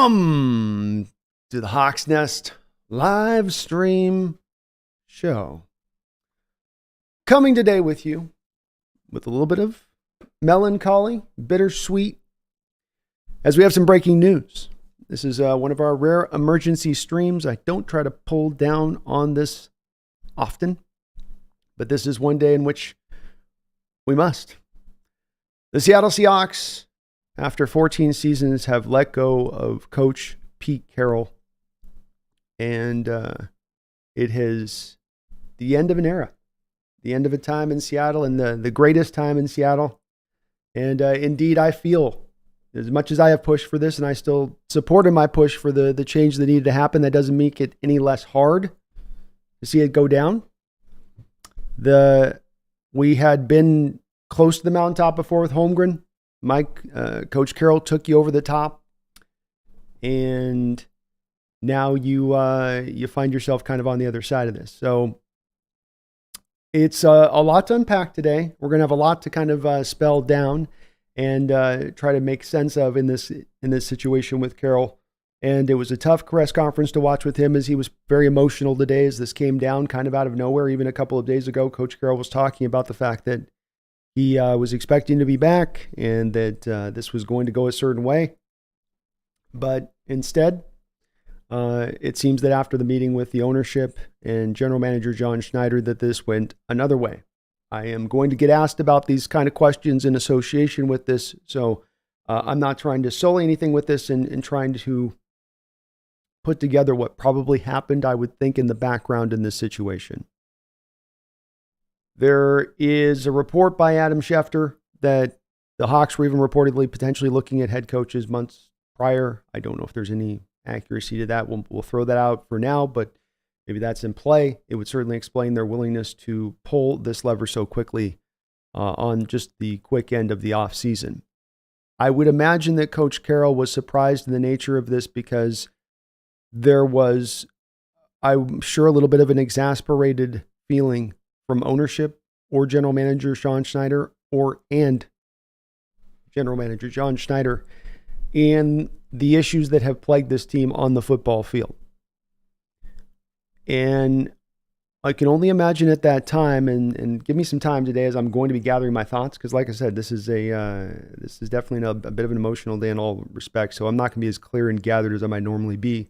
Welcome to the Hawks Nest live stream show. Coming today with you with a little bit of melancholy, bittersweet, as we have some breaking news. This is one of our rare emergency streams. I don't try to pull down on this often, but this is one day in which we must. The Seattle Seahawks, after 14 seasons, have let go of coach Pete Carroll. And it is the end of an era, the end of a time in Seattle, and the greatest time in Seattle. And indeed, I feel, as much as I have pushed for this, and I still supported my push for the change that needed to happen, that doesn't make it any less hard to see it go down. We had been close to the mountaintop before with Holmgren. Coach Carroll took you over the top, and now you find yourself kind of on the other side of this. So it's a lot to unpack today. We're going to have a lot to kind of spell down and try to make sense of in this situation with Carroll. And it was a tough press conference to watch with him, as he was very emotional today as this came down kind of out of nowhere. Even a couple of days ago, Coach Carroll was talking about the fact that he was expecting to be back and that this was going to go a certain way. But instead, it seems that after the meeting with the ownership and general manager John Schneider, that this went another way. I am going to get asked about these kind of questions in association with this, so I'm not trying to sully anything with this and trying to put together what probably happened, I would think, in the background in this situation. There is a report by Adam Schefter that the Hawks were even reportedly potentially looking at head coaches months prior. I don't know if there's any accuracy to that. We'll throw that out for now, but maybe that's in play. It would certainly explain their willingness to pull this lever so quickly on just the quick end of the offseason. I would imagine that Coach Carroll was surprised in the nature of this because there was, I'm sure, a little bit of an exasperated feeling from ownership or general manager Sean Schneider and general manager John Schneider in the issues that have plagued this team on the football field. And I can only imagine at that time, and give me some time today as I'm going to be gathering my thoughts, because like I said, this is definitely a bit of an emotional day in all respects, so I'm not going to be as clear and gathered as I might normally be.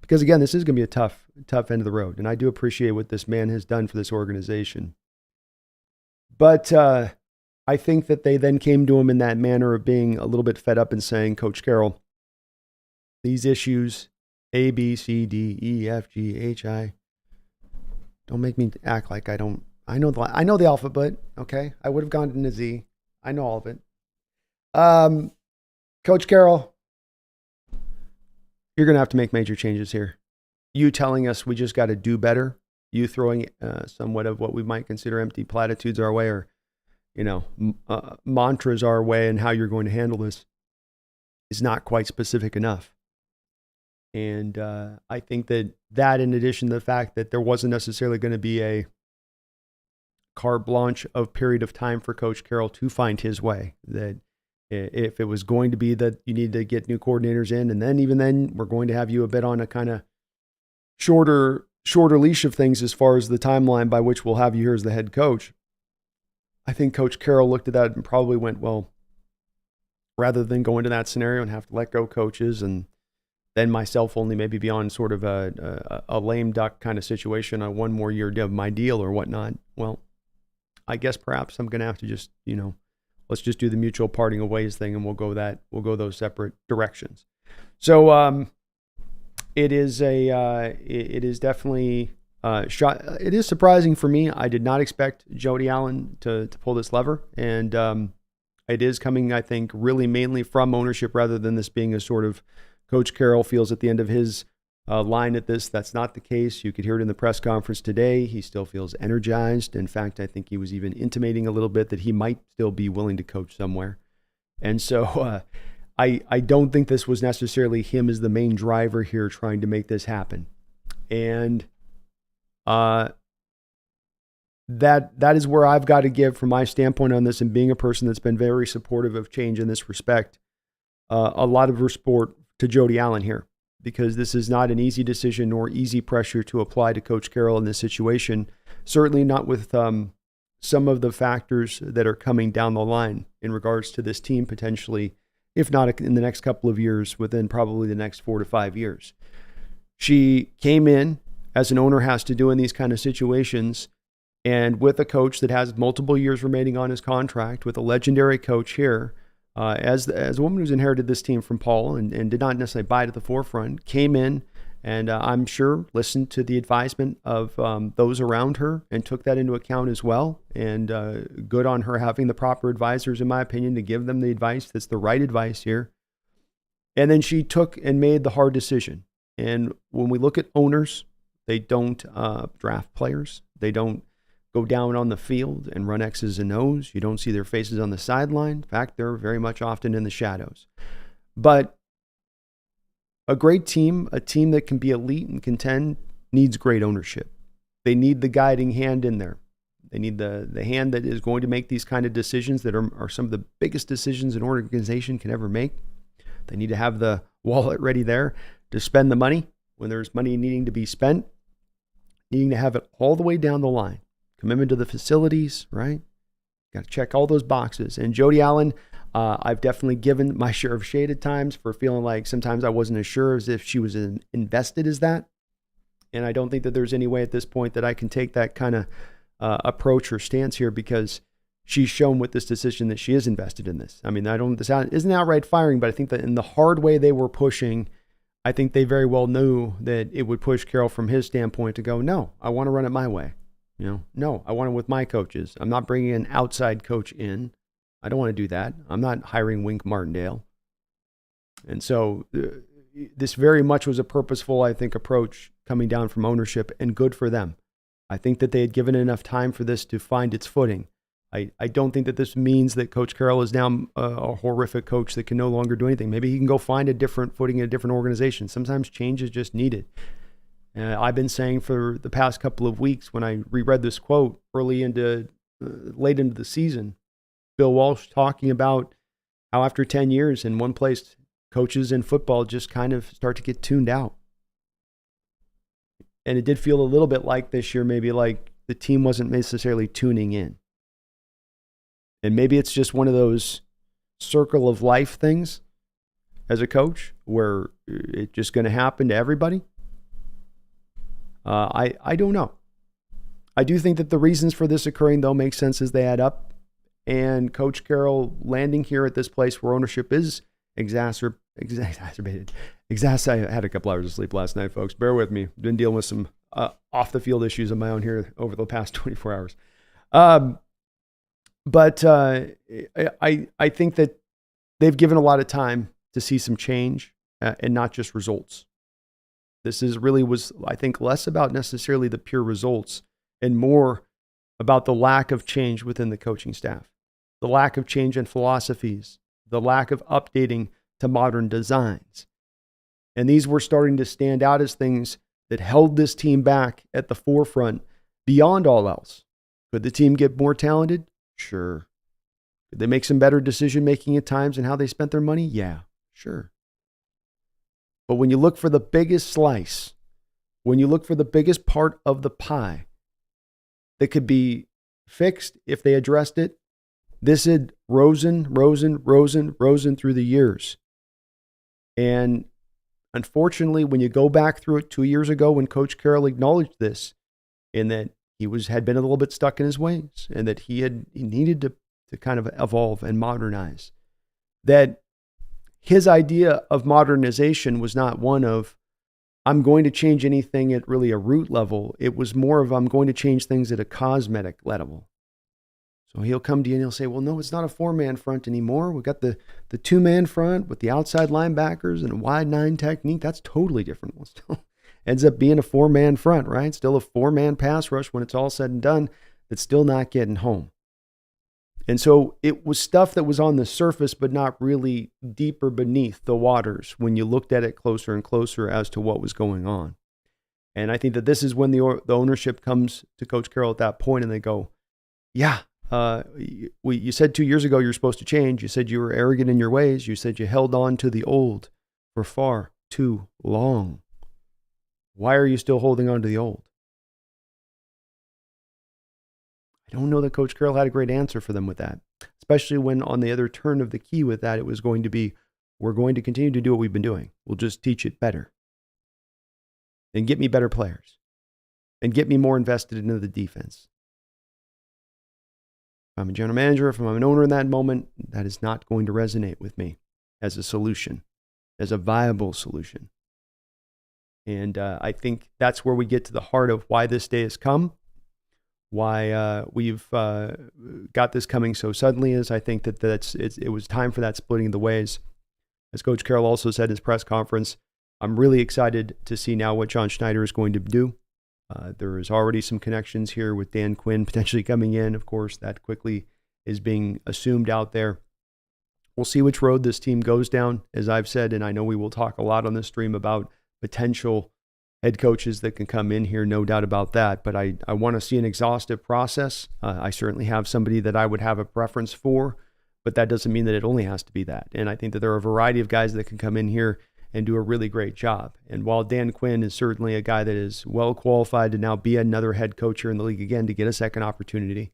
Because again, this is going to be a tough end of the road. And I do appreciate what this man has done for this organization. But I think that they then came to him in that manner of being a little bit fed up and saying, Coach Carroll, these issues, A, B, C, D, E, F, G, H, I, don't make me act like I don't. I know the alphabet, okay? I would have gone into Z. I know all of it. Coach Carroll, you're going to have to make major changes here. You telling us we just got to do better, you throwing somewhat of what we might consider empty platitudes our way, or mantras our way, and how you're going to handle this is not quite specific enough. And I think that in addition to the fact that there wasn't necessarily going to be a carte blanche of period of time for Coach Carroll to find his way, that if it was going to be that you need to get new coordinators in, and then even then we're going to have you a bit on a kind of shorter leash of things as far as the timeline by which we'll have you here as the head coach. I think Coach Carroll looked at that and probably went, well, rather than go into that scenario and have to let go coaches and then myself only maybe be on sort of a lame duck kind of situation on one more year of my deal or whatnot, well, I guess perhaps I'm going to have to just, let's just do the mutual parting of ways thing, and we'll go those separate directions. So it is definitely it is surprising for me. I did not expect Jody Allen to pull this lever, and it is coming, I think, really mainly from ownership rather than this being a sort of Coach Carroll feels at the end of his line at this. That's not the case. You could hear it in the press conference today. He still feels energized. In fact, I think he was even intimating a little bit that he might still be willing to coach somewhere. And so I don't think this was necessarily him as the main driver here trying to make this happen. And that is where I've got to give from my standpoint on this, and being a person that's been very supportive of change in this respect, a lot of to Jody Allen here, because this is not an easy decision nor easy pressure to apply to Coach Carroll in this situation. Certainly not with some of the factors that are coming down the line in regards to this team potentially, if not in the next couple of years, within probably the next 4 to 5 years. She came in, as an owner has to do in these kind of situations, and with a coach that has multiple years remaining on his contract, with a legendary coach here, as a woman who's inherited this team from Paul and did not necessarily buy it at the forefront, came in and I'm sure listened to the advisement of those around her and took that into account as well. And good on her having the proper advisors, in my opinion, to give them the advice that's the right advice here. And then she took and made the hard decision. And when we look at owners, they don't draft players. They don't go down on the field and run X's and O's. You don't see their faces on the sideline. In fact, they're very much often in the shadows. But a great team, a team that can be elite and contend, needs great ownership. They need the guiding hand in there. They need the hand that is going to make these kind of decisions that are some of the biggest decisions an organization can ever make. They need to have the wallet ready there to spend the money when there's money needing to be spent, needing to have it all the way down the line. Commitment to the facilities, right? Got to check all those boxes. And Jody Allen, I've definitely given my share of shade at times for feeling like sometimes I wasn't as sure as if she was invested as that. And I don't think that there's any way at this point that I can take that kind of approach or stance here, because she's shown with this decision that she is invested in this. I mean, this isn't outright firing, but I think that in the hard way they were pushing, I think they very well knew that it would push Carroll from his standpoint to go, no, I want to run it my way. No, I want it with my coaches. I'm not bringing an outside coach in. I don't want to do that. I'm not hiring Wink Martindale. And so this very much was a purposeful, I think, approach coming down from ownership, and good for them. I think that they had given enough time for this to find its footing. I don't think that this means that Coach Carroll is now a horrific coach that can no longer do anything. Maybe he can go find a different footing in a different organization. Sometimes change is just needed. I've been saying for the past couple of weeks, when I reread this quote late into the season, Bill Walsh talking about how after 10 years in one place, coaches in football just kind of start to get tuned out. And it did feel a little bit like this year, maybe like the team wasn't necessarily tuning in. And maybe it's just one of those circle of life things as a coach where it's just going to happen to everybody. I don't know. I do think that the reasons for this occurring, though, make sense as they add up. And Coach Carroll landing here at this place where ownership is exacerbated. I had a couple hours of sleep last night, folks. Bear with me. Been dealing with some off-the-field issues of my own here over the past 24 hours. But I think that they've given a lot of time to see some change and not just results. This was, I think, less about necessarily the pure results and more about the lack of change within the coaching staff, the lack of change in philosophies, the lack of updating to modern designs. And these were starting to stand out as things that held this team back at the forefront beyond all else. Could the team get more talented? Sure. Could they make some better decision-making at times and how they spent their money? Yeah, sure. But when you look for the biggest slice, when you look for the biggest part of the pie that could be fixed if they addressed it, this had risen through the years. And unfortunately, when you go back through it 2 years ago when Coach Carroll acknowledged this, and that he had been a little bit stuck in his ways, and that he needed to kind of evolve and modernize, that his idea of modernization was not one of, I'm going to change anything at really a root level. It was more of, I'm going to change things at a cosmetic level. So he'll come to you and he'll say, well, no, it's not a 4-man front anymore. We've got the 2-man front with the outside linebackers and a wide 9 technique. That's totally different. Well, still ends up being a 4-man front, right? Still a 4-man pass rush when it's all said and done. That's still not getting home. And so it was stuff that was on the surface, but not really deeper beneath the waters when you looked at it closer and closer as to what was going on. And I think that this is when the ownership comes to Coach Carroll at that point, and they go, yeah, you said 2 years ago you're supposed to change. You said you were arrogant in your ways. You said you held on to the old. for far too long. Why are you still holding on to the old? I don't know that Coach Carroll had a great answer for them with that, especially when on the other turn of the key with that, it was going to be, we're going to continue to do what we've been doing. We'll just teach it better and get me better players and get me more invested into the defense. If I'm a general manager, if I'm an owner in that moment, that is not going to resonate with me as a solution, as a viable solution. And I think that's where we get to the heart of why this day has come, why we've got this coming so suddenly is I think that it was time for that splitting of the ways. As Coach Carroll also said in his press conference, I'm really excited to see now what John Schneider is going to do. There is already some connections here with Dan Quinn potentially coming in. Of course, that quickly is being assumed out there. We'll see which road this team goes down, as I've said, and I know we will talk a lot on this stream about potential head coaches that can come in here, no doubt about that. But I want to see an exhaustive process. I certainly have somebody that I would have a preference for, but that doesn't mean that it only has to be that. And I think that there are a variety of guys that can come in here and do a really great job. And while Dan Quinn is certainly a guy that is well qualified to now be another head coach here in the league again to get a second opportunity,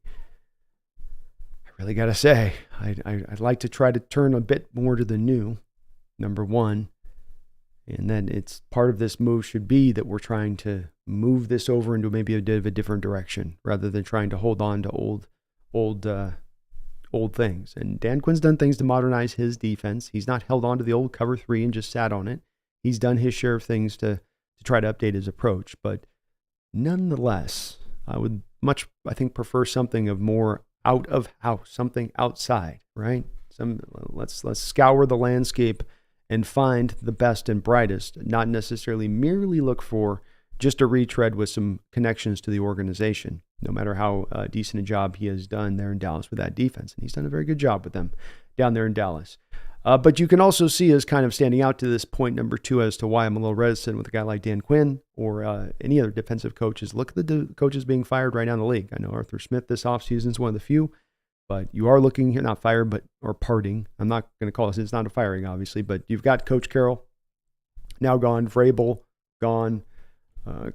I really got to say, I'd like to try to turn a bit more to the new, number one. And then it's part of this move should be that we're trying to move this over into maybe a bit of a different direction rather than trying to hold on to old things. And Dan Quinn's done things to modernize his defense. He's not held on to the old cover three and just sat on it. He's done his share of things to try to update his approach. But nonetheless, I would much, I think, prefer something of more out of house, something outside, right? Let's scour the landscape and find the best and brightest, not necessarily merely look for just a retread with some connections to the organization, no matter how decent a job he has done there in Dallas with that defense. And he's done a very good job with them down there in Dallas. But you can also see us kind of standing out to this point number two as to why I'm a little reticent with a guy like Dan Quinn or any other defensive coaches. Look at the coaches being fired right now in the league. I know Arthur Smith this offseason is one of the few, but you are looking here, not fired, or parting. I'm not going to call this, it's not a firing, obviously, but you've got Coach Carroll now gone, Vrabel gone,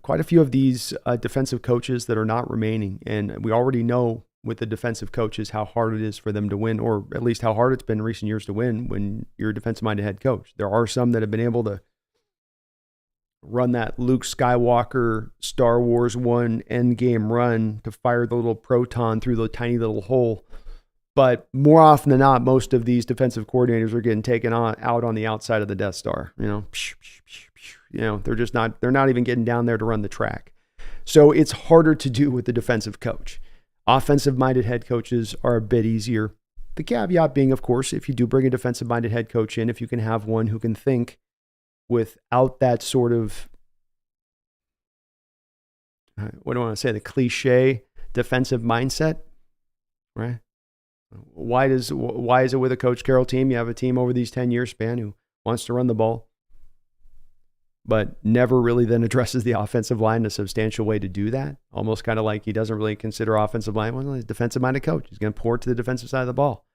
quite a few of these defensive coaches that are not remaining. And we already know with the defensive coaches how hard it is for them to win, or at least how hard it's been in recent years to win when you're a defensive-minded head coach. There are some that have been able to run that Luke Skywalker Star Wars 1 endgame run to fire the little proton through the tiny little hole. But more often than not, most of these defensive coordinators are getting taken out on the outside of the Death Star. They're not even getting down there to run the track. So it's harder to do with the defensive coach. Offensive-minded head coaches are a bit easier. The caveat being, of course, if you do bring a defensive-minded head coach in, if you can have one who can think without that sort of, what do I want to say, the cliche defensive mindset, right? Why is it with a Coach Carroll team? You have a team over these 10-year span who wants to run the ball, but never really then addresses the offensive line in a substantial way to do that. Almost kind of like he doesn't really consider offensive line. Well, he's a defensive-minded coach. He's going to pour it to the defensive side of the ball.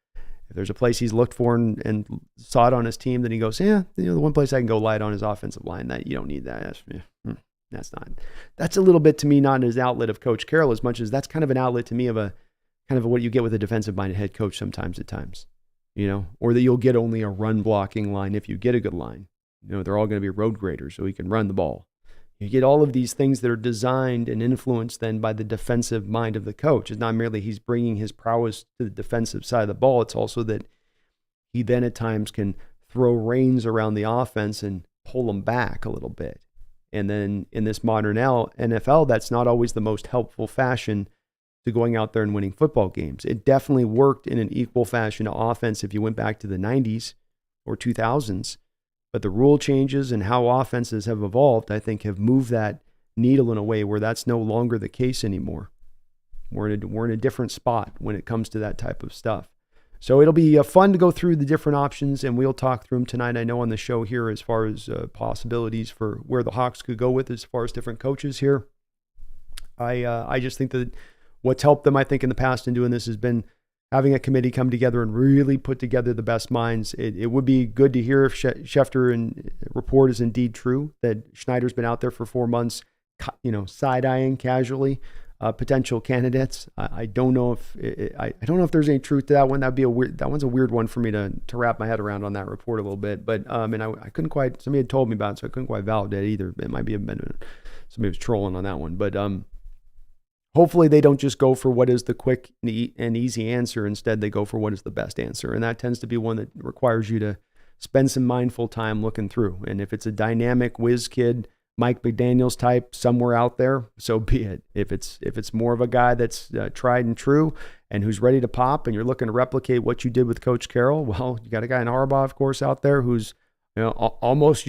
If there's a place he's looked for and saw it on his team, then he goes, the one place I can go light on is offensive line. That you don't need that. That's a little bit to me not as outlet of Coach Carroll as much as that's kind of an outlet to me of a kind of what you get with a defensive-minded head coach sometimes at times, or that you'll get only a run blocking line if you get a good line. They're all going to be road graders so he can run the ball. You get all of these things that are designed and influenced then by the defensive mind of the coach. It's not merely he's bringing his prowess to the defensive side of the ball. It's also that he then at times can throw reins around the offense and pull them back a little bit. And then in this modern NFL, that's not always the most helpful fashion to going out there and winning football games. It definitely worked in an equal fashion to offense if you went back to the 90s or 2000s. But the rule changes and how offenses have evolved, I think, have moved that needle in a way where that's no longer the case anymore. We're in a different spot when it comes to that type of stuff. So it'll be fun to go through the different options, and we'll talk through them tonight. I know on the show here as far as possibilities for where the Hawks could go with as far as different coaches here. I just think that what's helped them, I think, in the past in doing this has been having a committee come together and really put together the best minds. It would be good to hear if Schefter and report is indeed true, that Schneider's been out there for 4 months, side-eyeing casually potential candidates. I don't know if I don't know if there's any truth to that one. That one's a weird one for me to wrap my head around on that report a little bit. But and I couldn't quite. Somebody had told me about it, so I couldn't quite validate it either. It might be somebody was trolling on that one. But hopefully they don't just go for what is the quick and easy answer. Instead, they go for what is the best answer, and that tends to be one that requires you to spend some mindful time looking through. And if it's a dynamic whiz kid, Mike McDaniels type somewhere out there, so be it. If it's more of a guy that's tried and true and who's ready to pop, and you're looking to replicate what you did with Coach Carroll, well, you got a guy in Harbaugh, of course, out there who's almost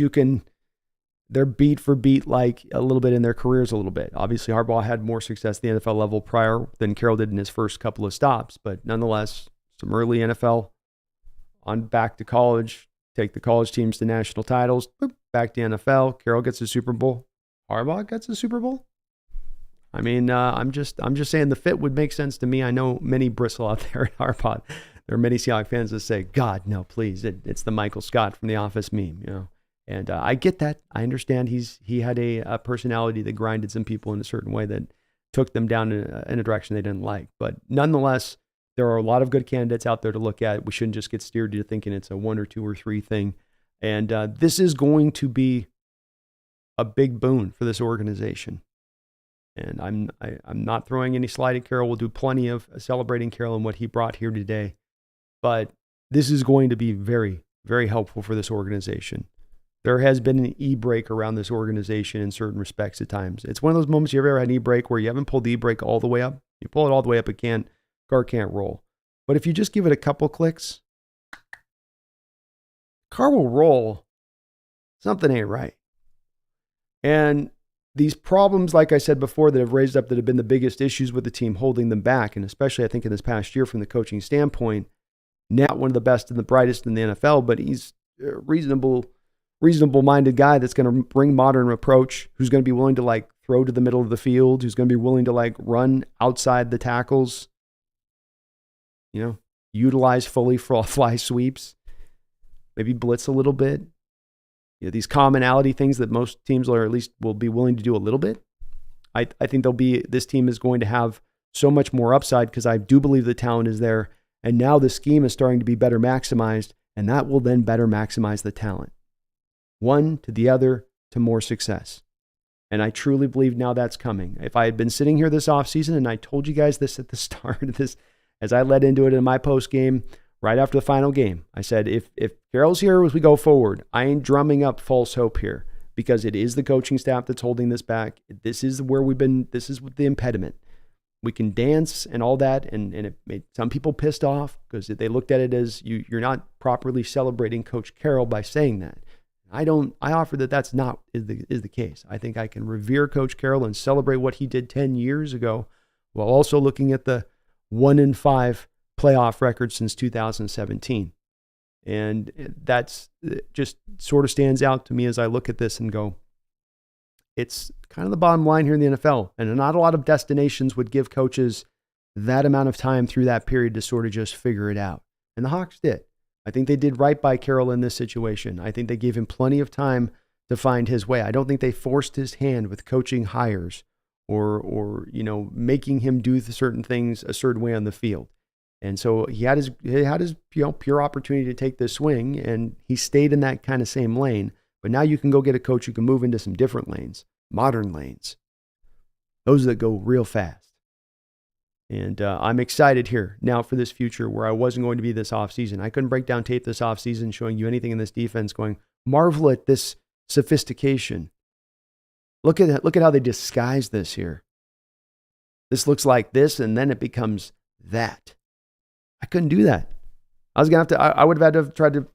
they're beat for beat like a little bit in their careers a little bit. Obviously, Harbaugh had more success at the NFL level prior than Carroll did in his first couple of stops, but nonetheless, some early NFL on back to college. Take the college teams to national titles, boop, back to NFL. Carroll gets a Super Bowl. Harbaugh gets a Super Bowl. I mean, I'm just saying the fit would make sense to me. I know many bristle out there at Harbaugh. There are many Seahawks fans that say, "God, no, please." It's the Michael Scott from The Office meme, And I get that. I understand he had a personality that grinded some people in a certain way that took them down in a direction they didn't like. But nonetheless, there are a lot of good candidates out there to look at. We shouldn't just get steered into thinking it's a 1 or 2 or 3 thing. And this is going to be a big boon for this organization. And I'm not throwing any slide at Carroll. We'll do plenty of celebrating Carroll and what he brought here today. But this is going to be very, very helpful for this organization. There has been an e-brake around this organization in certain respects at times. It's one of those moments you've ever had an e-brake where you haven't pulled the e-brake all the way up. You pull it all the way up, car can't roll. But if you just give it a couple clicks, car will roll. Something ain't right. And these problems, like I said before, that have raised up that have been the biggest issues with the team holding them back, and especially I think in this past year from the coaching standpoint, not one of the best and the brightest in the NFL, but he's a reasonable-minded guy that's going to bring modern approach, who's going to be willing to throw to the middle of the field, who's going to be willing to run outside the tackles, utilize fully fly sweeps, maybe blitz a little bit. These commonality things that most teams or at least will be willing to do a little bit. I think this team is going to have so much more upside because I do believe the talent is there. And now the scheme is starting to be better maximized, and that will then better maximize the talent. One to the other to more success. And I truly believe now that's coming. If I had been sitting here this offseason, and I told you guys this at the start of this, as I led into it in my post game, right after the final game, I said, if Carroll's here as we go forward, I ain't drumming up false hope here because it is the coaching staff that's holding this back. This is the impediment. We can dance and all that, and it made some people pissed off because they looked at it as you're not properly celebrating Coach Carroll by saying that. I offer that that's not is the case. I think I can revere Coach Carroll and celebrate what he did 10 years ago while also looking at the 1-5 playoff record since 2017. And that's just sort of stands out to me as I look at this and go, it's kind of the bottom line here in the NFL. And not a lot of destinations would give coaches that amount of time through that period to sort of just figure it out. And the Hawks did. I think they did right by Carroll in this situation. I think they gave him plenty of time to find his way. I don't think they forced his hand with coaching hires or making him do certain things a certain way on the field. And so he had his pure opportunity to take this swing, and he stayed in that kind of same lane. But now you can go get a coach who can move into some different lanes, modern lanes, those that go real fast. And I'm excited here now for this future where I wasn't going to be this offseason. I couldn't break down tape this offseason showing you anything in this defense going, marvel at this sophistication. Look at how they disguise this here. This looks like this, and then it becomes that. I couldn't do that. I was going to have to, I would have had to try to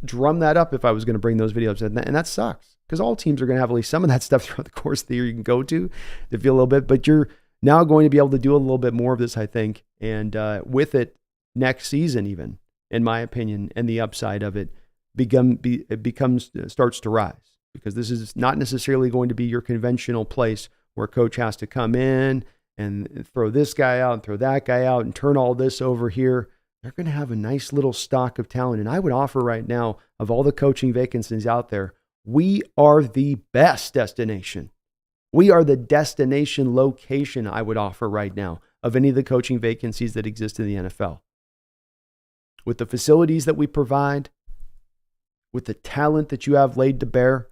drum that up if I was going to bring those videos. And that sucks because all teams are going to have at least some of that stuff throughout the course of the year you can go to feel a little bit, but you're now going to be able to do a little bit more of this, I think. And with it next season, even in my opinion, and the upside of it starts to rise because this is not necessarily going to be your conventional place where a coach has to come in and throw this guy out and throw that guy out and turn all this over here. they're going to have a nice little stock of talent. And I would offer right now, of all the coaching vacancies out there, we are the best destination. We are the destination location, I would offer right now, of any of the coaching vacancies that exist in the NFL. With the facilities that we provide, with the talent that you have laid to bear,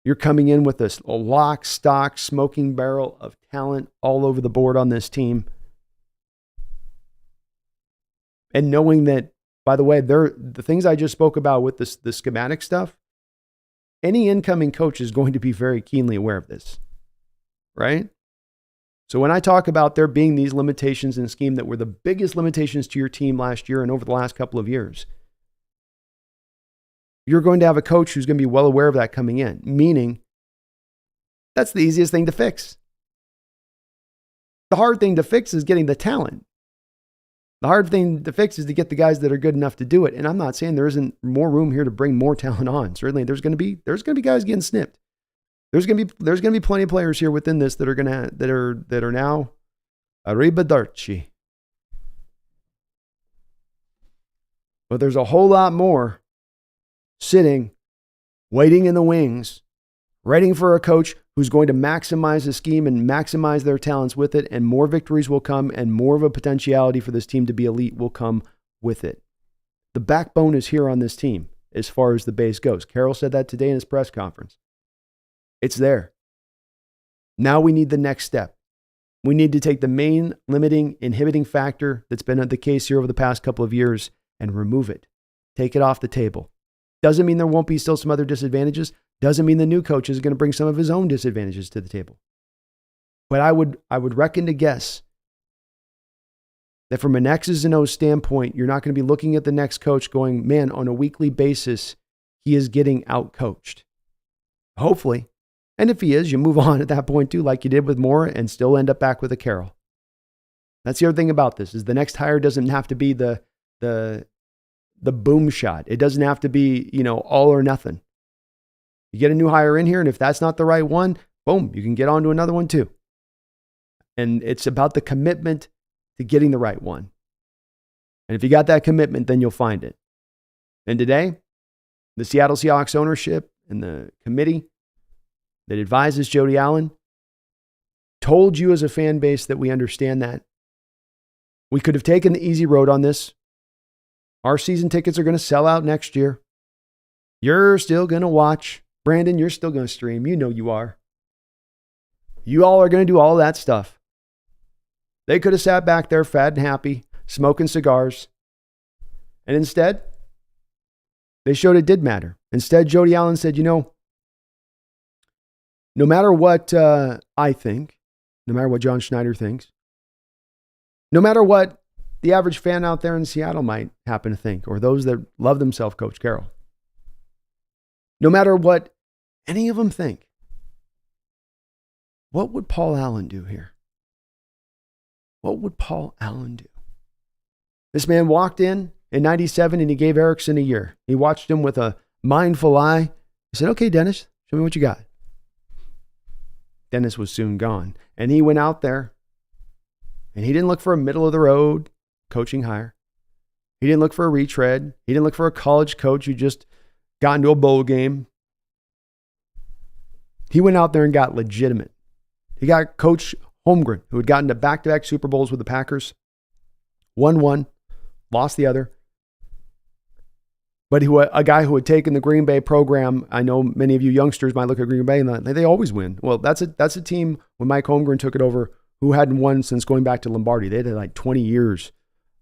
you're coming in with a lock, stock, smoking barrel of talent all over the board on this team. And knowing that, by the way, the things I just spoke about with the schematic stuff, any incoming coach is going to be very keenly aware of this, right? So when I talk about there being these limitations in scheme that were the biggest limitations to your team last year and over the last couple of years, you're going to have a coach who's going to be well aware of that coming in, meaning that's the easiest thing to fix. The hard thing to fix is getting the talent. The hard thing to fix is to get the guys that are good enough to do it. And I'm not saying there isn't more room here to bring more talent on. Certainly there's going to be guys getting snipped. There's going to be plenty of players here within this that are now arrivederci. But there's a whole lot more sitting, waiting in the wings, waiting for a coach who's going to maximize the scheme and maximize their talents with it, and more victories will come, and more of a potentiality for this team to be elite will come with it. The backbone is here on this team as far as the base goes. Carroll said that today in his press conference. It's there. Now we need the next step. We need to take the main limiting, inhibiting factor that's been the case here over the past couple of years and remove it. Take it off the table. Doesn't mean there won't be still some other disadvantages. Doesn't mean the new coach is going to bring some of his own disadvantages to the table. But I would reckon to guess that from an X's and O's standpoint, you're not going to be looking at the next coach going, man, on a weekly basis, he is getting out-coached. Hopefully. And if he is, you move on at that point too, like you did with Moore, and still end up back with a Carroll. That's the other thing about this, is the next hire doesn't have to be the boom shot. It doesn't have to be, all or nothing. You get a new hire in here, and if that's not the right one, boom, you can get on to another one too. And it's about the commitment to getting the right one. And if you got that commitment, then you'll find it. And today, the Seattle Seahawks ownership and the committee that advises Jody Allen told you as a fan base that we understand that. We could have taken the easy road on this. Our season tickets are going to sell out next year. You're still going to watch. Brandon, you're still going to stream. You know you are. You all are going to do all that stuff. They could have sat back there fat and happy, smoking cigars. And instead, they showed it did matter. Instead, Jody Allen said, no matter what I think, no matter what John Schneider thinks, no matter what the average fan out there in Seattle might happen to think, or those that love themselves Coach Carroll, no matter what any of them think, what would Paul Allen do here? What would Paul Allen do? This man walked in 97 and he gave Erickson a year. He watched him with a mindful eye. He said, okay, Dennis, show me what you got. Dennis was soon gone. And he went out there and he didn't look for a middle of the road coaching hire. He didn't look for a retread. He didn't look for a college coach who just got into a bowl game. He went out there and got legitimate. He got Coach Holmgren, who had gotten to back-to-back Super Bowls with the Packers. Won one, lost the other. But a guy who had taken the Green Bay program. I know many of you youngsters might look at Green Bay and they always win. Well, that's a team when Mike Holmgren took it over who hadn't won since going back to Lombardi. They had like 20 years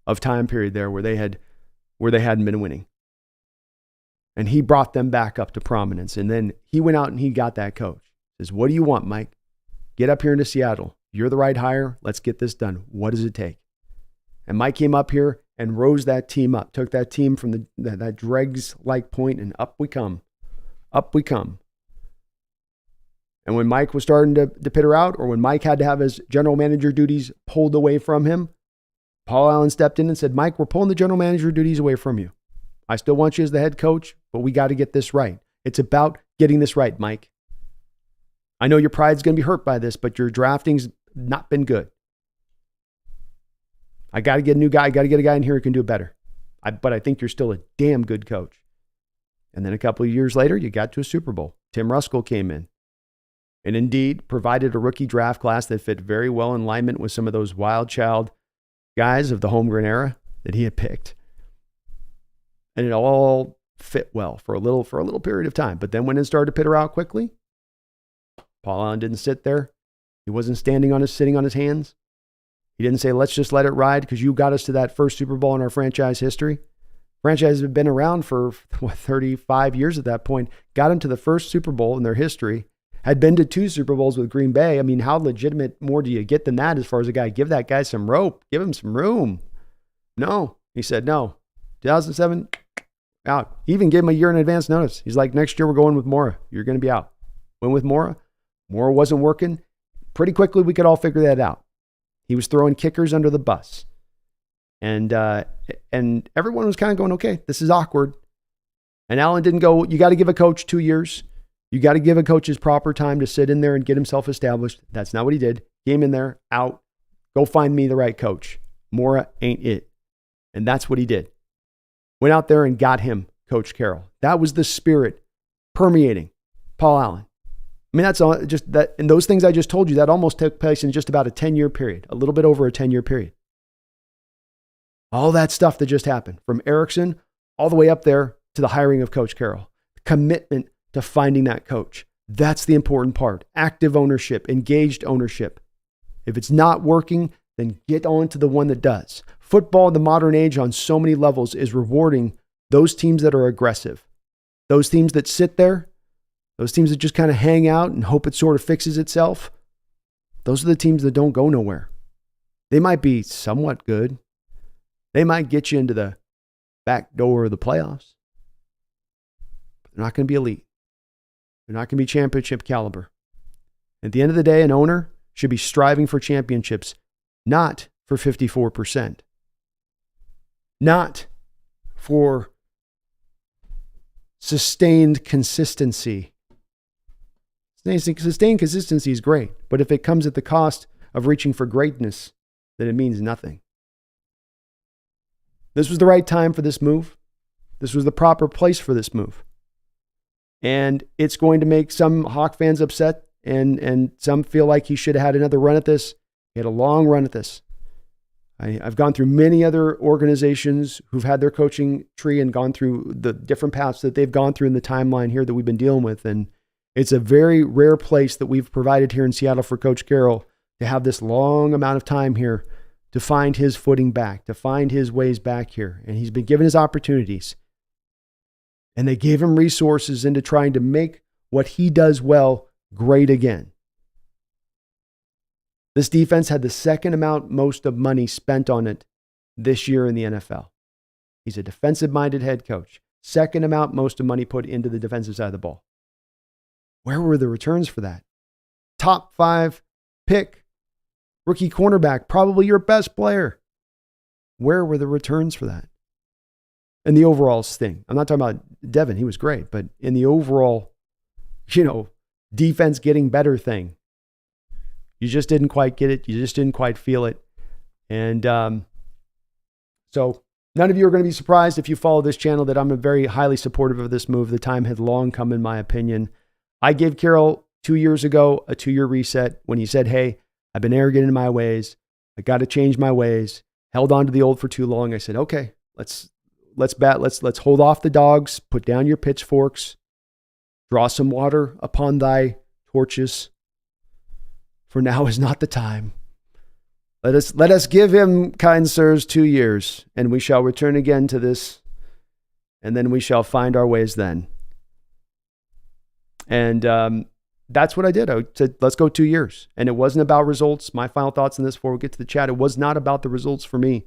of time period there where they hadn't been winning. And he brought them back up to prominence. And then he went out and he got that coach. Says, what do you want, Mike? Get up here into Seattle. You're the right hire. Let's get this done. What does it take? And Mike came up here and rose that team up, took that team from that dregs-like point, and up we come. Up we come. And when Mike was starting to peter out, or when Mike had to have his general manager duties pulled away from him, Paul Allen stepped in and said, Mike, we're pulling the general manager duties away from you. I still want you as the head coach, but we got to get this right. It's about getting this right, Mike. I know your pride's going to be hurt by this, but your drafting's not been good. I got to get a new guy. I got to get a guy in here who can do it better. But I think you're still a damn good coach. And then a couple of years later, you got to a Super Bowl. Tim Ruskell came in and indeed provided a rookie draft class that fit very well in alignment with some of those wild child guys of the Holmgren era that he had picked. And it all fit well for a little period of time. But then when it started to peter out quickly, Paul Allen didn't sit there. He wasn't sitting on his hands. He didn't say, let's just let it ride because you got us to that first Super Bowl in our franchise history. Franchise had been around for 35 years at that point. Got them to the first Super Bowl in their history. Had been to 2 Super Bowls with Green Bay. I mean, how legitimate more do you get than that as far as a guy? Give that guy some rope. Give him some room. No. He said no. 2007, out. He even gave him a year in advance notice. He's like, next year we're going with Mora. You're going to be out. Went with Mora. Mora wasn't working. Pretty quickly, we could all figure that out. He was throwing kickers under the bus. And everyone was kind of going, okay, this is awkward. And Allen didn't go, you got to give a coach 2 years. You got to give a coach his proper time to sit in there and get himself established. That's not what he did. Came in there, out. Go find me the right coach. Mora ain't it. And that's what he did. Went out there and got him Coach Carroll. That was the spirit permeating Paul Allen. I mean, that's all just that. And those things I just told you, that almost took place in just about a 10-year period, a little bit over a 10-year period. All that stuff that just happened from Erickson all the way up there to the hiring of Coach Carroll. Commitment to finding that coach. That's the important part. Active ownership, engaged ownership. If it's not working, then get on to the one that does. Football in the modern age on so many levels is rewarding those teams that are aggressive. Those teams that sit there, those teams that just kind of hang out and hope it sort of fixes itself. Those are the teams that don't go nowhere. They might be somewhat good. They might get you into the back door of the playoffs. But they're not going to be elite. They're not going to be championship caliber. At the end of the day, an owner should be striving for championships, not for 54%. Not for sustained consistency. Sustained consistency is great, but if it comes at the cost of reaching for greatness, then it means nothing. This was the right time for this move. This was the proper place for this move. And it's going to make some Hawk fans upset, and some feel like he should have had another run at this. He had a long run at this. I've gone through many other organizations who've had their coaching tree and gone through the different paths that they've gone through in the timeline here that we've been dealing with. And it's a very rare place that we've provided here in Seattle for Coach Carroll to have this long amount of time here to find his footing back, to find his ways back here. And he's been given his opportunities. And they gave him resources into trying to make what he does well great again. This defense had the second amount most of money spent on it this year in the NFL. He's a defensive-minded head coach. Second amount most of money put into the defensive side of the ball. Where were the returns for that? Top 5 pick, rookie cornerback, probably your best player. Where were the returns for that? And the overall thing. I'm not talking about Devin. He was great. But in the overall, defense getting better thing, you just didn't quite get it. You just didn't quite feel it. And so none of you are going to be surprised if you follow this channel that I'm very highly supportive of this move. The time had long come, in my opinion. I gave Carroll 2 years ago a 2-year reset when he said, hey, I've been arrogant in my ways. I got to change my ways. Held on to the old for too long. I said, okay, let's hold off the dogs. Put down your pitchforks. Draw some water upon thy torches. For now is not the time. Let us give him, kind sirs, 2 years, and we shall return again to this, and then we shall find our ways then. And that's what I did. I said, let's go 2 years. And it wasn't about results. My final thoughts on this before we get to the chat. It was not about the results for me.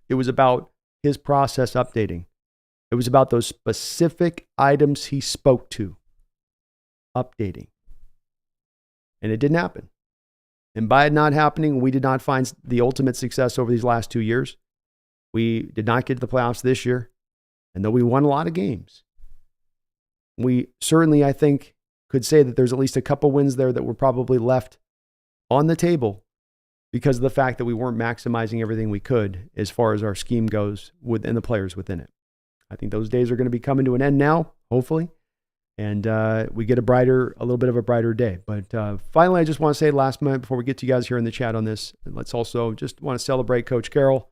It was about his process updating. It was about those specific items he spoke to updating. And it didn't happen. And by it not happening, we did not find the ultimate success over these last 2 years. We did not get to the playoffs this year. And though we won a lot of games, we certainly, I think, could say that there's at least a couple wins there that were probably left on the table because of the fact that we weren't maximizing everything we could as far as our scheme goes and the players within it. I think those days are going to be coming to an end now, hopefully, and we get a little bit of a brighter day. But finally, I just want to say last minute before we get to you guys here in the chat on this, let's also just want to celebrate Coach Carroll.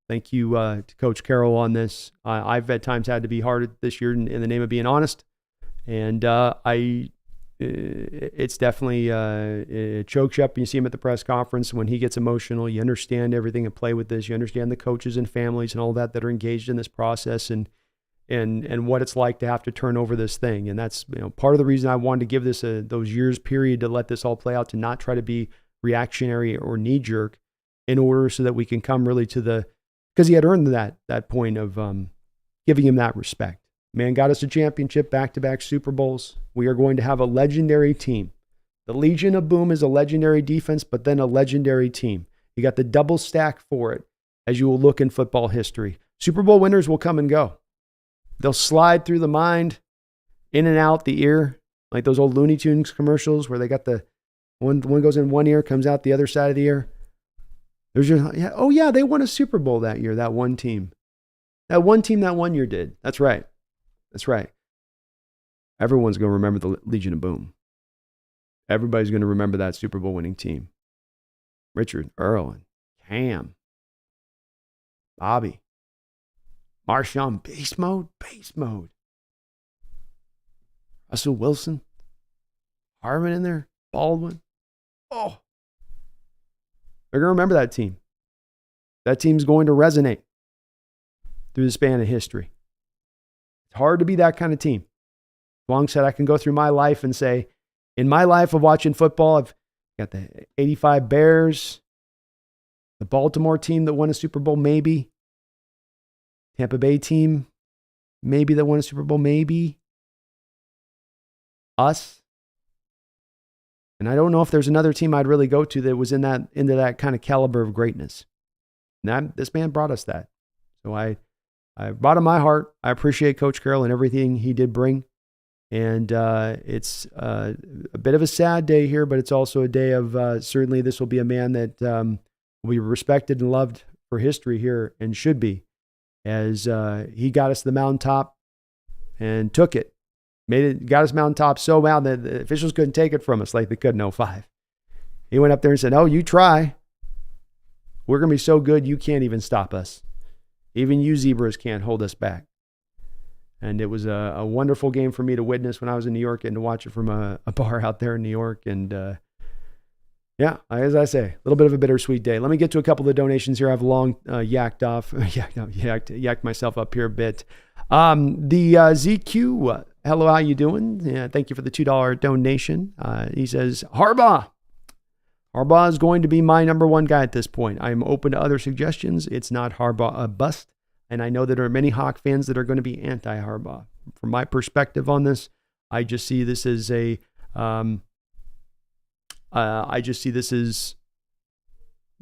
Thank you to Coach Carroll on this. I've at times had to be hard this year in the name of being honest, and it's definitely it chokes you up. You see him at the press conference when he gets emotional. You understand everything at play with this. You understand the coaches and families and all that are engaged in this process, and what it's like to have to turn over this thing. And that's part of the reason I wanted to give this those years period to let this all play out, to not try to be reactionary or knee jerk, in order so that we can come really to because he had earned that point of giving him that respect. Man got us a championship, back-to-back Super Bowls. We are going to have a legendary team. The Legion of Boom is a legendary defense, but then a legendary team. You got the double stack for it as you will look in football history. Super Bowl winners will come and go. They'll slide through the mind, in and out the ear, like those old Looney Tunes commercials where they got the one goes in one ear, comes out the other side of the ear. There's they won a Super Bowl that year, that one team. That one team that 1 year did. That's right. That's right. Everyone's going to remember the Legion of Boom. Everybody's going to remember that Super Bowl winning team. Richard, Earl, and Cam, Bobby, Marshawn, beast mode. Russell Wilson, Harmon in there, Baldwin. Oh, they're going to remember that team. That team's going to resonate through the span of history. It's hard to be that kind of team. Long said I can go through my life and say, in my life of watching football, I've got the 85 Bears, the Baltimore team that won a Super Bowl, maybe. Tampa Bay team, maybe that won a Super Bowl, maybe. Us. And I don't know if there's another team I'd really go to that was into that kind of caliber of greatness. And this man brought us that. So I brought him my heart. I appreciate Coach Carroll and everything he did bring. And it's a bit of a sad day here, but it's also a day of certainly this will be a man that will be respected and loved for history here, and should be, as he got us to the mountaintop and took it. Got us mountaintop so well that the officials couldn't take it from us like they could in 05. He went up there and said, "Oh, you try. We're going to be so good you can't even stop us. Even you zebras can't hold us back." And it was a wonderful game for me to witness when I was in New York and to watch it from a bar out there in New York. And as I say, a little bit of a bittersweet day. Let me get to a couple of donations here. I've long yacked myself up here a bit. The ZQ, hello, how you doing? Yeah, thank you for the $2 donation. He says, Harbaugh is going to be my number one guy at this point. I am open to other suggestions. It's not Harbaugh a bust. And I know that there are many Hawk fans that are going to be anti-Harbaugh. From my perspective on this, I just see this as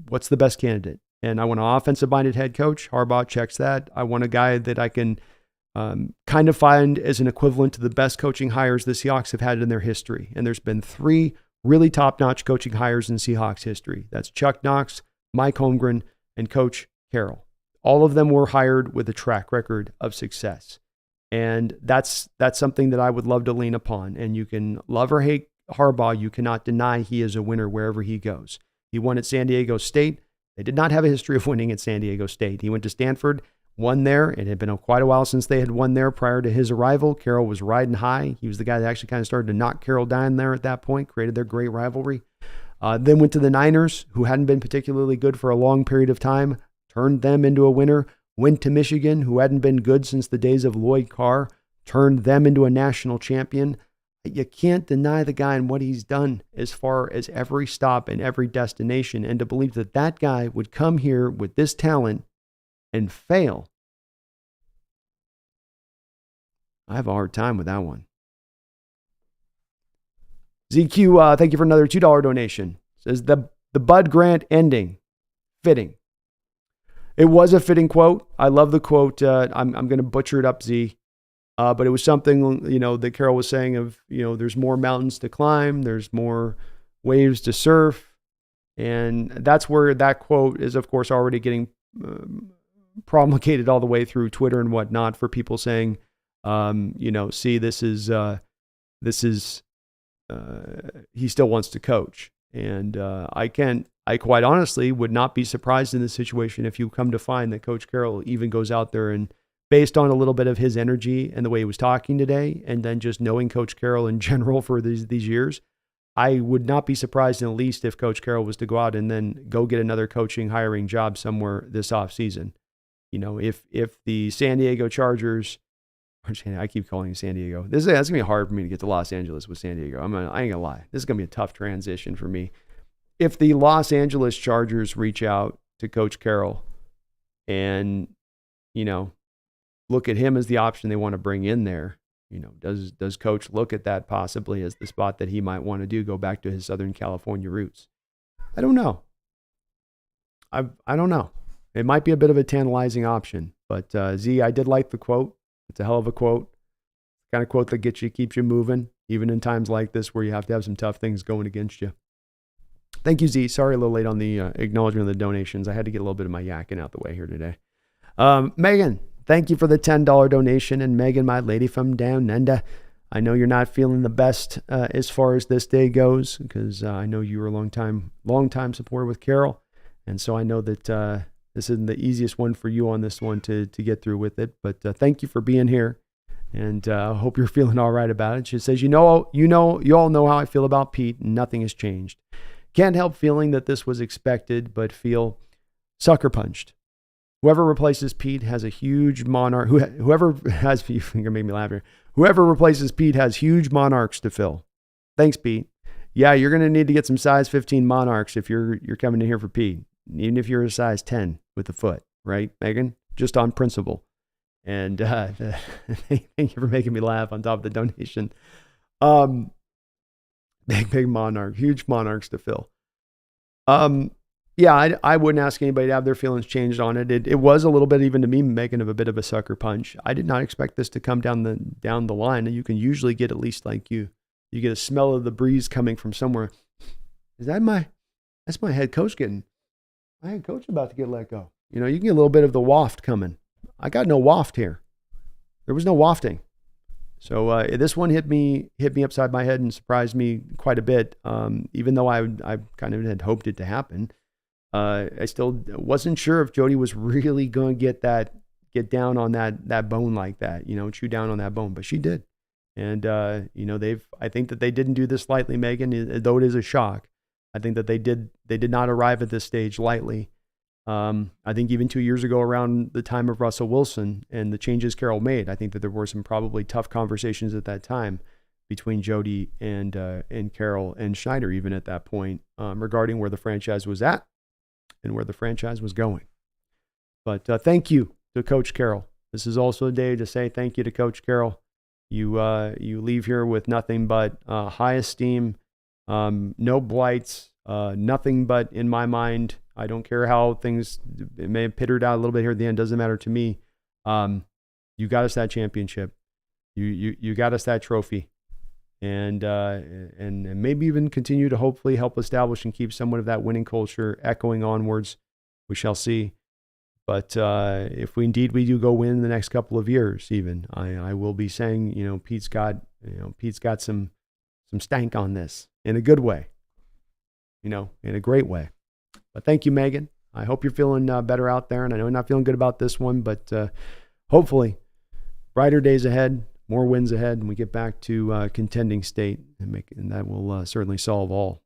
what's the best candidate. And I want an offensive-minded head coach. Harbaugh checks that. I want a guy that I can kind of find as an equivalent to the best coaching hires the Seahawks have had in their history. And there's been 3 really top-notch coaching hires in Seahawks history. That's Chuck Knox, Mike Holmgren, and Coach Carroll. All of them were hired with a track record of success. And that's something that I would love to lean upon. And you can love or hate Harbaugh. You cannot deny he is a winner wherever he goes. He won at San Diego State. They did not have a history of winning at San Diego State. He went to Stanford, won there. It had been quite a while since they had won there prior to his arrival. Carroll was riding high. He was the guy that actually kind of started to knock Carroll down there at that point, created their great rivalry. Then went to the Niners, who hadn't been particularly good for a long period of time, turned them into a winner. Went to Michigan, who hadn't been good since the days of Lloyd Carr, turned them into a national champion. You can't deny the guy and what he's done as far as every stop and every destination. And to believe that that guy would come here with this talent and fail, I have a hard time with that one. ZQ, thank you for another $2 donation. Says the Bud Grant ending, fitting. It was a fitting quote. I love the quote. I'm going to butcher it up, Z. But it was something, that Carroll was saying of, there's more mountains to climb. There's more waves to surf. And that's where that quote is, of course, already getting promulgated all the way through Twitter and whatnot for people saying, see, this is he still wants to coach. And I quite honestly would not be surprised in this situation if you come to find that Coach Carroll even goes out there and, based on a little bit of his energy and the way he was talking today, and then just knowing Coach Carroll in general for these years, I would not be surprised in the least if Coach Carroll was to go out and then go get another hiring job somewhere this offseason. If the San Diego Chargers, I keep calling it San Diego. That's going to be hard for me to get to Los Angeles with San Diego. I ain't going to lie. This is going to be a tough transition for me. If the Los Angeles Chargers reach out to Coach Carroll and, look at him as the option they want to bring in there, does Coach look at that possibly as the spot that he might want to go back to his Southern California roots? I don't know. I don't know. It might be a bit of a tantalizing option, but Z, I did like the quote. It's a hell of a quote. Kind of quote that keeps you moving, even in times like this where you have to have some tough things going against you. Thank you, Z. Sorry a little late on the acknowledgement of the donations. I had to get a little bit of my yakking out the way here today. Megan, thank you for the $10 donation. And Megan, my lady from down under, I know you're not feeling the best as far as this day goes, because I know you were a long time supporter with Carroll. And so I know that this isn't the easiest one for you on this one to get through with it. But thank you for being here. And I hope you're feeling all right about it. She says, you all know how I feel about Pete, and nothing has changed. Can't help feeling that this was expected, but feel sucker punched. Whoever replaces Pete has a huge monarch. Whoever has, you're gonna make me laugh here. Whoever replaces Pete has huge monarchs to fill. Thanks, Pete. Yeah, you're gonna need to get some size 15 monarchs if you're coming in here for Pete, even if you're a size 10 with the foot, right, Megan? Just on principle. And thank you for making me laugh on top of the donation. Big monarch, huge monarchs to fill. Yeah, I wouldn't ask anybody to have their feelings changed on it. It was a little bit, even to me, Megan, of a bit of a sucker punch. I did not expect this to come down the line. And you can usually get, at least like you get a smell of the breeze coming from somewhere. That's my head coach my head coach about to get let go. You can get a little bit of the waft coming. I got no waft here. There was no wafting. So this one hit me upside my head and surprised me quite a bit. Even though I kind of had hoped it to happen, I still wasn't sure if Jody was really going to get down on that bone like that, chew down on that bone. But she did, and I think that they didn't do this lightly, Megan. Though it is a shock, I think that they did not arrive at this stage lightly. I think even 2 years ago, around the time of Russell Wilson and the changes Carroll made, I think that there were some probably tough conversations at that time between Jody and Carroll and Schneider, even at that point, regarding where the franchise was at and where the franchise was going. But thank you to Coach Carroll. This is also a day to say thank you to Coach Carroll. You leave here with nothing but high esteem, no blights, nothing but, in my mind, I don't care how it may have pittered out a little bit here at the end. Doesn't matter to me. You got us that championship. You got us that trophy, and maybe even continue to hopefully help establish and keep somewhat of that winning culture echoing onwards. We shall see. But if we do go win the next couple of years, even I will be saying, Pete's got some stank on this in a good way, in a great way. But thank you, Megan. I hope you're feeling better out there. And I know you're not feeling good about this one, but hopefully brighter days ahead, more wins ahead, and we get back to contending state, and that will certainly solve all.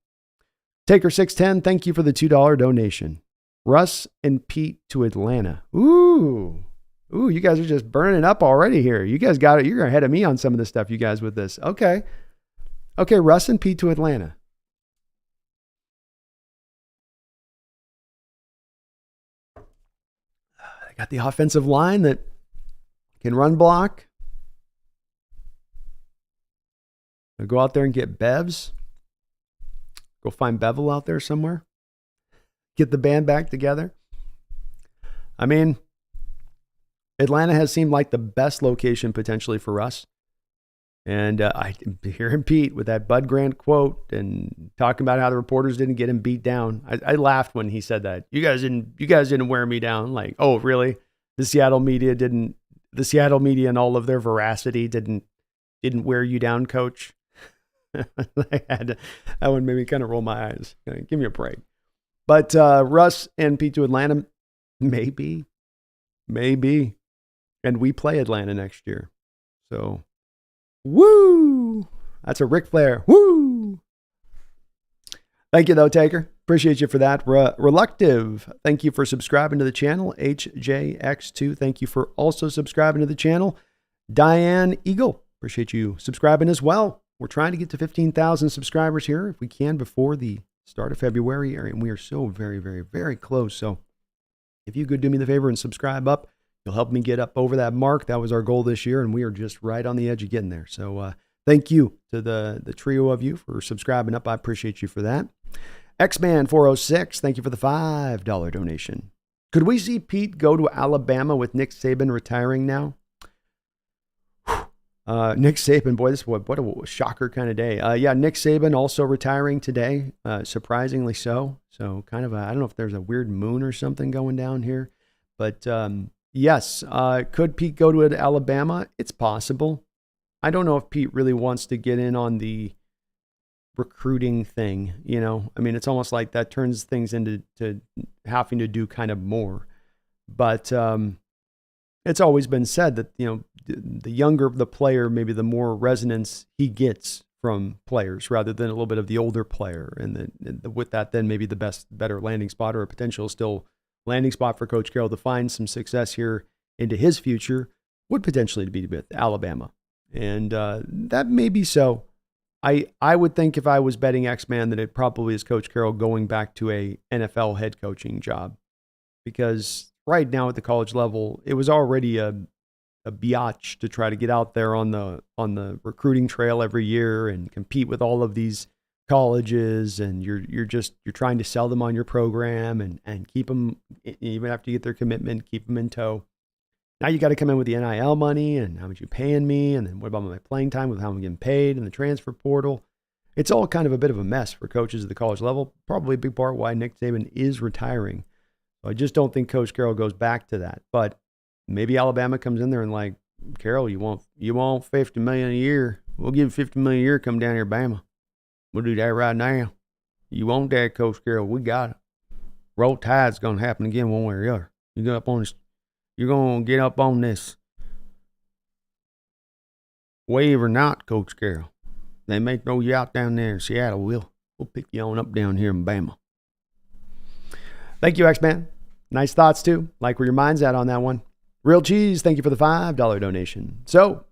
Taker 610, thank you for the $2 donation. Russ and Pete to Atlanta. Ooh, you guys are just burning up already here. You guys got it. You're ahead of me on some of the stuff, you guys, with this. Okay, Russ and Pete to Atlanta. Got the offensive line that can run block. I'll go out there and get Bevs. Go find Bevel out there somewhere. Get the band back together. I mean, Atlanta has seemed like the best location potentially for us. And I hear him Pete with that Bud Grant quote and talking about how the reporters didn't get him beat down. I laughed when he said that. You guys didn't wear me down. Like, oh, really? The Seattle media and all of their veracity didn't wear you down, coach. That one made me kind of roll my eyes. Give me a break. But Russ and Pete to Atlanta, maybe. And we play Atlanta next year. So, woo! That's a Ric Flair. Woo! Thank you, though, Taker. Appreciate you for that. Reluctive, thank you for subscribing to the channel. HJX2, thank you for also subscribing to the channel. Diane Eagle, appreciate you subscribing as well. We're trying to get to 15,000 subscribers here if we can before the start of February, and we are so very, very, very close. So if you could do me the favor and subscribe up, you'll help me get up over that mark. That was our goal this year, and we are just right on the edge of getting there. So thank you to the trio of you for subscribing up. I appreciate you for that. Xman406, thank you for the $5 donation. Could we see Pete go to Alabama with Nick Saban retiring now? Nick Saban, boy, what a shocker kind of day. Yeah, Nick Saban also retiring today, surprisingly so. So kind of I don't know if there's a weird moon or something going down here. But yes, could Pete go to Alabama? It's possible. I don't know if Pete really wants to get in on the recruiting thing. I mean, it's almost like that turns things into having to do kind of more. But it's always been said that, the younger the player, maybe the more resonance he gets from players rather than a little bit of the older player. And with that, then maybe the better landing spot or a potential still landing spot for Coach Carroll to find some success here into his future would potentially be with Alabama. And that may be so. I would think if I was betting X-Man that it probably is Coach Carroll going back to a NFL head coaching job, because right now at the college level, it was already a biatch to try to get out there on the recruiting trail every year and compete with all of these colleges, and you're trying to sell them on your program and keep them, even after you get their commitment, keep them in tow. Now you got to come in with the NIL money and how much you paying me, and then what about my playing time with how I'm getting paid and the transfer portal. It's all kind of a bit of a mess for coaches at the college level. Probably a big part why Nick Saban is retiring. So I just don't think Coach Carroll goes back to that. But maybe Alabama comes in there and like, Carroll, you want $50 million a year? We'll give you $50 million a year. Come down here, Bama. We'll do that right now. You want that, Coach Carroll? We got it. Roll Tide's gonna happen again one way or the other. You're gonna get up on this wave or not, Coach Carroll. They may throw you out down there in Seattle. We'll pick you on up down here in Bama. Thank you, X-Man. Nice thoughts too. Like where your mind's at on that one. Real Cheese, thank you for the $5 donation. So,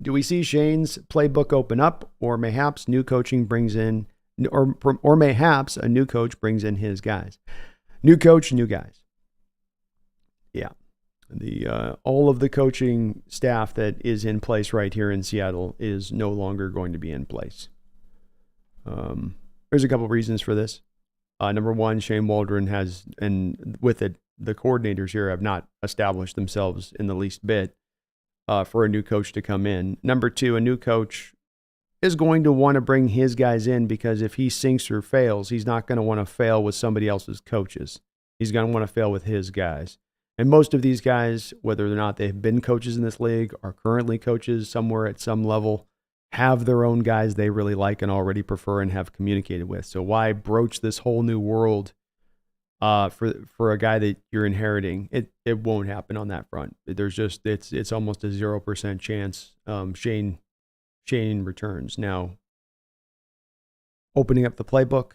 do we see Shane's playbook open up, or mayhaps new coaching brings in, or mayhaps a new coach brings in his guys? New coach, new guys. Yeah, all of the coaching staff that is in place right here in Seattle is no longer going to be in place. There's a couple of reasons for this. Number one, Shane Waldron has, and with it, the coordinators here have not established themselves in the least bit for a new coach to come in. Number two, a new coach is going to want to bring his guys in, because if he sinks or fails, he's not going to want to fail with somebody else's coaches. He's going to want to fail with his guys. And most of these guys, whether or not they've been coaches in this league, are currently coaches somewhere at some level, have their own guys they really like and already prefer and have communicated with. So why broach this whole new world for a guy that you're inheriting? It won't happen on that front. There's just it's almost a 0% chance Shane returns. Now, opening up the playbook,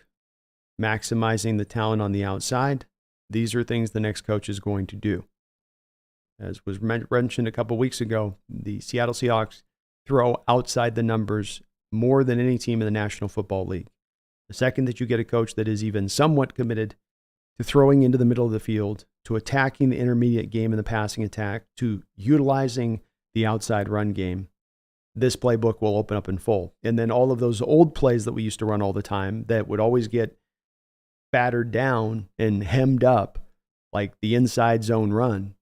maximizing the talent on the outside, these are things the next coach is going to do. As was mentioned a couple weeks ago, the Seattle Seahawks throw outside the numbers more than any team in the National Football League. The second that you get a coach that is even somewhat committed to throwing into the middle of the field, to attacking the intermediate game in the passing attack, to utilizing the outside run game, this playbook will open up in full. And then all of those old plays that we used to run all the time that would always get battered down and hemmed up, like the inside zone run,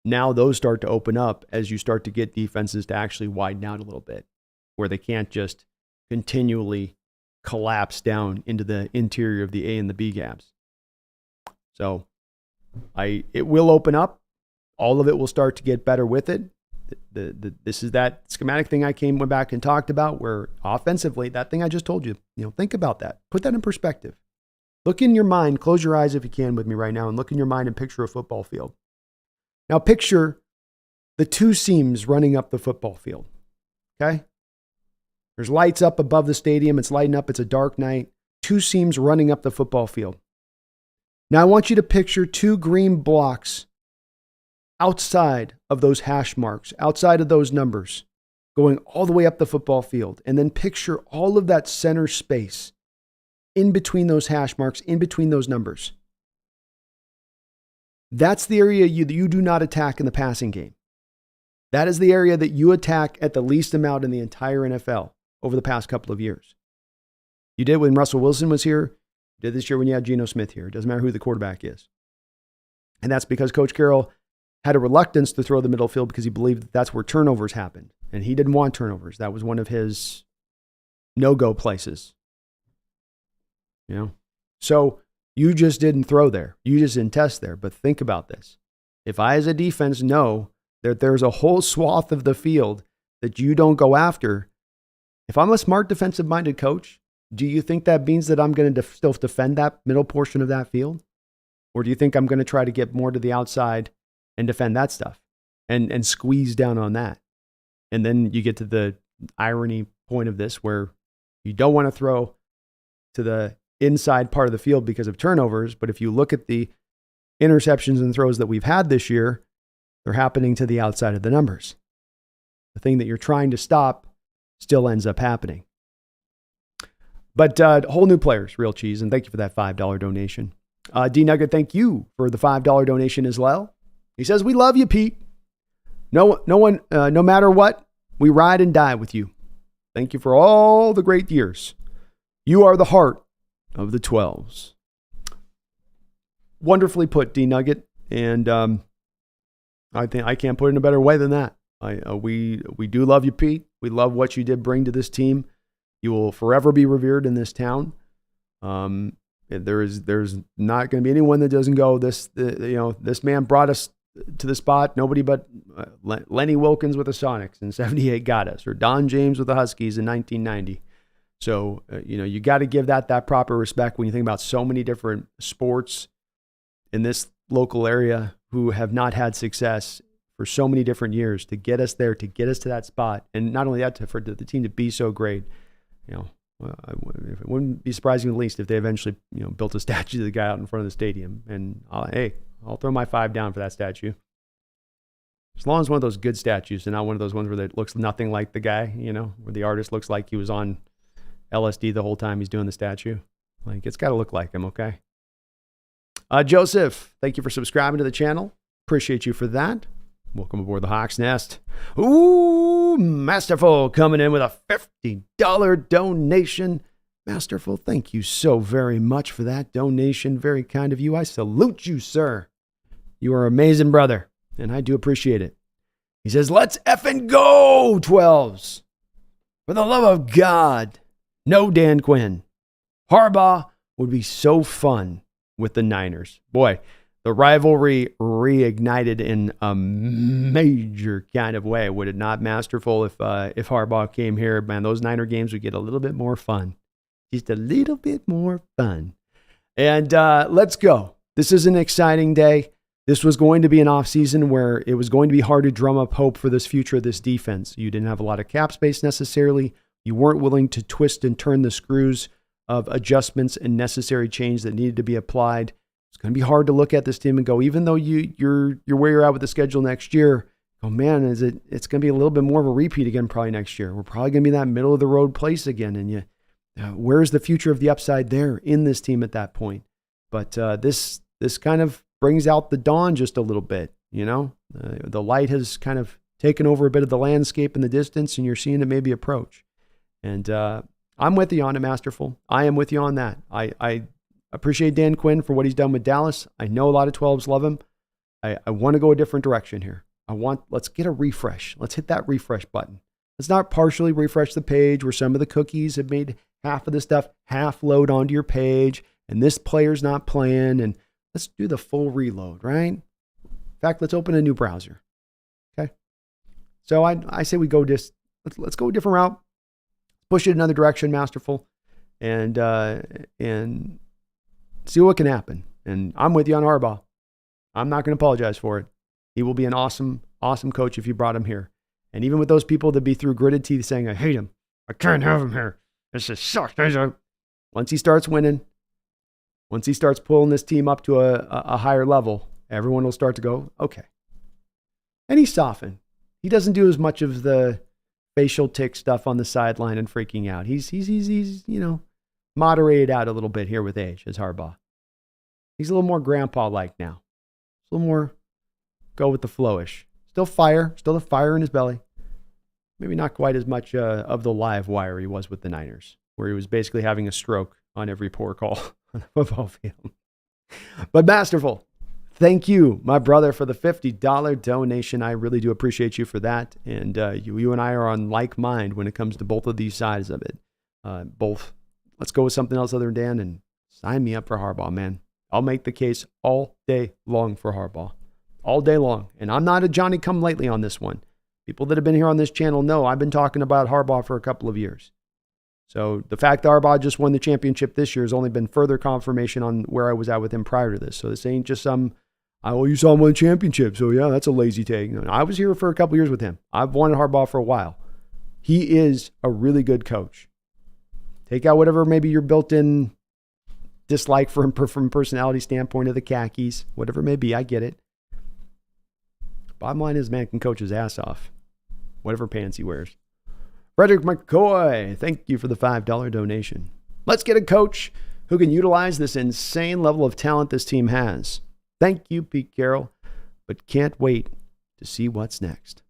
now those start to open up as you start to get defenses to actually widen out a little bit. where they can't just continually collapse down into the interior of the A and the B gaps. So it will open up. All of it will start to get better with it. This is that schematic thing I went back and talked about, where offensively, that thing I just told you, think about that. Put that in perspective. Look in your mind, close your eyes if you can with me right now, and look in your mind and picture a football field. Now picture the two seams running up the football field, okay? There's lights up above the stadium. It's lighting up. It's a dark night. Two seams running up the football field. Now I want you to picture two green blocks outside of those hash marks, outside of those numbers, going all the way up the football field. And then picture all of that center space in between those hash marks, in between those numbers. That's the area you do not attack in the passing game. That is the area that you attack at the least amount in the entire NFL over the past couple of years. You did when Russell Wilson was here. You did this year when you had Geno Smith here. It doesn't matter who the quarterback is. And that's because Coach Carroll had a reluctance to throw the middle field because he believed that that's where turnovers happened. And he didn't want turnovers. That was one of his no-go places. So you just didn't throw there. You just didn't test there. But think about this. If I as a defense know that there's a whole swath of the field that you don't go after, if I'm a smart defensive-minded coach, do you think that means that I'm going to still defend that middle portion of that field? Or do you think I'm going to try to get more to the outside and defend that stuff and squeeze down on that? And then you get to the irony point of this, where you don't want to throw to the inside part of the field because of turnovers. But if you look at the interceptions and throws that we've had this year, they're happening to the outside of the numbers. The thing that you're trying to stop still ends up happening. But whole new players, Real Cheese, and thank you for that $5 donation. D Nugget, thank you for the $5 donation as well. He says, "We love you, Pete. No matter what, we ride and die with you. Thank you for all the great years. You are the heart of the 12s." Wonderfully put, D Nugget, and I think I can't put it in a better way than that. We do love you, Pete. We love what you did bring to this team. You will forever be revered in this town. There's not going to be anyone that doesn't go, this man brought us to the spot. Nobody but Lenny Wilkins with the Sonics in 78 got us, or Don James with the Huskies in 1990. So, you got to give that proper respect when you think about so many different sports in this local area who have not had success for so many different years to get us there, to get us to that spot. And not only that, for the team to be so great. It wouldn't be surprising, at least, if they eventually, built a statue of the guy out in front of the stadium. And I'll throw my $5 down for that statue. As long as one of those good statues and not one of those ones where it looks nothing like the guy, where the artist looks like he was on LSD the whole time he's doing the statue. Like, it's got to look like him, okay? Joseph, thank you for subscribing to the channel. Appreciate you for that. Welcome aboard the Hawks Nest. Ooh, Masterful coming in with a $50 donation. Masterful, thank you so very much for that donation. Very kind of you. I salute you, sir. You are amazing, brother, and I do appreciate it. He says, "Let's effing go, 12s. For the love of God, no Dan Quinn. Harbaugh would be so fun with the Niners." Boy, the rivalry reignited in a major kind of way. Would it not, Masterful, if Harbaugh came here? Man, those Niner games would get a little bit more fun. Just a little bit more fun. And let's go. This is an exciting day. This was going to be an offseason where it was going to be hard to drum up hope for this future of this defense. You didn't have a lot of cap space necessarily. You weren't willing to twist and turn the screws of adjustments and necessary change that needed to be applied. It's going to be hard to look at this team and go, even though you're where you're at with the schedule next year, oh man, it's going to be a little bit more of a repeat again probably next year. We're probably going to be in that middle of the road place again. And where's the future of the upside there in this team at that point? But this kind of brings out the dawn just a little bit. The light has kind of taken over a bit of the landscape in the distance, and you're seeing it maybe approach. And I'm with you on it, Masterful. I am with you on that. I appreciate Dan Quinn for what he's done with Dallas. I know a lot of 12s love him. I want to go a different direction here. Let's get a refresh. Let's hit that refresh button. Let's not partially refresh the page where some of the cookies have made half of the stuff half load onto your page and this player's not playing. And let's do the full reload, right? In fact, let's open a new browser. Okay. So I say we go let's go a different route, push it another direction, Masterful, and see what can happen. And I'm with you on Harbaugh. I'm not going to apologize for it. He will be an awesome, awesome coach if you brought him here. And even with those people that be through gritted teeth saying, I hate him, I can't have him here, this just sucks. Once he starts winning, once he starts pulling this team up to a higher level, everyone will start to go, okay. And he's softened. He doesn't do as much of the facial tick stuff on the sideline and freaking out. He's moderated out a little bit here with age as Harbaugh. He's a little more grandpa-like now. A little more go with the flowish. Still the fire in his belly. Maybe not quite as much of the live wire he was with the Niners, where he was basically having a stroke on every poor call on the football field. But Masterful, thank you, my brother, for the $50 donation. I really do appreciate you for that. And you and I are on like mind when it comes to both of these sides of it. Let's go with something else other than Dan and sign me up for Harbaugh, man. I'll make the case all day long for Harbaugh. All day long. And I'm not a Johnny-come-lately on this one. People that have been here on this channel know I've been talking about Harbaugh for a couple of years. So the fact that Harbaugh just won the championship this year has only been further confirmation on where I was at with him prior to this. So this ain't just you saw him win a championship, so yeah, that's a lazy take. No, I was here for a couple of years with him. I've wanted Harbaugh for a while. He is a really good coach. Take out whatever maybe your built-in dislike from personality standpoint of the khakis, whatever it may be, I get it. Bottom line is, man can coach his ass off, whatever pants he wears. Frederick McCoy, thank you for the $5 donation. Let's get a coach who can utilize this insane level of talent this team has. Thank you, Pete Carroll, but can't wait to see what's next.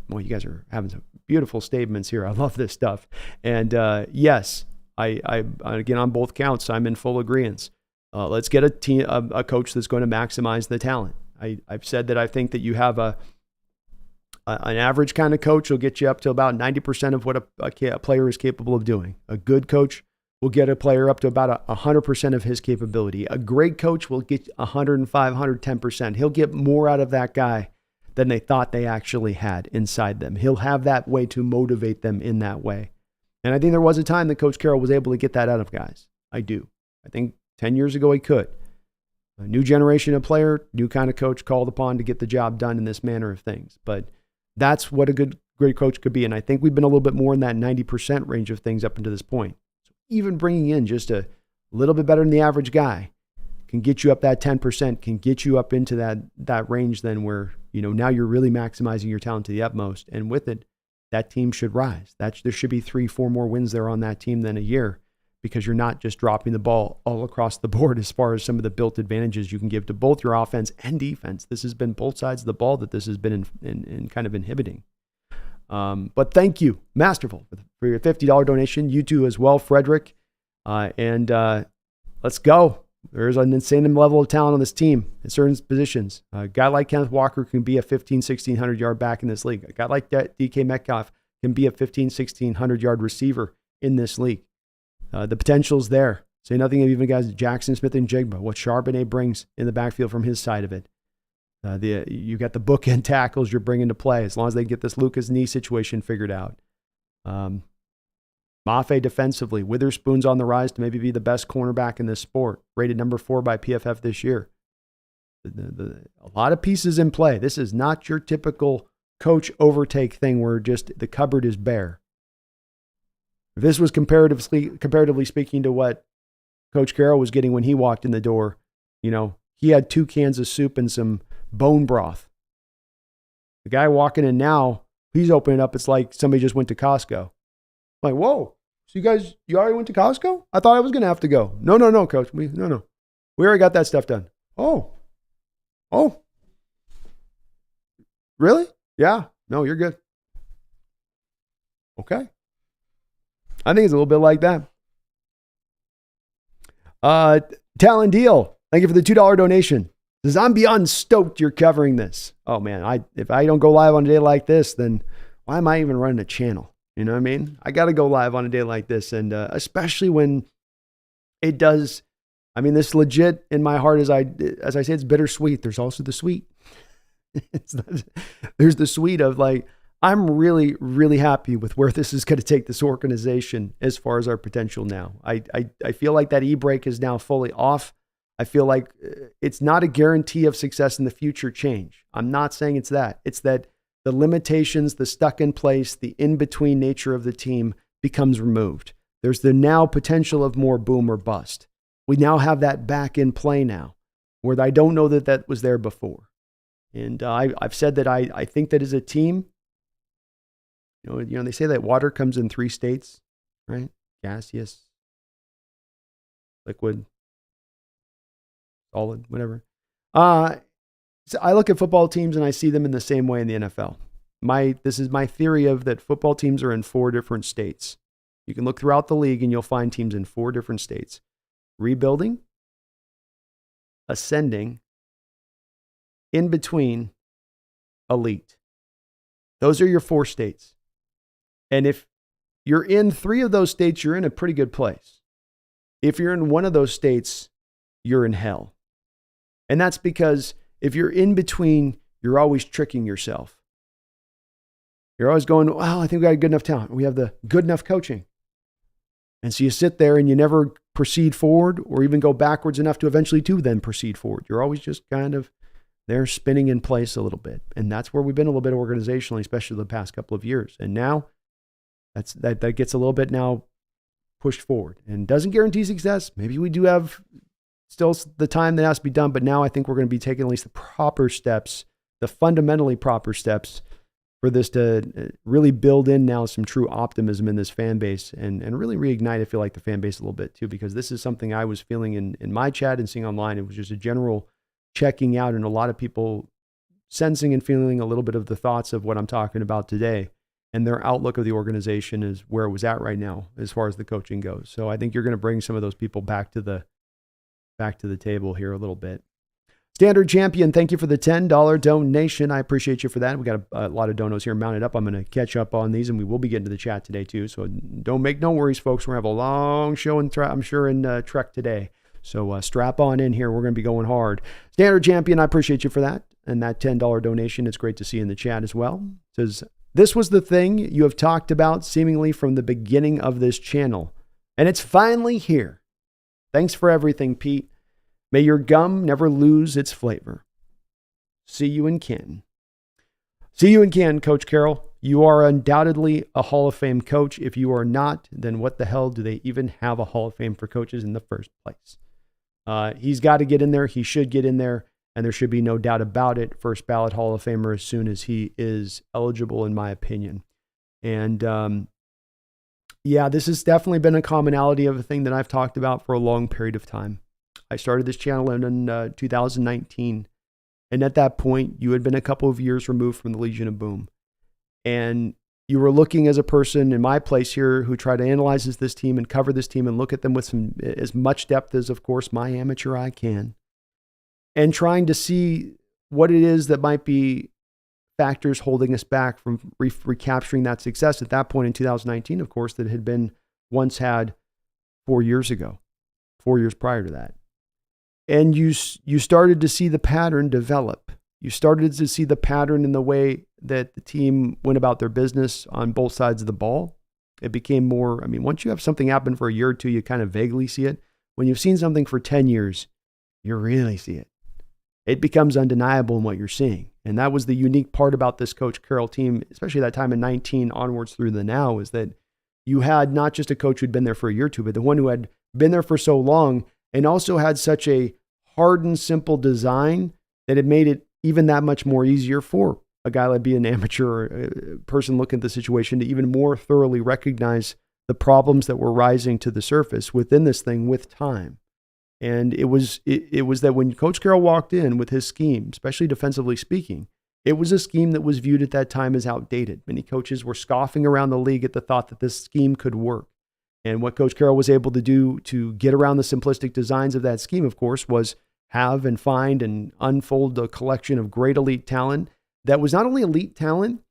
Boy, you guys are having some beautiful statements here. I love this stuff. And yes, I again, on both counts, I'm in full agreement. Let's get a coach that's going to maximize the talent. I've said that I think that you have an average kind of coach will get you up to about 90% of what a player is capable of doing. A good coach will get a player up to about 100% of his capability. A great coach will get 105, 110%. He'll get more out of that guy than they thought they actually had inside them. He'll have that way to motivate them in that way. And I think there was a time that Coach Carroll was able to get that out of guys. I do. I think 10 years ago he could. A new generation of player, new kind of coach called upon to get the job done in this manner of things. But that's what a great coach could be. And I think we've been a little bit more in that 90% range of things up until this point. So even bringing in just a little bit better than the average guy can get you up that 10%, can get you up into that range then where, now you're really maximizing your talent to the utmost. And with it, that team should rise. There should be 3-4 more wins there on that team than a year, because you're not just dropping the ball all across the board as far as some of the built advantages you can give to both your offense and defense. This has been both sides of the ball that this has been in kind of inhibiting. But thank you, Masterful, for your $50 donation. You too as well, Frederick. And let's go. There's an insane level of talent on this team in certain positions. A guy like Kenneth Walker can be a 1,600 yard back in this league. A guy like DK Metcalf can be a 1,600 yard receiver in this league. The potential's there. Say nothing of even guys Jackson Smith and Jigba, what Charbonnet brings in the backfield from his side of it. You got the bookend tackles you're bringing to play as long as they get this Lucas knee situation figured out. Mafe defensively, Witherspoon's on the rise to maybe be the best cornerback in this sport, rated number 4 by PFF this year. A lot of pieces in play. This is not your typical coach overtake thing where just the cupboard is bare. If this was comparatively speaking to what Coach Carroll was getting when he walked in the door, he had 2 cans of soup and some bone broth. The guy walking in now, he's opening up. It's like somebody just went to Costco. Like, whoa, so you already went to Costco? I thought I was going to have to go. No, coach. We already got that stuff done. Oh, really? Yeah. No, you're good. Okay. I think it's a little bit like that. Talon Deal, thank you for the $2 donation. Says, I'm beyond stoked you're covering this. Oh man, if I don't go live on a day like this, then why am I even running a channel? You know what I mean? I got to go live on a day like this. And especially when it does, I mean, this legit in my heart, as I say, it's bittersweet. There's also the sweet. There's the sweet of like, I'm really, really happy with where this is going to take this organization as far as our potential now. I feel like that e-brake is now fully off. I feel like it's not a guarantee of success in the future change. I'm not saying it's that. It's that the limitations, the stuck in place, the in-between nature of the team becomes removed. There's the now potential of more boom or bust. We now have that back in play now, where I don't know that was there before. And I've said that I think that as a team, you know, they say that water comes in 3 states, right? Gaseous, liquid, solid, whatever. So I look at football teams and I see them in the same way in the NFL. This is my theory of that football teams are in 4 different states. You can look throughout the league and you'll find teams in 4 different states. Rebuilding, ascending, in between, elite. Those are your 4 states. And if you're in 3 of those states, you're in a pretty good place. If you're in one of those states, you're in hell. And that's because if you're in between, you're always tricking yourself. You're always going, well, I think we got good enough talent. We have the good enough coaching. And so you sit there and you never proceed forward or even go backwards enough to eventually to then proceed forward. You're always just kind of there spinning in place a little bit. And that's where we've been a little bit organizationally, especially the past couple of years. And now that gets a little bit now pushed forward and doesn't guarantee success. Maybe we do have still the time that has to be done, but now I think we're going to be taking at least the proper steps, the fundamentally proper steps for this to really build in now some true optimism in this fan base and really reignite, I feel like, the fan base a little bit too, because this is something I was feeling in my chat and seeing online. It was just a general checking out and a lot of people sensing and feeling a little bit of the thoughts of what I'm talking about today. And their outlook of the organization is where it was at right now as far as the coaching goes. So I think you're going to bring some of those people back to the table here a little bit. Standard Champion, thank you for the $10 donation. I appreciate you for that. We got a lot of donos here mounted up. I'm going to catch up on these, and we will be getting to the chat today too. So don't make no worries, folks. We're going to have a long show, I'm sure, in Trek today. So strap on in here. We're going to be going hard. Standard Champion, I appreciate you for that. And that $10 donation, it's great to see in the chat as well. It says, this was the thing you have talked about seemingly from the beginning of this channel, and it's finally here. Thanks for everything, Pete. May your gum never lose its flavor. See you in Canton. See you in Canton, Coach Carroll. You are undoubtedly a Hall of Fame coach. If you are not, then what the hell do they even have a Hall of Fame for coaches in the first place? He's got to get in there. He should get in there. And there should be no doubt about it. First ballot Hall of Famer as soon as he is eligible, in my opinion. And yeah, this has definitely been a commonality of a thing that I've talked about for a long period of time. I started this channel in 2019. And at that point, you had been a couple of years removed from the Legion of Boom. And you were looking as a person in my place here who tried to analyze this team and cover this team and look at them with as much depth as, of course, my amateur eye can. And trying to see what it is that might be factors holding us back from recapturing that success at that point in 2019, of course, that had been once had 4 years ago, 4 years prior to that. And you started to see the pattern develop. You started to see the pattern in the way that the team went about their business on both sides of the ball. It became more, I mean, once you have something happen for a year or two, you kind of vaguely see it. When you've seen something for 10 years, you really see it. It becomes undeniable in what you're seeing. And that was the unique part about this Coach Carroll team, especially that time in 19 onwards through the now, is that you had not just a coach who'd been there for a year or two, but the one who had been there for so long and also had such a hard and simple design that it made it even that much more easier for a guy like be an amateur or a person looking at the situation to even more thoroughly recognize the problems that were rising to the surface within this thing with time. And it was that when Coach Carroll walked in with his scheme, especially defensively speaking, it was a scheme that was viewed at that time as outdated. Many coaches were scoffing around the league at the thought that this scheme could work. And what Coach Carroll was able to do to get around the simplistic designs of that scheme, of course, was have and find and unfold a collection of great elite talent that was not only elite talent,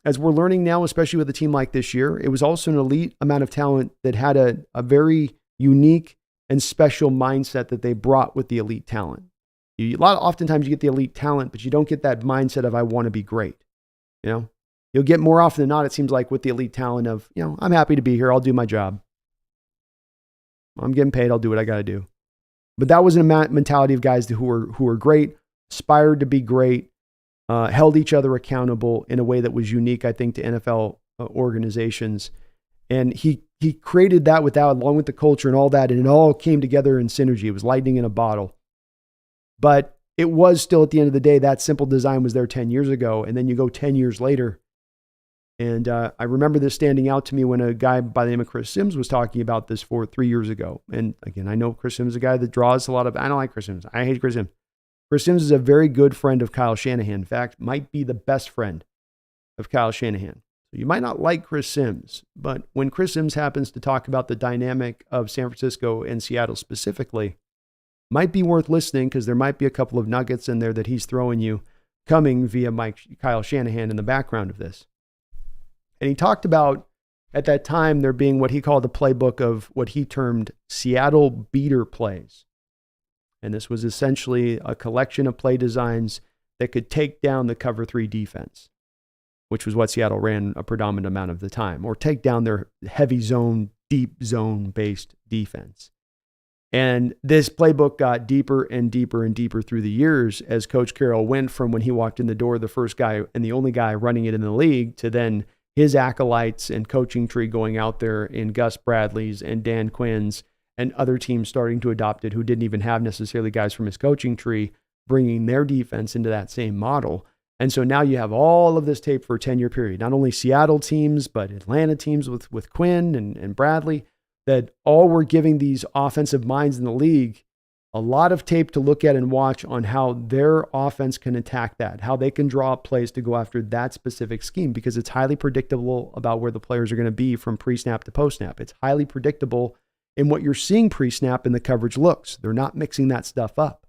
as we're learning now, especially with a team like this year, it was also an elite amount of talent that had a very unique and special mindset that they brought with the elite talent. Oftentimes you get the elite talent, but you don't get that mindset of, I want to be great. You'll get more often than not, it seems like, with the elite talent of, I'm happy to be here. I'll do my job. I'm getting paid. I'll do what I got to do. But that wasn't a mentality of guys who were great, aspired to be great, held each other accountable in a way that was unique, I think, to NFL organizations. And he created that along with the culture and all that, and it all came together in synergy. It was lightning in a bottle. But it was still, at the end of the day, that simple design was there 10 years ago. And then you go 10 years later. And I remember this standing out to me when a guy by the name of Chris Sims was talking about this 3 years ago. And again, I know Chris Sims is a guy that draws a lot of, I don't like Chris Sims. I hate Chris Sims. Chris Sims is a very good friend of Kyle Shanahan. In fact, might be the best friend of Kyle Shanahan. So you might not like Chris Sims, but when Chris Sims happens to talk about the dynamic of San Francisco and Seattle specifically, might be worth listening, because there might be a couple of nuggets in there that he's throwing you coming via Kyle Shanahan in the background of this. And he talked about, at that time, there being what he called a playbook of what he termed Seattle beater plays. And this was essentially a collection of play designs that could take down the cover 3 defense, which was what Seattle ran a predominant amount of the time, or take down their heavy zone, deep zone based defense. And this playbook got deeper and deeper and deeper through the years as Coach Carroll went from, when he walked in the door, the first guy and the only guy running it in the league, to then his acolytes and coaching tree going out there in Gus Bradley's and Dan Quinn's and other teams starting to adopt it who didn't even have necessarily guys from his coaching tree, bringing their defense into that same model. And so now you have all of this tape for a 10-year period, not only Seattle teams, but Atlanta teams with Quinn and Bradley, that all were giving these offensive minds in the league a lot of tape to look at and watch on how their offense can attack that, how they can draw up plays to go after that specific scheme, because it's highly predictable about where the players are going to be from pre-snap to post-snap. It's highly predictable in what you're seeing pre-snap in the coverage looks. They're not mixing that stuff up.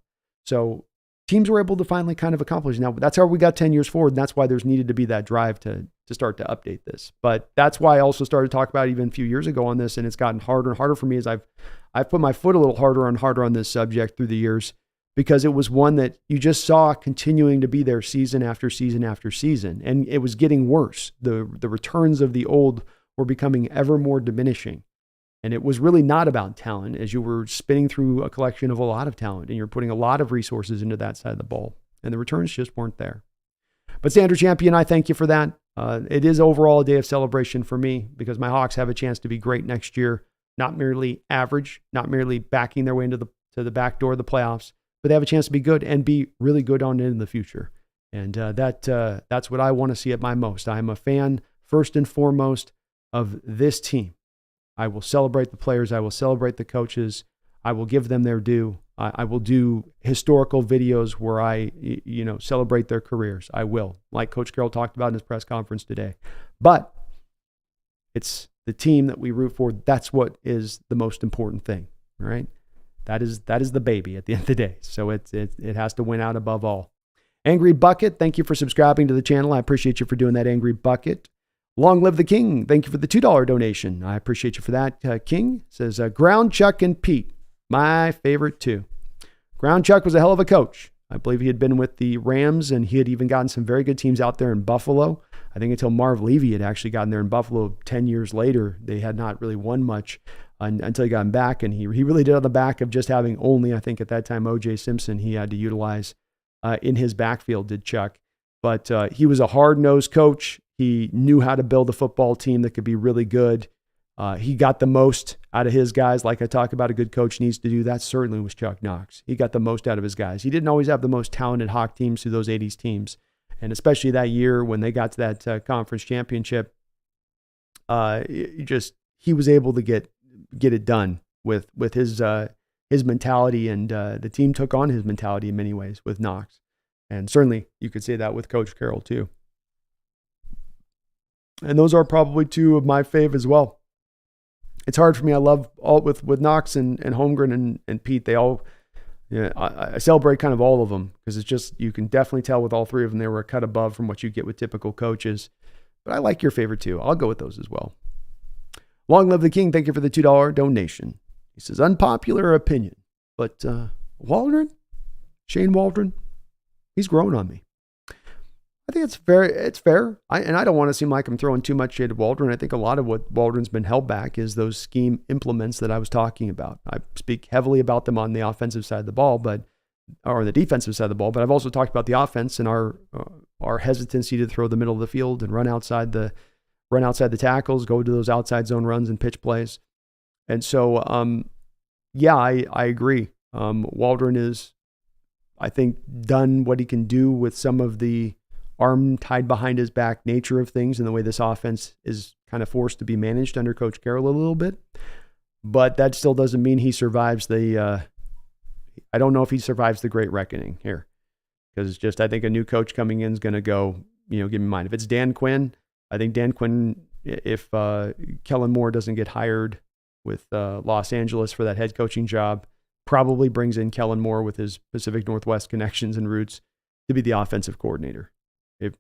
So teams were able to finally kind of accomplish. Now, that's how we got 10 years forward, and that's why there's needed to be that drive to start to update this. But that's why I also started to talk about it even a few years ago on this, and it's gotten harder and harder for me as I've put my foot a little harder and harder on this subject through the years, because it was one that you just saw continuing to be there season after season after season, and it was getting worse. The returns of the old were becoming ever more diminishing. And it was really not about talent, as you were spinning through a collection of a lot of talent and you're putting a lot of resources into that side of the ball, and the returns just weren't there. But Sandra Champion, I thank you for that. It is overall a day of celebration for me, because my Hawks have a chance to be great next year, not merely average, not merely backing their way into the back door of the playoffs, but they have a chance to be good and be really good on in the future. And that's what I want to see at my most. I'm a fan, first and foremost, of this team. I will celebrate the players. I will celebrate the coaches. I will give them their due. I will do historical videos where I, celebrate their careers. I will, like Coach Carroll talked about in his press conference today. But it's the team that we root for. That's what is the most important thing, right? That is the baby at the end of the day. So it has to win out above all. Angry Bucket, thank you for subscribing to the channel. I appreciate you for doing that, Angry Bucket. Long live the King. Thank you for the $2 donation. I appreciate you for that. King says, Ground Chuck and Pete, my favorite too. Ground Chuck was a hell of a coach. I believe he had been with the Rams, and he had even gotten some very good teams out there in Buffalo. I think until Marv Levy had actually gotten there in Buffalo 10 years later, they had not really won much until he got him back. And he really did on the back of just having only, I think at that time, O.J. Simpson he had to utilize in his backfield, did Chuck. But he was a hard-nosed coach. He knew how to build a football team that could be really good. He got the most out of his guys, like I talk about a good coach needs to do. That certainly was Chuck Knox. He got the most out of his guys. He didn't always have the most talented Hawk teams through those 80s teams. And especially that year when they got to that conference championship, he was able to get it done with his mentality, and the team took on his mentality in many ways with Knox. And certainly you could say that with Coach Carroll too. And those are probably two of my fave as well. It's hard for me. I love all with Knox and Holmgren and Pete. They all, I celebrate kind of all of them, because it's just, you can definitely tell with all three of them, they were a cut above from what you get with typical coaches. But I like your favorite too. I'll go with those as well. Long live the king. Thank you for the $2 donation. He says, unpopular opinion, but Waldron, Shane Waldron, he's grown on me. I think it's fair. I don't want to seem like I'm throwing too much shade at Waldron. I think a lot of what Waldron's been held back is those scheme implements that I was talking about. I speak heavily about them on the offensive side of the ball, or the defensive side of the ball, but I've also talked about the offense and our hesitancy to throw the middle of the field and run outside the tackles, go to those outside zone runs and pitch plays. And so, I agree. Waldron is, I think, done what he can do with some of the arm tied behind his back nature of things and the way this offense is kind of forced to be managed under Coach Carroll a little bit. But that still doesn't mean he survives I don't know if he survives the great reckoning here. Because I think a new coach coming in is going to go, give me mine. If it's Dan Quinn, I think Dan Quinn, if Kellen Moore doesn't get hired with Los Angeles for that head coaching job, probably brings in Kellen Moore with his Pacific Northwest connections and roots to be the offensive coordinator.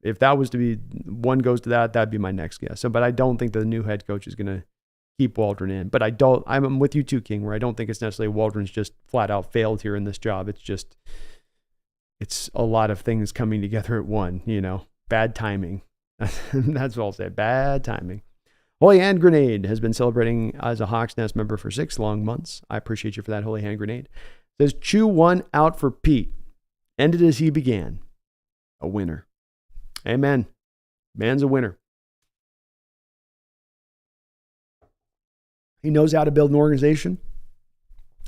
If that was to be, one goes to that'd be my next guess. But I don't think the new head coach is going to keep Waldron in. But I'm with you too, King, where I don't think it's necessarily Waldron's just flat out failed here in this job. It's a lot of things coming together at one, bad timing. That's what I'll say. Bad timing. Holy Hand Grenade has been celebrating as a Hawks Nest member for 6 long months. I appreciate you for that, Holy Hand Grenade. It says, chew one out for Pete. Ended as he began. A winner. Amen. Man's a winner. He knows how to build an organization.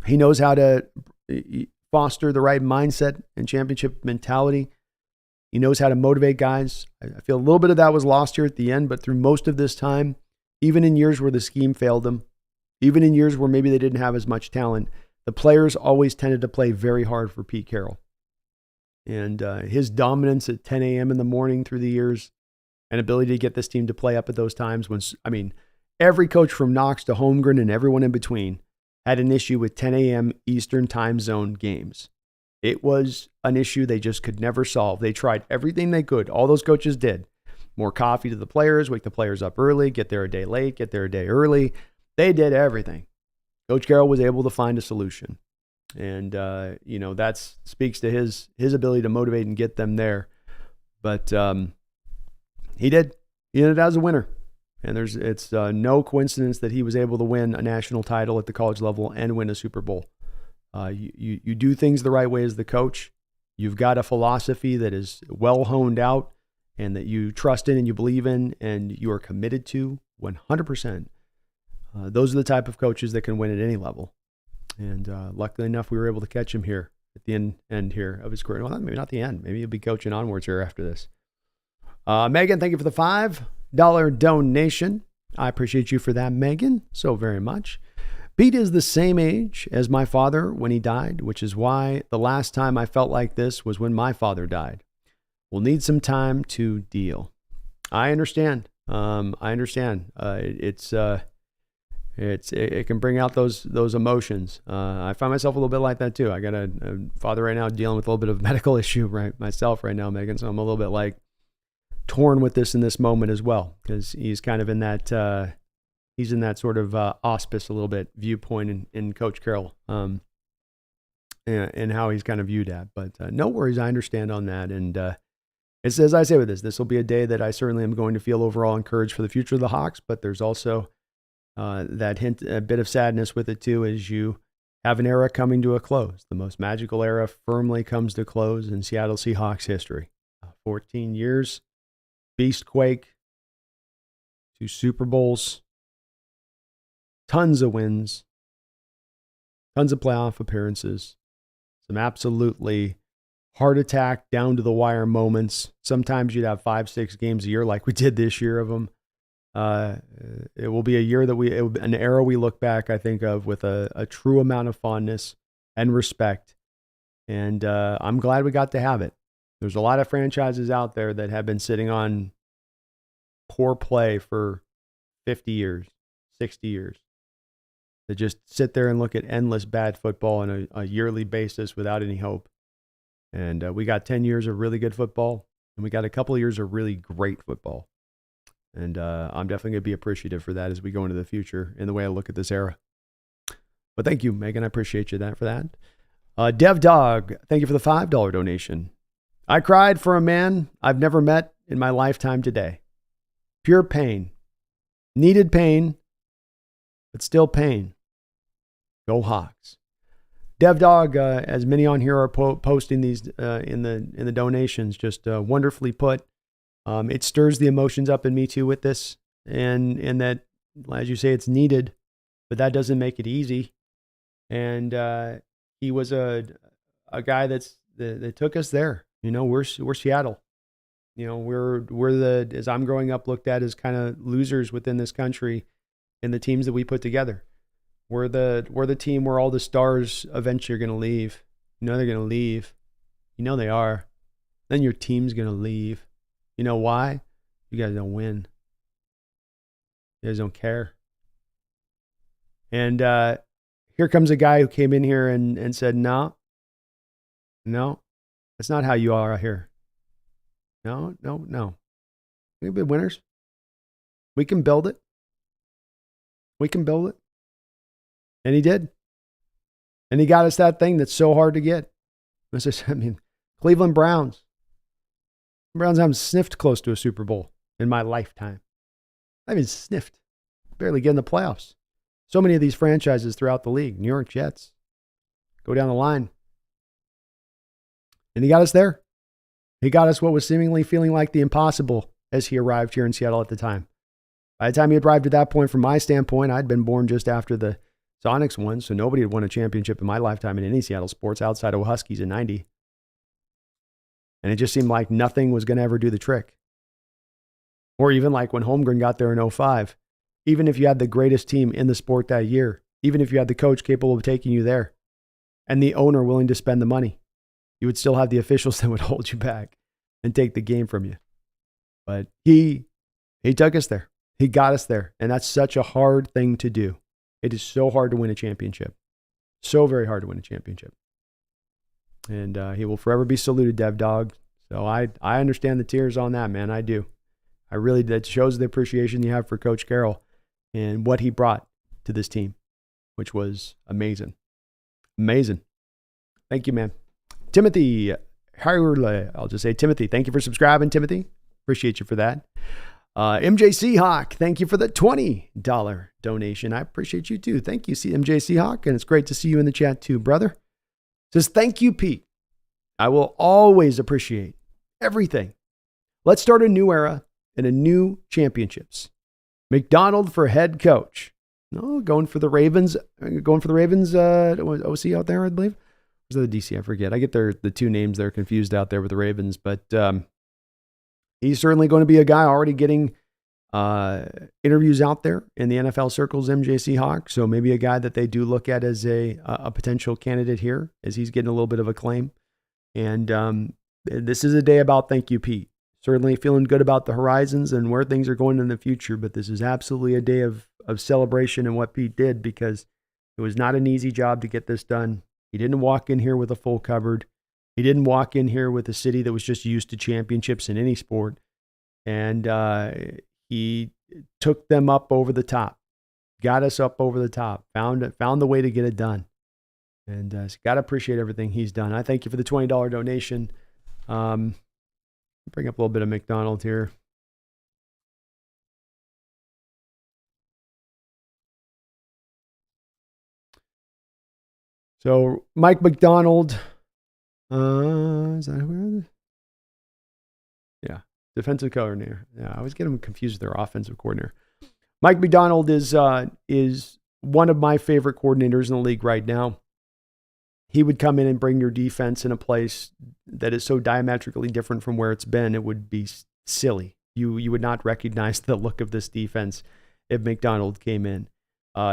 He knows how to foster the right mindset and championship mentality. He knows how to motivate guys. I feel a little bit of that was lost here at the end, but through most of this time, even in years where the scheme failed them, even in years where maybe they didn't have as much talent, the players always tended to play very hard for Pete Carroll. And his dominance at 10 a.m. in the morning through the years and ability to get this team to play up at those times every coach from Knox to Holmgren and everyone in between had an issue with 10 a.m. Eastern time zone games. It was an issue they just could never solve. They tried everything they could. All those coaches did. More coffee to the players, wake the players up early, get there a day late, get there a day early. They did everything. Coach Carroll was able to find a solution. And, that speaks to his ability to motivate and get them there. But he did. He ended as a winner. And it's no coincidence that he was able to win a national title at the college level and win a Super Bowl. You do things the right way as the coach. You've got a philosophy that is well honed out and that you trust in and you believe in and you are committed to 100%. Those are the type of coaches that can win at any level. And luckily enough, we were able to catch him here at the end here of his career. Well, maybe not the end. Maybe he'll be coaching onwards here after this. Megan, thank you for the $5 donation. I appreciate you for that, Megan, so very much. Pete is the same age as my father when he died, which is why the last time I felt like this was when my father died. We'll need some time to deal. I understand. It can bring out those emotions. I find myself a little bit like that too. I got a father right now dealing with a little bit of medical issue myself right now, Megan. So I'm a little bit like torn with this in this moment as well, because he's kind of in that he's in that sort of auspice a little bit viewpoint in Coach Carroll and how he's kind of viewed at. But no worries, I understand on that. And it's as I say with this will be a day that I certainly am going to feel overall encouraged for the future of the Hawks. But there's also that hint, a bit of sadness with it too, as you have an era coming to a close. The most magical era firmly comes to close in Seattle Seahawks history. 14 years, Beastquake, 2 Super Bowls, tons of wins, tons of playoff appearances, some absolutely heart attack down to the wire moments. Sometimes you'd have 5-6 games a year like we did this year of them. It will be a year an era we look back, I think, of with a true amount of fondness and respect. And I'm glad we got to have it. There's a lot of franchises out there that have been sitting on poor play for 50 years, 60 years. That just sit there and look at endless bad football on a yearly basis without any hope. And we got 10 years of really good football, and we got a couple of years of really great football. And I'm definitely going to be appreciative for that as we go into the future in the way I look at this era. But thank you, Megan. I appreciate you for that. Dev Dog, thank you for the $5 donation. I cried for a man I've never met in my lifetime today. Pure pain. Needed pain, but still pain. Go Hawks. Dev Dog, as many on here are posting these in the donations, just wonderfully put. It stirs the emotions up in me too with this, and that, as you say, it's needed, but that doesn't make it easy. And he was a guy that took us there. You know, we're Seattle. You know, we're the, as I'm growing up, looked at as kind of losers within this country in the teams that we put together. We're the team where all the stars eventually are going to leave. You know they're going to leave. You know they are. Then your team's going to leave. You know why? You guys don't win. You guys don't care. And here comes a guy who came in here and said, no, that's not how you are here. No. We can be winners. We can build it. And he did. And he got us that thing that's so hard to get. I mean, Cleveland Browns. Browns haven't sniffed close to a Super Bowl in my lifetime. I haven't sniffed. Barely get in the playoffs. So many of these franchises throughout the league. New York Jets. Go down the line. And he got us there. He got us what was seemingly feeling like the impossible as he arrived here in Seattle at the time. By the time he arrived at that point, from my standpoint, I'd been born just after the Sonics won, so nobody had won a championship in my lifetime in any Seattle sports outside of Huskies in 90. And it just seemed like nothing was going to ever do the trick. Or even like when Holmgren got there in 05. Even if you had the greatest team in the sport that year, even if you had the coach capable of taking you there, and the owner willing to spend the money, you would still have the officials that would hold you back and take the game from you. But he took us there. He got us there. And that's such a hard thing to do. It is so hard to win a championship. So very hard to win a championship. And he will forever be saluted, Dev Dog. So I understand the tears on that, man. I do. I really, that shows the appreciation you have for Coach Carroll and what he brought to this team, which was amazing. Amazing. Thank you, man. Timothy, I'll just say Timothy. Thank you for subscribing, Timothy. Appreciate you for that. MJ Seahawk, thank you for the $20 donation. I appreciate you too. Thank you, MJ Seahawk, and it's great to see you in the chat too, brother. Says, thank you, Pete. I will always appreciate everything. Let's start a new era and a new championships. McDonald for head coach. No, going for the Ravens. OC out there, I believe. Was it the DC? I forget. I get the two names there confused out there with the Ravens, but he's certainly going to be a guy already getting interviews out there in the NFL circles, MJ Seahawk. So maybe a guy that they do look at as a potential candidate here, as he's getting a little bit of acclaim. And this is a day about thank you, Pete. Certainly feeling good about the horizons and where things are going in the future, but this is absolutely a day of celebration and what Pete did, because it was not an easy job to get this done. He didn't walk in here with a full cupboard. He didn't walk in here with a city that was just used to championships in any sport. And he took them up over the top, got us up over the top, found the way to get it done. And got to appreciate everything he's done. I thank you for the $20 donation. Bring up a little bit of McDonald here. So Mike McDonald, is that who it is? Yeah, defensive coordinator. Yeah, I always get them confused with their offensive coordinator. Mike McDonald is one of my favorite coordinators in the league right now. He would come in and bring your defense in a place that is so diametrically different from where it's been. It would be silly. You would not recognize the look of this defense if McDonald came in.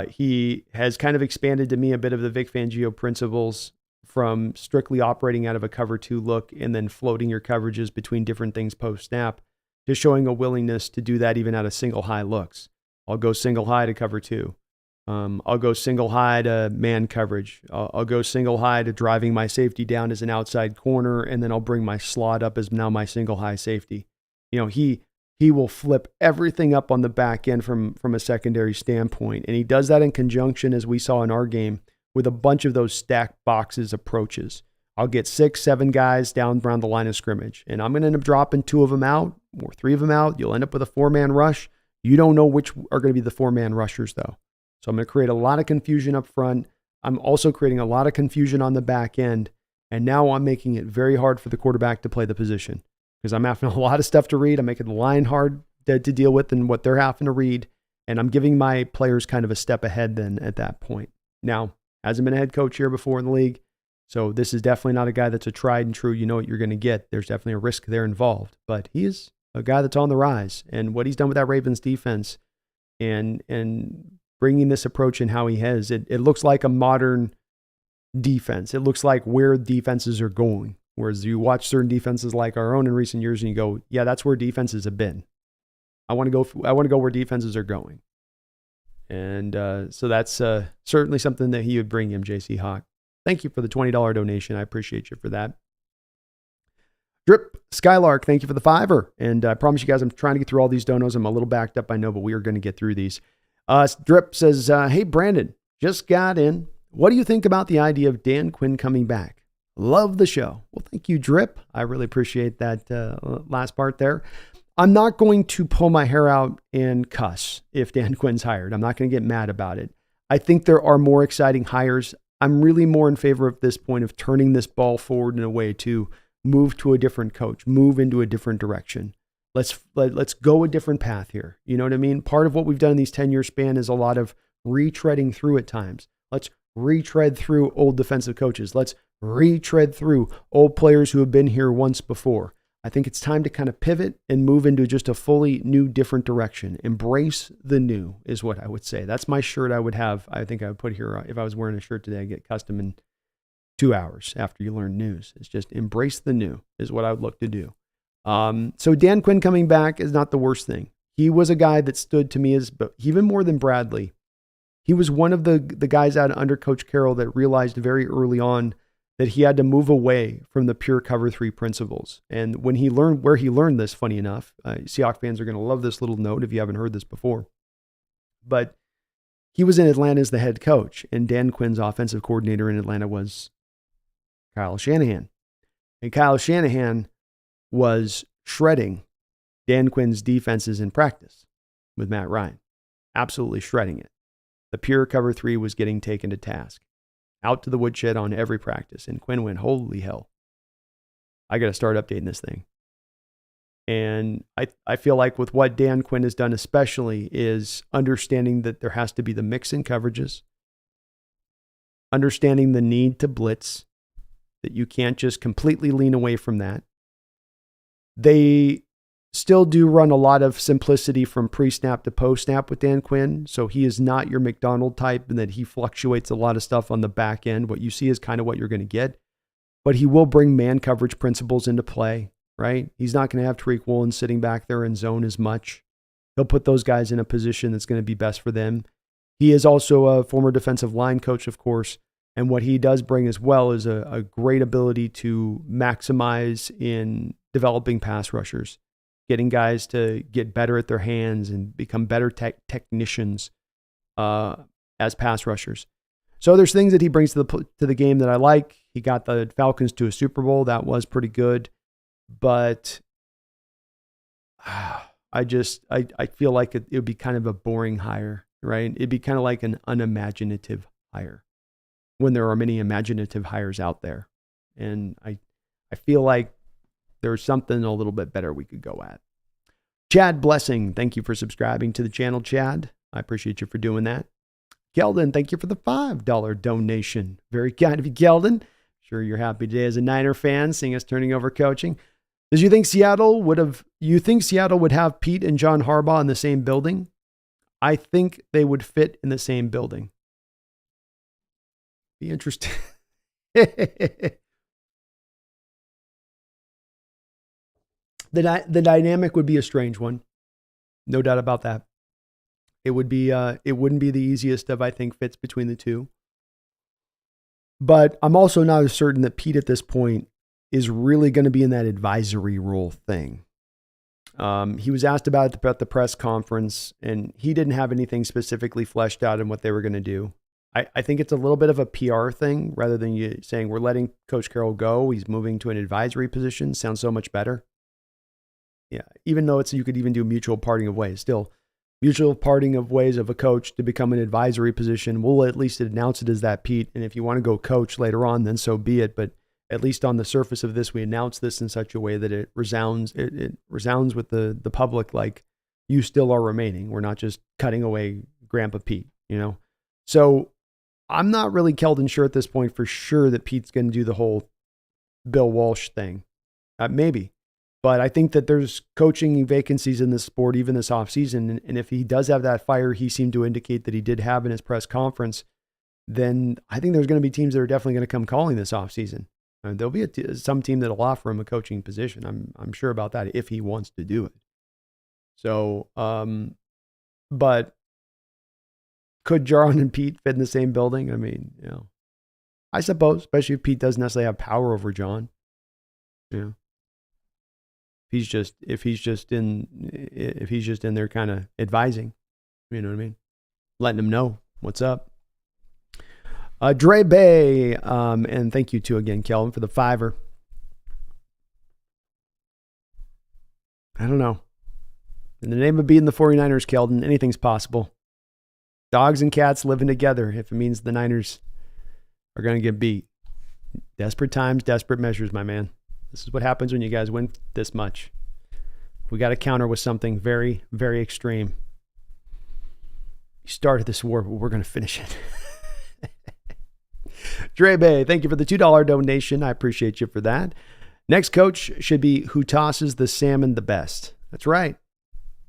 He has kind of expanded to me a bit of the Vic Fangio principles, from strictly operating out of a cover 2 look and then floating your coverages between different things post snap, to showing a willingness to do that even out of single high looks. I'll go single high to cover 2. I'll go single high to man coverage. I'll go single high to driving my safety down as an outside corner, and then I'll bring my slot up as now my single high safety. You know, he he will flip everything up on the back end from a secondary standpoint. And he does that in conjunction, as we saw in our game, with a bunch of those stacked boxes approaches. I'll get 6, 7 guys down around the line of scrimmage, and I'm going to end up dropping 2 of them out or 3 of them out. You'll end up with a 4-man rush. You don't know which are going to be the 4-man rushers, though. So I'm going to create a lot of confusion up front. I'm also creating a lot of confusion on the back end, and now I'm making it very hard for the quarterback to play the position because I'm having a lot of stuff to read. I'm making the line hard to deal with and what they're having to read, and I'm giving my players kind of a step ahead then at that point. Now, hasn't been a head coach here before in the league, so this is definitely not a guy that's a tried and true, you know what you're going to get. There's definitely a risk there involved, but he is a guy that's on the rise, and what he's done with that Ravens defense and bringing this approach and how he has, it looks like a modern defense. It looks like where defenses are going, whereas you watch certain defenses like our own in recent years and you go, yeah, that's where defenses have been. I want to go where defenses are going. And so that's certainly something that he would bring him, JC Hawk. Thank you for the $20 donation. I appreciate you for that. Drip Skylark, thank you for the $5. And I promise you guys, I'm trying to get through all these donos. I'm a little backed up, I know, but we are going to get through these. Drip says, hey, Brandon, just got in. What do you think about the idea of Dan Quinn coming back? Love the show. Well, thank you, Drip. I really appreciate that last part there. I'm not going to pull my hair out and cuss if Dan Quinn's hired. I'm not going to get mad about it. I think there are more exciting hires. I'm really more in favor of this point of turning this ball forward in a way to move to a different coach, move into a different direction. Let's go a different path here. You know what I mean? Part of what we've done in these 10-year span is a lot of retreading through at times. Let's retread through old defensive coaches. Let's retread through old players who have been here once before. I think it's time to kind of pivot and move into just a fully new, different direction. Embrace the new is what I would say. That's my shirt I would have. I think I would put here, if I was wearing a shirt today, I'd get custom in 2 hours after you learn news. It's just embrace the new is what I would look to do. So Dan Quinn coming back is not the worst thing. He was a guy that stood to me as, but even more than Bradley, he was one of the guys out under Coach Carroll that realized very early on that he had to move away from the pure cover 3 principles. And when he learned where he learned this, funny enough, Seahawks fans are going to love this little note if you haven't heard this before. But he was in Atlanta as the head coach, and Dan Quinn's offensive coordinator in Atlanta was Kyle Shanahan. And Kyle Shanahan was shredding Dan Quinn's defenses in practice with Matt Ryan. Absolutely shredding it. The pure cover 3 was getting taken to task. Out to the woodshed on every practice. And Quinn went, holy hell, I got to start updating this thing. And I feel like with what Dan Quinn has done especially is understanding that there has to be the mix in coverages, understanding the need to blitz, that you can't just completely lean away from that. They still do run a lot of simplicity from pre-snap to post-snap with Dan Quinn. So he is not your McDonald type in that he fluctuates a lot of stuff on the back end. What you see is kind of what you're going to get. But he will bring man coverage principles into play, right? He's not going to have Tariq Woolen sitting back there in zone as much. He'll put those guys in a position that's going to be best for them. He is also a former defensive line coach, of course. And what he does bring as well is a great ability to maximize in developing pass rushers, getting guys to get better at their hands and become better technicians as pass rushers. So there's things that he brings to the game that I like. He got the Falcons to a Super Bowl. That was pretty good. But I feel like it would be kind of a boring hire, right? It'd be kind of like an unimaginative hire when there are many imaginative hires out there. And I feel like there's something a little bit better we could go at. Chad Blessing, thank you for subscribing to the channel, Chad. I appreciate you for doing that. Keldon, thank you for the $5 donation. Very kind of you, Keldon. Sure you're happy today as a Niner fan, seeing us turning over coaching. You think Seattle would have Pete and John Harbaugh in the same building? I think they would fit in the same building. Be interesting. The dynamic would be a strange one. No doubt about that. It wouldn't be the easiest of, I think, fits between the two. But I'm also not as certain that Pete at this point is really going to be in that advisory role thing. He was asked about it at the press conference, and he didn't have anything specifically fleshed out in what they were going to do. I think it's a little bit of a PR thing rather than you saying we're letting Coach Carroll go. He's moving to an advisory position. Sounds so much better. Yeah, even though you could even do mutual parting of ways. Still, mutual parting of ways of a coach to become an advisory position. We'll at least announce it as that, Pete. And if you want to go coach later on, then so be it. But at least on the surface of this, we announce this in such a way that it resounds. It resounds with the public like you still are remaining. We're not just cutting away Grandpa Pete, So I'm not really Keldon sure at this point for sure that Pete's going to do the whole Bill Walsh thing. Maybe. But I think that there's coaching vacancies in this sport, even this offseason. And if he does have that fire he seemed to indicate that he did have in his press conference, then I think there's going to be teams that are definitely going to come calling this offseason. There'll be some team that'll offer him a coaching position. I'm sure about that if he wants to do it. So, but could Jaron and Pete fit in the same building? I mean, I suppose, especially if Pete doesn't necessarily have power over John. If he's just in there kind of advising, you know what I mean? Letting him know what's up. Dre Bay, and thank you too again, Kelvin, for the $5. I don't know. In the name of beating the 49ers, Keldon, anything's possible. Dogs and cats living together if it means the Niners are going to get beat. Desperate times, desperate measures, my man. This is what happens when you guys win this much. We got to counter with something very, very extreme. You started this war, but we're going to finish it. Dre Bay, thank you for the $2 donation. I appreciate you for that. Next coach should be who tosses the salmon the best. That's right.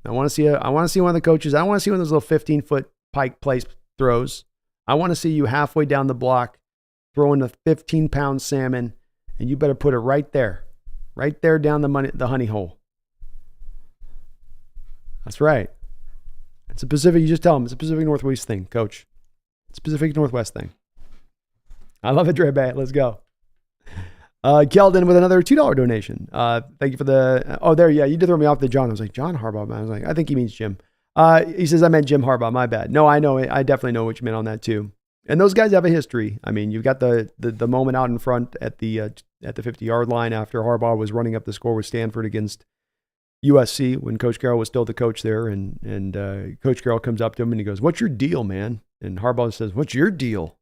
I want to see one of the coaches. I want to see one of those little 15-foot pike place throws. I want to see you halfway down the block throwing a 15-pound salmon, and you better put it right there down the honey hole. That's right. It's a Pacific. You just tell them it's a Pacific Northwest thing, Coach. It's a Pacific Northwest thing. I love it, Dre Bay. Let's go. Keldon with another $2 donation. Thank you for the. You did throw me off the John. I was like, John Harbaugh. I was like, I think he means Jim. He says I meant Jim Harbaugh. My bad. No, I know. I definitely know what you meant on that too. And those guys have a history. I mean, you've got the moment out in front at the 50-yard line after Harbaugh was running up the score with Stanford against USC when Coach Carroll was still the coach there, and Coach Carroll comes up to him and he goes, "What's your deal, man?" And Harbaugh says, "What's your deal?"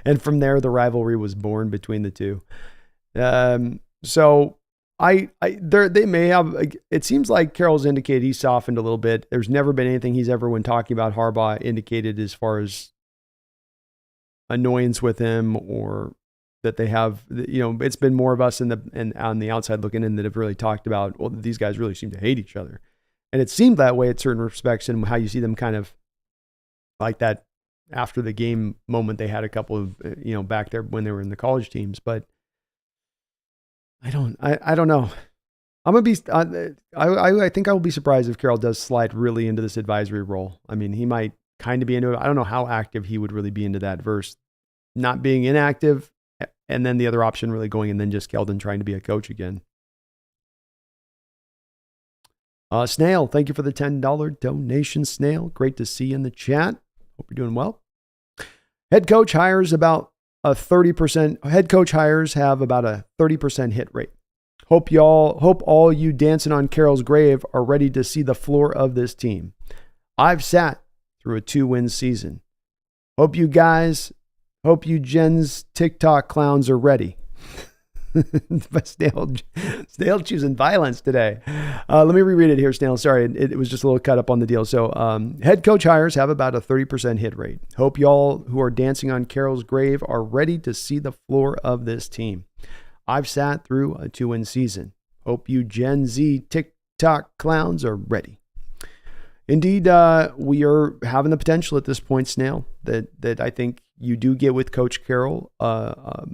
And from there, the rivalry was born between the two. So they may have. It seems like Carroll's indicated he's softened a little bit. There's never been anything he's ever, when talking about Harbaugh, indicated as far as annoyance with him or that they have. It's been more of us and on the outside looking in that have really talked about. Well, these guys really seem to hate each other, and it seemed that way at certain respects and how you see them kind of like that. After the game moment, they had a couple of, back there when they were in the college teams, but I don't know. I'm going to be, I think I will be surprised if Carroll does slide really into this advisory role. I mean, he might kind of be into it. I don't know how active he would really be into that versus not being inactive. And then the other option really going and then just Keldon trying to be a coach again. Snail, thank you for the $10 donation, Snail. Great to see you in the chat. Hope you're doing well. Head coach hires have about a 30% hit rate. Hope all you dancing on Carroll's grave are ready to see the floor of this team. I've sat through a 2-win season. Hope you Jen's TikTok clowns are ready. But Snail choosing violence today. Let me reread it here, Snail. Sorry, it was just a little cut up on the deal. So head coach hires have about a 30% hit rate. Hope y'all who are dancing on Carroll's grave are ready to see the floor of this team. I've sat through a 2-win season. Hope you Gen Z TikTok clowns are ready. Indeed, we are having the potential at this point, Snail, that I think you do get with Coach Carroll, no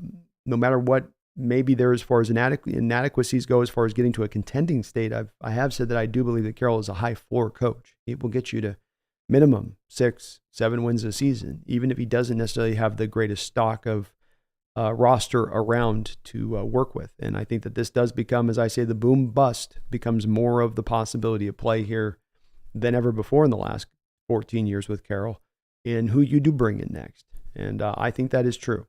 matter what maybe there as far as inadequacies go as far as getting to a contending state. I have said that I do believe that Carroll is a high floor coach. He will get you to minimum 6-7 wins a season, even if he doesn't necessarily have the greatest stock of roster around to work with. And I think that this does become, as I say, the boom bust becomes more of the possibility of play here than ever before in the last 14 years with Carroll in who you do bring in next. And I think that is true.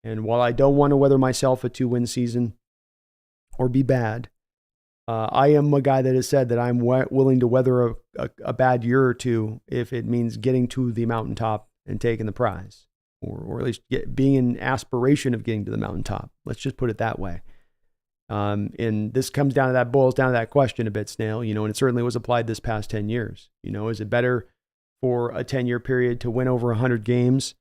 And while I don't want to weather myself a 2-win season or be bad, I am a guy that has said that I'm willing to weather a bad year or two if it means getting to the mountaintop and taking the prize. Or at least being in aspiration of getting to the mountaintop. Let's just put it that way. And this boils down to that question a bit, Snail, and it certainly was applied this past 10 years. Is it better for a 10-year period to win over 100 games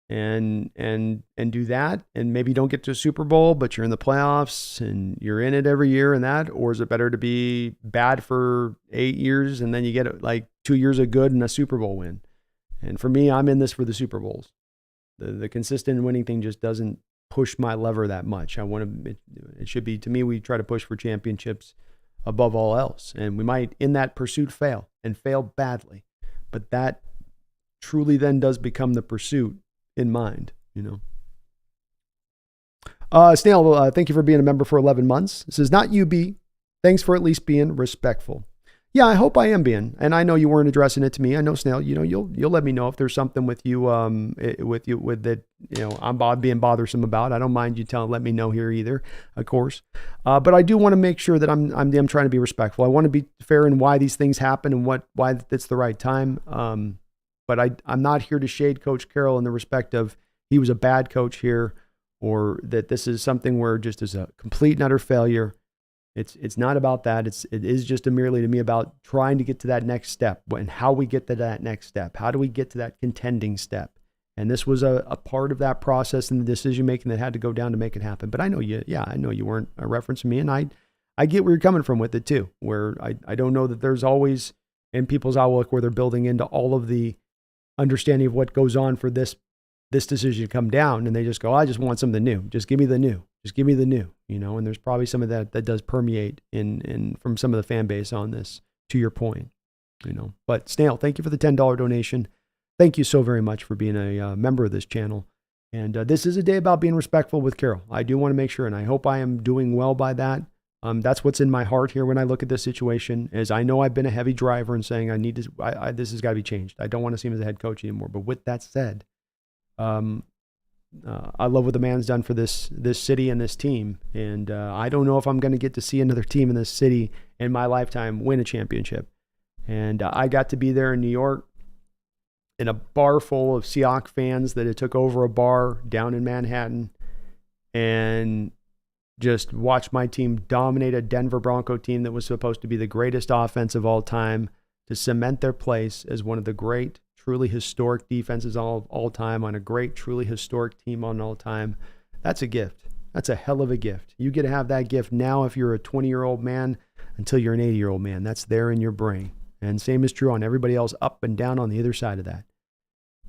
and do that and maybe don't get to a Super Bowl, but you're in the playoffs and you're in it every year and that? Or is it better to be bad for 8 years and then you get like 2 years of good and a Super Bowl win? And for me, I'm in this for the Super Bowls. The consistent winning thing just doesn't push my lever that much. It should be, to me, we try to push for championships above all else. And we might, in that pursuit, fail badly. But that truly then does become the pursuit in mind, Snail, thank you for being a member for 11 months. This is not UB. Thanks for at least being respectful. Yeah, I hope I am being, and I know you weren't addressing it to me. I know, Snail, you'll let me know if there's something with that, I'm being bothersome about. I don't mind you let me know here either, of course. But I do want to make sure that I'm trying to be respectful. I want to be fair in why these things happen and why it's the right time. But I'm not here to shade Coach Carroll in the respect of he was a bad coach here, or that this is something where just is a complete and utter failure. It's not about that. It is just merely to me about trying to get to that next step and how we get to that next step. How do we get to that contending step? And this was a part of that process and the decision making that had to go down to make it happen. But I know you weren't referencing me, and I get where you're coming from with it too. Where I don't know that there's always in people's outlook where they're building into all of the understanding of what goes on for this decision to come down, and they just go, I just want something new. Just give me the new. Just give me the new, and there's probably some of that does permeate in from some of the fan base on this, to your point, But Snail, thank you for the $10 donation. Thank you so very much for being a member of this channel. And this is a day about being respectful with Carroll. I do want to make sure, and I hope I am doing well by that. That's what's in my heart here when I look at this situation, is I know I've been a heavy driver in saying this has got to be changed. I don't want to see him as a head coach anymore. But with that said, I love what the man's done for this city and this team. And I don't know if I'm going to get to see another team in this city in my lifetime win a championship. And I got to be there in New York in a bar full of Seahawks fans that it took over a bar down in Manhattan, and just watch my team dominate a Denver Bronco team that was supposed to be the greatest offense of all time, to cement their place as one of the great, truly historic defenses all time on a great, truly historic team on all time. That's a gift. That's a hell of a gift. You get to have that gift now if you're a 20-year-old man until you're an 80-year-old man. That's there in your brain. And same is true on everybody else up and down on the other side of that.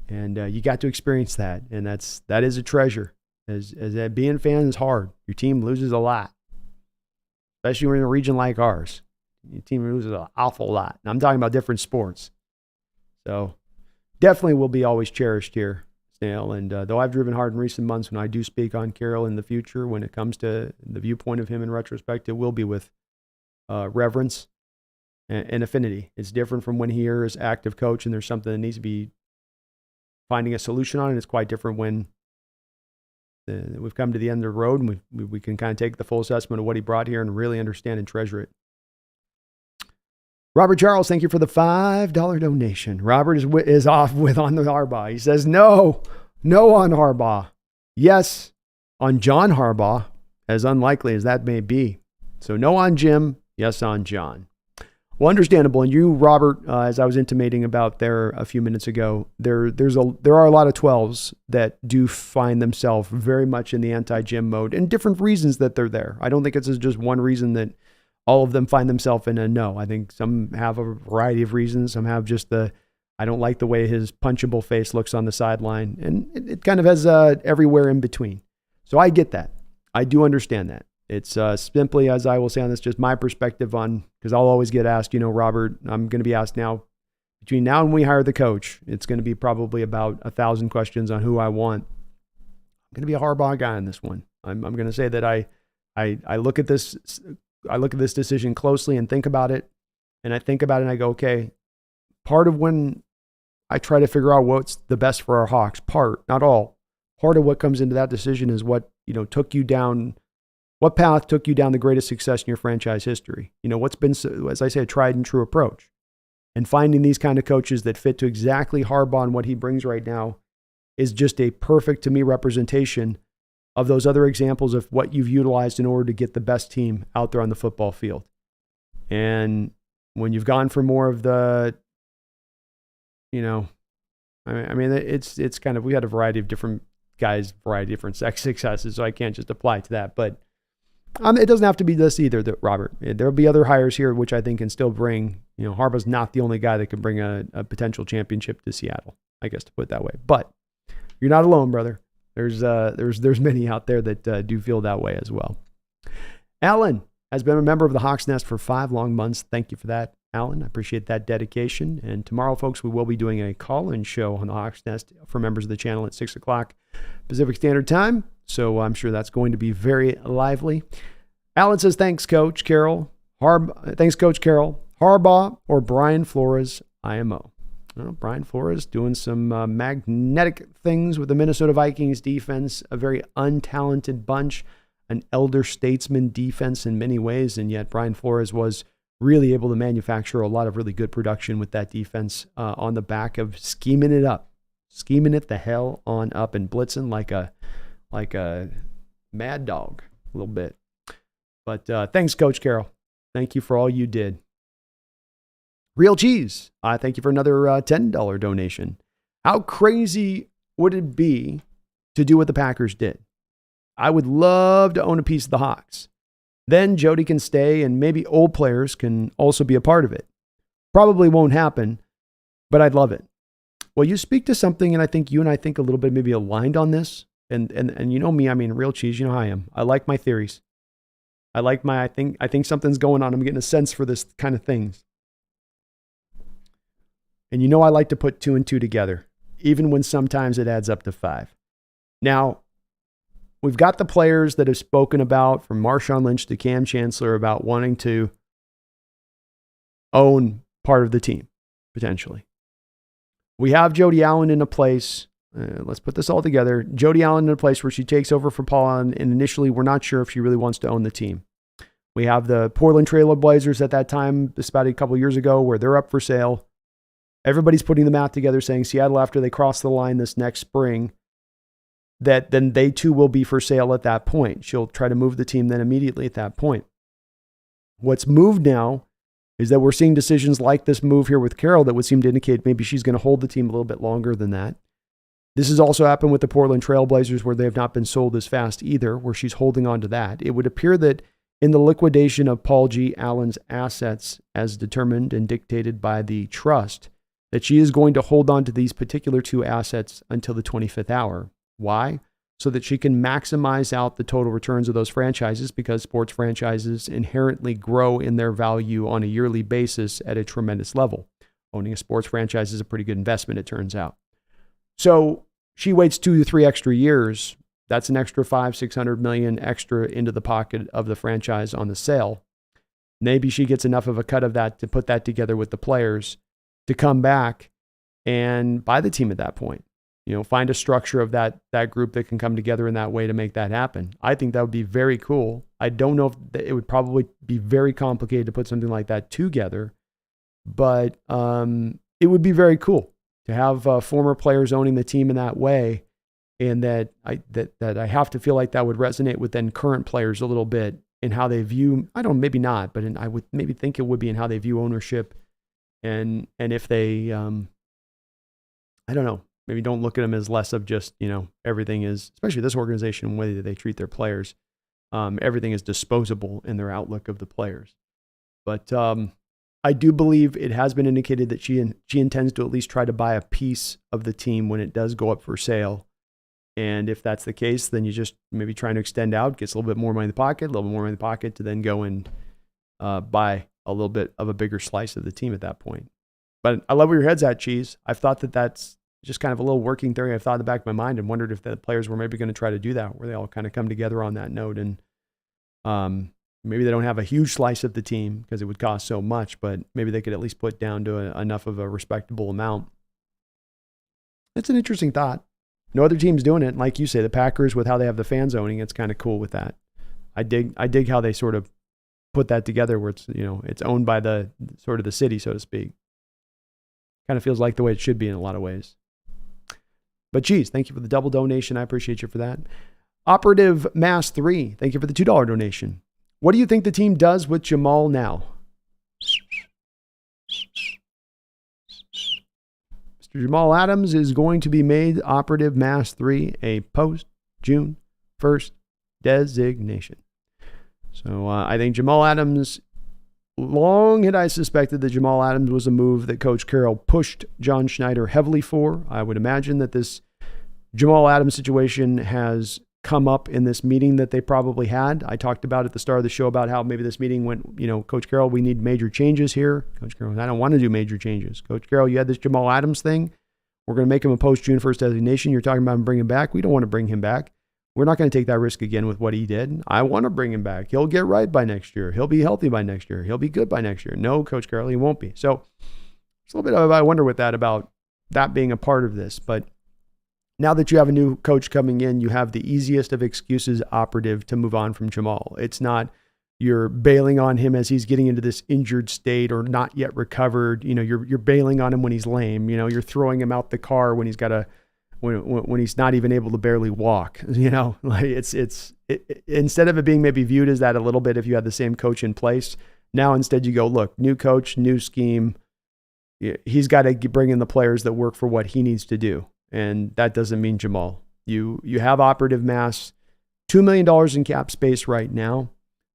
And you got to experience that. And that is a treasure. As being a fan is hard. Your team loses a lot, especially when you're in a region like ours. Your team loses an awful lot. And I'm talking about different sports. So definitely will be always cherished here, Snail. And though I've driven hard in recent months, when I do speak on Carroll in the future, when it comes to the viewpoint of him in retrospect, it will be with reverence and affinity. It's different from when he is active coach and there's something that needs to be finding a solution on, and it's quite different when we've come to the end of the road and we can kind of take the full assessment of what he brought here and really understand and treasure it. Robert Charles, thank you for the $5 donation. Robert is off with on the Harbaugh. He says no on Harbaugh. Yes on John Harbaugh, as unlikely as that may be. So no on Jim, yes on John. Well, understandable. And you, Robert, as I was intimating about there a few minutes ago, there are a lot of 12s that do find themselves very much in the anti-Jim mode, and different reasons that they're there. I don't think it's just one reason that all of them find themselves in a no. I think some have a variety of reasons. Some have just I don't like the way his punchable face looks on the sideline. And it kind of has everywhere in between. So I get that. I do understand that. It's simply, as I will say on this, just my perspective on, because I'll always get asked, Robert, I'm going to be asked now, between now and we hire the coach, it's going to be probably about 1,000 questions on who I want going to be a Harbaugh guy on this one. I'm going to say that I look at this decision closely and think about it, and I think about it and I go, okay, part of when I try to figure out what's the best for our Hawks, not all, part of what comes into that decision is what, what path took you down the greatest success in your franchise history? What's been, as I say, a tried and true approach. And finding these kind of coaches that fit to exactly Harbaugh and what he brings right now is just a perfect, to me, representation of those other examples of what you've utilized in order to get the best team out there on the football field. And when you've gone for more of the, it's kind of, we had a variety of different guys, variety of different successes, so I can't just apply to that. But it doesn't have to be this either, Robert. There'll be other hires here, which I think can still bring, Harbaugh's not the only guy that can bring a potential championship to Seattle, I guess, to put it that way. But you're not alone, brother. There's many out there that do feel that way as well. Alan has been a member of the Hawks Nest for 5 long months. Thank you for that, Alan. I appreciate that dedication. And tomorrow, folks, we will be doing a call-in show on the Hawks Nest for members of the channel at 6 o'clock Pacific Standard Time. So I'm sure that's going to be very lively. Alan says, thanks, Coach Carroll. Thanks, Coach Carroll. Harbaugh or Brian Flores, IMO. Well, Brian Flores doing some magnetic things with the Minnesota Vikings defense, a very untalented bunch, an elder statesman defense in many ways, and yet Brian Flores was really able to manufacture a lot of really good production with that defense on the back of scheming it the hell on up and blitzing like a mad dog a little bit. But thanks, Coach Carroll. Thank you for all you did. Real Cheese, thank you for another $10 donation. How crazy would it be to do what the Packers did? I would love to own a piece of the Hawks. Then Jody can stay and maybe old players can also be a part of it. Probably won't happen, but I'd love it. Well, you speak to something, and I think you and I think a little bit maybe aligned on this. And you know me, Real Cheese, you know how I am. I like my theories. I think something's going on. I'm getting a sense for this kind of things. And I like to put 2 and 2 together, even when sometimes it adds up to 5. Now, we've got the players that have spoken about, from Marshawn Lynch to Cam Chancellor, about wanting to own part of the team, potentially. We have Jody Allen in a place, let's put this all together. Jody Allen in a place where she takes over for Paul Allen, and initially we're not sure if she really wants to own the team. We have the Portland Trail Blazers at that time, this about a couple years ago, where they're up for sale. Everybody's putting the math together saying Seattle, after they cross the line this next spring, that then they too will be for sale at that point. She'll try to move the team then immediately at that point. What's moved now is that we're seeing decisions like this move here with Carroll that would seem to indicate maybe she's going to hold the team a little bit longer than that. This has also happened with the Portland Trail Blazers, where they have not been sold as fast either, where she's holding on to that. It would appear that in the liquidation of Paul G. Allen's assets, as determined and dictated by the trust, that she is going to hold on to these particular 2 assets until the 25th hour. Why? So that she can maximize out the total returns of those franchises, because sports franchises inherently grow in their value on a yearly basis at a tremendous level. Owning a sports franchise is a pretty good investment, it turns out. So she waits 2 to 3 extra years. That's an extra $500-600 million extra into the pocket of the franchise on the sale. Maybe she gets enough of a cut of that to put that together with the players to come back and buy the team at that point. Find a structure of that group that can come together in that way to make that happen. I think that would be very cool. I don't know if it would probably be very complicated to put something like that together, but it would be very cool to have former players owning the team in that way, and that I have to feel like that would resonate with then current players a little bit in how they view. Maybe not, but I would maybe think it would be in how they view ownership, and if they, I don't know. Maybe don't look at them as less of just, everything is, especially this organization, the way that they treat their players. Everything is disposable in their outlook of the players. But I do believe it has been indicated that she intends to at least try to buy a piece of the team when it does go up for sale. And if that's the case, then you just maybe trying to extend out, gets a little bit more money in the pocket, a little bit more money in the pocket to then go and buy a little bit of a bigger slice of the team at that point. But I love where your head's at, Cheese. I've thought that that's just kind of a little working theory I've thought in the back of my mind and wondered if the players were maybe going to try to do that, where they all kind of come together on that note. And maybe they don't have a huge slice of the team because it would cost so much, but maybe they could at least put down to enough of a respectable amount. It's an interesting thought. No other team's doing it. Like you say, the Packers, with how they have the fans owning, it's kind of cool with that. I dig how they sort of put that together, where it's, it's owned by the sort of the city, so to speak. Kind of feels like the way it should be in a lot of ways. But geez, thank you for the double donation. I appreciate you for that. Operative Mass 3, thank you for the $2 donation. What do you think the team does with Jamal now? Mr. Jamal Adams is going to be made Operative Mass 3 a post-June 1st designation. So I think Jamal Adams, long had I suspected that Jamal Adams was a move that Coach Carroll pushed John Schneider heavily for. I would imagine that this Jamal Adams situation has come up in this meeting that they probably had. I talked about at the start of the show about how maybe this meeting went, Coach Carroll, we need major changes here. Coach Carroll, I don't want to do major changes. Coach Carroll, you had this Jamal Adams thing. We're going to make him a post-June 1st designation. You're talking about him bringing him back. We don't want to bring him back. We're not going to take that risk again with what he did. I want to bring him back. He'll get right by next year. He'll be healthy by next year. He'll be good by next year. No, Coach Carroll, he won't be. So it's a little bit of, I wonder with that about that being a part of this. But now that you have a new coach coming in, you have the easiest of excuses operative to move on from Jamal. It's not you're bailing on him as he's getting into this injured state or not yet recovered. You're bailing on him when he's lame. You're throwing him out the car when he's got when he's not even able to barely walk. Like it's instead of it being maybe viewed as that a little bit if you had the same coach in place. Now instead you go, look, new coach, new scheme. He's got to bring in the players that work for what he needs to do. And that doesn't mean Jamal. You have operative mass, $2 million in cap space right now,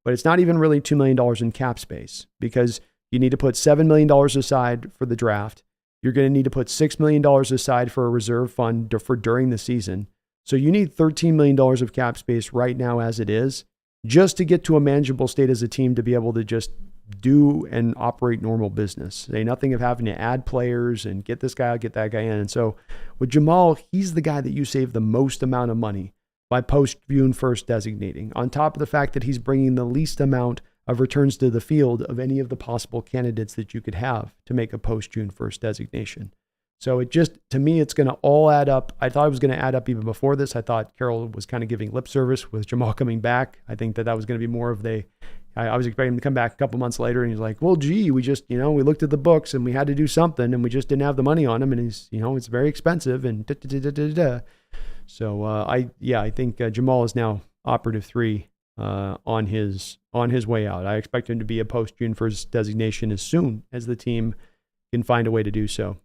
but it's not even really $2 million in cap space because you need to put $7 million aside for the draft. You're going to need to put $6 million aside for a reserve fund for during the season. So you need $13 million of cap space right now as it is, just to get to a manageable state as a team to be able to just do and operate normal business. Say nothing of having to add players and get this guy out, get that guy in. And so with Jamal, he's the guy that you save the most amount of money by post-June 1st designating, on top of the fact that he's bringing the least amount of returns to the field of any of the possible candidates that you could have to make a post-June 1st designation. So it just, to me, it's going to all add up. I thought it was going to add up even before this. I thought Carroll was kind of giving lip service with Jamal coming back. I think that was going to be more of I was expecting him to come back a couple months later and he's like, well, gee, we just, we looked at the books and we had to do something and we just didn't have the money on him. And he's, it's very expensive and da-da-da-da-da-da. So I think Jamal is now operative 3 on his way out. I expect him to be a post-June 1st designation as soon as the team can find a way to do so.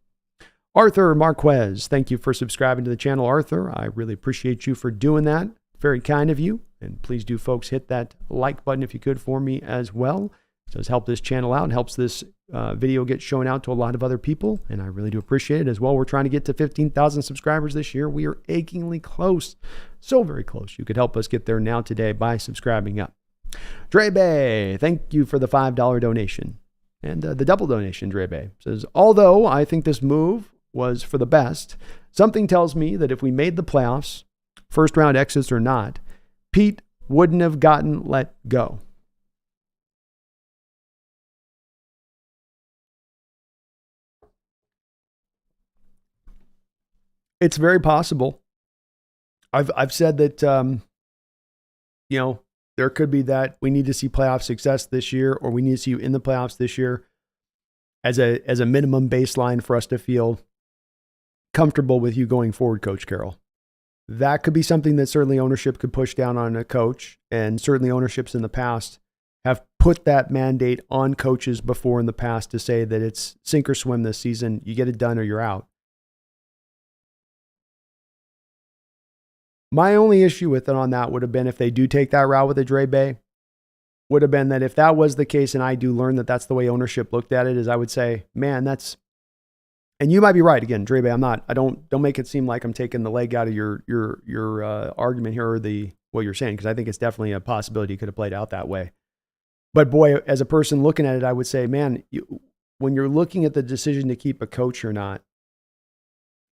Arthur Marquez, thank you for subscribing to the channel, Arthur. I really appreciate you for doing that. Very kind of you. And please do, folks, hit that like button if you could for me as well. It does help this channel out and helps this video get shown out to a lot of other people. And I really do appreciate it as well. We're trying to get to 15,000 subscribers this year. We are achingly close. So very close. You could help us get there now today by subscribing up. Drebe, thank you for the $5 donation. And the double donation, Drebe says, although I think this move was for the best, something tells me that if we made the playoffs, first round exits or not, Pete wouldn't have gotten let go. It's very possible. I've said that there could be that we need to see playoff success this year, or we need to see you in the playoffs this year as a minimum baseline for us to feel comfortable with you going forward, Coach Carroll. That could be something that certainly ownership could push down on a coach, and certainly ownerships in the past have put that mandate on coaches before in the past to say that it's sink or swim this season. You get it done or you're out. My only issue with it on that would have been if they do take that route with a Dre Bay, would have been that if that was the case, and I do learn that that's the way ownership looked at it, is I would say, man, that's, and you might be right again, Dre Bay. I don't make it seem like I'm taking the leg out of your argument here or what you're saying, because I think it's definitely a possibility it could have played out that way. But boy, as a person looking at it, I would say, man, when you're looking at the decision to keep a coach or not,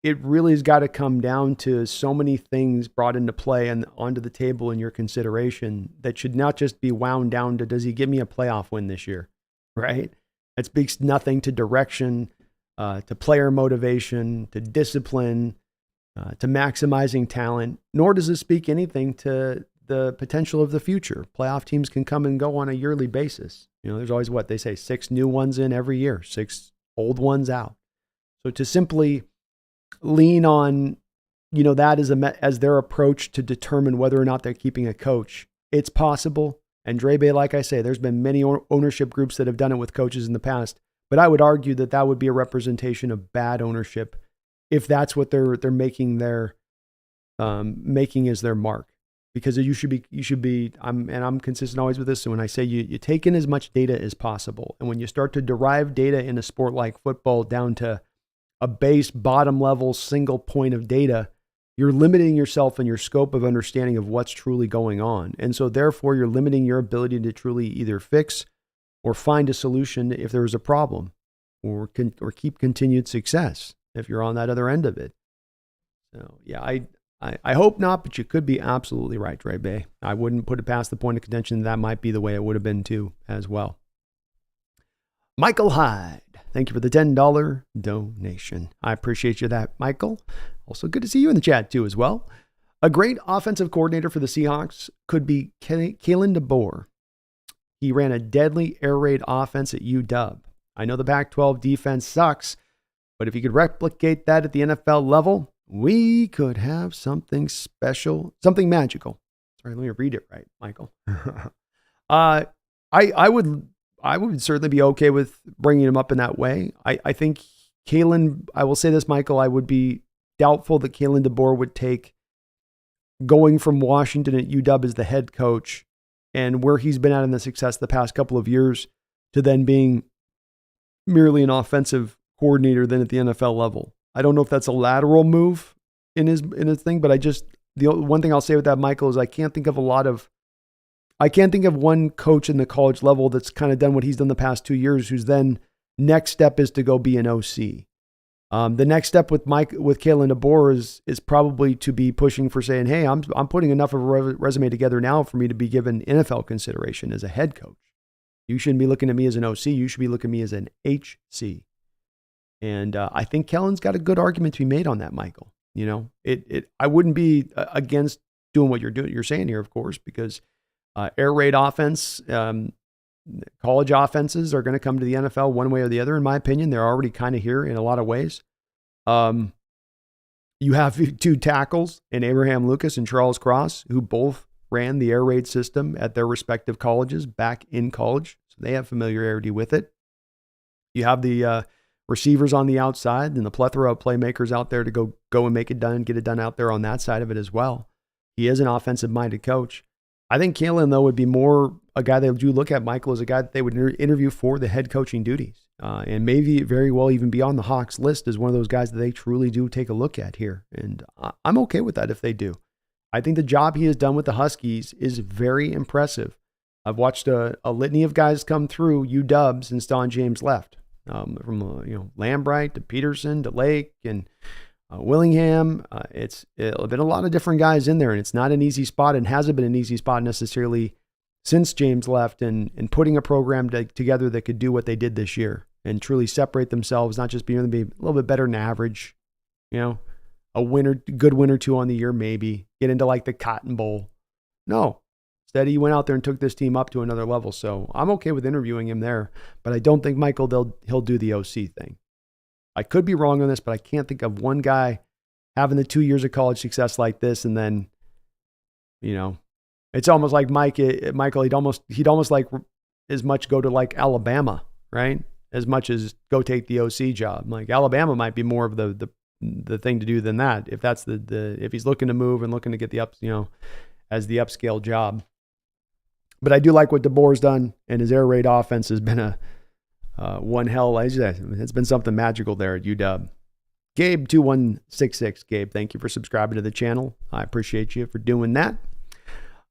it really has got to come down to so many things brought into play and onto the table in your consideration that should not just be wound down to, does he give me a playoff win this year? Right? That speaks nothing to direction, to player motivation, to discipline, to maximizing talent, nor does it speak anything to the potential of the future. Playoff teams can come and go on a yearly basis. There's always what they say, 6 new ones in every year, 6 old ones out. So to simply lean on, that as their approach to determine whether or not they're keeping a coach, it's possible. And Drebe, like I say, there's been many ownership groups that have done it with coaches in the past, but I would argue that that would be a representation of bad ownership if that's what they're making making as their mark. Because you should be, I'm consistent always with this. So when I say you take in as much data as possible, and when you start to derive data in a sport like football down to a base bottom level single point of data, you're limiting yourself in your scope of understanding of what's truly going on. And so therefore you're limiting your ability to truly either fix or find a solution if there is a problem, or keep continued success if you're on that other end of it. So yeah, I hope not, but you could be absolutely right, Dre Bay. I wouldn't put it past the point of contention that might be the way it would have been too as well. Michael Hyde, thank you for the $10 donation. I appreciate you that, Michael. Also good to see you in the chat too as well. A great offensive coordinator for the Seahawks could be Kalen DeBoer. He ran a deadly air raid offense at UW. I know the Pac-12 defense sucks, but if he could replicate that at the NFL level, we could have something special, something magical. Sorry, let me read it right, Michael. I would certainly be okay with bringing him up in that way. I think Kalen, I will say this, Michael, I would be doubtful that Kalen DeBoer would take going from Washington at UW as the head coach and where he's been at in the success the past couple of years to then being merely an offensive coordinator then at the NFL level. I don't know if that's a lateral move in his thing, but the one thing I'll say with that, Michael, is I can't think of one coach in the college level that's kind of done what he's done the past 2 years, whose then next step is to go be an OC. The next step with Kalen DeBoer is probably to be pushing for saying, hey, I'm putting enough of a resume together now for me to be given NFL consideration as a head coach. You shouldn't be looking at me as an OC. You should be looking at me as an HC. And I think Kellen's got a good argument to be made on that, Michael. I wouldn't be against doing what you're saying here, of course, because air raid offense, college offenses are going to come to the NFL one way or the other. In my opinion, they're already kind of here in a lot of ways. You have 2 tackles in Abraham Lucas and Charles Cross, who both ran the air raid system at their respective colleges back in college. So they have familiarity with it. You have the receivers on the outside and the plethora of playmakers out there to go and make it done, get it done out there on that side of it as well. He is an offensive-minded coach. I think Kalen, though, would be more a guy that you look at, Michael, as a guy that they would interview for the head coaching duties. And maybe very well even be on the Hawks list as one of those guys that they truly do take a look at here. And I'm okay with that if they do. I think the job he has done with the Huskies is very impressive. I've watched a litany of guys come through UW since Don James left. From Lambright to Peterson to Lake and Willingham. It's been a lot of different guys in there, and it's not an easy spot and hasn't been an easy spot necessarily since James left, and putting a program together that could do what they did this year and truly separate themselves, not just be a little bit better than average, a good win or 2 on the year, maybe get into like the Cotton Bowl. No. Instead, he went out there and took this team up to another level. So I'm okay with interviewing him there, but I don't think, Michael, he'll do the OC thing. I could be wrong on this, but I can't think of one guy having the 2 years of college success like this. And then, it's almost like Michael, he'd almost like as much go to like Alabama, right? As much as go take the OC job. Like Alabama might be more of the thing to do than that. If that's if he's looking to move and looking to get the as the upscale job. But I do like what DeBoer's done, and his air raid offense has been one hell. It's been something magical there at UW. Gabe2166, Gabe, thank you for subscribing to the channel. I appreciate you for doing that.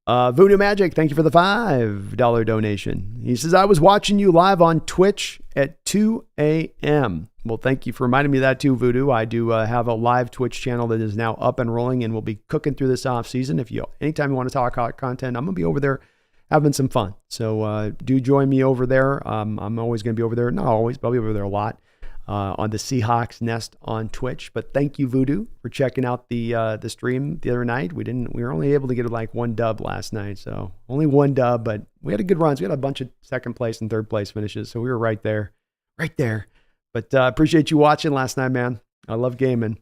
Voodoo Magic, thank you for the $5 donation. He says, I was watching you live on Twitch at 2 a.m. Well, thank you for reminding me of that too, Voodoo. I do have a live Twitch channel that is now up and rolling and will be cooking through this off season. Anytime you want to talk about content, I'm going to be over there having some fun. So do join me over there. I'm always going to be over there. Not always, but I'll be over there a lot. On the Seahawks Nest on Twitch. But thank you, Voodoo, for checking out the stream the other night. We were only able to get like one dub last night, so only one dub, but we had a good run. So we had a bunch of second place and third place finishes, so we were right there. But appreciate you watching last night, man. I love gaming.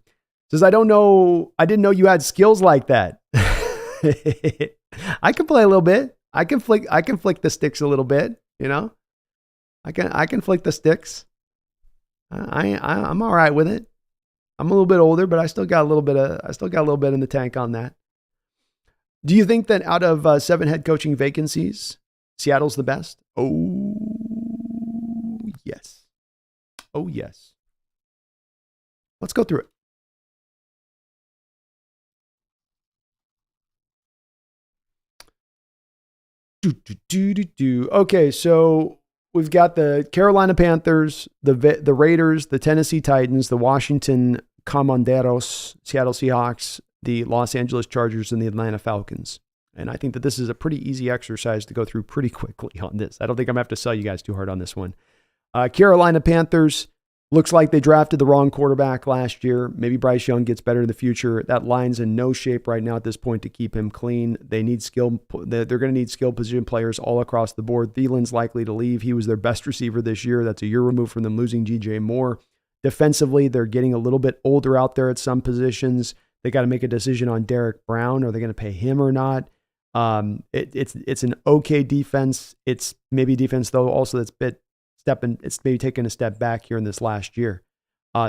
Says I didn't know you had skills like that. I can play a little bit. I can flick the sticks a little bit. You know, I can flick the sticks. I'm all right with it. I'm a little bit older, but I still got a little bit in the tank on that. Do you think that out of 7 head coaching vacancies, Seattle's the best? Oh, yes. Oh, yes. Let's go through it. Okay, so we've got the Carolina Panthers, the Raiders, the Tennessee Titans, the Washington Comanderos, Seattle Seahawks, the Los Angeles Chargers, and the Atlanta Falcons. And I think that this is a pretty easy exercise to go through pretty quickly on this. I don't think I'm going to have to sell you guys too hard on this one. Carolina Panthers, looks like they drafted the wrong quarterback last year. Maybe Bryce Young gets better in the future. That line's in no shape right now at this point to keep him clean. They need skill. They're going to need skilled position players all across the board. Thielen's likely to leave. He was their best receiver this year. That's a year removed from them losing DJ Moore. Defensively, they're getting a little bit older out there at some positions. They got to make a decision on Derek Brown. Are they going to pay him or not? It's an okay defense. It's maybe defense though also that's it's maybe taken a step back here in this last year.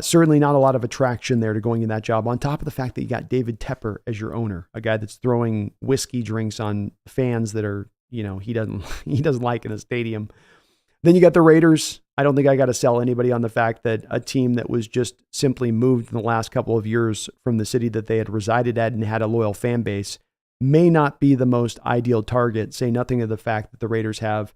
Certainly not a lot of attraction there to going in that job. On top of the fact that you got David Tepper as your owner, a guy that's throwing whiskey drinks on fans that are, he doesn't like in a stadium. Then you got the Raiders. I don't think I got to sell anybody on the fact that a team that was just simply moved in the last couple of years from the city that they had resided at and had a loyal fan base may not be the most ideal target. Say nothing of the fact that the Raiders have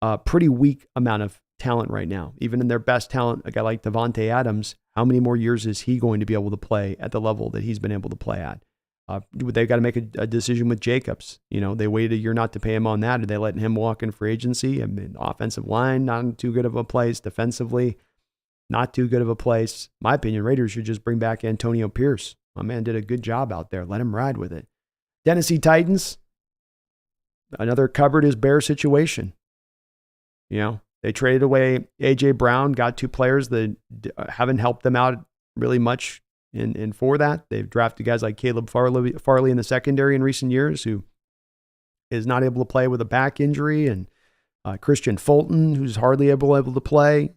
a pretty weak amount of talent right now. Even in their best talent, a guy like Devontae Adams, how many more years is he going to be able to play at the level that he's been able to play at? They've got to make a decision with Jacobs. They waited a year not to pay him on that. Are they letting him walk in free agency? I mean, offensive line, not too good of a place. Defensively, not too good of a place. In my opinion, Raiders should just bring back Antonio Pierce. My man did a good job out there. Let him ride with it. Tennessee Titans, another covered as bear situation. They traded away A.J. Brown, got 2 players that haven't helped them out really much in for that. They've drafted guys like Caleb Farley in the secondary in recent years, who is not able to play with a back injury, and Christian Fulton, who's hardly able to play.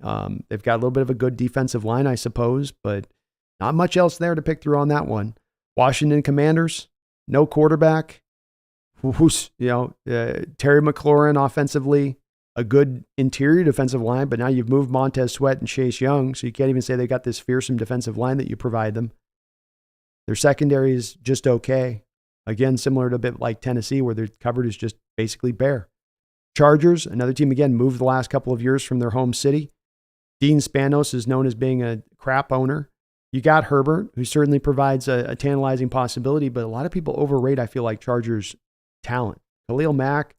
They've got a little bit of a good defensive line, I suppose, but not much else there to pick through on that one. Washington Commanders, no quarterback. Terry McLaurin offensively, a good interior defensive line, but now you've moved Montez Sweat and Chase Young, so you can't even say they got this fearsome defensive line that you provide them. Their secondary is just okay. Again, similar to a bit like Tennessee, where their covered is just basically bare. Chargers, another team, again, moved the last couple of years from their home city. Dean Spanos is known as being a crap owner. You got Herbert, who certainly provides a tantalizing possibility, but a lot of people overrate, I feel like, Chargers' talent. Khalil Mack,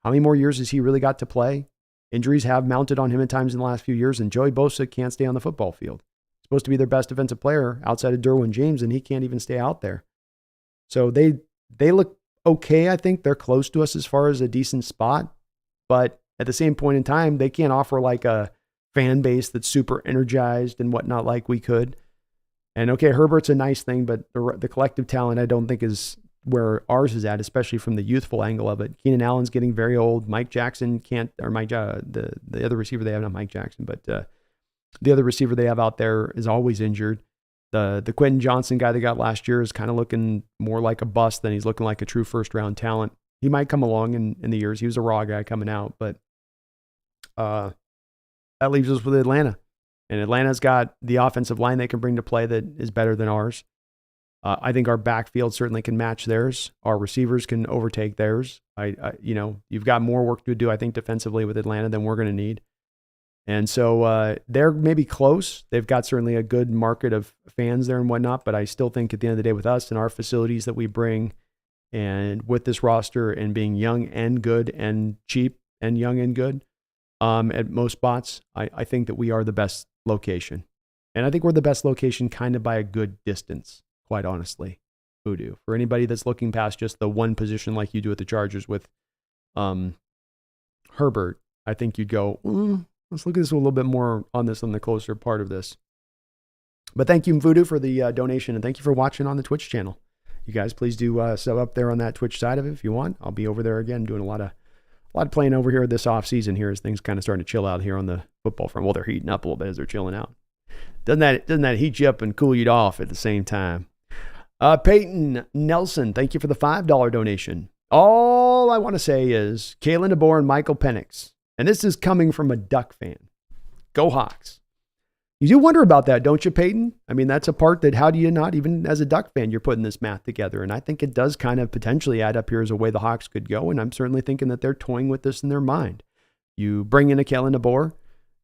how many more years has he really got to play? Injuries have mounted on him at times in the last few years, and Joey Bosa can't stay on the football field. He's supposed to be their best defensive player outside of Derwin James, and he can't even stay out there. So they look okay, I think. They're close to us as far as a decent spot, but at the same point in time, they can't offer like a fan base that's super energized and whatnot like we could. And okay, Herbert's a nice thing, but the collective talent I don't think is where ours is at, especially from the youthful angle of it. Keenan Allen's getting very old. Mike Jackson the other receiver they have, not Mike Jackson, but the other receiver they have out there is always injured. The Quentin Johnson guy they got last year is kind of looking more like a bust than he's looking like a true first-round talent. He might come along in the years. He was a raw guy coming out, but that leaves us with Atlanta. And Atlanta's got the offensive line they can bring to play that is better than ours. I think our backfield certainly can match theirs. Our receivers can overtake theirs. You've got more work to do, I think, defensively with Atlanta than we're going to need. And so they're maybe close. They've got certainly a good market of fans there and whatnot, but I still think at the end of the day with us and our facilities that we bring and with this roster and being young and good and cheap and young and good at most spots, I think that we are the best location. And I think we're the best location kind of by a good distance, quite honestly, Voodoo. For anybody that's looking past just the one position like you do at the Chargers with Herbert, I think you'd go, let's look at this a little bit more on the closer part of this. But thank you, Voodoo, for the donation, and thank you for watching on the Twitch channel. You guys, please do sub up there on that Twitch side of it if you want. I'll be over there again doing a lot of playing over here this off season here as things kind of starting to chill out here on the football front. Well, they're heating up a little bit as they're chilling out. Doesn't that heat you up and cool you off at the same time? Peyton Nelson, thank you for the $5 donation. All I want to say is Kalen DeBoer and Michael Penix. And this is coming from a Duck fan. Go Hawks. You do wonder about that, don't you, Peyton? I mean, that's a part that how do you not, even as a Duck fan, you're putting this math together. And I think it does kind of potentially add up here as a way the Hawks could go. And I'm certainly thinking that they're toying with this in their mind. You bring in a Kalen DeBoer.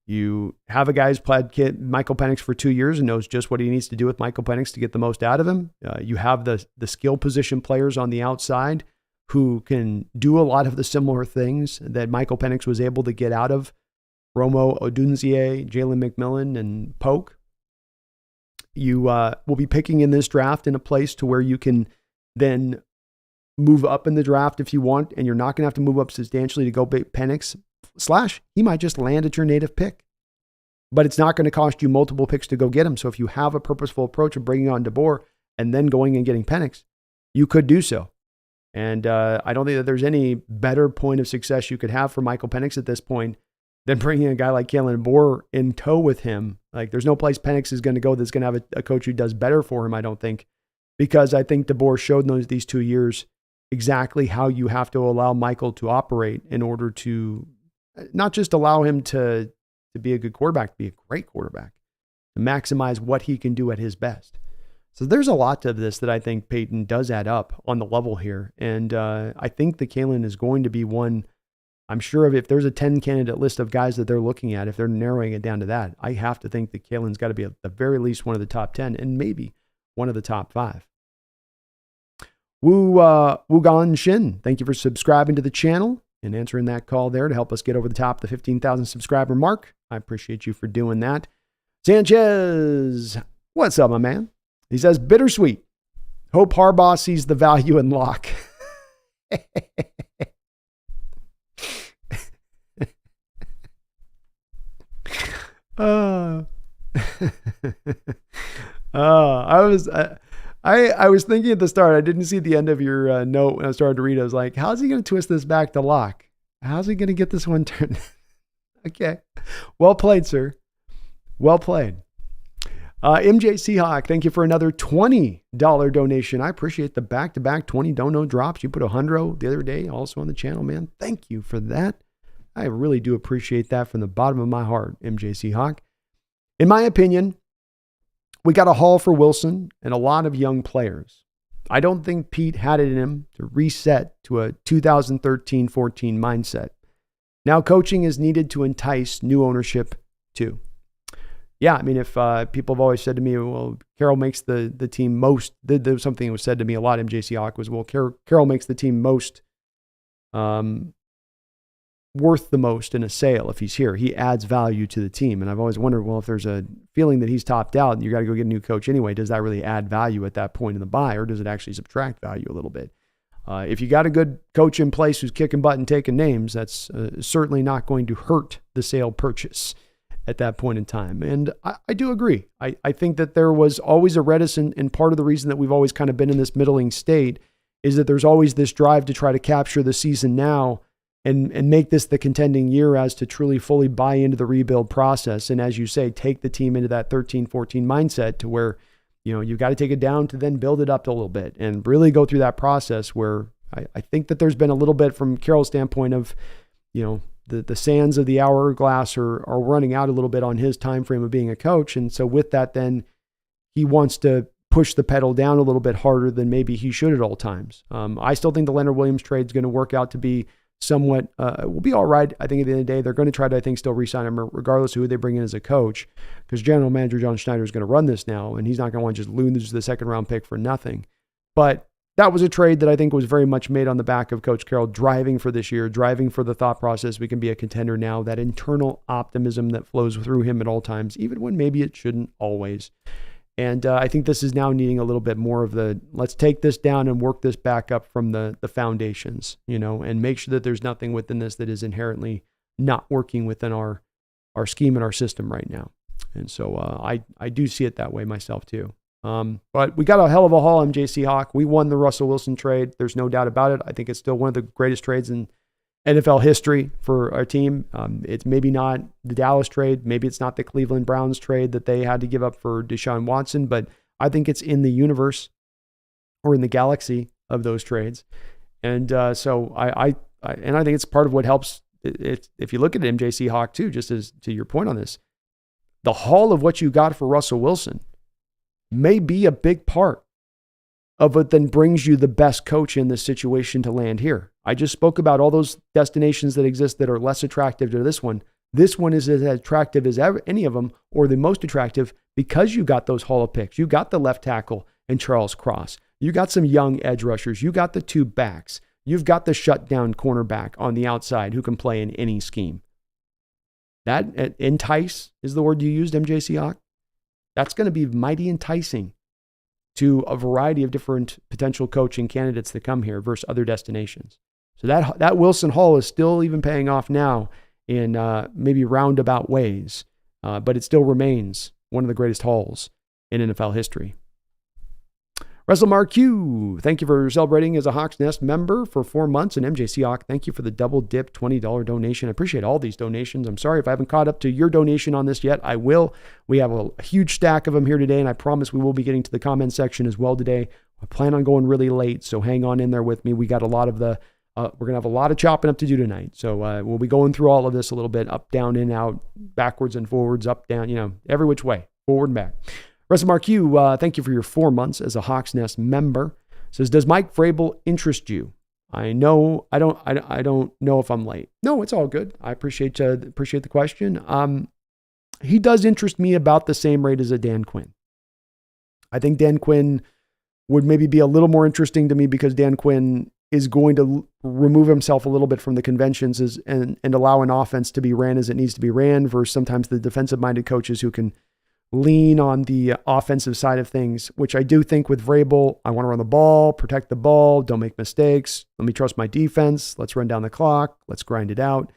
You have a guy who's played Michael Penix for 2 years and knows just what he needs to do with Michael Penix to get the most out of him. You have the skill position players on the outside who can do a lot of the similar things that Michael Penix was able to get out of Romo Odunze, Jalen McMillan, and Polk. You will be picking in this draft in a place to where you can then move up in the draft if you want, and you're not going to have to move up substantially to go Penix. / he might just land at your native pick. But it's not going to cost you multiple picks to go get him. So if you have a purposeful approach of bringing on DeBoer and then going and getting Penix, you could do so. And I don't think that there's any better point of success you could have for Michael Penix at this point than bringing a guy like Kalen DeBoer in tow with him. Like, there's no place Penix is going to go that's going to have a coach who does better for him, I don't think, because I think DeBoer showed these 2 years exactly how you have to allow Michael to operate in order to not just allow him to be a good quarterback, to be a great quarterback, to maximize what he can do at his best. So there's a lot of this that I think Peyton does add up on the level here. And I think the Kalen is going to be one, I'm sure if there's a 10 candidate list of guys that they're looking at, if they're narrowing it down to that, I have to think that Kalen's got to be at the very least one of the top 10 and maybe one of the top 5. Wugan Shin, thank you for subscribing to the channel and answering that call there to help us get over the top of the 15,000 subscriber mark. I appreciate you for doing that. Sanchez, what's up, my man? He says, bittersweet. Hope Harbaugh sees the value in Locke. I was thinking at the start, I didn't see the end of your note when I started to read. I was like, how's he going to twist this back to Locke? How's he going to get this one turned? Okay. Well played, sir. Well played. MJ Seahawk, thank you for another $20 donation. I appreciate the back-to-back 20 dono drops. You put $100 the other day also on the channel, man. Thank you for that. I really do appreciate that from the bottom of my heart, MJ Seahawk. In my opinion, we got a haul for Wilson and a lot of young players. I don't think Pete had it in him to reset to a 2013-14 mindset. Now coaching is needed to entice new ownership too. Yeah, I mean, if people have always said to me, well, Carroll makes the team most, there's something that was said to me a lot, MJ Seahawk, was, well, Carroll makes the team most worth the most in a sale if he's here. He adds value to the team. And I've always wondered, well, if there's a feeling that he's topped out and you got to go get a new coach anyway, does that really add value at that point in the buy, or does it actually subtract value a little bit? If you got a good coach in place who's kicking butt and taking names, that's certainly not going to hurt the sale purchase at that point in time. And I do agree. I think that there was always a reticence, and part of the reason that we've always kind of been in this middling state is that there's always this drive to try to capture the season now and make this the contending year as to truly fully buy into the rebuild process. And as you say, take the team into that 13-14 mindset to where, you know, you've got to take it down to then build it up a little bit and really go through that process where I think that there's been a little bit from Carroll's standpoint of, you know, the sands of the hourglass are running out a little bit on his time frame of being a coach. And so with that, then he wants to push the pedal down a little bit harder than maybe he should at all times. I still think the Leonard Williams trade is going to work out to be somewhat, will be all right. I think at the end of the day, they're going to try to, I think, still re-sign him regardless of who they bring in as a coach, because general manager John Schneider is going to run this now, and he's not going to want to just lose the second round pick for nothing. But that was a trade that I think was very much made on the back of Coach Carroll driving for this year, driving for the thought process we can be a contender now, that internal optimism that flows through him at all times, even when maybe it shouldn't always. And I think this is now needing a little bit more of the, let's take this down and work this back up from the foundations, and make sure that there's nothing within this that is inherently not working within our scheme and our system right now. And so I do see it that way myself too. But we got a hell of a haul, MJ Seahawk. We won the Russell Wilson trade. There's no doubt about it. I think it's still one of the greatest trades in NFL history for our team. It's maybe not the Dallas trade. Maybe it's not the Cleveland Browns trade that they had to give up for Deshaun Watson, but I think it's in the universe or in the galaxy of those trades. And so I think it's part of what helps. If you look at MJ Seahawk too, just as to your point on this, the haul of what you got for Russell Wilson may be a big part of what then brings you the best coach in this situation to land here. I just spoke about all those destinations that exist that are less attractive to this one. This one is as attractive as any of them, or the most attractive, because you got those haul of picks. You got the left tackle and Charles Cross. You got some young edge rushers. You got the two backs. You've got the shutdown cornerback on the outside who can play in any scheme. That entice is the word you used, MJ Seahawk. That's going to be mighty enticing to a variety of different potential coaching candidates that come here versus other destinations. So that Wilson haul is still even paying off now in maybe roundabout ways, but it still remains one of the greatest hauls in NFL history. Russell Marque, thank you for celebrating as a Hawks Nest member for 4 months. And MJ Seahawk, thank you for the double dip $20 donation. I appreciate all these donations. I'm sorry if I haven't caught up to your donation on this yet. I will. We have a huge stack of them here today, and I promise we will be getting to the comment section as well today. I plan on going really late, so hang on in there with me. We got a lot of the, we're going to have a lot of chopping up to do tonight. So we'll be going through all of this a little bit, up, down, in, out, backwards and forwards, up, down, every which way, forward and back. Russell Marque, thank you for your 4 months as a Hawks Nest member. Says, does Mike Vrabel interest you? I don't know if I'm late. No, it's all good. I appreciate the question. He does interest me about the same rate as a Dan Quinn. I think Dan Quinn would maybe be a little more interesting to me because Dan Quinn is going to remove himself a little bit from the conventions and allow an offense to be ran as it needs to be ran versus sometimes the defensive-minded coaches who can lean on the offensive side of things, which I do think with Vrabel, I want to run the ball, protect the ball, don't make mistakes. Let me trust my defense. Let's run down the clock. Let's grind it out.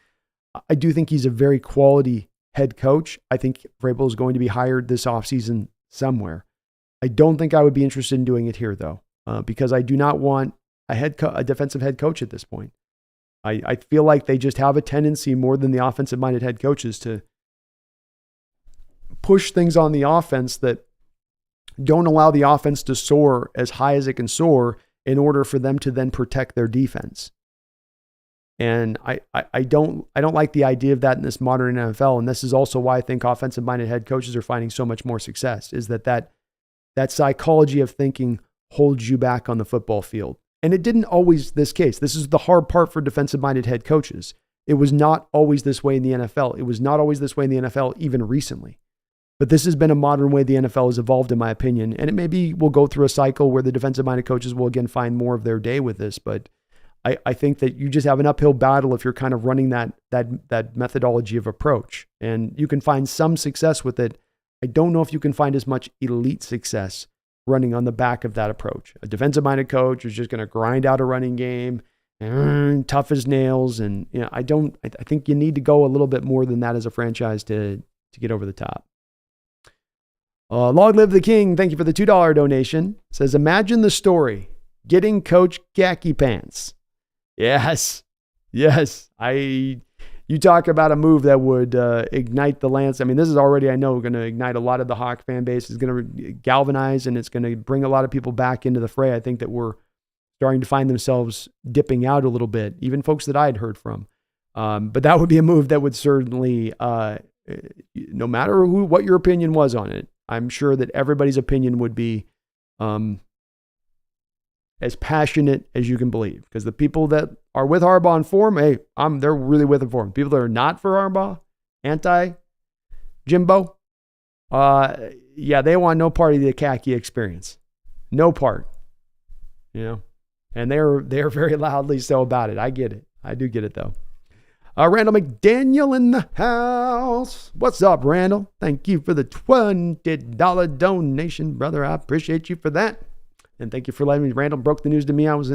I do think he's a very quality head coach. I think Vrabel is going to be hired this offseason somewhere. I don't think I would be interested in doing it here though, because I do not want a defensive head coach at this point. I feel like they just have a tendency more than the offensive-minded head coaches to push things on the offense that don't allow the offense to soar as high as it can soar in order for them to then protect their defense. And I don't like the idea of that in this modern NFL. And this is also why I think offensive-minded head coaches are finding so much more success, is that psychology of thinking holds you back on the football field. And it didn't always this case. This is the hard part for defensive-minded head coaches. It was not always this way in the NFL. It was not always this way in the NFL even recently. But this has been a modern way the NFL has evolved, in my opinion. And it maybe will go through a cycle where the defensive-minded coaches will again find more of their day with this. But I think that you just have an uphill battle if you're kind of running that methodology of approach. And you can find some success with it. I don't know if you can find as much elite success running on the back of that approach. A defensive-minded coach is just going to grind out a running game, tough as nails. And I think you need to go a little bit more than that as a franchise to get over the top. Long live the king. Thank you for the $2 donation. Says, imagine the story. Getting Coach Khaki Pants. Yes. You talk about a move that would ignite the lance. I mean, this is already, I know, going to ignite a lot of the Hawk fan base. It's going to galvanize and it's going to bring a lot of people back into the fray. I think that we're starting to find themselves dipping out a little bit, even folks that I had heard from. But that would be a move that would certainly, no matter what your opinion was on it, I'm sure that everybody's opinion would be as passionate as you can believe. Because the people that are with Harbaugh in form, hey, they're really with him for him. People that are not for Harbaugh, anti-Jimbo, they want no part of the khaki experience. No part. And they're very loudly so about it. I get it. I do get it, though. Randall McDaniel in the house. What's up, Randall? Thank you for the $20 donation, brother. I appreciate you for that. And thank you for letting me. Randall broke the news to me. I was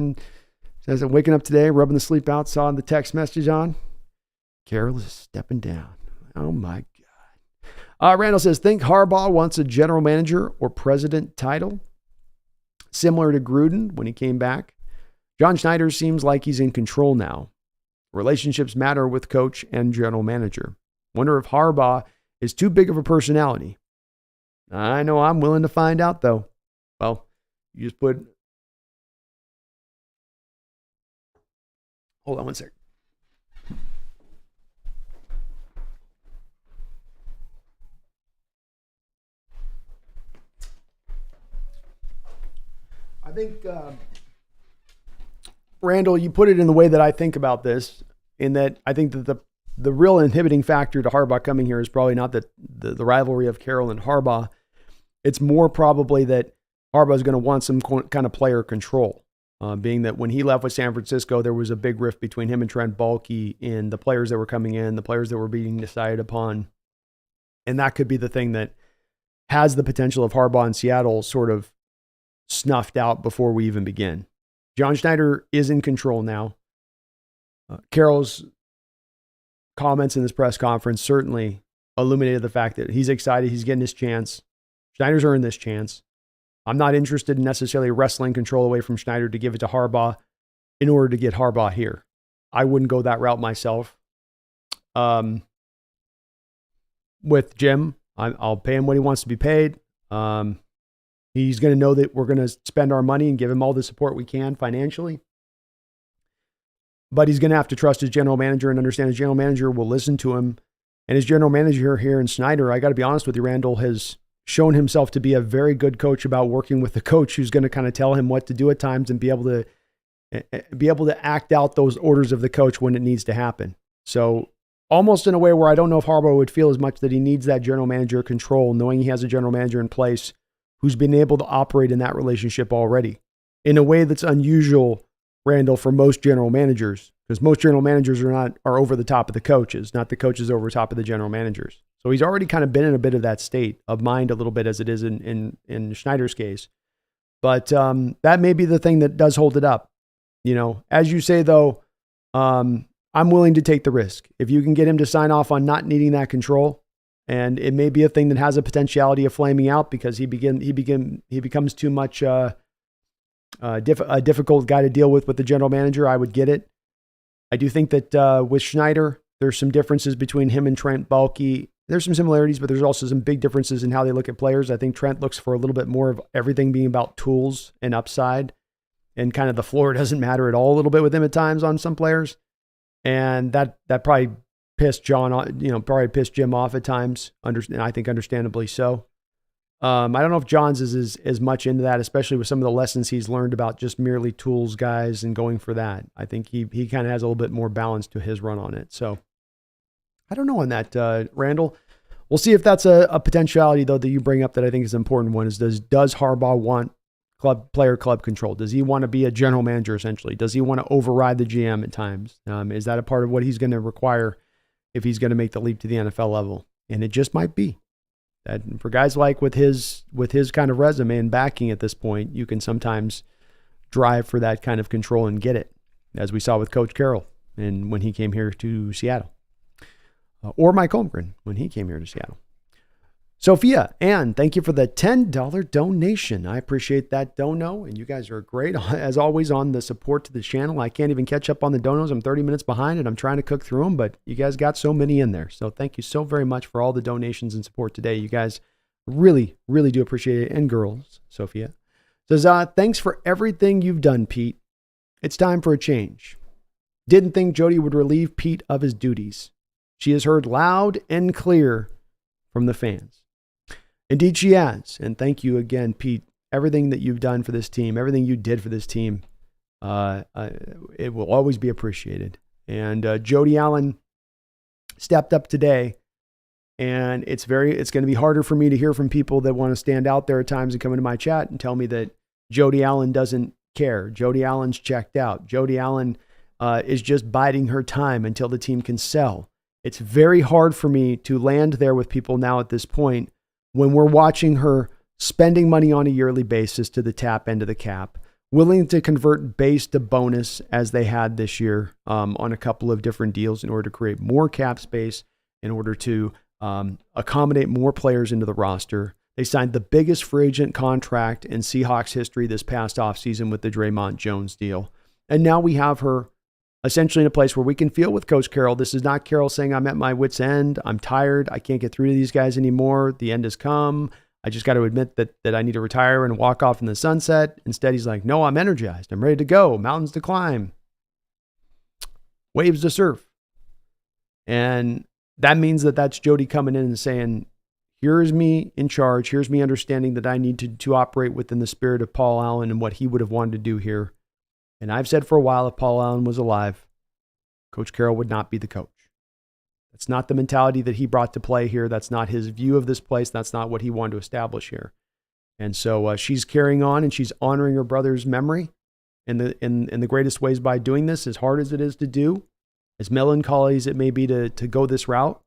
waking up today, rubbing the sleep out, saw the text message on. Carroll is stepping down. Oh, my God. Randall says, think Harbaugh wants a general manager or president title, similar to Gruden when he came back. John Schneider seems like he's in control now. Relationships matter with coach and general manager. Wonder if Harbaugh is too big of a personality. I know I'm willing to find out, though. Well, you just put... Hold on one second. I think... Randall, you put it in the way that I think about this, in that I think that the real inhibiting factor to Harbaugh coming here is probably not the rivalry of Carroll and Harbaugh. It's more probably that Harbaugh is going to want some kind of player control, being that when he left with San Francisco, there was a big rift between him and Trent Baalke in the players that were coming in, the players that were being decided upon. And that could be the thing that has the potential of Harbaugh in Seattle sort of snuffed out before we even begin. John Schneider is in control now. Carroll's comments in this press conference certainly illuminated the fact that he's excited. He's getting his chance. Schneider's earned this chance. I'm not interested in necessarily wrestling control away from Schneider to give it to Harbaugh in order to get Harbaugh here. I wouldn't go that route myself. With Jim, I'll pay him what he wants to be paid. He's going to know that we're going to spend our money and give him all the support we can financially. But he's going to have to trust his general manager and understand his general manager will listen to him. And his general manager here in Schneider, I got to be honest with you, Randall, has shown himself to be a very good coach about working with the coach who's going to kind of tell him what to do at times and be able to act out those orders of the coach when it needs to happen. So almost in a way where I don't know if Harbaugh would feel as much that he needs that general manager control, knowing he has a general manager in place who's been able to operate in that relationship already in a way that's unusual, Randall, for most general managers, because most general managers are over the top of the coaches, not the coaches over top of the general managers. So he's already kind of been in a bit of that state of mind a little bit as it is in Schneider's case. But that may be the thing that does hold it up. As you say, though, I'm willing to take the risk. If you can get him to sign off on not needing that control, and it may be a thing that has a potentiality of flaming out because he becomes too much a difficult guy to deal with the general manager, I would get it. I do think that with Schneider, there's some differences between him and Trent Baalke. There's some similarities, but there's also some big differences in how they look at players. I think Trent looks for a little bit more of everything being about tools and upside, and kind of the floor doesn't matter at all a little bit with him at times on some players. And that probably pissed Jim off at times, and I think understandably so. I don't know if John's is as much into that, especially with some of the lessons he's learned about just merely tools guys and going for that. I think he kind of has a little bit more balance to his run on it. So I don't know on that, Randall. We'll see if that's a potentiality, though, that you bring up that I think is an important one. Is does Harbaugh want player club control? Does he want to be a general manager, essentially? Does he want to override the GM at times? Is that a part of what he's going to require if he's going to make the leap to the NFL level? And it just might be. That for guys like with his kind of resume and backing at this point, you can sometimes drive for that kind of control and get it, as we saw with Coach Carroll and when he came here to Seattle, or Mike Holmgren when he came here to Seattle. Sophia, Ann, thank you for the $10 donation. I appreciate that dono, and you guys are great, as always, on the support to the channel. I can't even catch up on the donos. I'm 30 minutes behind, and I'm trying to cook through them, but you guys got so many in there. So thank you so very much for all the donations and support today. You guys really, really do appreciate it. And girls, Sophia says, thanks for everything you've done, Pete. It's time for a change. Didn't think Jody would relieve Pete of his duties. She has heard loud and clear from the fans. Indeed, she has. And thank you again, Pete, everything that you've done for this team, everything you did for this team, it will always be appreciated. And Jody Allen stepped up today, and it's going to be harder for me to hear from people that want to stand out there at times and come into my chat and tell me that Jody Allen doesn't care. Jody Allen's checked out. Jody Allen is just biding her time until the team can sell. It's very hard for me to land there with people now at this point when we're watching her spending money on a yearly basis to the tap end of the cap, willing to convert base to bonus as they had this year on a couple of different deals in order to create more cap space, in order to accommodate more players into the roster. They signed the biggest free agent contract in Seahawks history this past offseason with the Draymond Jones deal. And now we have her essentially in a place where we can feel with Coach Carroll. This is not Carroll saying, I'm at my wit's end. I'm tired. I can't get through to these guys anymore. The end has come. I just got to admit that I need to retire and walk off in the sunset. Instead, he's like, no, I'm energized. I'm ready to go. Mountains to climb. Waves to surf. And that means that's Jody coming in and saying, here's me in charge. Here's me understanding that I need to operate within the spirit of Paul Allen and what he would have wanted to do here. And I've said for a while, if Paul Allen was alive, Coach Carroll would not be the coach. That's not the mentality that he brought to play here. That's not his view of this place. That's not what he wanted to establish here. And so she's carrying on, and she's honoring her brother's memory in the greatest ways by doing this, as hard as it is to do, as melancholy as it may be to go this route.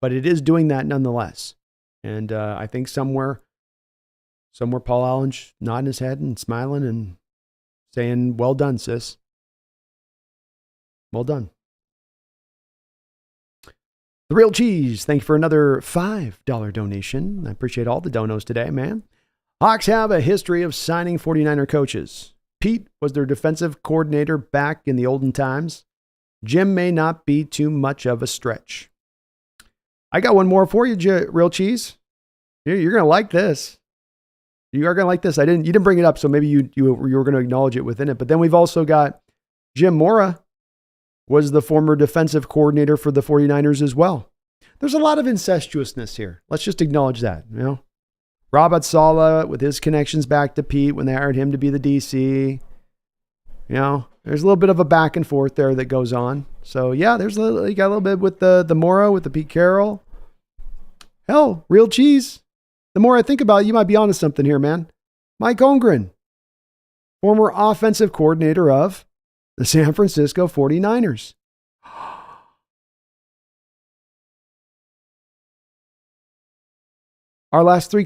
But it is doing that nonetheless. And I think somewhere Paul Allen's nodding his head and smiling and saying, well done, sis. Well done. The Real Cheese, thank you for another $5 donation. I appreciate all the donos today, man. Hawks have a history of signing 49er coaches. Pete was their defensive coordinator back in the olden times. Jim may not be too much of a stretch. I got one more for you, Real Cheese. You're going to like this. You are going to like this. You didn't bring it up, so maybe you were going to acknowledge it within it. But then we've also got Jim Mora was the former defensive coordinator for the 49ers as well. There's a lot of incestuousness here. Let's just acknowledge that. Robert Saleh with his connections back to Pete when they hired him to be the DC. There's a little bit of a back and forth there that goes on. So yeah, you got a little bit with the Mora, with the Pete Carroll. Hell, Real Cheese. The more I think about it, you might be onto something here, man. Mike Holmgren, former offensive coordinator of the San Francisco 49ers. Our last three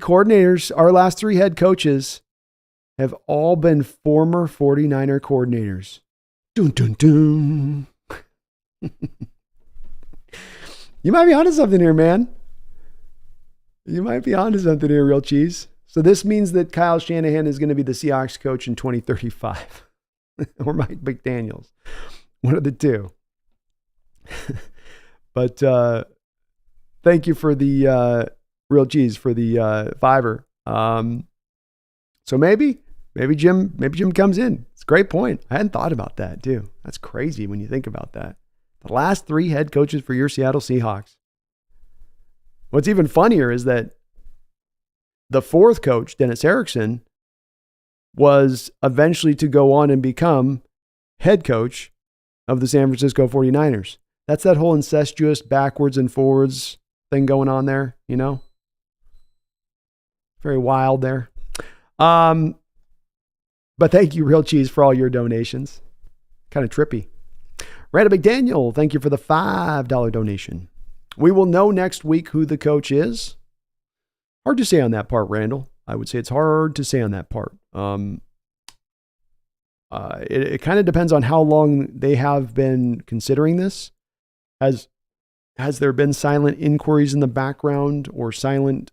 head coaches have all been former 49er coordinators. Dun, dun, dun. You might be onto something here, man. You might be onto something here, Real Cheese. So this means that Kyle Shanahan is going to be the Seahawks coach in 2035. Or Mike McDaniels. One of the two. But thank you for the Real Cheese for the fiver. So maybe Jim comes in. It's a great point. I hadn't thought about that too. That's crazy when you think about that. The last three head coaches for your Seattle Seahawks. What's even funnier is that the fourth coach, Dennis Erickson, was eventually to go on and become head coach of the San Francisco 49ers. That's that whole incestuous backwards and forwards thing going on there, Very wild there. But thank you, Real Cheese, for all your donations. Kind of trippy. Randall McDaniel, thank you for the $5 donation. We will know next week who the coach is. Hard to say on that part, Randall. I would say it's hard to say on that part. It kind of depends on how long they have been considering this. Has there been silent inquiries in the background or silent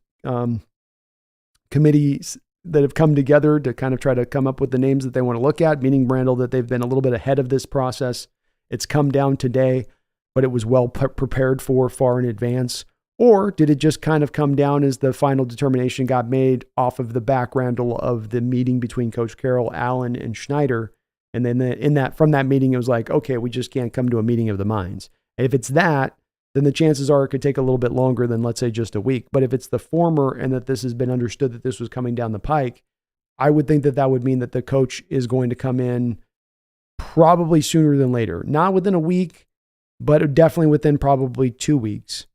committees that have come together to kind of try to come up with the names that they want to look at, meaning, Randall, that they've been a little bit ahead of this process. It's come down today, but it was well prepared for far in advance? Or did it just kind of come down as the final determination got made off of the background of the meeting between Coach Carroll, Allen, and Schneider? And then from that meeting, it was like, okay, we just can't come to a meeting of the minds. And if it's that, then the chances are it could take a little bit longer than, let's say, just a week. But if it's the former and that this has been understood that this was coming down the pike, I would think that that would mean that the coach is going to come in probably sooner than later. Not within a week, but definitely within probably 2 weeks.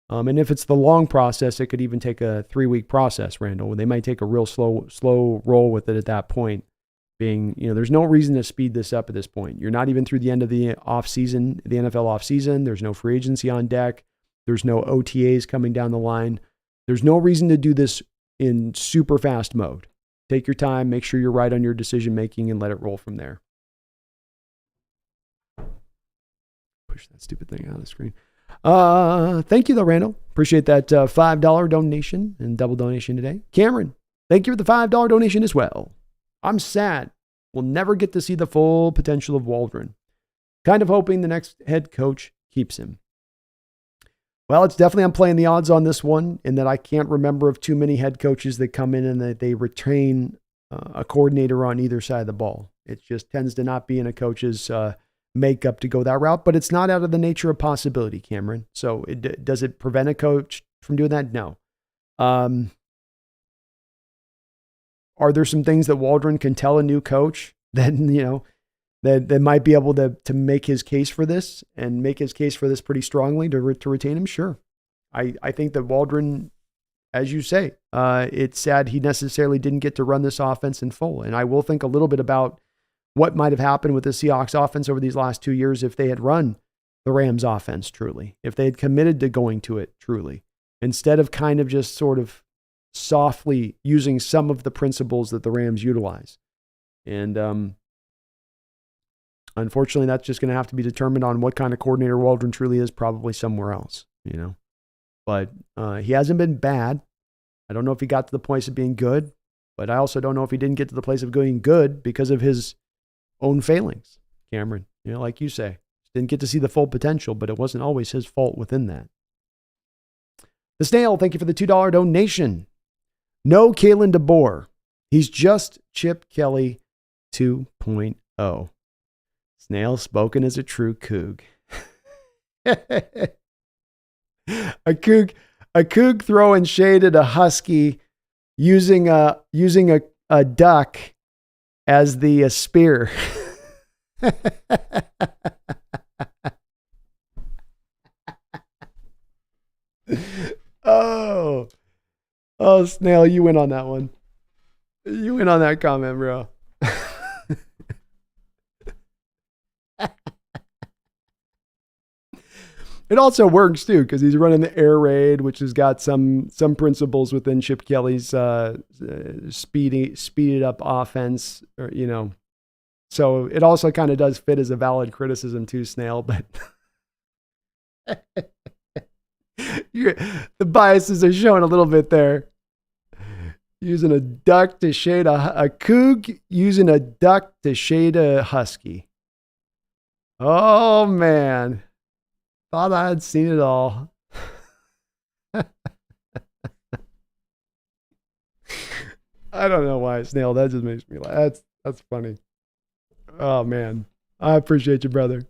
And if it's the long process, it could even take a 3-week process, Randall. They might take a real slow roll with it at that point. Being, there's no reason to speed this up at this point. You're not even through the end of the offseason, the NFL offseason. There's no free agency on deck. There's no OTAs coming down the line. There's no reason to do this in super fast mode. Take your time, make sure you're right on your decision making, and let it roll from there. Push that stupid thing out of the screen. Thank you though, Randall. Appreciate that $5 donation and double donation today. Cameron, thank you for the $5 donation as well. I'm sad we'll never get to see the full potential of Waldron. Kind of hoping the next head coach keeps him. Well, it's definitely, I'm playing the odds on this one, in that I can't remember of too many head coaches that come in and that they retain a coordinator on either side of the ball. It just tends to not be in a coach's makeup to go that route, but it's not out of the nature of possibility, Cameron. So does it prevent a coach from doing that? No. Are there some things that Waldron can tell a new coach that, that might be able to make his case for this, and make his case for this pretty strongly to retain him? Sure. I think that Waldron, as you say, it's sad he necessarily didn't get to run this offense in full. And I will think a little bit about what might have happened with the Seahawks offense over these last 2 years if they had run the Rams offense truly, if they had committed to going to it truly, instead of kind of just sort of softly using some of the principles that the Rams utilize. And unfortunately, that's just going to have to be determined on what kind of coordinator Waldron truly is, probably somewhere else, But he hasn't been bad. I don't know if he got to the place of being good, but I also don't know if he didn't get to the place of being good because of his own failings, Cameron. Like you say, didn't get to see the full potential, but it wasn't always his fault within that. The Snail, thank you for the $2 donation. No Kalen DeBoer. He's just Chip Kelly 2.0. Snail, spoken as a true Coug. A Coug throwing shade at a Husky using a duck as the spear. Oh, Snail, you went on that one. You went on that comment, bro. It also works too, because he's running the air raid, which has got some principles within Chip Kelly's speeded up offense, So it also kind of does fit as a valid criticism too, Snail. But the biases are showing a little bit there. Using a duck to shade a Coug, using a duck to shade a Husky. Oh man. Thought I had seen it all. I don't know why, Snail. That just makes me laugh. That's funny. Oh man. I appreciate you, brother.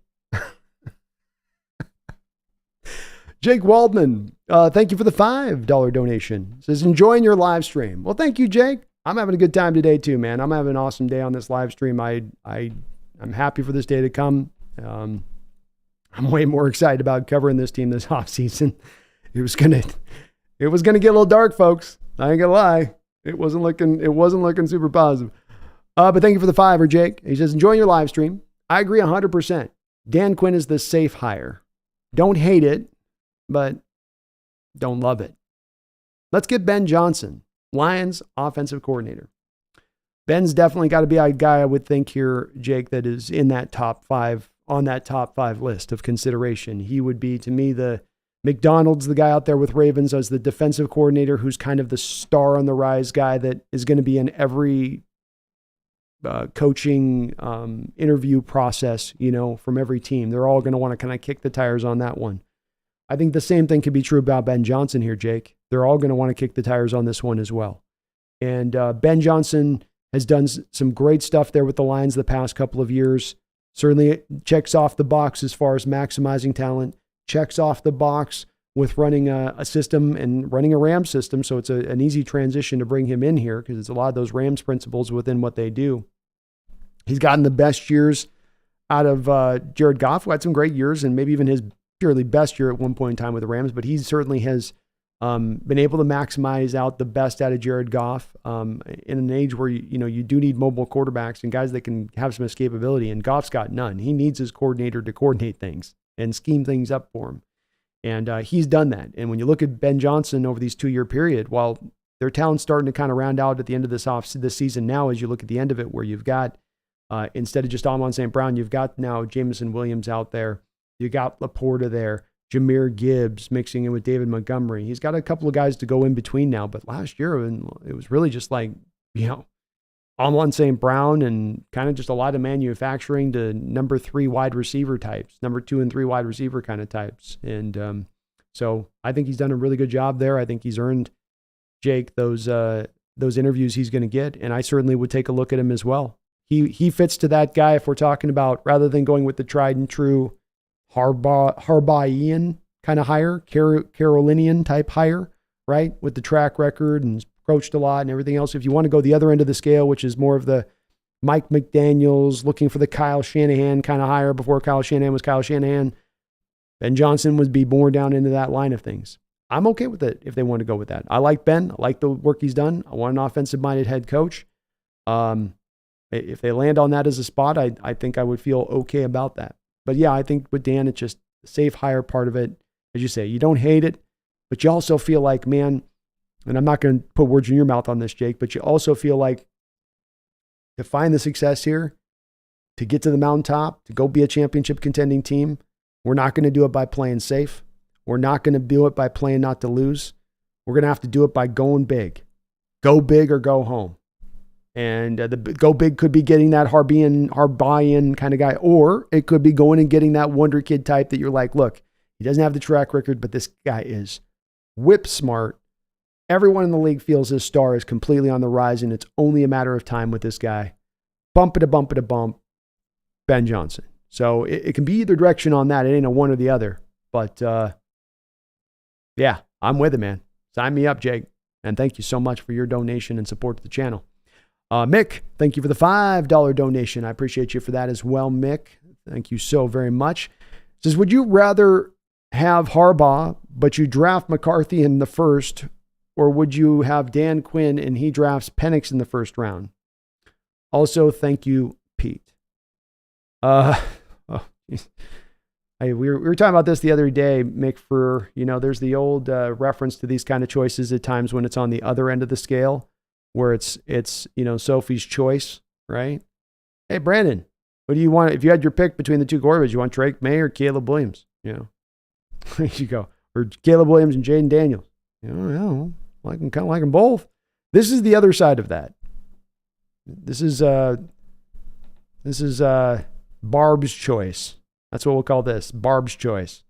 Jake Waldman, thank you for the $5 donation. Says, enjoying your live stream. Well, thank you, Jake. I'm having a good time today too, man. I'm having an awesome day on this live stream. I'm happy for this day to come. I'm way more excited about covering this team this offseason. It was gonna get a little dark, folks. I ain't gonna lie. It wasn't looking super positive. But thank you for the $5, Jake. He says, enjoying your live stream. I agree 100%. Dan Quinn is the safe hire. Don't hate it, but don't love it. Let's get Ben Johnson, Lions offensive coordinator. Ben's definitely got to be a guy I would think here, Jake, that is in that top 5, on that top 5 list of consideration. He would be, to me, the McDonald's, the guy out there with Ravens, as the defensive coordinator who's kind of the star on the rise guy that is going to be in every coaching interview process, from every team. They're all going to want to kind of kick the tires on that one. I think the same thing could be true about Ben Johnson here, Jake. They're all going to want to kick the tires on this one as well. And Ben Johnson has done some great stuff there with the Lions the past couple of years. Certainly checks off the box as far as maximizing talent, checks off the box with running a system and running a Rams system. So it's an easy transition to bring him in here because it's a lot of those Rams principles within what they do. He's gotten the best years out of Jared Goff, who had some great years and maybe even his purely best year at one point in time with the Rams, but he certainly has been able to maximize out the best out of Jared Goff in an age where you do need mobile quarterbacks and guys that can have some escapability, and Goff's got none. He needs his coordinator to coordinate things and scheme things up for him. And he's done that. And when you look at Ben Johnson over these 2-year period, while their talent's starting to kind of round out at the end of this season now, as you look at the end of it, where you've got, instead of just Amon St. Brown, you've got now Jameson Williams out there. You got Laporta there, Jahmyr Gibbs mixing in with David Montgomery. He's got a couple of guys to go in between now. But last year, it was really just like, Amon St. Brown and kind of just a lot of manufacturing to number 3 wide receiver types, number 2 and 3 wide receiver kind of types. And so I think he's done a really good job there. I think he's earned, Jake, those interviews he's going to get. And I certainly would take a look at him as well. He fits to that guy if we're talking about, rather than going with the tried and true Harbaugh'ian kind of hire, Carolinian type hire, right? With the track record and coached a lot and everything else. If you want to go the other end of the scale, which is more of the Mike McDaniels looking for the Kyle Shanahan kind of hire before Kyle Shanahan was Kyle Shanahan, Ben Johnson would be more down into that line of things. I'm okay with it if they want to go with that. I like Ben. I like the work he's done. I want an offensive-minded head coach. If they land on that as a spot, I think I would feel okay about that. But yeah, I think with Dan, it's just the safe hire part of it. As you say, you don't hate it, but you also feel like, man, and I'm not going to put words in your mouth on this, Jake, but you also feel like to find the success here, to get to the mountaintop, to go be a championship contending team, we're not going to do it by playing safe. We're not going to do it by playing not to lose. We're going to have to do it by going big. Go big or go home. And the go big could be getting that Harbaugh'ian kind of guy, or it could be going and getting that wonder kid type that you're like, look, he doesn't have the track record, but this guy is whip smart. Everyone in the league feels his star is completely on the rise, and it's only a matter of time with this guy. Bump it a bump, Ben Johnson. So it can be either direction on that. It ain't a one or the other. But yeah, I'm with it, man. Sign me up, Jake. And thank you so much for your donation and support to the channel. Mick, thank you for the $5 donation. I appreciate you for that as well, Mick. Thank you so very much. Says, would you rather have Harbaugh, but you draft McCarthy in the first, or would you have Dan Quinn and he drafts Penix in the first round? Also, thank you, Pete. We were talking about this the other day, Mick, for, there's the old reference to these kind of choices at times when it's on the other end of the scale, where it's Sophie's choice, right? Hey, Brandon, what do you want? If you had your pick between the two quarterbacks, you want Drake May or Caleb Williams? You go, or Caleb Williams and Jaden Daniels. I can kind of like them both. This is the other side of that. This is Barb's choice. That's what we'll call this, Barb's choice.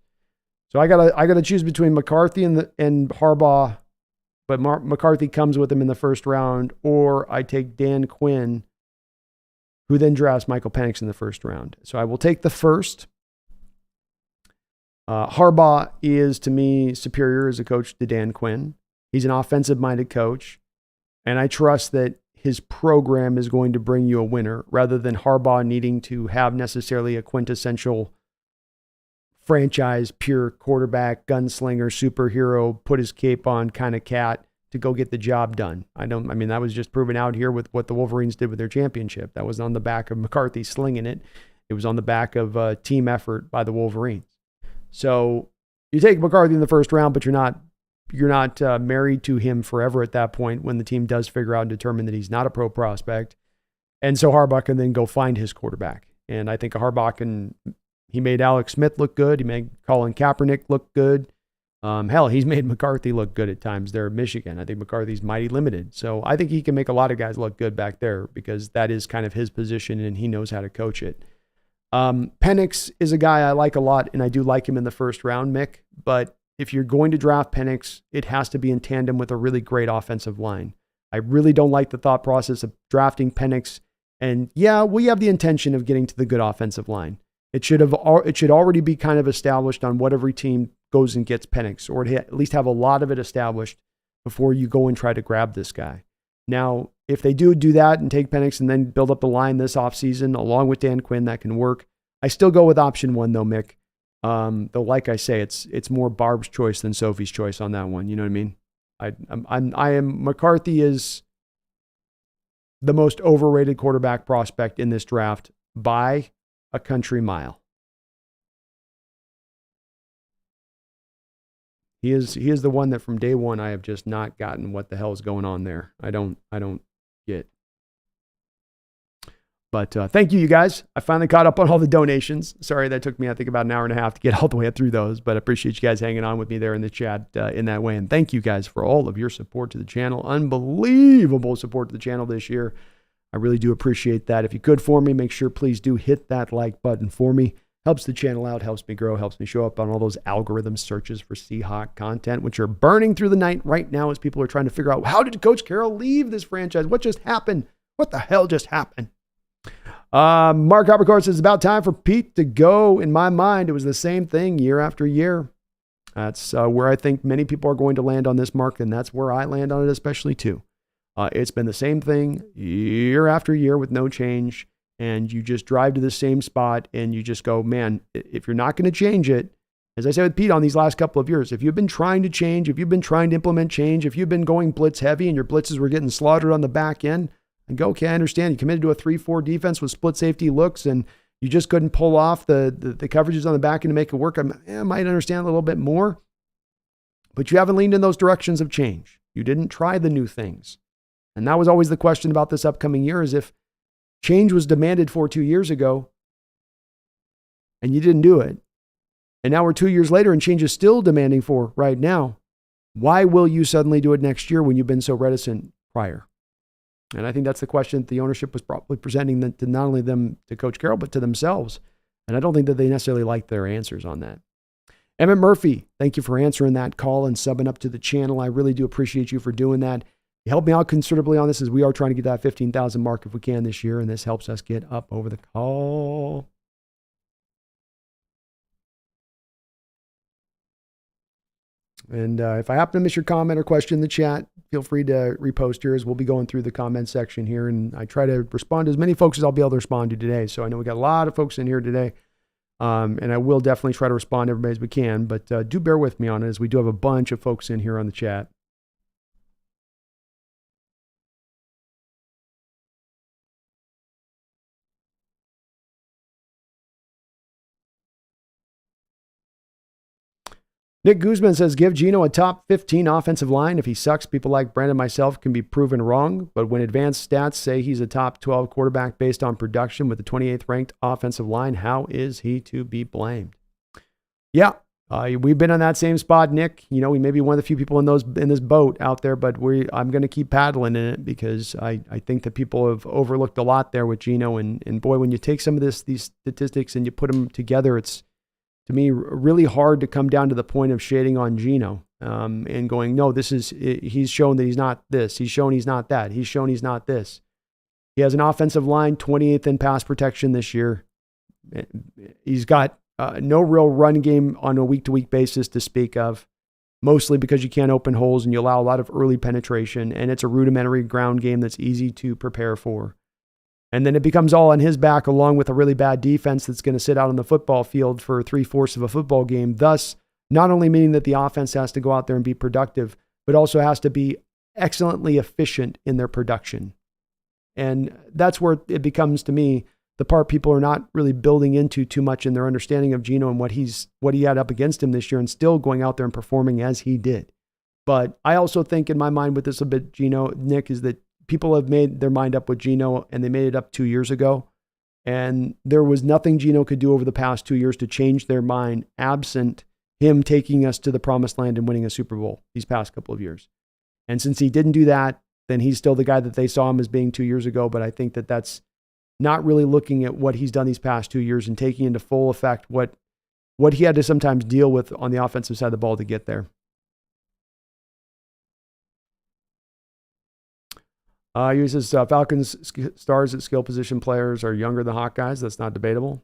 So I gotta choose between McCarthy and Harbaugh. But McCarthy comes with him in the first round, or I take Dan Quinn, who then drafts Michael Penix in the first round. So I will take the first. Harbaugh is, to me, superior as a coach to Dan Quinn. He's an offensive-minded coach, and I trust that his program is going to bring you a winner, rather than Harbaugh needing to have necessarily a quintessential franchise, pure quarterback, gunslinger, superhero, put his cape on kind of cat to go get the job done. That was just proven out here with what the Wolverines did with their championship. That was on the back of McCarthy slinging it. It was on the back of a team effort by the Wolverines. So you take McCarthy in the first round, but you're not married to him forever at that point when the team does figure out and determine that he's not a pro prospect. And so Harbaugh can then go find his quarterback. And I think Harbaugh he made Alex Smith look good. He made Colin Kaepernick look good. Hell, he's made McCarthy look good at times there in Michigan. I think McCarthy's mighty limited. So I think he can make a lot of guys look good back there because that is kind of his position and he knows how to coach it. Penix is a guy I like a lot, and I do like him in the first round, Mick. But if you're going to draft Penix, it has to be in tandem with a really great offensive line. I really don't like the thought process of drafting Penix. And yeah, we have the intention of getting to the good offensive line. It should already be kind of established on what every team goes and gets Penix, or at least have a lot of it established before you go and try to grab this guy. Now, if they do that and take Penix and then build up the line this offseason along with Dan Quinn, that can work. I still go with option one though, Mick. Though, like I say, it's more Barb's choice than Sophie's choice on that one. You know what I mean? McCarthy is the most overrated quarterback prospect in this draft by a country mile. He is the one that from day one I have just not gotten what the hell is going on there. I don't get. But thank you guys. I finally caught up on all the donations. Sorry that took me, I think, about an hour and a half to get all the way through those. But I appreciate you guys hanging on with me there in the chat in that way. And thank you guys for all of your support to the channel. Unbelievable support to the channel this year. I really do appreciate that. If you could for me, make sure please do hit that like button for me. Helps the channel out, helps me grow, helps me show up on all those algorithm searches for Seahawk content, which are burning through the night right now as people are trying to figure out, how did Coach Carroll leave this franchise? What just happened? What the hell just happened? Mark Habercourt says, it's about time for Pete to go. In my mind, it was the same thing year after year. That's where I think many people are going to land on this, Mark, and that's where I land on it especially too. It's been the same thing year after year with no change, and you just drive to the same spot and you just go, man, if you're not going to change it, as I said with Pete on these last couple of years, if you've been trying to change, if you've been trying to implement change, if you've been going blitz heavy and your blitzes were getting slaughtered on the back end, and go, okay, I understand. You committed to a 3-4 defense with split safety looks and you just couldn't pull off the coverages on the back end to make it work. I might understand a little bit more, but you haven't leaned in those directions of change. You didn't try the new things. And that was always the question about this upcoming year, is if change was demanded for 2 years ago and you didn't do it, and now we're 2 years later and change is still demanding for right now, why will you suddenly do it next year when you've been so reticent prior? And I think that's the question that the ownership was probably presenting to not only them, to Coach Carroll, but to themselves. And I don't think that they necessarily liked their answers on that. Emmett Murphy, thank you for answering that call and subbing up to the channel. I really do appreciate you for doing that. You helped me out considerably on this as we are trying to get that 15,000 mark if we can this year. And this helps us get up over the call. And if I happen to miss your comment or question in the chat, feel free to repost here as we'll be going through the comment section here. And I try to respond to as many folks as I'll be able to respond to today. So I know we got a lot of folks in here today. And I will definitely try to respond to everybody as we can. But do bear with me on it, as we do have a bunch of folks in here on the chat. Nick Guzman says, give Geno a top 15 offensive line. If he sucks, people like Brandon and myself can be proven wrong. But when advanced stats say he's a top 12 quarterback based on production with the 28th ranked offensive line, how is he to be blamed? Yeah, we've been on that same spot, Nick. You know, we may be one of the few people in this boat out there, but I'm going to keep paddling in it because I think that people have overlooked a lot there with Geno. And boy, when you take some of these statistics and you put them together, it's, to me, really hard to come down to the point of shading on Geno and going, no, he's shown that he's not this. He's shown he's not that. He's shown he's not this. He has an offensive line, 28th in pass protection this year. He's got no real run game on a week-to-week basis to speak of, mostly because you can't open holes and you allow a lot of early penetration, and it's a rudimentary ground game that's easy to prepare for. And then it becomes all on his back, along with a really bad defense that's going to sit out on the football field for 3/4 of a football game. Thus, not only meaning that the offense has to go out there and be productive, but also has to be excellently efficient in their production. And that's where it becomes, to me, the part people are not really building into too much in their understanding of Geno and what he had up against him this year, and still going out there and performing as he did. But I also think in my mind with this a bit, Geno, Nick, is that people have made their mind up with Geno, and they made it up 2 years ago. And there was nothing Geno could do over the past 2 years to change their mind, absent him taking us to the promised land and winning a Super Bowl these past couple of years. And since he didn't do that, then he's still the guy that they saw him as being 2 years ago. But I think that that's not really looking at what he's done these past 2 years and taking into full effect what he had to sometimes deal with on the offensive side of the ball to get there. He uses Falcons stars at skill position players are younger than Hawkeyes. That's not debatable.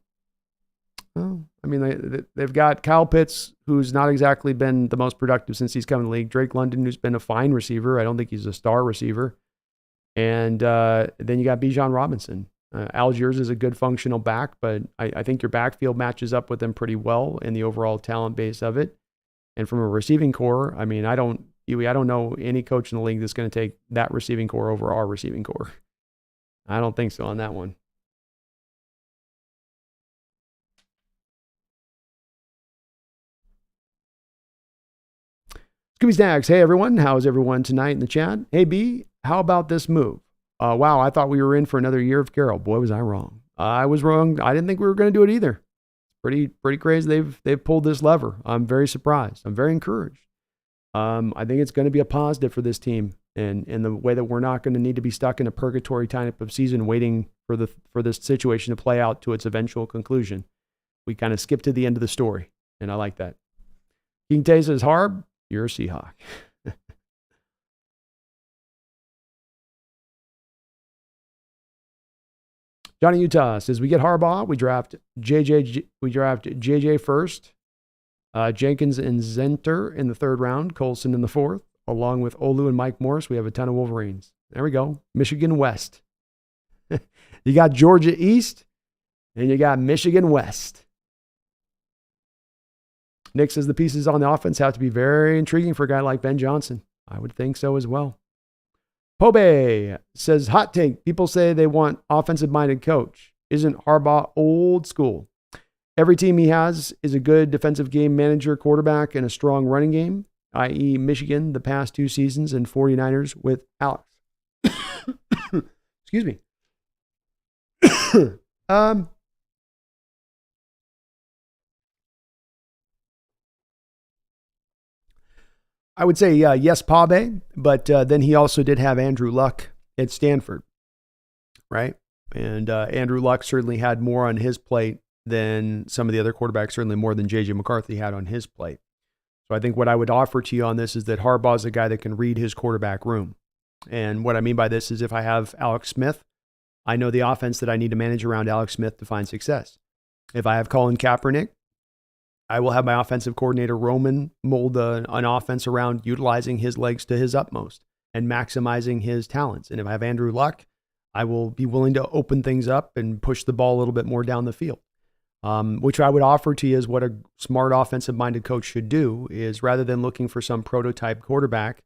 Well, I mean, they've got Kyle Pitts, who's not exactly been the most productive since he's come in the league. Drake London, who's been a fine receiver. I don't think he's a star receiver. And then you got Bijan Robinson. Algiers is a good functional back, but I think your backfield matches up with them pretty well in the overall talent base of it. And from a receiving core, I mean, I don't know any coach in the league that's going to take that receiving core over our receiving core. I don't think so on that one. Scooby Snacks. Hey, everyone. How's everyone tonight in the chat? Hey, B, how about this move? Wow, I thought we were in for another year of Carroll. Boy, was I wrong. I was wrong. I didn't think we were going to do it either. Pretty crazy. They've pulled this lever. I'm very surprised. I'm very encouraged. I think it's going to be a positive for this team, and in the way that we're not going to need to be stuck in a purgatory type of season, waiting for this situation to play out to its eventual conclusion. We kind of skip to the end of the story, and I like that. King Tay says, Harb, you're a Seahawk. Johnny Utah says, we get Harbaugh, we draft JJ first, Jenkins and Zenter in the third round, Colson in the fourth, along with Olu and Mike Morris. We have a ton of Wolverines. There we go. Michigan West. You got Georgia East, and you got Michigan West. Nick says the pieces on the offense have to be very intriguing for a guy like Ben Johnson. I would think so as well. Pobe says, hot take. People say they want offensive-minded coach. Isn't Harbaugh old school? Every team he has is a good defensive game manager, quarterback, and a strong running game, i.e. Michigan the past 2 seasons and 49ers with Alex. Excuse me. I would say yes, Pabe, but then he also did have Andrew Luck at Stanford, right? And Andrew Luck certainly had more on his plate than some of the other quarterbacks, certainly more than J.J. McCarthy had on his plate. So I think what I would offer to you on this is that Harbaugh is a guy that can read his quarterback room. And what I mean by this is if I have Alex Smith, I know the offense that I need to manage around Alex Smith to find success. If I have Colin Kaepernick, I will have my offensive coordinator, Roman, mold an offense around utilizing his legs to his utmost and maximizing his talents. And if I have Andrew Luck, I will be willing to open things up and push the ball a little bit more down the field. Which I would offer to you is what a smart offensive-minded coach should do is rather than looking for some prototype quarterback,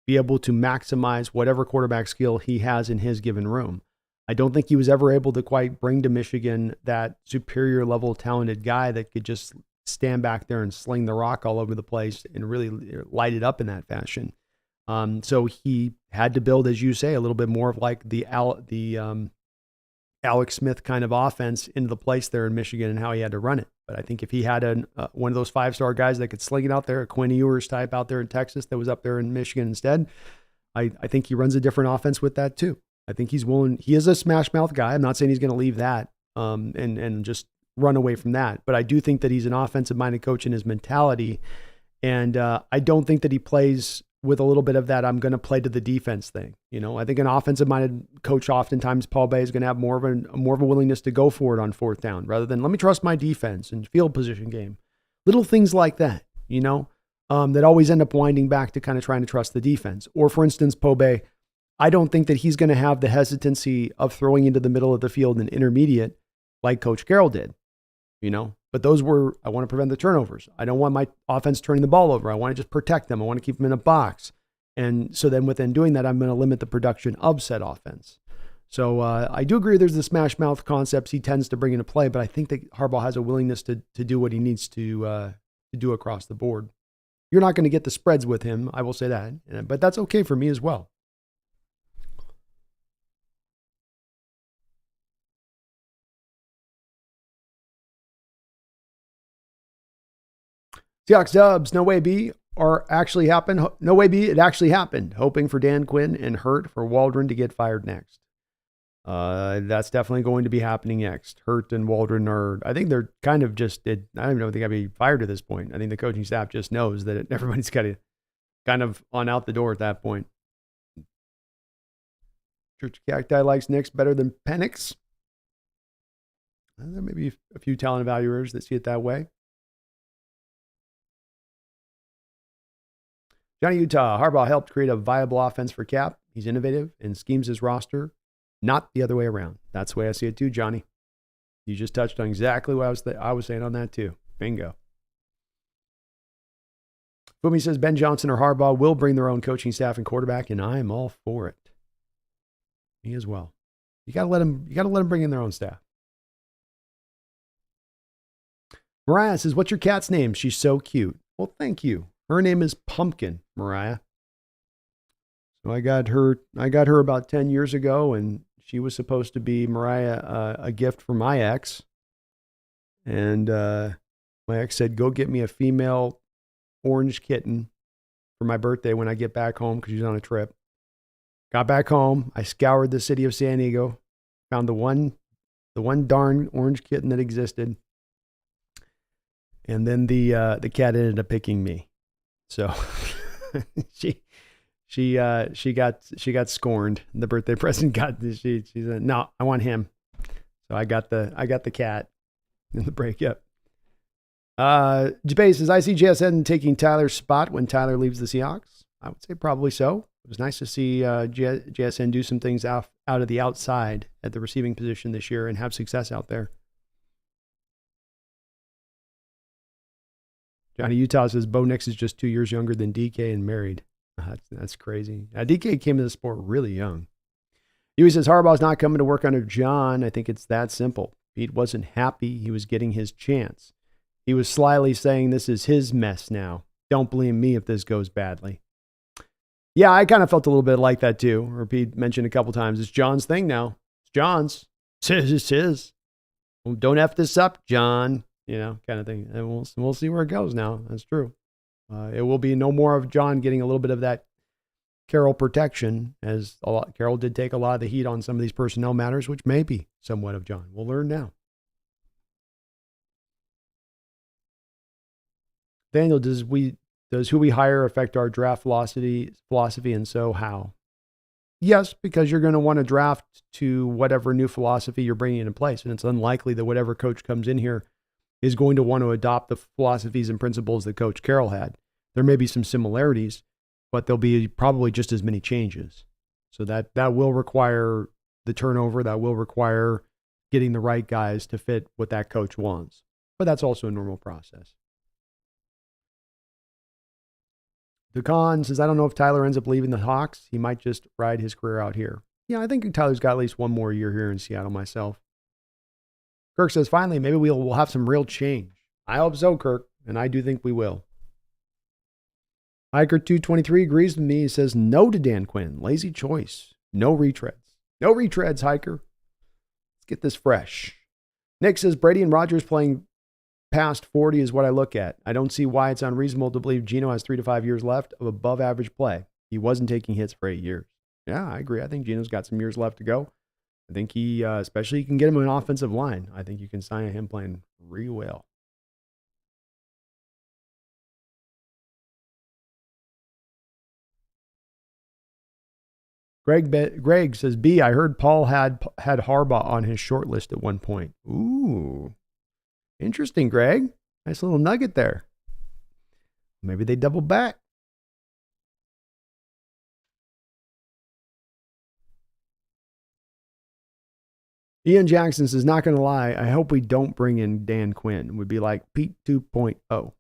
be able to maximize whatever quarterback skill he has in his given room. I don't think he was ever able to quite bring to Michigan that superior level talented guy that could just stand back there and sling the rock all over the place and really light it up in that fashion. So he had to build, as you say, a little bit more of like the Alex Smith kind of offense into the place there in Michigan and how he had to run it. But I think if he had one of those 5-star guys that could sling it out there, a Quinn Ewers type out there in Texas that was up there in Michigan instead, I think he runs a different offense with that too. I think he's willing. He is a smash mouth guy. I'm not saying he's going to leave that and just run away from that. But I do think that he's an offensive-minded coach in his mentality. And I don't think that he plays with a little bit of that I'm going to play to the defense thing. You know, I think an offensive-minded coach oftentimes, Paul Bay, is going to have more of a willingness to go for it on 4th down rather than let me trust my defense and field position game. Little things like that, you know, that always end up winding back to kind of trying to trust the defense. Or, for instance, Paul Bay, I don't think that he's going to have the hesitancy of throwing into the middle of the field and intermediate like Coach Carroll did. You know, but those were, I want to prevent the turnovers. I don't want my offense turning the ball over. I want to just protect them. I want to keep them in a box. And so then within doing that, I'm going to limit the production of said offense. So I do agree there's the smash mouth concepts he tends to bring into play, but I think that Harbaugh has a willingness to do what he needs to do across the board. You're not going to get the spreads with him, I will say that, but that's okay for me as well. Seahawks Dubs, no way B, or actually happened. No way B, it actually happened. Hoping for Dan Quinn and Hurt for Waldron to get fired next. That's definitely going to be happening next. Hurt and Waldron are, I think they're kind of just, I don't even know if they got to be fired at this point. I think the coaching staff just knows that everybody's got to kind of on out the door at that point. Church Cacti likes Knicks better than Penix. There may be a few talent evaluators that see it that way. Johnny Utah, Harbaugh helped create a viable offense for Cap. He's innovative and schemes his roster, not the other way around. That's the way I see it too, Johnny. You just touched on exactly what I was saying on that too. Bingo. Fumi says Ben Johnson or Harbaugh will bring their own coaching staff and quarterback, and I am all for it. Me as well. You gotta let them bring in their own staff. Mariah says, "What's your cat's name? She's so cute." Well, thank you. Her name is Pumpkin, Mariah. So I got her about 10 years ago, and she was supposed to be, Mariah, a gift from my ex. And my ex said, "Go get me a female orange kitten for my birthday when I get back home," because she's on a trip. Got back home. I scoured the city of San Diego, found the one darn orange kitten that existed. And then the cat ended up picking me. So she got scorned. The birthday present got she said, "No, I want him." So I got the cat in the breakup. Jabay says, "I see JSN taking Tyler's spot when Tyler leaves the Seahawks." I would say probably so. It was nice to see JSN do some things out of the outside at the receiving position this year and have success out there. Johnny Utah says, "Bo Nix is just 2 years younger than DK and married." That's crazy. DK came to the sport really young. Huey says, "Harbaugh's not coming to work under John. I think it's that simple. Pete wasn't happy he was getting his chance. He was slyly saying this is his mess now. Don't blame me if this goes badly." Yeah, I kind of felt a little bit like that too. Or Pete mentioned a couple times, it's John's thing now. It's John's. It's his. Well, don't F this up, John. Kind of thing. And we'll see where it goes now. That's true. It will be no more of John getting a little bit of that Carroll protection, as Carroll did take a lot of the heat on some of these personnel matters, which may be somewhat of John. We'll learn now. Daniel, does who we hire affect our draft philosophy, and so how? Yes, because you're going to want to draft to whatever new philosophy you're bringing into place, and it's unlikely that whatever coach comes in here is going to want to adopt the philosophies and principles that Coach Carroll had. There may be some similarities, but there'll be probably just as many changes. So that will require the turnover. That will require getting the right guys to fit what that coach wants. But that's also a normal process. DeCon says, "I don't know if Tyler ends up leaving the Hawks. He might just ride his career out here." Yeah, I think Tyler's got at least one more year here in Seattle myself. Kirk says, "Finally, maybe we'll have some real change." I hope so, Kirk, and I do think we will. Hiker223 agrees with me. He says, "No to Dan Quinn. Lazy choice. No retreads." No retreads, Hiker. Let's get this fresh. Nick says, "Brady and Rodgers playing past 40 is what I look at. I don't see why it's unreasonable to believe Geno has 3 to 5 years left of above average play. He wasn't taking hits for 8 years. Yeah, I agree. I think Geno's got some years left to go. I think he, especially you can get him an offensive line. I think you can sign him playing real well. Greg says, "B, I heard Paul had Harbaugh on his short list at one point." Ooh, interesting, Greg. Nice little nugget there. Maybe they double back. Ian Jackson says, "Not going to lie, I hope we don't bring in Dan Quinn. It would be like Pete 2.0.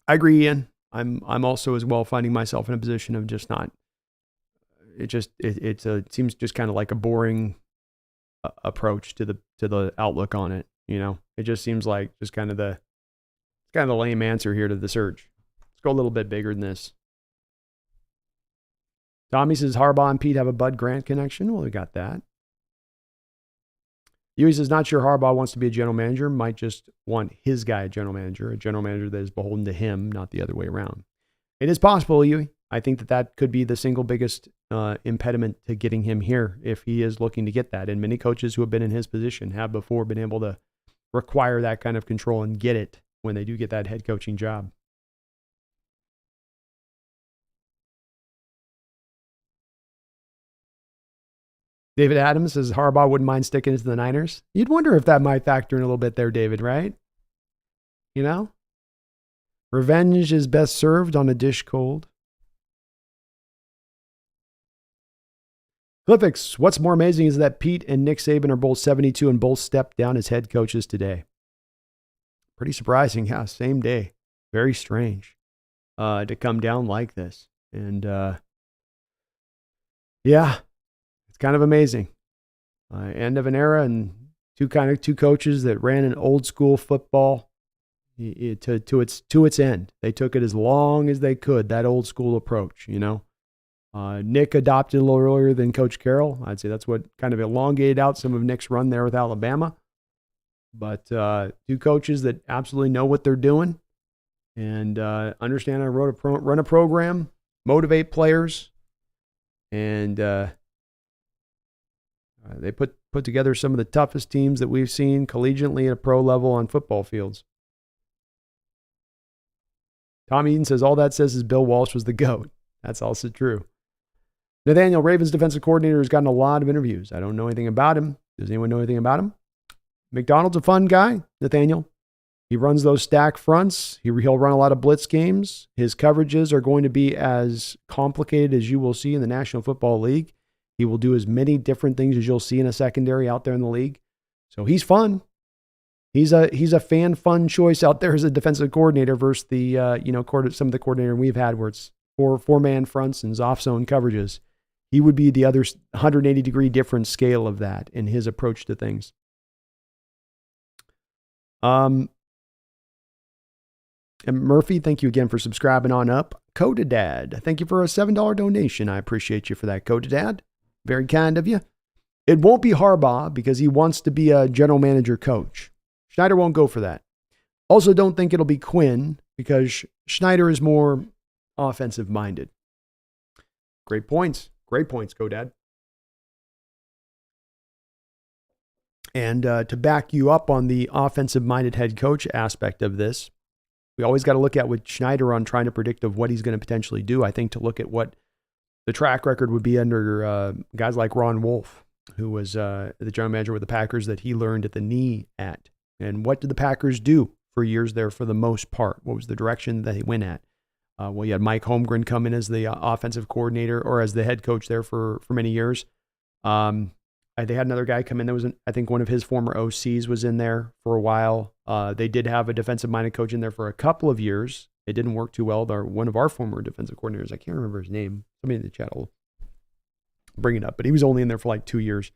I agree, Ian. I'm also as well finding myself in a position of just not. It seems just kind of like a boring approach to the outlook on it. It just seems like just kind of the lame answer here to the search. Let's go a little bit bigger than this. Tommy says, "Harbaugh and Pete have a Bud Grant connection." Well, we got that. Huey says, "Not sure Harbaugh wants to be a general manager. Might just want his guy a general manager that is beholden to him, not the other way around." It is possible, Huey. I think that could be the single biggest impediment to getting him here if he is looking to get that. And many coaches who have been in his position have before been able to require that kind of control and get it when they do get that head coaching job. David Adams says Harbaugh wouldn't mind sticking it to the Niners. You'd wonder if that might factor in a little bit there, David, right? You know? Revenge is best served on a dish cold. Cliffix, what's more amazing is that Pete and Nick Saban are both 72 and both stepped down as head coaches today. Pretty surprising. Yeah, same day. Very strange to come down like this. And yeah, it's kind of amazing. End of an era and two coaches that ran an old school football to its end. They took it as long as they could, that old school approach, you know. Nick adopted a little earlier than Coach Carroll. I'd say that's what kind of elongated out some of Nick's run there with Alabama. But two coaches that absolutely know what they're doing and understand how to run a program, motivate players, and they put together some of the toughest teams that we've seen collegiately at a pro level on football fields. Tom Eden says, all that says is Bill Walsh was the GOAT. That's also true. Nathaniel, Ravens defensive coordinator, has gotten a lot of interviews. I don't know anything about him. Does anyone know anything about him? McDonald's a fun guy, Nathaniel. He runs those stack fronts. He'll run a lot of blitz games. His coverages are going to be as complicated as you will see in the National Football League. He will do as many different things as you'll see in a secondary out there in the league. So he's fun. He's a fun choice out there as a defensive coordinator versus the some of the coordinator we've had where it's four-man fronts and off zone coverages. He would be the other 180-degree different scale of that in his approach to things. And Murphy, thank you again for subscribing on up. Codadad, thank you for a $7 donation. I appreciate you for that, Codadad. Very kind of you. It won't be Harbaugh because he wants to be a general manager coach. Schneider won't go for that. Also, don't think it'll be Quinn because Schneider is more offensive-minded. Great points. Great points, Codad. And to back you up on the offensive-minded head coach aspect of this, we always got to look at with Schneider on trying to predict of what he's going to potentially do. I think to look at what the track record would be under guys like Ron Wolf, who was the general manager with the Packers that he learned at the knee at. And what did the Packers do for years there for the most part? What was the direction that they went at? Well, you had Mike Holmgren come in as the offensive coordinator or as the head coach there for many years. They had another guy come in that was, I think one of his former OCs was in there for a while. They did have a defensive-minded coach in there for a couple of years. It didn't work too well. One of our former defensive coordinators, I can't remember his name. Somebody in the chat will bring it up, but he was only in there for like 2 years.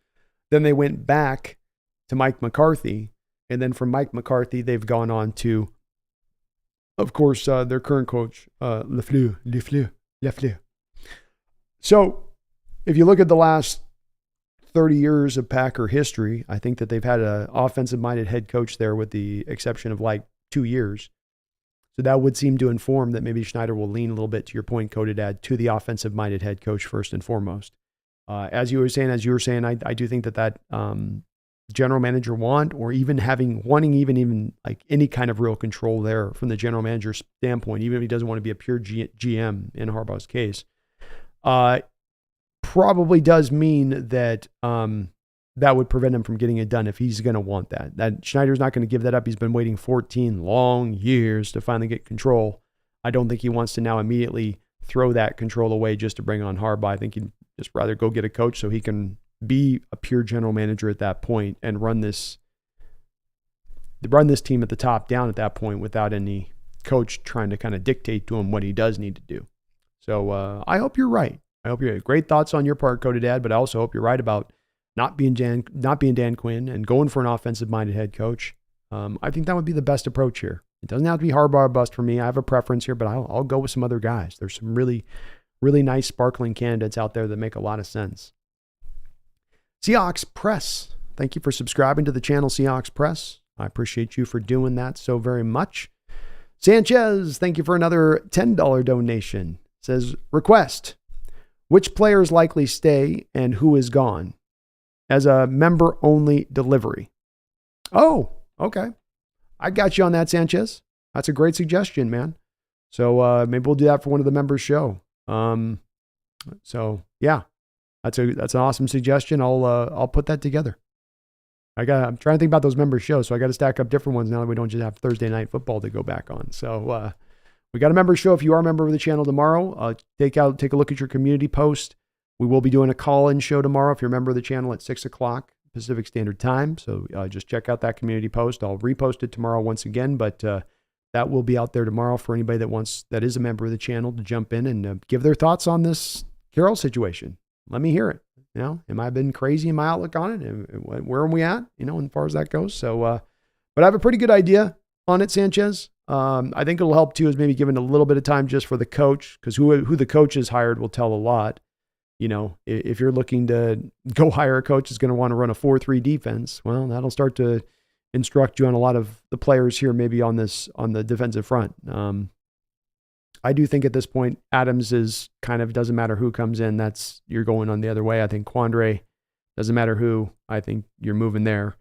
Then they went back to Mike McCarthy, and then from Mike McCarthy, they've gone on to, of course, their current coach, Lafleur. So if you look at the last 30 years of Packer history, I think that they've had an offensive-minded head coach there with the exception of like 2 years. So that would seem to inform that maybe Schneider will lean a little bit, to your point, Codadad, to the offensive-minded head coach first and foremost. As you were saying, I do think that general manager wanting even like any kind of real control there from the general manager standpoint, even if he doesn't want to be a pure GM in Harbaugh's case, probably does mean that that would prevent him from getting it done if he's going to want that. That Schneider's not going to give that up. He's been waiting 14 long years to finally get control. I don't think he wants to now immediately throw that control away just to bring on Harbaugh. I think he'd just rather go get a coach so he can be a pure general manager at that point and run this team at the top down at that point without any coach trying to kind of dictate to him what he does need to do. So I hope you're right. I hope you're great thoughts on your part, Codadad, but I also hope you're right about not being Dan Quinn and going for an offensive-minded head coach. I think that would be the best approach here. It doesn't have to be Harbaugh or bust for me. I have a preference here, but I'll go with some other guys. There's some really, really nice sparkling candidates out there that make a lot of sense. Seahawks Press. Thank you for subscribing to the channel, Seahawks Press. I appreciate you for doing that so very much. Sanchez, thank you for another $10 donation. Says, request, which players likely stay and who is gone? As a member-only delivery. Oh, okay. I got you on that, Sanchez. That's a great suggestion, man. So maybe we'll do that for one of the members' show. So, yeah. That's an awesome suggestion. I'll put that together. I'm trying to think about those member shows, so I got to stack up different ones now that we don't just have Thursday night football to go back on. So we got a member show. If you are a member of the channel tomorrow, take a look at your community post. We will be doing a call-in show tomorrow if you're a member of the channel at 6 o'clock Pacific Standard Time. So just check out that community post. I'll repost it tomorrow once again, but that will be out there tomorrow for anybody that is a member of the channel to jump in and give their thoughts on this Carroll situation. Let me hear it. Am I been crazy in my outlook on it? Where are we at? As far as that goes. So, but I have a pretty good idea on it, Sanchez. I think it'll help too, is maybe giving a little bit of time just for the coach, because who the coach is hired will tell a lot. If you're looking to go hire a coach that's going to want to run a 4-3 defense, well, that'll start to instruct you on a lot of the players here, maybe on the defensive front. I do think at this point, Adams is doesn't matter who comes in. You're going on the other way. I think Quandre, doesn't matter who. I think you're moving there.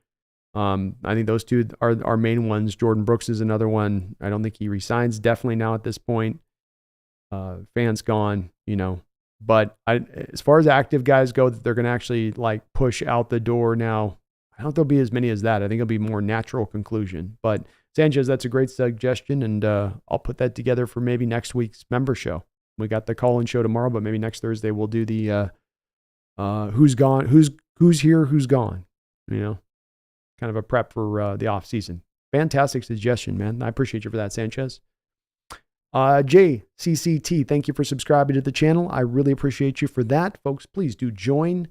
I think those two are our main ones. Jordan Brooks is another one. I don't think he resigns. Definitely now at this point. Fans gone, But as far as active guys go, that they're going to actually push out the door now, I don't think there'll be as many as that. I think it'll be more natural conclusion. But Sanchez, that's a great suggestion, and I'll put that together for maybe next week's member show. We got the call-in show tomorrow, but maybe next Thursday we'll do the who's gone, who's here, who's gone. Kind of a prep for the off season. Fantastic suggestion, man. I appreciate you for that, Sanchez. JCCT, thank you for subscribing to the channel. I really appreciate you for that, folks. Please do join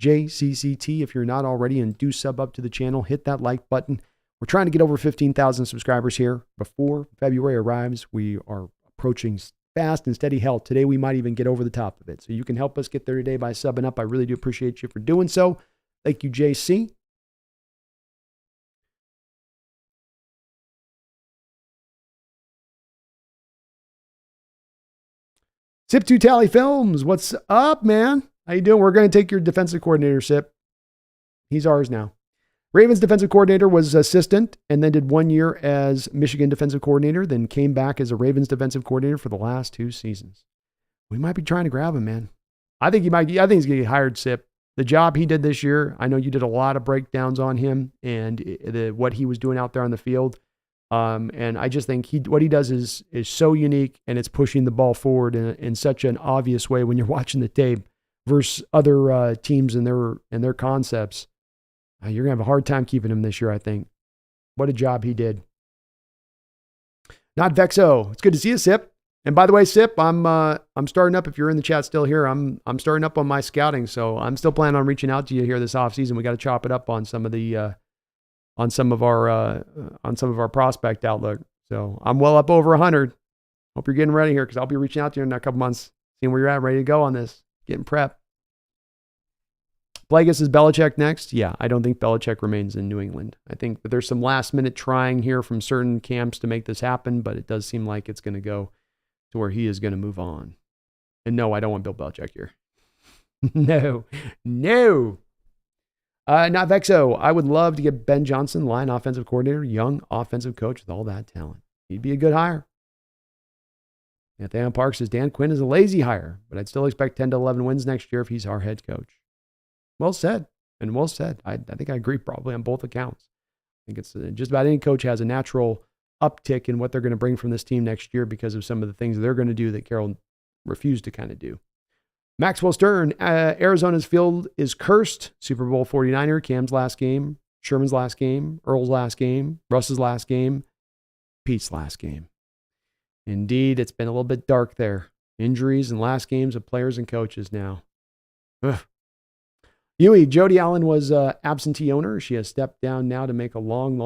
JCCT if you're not already, and do sub up to the channel. Hit that like button. We're trying to get over 15,000 subscribers here before February arrives. We are approaching fast and steady health. Today, we might even get over the top of it. So you can help us get there today by subbing up. I really do appreciate you for doing so. Thank you, JC. Sip2 Tally Films, what's up, man? How you doing? We're going to take your defensive coordinator, Sip. He's ours now. Ravens defensive coordinator, was assistant and then did 1 year as Michigan defensive coordinator, then came back as a Ravens defensive coordinator for the last 2 seasons. We might be trying to grab him, man. I think he's going to get hired, Sip. The job he did this year, I know you did a lot of breakdowns on him and what he was doing out there on the field. And I just think what he does is so unique, and it's pushing the ball forward in such an obvious way when you're watching the tape versus other teams and their concepts. You're going to have a hard time keeping him this year, I think. What a job he did. Not Vexo. It's good to see you, Sip. And by the way, Sip, I'm starting up. If you're in the chat still here, I'm starting up on my scouting. So I'm still planning on reaching out to you here this offseason. We got to chop it up on some of our prospect outlook. So I'm well up over 100. Hope you're getting ready here, because I'll be reaching out to you in a couple months, seeing where you're at, ready to go on this, getting prepped. Plagueis, is Belichick next? Yeah, I don't think Belichick remains in New England. I think that there's some last-minute trying here from certain camps to make this happen, but it does seem like it's going to go to where he is going to move on. And no, I don't want Bill Belichick here. No. Not Vexo. I would love to get Ben Johnson, line offensive coordinator, young offensive coach with all that talent. He'd be a good hire. Nathaniel Park says Dan Quinn is a lazy hire, but I'd still expect 10 to 11 wins next year if he's our head coach. Well said, and well said. I think I agree probably on both accounts. I think it's just about any coach has a natural uptick in what they're going to bring from this team next year because of some of the things they're going to do that Carroll refused to kind of do. Maxwell Stern, Arizona's field is cursed. Super Bowl 49er, Cam's last game, Sherman's last game, Earl's last game, Russ's last game, Pete's last game. Indeed, it's been a little bit dark there. Injuries and last games of players and coaches now. Ugh. Huey, Jody Allen was absentee owner. She has stepped down now to make a long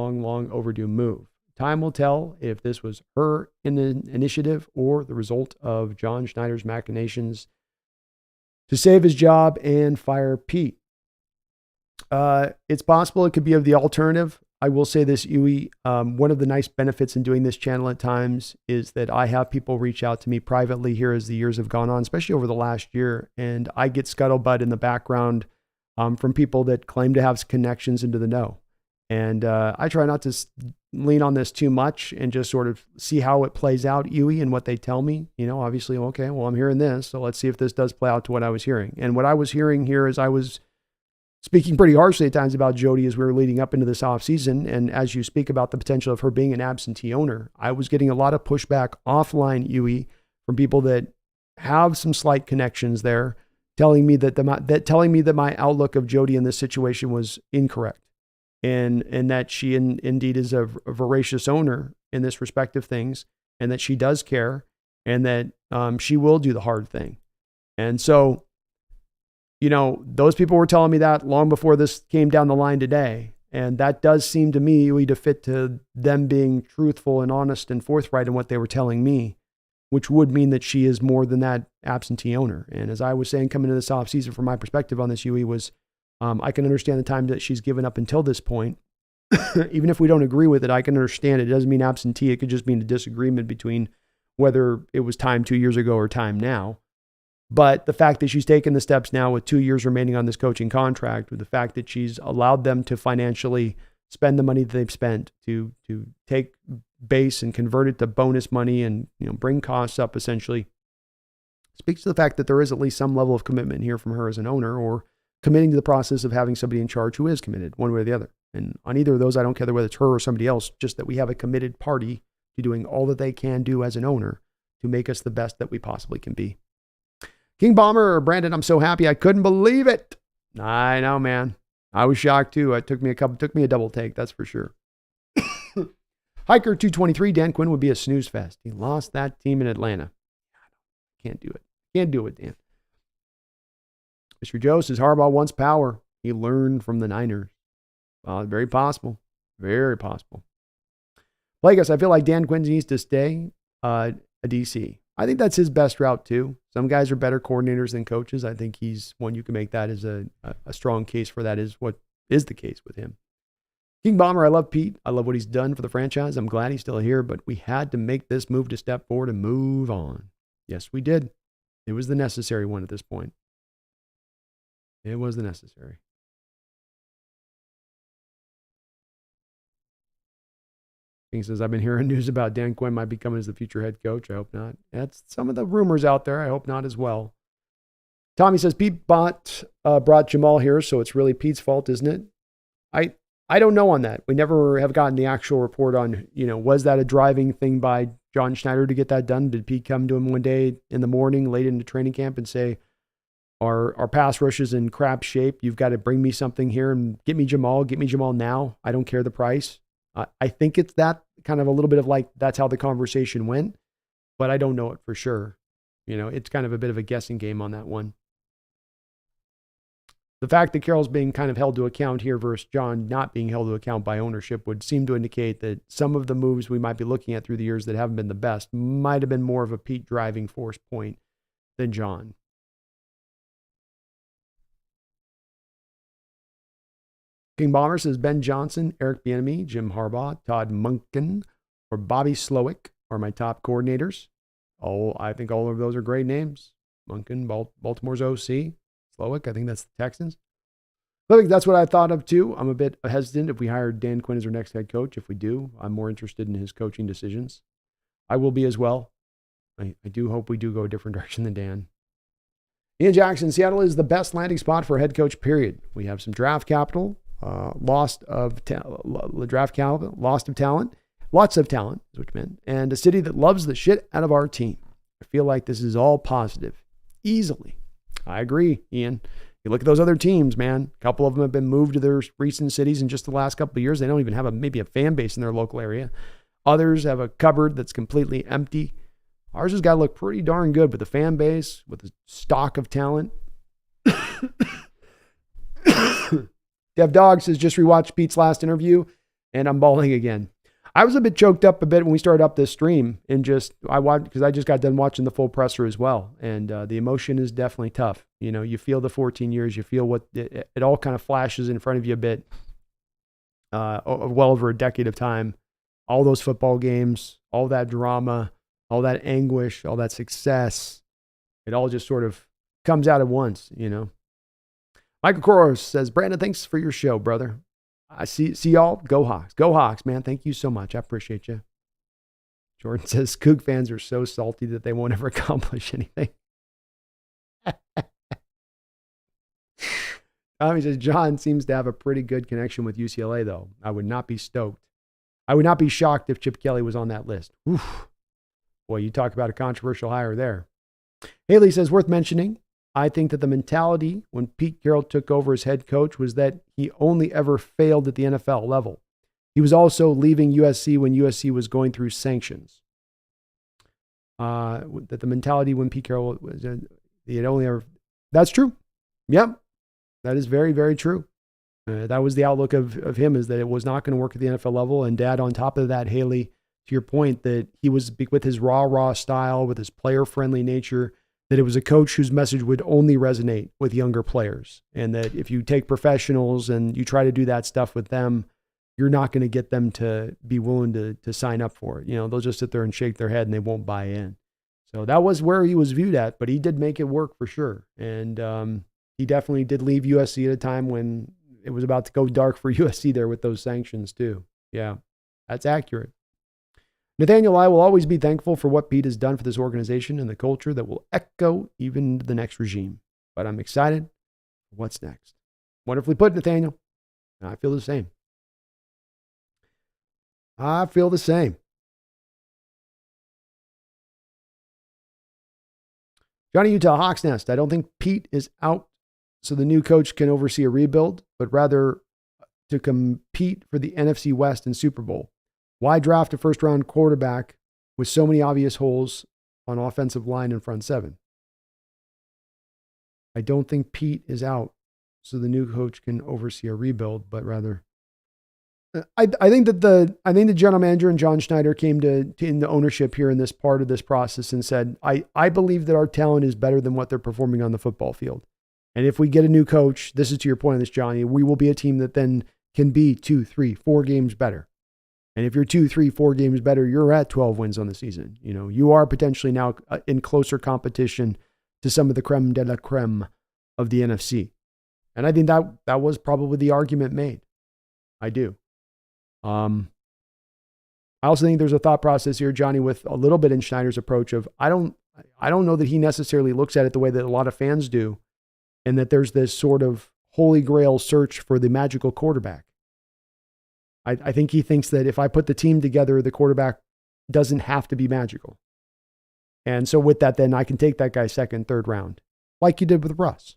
overdue move. Time will tell if this was her initiative or the result of John Schneider's machinations to save his job and fire Pete. It's possible it could be of the alternative. I will say this, Huey, one of the nice benefits in doing this channel at times is that I have people reach out to me privately here as the years have gone on, especially over the last year, and I get scuttlebutt in the background from people that claim to have connections into the know. And I try not to lean on this too much and just sort of see how it plays out, Yui, and what they tell me. Obviously, okay, well, I'm hearing this, so let's see if this does play out to what I was hearing. And what I was hearing here is I was speaking pretty harshly at times about Jody as we were leading up into this offseason. And as you speak about the potential of her being an absentee owner, I was getting a lot of pushback offline, Yui, from people that have some slight connections there, telling me that my outlook of Jody in this situation was incorrect. And that she indeed is a voracious owner in this respect of things, and that she does care, and that she will do the hard thing. And so, those people were telling me that long before this came down the line today. And that does seem to me to fit to them being truthful and honest and forthright in what they were telling me, which would mean that she is more than that absentee owner. And as I was saying, coming into this offseason, from my perspective on this, Yui, was I can understand the time that she's given up until this point. Even if we don't agree with it, I can understand it. It doesn't mean absentee. It could just mean a disagreement between whether it was time 2 years ago or time now. But the fact that she's taken the steps now with 2 years remaining on this coaching contract, with the fact that she's allowed them to financially spend the money that they've spent, to take base and convert it to bonus money and bring costs up, essentially, speaks to the fact that there is at least some level of commitment here from her as an owner, or committing to the process of having somebody in charge who is committed one way or the other. And on either of those, I don't care whether it's her or somebody else, just that we have a committed party to doing all that they can do as an owner to make us the best that we possibly can be. King Bomber or Brandon, I'm so happy. I couldn't believe it. I know, man. I was shocked too. It took me a double take. That's for sure. Hiker 223, Dan Quinn would be a snooze fest. He lost that team in Atlanta. Can't do it. Can't do it, Dan. Mr. Joe says Harbaugh wants power. He learned from the Niners. Very possible. Very possible. Plagueis, I feel like Dan Quinn needs to stay a DC. I think that's his best route too. Some guys are better coordinators than coaches. I think he's one you can make that as a strong case for that, is what is the case with him. King Bomber, I love Pete. I love what he's done for the franchise. I'm glad he's still here, but we had to make this move to step forward and move on. Yes, we did. It was the necessary one at this point. It was the necessary. King says, I've been hearing news about Dan Quinn might be coming as the future head coach. I hope not. That's some of the rumors out there. I hope not as well. Tommy says, Pete brought Jamal here, so it's really Pete's fault, isn't it? I don't know on that. We never have gotten the actual report on, was that a driving thing by John Schneider to get that done? Did Pete come to him one day in the morning, late into training camp, and say, our pass rush is in crap shape. You've got to bring me something here and get me Jamal now. I don't care the price. I think it's that kind of a little bit of like, that's how the conversation went, but I don't know it for sure. It's kind of a bit of a guessing game on that one. The fact that Carroll's being kind of held to account here versus John not being held to account by ownership would seem to indicate that some of the moves we might be looking at through the years that haven't been the best might have been more of a Pete driving force point than John. King Bomber says Ben Johnson, Eric Bieniemy, Jim Harbaugh, Todd Monken, or Bobby Slowick are my top coordinators. I think all of those are great names. Monken, Baltimore's OC. Slowick, I think that's the Texans. I think that's what I thought of too. I'm a bit hesitant if we hire Dan Quinn as our next head coach. If we do, I'm more interested in his coaching decisions. I will be as well. I do hope we do go a different direction than Dan. Ian Jackson, Seattle is the best landing spot for a head coach, period. We have some draft capital. Lost of talent, lots of talent is what you meant, and a city that loves the shit out of our team. I feel like this is all positive, easily. I agree, Ian. You look at those other teams, man. A couple of them have been moved to their recent cities in just the last couple of years. They don't even have maybe a fan base in their local area. Others have a cupboard that's completely empty. Ours has got to look pretty darn good with the fan base, with the stock of talent. Dev Dog says, just rewatched Pete's last interview, and I'm bawling again. I was a bit choked up a bit when we started up this stream, and I watched because I just got done watching the full presser as well, and the emotion is definitely tough. You feel the 14 years, you feel what it all kind of flashes in front of you a bit. Well over a decade of time, all those football games, all that drama, all that anguish, all that success, it all just sort of comes out at once, Michael Koros says, Brandon, thanks for your show, brother. I see y'all. Go Hawks. Go Hawks, man. Thank you so much. I appreciate you. Jordan says, Coug fans are so salty that they won't ever accomplish anything. Tommy says, John seems to have a pretty good connection with UCLA, though. I would not be stoked. I would not be shocked if Chip Kelly was on that list. Oof. Boy, you talk about a controversial hire there. Haley says, worth mentioning, I think that the mentality when Pete Carroll took over as head coach was that he only ever failed at the NFL level. He was also leaving USC when USC was going through sanctions. That the mentality when Pete Carroll was, he had only ever, that's true. Yep. That is very, very true. That was the outlook of him, is that it was not going to work at the NFL level. And Dad, on top of that, Haley, to your point, that he was, with his raw style, with his player-friendly nature, that it was a coach whose message would only resonate with younger players. And that if you take professionals and you try to do that stuff with them, you're not going to get them to be willing to sign up for it. You know, they'll just sit there and shake their head and they won't buy in. So that was where he was viewed at, but he did make it work for sure. And he definitely did leave USC at a time when it was about to go dark for USC there with those sanctions too. Yeah, that's accurate. Nathaniel, I will always be thankful for what Pete has done for this organization and the culture that will echo even into the next regime. But I'm excited for what's next. Wonderfully put, Nathaniel. I feel the same. I feel the same. Johnny Utah, Hawks Nest. I don't think Pete is out so the new coach can oversee a rebuild, but rather to compete for the NFC West and Super Bowl. Why draft a first-round quarterback with so many obvious holes on offensive line and front seven? I don't think Pete is out so the new coach can oversee a rebuild, but rather... I think that the general manager and John Schneider came to in the ownership here in this part of this process and said, I believe that our talent is better than what they're performing on the football field. And if we get a new coach, this is to your point on this, Johnny, we will be a team that then can be 2, 3, 4 games better. And if you're 2, 3, 4 games better, you're at 12 wins on the season. You know, you are potentially now in closer competition to some of the creme de la creme of the NFC. And I think that was probably the argument made. I do. I also think there's a thought process here, Johnny, with a little bit in Schneider's approach of, I don't know that he necessarily looks at it the way that a lot of fans do, and that there's this sort of holy grail search for the magical quarterback. I think he thinks that if I put the team together, the quarterback doesn't have to be magical. And so with that, then I can take that guy second, third round, like you did with Russ.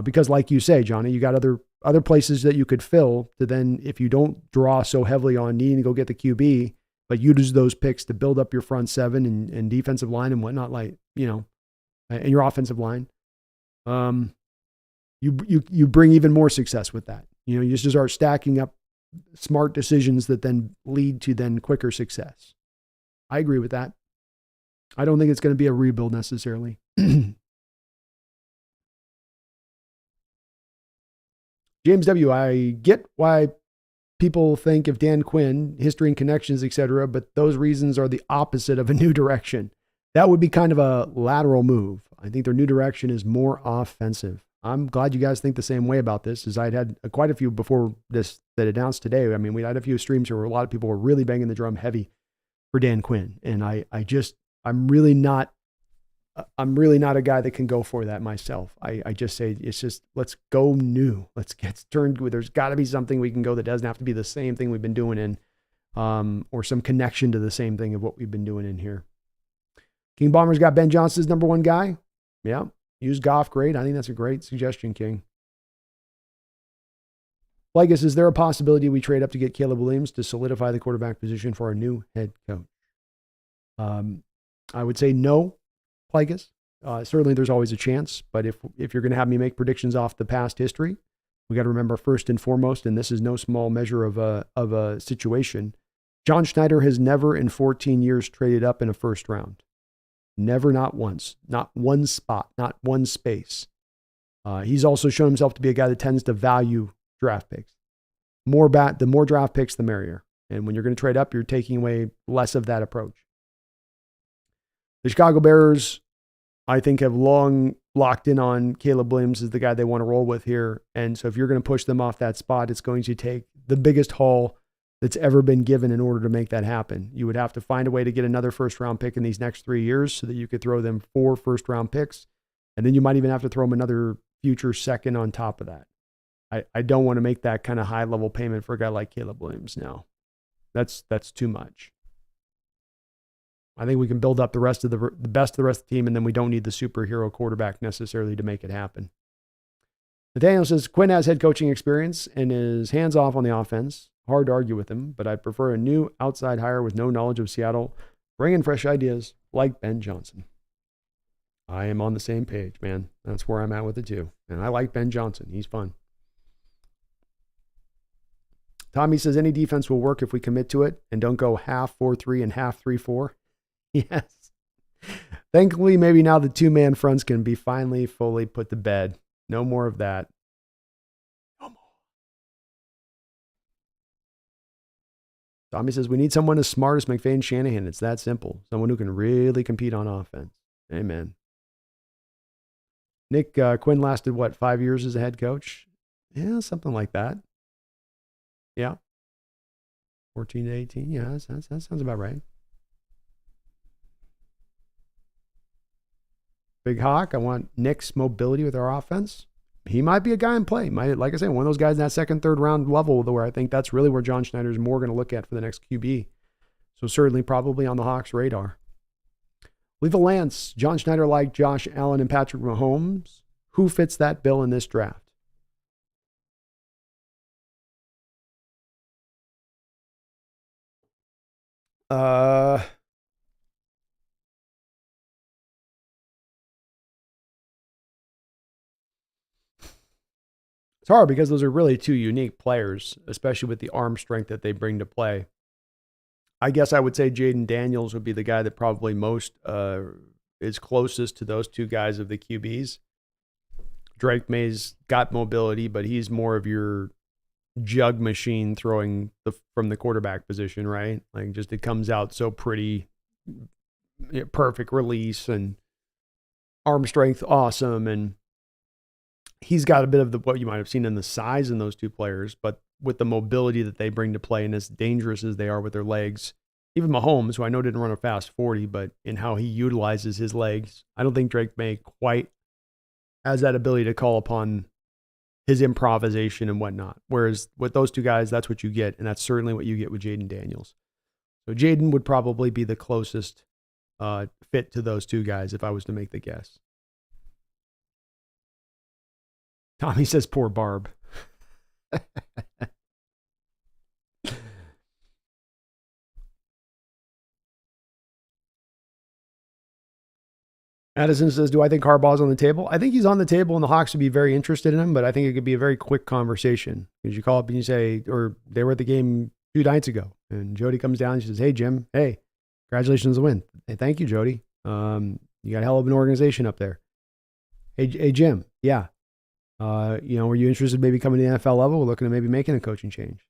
Because like you say, Johnny, you got other places that you could fill to then, if you don't draw so heavily on needing to go get the QB, but you use those picks to build up your front seven and defensive line and whatnot, like, you know, and your offensive line, you bring even more success with that. You know, you just start stacking up smart decisions that then lead to then quicker success. I agree with that. I don't think it's going to be a rebuild necessarily. James W., I get why people think of Dan Quinn, history and connections, etc., but those reasons are the opposite of a new direction. That would be kind of a lateral move. I think their new direction is more offensive. I'm glad you guys think the same way about this, as I'd had quite a few before this that announced today. I mean, we had a few streams here where a lot of people were really banging the drum heavy for Dan Quinn. And I'm really not a guy that can go for that myself. I just say, it's just, let's go new. Let's get turned. There's got to be something we can go that doesn't have to be the same thing we've been doing in, or some connection to the same thing of what we've been doing in here. King Bomber's got Ben Johnson's number one guy. Yeah. Use Goff. Great. I think that's a great suggestion, King. Plagueis, is there a possibility we trade up to get Caleb Williams to solidify the quarterback position for our new head coach? I would say no, Plagueis. Certainly there's always a chance, but if you're going to have me make predictions off the past history, we got to remember first and foremost, and this is no small measure of a situation, John Schneider has never in 14 years traded up in a first round. Never, not once, not one spot, not one space. He's also shown himself to be a guy that tends to value draft picks. The more draft picks, the merrier. And when you're going to trade up, you're taking away less of that approach. The Chicago Bears, I think, have long locked in on Caleb Williams as the guy they want to roll with here. And so if you're going to push them off that spot, it's going to take the biggest haul that's ever been given in order to make that happen. You would have to find a way to get another first-round pick in these next 3 years so that you could throw them 4 first-round picks. And then you might even have to throw them another future second on top of that. I don't want to make that kind of high-level payment for a guy like Caleb Williams now. That's too much. I think we can build up the best of the team, and then we don't need the superhero quarterback necessarily to make it happen. Nathaniel says, Quinn has head coaching experience and is hands-off on the offense. Hard to argue with him, but I'd prefer a new outside hire with no knowledge of Seattle, bringing fresh ideas like Ben Johnson. I am on the same page, man. That's where I'm at with it too. And I like Ben Johnson. He's fun. Tommy says, any defense will work if we commit to it and don't go half 4-3 and half 3-4. Yes. Thankfully, maybe now the 2-man fronts can be finally fully put to bed. No more of that. No more. Tommy says, we need someone as smart as McVay and Shanahan. It's that simple. Someone who can really compete on offense. Amen. Nick, Quinn lasted, 5 years as a head coach? Yeah, something like that. Yeah. 14 to 18. Yeah, that sounds about right. Big Hawk, I want Nick's mobility with our offense. He might be a guy in play. Like I said, one of those guys in that second, third round level where I think that's really where John Schneider is more going to look at for the next QB. So certainly probably on the Hawks' radar. Leva Lance, John Schneider like Josh Allen and Patrick Mahomes. Who fits that bill in this draft? It's hard because those are really two unique players, especially with the arm strength that they bring to play. I guess I would say Jaden Daniels would be the guy that probably most is closest to those two guys of the QBs. Drake May's got mobility, but he's more of your jug machine throwing from the quarterback position, right? Like just it comes out so pretty, perfect release and arm strength awesome. And he's got a bit of what you might have seen in the size in those two players, but with the mobility that they bring to play and as dangerous as they are with their legs. Even Mahomes, who I know didn't run a fast 40, but in how he utilizes his legs, I don't think Drake May quite has that ability to call upon his improvisation and whatnot. Whereas with those two guys, that's what you get, and that's certainly what you get with Jaden Daniels. So Jaden would probably be the closest fit to those two guys if I was to make the guess. Tommy says, poor Barb. Addison says, do I think Harbaugh's on the table? I think he's on the table and the Hawks would be very interested in him, but I think it could be a very quick conversation. Because you call up and you say, or they were at the game 2 nights ago, and Jody comes down and she says, hey, Jim, hey, congratulations on the win. Hey, thank you, Jody. You got a hell of an organization up there. Hey, Jim, yeah. Were you interested in maybe coming to the NFL level? We're looking at maybe making a coaching change.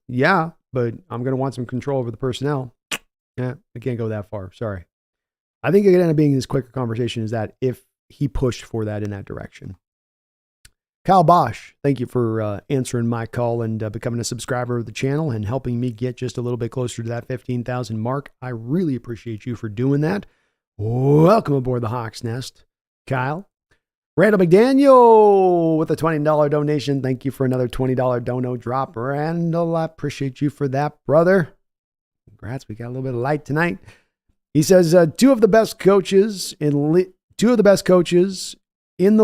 Yeah, but I'm going to want some control over the personnel. Yeah, I can't go that far. Sorry. I think it could end up being as quick a conversation as that if he pushed for that in that direction. Kyle Bosch, thank you for answering my call and becoming a subscriber of the channel and helping me get just a little bit closer to that 15,000 mark. I really appreciate you for doing that. Welcome aboard the Hawks Nest, Kyle. Randall McDaniel with a $20 donation. Thank you for another $20 dono drop. Randall, I appreciate you for that, brother. Congrats, we got a little bit of light tonight. He says, two of the best coaches in the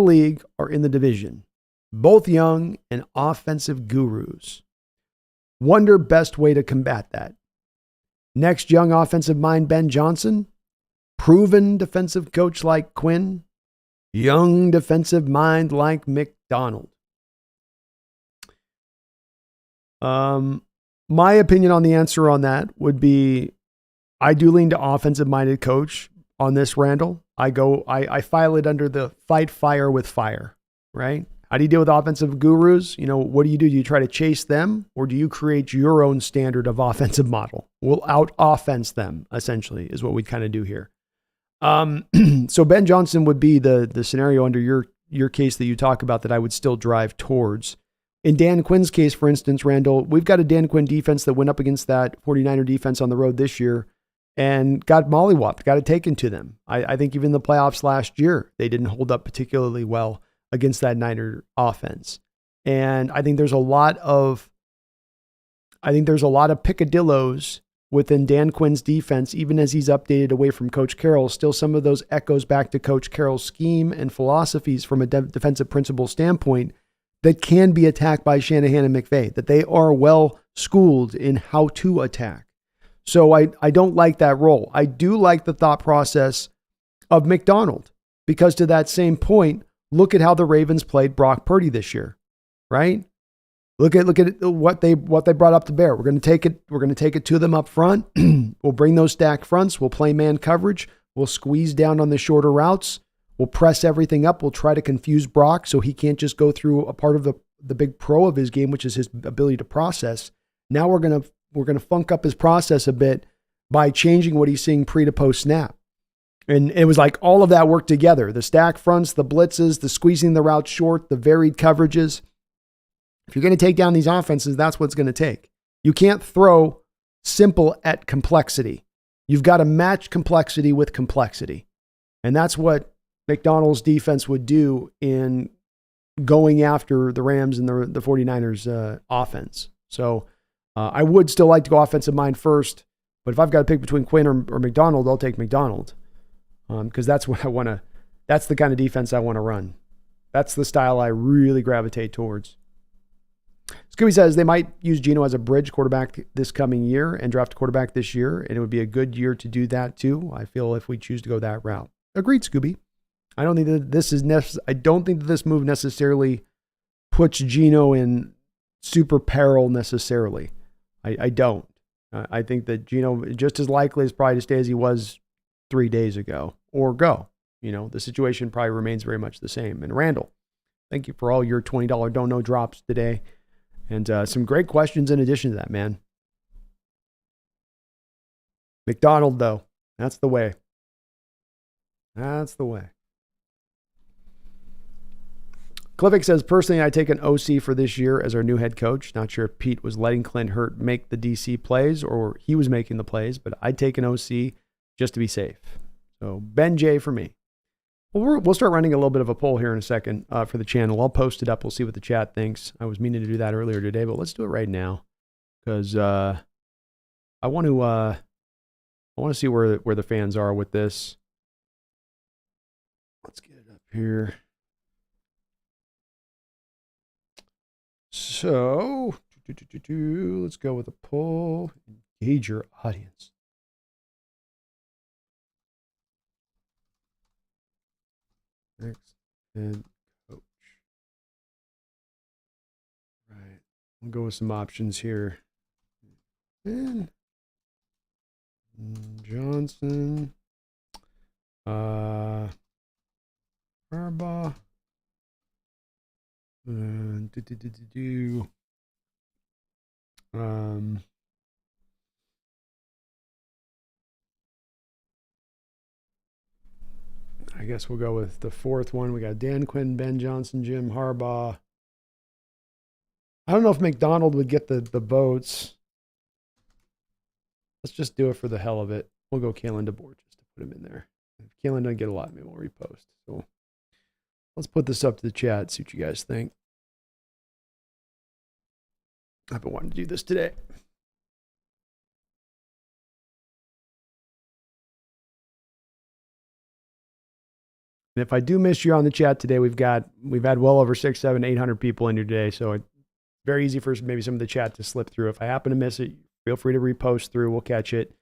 league are in the division, both young and offensive gurus. Wonder best way to combat that. Next young offensive mind, Ben Johnson. Proven defensive coach like Quinn. Young defensive mind like McDonald. My opinion on the answer on that would be, I do lean to offensive-minded coach on this, Randall. I file it under the fight fire with fire, right? How do you deal with offensive gurus? What do? Do you try to chase them, or do you create your own standard of offensive model? We'll out-offense them, essentially, is what we kind of do here. So Ben Johnson would be the scenario under your case that you talk about that I would still drive towards. In Dan Quinn's case, for instance, Randall, we've got a Dan Quinn defense that went up against that 49er defense on the road this year and got mollywopped, got it taken to them. I think even the playoffs last year, they didn't hold up particularly well against that Niner offense. And I think there's a lot of picadillos within Dan Quinn's defense, even as he's updated away from Coach Carroll. Still some of those echoes back to Coach Carroll's scheme and philosophies from a defensive principle standpoint that can be attacked by Shanahan and McVay, that they are well schooled in how to attack. So I don't like that role. I do like the thought process of McDonald, because to that same point, look at how the Ravens played Brock Purdy this year, right? Look at what they brought up to bear. We're going to take it to them up front. We'll bring those stacked fronts. We'll play man coverage. We'll squeeze down on the shorter routes. We'll press everything up. We'll try to confuse Brock so he can't just go through a part of the big pro of his game, which is his ability to process. Now we're going to funk up his process a bit by changing what he's seeing pre to post snap. And it was like all of that worked together. The stack fronts, the blitzes, the squeezing the route short, the varied coverages. If you're going to take down these offenses, that's what it's going to take. You can't throw simple at complexity. You've got to match complexity with complexity. And that's what McDonald's defense would do in going after the Rams and the 49ers offense. So I would still like to go offensive mind first, but if I've got to pick between Quinn or McDonald, I'll take McDonald because that's what I want to. That's the kind of defense I want to run. That's the style I really gravitate towards. Scooby says they might use Geno as a bridge quarterback this coming year and draft a quarterback this year, and it would be a good year to do that too. I feel if we choose to go that route. Agreed, Scooby. I don't think that this move necessarily puts Geno in super peril necessarily. I don't. I think that Geno just as likely is probably to stay as he was 3 days ago or go. The situation probably remains very much the same. And Randall, thank you for all your $20 don't know drops today. And some great questions in addition to that, man. McDonald, though, that's the way. That's the way. Clivic says, personally, I take an OC for this year as our new head coach. Not sure if Pete was letting Clint Hurt make the DC plays or he was making the plays, but I'd take an OC just to be safe. So Ben J for me. Well, we'll start running a little bit of a poll here in a second for the channel. I'll post it up. We'll see what the chat thinks. I was meaning to do that earlier today, but let's do it right now because I want to see where the fans are with this. Let's get it up here. So let's go with a poll. Engage your audience. Next head coach. Right. We'll go with some options here. And Johnson. Harbaugh. I guess we'll go with the fourth one. We got Dan Quinn, Ben Johnson, Jim Harbaugh. I don't know if McDonald would get the votes. Let's just do it for the hell of it. We'll go Kalen DeBoer just to put him in there. If Kalen doesn't get a lot, maybe we'll repost. So let's put this up to the chat, see what you guys think. I've been wanting to do this today. And if I do miss you on the chat today, we've had well over 600, 700, 800 people in here today. So it's very easy for maybe some of the chat to slip through. If I happen to miss it, feel free to repost through. We'll catch it.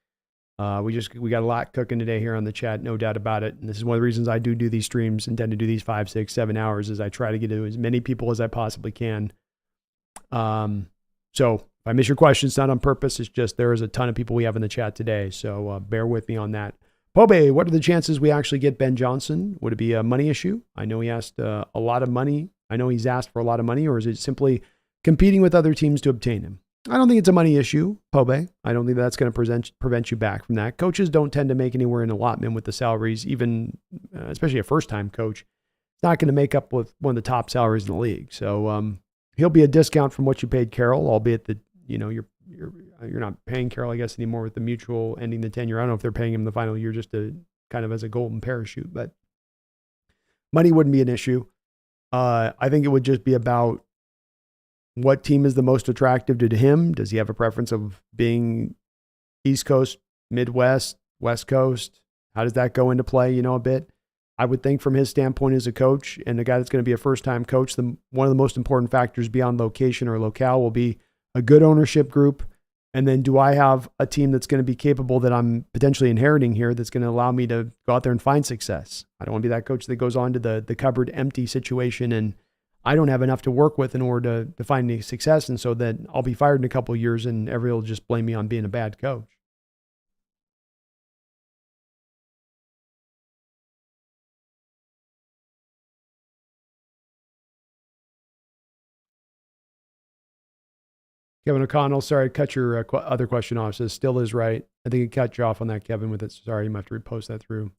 We got a lot cooking today here on the chat, no doubt about it. And this is one of the reasons I do these streams and tend to do these 5, 6, 7 hours is I try to get to as many people as I possibly can. So if I miss your question, it's not on purpose. It's just there is a ton of people we have in the chat today. So bear with me on that. Pobe, what are the chances we actually get Ben Johnson? Would it be a money issue? I know he asked a lot of money. I know he's asked for a lot of money, or is it simply competing with other teams to obtain him? I don't think it's a money issue, Pobe. I don't think that's going to prevent you back from that. Coaches don't tend to make anywhere in allotment with the salaries, even especially a first-time coach. It's not going to make up with one of the top salaries in the league. So he'll be a discount from what you paid Carroll, albeit that you're not paying Carroll, I guess, anymore with the mutual ending the tenure. I don't know if they're paying him the final year just to kind of as a golden parachute, but money wouldn't be an issue. I think it would just be about what team is the most attractive to him. Does he have a preference of being East Coast, Midwest, West Coast? How does that go into play, a bit? I would think from his standpoint as a coach and a guy that's going to be a first-time coach, one of the most important factors beyond location or locale will be a good ownership group. And then do I have a team that's going to be capable that I'm potentially inheriting here that's going to allow me to go out there and find success? I don't want to be that coach that goes on to the cupboard empty situation and I don't have enough to work with in order to find any success. And so that I'll be fired in a couple of years and everybody will just blame me on being a bad coach. Kevin O'Connell, sorry, I cut your other question off. Says still is right. I think it cut you off on that, Kevin, with it. Sorry, you might have to repost that through.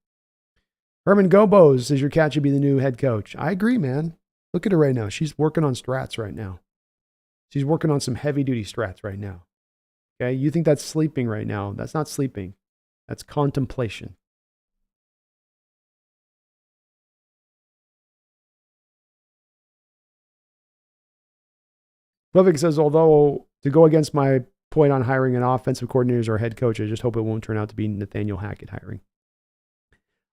Herman Gobos says your cat should be the new head coach. I agree, man. Look at her right now. She's working on strats right now. She's working on some heavy-duty strats right now. Okay, you think that's sleeping right now. That's not sleeping. That's contemplation. Lovick says, although to go against my point on hiring an offensive coordinator or head coach, I just hope it won't turn out to be Nathaniel Hackett hiring.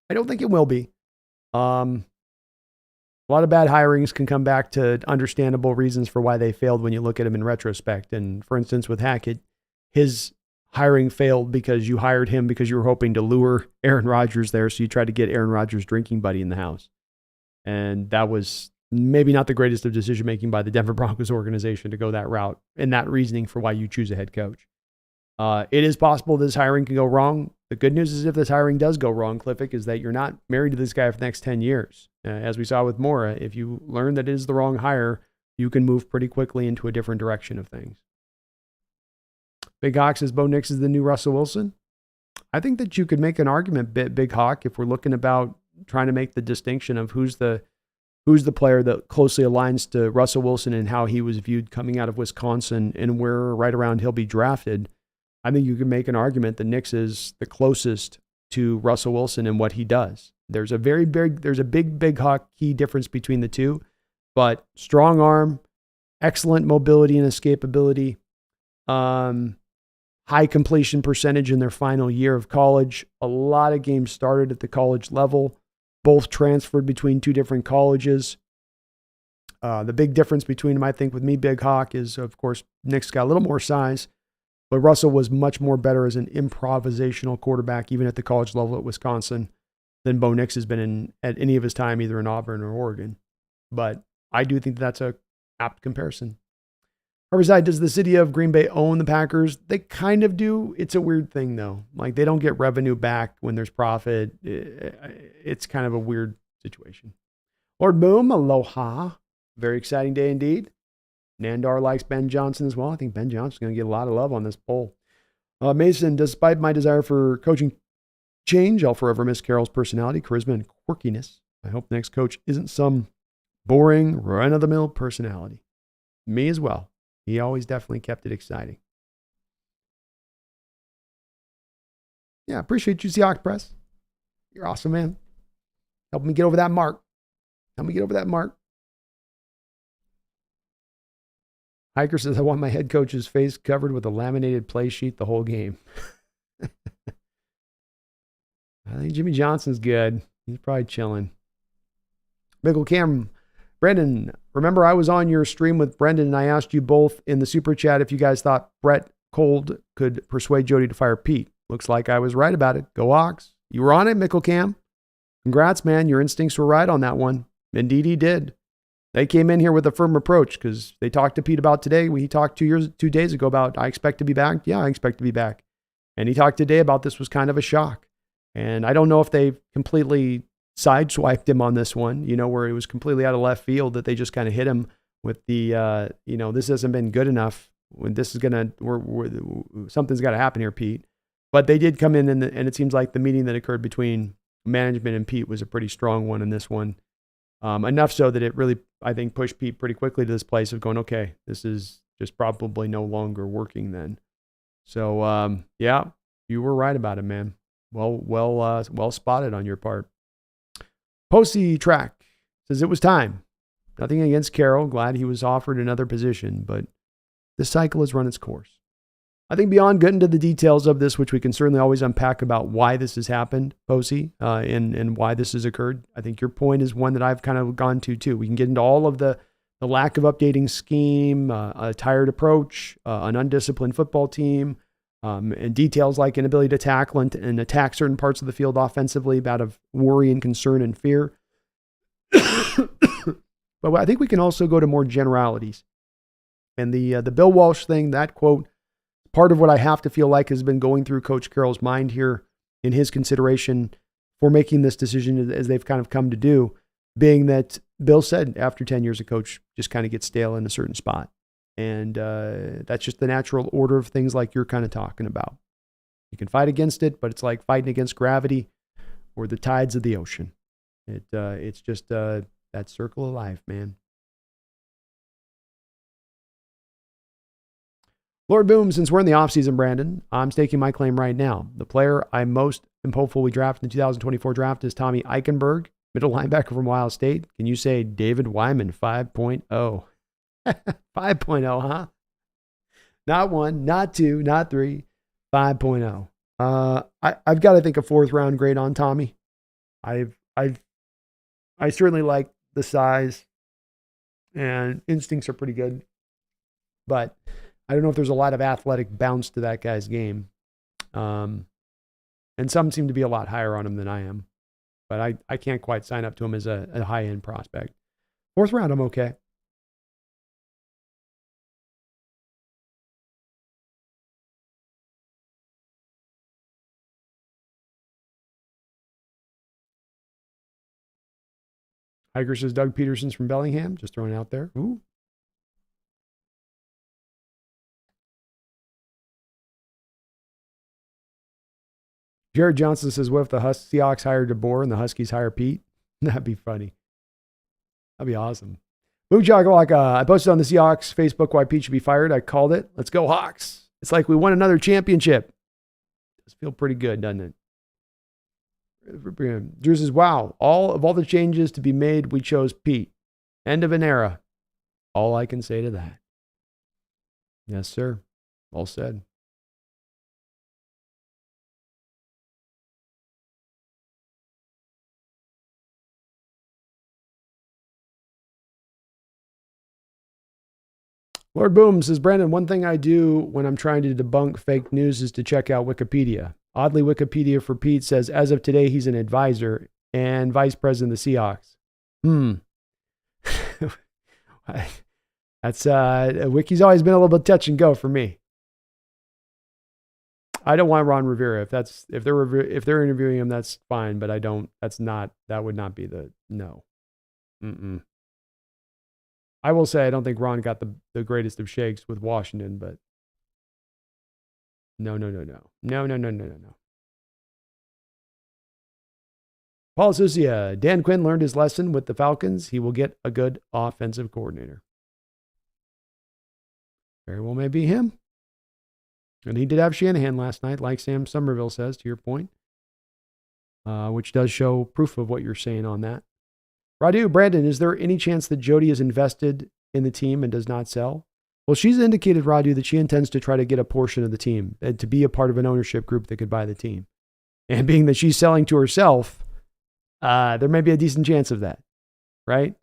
I don't think it will be. A lot of bad hirings can come back to understandable reasons for why they failed when you look at them in retrospect. And for instance, with Hackett, his hiring failed because you hired him because you were hoping to lure Aaron Rodgers there. So you tried to get Aaron Rodgers' drinking buddy in the house. And that was maybe not the greatest of decision-making by the Denver Broncos organization to go that route and that reasoning for why you choose a head coach. It is possible this hiring can go wrong. The good news is if this hiring does go wrong, Cliffick, is that you're not married to this guy for the next 10 years. As we saw with Mora, if you learn that it is the wrong hire, you can move pretty quickly into a different direction of things. Big Hawk says Bo Nix is the new Russell Wilson. I think that you could make an argument, Big Hawk, if we're looking about trying to make the distinction of who's the player that closely aligns to Russell Wilson and how he was viewed coming out of Wisconsin and where right around he'll be drafted. I think you can make an argument that Nix is the closest to Russell Wilson and what he does. There's a big Hawk key difference between the two, but strong arm, excellent mobility and escapability, high completion percentage in their final year of college. A lot of games started at the college level, both transferred between two different colleges. The big difference between them, I think, with me, Big Hawk, is, of course, Nick's got a little more size, but Russell was much more better as an improvisational quarterback, even at the college level at Wisconsin, than Bo Nix has been at any of his time, either in Auburn or Oregon. But I do think that's a apt comparison. Herbicide, does the city of Green Bay own the Packers? They kind of do. It's a weird thing, though. Like, they don't get revenue back when there's profit. It's kind of a weird situation. Lord Boom, aloha. Very exciting day indeed. Nandar likes Ben Johnson as well. I think Ben Johnson's going to get a lot of love on this poll. Mason, despite my desire for coaching change, I'll forever miss Carroll's personality, charisma, and quirkiness. I hope the next coach isn't some boring, run-of-the-mill personality. Me as well. He always definitely kept it exciting. Yeah, appreciate you, Seahawks Press. You're awesome, man. Help me get over that mark. Hiker says, I want my head coach's face covered with a laminated play sheet the whole game. I think Jimmy Johnson's good. He's probably chilling. Michael Cam, Brendan, remember I was on your stream with Brendan and I asked you both in the super chat if you guys thought Brett Cold could persuade Jody to fire Pete. Looks like I was right about it. Go Hawks. You were on it, Michael Cam. Congrats, man. Your instincts were right on that one. Indeed, he did. They came in here with a firm approach because they talked to Pete about today. He talked 2 days ago about, I expect to be back. Yeah, I expect to be back. And he talked today about this was kind of a shock. And I don't know if they completely sideswiped him on this one, where it was completely out of left field, that they just kind of hit him with the, this hasn't been good enough. when this is something's got to happen here, Pete. But they did come in, and it seems like the meeting that occurred between management and Pete was a pretty strong one in this one. Enough so that it really, I think, pushed Pete pretty quickly to this place of going, okay, this is just probably no longer working then. So, yeah, you were right about it, man. Well spotted on your part. Posey Track says it was time. Nothing against Carroll. Glad he was offered another position, but this cycle has run its course. I think beyond getting into the details of this, which we can certainly always unpack about why this has happened, Posey, and why this has occurred, I think your point is one that I've kind of gone to too. We can get into all of the lack of updating scheme, a tired approach, an undisciplined football team, and details like inability to tackle and attack certain parts of the field offensively out of worry and concern and fear. But I think we can also go to more generalities. And the Bill Walsh thing, that quote, part of what I have to feel like has been going through Coach Carroll's mind here in his consideration for making this decision as they've kind of come to do, being that Bill said after 10 years a coach just kind of gets stale in a certain spot. And that's just the natural order of things like you're kind of talking about. You can fight against it, but it's like fighting against gravity or the tides of the ocean. It's just that circle of life, man. Lord Boom, since we're in the offseason, Brandon, I'm staking my claim right now. The player I most am hopeful we draft in the 2024 draft is Tommy Eichenberg, middle linebacker from Ohio State. Can you say David Wyman 5.0? 5.0, huh? Not 1, not 2, not 3, 5.0. I've got to think a 4th round grade on Tommy. I certainly like the size, and instincts are pretty good, but I don't know if there's a lot of athletic bounce to that guy's game. And some seem to be a lot higher on him than I am, but I can't quite sign up to him as a high-end prospect. 4th round, I'm okay. Hiker says Doug Peterson's from Bellingham. Just throwing it out there. Ooh. Jared Johnson says, what if the Seahawks hired DeBoer and the Huskies hire Pete? That'd be funny. That'd be awesome. I posted on the Seahawks Facebook why Pete should be fired. I called it. Let's go Hawks. It's like we won another championship. Does feel pretty good, doesn't it? Drew says, wow, all the changes to be made, we chose Pete. End of an era. All I can say to that. Yes, sir. Well said. Lord Boom says, Brandon, one thing I do when I'm trying to debunk fake news is to check out Wikipedia. Oddly, Wikipedia for Pete says, as of today, he's an advisor and vice president of the Seahawks. That's, Wiki's always been a little bit touch and go for me. I don't want Ron Rivera. If they're interviewing him, that's fine, but that would not be no. I will say I don't think Ron got the greatest of shakes with Washington, but no. Paul Susia, Dan Quinn learned his lesson with the Falcons. He will get a good offensive coordinator. Very well may be him. And he did have Shanahan last night, like Sam Somerville says, to your point, which does show proof of what you're saying on that. Radu, Brandon, is there any chance that Jody is invested in the team and does not sell? Well, she's indicated, Radu, that she intends to try to get a portion of the team and to be a part of an ownership group that could buy the team. And being that she's selling to herself, there may be a decent chance of that, right?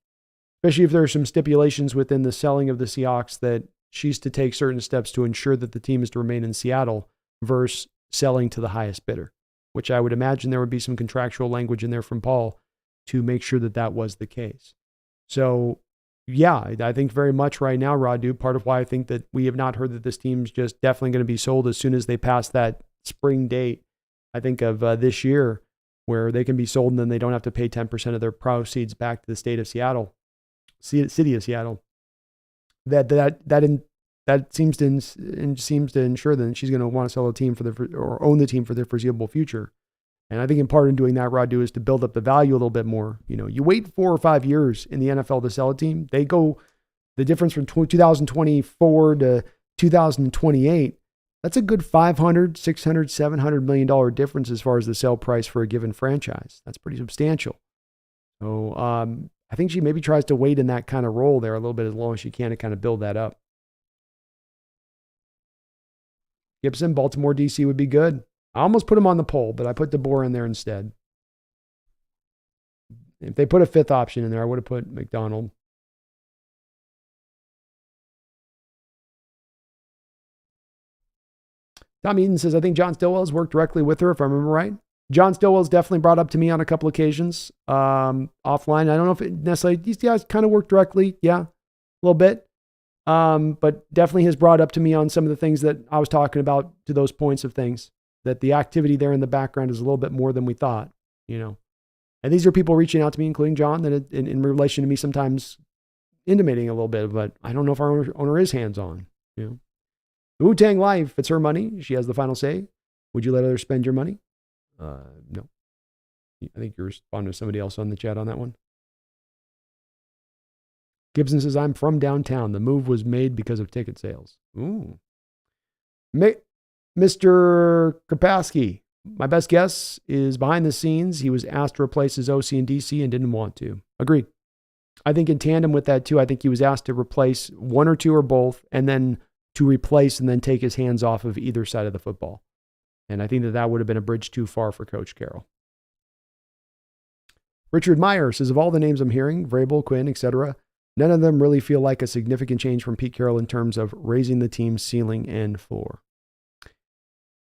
Especially if there are some stipulations within the selling of the Seahawks that she's to take certain steps to ensure that the team is to remain in Seattle versus selling to the highest bidder, which I would imagine there would be some contractual language in there from Paul to make sure that that was the case. So, yeah, I think very much right now, Radu, part of why I think that we have not heard that this team's just definitely going to be sold as soon as they pass that spring date, I think of this year, where they can be sold and then they don't have to pay 10% of their proceeds back to the city of Seattle. That that seems to ensure that she's going to want to sell the team or own the team for the foreseeable future. And I think in part in doing that, Radu, is to build up the value a little bit more. You wait 4 or 5 years in the NFL to sell a team. They go the difference from 2024 to 2028. That's a good $500, $600, $700 million difference as far as the sale price for a given franchise. That's pretty substantial. So I think she maybe tries to wait in that kind of role there a little bit as long as she can to kind of build that up. Gibson, Baltimore, DC would be good. I almost put him on the poll, but I put DeBoer in there instead. If they put a 5th option in there, I would have put McDonald. Tom Eden says, I think John Stillwell's worked directly with her, if I remember right. John Stillwell's definitely brought up to me on a couple occasions offline. I don't know if it necessarily, these guys kind of work directly. Yeah, a little bit. But definitely has brought up to me on some of the things that I was talking about, to those points of things, that the activity there in the background is a little bit more than we thought, And these are people reaching out to me, including John, that in relation to me sometimes intimating a little bit, but I don't know if our owner is hands-on, Wu-Tang Life, it's her money. She has the final say. Would you let others spend your money? No. I think you're responding to somebody else on the chat on that one. Gibson says, I'm from downtown. The move was made because of ticket sales. Ooh. Mr. Kapowski, my best guess is behind the scenes, he was asked to replace his OC in DC and didn't want to. Agreed. I think in tandem with that too, I think he was asked to replace one or two or both, and then to replace and then take his hands off of either side of the football. And I think that would have been a bridge too far for Coach Carroll. Richard Meyer says, of all the names I'm hearing, Vrabel, Quinn, etc., none of them really feel like a significant change from Pete Carroll in terms of raising the team's ceiling and floor.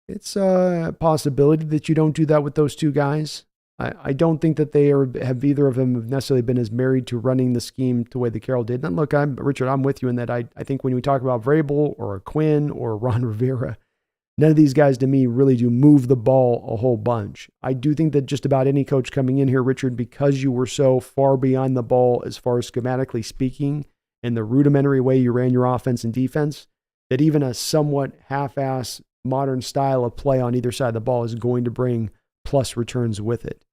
It's a possibility that you don't do that with those two guys. I don't think that have either of them necessarily been as married to running the scheme the way that Carroll did. And look, Richard, I'm with you in that I think when we talk about Vrabel or a Quinn or Ron Rivera, none of these guys to me really do move the ball a whole bunch. I do think that just about any coach coming in here, Richard, because you were so far beyond the ball as far as schematically speaking and the rudimentary way you ran your offense and defense, that even a somewhat half-ass modern style of play on either side of the ball is going to bring plus returns with it.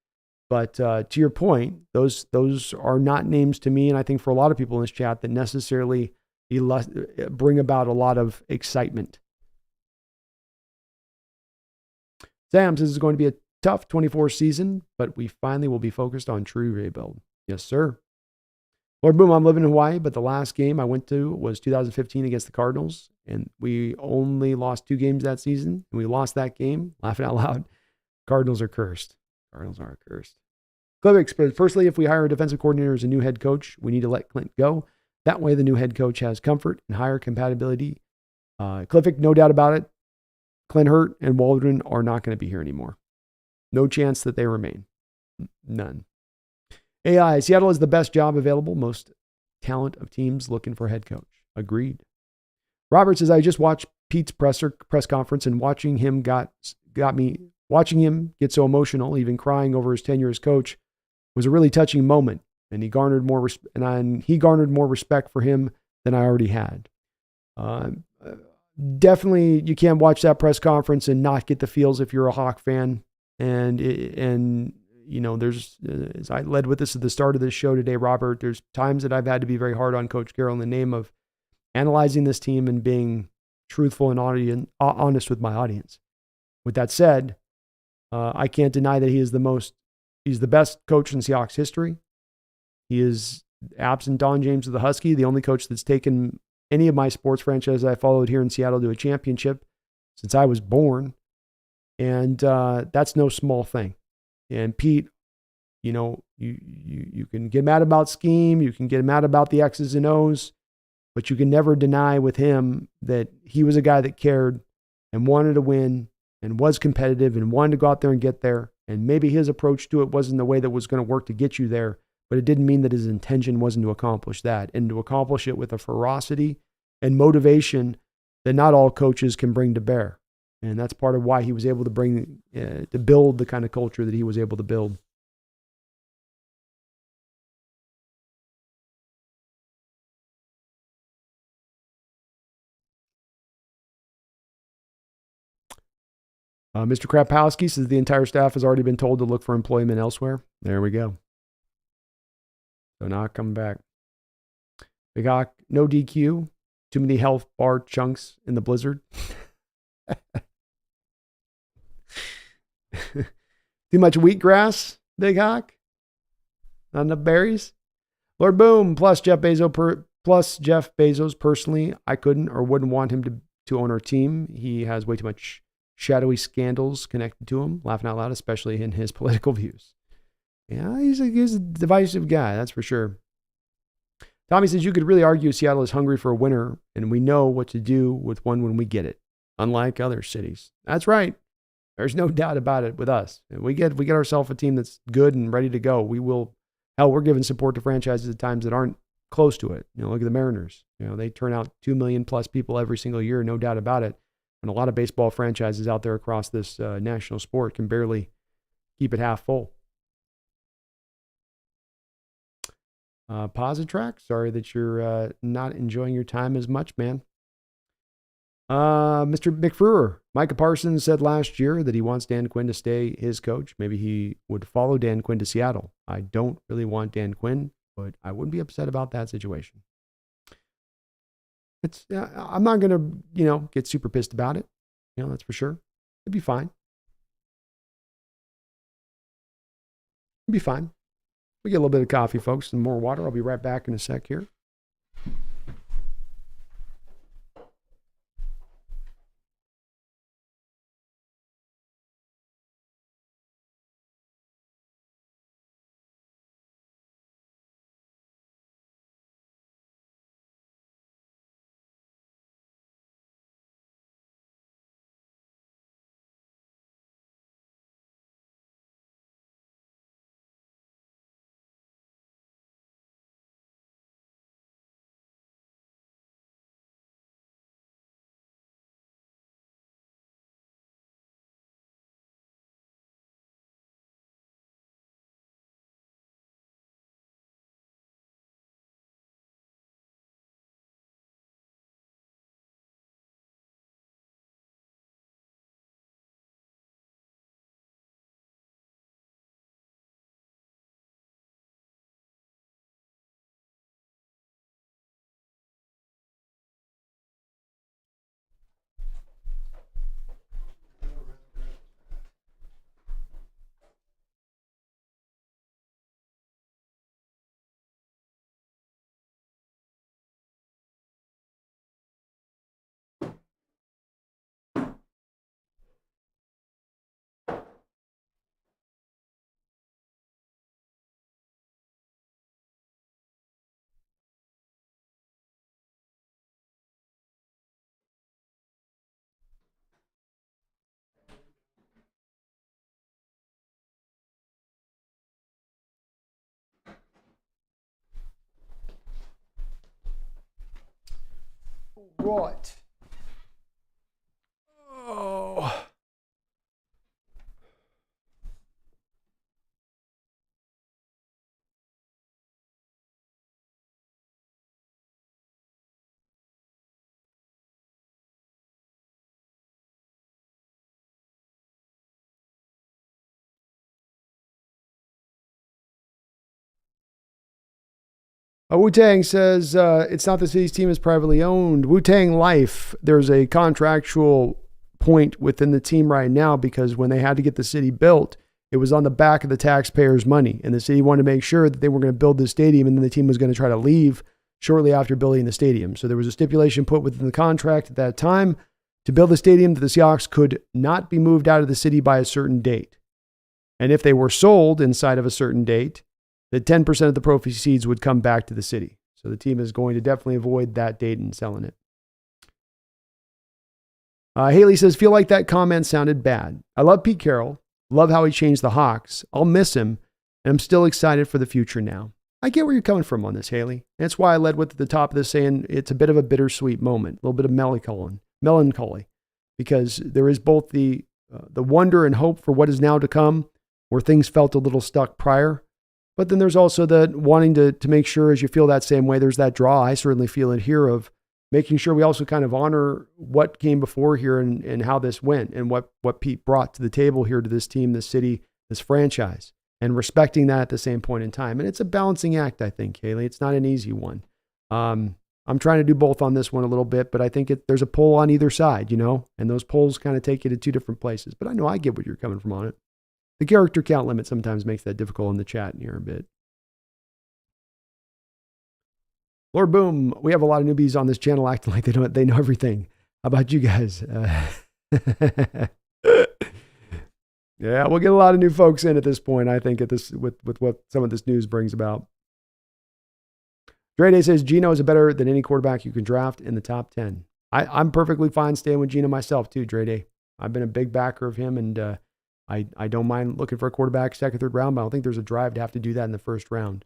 But to your point, those are not names to me, and I think for a lot of people in this chat, that necessarily bring about a lot of excitement. Sam says it's going to be a tough 24 season, but we finally will be focused on true rebuild. Yes, sir. Lord Boom, I'm living in Hawaii, but the last game I went to was 2015 against the Cardinals, and we only lost 2 games that season, and we lost that game, laughing out loud. Cardinals are cursed. Cardinals are cursed. Clivic, firstly, if we hire a defensive coordinator as a new head coach, we need to let Clint go. That way the new head coach has comfort and higher compatibility. Clivic, no doubt about it. Clint Hurt and Waldron are not going to be here anymore. No chance that they remain. None. AI, Seattle is the best job available. Most talent of teams looking for a head coach. Agreed. Robert says, I just watched Pete's press conference, and watching him get so emotional, even crying over his tenure as coach, was a really touching moment. And he garnered more respect for him than I already had. Definitely, you can't watch that press conference and not get the feels if you're a Hawk fan. And there's, as I led with this at the start of this show today, Robert, there's times that I've had to be very hard on Coach Carroll in the name of analyzing this team and being truthful and honest with my audience. With that said, I can't deny that he's the best coach in Seahawks history. He is, absent Don James of the Husky, the only coach that's taken any of my sports franchises I followed here in Seattle to a championship since I was born. And that's no small thing. And Pete, you can get mad about scheme, you can get mad about the X's and O's, but you can never deny with him that he was a guy that cared and wanted to win and was competitive and wanted to go out there and get there. And maybe his approach to it wasn't the way that was going to work to get you there, but it didn't mean that his intention wasn't to accomplish that, and to accomplish it with a ferocity and motivation that not all coaches can bring to bear. And that's part of why he was able to to build the kind of culture that he was able to build. Mr. Krapowski says the entire staff has already been told to look for employment elsewhere. There we go. So not coming back. Big Hawk, no DQ. Too many health bar chunks in the blizzard. Too much wheatgrass, Big Hawk. Not enough berries. Lord Boom plus Jeff Bezos personally, I couldn't or wouldn't want him to own our team. He has way too much shadowy scandals connected to him. Laughing out loud, especially in his political views. Yeah, he's a divisive guy, that's for sure. Tommy says you could really argue Seattle is hungry for a winner, and we know what to do with one when we get it, unlike other cities. That's right. There's no doubt about it with us. We get ourselves a team that's good and ready to go. We will. Hell, we're giving support to franchises at times that aren't close to it. Look at the Mariners. They turn out 2 million plus people every single year, no doubt about it. And a lot of baseball franchises out there across this national sport can barely keep it half full. Positrack, sorry that you're not enjoying your time as much, man. Mr. McFrewer, Micah Parsons said last year that he wants Dan Quinn to stay his coach. Maybe he would follow Dan Quinn to Seattle. I don't really want Dan Quinn, but I wouldn't be upset about that situation. I'm not going to, get super pissed about it. That's for sure. It'd be fine. It'd be fine. We get a little bit of coffee, folks, and more water. I'll be right back in a sec here. Right. Oh. Wu-Tang says, it's not the city's team is privately owned. Wu-Tang Life, there's a contractual point within the team right now because when they had to get the city built, it was on the back of the taxpayers' money. And the city wanted to make sure that they were going to build the stadium and then the team was going to try to leave shortly after building the stadium. So there was a stipulation put within the contract at that time to build the stadium that the Seahawks could not be moved out of the city by a certain date. And if they were sold inside of a certain date, that 10% of the proceeds would come back to the city. So the team is going to definitely avoid that date and selling it. Haley says, feel like that comment sounded bad. I love Pete Carroll. Love how he changed the Hawks. I'll miss him, and I'm still excited for the future now. I get where you're coming from on this, Haley. That's why I led with the top of this saying it's a bit of a bittersweet moment, a little bit of melancholy, because there is both the wonder and hope for what is now to come, where things felt a little stuck prior. But then there's also the wanting to make sure as you feel that same way, there's that draw. I certainly feel it here of making sure we also kind of honor what came before here and how this went and what Pete brought to the table here to this team, this city, this franchise, and respecting that at the same point in time. And it's a balancing act, I think, Haley. It's not an easy one. I'm trying to do both on this one a little bit, but I think there's a pull on either side, and those pulls kind of take you to two different places. But I know I get what you're coming from on it. The character count limit sometimes makes that difficult in the chat in here a bit. Lord Boom, we have a lot of newbies on this channel acting like they know everything. How about you guys? Yeah, we'll get a lot of new folks in at this point, I think, with what some of this news brings about. Dre Day says Geno is better than any quarterback you can draft in the top 10. I'm perfectly fine staying with Geno myself too, Dre Day. I've been a big backer of him, and I don't mind looking for a quarterback second, third round, but I don't think there's a drive to have to do that in the first round.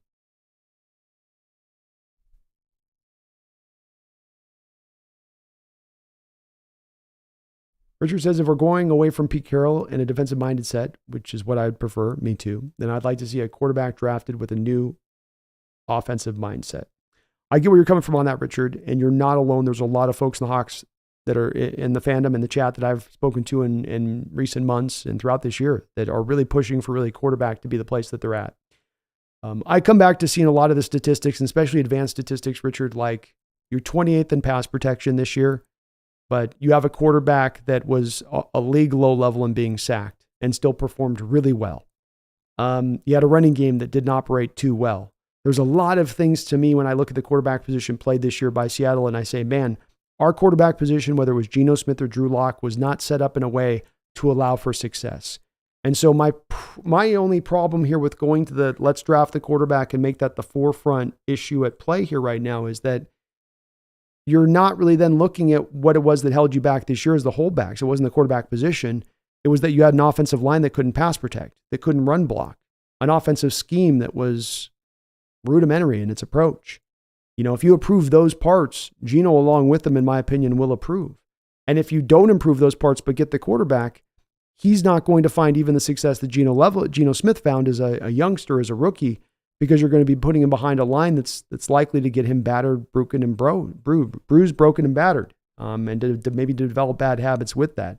Richard says, if we're going away from Pete Carroll in a defensive-minded set, which is what I'd prefer, me too, then I'd like to see a quarterback drafted with a new offensive mindset. I get where you're coming from on that, Richard, and you're not alone. There's a lot of folks in the Hawks that are in the fandom, in the chat that I've spoken to in recent months and throughout this year that are really pushing for really quarterback to be the place that they're at. I come back to seeing a lot of the statistics, and especially advanced statistics, Richard, like you're 28th in pass protection this year, but you have a quarterback that was a league low level in being sacked and still performed really well. You had a running game that didn't operate too well. There's a lot of things to me when I look at the quarterback position played this year by Seattle, and I say, man, our quarterback position, whether it was Geno Smith or Drew Lock, was not set up in a way to allow for success. And so my only problem here with going to the let's draft the quarterback and make that the forefront issue at play here right now is that you're not really then looking at what it was that held you back this year as the holdbacks. It wasn't the quarterback position. It was that you had an offensive line that couldn't pass protect, that couldn't run block, an offensive scheme that was rudimentary in its approach. If you improve those parts, Geno along with them, in my opinion, will improve. And if you don't improve those parts but get the quarterback, he's not going to find even the success that Geno Smith found as a youngster, as a rookie, because you're going to be putting him behind a line that's likely to get him battered, broken, and bruised, broken, and battered, and to maybe develop bad habits with that.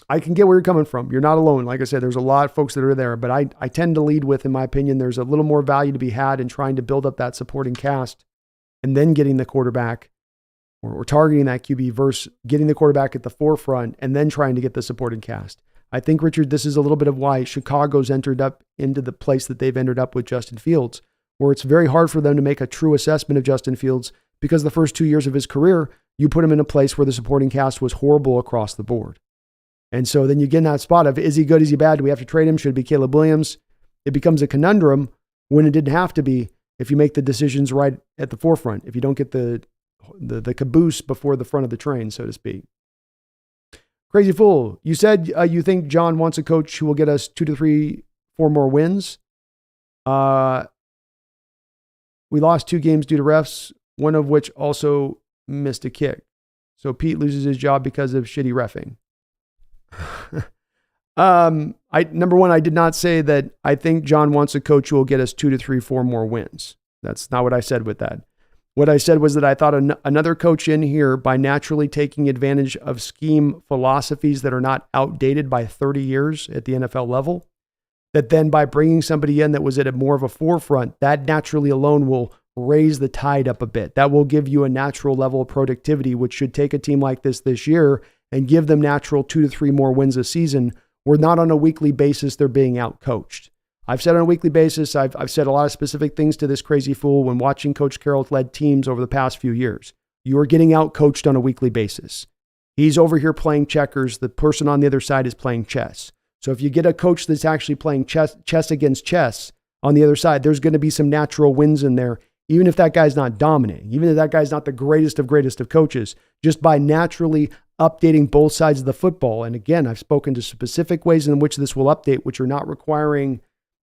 I can get where you're coming from. You're not alone. Like I said, there's a lot of folks that are there, but I tend to lead with, in my opinion, there's a little more value to be had in trying to build up that supporting cast and then getting the quarterback or targeting that QB versus getting the quarterback at the forefront and then trying to get the supporting cast. I think, Richard, this is a little bit of why Chicago's entered up into the place that they've entered up with Justin Fields, where it's very hard for them to make a true assessment of Justin Fields because the first 2 years of his career, you put him in a place where the supporting cast was horrible across the board. And so then you get in that spot of, is he good? Is he bad? Do we have to trade him? Should it be Caleb Williams? It becomes a conundrum when it didn't have to be if you make the decisions right at the forefront, if you don't get the caboose before the front of the train, so to speak. Crazy Fool, you said you think John wants a coach who will get us 2 to 3, 4 more wins. We lost 2 games due to refs, one of which also missed a kick. So Pete loses his job because of shitty reffing. Number one, I did not say that I think John wants a coach who will get us 2 to 3, 4 more wins. That's not what I said with that. What I said was that I thought another coach in here, by naturally taking advantage of scheme philosophies that are not outdated by 30 years at the NFL level, that then by bringing somebody in that was at a more of a forefront, that naturally alone will raise the tide up a bit. That will give you a natural level of productivity, which should take a team like this year and give them natural 2 to 3 more wins a season, where not on a weekly basis they're being outcoached. I've said on a weekly basis, I've said a lot of specific things to this crazy fool when watching Coach Carroll led teams over the past few years. You are getting outcoached on a weekly basis. He's over here playing checkers. The person on the other side is playing chess. So if you get a coach that's actually playing chess against chess on the other side, there's going to be some natural wins in there, even if that guy's not dominating, even if that guy's not the greatest of coaches, just by naturally updating both sides of the football. And again, I've spoken to specific ways in which this will update, which are not requiring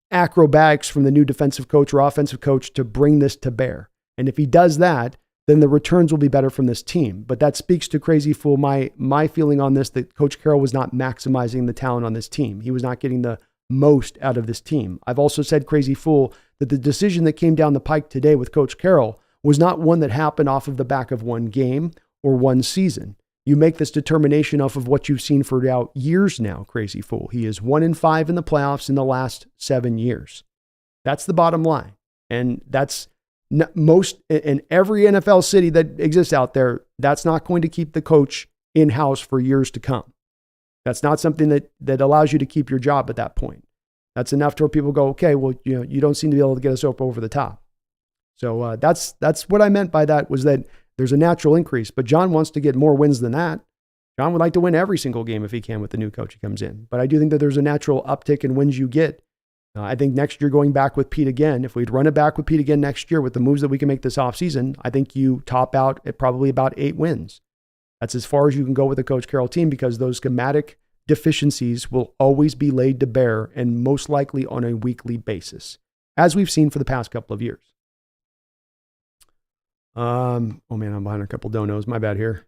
acrobatics from the new defensive coach or offensive coach to bring this to bear. And if he does that, then the returns will be better from this team. But that speaks to Crazy Fool, my feeling on this, that Coach Carroll was not maximizing the talent on this team. He was not getting the most out of this team. I've also said, Crazy Fool, that the decision that came down the pike today with Coach Carroll was not one that happened off of the back of one game or one season. You make this determination off of what you've seen for years now, Crazy Fool. He is 1-5 in the playoffs in the last 7 years. That's the bottom line. And that's most in every NFL city that exists out there. That's not going to keep the coach in-house for years to come. That's not something that allows you to keep your job at that point. That's enough to where people go, okay, well, you don't seem to be able to get us up over the top. So that's what I meant by that, was that there's a natural increase, but John wants to get more wins than that. John would like to win every single game if he can with the new coach who comes in. But I do think that there's a natural uptick in wins you get. I think next year going back with Pete again, if we'd run it back with Pete again next year with the moves that we can make this offseason, I think you top out at probably about 8 wins. That's as far as you can go with the Coach Carroll team, because those schematic deficiencies will always be laid to bear, and most likely on a weekly basis, as we've seen for the past couple of years. Oh man, I'm behind a couple donos. My bad here.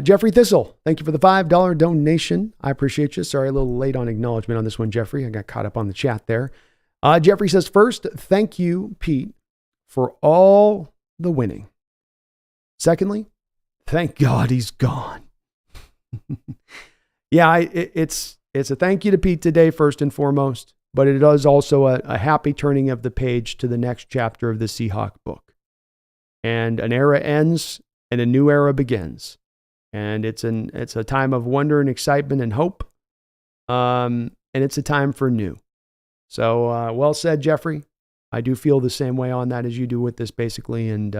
Jeffrey Thistle, thank you for the $5 donation. I appreciate you. Sorry, a little late on acknowledgement on this one, Jeffrey. I got caught up on the chat there. Jeffrey says, first, thank you, Pete, for all the winning. Secondly, thank God he's gone. Yeah, it's a thank you to Pete today, first and foremost, but it is also a happy turning of the page to the next chapter of the Seahawk book. And an era ends and a new era begins. And it's a time of wonder and excitement and hope. And it's a time for new. So well said, Jeffrey. I do feel the same way on that as you do with this, basically. And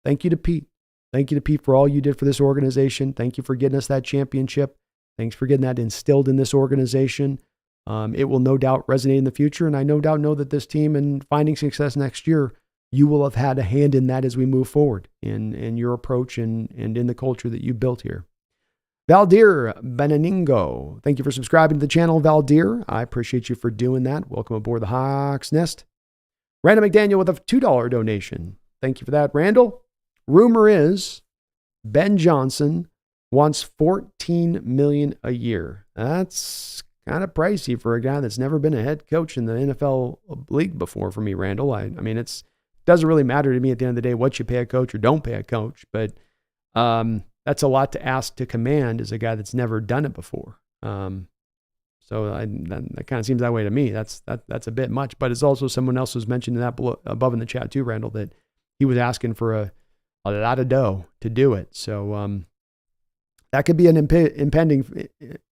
thank you to Pete. Thank you to Pete for all you did for this organization. Thank you for getting us that championship. Thanks for getting that instilled in this organization. It will no doubt resonate in the future. And I no doubt know that this team, and finding success next year, you will have had a hand in that as we move forward in your approach and in the culture that you built here. Valdir Benaningo, thank you for subscribing to the channel, Valdir. I appreciate you for doing that. Welcome aboard the Hawks Nest. Randall McDaniel with a $2 donation. Thank you for that, Randall. Rumor is Ben Johnson wants $14 million a year. That's kind of pricey for a guy that's never been a head coach in the NFL league before for me, Randall. I mean, it doesn't really matter to me at the end of the day what you pay a coach or don't pay a coach, but that's a lot to ask to command as a guy that's never done it before. So that kind of seems that way to me. That's a bit much, but it's also someone else was mentioning that above in the chat too, Randall, that he was asking for a lot of dough to do it. So that could be an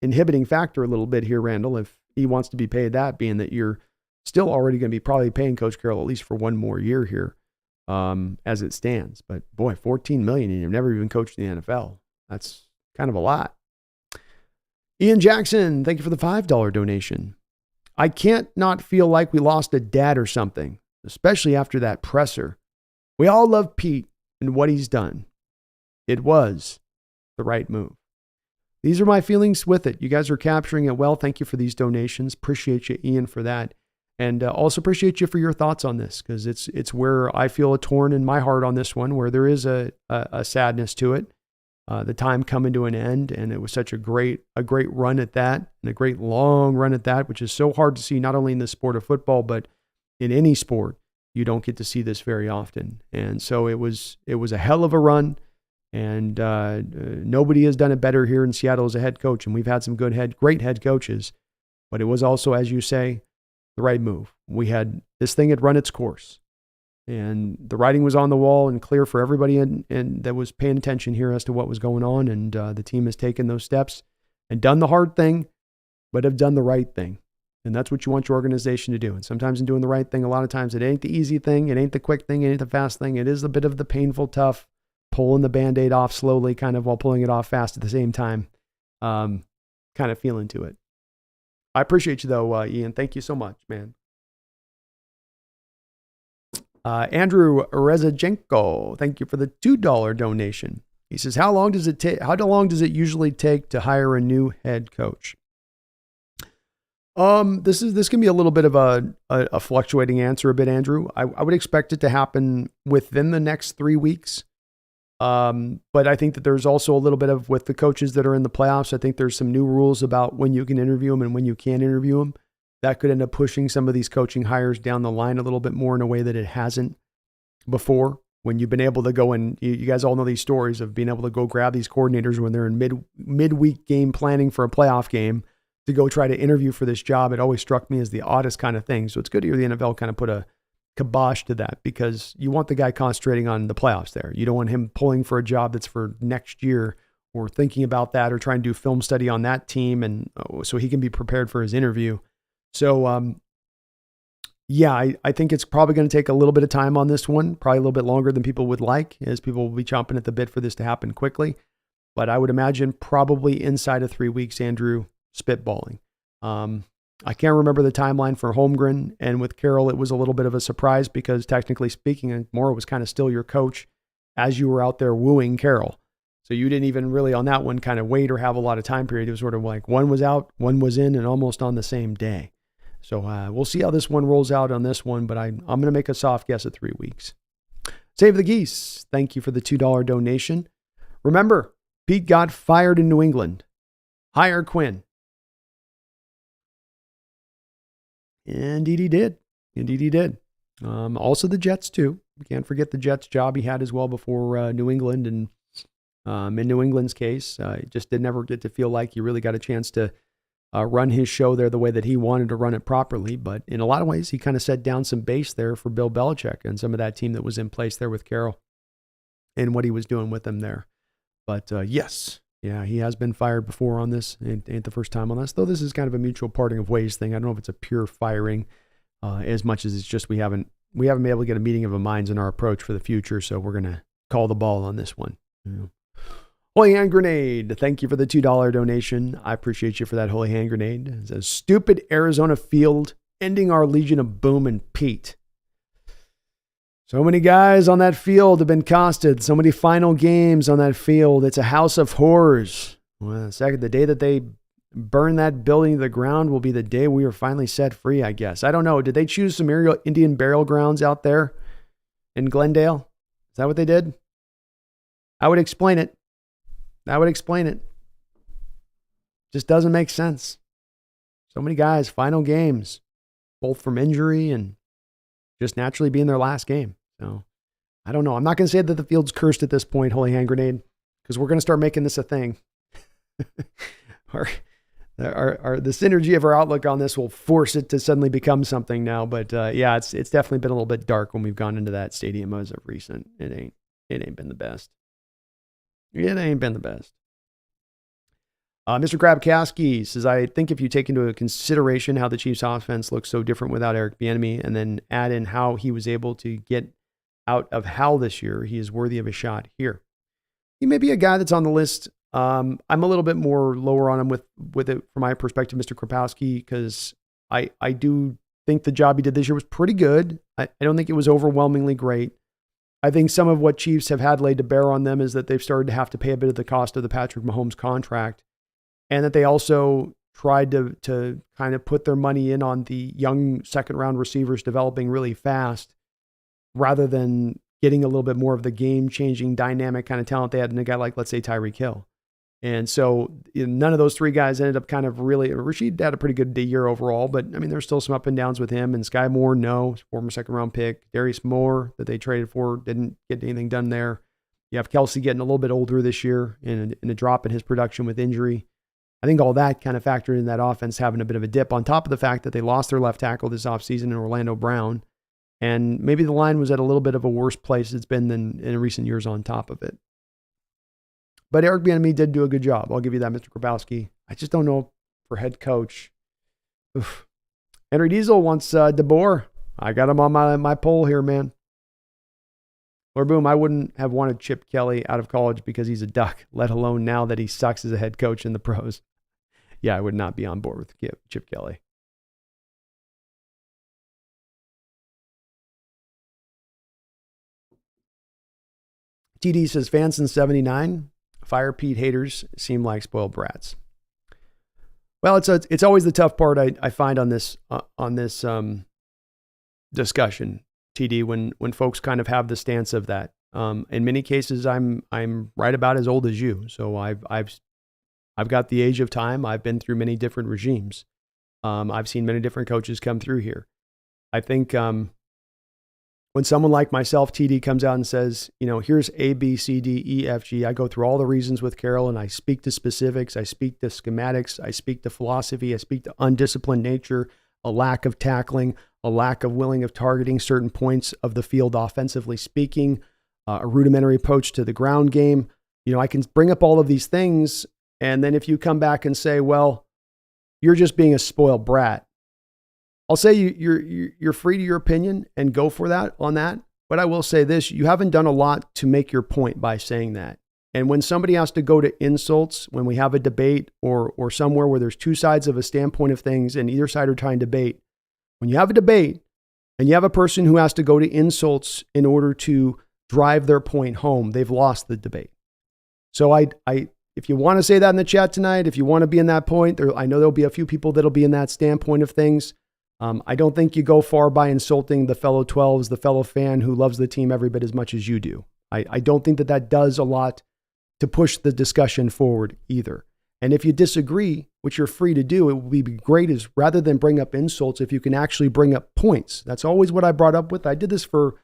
inhibiting factor a little bit here, Randall, if he wants to be paid that, being that you're still already going to be probably paying Coach Carroll at least for one more year here as it stands. But boy, $14 million, and you've never even coached in the NFL. That's kind of a lot. Ian Jackson, thank you for the $5 donation. I can't not feel like we lost a dad or something, especially after that presser. We all love Pete and what he's done. It was the right move. These are my feelings with it. You guys are capturing it well. Thank you for these donations. Appreciate you, Ian, for that. And also appreciate you for your thoughts on this, because it's where I feel a torn in my heart on this one, where there is a sadness to it. The time coming to an end, and it was such a great run at that, and a great long run at that, which is so hard to see, not only in the sport of football, but in any sport. You don't get to see this very often. And so it was a hell of a run, and nobody has done it better here in Seattle as a head coach. And we've had some great head coaches, but it was also, as you say, the right move. This thing had run its course, and the writing was on the wall and clear for everybody and that was paying attention here as to what was going on. And the team has taken those steps and done the hard thing, but have done the right thing. And that's what you want your organization to do. And sometimes in doing the right thing, a lot of times it ain't the easy thing. It ain't the quick thing. It ain't the fast thing. It is a bit of the painful, tough, pulling the Band-Aid off slowly, kind of while pulling it off fast at the same time. Kind of feeling to it. I appreciate you though, Ian. Thank you so much, man. Andrew Rezajenko, thank you for the $2 donation. He says, how long does it usually take to hire a new head coach? This can be a little bit of a fluctuating answer a bit, Andrew. I would expect it to happen within the next 3 weeks. But I think that there's also a little bit of, with the coaches that are in the playoffs, I think there's some new rules about when you can interview them and when you can't interview them that could end up pushing some of these coaching hires down the line a little bit more in a way that it hasn't before. When you've been able to go and you guys all know these stories of being able to go grab these coordinators when they're in midweek game planning for a playoff game to go try to interview for this job. It always struck me as the oddest kind of thing. So it's good to hear the NFL kind of put a kibosh to that, because you want the guy concentrating on the playoffs there. You don't want him pulling for a job that's for next year or thinking about that or trying to do film study on that team and so he can be prepared for his interview. So, yeah, I think it's probably going to take a little bit of time on this one, probably a little bit longer than people would like, as people will be chomping at the bit for this to happen quickly. But I would imagine probably inside of 3 weeks, Andrew, spitballing. I can't remember the timeline for Holmgren, and with Carroll, it was a little bit of a surprise because technically speaking, Mora was kind of still your coach as you were out there wooing Carroll. So you didn't even really on that one kind of wait or have a lot of time period. It was sort of like one was out, one was in, and almost on the same day. So we'll see how this one rolls out on this one, but I'm going to make a soft guess at 3 weeks. Save the Geese, thank you for the $2 donation. Remember, Pete got fired in New England. Hire Quinn. Indeed he did. Indeed he did. Also the Jets too. We can't forget the Jets job he had as well before New England. And in New England's case, he just did never get to feel like he really got a chance to run his show there the way that he wanted to run it properly. But in a lot of ways, he kind of set down some base there for Bill Belichick and some of that team that was in place there with Carroll and what he was doing with them there. But yes, yeah, he has been fired before on this. It ain't the first time on this, though this is kind of a mutual parting of ways thing. I don't know if it's a pure firing as much as it's just we haven't been able to get a meeting of the minds in our approach for the future. So we're going to call the ball on this one. Yeah. Holy Hand Grenade, thank you for the $2 donation. I appreciate you for that Holy Hand Grenade. It says, stupid Arizona field, ending our legion of Boom and Pete. So many guys on that field have been costed. So many final games on that field. It's a house of horrors. Well, the day that they burn that building to the ground will be the day we are finally set free, I guess. I don't know. Did they choose some Indian burial grounds out there in Glendale? Is that what they did? I would explain it. Just doesn't make sense. So many guys, final games, both from injury and just naturally being their last game. So I don't know. I'm not going to say that the field's cursed at this point, Holy Hand Grenade, because we're going to start making this a thing. the synergy of our outlook on this will force it to suddenly become something now. But yeah, it's definitely been a little bit dark when we've gone into that stadium as of recent. It ain't been the best. It ain't been the best. Mr. Krabkowski says, I think if you take into consideration how the Chiefs offense looks so different without Eric Bieniemy and then add in how he was able to get out of Hal this year, he is worthy of a shot here. He may be a guy that's on the list. I'm a little bit more lower on him with it from my perspective, Mr. Krabkowski, because I do think the job he did this year was pretty good. I don't think it was overwhelmingly great. I think some of what Chiefs have had laid to bear on them is that they've started to have to pay a bit of the cost of the Patrick Mahomes contract, and that they also tried to kind of put their money in on the young second-round receivers developing really fast rather than getting a little bit more of the game-changing dynamic kind of talent they had in a guy like, let's say, Tyreek Hill. And so none of those three guys ended up kind of really, Rashid had a pretty good year overall, but I mean, there's still some up and downs with him. And Sky Moore, no, former second round pick. Darius Moore that they traded for, didn't get anything done there. You have Kelsey getting a little bit older this year and a drop in his production with injury. I think all that kind of factored in that offense having a bit of a dip on top of the fact that they lost their left tackle this offseason in Orlando Brown. And maybe the line was at a little bit of a worse place it's been than in recent years on top of it. But Eric Bieniemy did do a good job. I'll give you that, Mr. Grabowski. I just don't know for head coach. Oof. Henry Diesel wants DeBoer. I got him on my poll here, man. Or boom, I wouldn't have wanted Chip Kelly out of college because he's a Duck, let alone now that he sucks as a head coach in the pros. Yeah, I would not be on board with Chip Kelly. TD says, fans in 79, Fire Pete haters seem like spoiled brats. Well, it's always the tough part I find on this discussion, TD, when folks kind of have the stance of that. In many cases, I'm right about as old as you, so I've got the age of time. I've been through many different regimes, I've seen many different coaches come through here. I think when someone like myself, TD, comes out and says, here's A, B, C, D, E, F, G, I go through all the reasons with Carroll and I speak to specifics, I speak to schematics, I speak to philosophy, I speak to undisciplined nature, a lack of tackling, a lack of willing of targeting certain points of the field offensively speaking, a rudimentary approach to the ground game. I can bring up all of these things. And then if you come back and say, well, you're just being a spoiled brat, I'll say you're free to your opinion and go for that on that. But I will say this, you haven't done a lot to make your point by saying that. And when somebody has to go to insults, when we have a debate or somewhere where there's two sides of a standpoint of things and either side are trying to debate, when you have a debate and you have a person who has to go to insults in order to drive their point home, they've lost the debate. So if you want to say that in the chat tonight, if you want to be in that point, I know there'll be a few people that'll be in that standpoint of things. I don't think you go far by insulting the fellow 12s, the fellow fan who loves the team every bit as much as you do. I don't think that does a lot to push the discussion forward either. And if you disagree, which you're free to do, it would be great is rather than bring up insults, if you can actually bring up points. That's always what I brought up with. I did this for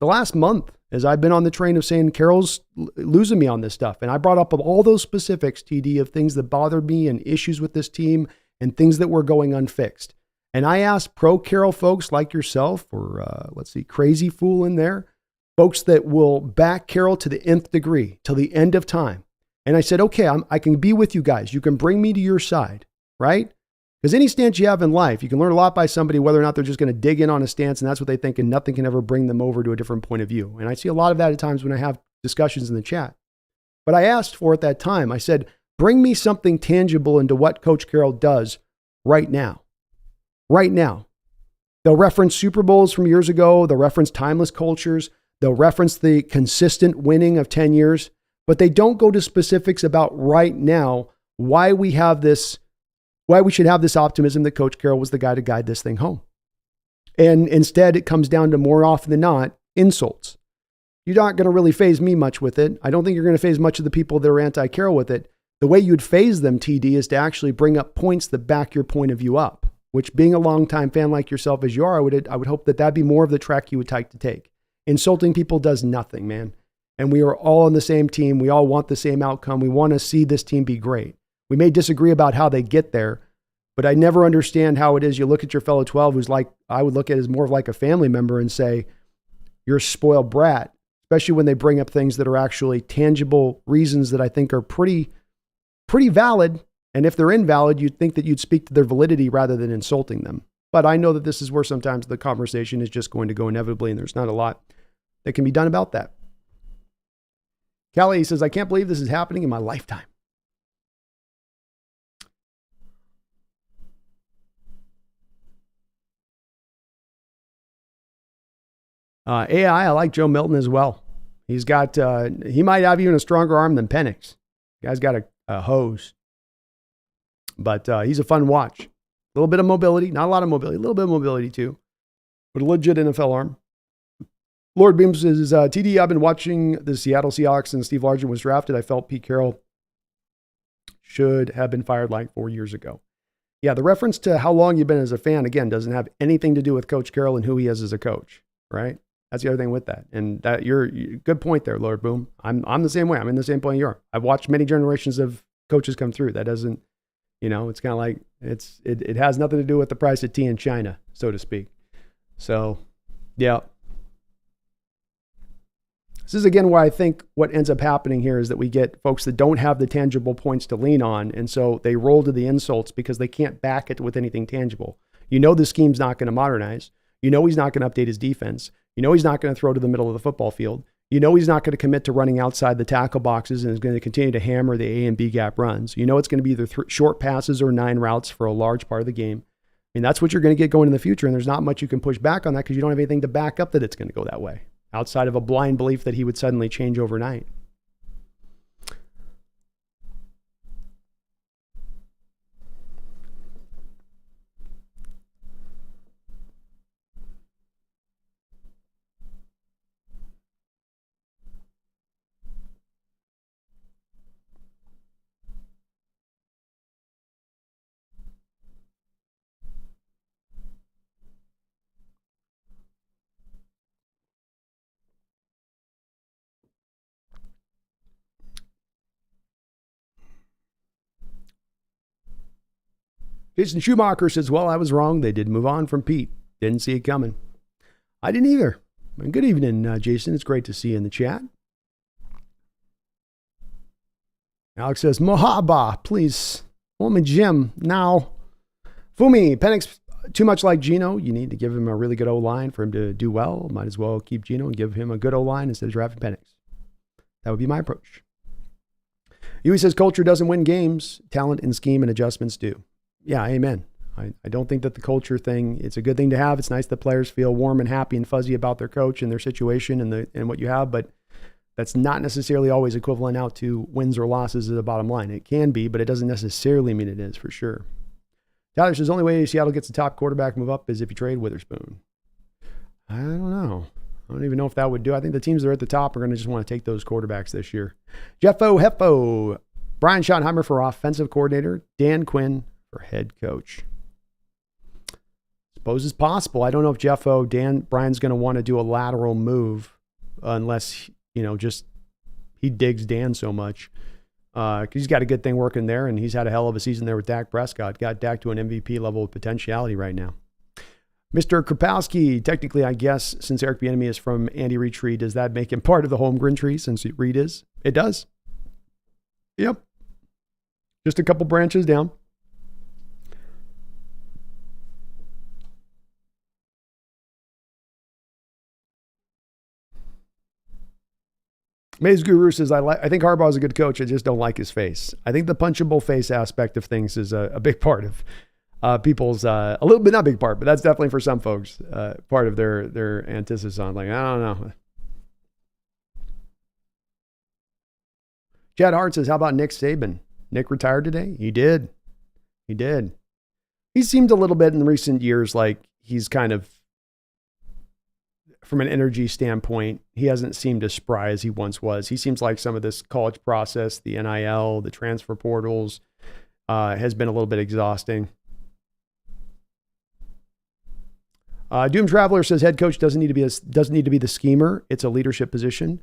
the last month as I've been on the train of saying Carroll's losing me on this stuff. And I brought up all those specifics, TD, of things that bothered me and issues with this team and things that were going unfixed. And I asked pro Carroll folks like yourself, or Crazy Fool in there, folks that will back Carroll to the nth degree, till the end of time. And I said, okay, I can be with you guys. You can bring me to your side, right? Because any stance you have in life, you can learn a lot by somebody, whether or not they're just going to dig in on a stance, and that's what they think, and nothing can ever bring them over to a different point of view. And I see a lot of that at times when I have discussions in the chat. But I asked for at that time, I said, bring me something tangible into what Coach Carroll does right now. Right now. They'll reference Super Bowls from years ago. They'll reference timeless cultures. They'll reference the consistent winning of 10 years. But they don't go to specifics about right now why we should have this optimism that Coach Carroll was the guy to guide this thing home. And instead, it comes down to more often than not, insults. You're not going to really phase me much with it. I don't think you're going to phase much of the people that are anti-Carroll with it. The way you'd phase them, TD, is to actually bring up points that back your point of view up, which being a longtime fan like yourself as you are, I would hope that that'd be more of the track you would like to take. Insulting people does nothing, man. And we are all on the same team. We all want the same outcome. We want to see this team be great. We may disagree about how they get there, but I never understand how it is you look at your fellow 12 who's like, I would look at as more of like a family member and say, you're a spoiled brat, especially when they bring up things that are actually tangible reasons that I think are pretty valid. And if they're invalid, you'd think that you'd speak to their validity rather than insulting them. But I know that this is where sometimes the conversation is just going to go inevitably, and there's not a lot that can be done about that. Callie says, I can't believe this is happening in my lifetime. AI, I like Joe Milton as well. He's got, he might have even a stronger arm than Penix. Guy's got a hose. But he's a fun watch. A little bit of mobility, not a lot of mobility, a little bit of mobility too, but a legit NFL arm. Lord Beams says, TD, I've been watching the Seattle Seahawks and Steve Largent was drafted. I felt Pete Carroll should have been fired like 4 years ago. Yeah, the reference to how long you've been as a fan, again, doesn't have anything to do with Coach Carroll and who he is as a coach, right? That's the other thing with that. And that you're good point there, Lord Boom. I'm the same way. I'm in the same point you are. I've watched many generations of coaches come through. That doesn't, it's kind of like it has nothing to do with the price of tea in China, so to speak. So, yeah. This is, again, where I think what ends up happening here is that we get folks that don't have the tangible points to lean on, and so they roll to the insults because they can't back it with anything tangible. The scheme's not going to modernize. He's not going to update his defense. He's not going to throw to the middle of the football field. He's not going to commit to running outside the tackle boxes and is going to continue to hammer the A and B gap runs. It's going to be either short passes or 9 routes for a large part of the game. That's what you're going to get going in the future, and there's not much you can push back on that because you don't have anything to back up that it's going to go that way, outside of a blind belief that he would suddenly change overnight. Jason Schumacher says, well, I was wrong. They did move on from Pete. Didn't see it coming. I didn't either. Good evening, Jason. It's great to see you in the chat. Alex says, Mohaba, please. Woman Jim, now. Fumi, Penix, too much like Geno. You need to give him a really good O-line for him to do well. Might as well keep Geno and give him a good O-line instead of drafting Penix. That would be my approach. Huey says, culture doesn't win games. Talent and scheme and adjustments do. Yeah, amen. I don't think that the culture thing, it's a good thing to have. It's nice that players feel warm and happy and fuzzy about their coach and their situation and what you have, but that's not necessarily always equivalent out to wins or losses at the bottom line. It can be, but it doesn't necessarily mean it is for sure. Tyler says, the only way Seattle gets the top quarterback move up is if you trade Witherspoon. I don't know. I don't even know if that would do. I think the teams that are at the top are going to just want to take those quarterbacks this year. Jeffo Hefo, Brian Schottenheimer for offensive coordinator, Dan Quinn for head coach. Suppose it's possible. I don't know if Brian's going to want to do a lateral move unless, just he digs Dan so much. Because he's got a good thing working there, and he's had a hell of a season there with Dak Prescott. Got Dak to an MVP level of potentiality right now. Mr. Krapowski, technically, I guess, since Eric Bieniemy is from Andy Reid tree, does that make him part of the Holmgren tree since Reid is? It does. Yep. Just a couple branches down. Maze Guru says, I think Harbaugh is a good coach. I just don't like his face. I think the punchable face aspect of things is a big part of people's, a little bit, not a big part, but that's definitely for some folks, part of their antithesis on, like, I don't know. Chad Hart says, how about Nick Saban? Nick retired today? He did. He seemed a little bit in recent years like he's kind of, from an energy standpoint, he hasn't seemed as spry as he once was. He seems like some of this college process, the NIL, the transfer portals, has been a little bit exhausting. Doom Traveler says head coach doesn't need to be the schemer. It's a leadership position.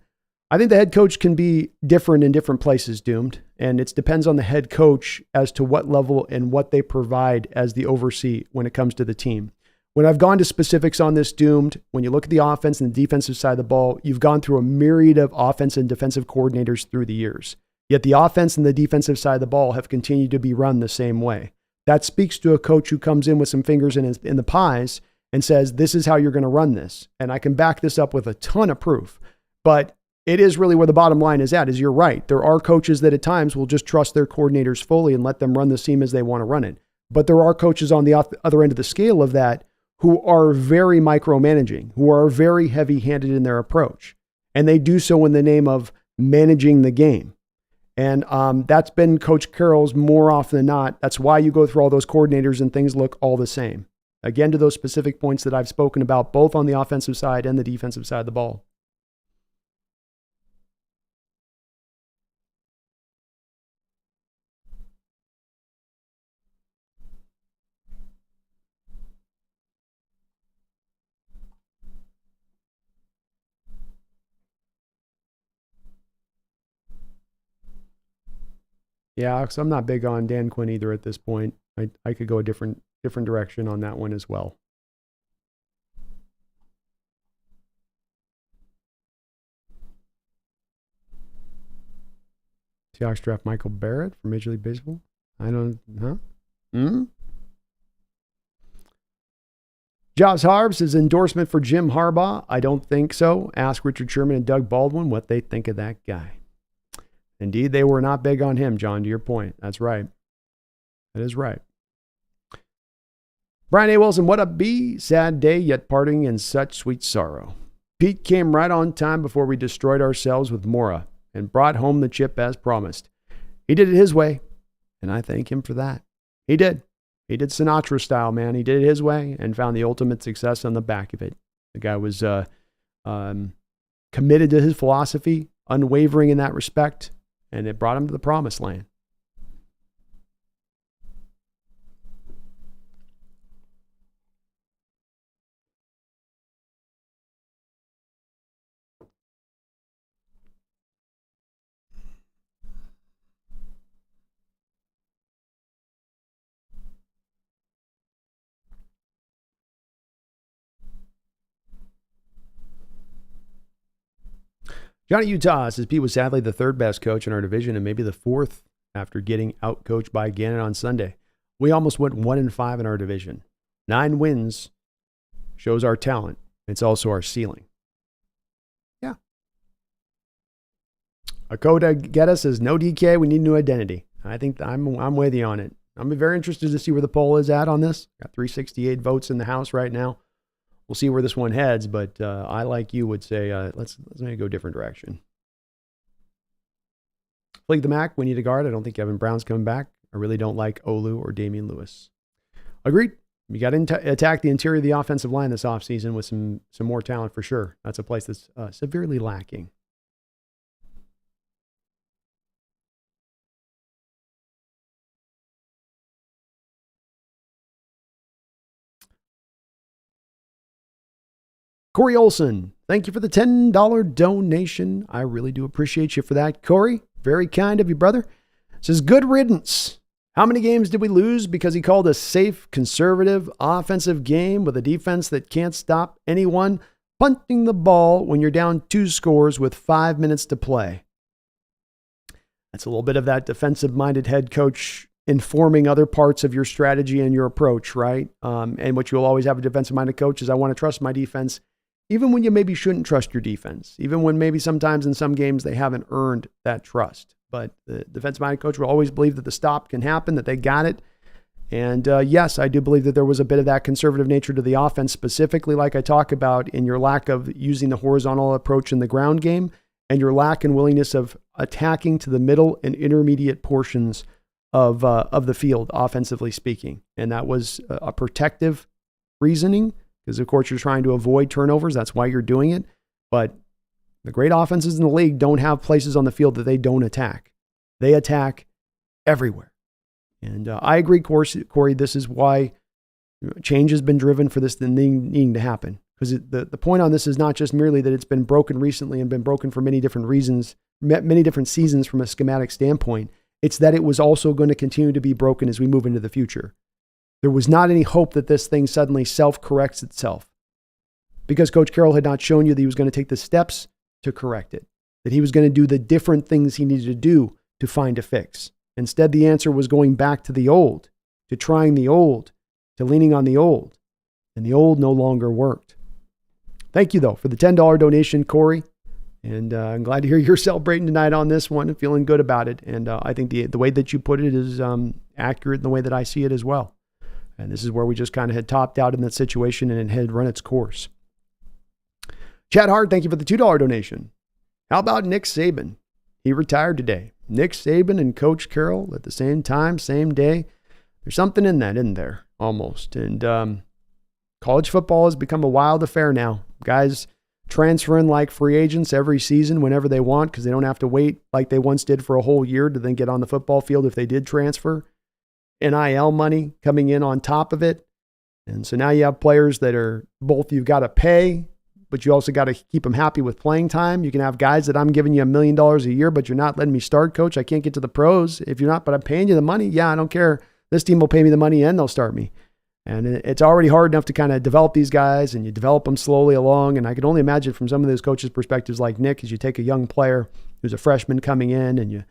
I think the head coach can be different in different places, Doomed, and it depends on the head coach as to what level and what they provide as the oversee when it comes to the team. When I've gone to specifics on this, Doomed, when you look at the offense and the defensive side of the ball, you've gone through a myriad of offense and defensive coordinators through the years. Yet the offense and the defensive side of the ball have continued to be run the same way. That speaks to a coach who comes in with some fingers in the pies and says, this is how you're going to run this. And I can back this up with a ton of proof. But it is really where the bottom line is at, is you're right. There are coaches that at times will just trust their coordinators fully and let them run the team as they want to run it. But there are coaches on the other end of the scale of that who are very micromanaging, who are very heavy-handed in their approach. And they do so in the name of managing the game. And that's been Coach Carroll's more often than not. That's why you go through all those coordinators and things look all the same. Again, to those specific points that I've spoken about, both on the offensive side and the defensive side of the ball. Yeah, because I'm not big on Dan Quinn either at this point. I could go a different direction on that one as well. Seahawks draft Michael Barrett from Major League Baseball. Jobs Harbs is endorsement for Jim Harbaugh. I don't think so. Ask Richard Sherman and Doug Baldwin what they think of that guy. Indeed, they were not big on him, John, to your point. That's right. That is right. Brian A. Wilson, what up, B? Sad day, yet parting in such sweet sorrow. Pete came right on time before we destroyed ourselves with Mora and brought home the chip as promised. He did it his way, and I thank him for that. He did. He did Sinatra style, man. He did it his way and found the ultimate success on the back of it. The guy was committed to his philosophy, unwavering in that respect, and it brought him to the promised land. Johnny Utah says Pete was sadly the third best coach in our division and maybe the fourth after getting outcoached by Gannon on Sunday. We almost went 1-5 in our division. 9 wins shows our talent. It's also our ceiling. Yeah. Akoda Geta says no DK. We need new identity. I think I'm with you on it. I'm very interested to see where the poll is at on this. Got 368 votes in the House right now. We'll see where this one heads, but I, like you, would say let's maybe go a different direction. Fleek the Mac, we need a guard. I don't think Evan Brown's coming back. I really don't like Olu or Damian Lewis. Agreed. You got to attack the interior of the offensive line this offseason with some more talent for sure. That's a place that's severely lacking. Corey Olson, thank you for the $10 donation. I really do appreciate you for that, Corey. Very kind of you, brother. Says, good riddance. How many games did we lose because he called a safe, conservative, offensive game with a defense that can't stop anyone punting the ball when you're down 2 scores with 5 minutes to play? That's a little bit of that defensive-minded head coach informing other parts of your strategy and your approach, right? And what you'll always have a defensive-minded coach is, I want to trust my defense, even when you maybe shouldn't trust your defense, even when maybe sometimes in some games they haven't earned that trust. But the defensive-minded coach will always believe that the stop can happen, that they got it. And yes, I do believe that there was a bit of that conservative nature to the offense, specifically like I talk about in your lack of using the horizontal approach in the ground game and your lack and willingness of attacking to the middle and intermediate portions of the field, offensively speaking. And that was a protective reasoning because, of course, you're trying to avoid turnovers. That's why you're doing it. But the great offenses in the league don't have places on the field that they don't attack. They attack everywhere. And I agree, Corey, this is why change has been driven for this needing to happen. Because the point on this is not just merely that it's been broken recently and been broken for many different reasons, many different seasons from a schematic standpoint. It's that it was also going to continue to be broken as we move into the future. There was not any hope that this thing suddenly self-corrects itself because Coach Carroll had not shown you that he was going to take the steps to correct it, that he was going to do the different things he needed to do to find a fix. Instead, the answer was going back to the old, to trying the old, to leaning on the old, and the old no longer worked. Thank you, though, for the $10 donation, Corey. And I'm glad to hear you're celebrating tonight on this one and feeling good about it. And I think the way that you put it is accurate in the way that I see it as well. And this is where we just kind of had topped out in that situation and it had run its course. Chad Hart, thank you for the $2 donation. How about Nick Saban? He retired today. Nick Saban and Coach Carroll at the same time, same day. There's something in that, isn't there? Almost. And college football has become a wild affair now. Guys transferring like free agents every season whenever they want because they don't have to wait like they once did for a whole year to then get on the football field if they did transfer. NIL money coming in on top of it. And so now you have players that are both, you've got to pay, but you also got to keep them happy with playing time. You can have guys that, I'm giving you $1 million a year, but you're not letting me start, coach. I can't get to the pros if you're not, but I'm paying you the money. Yeah, I don't care. This team will pay me the money and they'll start me. And it's already hard enough to kind of develop these guys and you develop them slowly along. And I can only imagine from some of those coaches' perspectives like Nick, as you take a young player who's a freshman coming in and you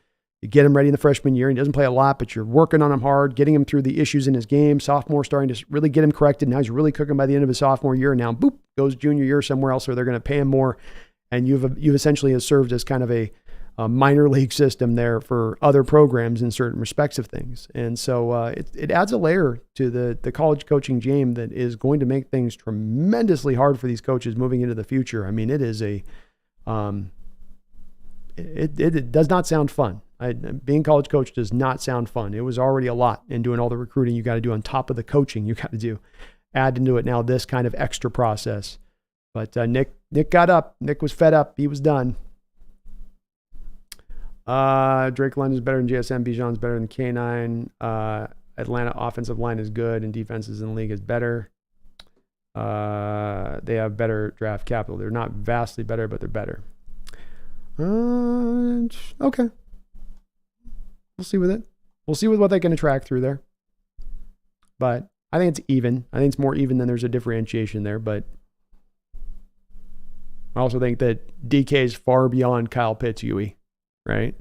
get him ready in the freshman year. And he doesn't play a lot, but you're working on him hard, getting him through the issues in his game. Sophomore starting to really get him corrected. Now he's really cooking by the end of his sophomore year. And now, boop, goes junior year somewhere else where they're going to pay him more. And you've essentially served as kind of a minor league system there for other programs in certain respects of things. And so it adds a layer to the college coaching game that is going to make things tremendously hard for these coaches moving into the future. I mean, it is it does not sound fun. Being college coach does not sound fun. It was already a lot in doing all the recruiting you got to do on top of the coaching you got to do. Add into it now this kind of extra process. But Nick got up. Nick was fed up. He was done. Drake London is better than JSM. Bijan's better than K9. Atlanta offensive line is good and defenses in the league is better. They have better draft capital. They're not vastly better, but they're better. Okay. We'll see with it. We'll see with what they can attract through there. But I think it's even. I think it's more even than there's a differentiation there. But I also think that DK is far beyond Kyle Pitts, Huey, right?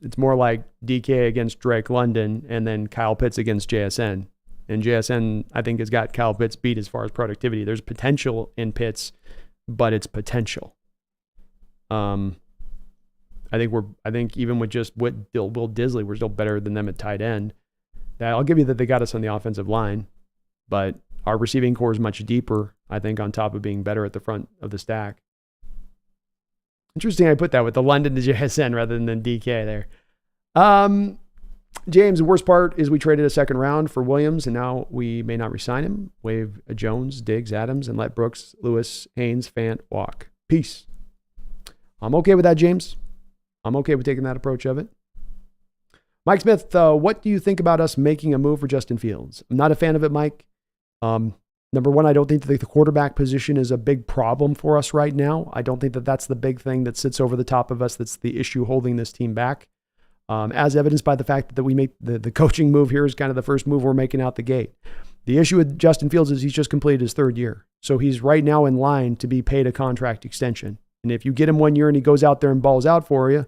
It's more like DK against Drake London and then Kyle Pitts against JSN. And JSN, I think, has got Kyle Pitts beat as far as productivity. There's potential in Pitts, but it's potential. I think even with just Will Disley, we're still better than them at tight end. I'll give you that they got us on the offensive line, but our receiving core is much deeper, I think, on top of being better at the front of the stack. Interesting I put that with the London to JSN rather than DK there. James, the worst part is we traded a second round for Williams, and now we may not re-sign him. Waive Jones, Diggs, Adams, and let Brooks, Lewis, Haynes, Fant walk. Peace. I'm okay with that, James. I'm okay with taking that approach of it. Mike Smith, what do you think about us making a move for Justin Fields? I'm not a fan of it, Mike. Number one, I don't think that the quarterback position is a big problem for us right now. I don't think that that's the big thing that sits over the top of us that's the issue holding this team back. As evidenced by the fact that we make the coaching move here is kind of the first move we're making out the gate. The issue with Justin Fields is he's just completed his third year. So he's right now in line to be paid a contract extension. And if you get him 1 year and he goes out there and balls out for you,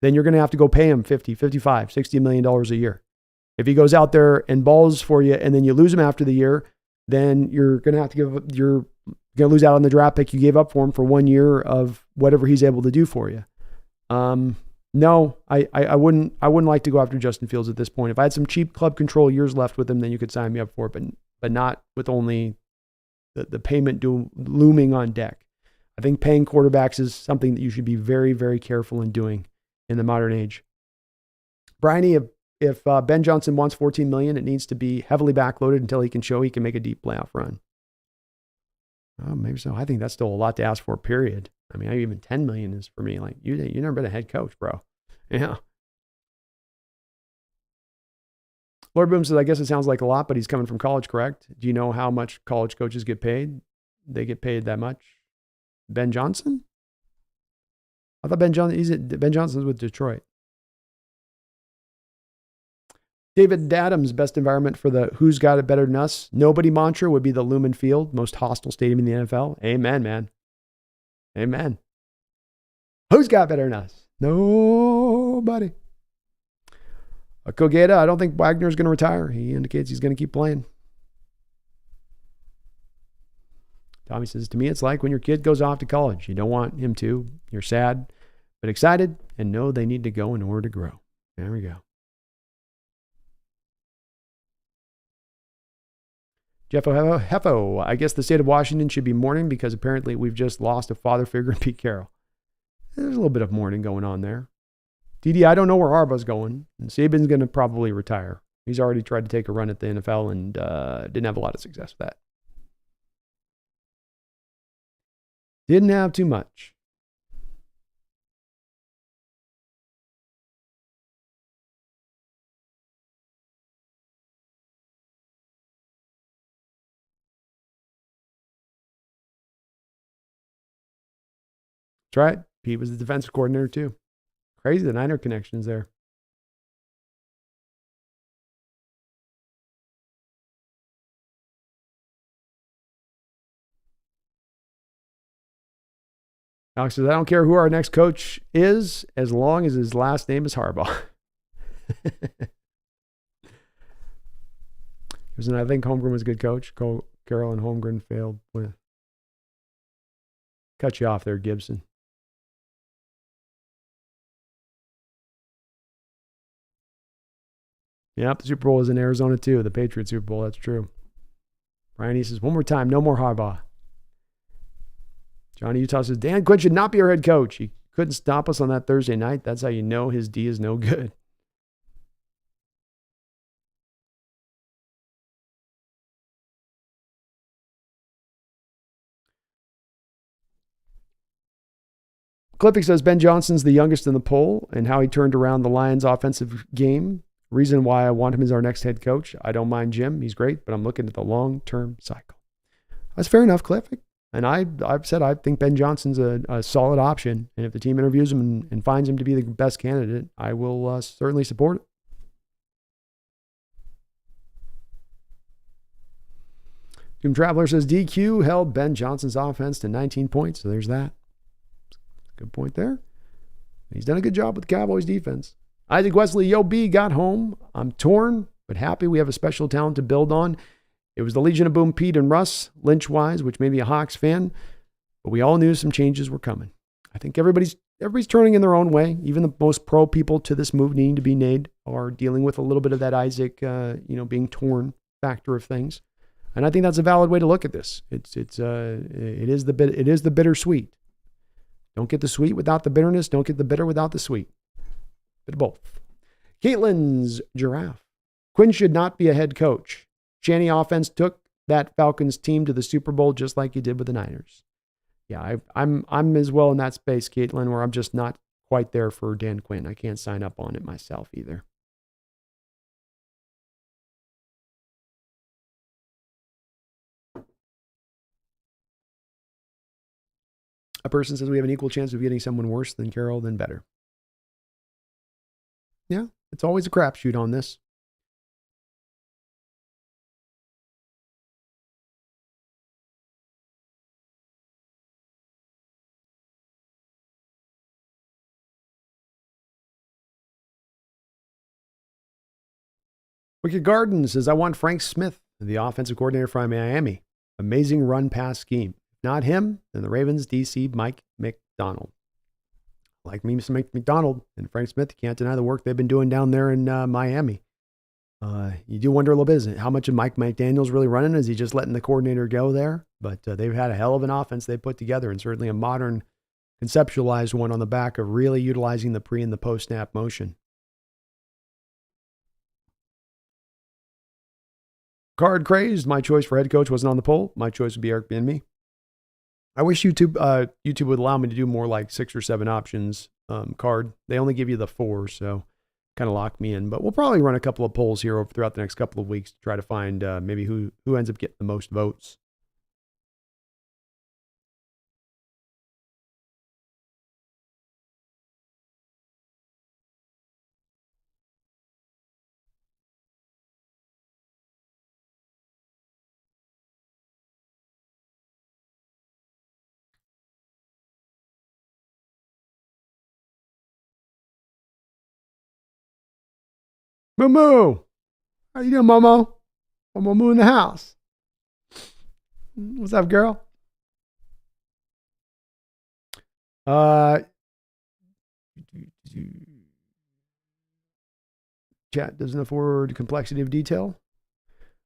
then you're going to have to go pay him $50, $55, $60 million a year. If he goes out there and balls for you and then you lose him after the year, then you're going to have to you're going to lose out on the draft pick you gave up for him for 1 year of whatever he's able to do for you. No, I wouldn't like to go after Justin Fields at this point. If I had some cheap club control years left with him, then you could sign me up for it, but not with only the payment looming on deck. I think paying quarterbacks is something that you should be very, very careful in doing in the modern age. Bryony, if Ben Johnson wants $14 million, it needs to be heavily backloaded until he can show he can make a deep playoff run. Oh, maybe so. I think that's still a lot to ask for, period. I mean, even $10 million is for me. Like, you've never been a head coach, bro. Yeah. Lord Boom says, I guess it sounds like a lot, but he's coming from college, correct? Do you know how much college coaches get paid? They get paid that much? Ben Johnson? I thought Ben Johnson's with Detroit. David Adams, best environment for the who's got it better than us. Nobody mantra would be the Lumen Field, most hostile stadium in the NFL. Amen, man. Amen. Who's got better than us? Nobody. Kogeda, I don't think Wagner's going to retire. He indicates he's going to keep playing. Tommy says, to me, it's like when your kid goes off to college. You don't want him to. You're sad, but excited and know they need to go in order to grow. There we go. Jeff Hefo, I guess the state of Washington should be mourning because apparently we've just lost a father figure in Pete Carroll. There's a little bit of mourning going on there. DD, I don't know where Harbaugh's going. And Saban's going to probably retire. He's already tried to take a run at the NFL and didn't have a lot of success with that. Didn't have too much. That's right. Pete was the defensive coordinator too. Crazy the Niner connections there. Alex says, I don't care who our next coach is as long as his last name is Harbaugh. I think Holmgren was a good coach. Carroll and Holmgren failed with. Cut you off there, Gibson. Yep, the Super Bowl is in Arizona too. The Patriots Super Bowl, that's true. Brian, he says, one more time, no more Harbaugh. Johnny Utah says, Dan Quinn should not be our head coach. He couldn't stop us on that Thursday night. That's how you know his D is no good. Clippy says, Ben Johnson's the youngest in the poll and how he turned around the Lions offensive game. Reason why I want him as our next head coach. I don't mind Jim. He's great, but I'm looking at the long-term cycle. That's fair enough, Cliff. And I've said I think Ben Johnson's a solid option. And if the team interviews him and finds him to be the best candidate, I will certainly support it. Doom Traveler says, DQ held Ben Johnson's offense to 19 points. So there's that. Good point there. He's done a good job with the Cowboys defense. Isaac Wesley, Yo B got home. I'm torn, but happy we have a special talent to build on. It was the Legion of Boom, Pete and Russ, Lynch-wise, which made me a Hawks fan, but we all knew some changes were coming. I think everybody's turning in their own way. Even the most pro people to this move needing to be made are dealing with a little bit of that Isaac, being torn factor of things. And I think that's a valid way to look at this. It is the bittersweet. Don't get the sweet without the bitterness. Don't get the bitter without the sweet. Bit of both. Caitlin's Giraffe. Quinn should not be a head coach. Shanny offense took that Falcons team to the Super Bowl just like he did with the Niners. Yeah, I'm as well in that space, Caitlin, where I'm just not quite there for Dan Quinn. I can't sign up on it myself either. A person says we have an equal chance of getting someone worse than Carroll, then better. Yeah, it's always a crapshoot on this. Wicked Garden says, I want Frank Smith, the offensive coordinator from Miami. Amazing run pass scheme. Not him, then the Ravens DC Mike McDonald. Like me, some Mike McDonald and Frank Smith, you can't deny the work they've been doing down there in Miami. You do wonder a little bit, is it how much of Mike McDaniel's really running? Is he just letting the coordinator go there? But they've had a hell of an offense they put together, and certainly a modern, conceptualized one on the back of really utilizing the pre and the post snap motion. Card Crazed, my choice for head coach wasn't on the poll. My choice would be Eric Bieniemy. I wish YouTube would allow me to do more like 6 or 7 options card. They only give you the 4, so kind of lock me in. But we'll probably run a couple of polls here throughout the next couple of weeks to try to find maybe who ends up getting the most votes. Moo! How you doing, Momo? Momo in the house. What's up, girl? Chat doesn't afford complexity of detail.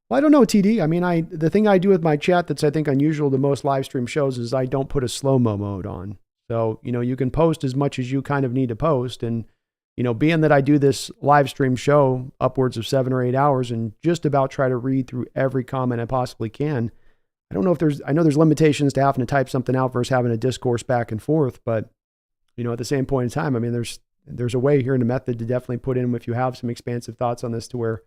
Well, I don't know, TD. I mean, the thing I do with my chat that's, I think, unusual to most live stream shows is I don't put a slow-mo mode on. So, you can post as much as you kind of need to post. And, being that I do this live stream show upwards of 7 or 8 hours and just about try to read through every comment I possibly can, I know there's limitations to having to type something out versus having a discourse back and forth. But, at the same point in time, I mean, there's a way here in the method to definitely put in if you have some expansive thoughts on this to where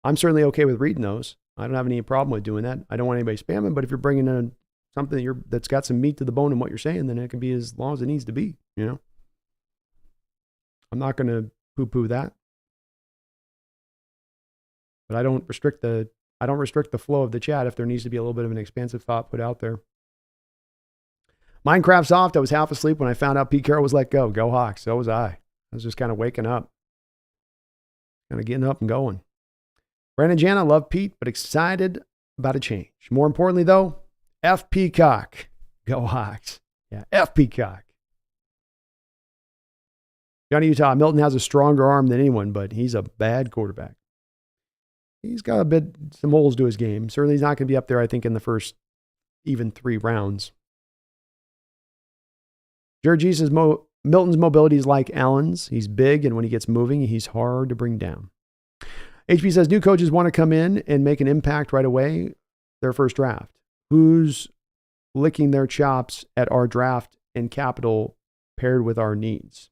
I'm certainly okay with reading those. I don't have any problem with doing that. I don't want anybody spamming, but if you're bringing in something that's got some meat to the bone in what you're saying, then it can be as long as it needs to be, I'm not going to poo-poo that. But I don't restrict the flow of the chat if there needs to be a little bit of an expansive thought put out there. Minecraft Soft, I was half asleep when I found out Pete Carroll was let go. Go Hawks. So was I. I was just kind of waking up. Kind of getting up and going. Brandon Jana, love Pete, but excited about a change. More importantly, though, F Peacock. Go Hawks. Yeah, F Peacock. Johnny Utah, Milton has a stronger arm than anyone, but he's a bad quarterback. He's got some holes to his game. Certainly he's not going to be up there, I think, in the first even 3 rounds. Georgie says Milton's mobility is like Allen's. He's big, and when he gets moving, he's hard to bring down. HP says new coaches want to come in and make an impact right away, their first draft. Who's licking their chops at our draft and capital paired with our needs?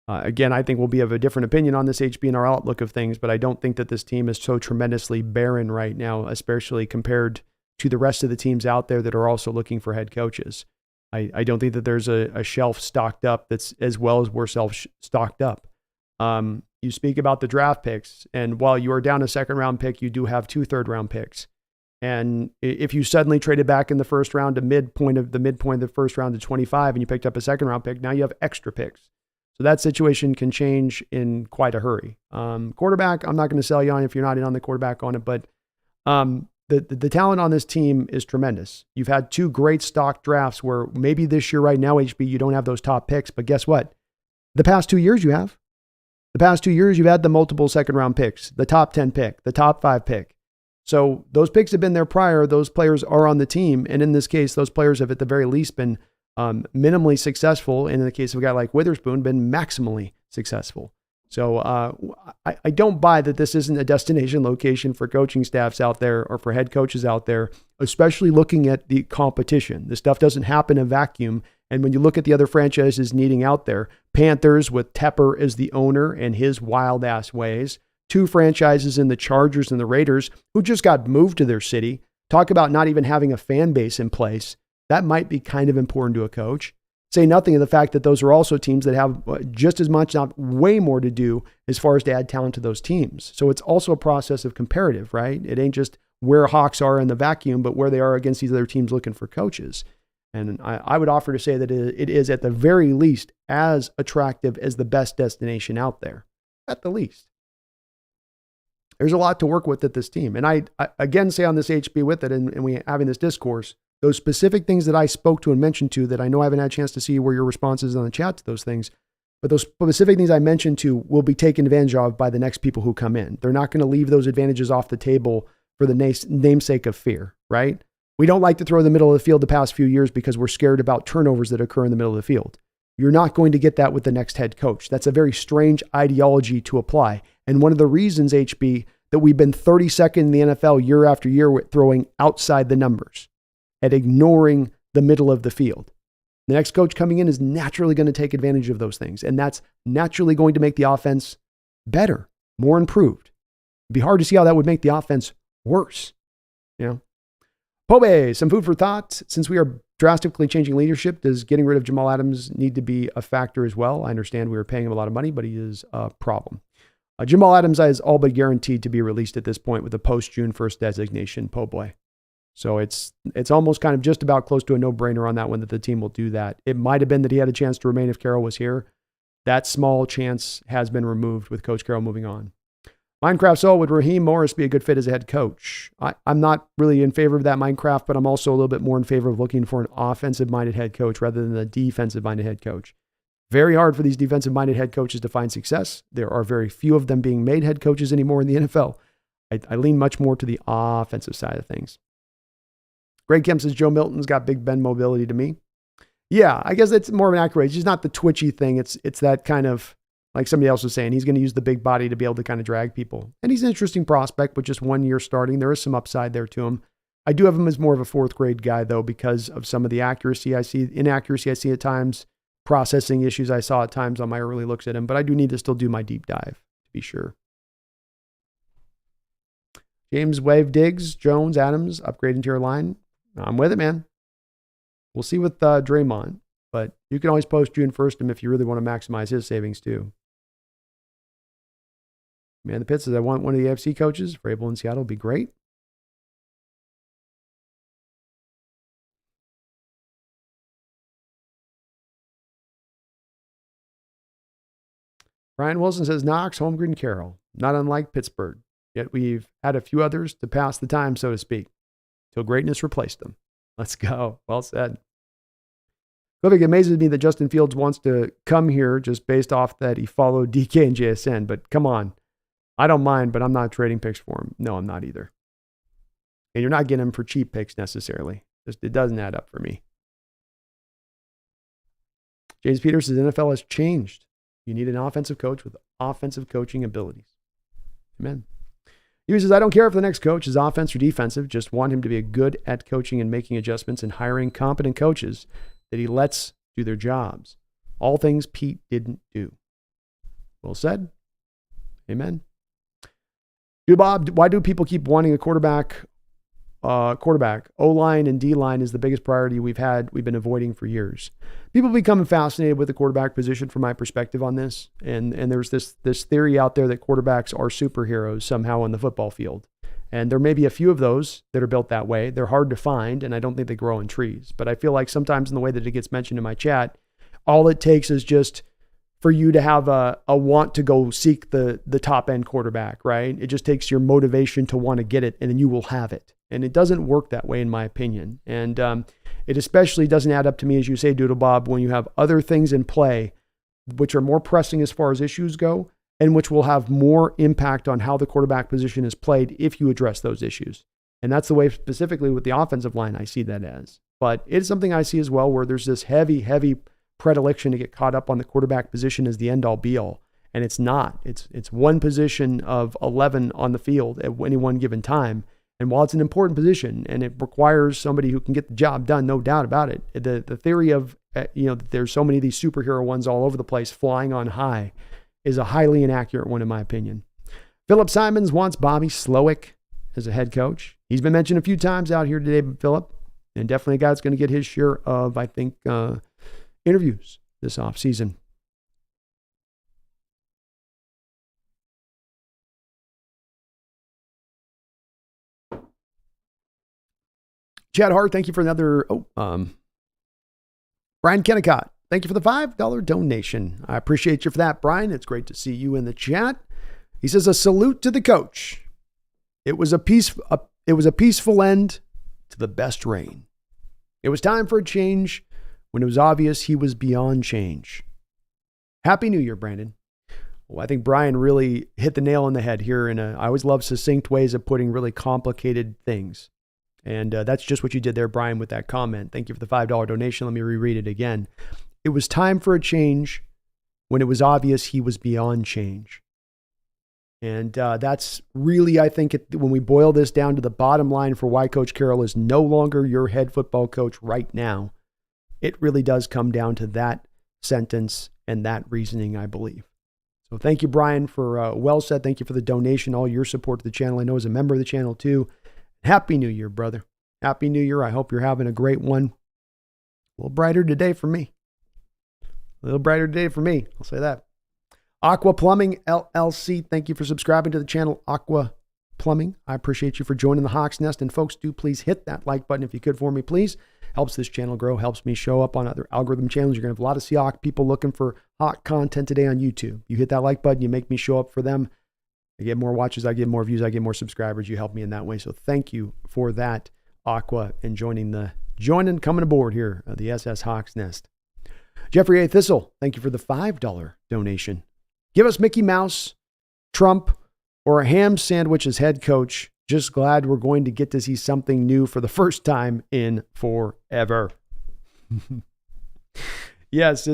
Again, I think we'll be of a different opinion on this, HB, and our outlook of things, but I don't think that this team is so tremendously barren right now, especially compared to the rest of the teams out there that are also looking for head coaches. I don't think that there's a shelf stocked up that's as well as we're stocked up. You speak about the draft picks, and while you are down a second-round pick, you do have 2 third-round picks. And if you suddenly traded back in the first round to midpoint of the first round to 25 and you picked up a second round pick, now you have extra picks. So that situation can change in quite a hurry. Quarterback, I'm not going to sell you on if you're not in on the quarterback on it, but the talent on this team is tremendous. You've had 2 great stock drafts where maybe this year right now, HB, you don't have those top picks, but guess what? The past 2 years you have. The past 2 years you've had the multiple second round picks, the top 10 pick, the top 5 pick. So those picks have been there prior. Those players are on the team. And in this case, those players have at the very least been minimally successful. And in the case of a guy like Witherspoon, been maximally successful. So I don't buy that this isn't a destination location for coaching staffs out there or for head coaches out there, especially looking at the competition. This stuff doesn't happen in a vacuum. And when you look at the other franchises needing out there, Panthers with Tepper as the owner and his wild ass ways, 2 franchises in the Chargers and the Raiders who just got moved to their city. Talk about not even having a fan base in place. That might be kind of important to a coach. Say nothing of the fact that those are also teams that have just as much, not way more to do as far as to add talent to those teams. So it's also a process of comparative, right? It ain't just where Hawks are in the vacuum, but where they are against these other teams looking for coaches. And I would offer to say that it is at the very least as attractive as the best destination out there, at the least. There's a lot to work with at this team. And I again say on this HB with it, and we having this discourse, those specific things that I spoke to and mentioned to that I know I haven't had a chance to see where your responses on the chat to those things, but those specific things I mentioned to will be taken advantage of by the next people who come in. They're not going to leave those advantages off the table for the namesake of fear, right? We don't like to throw in the middle of the field the past few years because we're scared about turnovers that occur in the middle of the field. You're not going to get that with the next head coach. That's a very strange ideology to apply. And one of the reasons, HB, that we've been 32nd in the NFL year after year with throwing outside the numbers and ignoring the middle of the field. The next coach coming in is naturally going to take advantage of those things. And that's naturally going to make the offense better, more improved. It'd be hard to see how that would make the offense worse. You know? Pobe, some food for thought. Since we are drastically changing leadership, does getting rid of Jamal Adams need to be a factor as well? I understand we were paying him a lot of money, but he is a problem. Jamal Adams is all but guaranteed to be released at this point with a post-June 1st designation, po' boy. So it's almost kind of just about close to a no-brainer on that one that the team will do that. It might have been that he had a chance to remain if Carroll was here. That small chance has been removed with Coach Carroll moving on. Minecraft Soul, would Raheem Morris be a good fit as a head coach? I'm not really in favor of that, Minecraft, but I'm also a little bit more in favor of looking for an offensive-minded head coach rather than a defensive-minded head coach. Very hard for these defensive-minded head coaches to find success. There are very few of them being made head coaches anymore in the NFL. I lean much more to the offensive side of things. Greg Kemp says Joe Milton's got Big Ben mobility to me. Yeah, I guess that's more of an accurate. It's just not the twitchy thing. It's that kind of, like somebody else was saying, he's going to use the big body to be able to kind of drag people. And he's an interesting prospect, but just 1 year starting. There is some upside there to him. I do have him as more of a 4th grade guy, though, because of some of the inaccuracy I see at times, processing issues I saw at times on my early looks at him. But I do need to still do my deep dive, to be sure. James Wave Diggs, Jones, Adams, upgrade interior line. I'm with it, man. We'll see with Draymond, but you can always post June 1st him if you really want to maximize his savings too. Man, the Pit says, I want one of the AFC coaches. Vrabel in Seattle would be great. Brian Wilson says, Knox, Holmgren, Carroll. Not unlike Pittsburgh. Yet we've had a few others to pass the time, so to speak, till greatness replaced them. Let's go. Well said. It amazes me that Justin Fields wants to come here just based off that he followed DK and JSN, but come on. I don't mind, but I'm not trading picks for him. No, I'm not either. And you're not getting him for cheap picks necessarily. It doesn't add up for me. James Peters says NFL has changed. You need an offensive coach with offensive coaching abilities. Amen. He says, I don't care if the next coach is offense or defensive. Just want him to be good at coaching and making adjustments and hiring competent coaches that he lets do their jobs. All things Pete didn't do. Well said. Amen. Dude, Bob, why do people keep wanting a quarterback? O-line and D-line is the biggest priority we've been avoiding for years. People become fascinated with the quarterback position from my perspective on this. And there's this theory out there that quarterbacks are superheroes somehow on the football field. And there may be a few of those that are built that way. They're hard to find, and I don't think they grow on trees. But I feel like sometimes in the way that it gets mentioned in my chat, all it takes is just for you to have a want to go seek the top end quarterback, right? It just takes your motivation to want to get it, and then you will have it. And it doesn't work that way, in my opinion. And it especially doesn't add up to me, as you say, Doodle Bob, when you have other things in play, which are more pressing as far as issues go, and which will have more impact on how the quarterback position is played if you address those issues. And that's the way specifically with the offensive line I see that as. But it's something I see as well where there's this heavy predilection to get caught up on the quarterback position as the end-all be-all. And it's not. It's one position of 11 on the field at any one given time. And while it's an important position and it requires somebody who can get the job done, no doubt about it, the theory of, that there's so many of these superhero ones all over the place flying on high is a highly inaccurate one in my opinion. Philip Simons wants Bobby Slowick as a head coach. He's been mentioned a few times out here today, Philip, and definitely a guy that's going to get his share of, I think, interviews this offseason. Chad Hart, thank you for another, Brian Kennicott, thank you for the $5 donation. I appreciate you for that, Brian. It's great to see you in the chat. He says, a salute to the coach. It was a peaceful end to the best reign. It was time for a change when it was obvious he was beyond change. Happy New Year, Brandon. Well, I think Brian really hit the nail on the head here. I always love succinct ways of putting really complicated things. And that's just what you did there, Brian, with that comment. Thank you for the $5 donation. Let me reread it again. It was time for a change when it was obvious he was beyond change. And that's really, I think, when we boil this down to the bottom line for why Coach Carroll is no longer your head football coach right now, it really does come down to that sentence and that reasoning, I believe. So thank you, Brian, for well said. Thank you for the donation, all your support to the channel. I know as a member of the channel, too. Happy New Year, brother. Happy New Year. I hope you're having a great one. A little brighter today for me. I'll say that. Aqua Plumbing LLC. Thank you for subscribing to the channel, Aqua Plumbing. I appreciate you for joining the Hawks Nest. And folks, do please hit that like button if you could for me, please. Helps this channel grow, helps me show up on other algorithm channels. You're going to have a lot of Seahawks people looking for hot content today on YouTube. You hit that like button, you make me show up for them. I get more watches, I get more views, I get more subscribers. You help me in that way. So thank you for that, Aqua, and coming aboard here at the SS Hawks Nest. Jeffrey A. Thistle, thank you for the $5 donation. Give us Mickey Mouse, Trump, or a ham sandwich as head coach. Just glad we're going to get to see something new for the first time in forever. Yes,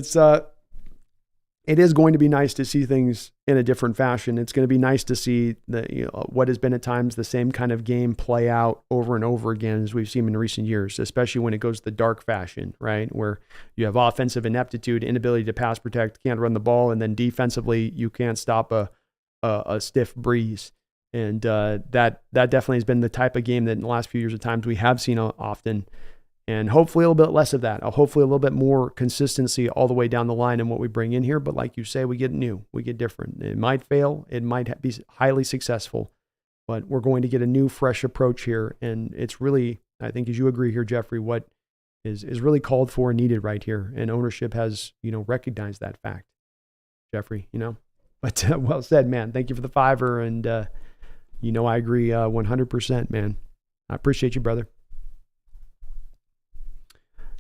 it is going to be nice to see things in a different fashion. It's going to be nice to see what has been at times the same kind of game play out over and over again as we've seen in recent years, especially when it goes the dark fashion, right? Where you have offensive ineptitude, inability to pass protect, can't run the ball, and then defensively you can't stop a stiff breeze. And that definitely has been the type of game that in the last few years at times we have seen often. And hopefully a little bit less of that. Hopefully a little bit more consistency all the way down the line in what we bring in here. But like you say, we get new, we get different. It might fail. It might be highly successful. But we're going to get a new, fresh approach here. And it's really, I think as you agree here, Jeffrey, what is really called for and needed right here. And ownership has, recognized that fact, Jeffrey, But well said, man. Thank you for the $5. And, I agree 100%, man. I appreciate you, brother.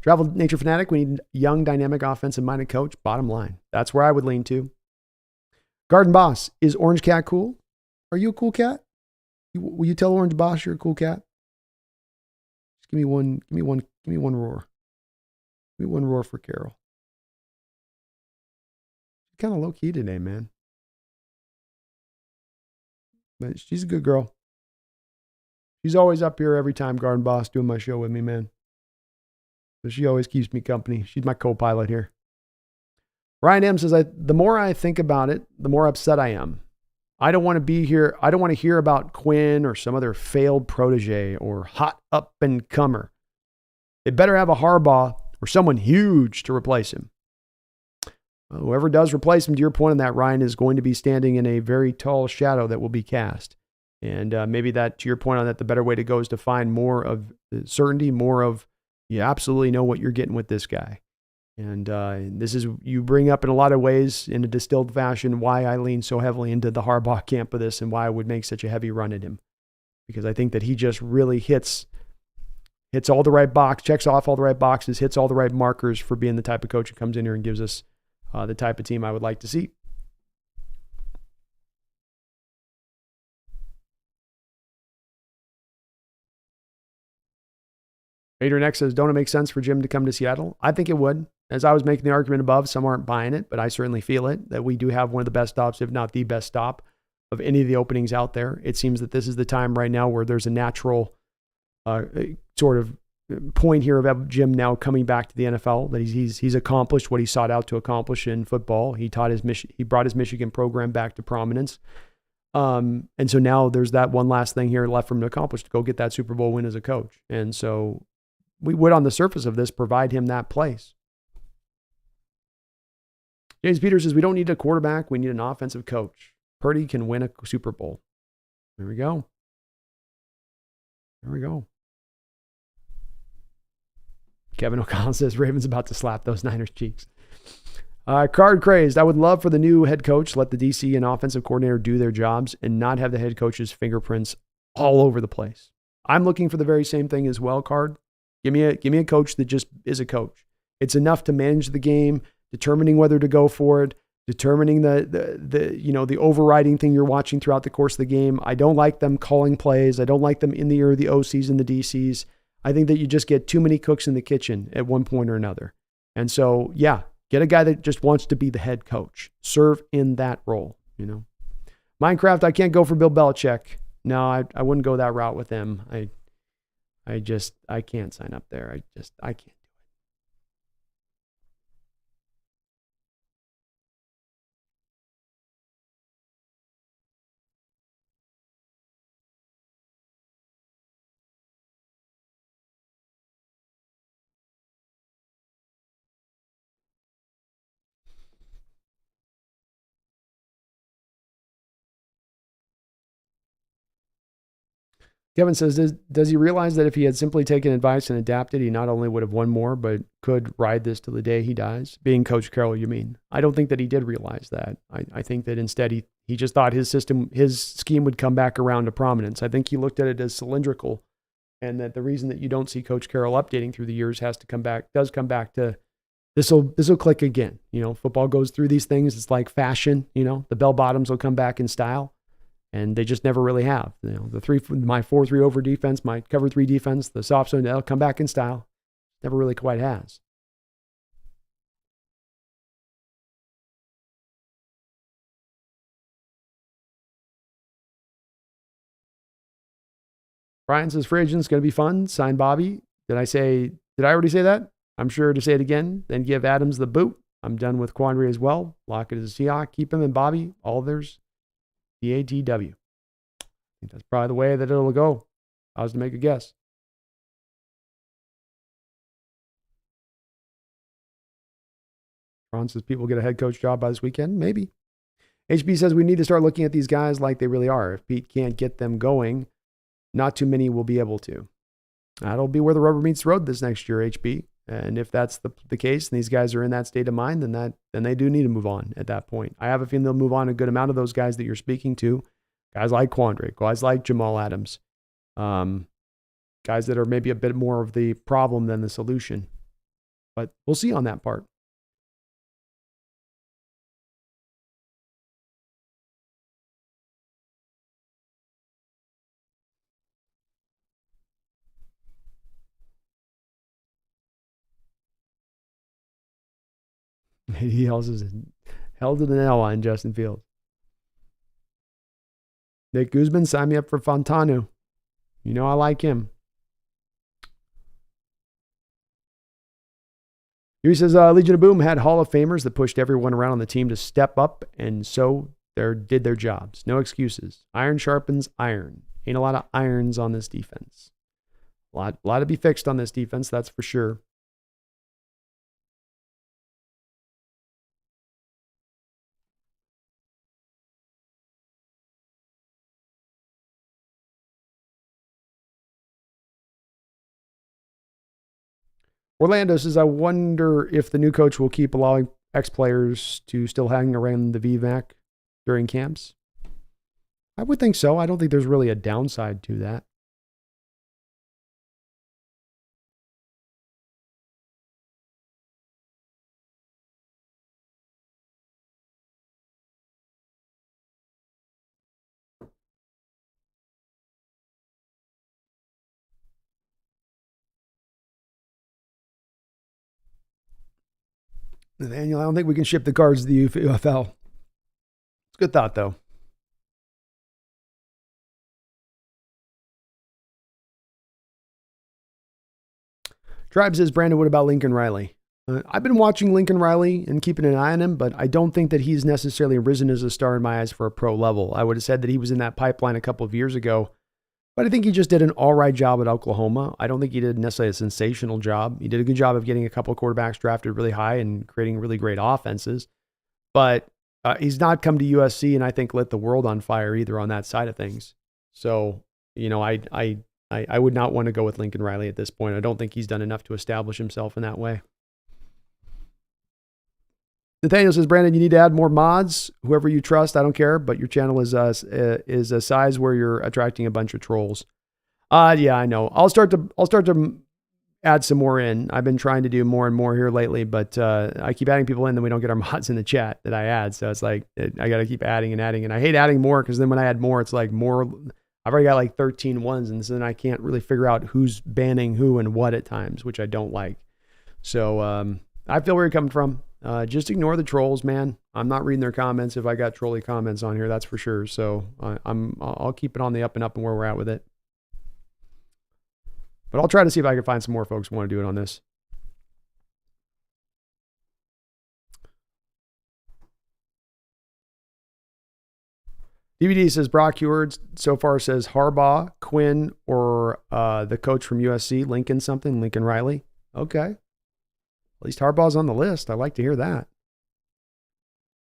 Travel Nature Fanatic, we need young, dynamic, offensive-minded coach. Bottom line. That's where I would lean to. Garden Boss, is Orange Cat cool? Are you a cool cat? Will you tell Orange Boss you're a cool cat? Just give me one roar. Give me one roar for Carol. She's kind of low-key today, man. But she's a good girl. She's always up here every time, Garden Boss, doing my show with me, man. So she always keeps me company. She's my co-pilot here. Ryan M says, the more I think about it, the more upset I am. I don't want to be here. I don't want to hear about Quinn or some other failed protege or hot up-and-comer. They better have a Harbaugh or someone huge to replace him. Whoever does replace him, to your point on that, Ryan, is going to be standing in a very tall shadow that will be cast. And maybe that, to your point on that, the better way to go is to find more of certainty, more of you absolutely know what you're getting with this guy. And this is, you bring up in a lot of ways in a distilled fashion why I lean so heavily into the Harbaugh camp of this and why I would make such a heavy run at him. Because I think that he just really hits all the right box, checks off all the right boxes, hits all the right markers for being the type of coach who comes in here and gives us the type of team I would like to see. Adrian X says, don't it make sense for Jim to come to Seattle? I think it would. As I was making the argument above, some aren't buying it, but I certainly feel it, that we do have one of the best stops, if not the best stop of any of the openings out there. It seems that this is the time right now where there's a natural sort of point here of Jim now coming back to the NFL, that he's accomplished what he sought out to accomplish in football. He brought his Michigan program back to prominence. And so now there's that one last thing here left for him to accomplish, to go get that Super Bowl win as a coach. And so we would, on the surface of this, provide him that place. James Peters says, we don't need a quarterback. We need an offensive coach. Purdy can win a Super Bowl. There we go. There we go. Kevin O'Connell says, Ravens about to slap those Niners cheeks. Card crazed. I would love for the new head coach, let the DC and offensive coordinator do their jobs and not have the head coach's fingerprints all over the place. I'm looking for the very same thing as well, Card. Give me a coach that just is a coach. It's enough to manage the game, determining whether to go for it, determining the overriding thing you're watching throughout the course of the game. I don't like them calling plays. I don't like them in the ear of the OCs and the DCs. I think that you just get too many cooks in the kitchen at one point or another. And so, yeah, get a guy that just wants to be the head coach. Serve in that role, Minecraft, I can't go for Bill Belichick. No, I wouldn't go that route with him. I can't sign up there. I can't. Kevin says, does he realize that if he had simply taken advice and adapted, he not only would have won more, but could ride this to the day he dies? Being Coach Carroll, you mean? I don't think that he did realize that. I think that instead he just thought his scheme would come back around to prominence. I think he looked at it as cylindrical, and that the reason that you don't see Coach Carroll updating through the years does come back to this'll click again. Football goes through these things. It's like fashion, the bell bottoms will come back in style. And they just never really have. My 4-3 over defense, my cover 3 defense, the soft zone, they'll come back in style. Never really quite has. Brian says, free agent's going to be fun. Sign Bobby. Did I already say that? I'm sure to say it again. Then give Adams the boot. I'm done with Quandary as well. Lock it as a Seahawk. Keep him and Bobby. All theirs. DATW. I think that's probably the way that it'll go. If I was to make a guess. Ron says people get a head coach job by this weekend. Maybe. HB says we need to start looking at these guys like they really are. If Pete can't get them going, not too many will be able to. That'll be where the rubber meets the road this next year, HB. And if that's the case, and these guys are in that state of mind, then they do need to move on at that point. I have a feeling they'll move on a good amount of those guys that you're speaking to. Guys like Quandre, guys like Jamal Adams, guys that are maybe a bit more of the problem than the solution. But we'll see on that part. He also held to the nail on Justin Fields. Nick Guzman, sign me up for Fontanu. I like him. He says, Legion of Boom had Hall of Famers that pushed everyone around on the team to step up, and so did their jobs. No excuses. Iron sharpens iron. Ain't a lot of irons on this defense. A lot to be fixed on this defense, that's for sure. Orlando says, I wonder if the new coach will keep allowing ex-players to still hang around the VMAC during camps. I would think so. I don't think there's really a downside to that. Nathaniel, I don't think we can ship the cards to the UFL. It's a good thought, though. Tribe says, Brandon, what about Lincoln Riley? I've been watching Lincoln Riley and keeping an eye on him, but I don't think that he's necessarily risen as a star in my eyes for a pro level. I would have said that he was in that pipeline a couple of years ago, but I think he just did an all right job at Oklahoma. I don't think he did necessarily a sensational job. He did a good job of getting a couple of quarterbacks drafted really high and creating really great offenses, but he's not come to USC and I think lit the world on fire either on that side of things. So, I would not want to go with Lincoln Riley at this point. I don't think he's done enough to establish himself in that way. Nathaniel says, Brandon, you need to add more mods. Whoever you trust, I don't care, but your channel is a size where you're attracting a bunch of trolls. Yeah, I know. I'll start to add some more in. I've been trying to do more and more here lately, but I keep adding people in, then we don't get our mods in the chat that I add. So it's like I got to keep adding and adding, and I hate adding more because then when I add more, it's like more. I've already got like 13 ones, and so then I can't really figure out who's banning who and what at times, which I don't like. So I feel where you're coming from. Just ignore the trolls, man. I'm not reading their comments if I got trolly comments on here, that's for sure. So I'll keep it on the up and where we're at with it. But I'll try to see if I can find some more folks who want to do it on this. DVD says Brock Heward so far says Harbaugh, Quinn, or the coach from USC, Lincoln Riley. Okay. At least Harbaugh's on the list. I like to hear that.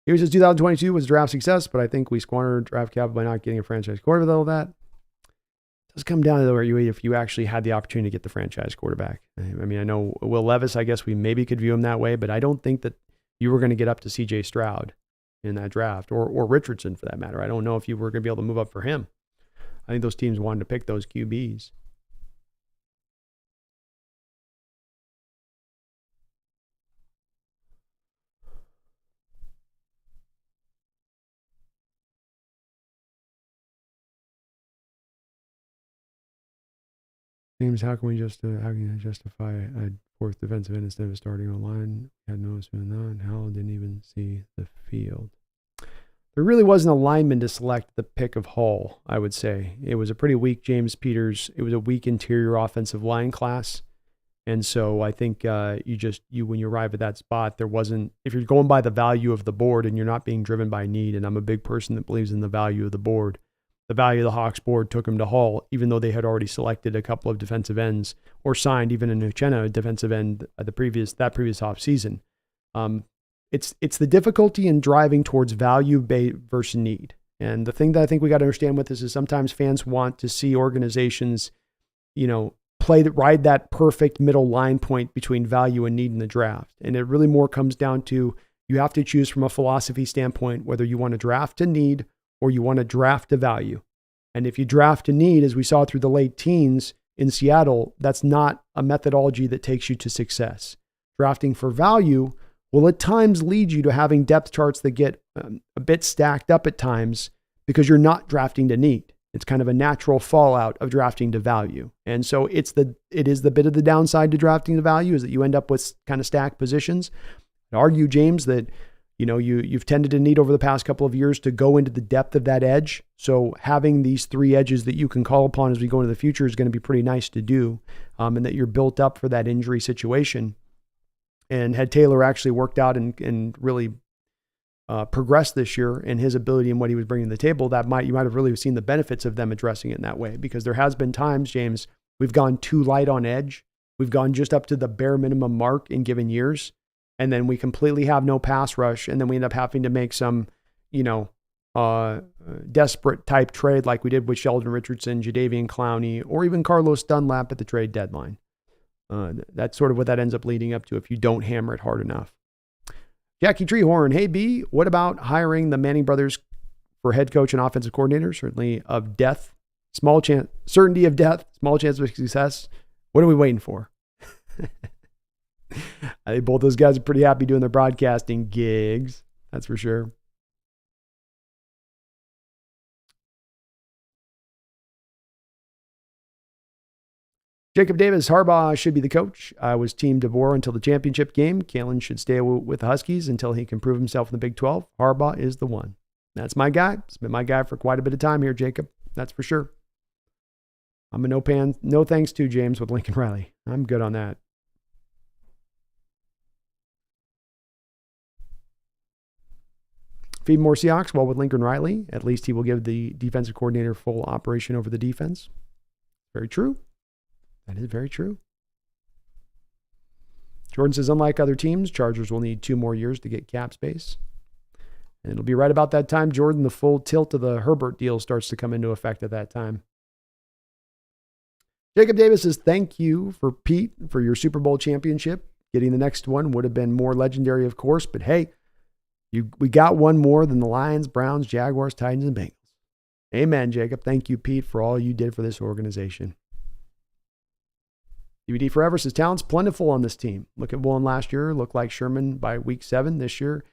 He says 2022 was a draft success, but I think we squandered draft capital by not getting a franchise quarterback with all that. It does come down to where you if you actually had the opportunity to get the franchise quarterback. I mean, I know Will Levis, I guess we maybe could view him that way, but I don't think that you were going to get up to CJ Stroud in that draft, or Richardson for that matter. I don't know if you were going to be able to move up for him. I think those teams wanted to pick those QBs. James, how can you justify a fourth defensive end instead of starting online? We had no spin on. Howell didn't even see the field. There really wasn't a lineman to select the pick of Hall, I would say. It was a pretty weak James Peters. It was a weak interior offensive line class. And so I think when you arrive at that spot, there wasn't, if you're going by the value of the board and you're not being driven by need, and I'm a big person that believes in the value of the board, the value of the Hawks board took him to Hall, even though they had already selected a couple of defensive ends or signed even a Uchenna defensive end that previous offseason. It's the difficulty in driving towards value versus need. And the thing that I think we got to understand with this is sometimes fans want to see organizations, ride that perfect middle line point between value and need in the draft. And it really more comes down to you have to choose from a philosophy standpoint whether you want to draft to need or you want to draft to value. And if you draft to need, as we saw through the late teens in Seattle, that's not a methodology that takes you to success. Drafting for value will at times lead you to having depth charts that get a bit stacked up at times because you're not drafting to need. It's kind of a natural fallout of drafting to value. And so it is the bit of the downside to drafting to value is that you end up with kind of stacked positions. I'd argue, James, that you've tended to need over the past couple of years to go into the depth of that edge. So having these three edges that you can call upon as we go into the future is going to be pretty nice to do, and that you're built up for that injury situation. And had Taylor actually worked out and really progressed this year in his ability and what he was bringing to the table, you might have really seen the benefits of them addressing it in that way. Because there has been times, James, we've gone too light on edge. We've gone just up to the bare minimum mark in given years. And then we completely have no pass rush. And then we end up having to make some, desperate type trade like we did with Sheldon Richardson, Jadeveon Clowney, or even Carlos Dunlap at the trade deadline. That's sort of what that ends up leading up to if you don't hammer it hard enough. Jackie Treehorn, hey B, what about hiring the Manning brothers for head coach and offensive coordinator? Certainty of death, small chance of success. What are we waiting for? I think both those guys are pretty happy doing their broadcasting gigs. That's for sure. Jacob Davis, Harbaugh should be the coach. I was Team DeBoer until the championship game. Kalen should stay with the Huskies until he can prove himself in the Big 12. Harbaugh is the one. That's my guy. It's been my guy for quite a bit of time here, Jacob. That's for sure. I'm a no thanks to James with Lincoln Riley. I'm good on that. Feed more Seahawks while with Lincoln Riley. At least he will give the defensive coordinator full operation over the defense. Very true. That is very true. Jordan says, unlike other teams, Chargers will need 2 more years to get cap space. And it'll be right about that time, Jordan, the full tilt of the Herbert deal starts to come into effect at that time. Jacob Davis says, thank you for Pete for your Super Bowl championship. Getting the next one would have been more legendary, of course, but hey, we got one more than the Lions, Browns, Jaguars, Titans, and Bengals. Amen, Jacob. Thank you, Pete, for all you did for this organization. DVD Forever says, talent's plentiful on this team. Look at Woolen last year. Looked like Sherman by week 7 this year.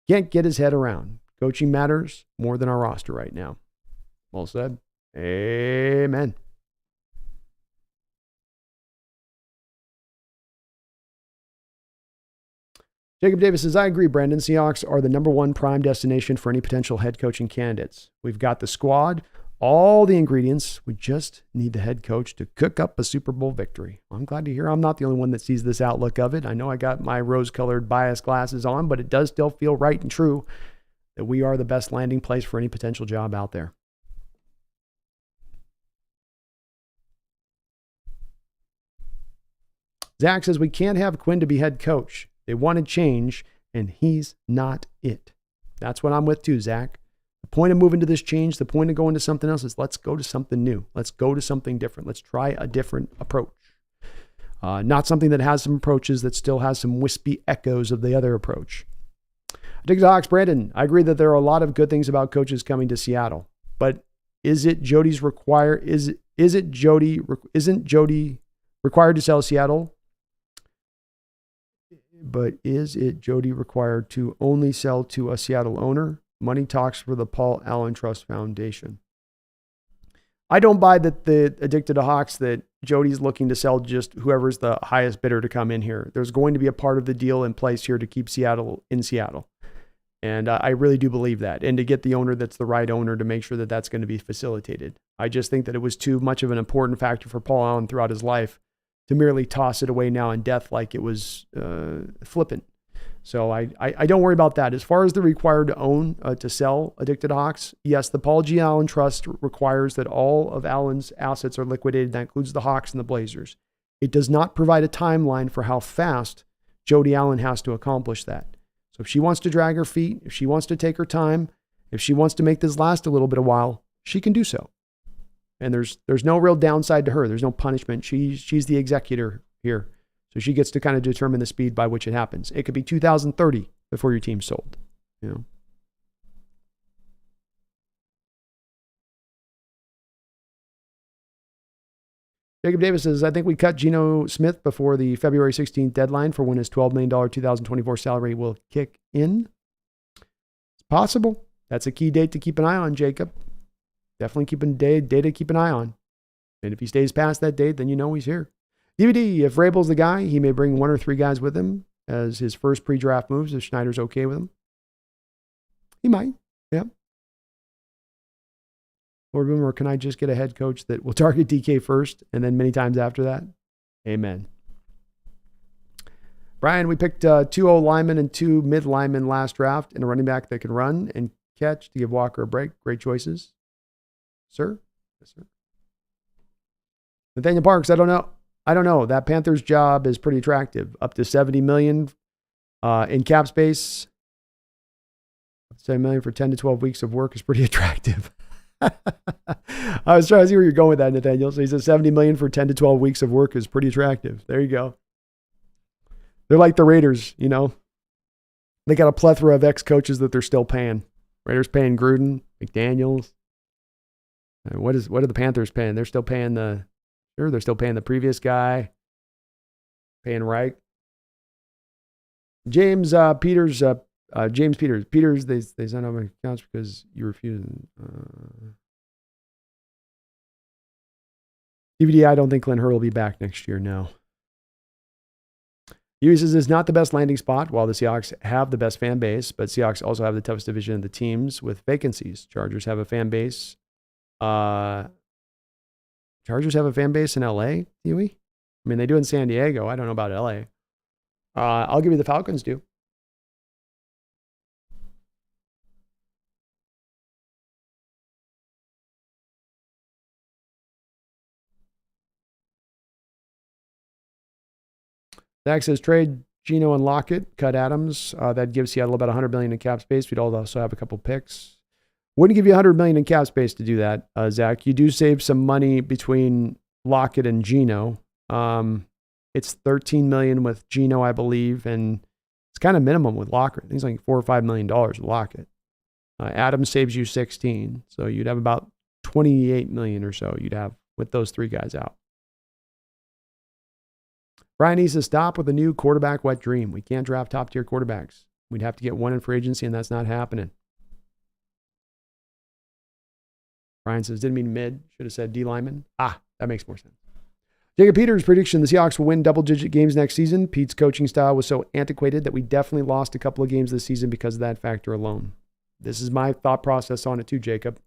Can't get his head around. Coaching matters more than our roster right now. Well said. Amen. Jacob Davis says, I agree, Brandon. Seahawks are the number 1 prime destination for any potential head coaching candidates. We've got the squad, all the ingredients. We just need the head coach to cook up a Super Bowl victory. I'm glad to hear I'm not the only one that sees this outlook of it. I know I got my rose-colored bias glasses on, but it does still feel right and true that we are the best landing place for any potential job out there. Zach says, we can't have Quinn to be head coach. They want to change, and he's not it. That's what I'm with too, Zach. The point of moving to this change, the point of going to something else is let's go to something new. Let's go to something different. Let's try a different approach. Not something that has some approaches that still has some wispy echoes of the other approach. Dig the Hawks, Brandon. I agree that there are a lot of good things about coaches coming to Seattle, but isn't Jody required to sell Seattle? But is it Jody required to only sell to a Seattle owner? Money talks for the Paul Allen Trust Foundation. I don't buy that the Addicted to Hawks that Jody's looking to sell just whoever's the highest bidder to come in here. There's going to be a part of the deal in place here to keep Seattle in Seattle. And I really do believe that. And to get the owner that's the right owner to make sure that that's going to be facilitated. I just think that it was too much of an important factor for Paul Allen throughout his life to merely toss it away now in death like it was flippant. So I don't worry about that. As far as the required to own, to sell Addicted Hawks, yes, the Paul G. Allen Trust requires that all of Allen's assets are liquidated. That includes the Hawks and the Blazers. It does not provide a timeline for how fast Jody Allen has to accomplish that. So if she wants to drag her feet, if she wants to take her time, if she wants to make this last a little bit of while, she can do so. And there's no real downside to her. There's no punishment. She's the executor here. So she gets to kind of determine the speed by which it happens. It could be 2030 before your team's sold. You know. Jacob Davis says, I think we cut Geno Smith before the February 16th deadline for when his $12 million 2024 salary will kick in. It's possible. That's a key date to keep an eye on, Jacob. Definitely keep a date to keep an eye on. And if he stays past that date, then you know he's here. DVD, if Vrabel's the guy, he may bring 1 or 3 guys with him as his first pre-draft moves if Schneider's okay with him. He might, yeah. Lord Boomer, can I just get a head coach that will target DK first and then many times after that? Amen. Brian, we picked 2 O-linemen and 2 mid-linemen last draft and a running back that can run and catch to give Walker a break. Great choices. Sir? Yes, sir. Nathaniel Parks, I don't know. That Panthers job is pretty attractive. Up to $70 million in cap space. Up to $70 million for 10 to 12 weeks of work is pretty attractive. I was trying to see where you're going with that, Nathaniel. So he says 70 million for 10 to 12 weeks of work is pretty attractive. There you go. They're like the Raiders, you know. They got a plethora of ex-coaches that they're still paying. Raiders paying Gruden, McDaniels. What are the Panthers paying? They're still paying the previous guy. Paying Reich. James Peters, they sent out my accounts because you refused. DVD, I don't think Glenn Hurd will be back next year, no. Uses is not the best landing spot, while the Seahawks have the best fan base, but Seahawks also have the toughest division of the teams with vacancies. Chargers have a fan base. Chargers have a fan base in LA, Huey? I mean, they do in San Diego. I don't know about LA. I'll give you the Falcons do. Zach says trade Geno and Lockett, cut Adams. That gives Seattle about $100 million in cap space. We'd also have a couple picks. Wouldn't give you $100 million in cap space to do that, Zach. You do save some money between Lockett and Geno. It's $13 million with Geno, I believe, and it's kind of minimum with Lockett. I think it's like $4 or $5 million with Lockett. Adams saves you 16, so you'd have about $28 million or so you'd have with those three guys out. Brian needs to stop with the new quarterback wet dream. We can't draft top-tier quarterbacks. We'd have to get one in free agency, and that's not happening. Brian says, didn't mean mid. Should have said D lineman. That makes more sense. Jacob Peters' prediction, the Seahawks will win double-digit games next season. Pete's coaching style was so antiquated that we definitely lost a couple of games this season because of that factor alone. This is my thought process on it too, Jacob.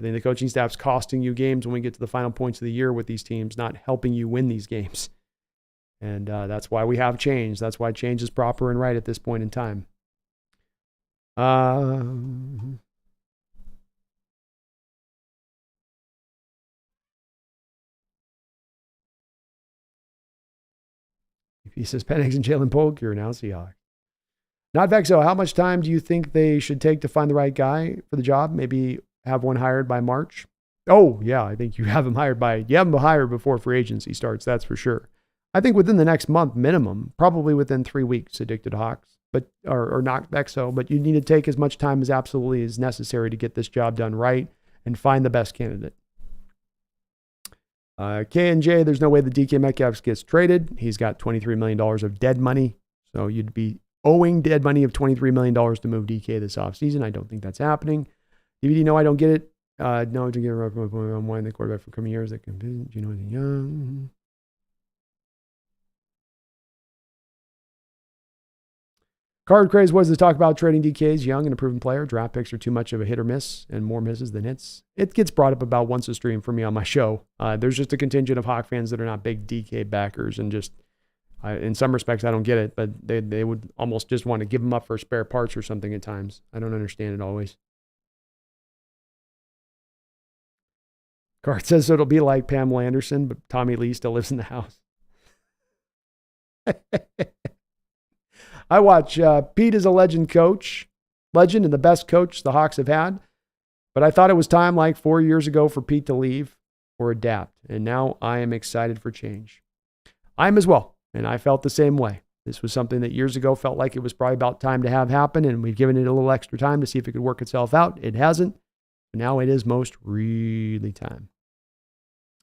I think the coaching staff's costing you games when we get to the final points of the year with these teams, not helping you win these games. And that's why we have change. That's why change is proper and right at this point in time. He says, Penix and Jalen Polk, you're now Seahawks. Not Vexo, how much time do you think they should take to find the right guy for the job? Maybe have one hired by March? Oh, yeah, I think you have him hired before free agency starts, that's for sure. I think within the next month minimum, probably within 3 weeks, Addicted Hawks, or not Vexo, but you need to take as much time as absolutely is necessary to get this job done right and find the best candidate. K&J, there's no way the DK Metcalf gets traded. He's got $23 million of dead money. So you'd be owing dead money of $23 million to move DK this offseason. I don't think that's happening. DVD, no, I don't get it. No, to get on one the quarterback for coming years that can, you know, young. Card craze was to talk about trading DK's young and a proven player. Draft picks are too much of a hit or miss and more misses than hits. It gets brought up about once a stream for me on my show. There's just a contingent of Hawk fans that are not big DK backers and just, in some respects, I don't get it, but they would almost just want to give them up for spare parts or something at times. I don't understand it always. Card says so it'll be like Pamela Anderson, but Tommy Lee still lives in the house. I watch Pete is a legend and the best coach the Hawks have had. But I thought it was time like 4 years ago for Pete to leave or adapt. And now I am excited for change. I am as well. And I felt the same way. This was something that years ago felt like it was probably about time to have happen. And we've given it a little extra time to see if it could work itself out. It hasn't. But now it is most really time.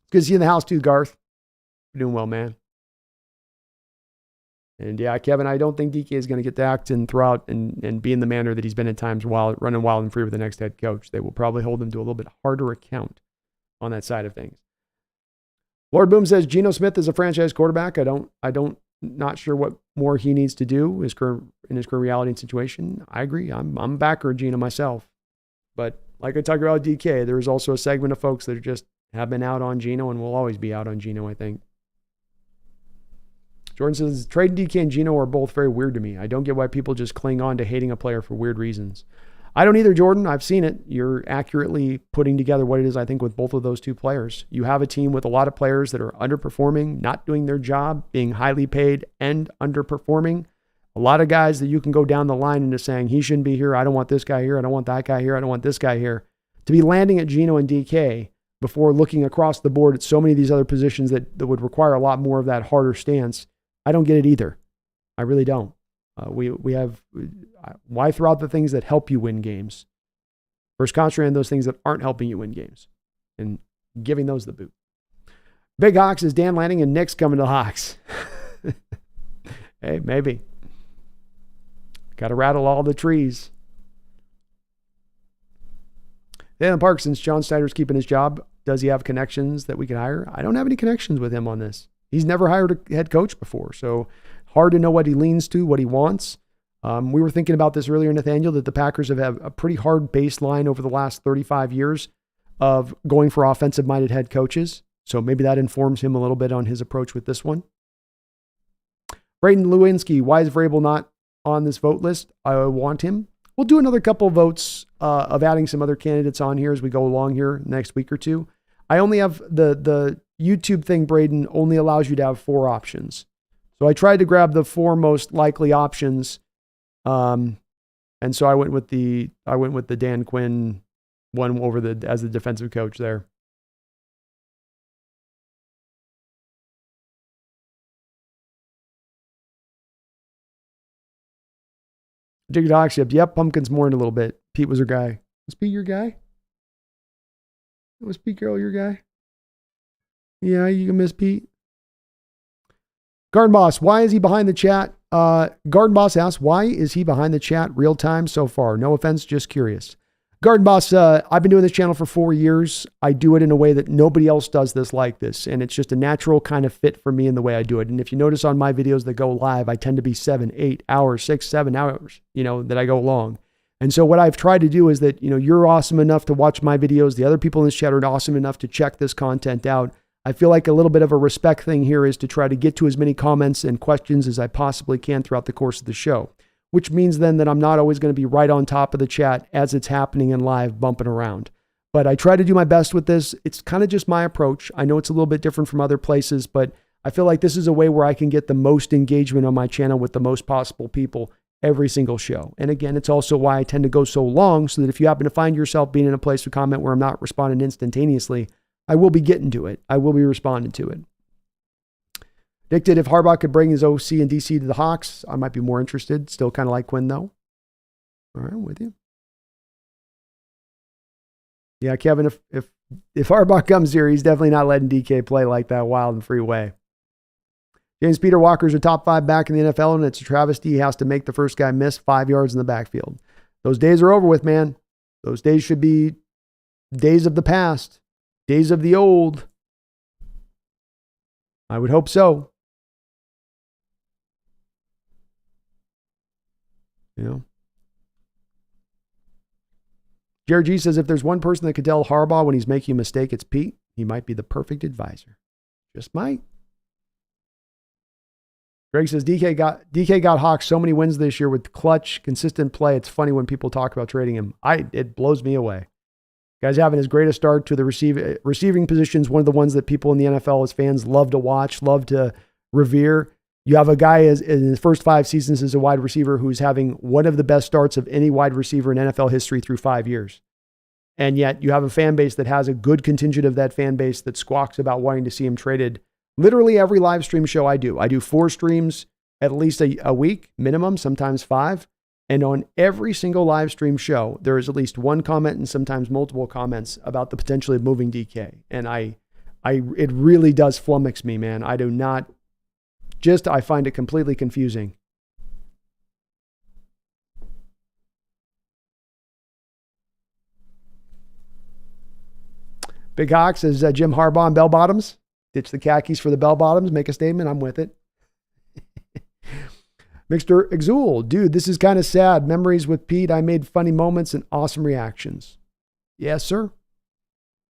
It's good to see you in the house too, Garth. You're doing well, man. And yeah, Kevin, I don't think DK is going to get to act and throw out and be in the manner that he's been at times running wild and free with the next head coach. They will probably hold him to a little bit harder account on that side of things. Lord Boom says Geno Smith is a franchise quarterback. Not sure what more he needs to do in his current reality and situation. I agree. I'm a backer of Geno myself. But like I talked about DK, there is also a segment of folks that just have been out on Geno and will always be out on Geno, I think. Jordan says, trade DK and Geno are both very weird to me. I don't get why people just cling on to hating a player for weird reasons. I don't either, Jordan. I've seen it. You're accurately putting together what it is, I think, with both of those two players. You have a team with a lot of players that are underperforming, not doing their job, being highly paid and underperforming. A lot of guys that you can go down the line into saying, he shouldn't be here. I don't want this guy here. I don't want that guy here. I don't want this guy here. to be landing at Geno and DK before looking across the board at so many of these other positions that would require a lot more of that harder stance. I don't get it either. I really don't. Why throw out the things that help you win games versus concentrating on those things that aren't helping you win games and giving those the boot? Big Hawks is Dan Lanning and Nick's coming to the Hawks. Hey, maybe. Got to rattle all the trees. Dan Park, since John Snyder's keeping his job, does he have connections that we can hire? I don't have any connections with him on this. He's never hired a head coach before, so hard to know what he leans to, what he wants. We were thinking about this earlier, Nathaniel, that the Packers have had a pretty hard baseline over the last 35 years of going for offensive-minded head coaches. So maybe that informs him a little bit on his approach with this one. Braden Lewinsky, why is Vrabel not on this vote list? I want him. We'll do another couple of votes of adding some other candidates on here as we go along here next week or two. I only have the YouTube thing, Braden, only allows you to have 4 options. So I tried to grab the 4 most likely options. And so I went with the Dan Quinn one as the defensive coach there. Jiggy Doc shipped. Yep, Pumpkin's more in a little bit. Pete was her guy. Was Pete your guy? Was Pete Carroll your guy? Yeah, you can miss Pete. Garden Boss, why is he behind the chat? Garden Boss asks, why is he behind the chat real time so far? No offense, just curious. Garden Boss, I've been doing this channel for 4 years. I do it in a way that nobody else does this like this. And it's just a natural kind of fit for me in the way I do it. And if you notice on my videos that go live, I tend to be 7, 8 hours, 6, 7 hours, that I go long. And so what I've tried to do is that, you're awesome enough to watch my videos. The other people in this chat are awesome enough to check this content out. I feel like a little bit of a respect thing here is to try to get to as many comments and questions as I possibly can throughout the course of the show, which means then that I'm not always going to be right on top of the chat as it's happening in live, bumping around. But I try to do my best with this. It's kind of just my approach. I know it's a little bit different from other places, but I feel like this is a way where I can get the most engagement on my channel with the most possible people every single show. And again, it's also why I tend to go so long, so that if you happen to find yourself being in a place to comment where I'm not responding instantaneously, I will be getting to it. I will be responding to it. Predicted if Harbaugh could bring his OC and DC to the Hawks, I might be more interested. Still kind of like Quinn, though. All right, I'm with you. Yeah, Kevin, if Harbaugh comes here, he's definitely not letting DK play like that wild and free way. James Peter Walker's a top 5 back in the NFL, and it's a travesty. He has to make the first guy miss 5 yards in the backfield. Those days are over with, man. Those days should be days of the past, days of the old. I would hope so. Jared G says, if there's one person that could tell Harbaugh when he's making a mistake, it's Pete. He might be the perfect advisor. Just might. Greg says, DK got Hawks so many wins this year with clutch, consistent play. It's funny when people talk about trading him. It blows me away. Guy's having his greatest start to the receiving positions, one of the ones that people in the NFL as fans love to watch, love to revere. You have a guy in his first 5 seasons as a wide receiver who's having one of the best starts of any wide receiver in NFL history through 5 years. And yet you have a fan base that has a good contingent of that fan base that squawks about wanting to see him traded. Literally every live stream show I do 4 streams at least a week, minimum, sometimes 5. And on every single live stream show, there is at least one comment and sometimes multiple comments about the potential of moving DK. And it really does flummox me, man. I find it completely confusing. Big Hawk says, Jim Harbaugh and bell bottoms. Ditch the khakis for the bell bottoms. Make a statement. I'm with it. Mr. Exul, dude, this is kind of sad. Memories with Pete. I made funny moments and awesome reactions. Yes, sir.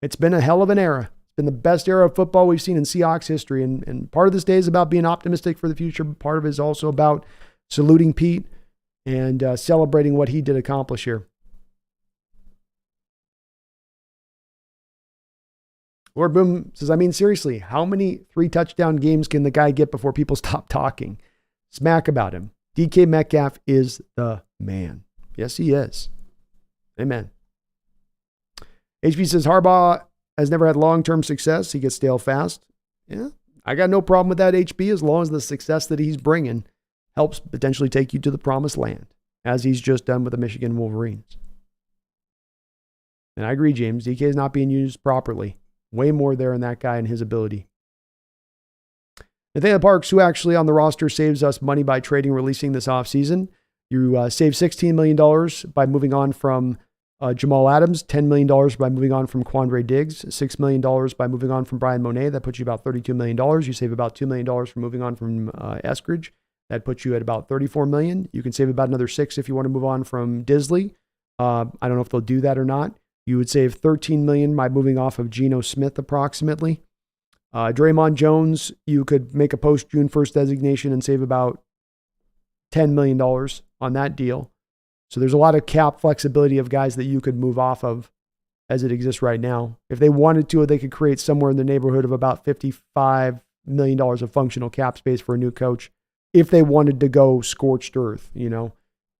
It's been a hell of an era. It's been the best era of football we've seen in Seahawks history. And part of this day is about being optimistic for the future. Part of it is also about saluting Pete and celebrating what he did accomplish here. Lord Boom says, seriously, how many 3-touchdown games can the guy get before people stop talking? Smack about him. DK Metcalf is the man. Yes, he is. Amen. HB says Harbaugh has never had long-term success. He gets stale fast. Yeah, I got no problem with that, HB, as long as the success that he's bringing helps potentially take you to the promised land, as he's just done with the Michigan Wolverines. And I agree, James. DK is not being used properly. Way more there in that guy and his ability. Nathaniel Parks, who actually on the roster saves us money by trading releasing this offseason. You save $16 million by moving on from Jamal Adams, $10 million by moving on from Quandre Diggs, $6 million by moving on from Brian Monet. That puts you about $32 million. You save about $2 million from moving on from Eskridge. That puts you at about $34 million. You can save about another $6 million if you want to move on from Disley. I don't know if they'll do that or not. You would save $13 million by moving off of Geno Smith approximately. Draymond Jones, you could make a post-June 1st designation and save about $10 million on that deal. So there's a lot of cap flexibility of guys that you could move off of as it exists right now. If they wanted to, they could create somewhere in the neighborhood of about $55 million of functional cap space for a new coach if they wanted to go scorched earth,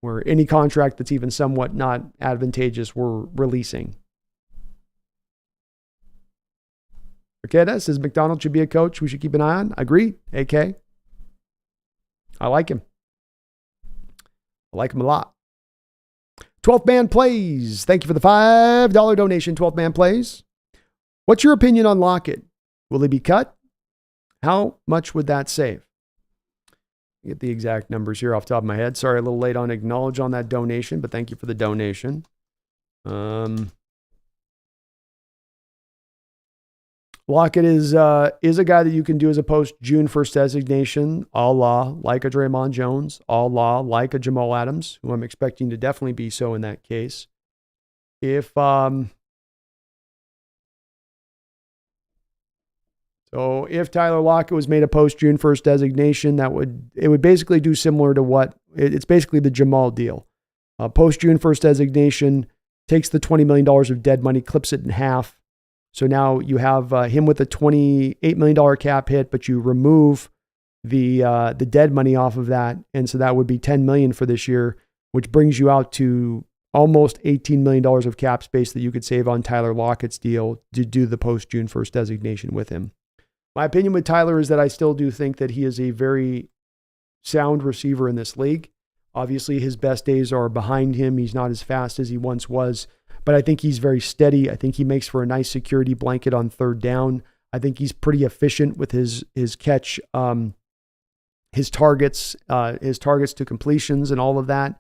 where any contract that's even somewhat not advantageous we're releasing. Arqueta says McDonald should be a coach we should keep an eye on. Agree, AK. I like him. I like him a lot. 12th Man Plays. Thank you for the $5 donation, 12th Man Plays. What's your opinion on Lockett? Will he be cut? How much would that save? Get the exact numbers here off the top of my head. Sorry, a little late on acknowledge on that donation, but thank you for the donation. Lockett is a guy that you can do as a post-June 1st designation, a la like a Draymond Jones, a la like a Jamal Adams, who I'm expecting to definitely be so in that case. If Tyler Lockett was made a post-June 1st designation, it would basically do similar to it's basically the Jamal deal. Post-June 1st designation takes the $20 million of dead money, clips it in half. So now you have him with a $28 million cap hit, but you remove the dead money off of that. And so that would be $10 million for this year, which brings you out to almost $18 million of cap space that you could save on Tyler Lockett's deal to do the post-June 1st designation with him. My opinion with Tyler is that I still do think that he is a very sound receiver in this league. Obviously, his best days are behind him. He's not as fast as he once was. But I think he's very steady. I think he makes for a nice security blanket on third down. I think he's pretty efficient with his catch, his targets to completions and all of that.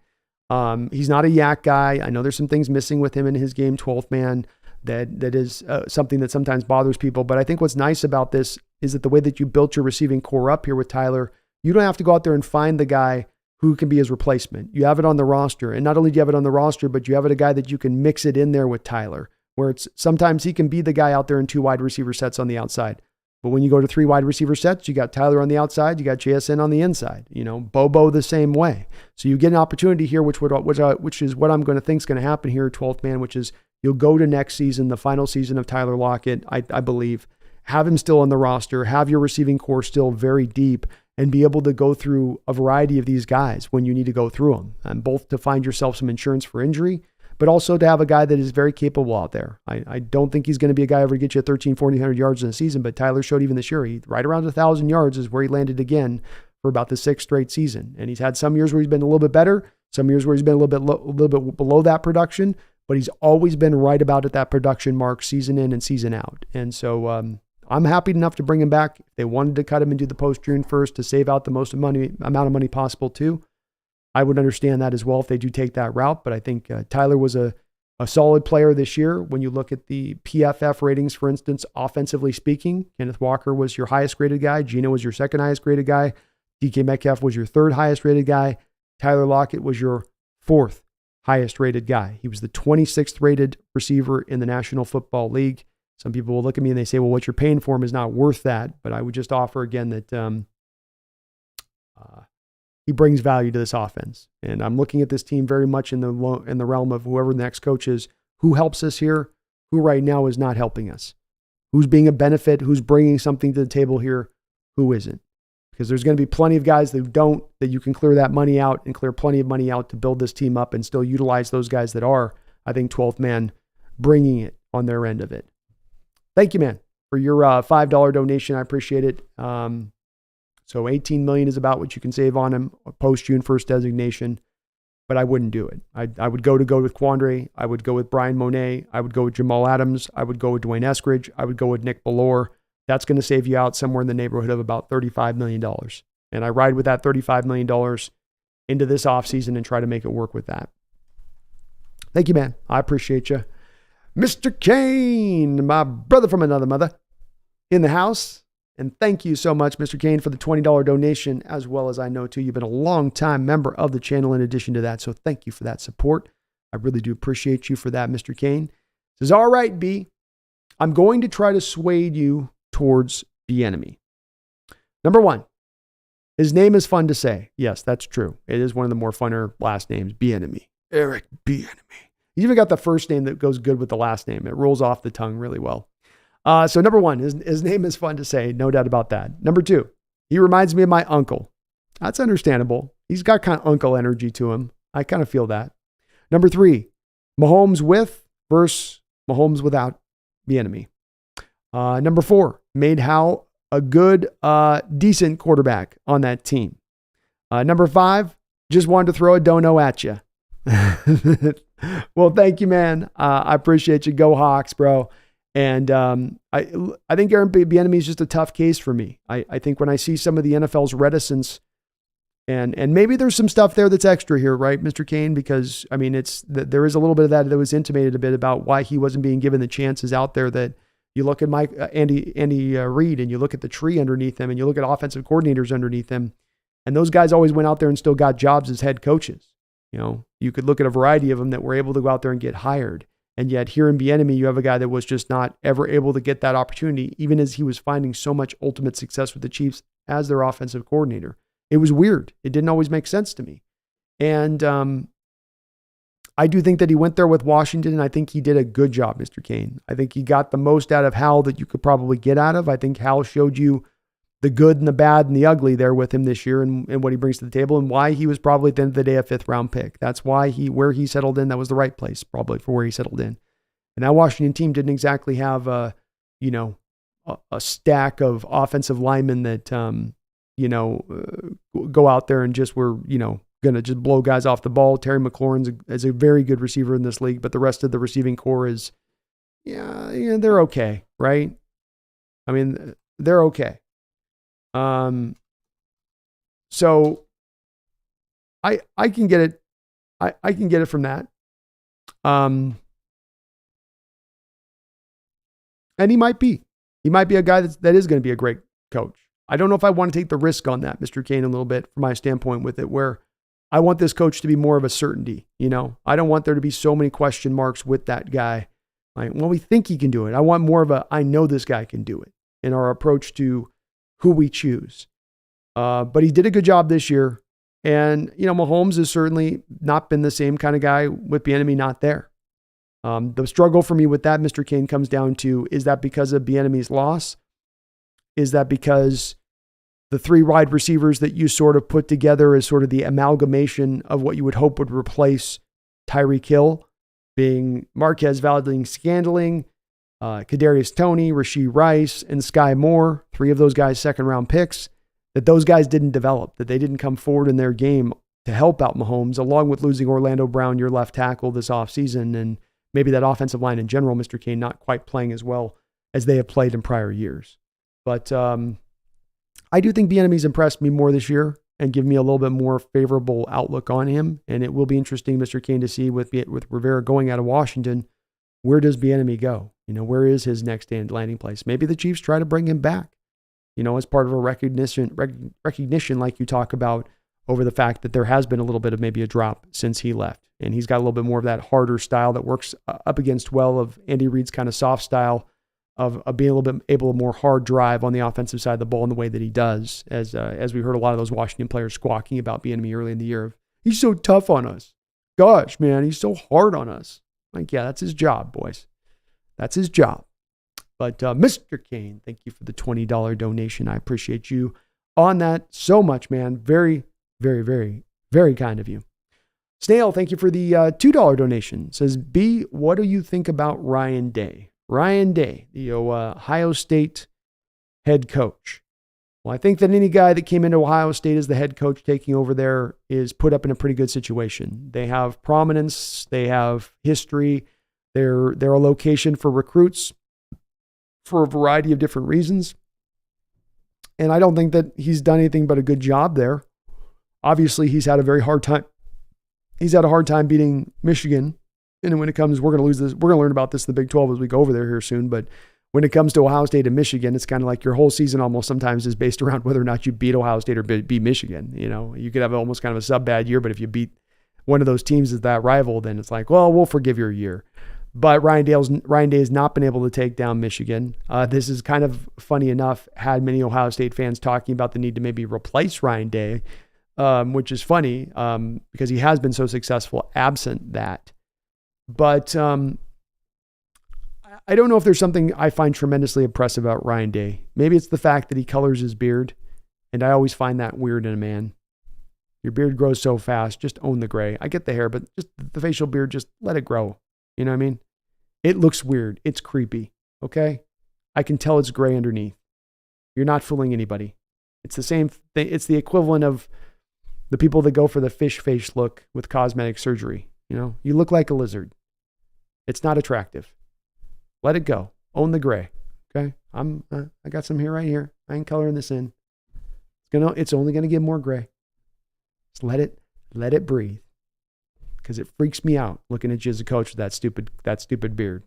He's not a yak guy. I know there's some things missing with him in his game, 12th man, that is something that sometimes bothers people. But I think what's nice about this is that the way that you built your receiving core up here with Tyler, you don't have to go out there and find the guy who can be his replacement. You have it on the roster. And not only do you have it on the roster, but you have it a guy that you can mix it in there with Tyler, where it's sometimes he can be the guy out there in 2 wide receiver sets on the outside. But when you go to 3 wide receiver sets, you got Tyler on the outside, you got JSN on the inside, Bobo the same way. So you get an opportunity here, which is what I'm going to think is going to happen here, 12th man, which is you'll go to next season, the final season of Tyler Lockett, I believe, have him still on the roster, have your receiving core still very deep, and be able to go through a variety of these guys when you need to go through them, and both to find yourself some insurance for injury, but also to have a guy that is very capable out there. I don't think he's going to be a guy ever to get you 1,400 yards in a season, but Tyler showed even this year, right around 1,000 yards is where he landed again for about the 6th straight season. And he's had some years where he's been a little bit better, some years where he's been a little bit below that production, but he's always been right about at that production mark season in and season out. And so, I'm happy enough to bring him back. If they wanted to cut him and do the post-June 1st to save out the most amount of money possible too, I would understand that as well if they do take that route. But I think Tyler was a solid player this year. When you look at the PFF ratings, for instance, offensively speaking, Kenneth Walker was your highest graded guy. Geno was your 2nd highest graded guy. DK Metcalf was your 3rd highest rated guy. Tyler Lockett was your 4th highest rated guy. He was the 26th rated receiver in the National Football League. Some people will look at me and they say, well, what you're paying for him is not worth that. But I would just offer again that he brings value to this offense. And I'm looking at this team very much in the realm of whoever the next coach is, who helps us here, who right now is not helping us, who's being a benefit, who's bringing something to the table here, who isn't. Because there's going to be plenty of guys that you can clear that money out and clear plenty of money out to build this team up and still utilize those guys that are, I think, 12th man bringing it on their end of it. Thank you, man, for your $5 donation. I appreciate it. So $18 million is about what you can save on him post June 1st designation, but I wouldn't do it. I would go with Quandre. I would go with Brian Monet. I would go with Jamal Adams. I would go with Dwayne Eskridge. I would go with Nick Bellore. That's going to save you out somewhere in the neighborhood of about $35 million. And I ride with that $35 million into this offseason and try to make it work with that. Thank you, man. I appreciate you. Mr. Kane, my brother from another mother, in the house. And thank you so much, Mr. Kane, for the $20 donation, as well as I know, too, you've been a long-time member of the channel in addition to that. So thank you for that support. I really do appreciate you for that, Mr. Kane. Says, all right, B, I'm going to try to sway you towards Bieniemy. Number one, his name is fun to say. Yes, that's true. It is one of the more funner last names, Bieniemy. Eric Bieniemy. He's even got the first name that goes good with the last name. It rolls off the tongue really well. So number one, his name is fun to say, no doubt about that. Number two, he reminds me of my uncle. That's understandable. He's got kind of uncle energy to him. I kind of feel that. Number three, Mahomes with versus Mahomes without Bieniemy. Number four, made Hal a good, decent quarterback on that team. Number five, just wanted to throw a dono at you. Well, thank you, man. I appreciate you. Go Hawks, bro. And I think Aaron Bieniemy is just a tough case for me. I think when I see some of the NFL's reticence, and maybe there's some stuff there that's extra here, right, Mr. Kane? Because, I mean, there is a little bit of that was intimated a bit about why he wasn't being given the chances out there. That you look at Andy Reid and you look at the tree underneath him and you look at offensive coordinators underneath him, and those guys always went out there and still got jobs as head coaches. You know, you could look at a variety of them that were able to go out there and get hired. And yet here in Bieniemy, you have a guy that was just not ever able to get that opportunity, even as he was finding so much ultimate success with the Chiefs as their offensive coordinator. It was weird. It didn't always make sense to me. And I do think that he went there with Washington, and I think he did a good job, Mr. Kane. I think he got the most out of Hal that you could probably get out of. I think Hal showed you the good and the bad and the ugly there with him this year and what he brings to the table and why he was probably at the end of the day a 5th round pick. That's why where he settled in, that was the right place probably for where he settled in. And that Washington team didn't exactly have a stack of offensive linemen that, go out there and just were, going to just blow guys off the ball. Terry McLaurin is a very good receiver in this league, but the rest of the receiving core is, they're okay, right? I mean, they're okay. So I can get it. I can get it from that. And he might be a guy that is going to be a great coach. I don't know if I want to take the risk on that, Mr. Kane, a little bit from my standpoint with it, where I want this coach to be more of a certainty. I don't want there to be so many question marks with that guy. We think he can do it. I want more of I know this guy can do it in our approach to who we choose. But he did a good job this year. And, Mahomes has certainly not been the same kind of guy with Bieniemy not there. The struggle for me with that, Mr. Kane, comes down to, is that because of Bieniemy's loss? Is that because the 3 wide receivers that you sort of put together as sort of the amalgamation of what you would hope would replace Tyreek Hill, being Marquez Valdes-Scantling, Kadarius Toney, Rashee Rice, and Sky Moore, 3 of those guys 2nd-round picks, that those guys didn't develop, that they didn't come forward in their game to help out Mahomes, along with losing Orlando Brown, your left tackle, this offseason, and maybe that offensive line in general, Mr. Kane, not quite playing as well as they have played in prior years. But I do think Bieniemy's impressed me more this year and give me a little bit more favorable outlook on him. And it will be interesting, Mr. Kane, to see with Rivera going out of Washington, where does Bieniemy go? Where is his next landing place? Maybe the Chiefs try to bring him back, as part of a recognition like you talk about over the fact that there has been a little bit of maybe a drop since he left. And he's got a little bit more of that harder style that works up against well of Andy Reid's kind of soft style of being a little bit able to more hard drive on the offensive side of the ball in the way that he does, as we heard a lot of those Washington players squawking about Bieniemy early in the year. He's so tough on us. Gosh, man, he's so hard on us. Yeah, that's his job, boys. That's his job. But Mr. Kane, thank you for the $20 donation. I appreciate you on that so much, man. Very, very, very, very kind of you. Snail, thank you for the $2 donation. Says, B, what do you think about Ryan Day? Ryan Day, the Ohio State head coach. Well, I think that any guy that came into Ohio State as the head coach taking over there is put up in a pretty good situation. They have prominence. They have history. They're a location for recruits for a variety of different reasons. And I don't think that he's done anything but a good job there. Obviously, he's had a very hard time. He's had a hard time beating Michigan. And when it comes, we're going to lose this. We're going to learn about this in the Big 12 as we go over there here soon. But when it comes to Ohio State and Michigan, it's kind of like your whole season almost sometimes is based around whether or not you beat Ohio State or beat Michigan. You know, you could have almost kind of a sub-bad year, but if you beat one of those teams as that rival, then it's like, well, we'll forgive your year. But Ryan Day has not been able to take down Michigan. This is kind of funny enough, had many Ohio State fans talking about the need to maybe replace Ryan Day, which is funny because he has been so successful absent that. But I don't know if there's something I find tremendously impressive about Ryan Day. Maybe it's the fact that he colors his beard, and I always find that weird in a man. Your beard grows so fast, just own the gray. I get the hair, but just the facial beard, just let it grow. You know what I mean? It looks weird. It's creepy, okay? I can tell it's gray underneath. You're not fooling anybody. It's the same thing. It's the equivalent of the people that go for the fish face look with cosmetic surgery. You know, you look like a lizard. It's not attractive. Let it go. Own the gray. Okay. I got some here right here. I ain't coloring this in. It's only going to get more gray. Just let it breathe. Because it freaks me out looking at you as a coach with that stupid beard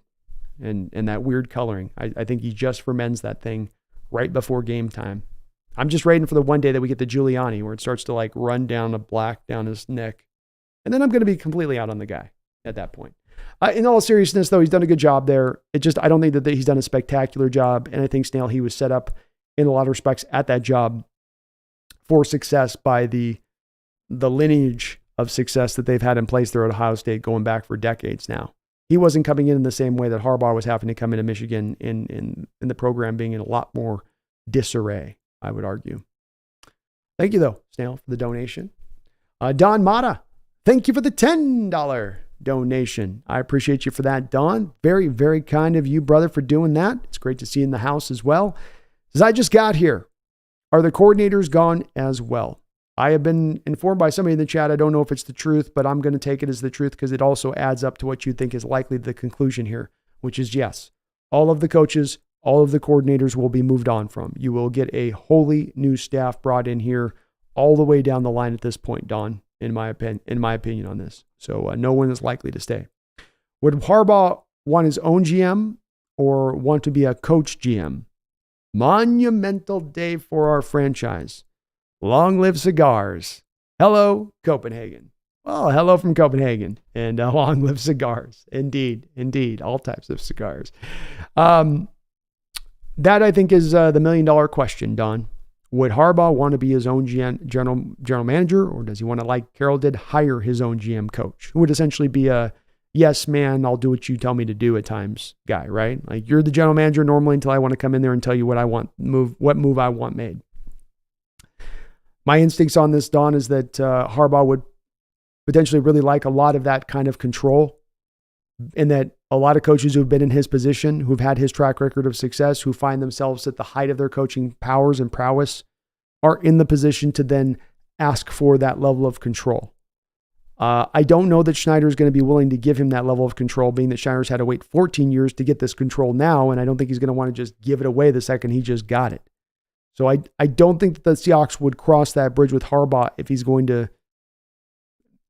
and that weird coloring. I think he just ferments that thing right before game time. I'm just waiting for the one day that we get the Giuliani where it starts to like run down a black down his neck. And then I'm going to be completely out on the guy at that point. In all seriousness, though, he's done a good job there. I don't think that he's done a spectacular job. And I think, Snail, he was set up in a lot of respects at that job for success by the lineage of success that they've had in place there at Ohio State going back for decades now. He wasn't coming in the same way that Harbaugh was having to come into Michigan in the program being in a lot more disarray, I would argue. Thank you, though, Snail, for the donation. Don Mata, thank you for the $10 donation. I appreciate you for that, Don. Very, very kind of you, brother, for doing that. It's great to see you in the house as well. As I just got here, are the coordinators gone as well? I have been informed by somebody in the chat. I don't know if it's the truth, but I'm going to take it as the truth because it also adds up to what you think is likely the conclusion here, which is yes, all of the coaches, all of the coordinators will be moved on from. You will get a wholly new staff brought in here all the way down the line at this point, Don, in my opinion on this. So no one is likely to stay. Would Harbaugh want his own GM or want to be a coach GM? Monumental day for our franchise. Long live cigars. Hello, Copenhagen. Well, hello from Copenhagen. And long live cigars. Indeed. All types of cigars. That, I think, is the $1 million question, Don. Would Harbaugh want to be his own general manager, or does he want to, like Carroll did, hire his own GM coach, who would essentially be a yes, man, I'll do what you tell me to do at times guy, right? Like, you're the general manager normally until I want to come in there and tell you what move I want made. My instincts on this, Don, is that Harbaugh would potentially really like a lot of that kind of control, and that a lot of coaches who've been in his position, who've had his track record of success, who find themselves at the height of their coaching powers and prowess, are in the position to then ask for that level of control. I don't know that Schneider is going to be willing to give him that level of control, being that Schneider's had to wait 14 years to get this control now, and I don't think he's going to want to just give it away the second he just got it. So I don't think that the Seahawks would cross that bridge with Harbaugh if he's going to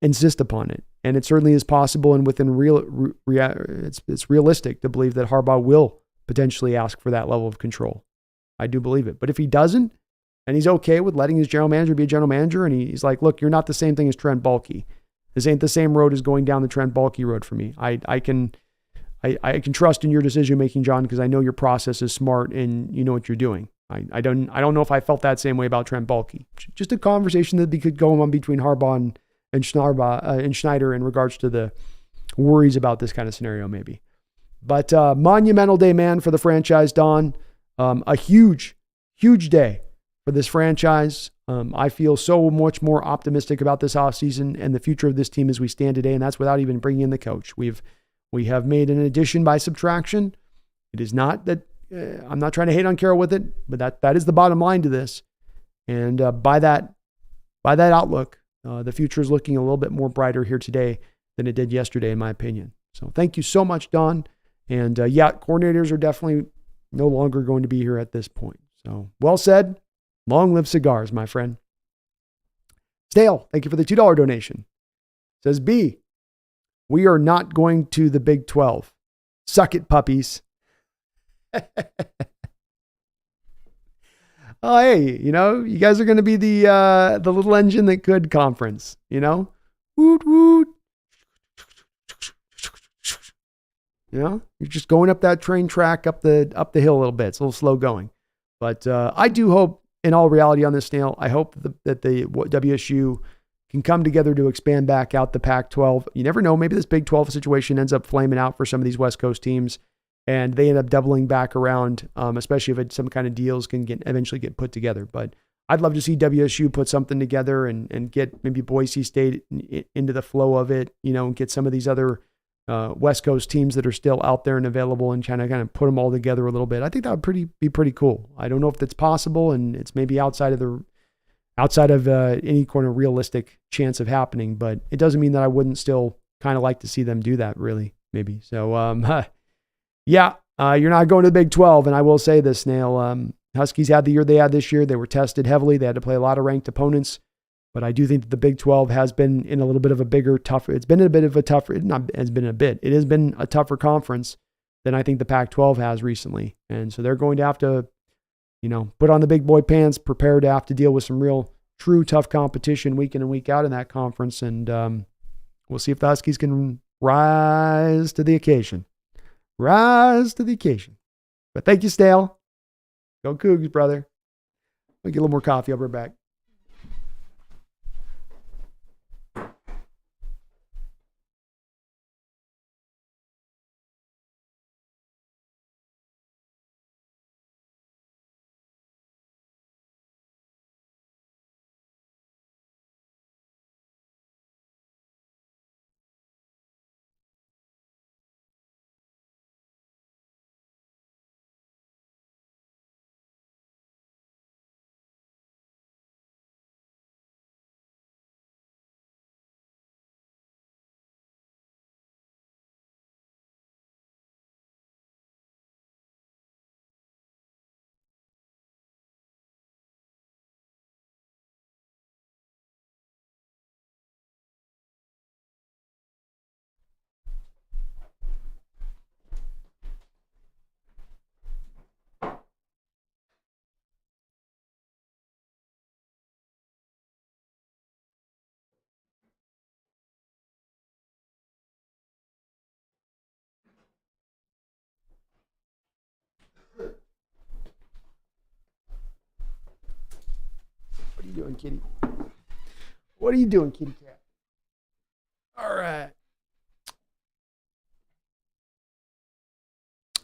insist upon it. And it certainly is possible and within it's realistic to believe that Harbaugh will potentially ask for that level of control. I do believe it. But if he doesn't, and he's okay with letting his general manager be a general manager, and he's like, look, you're not the same thing as Trent Baalke. This ain't the same road as going down the Trent Baalke road for me. I can trust in your decision making, John, because I know your process is smart and you know what you're doing. I don't know if I felt that same way about Trent Baalke. Just a conversation that could go on between Harbaugh and Schneider in regards to the worries about this kind of scenario, maybe. But monumental day, man, for the franchise, Don. A huge day for this franchise. I feel so much more optimistic about this offseason and the future of this team as we stand today, and that's without even bringing in the coach. We have made an addition by subtraction. It is not that I'm not trying to hate on Carroll with it, but that is the bottom line to this. And by that outlook, the future is looking a little bit more brighter here today than it did yesterday, in my opinion. So thank you so much, Don. And coordinators are definitely no longer going to be here at this point. So well said. Long live cigars, my friend. Stale, thank you for the $2 donation. Says B, we are not going to the Big 12. Suck it, puppies. Oh, hey, you guys are going to be the little engine that could conference, Woot, woot. You're just going up that train track, up the hill a little bit. It's a little slow going. But I do hope, in all reality on this, Snail, I hope that the WSU can come together to expand back out the Pac-12. You never know. Maybe this Big 12 situation ends up flaming out for some of these West Coast teams, and they end up doubling back around, especially if some kind of deals can eventually get put together. But I'd love to see WSU put something together and get maybe Boise State into the flow of it, and get some of these other West Coast teams that are still out there and available and kind of put them all together a little bit. I think that would be pretty cool. I don't know if that's possible, and it's maybe outside of any kind of realistic chance of happening, but it doesn't mean that I wouldn't still kind of like to see them do that, really, maybe. So, you're not going to the Big 12, and I will say this, Snail. Huskies had the year they had this year. They were tested heavily. They had to play a lot of ranked opponents. But I do think that the Big 12 has been in a little bit of a tougher, it has been a tougher conference than I think the Pac-12 has recently. And so they're going to have to, put on the big boy pants, prepare to have to deal with some real, true tough competition week in and week out in that conference. And we'll see if the Huskies can rise to the occasion. Rise to the occasion. But thank you, Stale. Go Cougs, brother. I'll get a little more coffee. I'll be right back. What are you doing, kitty? What are you doing, kitty cat? All right.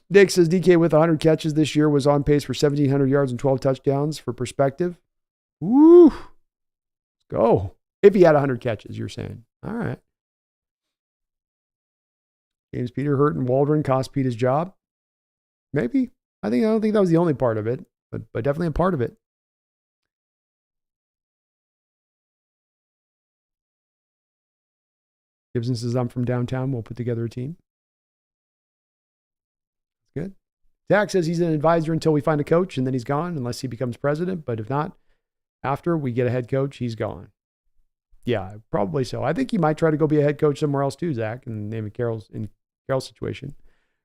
Dick says DK with 100 catches this year was on pace for 1,700 yards and 12 touchdowns. For perspective, woo, let's go. If he had 100 catches, you're saying. All right. James Peter hurt and Waldron cost Pete his job. Maybe. I don't think that was the only part of it, but definitely a part of it. Gibson says, I'm from downtown. We'll put together a team. Good. Zach says he's an advisor until we find a coach, and then he's gone unless he becomes president. But if not, after we get a head coach, he's gone. Yeah, probably so. I think he might try to go be a head coach somewhere else too, Zach, in the name of Carroll's situation.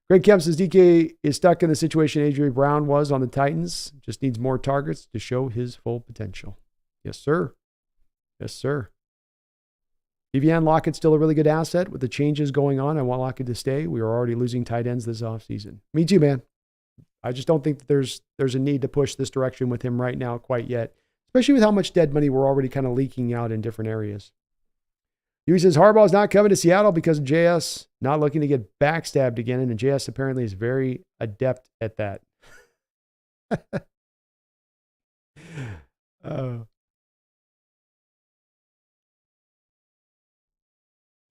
Greg Kemp says DK is stuck in the situation Adrian Brown was on the Titans. Just needs more targets to show his full potential. Yes, sir. Yes, sir. Devian Lockett's still a really good asset. With the changes going on, I want Lockett to stay. We are already losing tight ends this offseason. Me too, man. I just don't think that there's a need to push this direction with him right now quite yet, especially with how much dead money we're already kind of leaking out in different areas. He says Harbaugh's not coming to Seattle because of JS not looking to get backstabbed again, and JS apparently is very adept at that.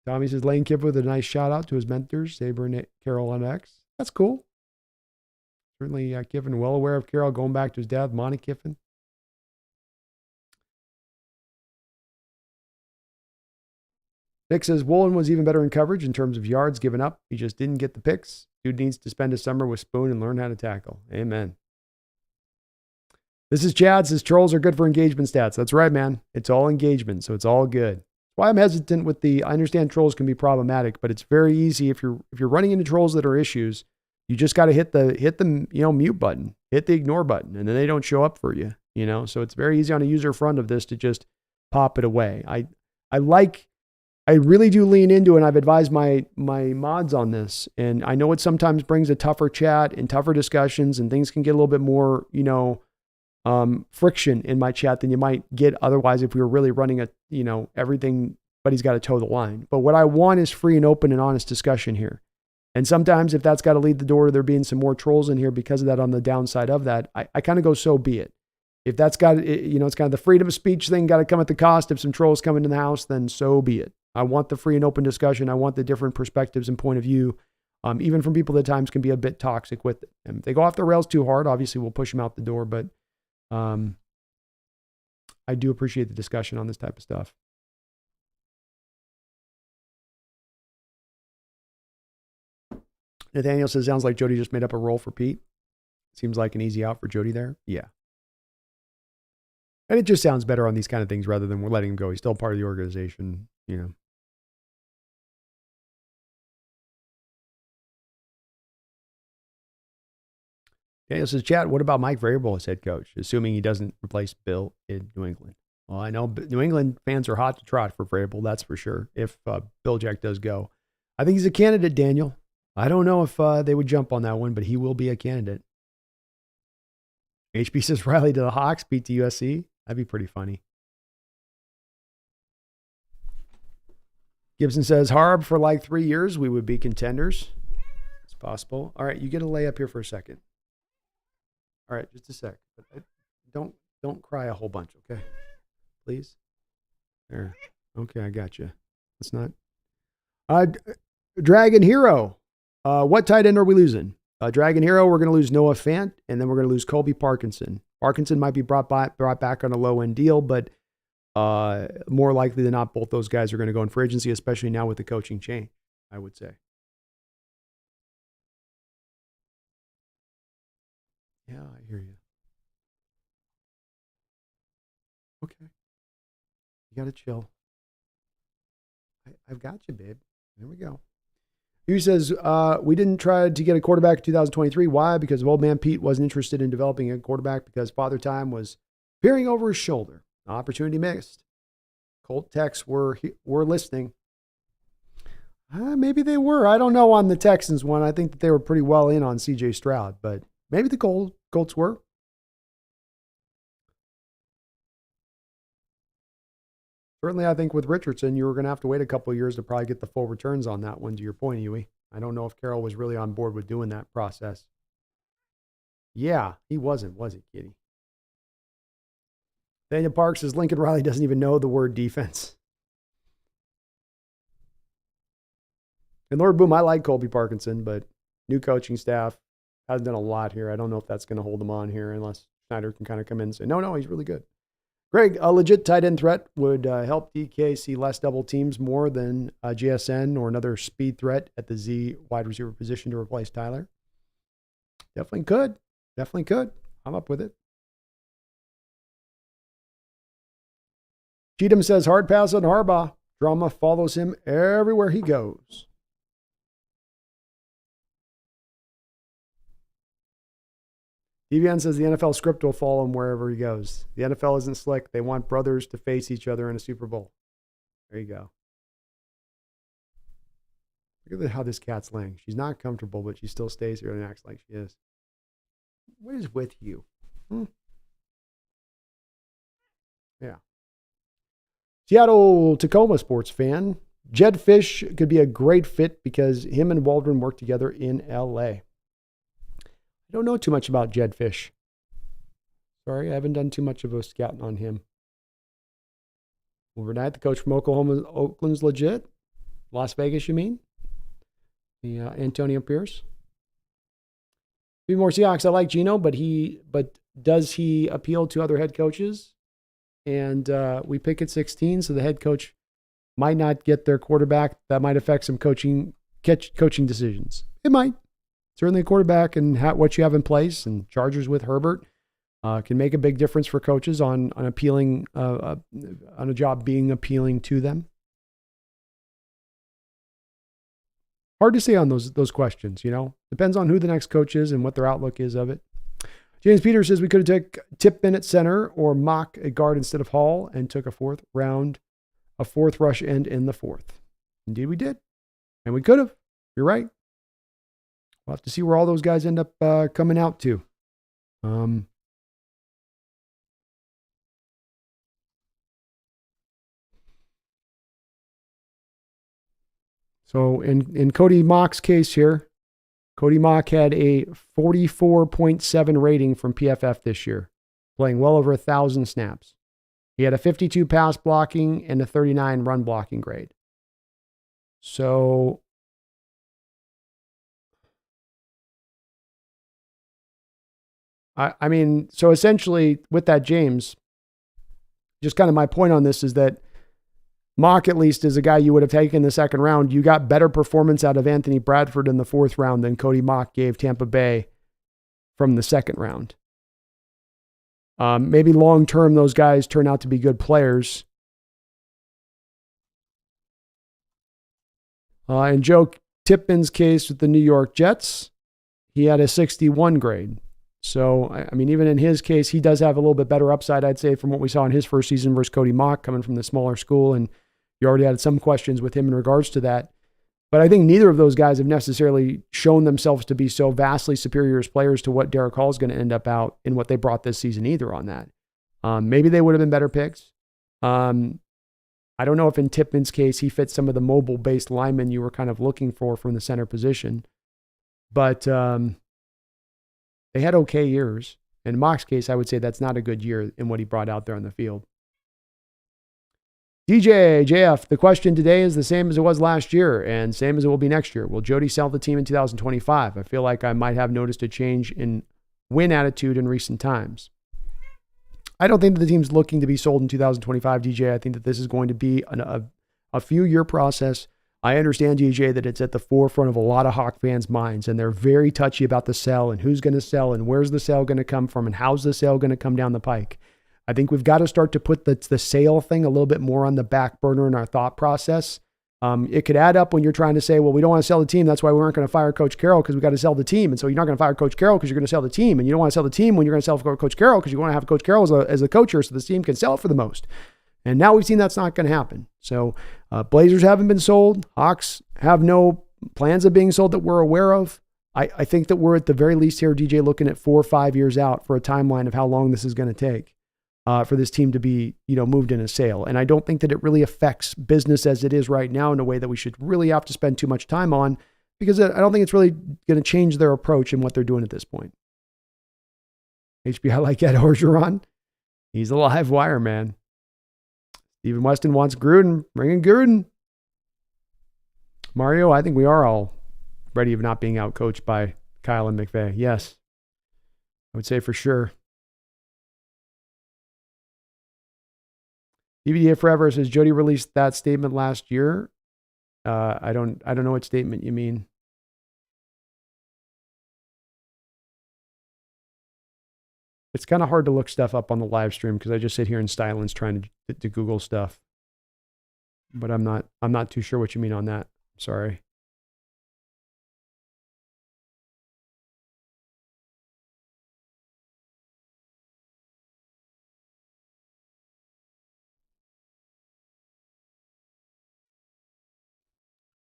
Tommy says Lane Kiffin with a nice shout out to his mentors, Saber and Carroll on X. That's cool. Certainly Kiffin well aware of Carroll, going back to his dad, Monty Kiffin. Nick says Woolen was even better in coverage in terms of yards given up. He just didn't get the picks. Dude needs to spend a summer with Spoon and learn how to tackle. Amen. This is Chad says trolls are good for engagement stats. That's right, man. It's all engagement, so it's all good. Why I'm hesitant with I understand trolls can be problematic, but it's very easy if you're running into trolls that are issues, you just got to hit the mute button, hit the ignore button, and then they don't show up for you, So it's very easy on a user front of this to just pop it away. I really do lean into, and I've advised my mods on this, and I know it sometimes brings a tougher chat and tougher discussions, and things can get a little bit more, friction in my chat than you might get otherwise if we were really running everything, but he's got to toe the line. But what I want is free and open and honest discussion here. And sometimes if that's got to lead the door to there being some more trolls in here because of that on the downside of that, I kind of go, so be it. If that's got, it's kind of the freedom of speech thing got to come at the cost of some trolls coming in the house, then so be it. I want the free and open discussion. I want the different perspectives and point of view, even from people that at times can be a bit toxic with it. And if they go off the rails too hard, obviously we'll push them out the door. But I do appreciate the discussion on this type of stuff. Nathaniel says, sounds like Jody just made up a role for Pete. Seems like an easy out for Jody there. Yeah. And it just sounds better on these kind of things rather than we're letting him go. He's still part of the organization, Daniel says, chat, what about Mike Vrabel as head coach, assuming he doesn't replace Bill in New England? Well, I know New England fans are hot to trot for Vrabel, that's for sure, if Bill Jack does go. I think he's a candidate, Daniel. I don't know if they would jump on that one, but he will be a candidate. HB says, Riley to the Hawks, Pete to USC. That'd be pretty funny. Gibson says, Harb, for like 3 years, we would be contenders. It's possible. All right, you get a layup here for a second. All right, just a sec. Don't cry a whole bunch, okay? Please. There. Okay, I got you. That's not. Dragon Hero. What tight end are we losing? Dragon Hero, we're going to lose Noah Fant, and then we're going to lose Colby Parkinson. Parkinson might be brought back on a low-end deal, but more likely than not, both those guys are going to go in free agency, especially now with the coaching change, I would say. Yeah, I hear you. Okay. You got to chill. I've got you, babe. There we go. He says, we didn't try to get a quarterback in 2023. Why? Because old man Pete wasn't interested in developing a quarterback because Father Time was peering over his shoulder. Opportunity missed. Colt Techs were listening. Maybe they were. I don't know on the Texans one. I think that they were pretty well in on C.J. Stroud, but maybe the Colts were. Certainly, I think with Richardson, you were going to have to wait a couple of years to probably get the full returns on that one, to your point, Huey. I don't know if Carroll was really on board with doing that process. Yeah, he wasn't, was he, Kitty? Daniel Parks says Lincoln Riley doesn't even know the word defense. And Lord Boom, I like Colby Parkinson, but new coaching staff hasn't done a lot here. I don't know if that's going to hold him on here unless Schneider can kind of come in and say, no, he's really good. Greg, a legit tight end threat would help DK see less double teams more than a GSN or another speed threat at the Z wide receiver position to replace Tyler. Definitely could. I'm up with it. Cheatham says hard pass on Harbaugh. Drama follows him everywhere he goes. Devian says the NFL script will follow him wherever he goes. The NFL isn't slick. They want brothers to face each other in a Super Bowl. There you go. Look at how this cat's laying. She's not comfortable, but she still stays here and acts like she is. What is with you? Yeah. Seattle Tacoma sports fan. Jed Fish could be a great fit because him and Waldron work together in L.A. I don't know too much about Jed Fish. Sorry, I haven't done too much of a scouting on him. Overnight, the coach from Oakland's legit. Las Vegas, you mean? The Antonio Pierce. Be more Seahawks. I like Geno, but does he appeal to other head coaches? And we pick at 16, so the head coach might not get their quarterback. That might affect some coaching decisions. It might. Certainly a quarterback and what you have in place, and Chargers with Herbert can make a big difference for coaches on appealing on a job being appealing to them. Hard to say on those questions, Depends on who the next coach is and what their outlook is of it. James Peters says we could have took Tippmann at center or Mock at guard instead of Hall and took a fourth rush end in the fourth. Indeed we did. And we could have. You're right. We'll have to see where all those guys end up coming out to. So in Cody Mock's case here, Cody Mock had a 44.7 rating from PFF this year, playing well over 1,000 snaps. He had a 52 pass blocking and a 39 run blocking grade. So so essentially with that, James, just kind of my point on this is that Mock, at least, is a guy you would have taken in the second round. You got better performance out of Anthony Bradford in the fourth round than Cody Mock gave Tampa Bay from the second round. Maybe long-term, those guys turn out to be good players. In Joe Tippmann's case with the New York Jets, he had a 61 grade. So, even in his case, he does have a little bit better upside, I'd say, from what we saw in his first season versus Cody Mock coming from the smaller school. And you already had some questions with him in regards to that. But I think neither of those guys have necessarily shown themselves to be so vastly superior as players to what Derek Hall is going to end up out in what they brought this season either on that. Maybe they would have been better picks. I don't know if in Tippmann's case, he fits some of the mobile-based linemen you were kind of looking for from the center position. But they had okay years. In Mock's case, I would say that's not a good year in what he brought out there on the field. DJ, JF, the question today is the same as it was last year and same as it will be next year. Will Jody sell the team in 2025? I feel like I might have noticed a change in win attitude in recent times. I don't think that the team's looking to be sold in 2025, DJ. I think that this is going to be a few-year process. I understand, DJ, that it's at the forefront of a lot of Hawk fans' minds, and they're very touchy about the sell and who's going to sell and where's the sale going to come from and how's the sale going to come down the pike. I think we've got to start to put the sale thing a little bit more on the back burner in our thought process. It could add up when you're trying to say, well, we don't want to sell the team. That's why we aren't going to fire Coach Carroll because we got to sell the team. And so you're not going to fire Coach Carroll because you're going to sell the team. And you don't want to sell the team when you're going to sell Coach Carroll because you want to have Coach Carroll as a coacher so the team can sell it for the most. And now we've seen that's not going to happen. So Blazers haven't been sold. Hawks have no plans of being sold that we're aware of. I think that we're at the very least here, DJ, looking at 4 or 5 years out for a timeline of how long this is going to take. For this team to be, moved in a sale. And I don't think that it really affects business as it is right now in a way that we should really have to spend too much time on, because I don't think it's really going to change their approach and what they're doing at this point. HB, I like Ed Orgeron. He's a live wire, man. Stephen Weston wants Gruden. Bring in Gruden. Mario, I think we are all ready of not being outcoached by Kyle and McVay. Yes, I would say for sure. DVD Forever says Jody released that statement last year. I don't know what statement you mean. It's kind of hard to look stuff up on the live stream because I just sit here in silence trying to Google stuff. But I'm not too sure what you mean on that. Sorry.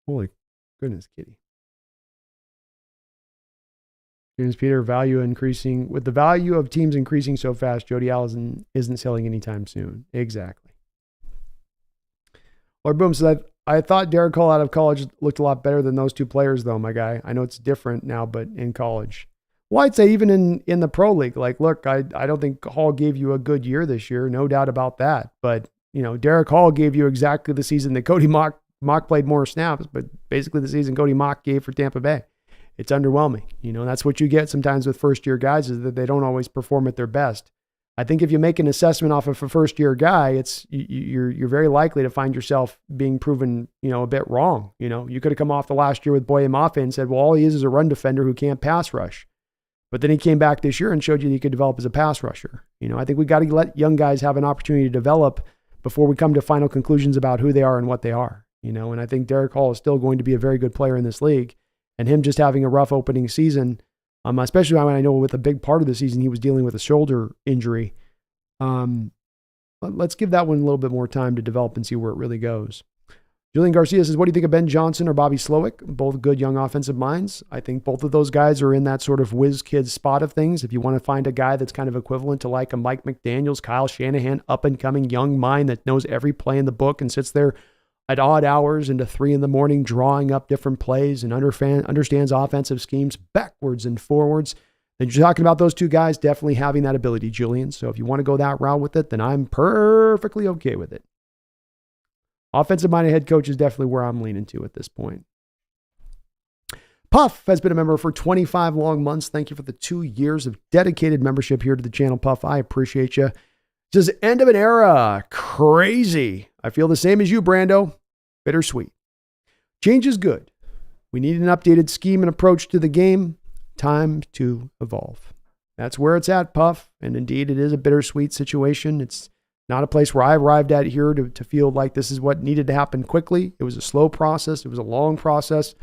Holy goodness, Kitty. James Peter, value increasing. With the value of teams increasing so fast, Jody Allison isn't selling anytime soon. Exactly. Lord Boom says, I thought Derek Hall out of college looked a lot better than those two players, though, my guy. I know it's different now, but in college. Well, I'd say even in the pro league, like, look, I don't think Hall gave you a good year this year. No doubt about that. But, Derek Hall gave you exactly the season that Cody Mock Mock played more snaps, but basically the season Cody Mock gave for Tampa Bay. It's underwhelming. That's what you get sometimes with first-year guys, is that they don't always perform at their best. I think if you make an assessment off of a first-year guy, you're very likely to find yourself being proven, a bit wrong. You could have come off the last year with Boye Mafe and said, well, all he is a run defender who can't pass rush. But then he came back this year and showed you that he could develop as a pass rusher. I think we got to let young guys have an opportunity to develop before we come to final conclusions about who they are and what they are. And I think Derek Hall is still going to be a very good player in this league. And him just having a rough opening season, especially when I know with a big part of the season he was dealing with a shoulder injury. Let's give that one a little bit more time to develop and see where it really goes. Julian Garcia says, what do you think of Ben Johnson or Bobby Slowick? Both good young offensive minds. I think both of those guys are in that sort of whiz kid spot of things. If you want to find a guy that's kind of equivalent to like a Mike McDaniels, Kyle Shanahan, up and coming young mind that knows every play in the book and sits there at odd hours into 3 a.m, drawing up different plays and understands offensive schemes backwards and forwards, then you're talking about those two guys definitely having that ability, Julian. So if you want to go that route with it, then I'm perfectly okay with it. Offensive-minded head coach is definitely where I'm leaning to at this point. Puff has been a member for 25 long months. Thank you for the 2 years of dedicated membership here to the channel, Puff. I appreciate you. Says, end of an era. Crazy. I feel the same as you, Brando. Bittersweet. Change is good. We need an updated scheme and approach to the game. Time to evolve. That's where it's at, Puff. And indeed, it is a bittersweet situation. It's not a place where I arrived at here to feel like this is what needed to happen quickly. It was a slow process. It was a long process.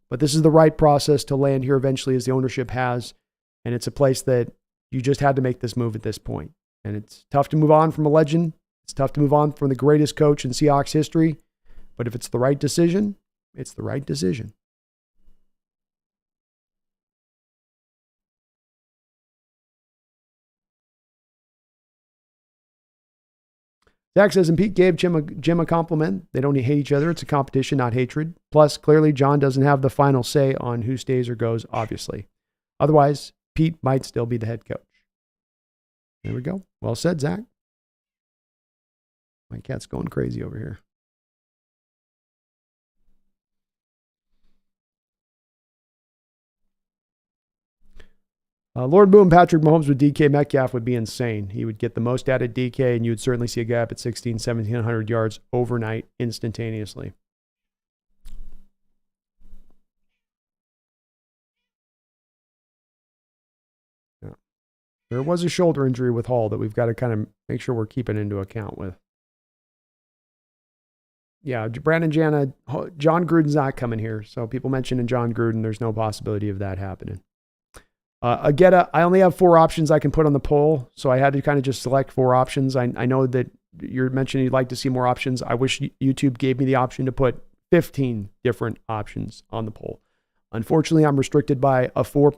But this is the right process to land here eventually, as the ownership has. And it's a place that you just had to make this move at this point. And it's tough to move on from a legend. It's tough to move on from the greatest coach in Seahawks history. But if it's the right decision, it's the right decision. Zach says, and Pete gave Jim a compliment. They don't hate each other. It's a competition, not hatred. Plus, clearly, John doesn't have the final say on who stays or goes, obviously. Otherwise, Pete might still be the head coach. There we go. Well said, Zach. My cat's going crazy over here. Lord Boom, Patrick Mahomes with DK Metcalf would be insane. He would get the most out of DK, and you would certainly see a gap at 1,700 yards overnight, instantaneously. Yeah. There was a shoulder injury with Hall that we've got to kind of make sure we're keeping into account with. Yeah, Brandon Jana, John Gruden's not coming here. So people mentioning John Gruden, there's no possibility of that happening. Ageta, I only have 4 options I can put on the poll, so I had to kind of just select 4 options. I know that you're mentioning you'd like to see more options. I wish YouTube gave me the option to put 15 different options on the poll. Unfortunately, I'm restricted by a 4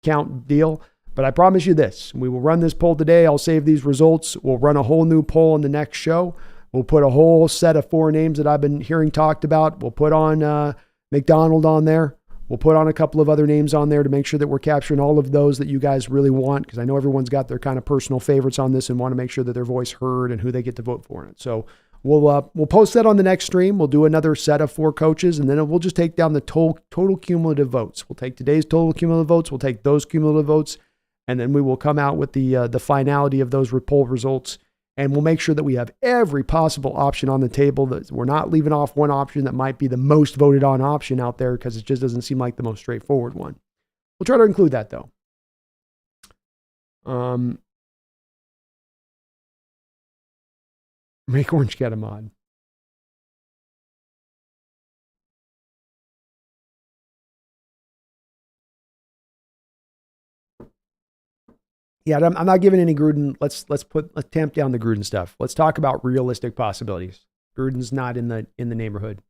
count deal, but I promise you this. We will run this poll today. I'll save these results. We'll run a whole new poll in the next show. We'll put a whole set of 4 names that I've been hearing talked about. We'll put on McDonald on there. We'll put on a couple of other names on there to make sure that we're capturing all of those that you guys really want, because I know everyone's got their kind of personal favorites on this and want to make sure that their voice heard and who they get to vote for in it. So we'll post that on the next stream. We'll do another set of 4 coaches, and then we'll just take down the total cumulative votes. We'll take today's total cumulative votes. We'll take those cumulative votes, and then we will come out with the finality of those poll results. And we'll make sure that we have every possible option on the table, that we're not leaving off one option that might be the most voted on option out there, because it just doesn't seem like the most straightforward one. We'll try to include that, though. Make Orange Cat a mod. Yeah, I'm not giving any Gruden. Let's tamp down the Gruden stuff. Let's talk about realistic possibilities. Gruden's not in the neighborhood.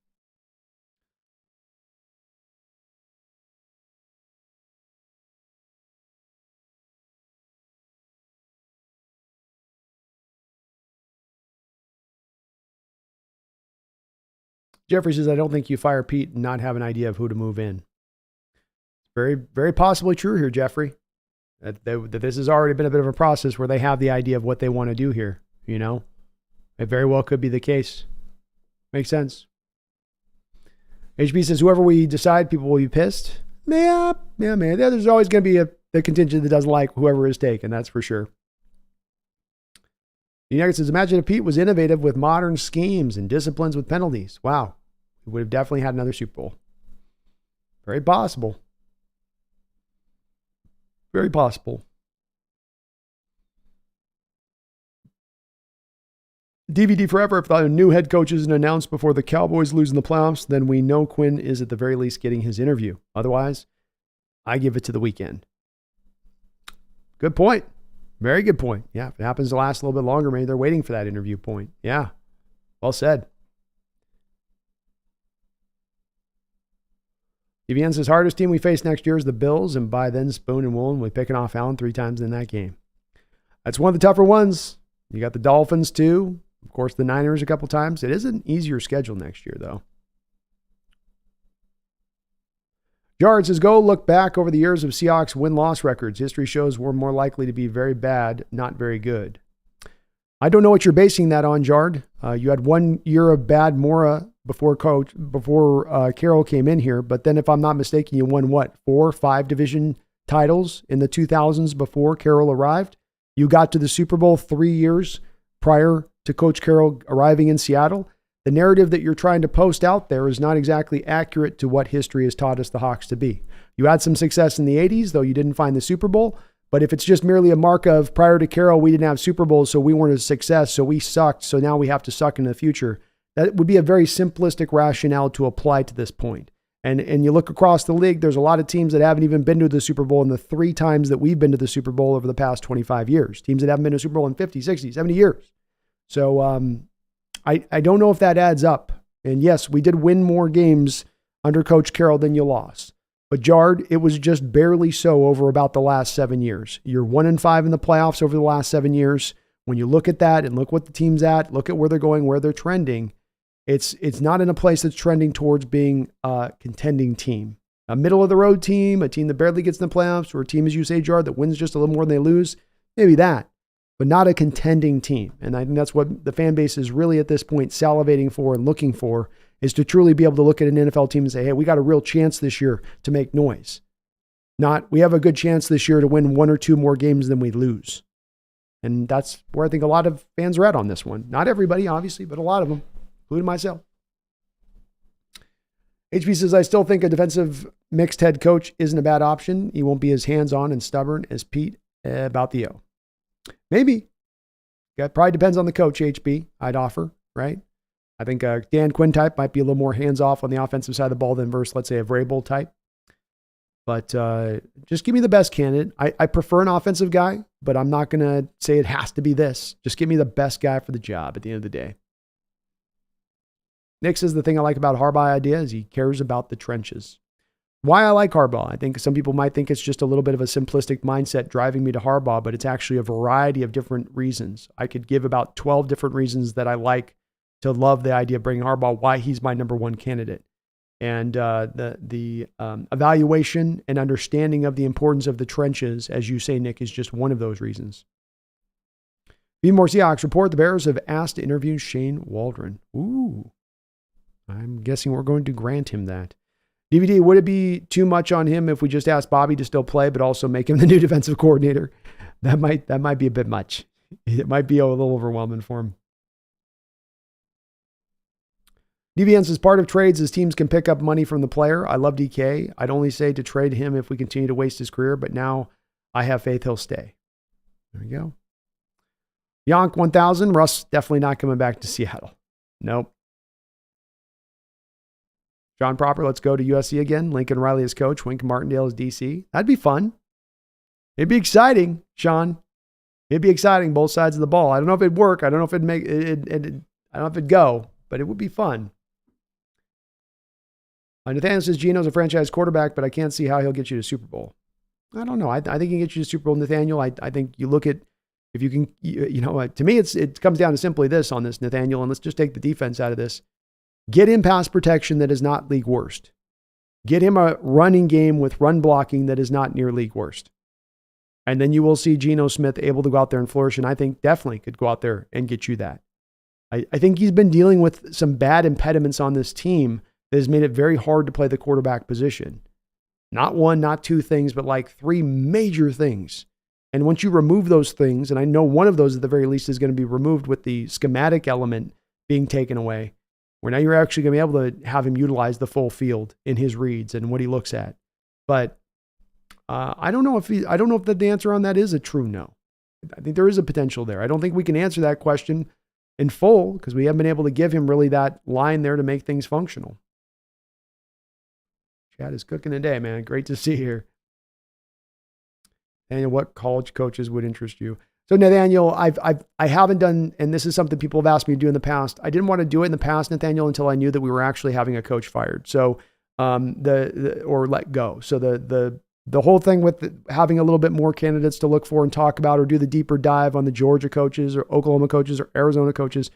Jeffrey says, I don't think you fire Pete and not have an idea of who to move in. Very, very possibly true here, Jeffrey. That this has already been a bit of a process where they have the idea of what they want to do here. You know, it very well could be the case. Makes sense. HB says, whoever we decide, people will be pissed. Yeah, man. There's always going to be the contingent that doesn't like whoever is taken. That's for sure. The Nuggets says, imagine if Pete was innovative with modern schemes and disciplines with penalties. Wow. We would have definitely had another Super Bowl. Very possible. Very possible. DVD forever. If the new head coach isn't announced before the Cowboys lose in the playoffs, then we know Quinn is at the very least getting his interview. Otherwise, I give it to the weekend. Good point. Very good point. Yeah, if it happens to last a little bit longer, maybe they're waiting for that interview point. Yeah, well said. EVN says, hardest team we face next year is the Bills, and by then Spoon and Woolen will be picking off Allen 3 times in that game. That's one of the tougher ones. You got the Dolphins too. Of course, the Niners a couple times. It is an easier schedule next year, though. Jard says, go look back over the years of Seahawks win-loss records. History shows we're more likely to be very bad, not very good. I don't know what you're basing that on, Jard. You had 1 year of bad Mora before Carroll came in here, but then if I'm not mistaken, you won what, 4 or 5 division titles in the 2000s before Carroll arrived? You got to the Super Bowl 3 years prior to Coach Carroll arriving in Seattle. The narrative that you're trying to post out there is not exactly accurate to what history has taught us the Hawks to be. You had some success in the 80s, though you didn't find the Super Bowl. But if it's just merely a mark of prior to Carroll, we didn't have Super Bowls, so we weren't a success, so we sucked, so now we have to suck in the future, that would be a very simplistic rationale to apply to this point. And you look across the league, there's a lot of teams that haven't even been to the Super Bowl in the 3 times that we've been to the Super Bowl over the past 25 years. Teams that haven't been to the Super Bowl in 50, 60, 70 years. So I don't know if that adds up. And yes, we did win more games under Coach Carroll than you lost. But Jard, it was just barely so over about the last 7 years. You're 1-5 in the playoffs over the last 7 years. When you look at that and look what the team's at, look at where they're going, where they're trending, it's not in a place that's trending towards being a contending team. A middle of the road team, a team that barely gets in the playoffs, or a team, as you say, Jard, that wins just a little more than they lose. Maybe that, but not a contending team. And I think that's what the fan base is really at this point salivating for and looking for, is to truly be able to look at an NFL team and say, hey, we got a real chance this year to make noise. Not, we have a good chance this year to win 1 or 2 more games than we lose. And that's where I think a lot of fans are at on this one. Not everybody, obviously, but a lot of them, including myself. HB says, I still think a defensive mixed head coach isn't a bad option. He won't be as hands-on and stubborn as Pete about the O. Maybe. That probably depends on the coach, HB, I'd offer, right? I think a Dan Quinn type might be a little more hands-off on the offensive side of the ball than versus, let's say, a Vrabel type. But just give me the best candidate. I prefer an offensive guy, but I'm not going to say it has to be this. Just give me the best guy for the job at the end of the day. Nick says the thing I like about Harbaugh idea is he cares about the trenches. Why I like Harbaugh, I think some people might think it's just a little bit of a simplistic mindset driving me to Harbaugh, but it's actually a variety of different reasons. I could give about 12 different reasons that I like to love the idea of bringing Harbaugh, why he's my number one candidate. And the evaluation and understanding of the importance of the trenches, as you say, Nick, is just one of those reasons. Be More Seahawks report, the Bears have asked to interview Shane Waldron. Ooh, I'm guessing we're going to grant him that. DVD, would it be too much on him if we just asked Bobby to still play, but also make him the new defensive coordinator? That might be a bit much. It might be a little overwhelming for him. DVN says part of trades is teams can pick up money from the player. I love DK. I'd only say to trade him if we continue to waste his career, but now I have faith he'll stay. There we go. Yonk 1000, Russ definitely not coming back to Seattle. Nope. John Proper, let's go to USC again. Lincoln Riley as coach. Wink Martindale as DC. That'd be fun. It'd be exciting, Sean. It'd be exciting, both sides of the ball. I don't know if it'd work. I don't know if it'd make it. I don't know if it'd go, but it would be fun. Nathaniel says Gino's a franchise quarterback, but I can't see how he'll get you to Super Bowl. I don't know. I think he can get you to Super Bowl, Nathaniel. I think you look at, if you can, to me, it comes down to simply this on this, Nathaniel, and let's just take the defense out of this. Get him pass protection that is not league worst. Get him a running game with run blocking that is not near league worst. And then you will see Geno Smith able to go out there and flourish, and I think definitely could go out there and get you that. I think he's been dealing with some bad impediments on this team that has made it very hard to play the quarterback position. Not one, not two things, but like three major things. And once you remove those things, and I know one of those at the very least is going to be removed with the schematic element being taken away, where now you're actually going to be able to have him utilize the full field in his reads and what he looks at. But I don't know if the answer on that is a true no. I think there is a potential there. I don't think we can answer that question in full because we haven't been able to give him really that line there to make things functional. Chad is cooking today, man. Great to see you here. And what college coaches would interest you? So Nathaniel, I haven't done, and this is something people have asked me to do in the past. I didn't want to do it in the past, Nathaniel, until I knew that we were actually having a coach fired. So or let go. So the whole thing with having a little bit more candidates to look for and talk about, or do the deeper dive on the Georgia coaches or Oklahoma coaches or Arizona coaches.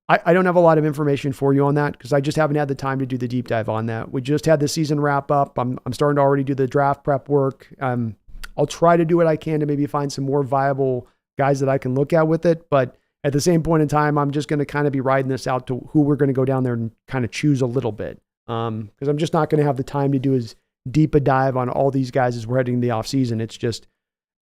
I don't have a lot of information for you on that because I just haven't had the time to do the deep dive on that. We just had the season wrap up. I'm starting to already do the draft prep work. I'll try to do what I can to maybe find some more viable guys that I can look at with it. But at the same point in time, I'm just going to kind of be riding this out to who we're going to go down there and kind of choose a little bit. Because I'm just not going to have the time to do as deep a dive on all these guys as we're heading the offseason. It's just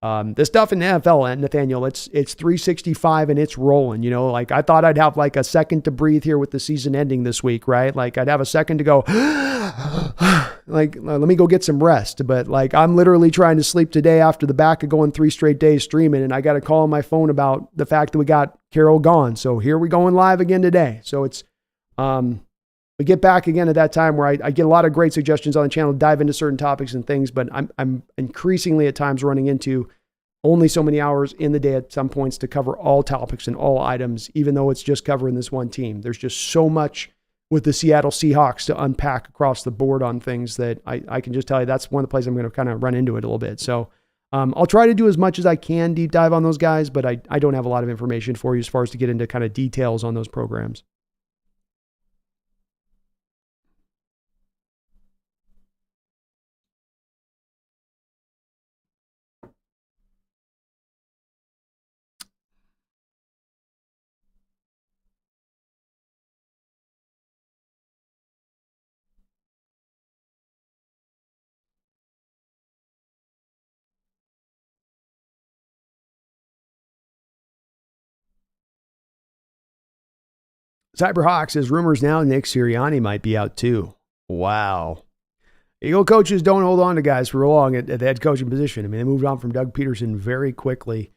the stuff in the NFL, Nathaniel, it's 365 and it's rolling. You know, like I thought I'd have like a second to breathe here with the season ending this week, right? Like I'd have a second to go, like, let me go get some rest. But like I'm literally trying to sleep today after the back of going 3 straight days streaming. And I got a call on my phone about the fact that we got Carroll gone. So here we going live again today. So it's, we get back again at that time where I get a lot of great suggestions on the channel to dive into certain topics and things, but I'm increasingly at times running into only so many hours in the day at some points to cover all topics and all items, even though it's just covering this one team. There's just so much with the Seattle Seahawks to unpack across the board on things that I can just tell you that's one of the places I'm going to kind of run into it a little bit. So I'll try to do as much as I can deep dive on those guys, but I don't have a lot of information for you as far as to get into kind of details on those programs. Cyberhawk says rumors now Nick Sirianni might be out too. Wow. Eagle coaches don't hold on to guys for long at the head coaching position. I mean, they moved on from Doug Peterson very quickly,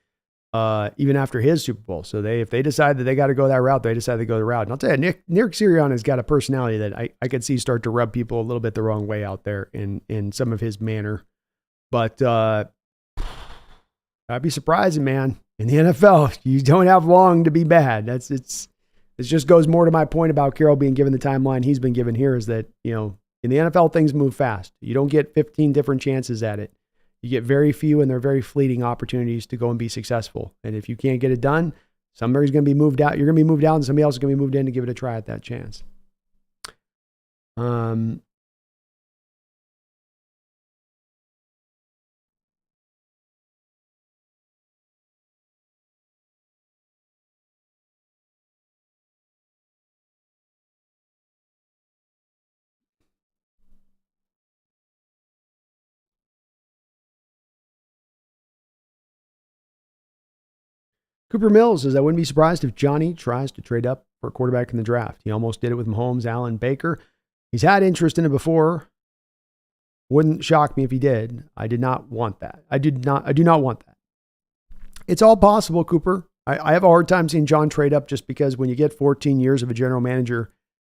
even after his Super Bowl. So if they decide that they got to go that route, they decide to go the route. And I'll tell you, Nick Sirianni's got a personality that I could see start to rub people a little bit the wrong way out there in some of his manner. But that'd be surprising, man. In the NFL, you don't have long to be bad. It just goes more to my point about Carroll being given the timeline he's been given here is that, you know, in the NFL, things move fast. You don't get 15 different chances at it. You get very few and they're very fleeting opportunities to go and be successful. And if you can't get it done, somebody's going to be moved out. You're going to be moved out and somebody else is going to be moved in to give it a try at that chance. Cooper Mills says, I wouldn't be surprised if Johnny tries to trade up for a quarterback in the draft. He almost did it with Mahomes, Allen, Baker. He's had interest in it before. Wouldn't shock me if he did. I did not want that. I do not want that. It's all possible, Cooper. I have a hard time seeing John trade up just because when you get 14 years of a general manager,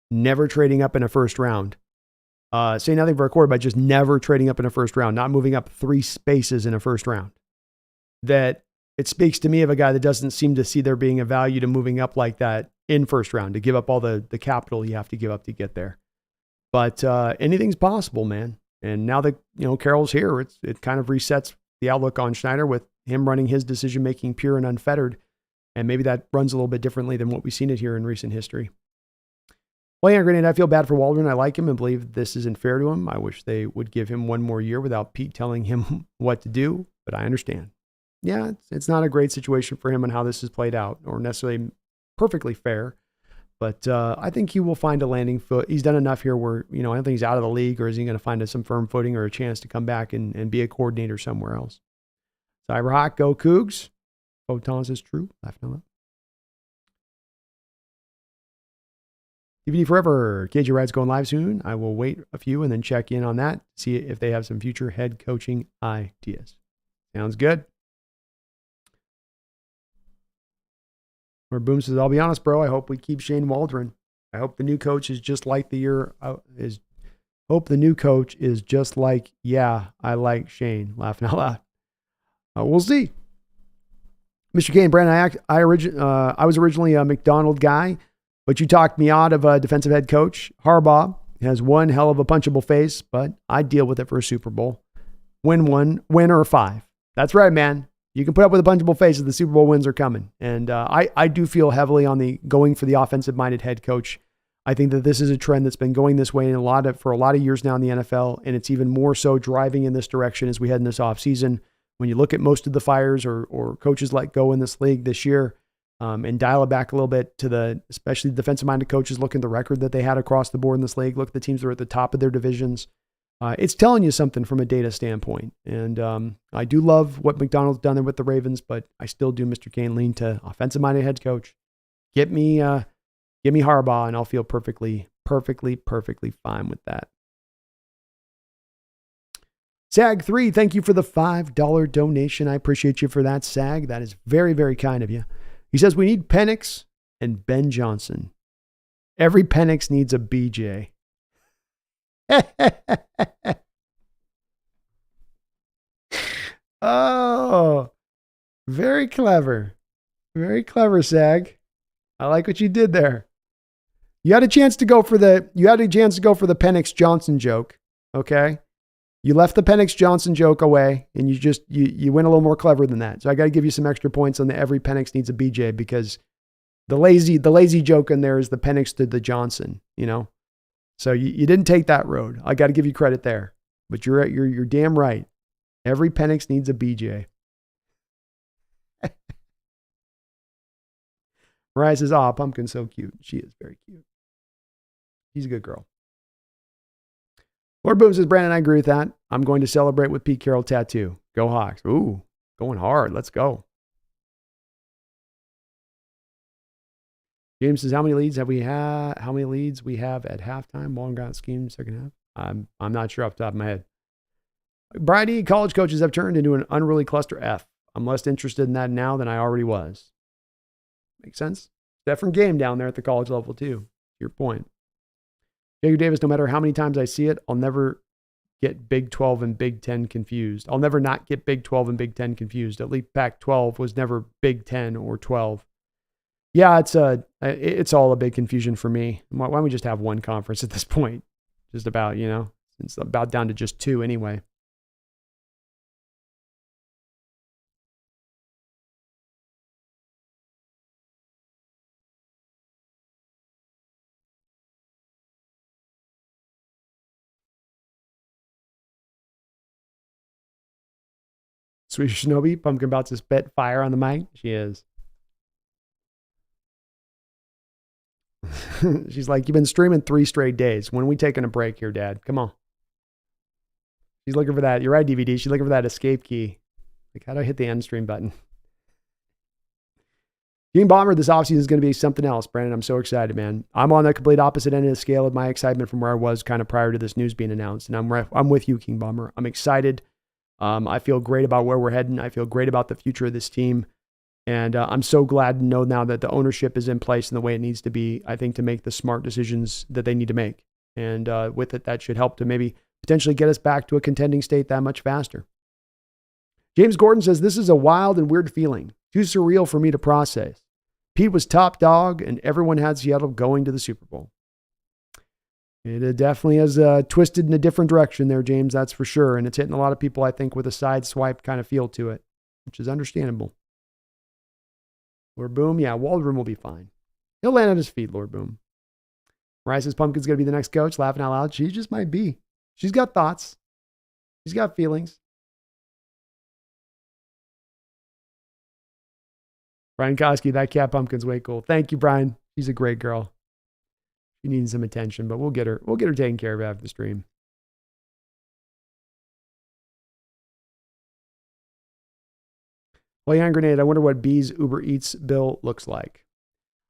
never trading up in a first round, say nothing for a quarterback, just never trading up in a first round, not moving up 3 spaces in a first round, that it speaks to me of a guy that doesn't seem to see there being a value to moving up like that in first round, to give up all the capital you have to give up to get there. But anything's possible, man. And now that, you know, Carroll's here, it kind of resets the outlook on Schneider with him running his decision-making pure and unfettered. And maybe that runs a little bit differently than what we've seen it here in recent history. Well, yeah, Grenade, I feel bad for Waldron. I like him and believe this isn't fair to him. I wish they would give him one more year without Pete telling him what to do, but I understand. Yeah, it's not a great situation for him and how this has played out, or necessarily perfectly fair. But I think he will find a landing foot. He's done enough here where, I don't think he's out of the league, or is he going to find some firm footing or a chance to come back and be a coordinator somewhere else? Cyberhawk, go Cougs. Photons is true. Laughing out loud. DVD Forever. KJ Ride's going live soon. I will wait a few and then check in on that. See if they have some future head coaching ideas. Sounds good. Where Boom says, I'll be honest, bro. I hope we keep Shane Waldron. I hope the new coach is just like I like Shane. Laughing out loud. We'll see. Mr. Kane, Brandon, I was originally a McDonald guy, but you talked me out of a defensive head coach. Harbaugh has one hell of a punchable face, but I'd deal with it for a Super Bowl. Win one, win or 5. That's right, man. You can put up with a punchable face if the Super Bowl wins are coming. And I do feel heavily on the going for the offensive-minded head coach. I think that this is a trend that's been going this way for a lot of years now in the NFL, and it's even more so driving in this direction as we head in this offseason. When you look at most of the fires or coaches let go in this league this year, and dial it back a little bit to especially the defensive-minded coaches, look at the record that they had across the board in this league, look at the teams that are at the top of their divisions. It's telling you something from a data standpoint. And I do love what McDonald's done there with the Ravens, but I still do, Mr. Kane, lean to offensive-minded head coach. Get me Harbaugh, and I'll feel perfectly fine with that. SAG3, thank you for the $5 donation. I appreciate you for that, SAG. That is very, very kind of you. He says, we need Penix and Ben Johnson. Every Penix needs a BJ. Oh, very clever. Very clever, Sag. I like what you did there. You had a chance to go for the Penix Johnson joke. Okay. You left the Penix Johnson joke away, and you went a little more clever than that. So I got to give you some extra points on the every Penix needs a BJ, because the lazy joke in there is the Penix to the Johnson, So you didn't take that road. I got to give you credit there. But you're damn right. Every Penix needs a BJ. Mariah says, Pumpkin's so cute. She is very cute. She's a good girl. Lord Boom says, Brandon, I agree with that. I'm going to celebrate with Pete Carroll tattoo. Go Hawks. Ooh, going hard. Let's go. James says, how many leads we have at halftime? Long got scheme second half. I'm not sure off the top of my head. Brady, college coaches have turned into an unruly cluster F. I'm less interested in that now than I already was. Makes sense. Different game down there at the college level too. Your point. Jacob Davis, no matter how many times I see it, I'll never get Big 12 and Big 10 confused. I'll never not get Big 12 and Big 10 confused. At least Pac-12 was never Big 10 or 12. Yeah, it's all a big confusion for me. Why don't we just have one conference at this point? Just about, it's about down to just 2 anyway. Sweet Shinobi, Pumpkin about to spit fire on the mic. She is. She's like, you've been streaming 3 straight days. When are we taking a break here, Dad? Come on. She's looking for that. You're right, DVD. She's looking for that escape key. Like, how do I hit the end stream button? Team Bomber this offseason is going to be something else, Brandon. I'm so excited, man. I'm on the complete opposite end of the scale of my excitement from where I was kind of prior to this news being announced. And I'm with you, King Bomber. I'm excited. I feel great about where we're heading. I feel great about the future of this team. And I'm so glad to know now that the ownership is in place in the way it needs to be, I think, to make the smart decisions that they need to make. And with it, that should help to maybe potentially get us back to a contending state that much faster. James Gordon says, this is a wild and weird feeling. Too surreal for me to process. Pete was top dog, and everyone had Seattle going to the Super Bowl. It definitely has twisted in a different direction there, James, that's for sure. And it's hitting a lot of people, I think, with a side swipe kind of feel to it, which is understandable. Lord Boom, yeah, Waldron will be fine. He'll land on his feet, Lord Boom. Mariah says Pumpkin's going to be the next coach, laughing out loud. She just might be. She's got thoughts. She's got feelings. Brian Koski, that cat Pumpkin's way cool. Thank you, Brian. She's a great girl. She needs some attention, but we'll get her taken care of after the stream. Well, hand grenade, I wonder what B's Uber Eats bill looks like.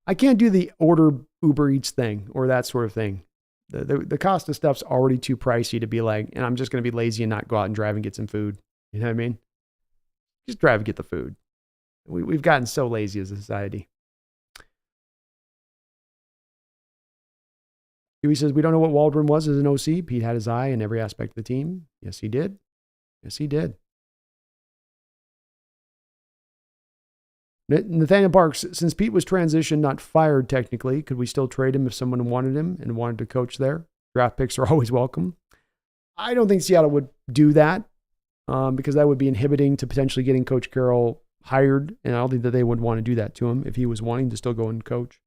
I can't do the order Uber Eats thing or that sort of thing. The cost of stuff's already too pricey to be like, and I'm just going to be lazy and not go out and drive and get some food. You know what I mean? Just drive and get the food. We've gotten so lazy as a society. Huey says, we don't know what Waldron was as an OC. Pete had his eye in every aspect of the team. Yes, he did. Yes, he did. Nathaniel Parks, since Pete was transitioned, not fired technically, could we still trade him if someone wanted him and wanted to coach there? Draft picks are always welcome. I don't think Seattle would do that because that would be inhibiting to potentially getting Coach Carroll hired, and I don't think that they would want to do that to him if he was wanting to still go and coach.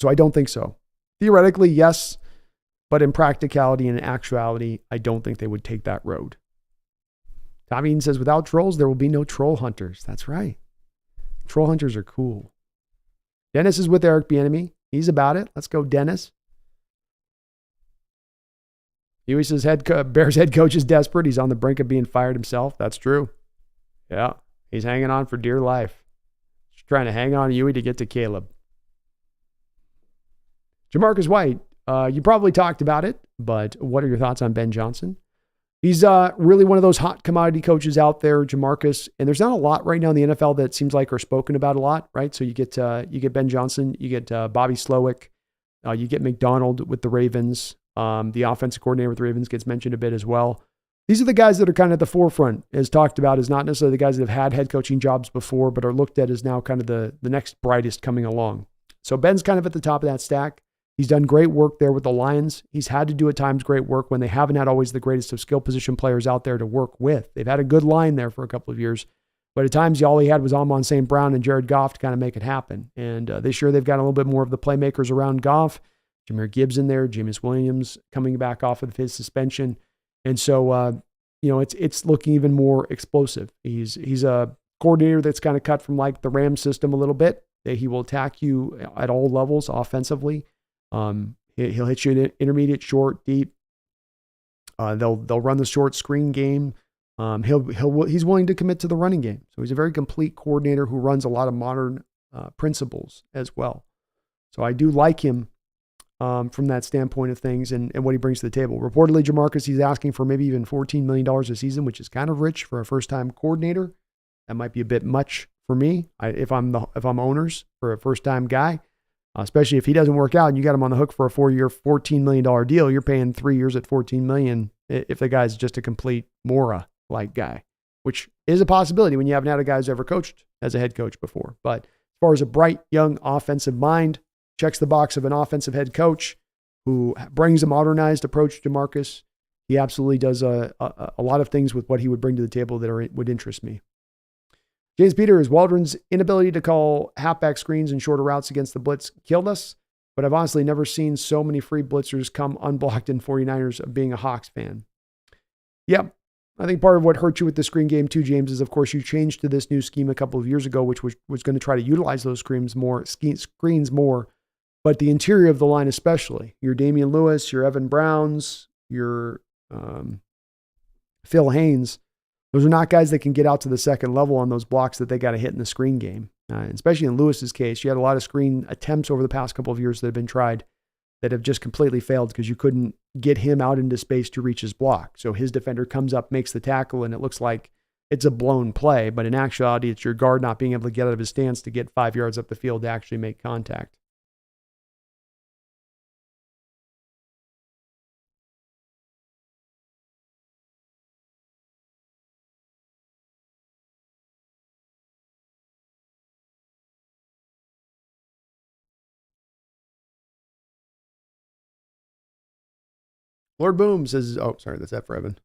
So I don't think so. Theoretically, yes, but in practicality and in actuality, I don't think they would take that road. Tommy Eaton says, without trolls, there will be no troll hunters. That's right. Troll hunters are cool. Dennis is with Eric Bieniemy. He's about it. Let's go, Dennis. Huey says, Bears head coach is desperate. He's on the brink of being fired himself. That's true. Yeah. He's hanging on for dear life. Just trying to hang on to Huey to get to Caleb. Jamarcus White, you probably talked about it, but what are your thoughts on Ben Johnson? He's really one of those hot commodity coaches out there, Jamarcus, and there's not a lot right now in the NFL that seems like are spoken about a lot, right? So you get Ben Johnson, you get Bobby Slowick, you get McDonald with the Ravens. The offensive coordinator with the Ravens gets mentioned a bit as well. These are the guys that are kind of at the forefront, as talked about, as not necessarily the guys that have had head coaching jobs before, but are looked at as now kind of the next brightest coming along. So Ben's kind of at the top of that stack. He's done great work there with the Lions. He's had to do at times great work when they haven't had always the greatest of skill position players out there to work with. They've had a good line there for a couple of years, but at times all he had was Amon St. Brown and Jared Goff to kind of make it happen. And this year they've got a little bit more of the playmakers around Goff. Jahmyr Gibbs in there, Jameis Williams coming back off of his suspension. And so, it's looking even more explosive. He's a coordinator that's kind of cut from like the Rams system a little bit. He will attack you at all levels offensively. He'll hit you in intermediate, short, deep. They'll run the short screen game. He's willing to commit to the running game. So he's a very complete coordinator who runs a lot of modern principles as well. So I do like him from that standpoint of things and what he brings to the table. Reportedly, Jamarcus, he's asking for maybe even $14 million a season, which is kind of rich for a first-time coordinator. That might be a bit much for me if I'm owners for a first-time guy. Especially if he doesn't work out and you got him on the hook for a 4-year, $14 million deal, you're paying 3 years at $14 million if the guy's just a complete Mora-like guy, which is a possibility when you haven't had a guy who's ever coached as a head coach before. But as far as a bright, young offensive mind, checks the box of an offensive head coach who brings a modernized approach to Jamarcus. He absolutely does a lot of things with what he would bring to the table that would interest me. James Peters, Waldron's inability to call halfback screens and shorter routes against the blitz killed us, but I've honestly never seen so many free blitzers come unblocked in 49ers of being a Hawks fan. Yep. I think part of what hurt you with the screen game too, James, is of course you changed to this new scheme a couple of years ago, which was going to try to utilize those screens more, but the interior of the line especially. Your Damian Lewis, your Evan Browns, your Phil Haynes, those are not guys that can get out to the second level on those blocks that they got to hit in the screen game. Especially in Lewis's case, you had a lot of screen attempts over the past couple of years that have been tried that have just completely failed because you couldn't get him out into space to reach his block. So his defender comes up, makes the tackle, and it looks like it's a blown play. But in actuality, it's your guard not being able to get out of his stance to get 5 yards up the field to actually make contact. Lord Boom says, oh, sorry, that's that for Evan.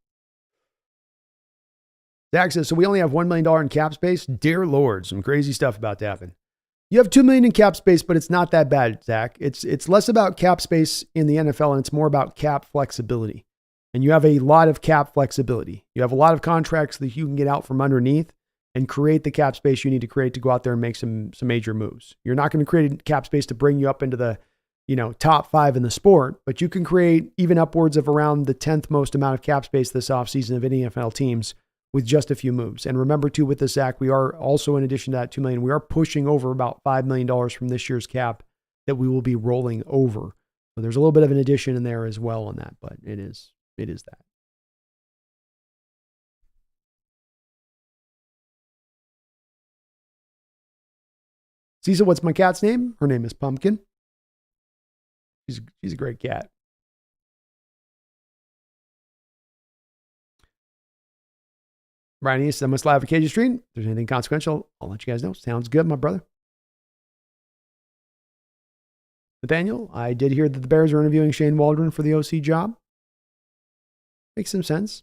Zach says, so we only have $1 million in cap space? Dear Lord, some crazy stuff about to happen. You have $2 million in cap space, but it's not that bad, Zach. It's less about cap space in the NFL, and it's more about cap flexibility. And you have a lot of cap flexibility. You have a lot of contracts that you can get out from underneath and create the cap space you need to create to go out there and make some major moves. You're not going to create cap space to bring you up into the top 5 in the sport, but you can create even upwards of around the 10th most amount of cap space this offseason of any NFL teams with just a few moves. And remember too, with the Zach, we are also, in addition to that $2 million, we are pushing over about $5 million from this year's cap that we will be rolling over. So there's a little bit of an addition in there as well on that, but it is that. Cecil, what's my cat's name? Her name is Pumpkin. She's a great cat. Brian East, I must live at KJ Street. If there's anything consequential, I'll let you guys know. Sounds good, my brother. Nathaniel, I did hear that the Bears are interviewing Shane Waldron for the OC job. Makes some sense.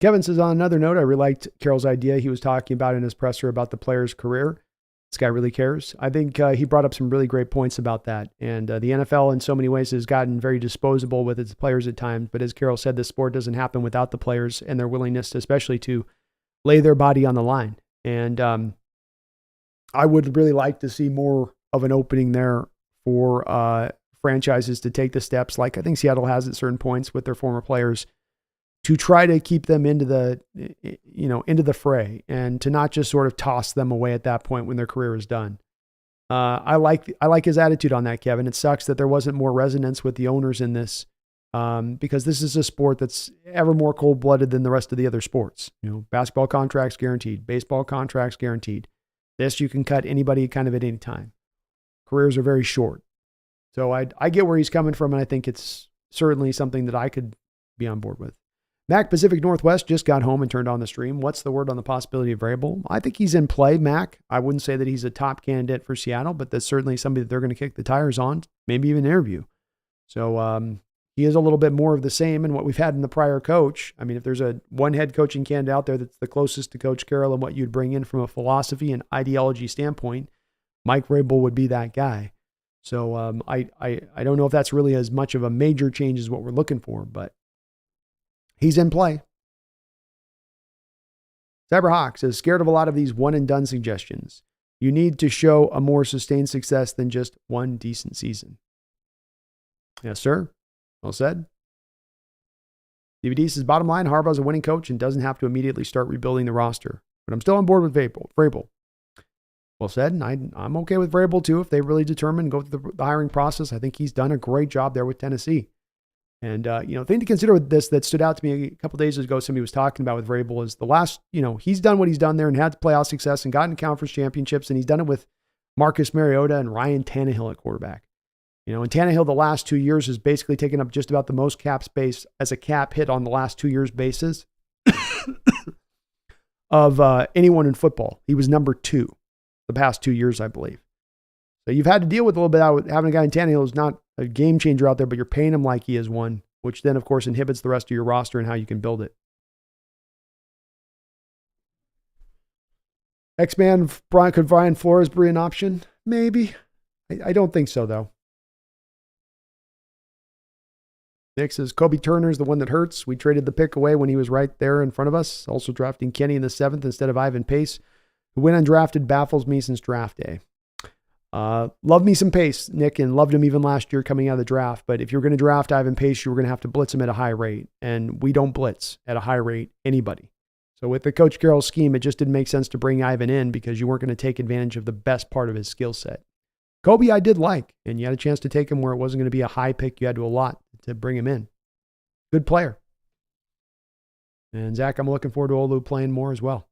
Kevin says, on another note, I really liked Carroll's idea he was talking about in his presser about the player's career. This guy really cares. I think he brought up some really great points about that. And the NFL in so many ways has gotten very disposable with its players at times. But as Carroll said, this sport doesn't happen without the players and their willingness, especially to lay their body on the line. And I would really like to see more of an opening there for franchises to take the steps like I think Seattle has at certain points with their former players to try to keep them into the fray and to not just sort of toss them away at that point when their career is done. I like his attitude on that, Kevin. It sucks that there wasn't more resonance with the owners in this because this is a sport that's ever more cold-blooded than the rest of the other sports. Basketball contracts guaranteed, baseball contracts guaranteed. This you can cut anybody kind of at any time. Careers are very short. So I get where he's coming from, and I think it's certainly something that I could be on board with. Mac Pacific Northwest just got home and turned on the stream. What's the word on the possibility of Vrabel? I think he's in play, Mac. I wouldn't say that he's a top candidate for Seattle, but that's certainly somebody that they're going to kick the tires on, maybe even interview. So he is a little bit more of the same in what we've had in the prior coach. I mean, if there's one head coaching candidate out there that's the closest to Coach Carroll and what you'd bring in from a philosophy and ideology standpoint, Mike Vrabel would be that guy. So I don't know if that's really as much of a major change as what we're looking for, but he's in play. Cyberhawks is scared of a lot of these one-and-done suggestions. You need to show a more sustained success than just one decent season. Yes, sir. Well said. DVD says, bottom line, Harbaugh's a winning coach and doesn't have to immediately start rebuilding the roster. But I'm still on board with Vrabel. Well said. And I'm okay with Vrabel, too, if they really determine and go through the hiring process. I think he's done a great job there with Tennessee. And, thing to consider with this that stood out to me a couple days ago, somebody was talking about with Vrabel is the last, he's done what he's done there and had playoff success and gotten conference championships. And he's done it with Marcus Mariota and Ryan Tannehill at quarterback. And Tannehill the last 2 years has basically taken up just about the most cap space as a cap hit on the last 2 years basis of anyone in football. He was number 2 the past 2 years, I believe. So you've had to deal with a little bit out having a guy in Tannehill who's not a game changer out there, but you're paying him like he is one, which then, of course, inhibits the rest of your roster and how you can build it. X-Man, could Brian Flores be an option? Maybe. I don't think so, though. Nick says, Kobe Turner's the one that hurts. We traded the pick away when he was right there in front of us. Also drafting Kenny in the 7th instead of Ivan Pace, who went undrafted, baffles me since draft day. Love me some Pace, Nick, and loved him even last year coming out of the draft. But if you're going to draft Ivan Pace, you were going to have to blitz him at a high rate. And we don't blitz at a high rate anybody. So with the Coach Carroll scheme, it just didn't make sense to bring Ivan in because you weren't going to take advantage of the best part of his skill set. Kobe I did like, and you had a chance to take him where it wasn't going to be a high pick. You had to allot to bring him in. Good player. And Zach, I'm looking forward to Olu playing more as well.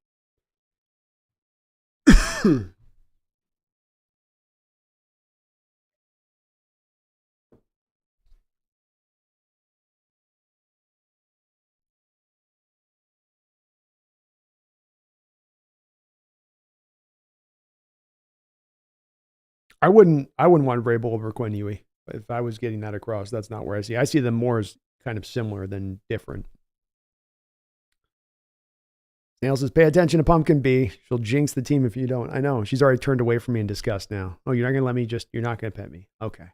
I wouldn't want Vrabel over Quinn Ewing. If I was getting that across, that's not where I see. I see them more as kind of similar than different. Snail says, pay attention to Pumpkin B. She'll jinx the team if you don't. I know. She's already turned away from me in disgust now. Oh, you're not going to let me you're not going to pet me. Okay.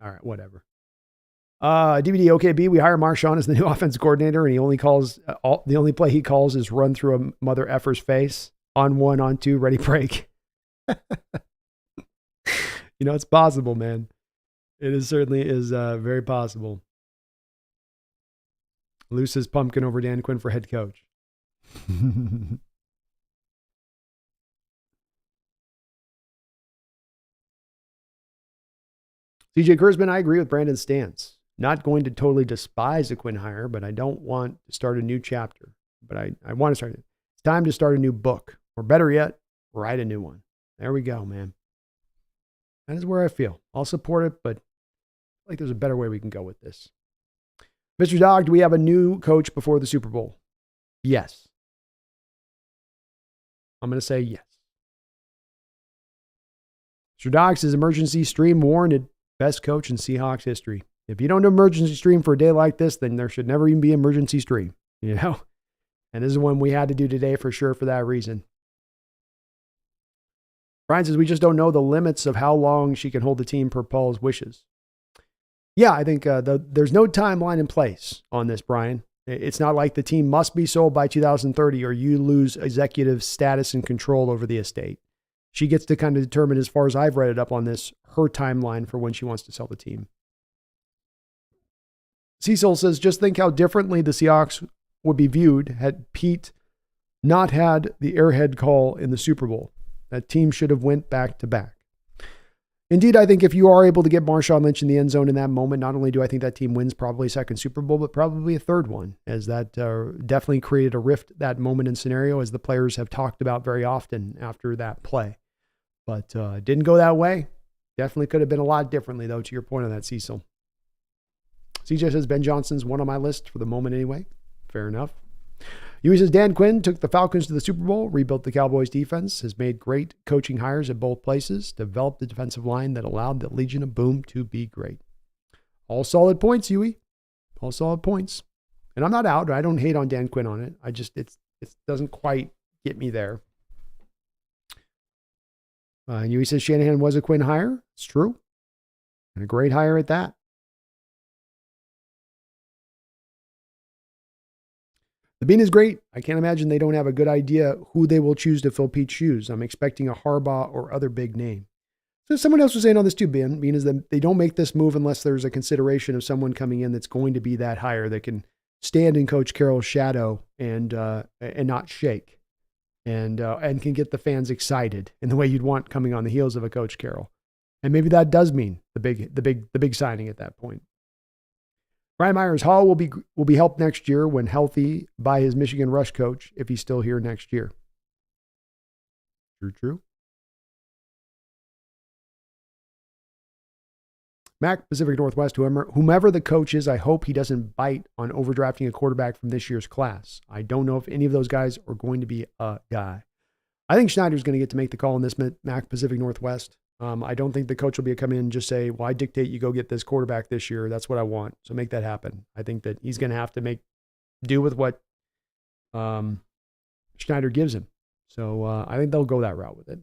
All right, whatever. DVD OKB, we hire Marshawn as the new offense coordinator, and he only calls, the only play he calls is run through a mother effer's face. On one, on two, ready, break. It's possible, man. It certainly is very possible. Luce's pumpkin over Dan Quinn for head coach. CJ Kurzman, I agree with Brandon's stance. Not going to totally despise a Quinn hire, but I don't want to start a new chapter. But I want to start it. It's time to start a new book. Or better yet, write a new one. There we go, man. That is where I feel. I'll support it, but I feel like there's a better way we can go with this. Mr. Dog, do we have a new coach before the Super Bowl? Yes. I'm going to say yes. Mr. Dog says emergency stream warranted. Best coach in Seahawks history. If you don't do emergency stream for a day like this, then there should never even be emergency stream. And this is one we had to do today for sure for that reason. Brian says we just don't know the limits of how long she can hold the team per Paul's wishes. Yeah, I think there's no timeline in place on this, Brian. It's not like the team must be sold by 2030 or you lose executive status and control over the estate. She gets to kind of determine, as far as I've read it up on this, her timeline for when she wants to sell the team. Cecil says, just think how differently the Seahawks would be viewed had Pete not had the airhead call in the Super Bowl. That team should have went back to back. Indeed, I think if you are able to get Marshawn Lynch in the end zone in that moment, not only do I think that team wins probably a second Super Bowl, but probably a third one, as that definitely created a rift that moment and scenario, as the players have talked about very often after that play. But didn't go that way. Definitely could have been a lot differently, though, to your point on that, Cecil. CJ says Ben Johnson's one on my list for the moment anyway. Fair enough. Huey says Dan Quinn took the Falcons to the Super Bowl, rebuilt the Cowboys defense, has made great coaching hires at both places, developed the defensive line that allowed the Legion of Boom to be great. All solid points, Huey. All solid points. And I'm not out. I don't hate on Dan Quinn on it. I just, it doesn't quite get me there. And Huey says Shanahan was a Quinn hire. It's true. And a great hire at that. The Bean is great. I can't imagine they don't have a good idea who they will choose to fill Pete's shoes. I'm expecting a Harbaugh or other big name. So someone else was saying on this too, Bean, is that they don't make this move unless there's a consideration of someone coming in that's going to be that hire that can stand in Coach Carroll's shadow and not shake and can get the fans excited in the way you'd want coming on the heels of a Coach Carroll. And maybe that does mean the big signing at that point. Brian Myers Hall will be helped next year when healthy by his Michigan rush coach if he's still here next year. True. Mac, Pacific Northwest, whomever the coach is, I hope he doesn't bite on overdrafting a quarterback from this year's class. I don't know if any of those guys are going to be a guy. I think Schneider's going to get to make the call in this Mac, Pacific Northwest. I don't think the coach will be come in and just say, well, I dictate you go get this quarterback this year. That's what I want. So make that happen. I think that he's going to have to do with what Schneider gives him. So I think they'll go that route with it.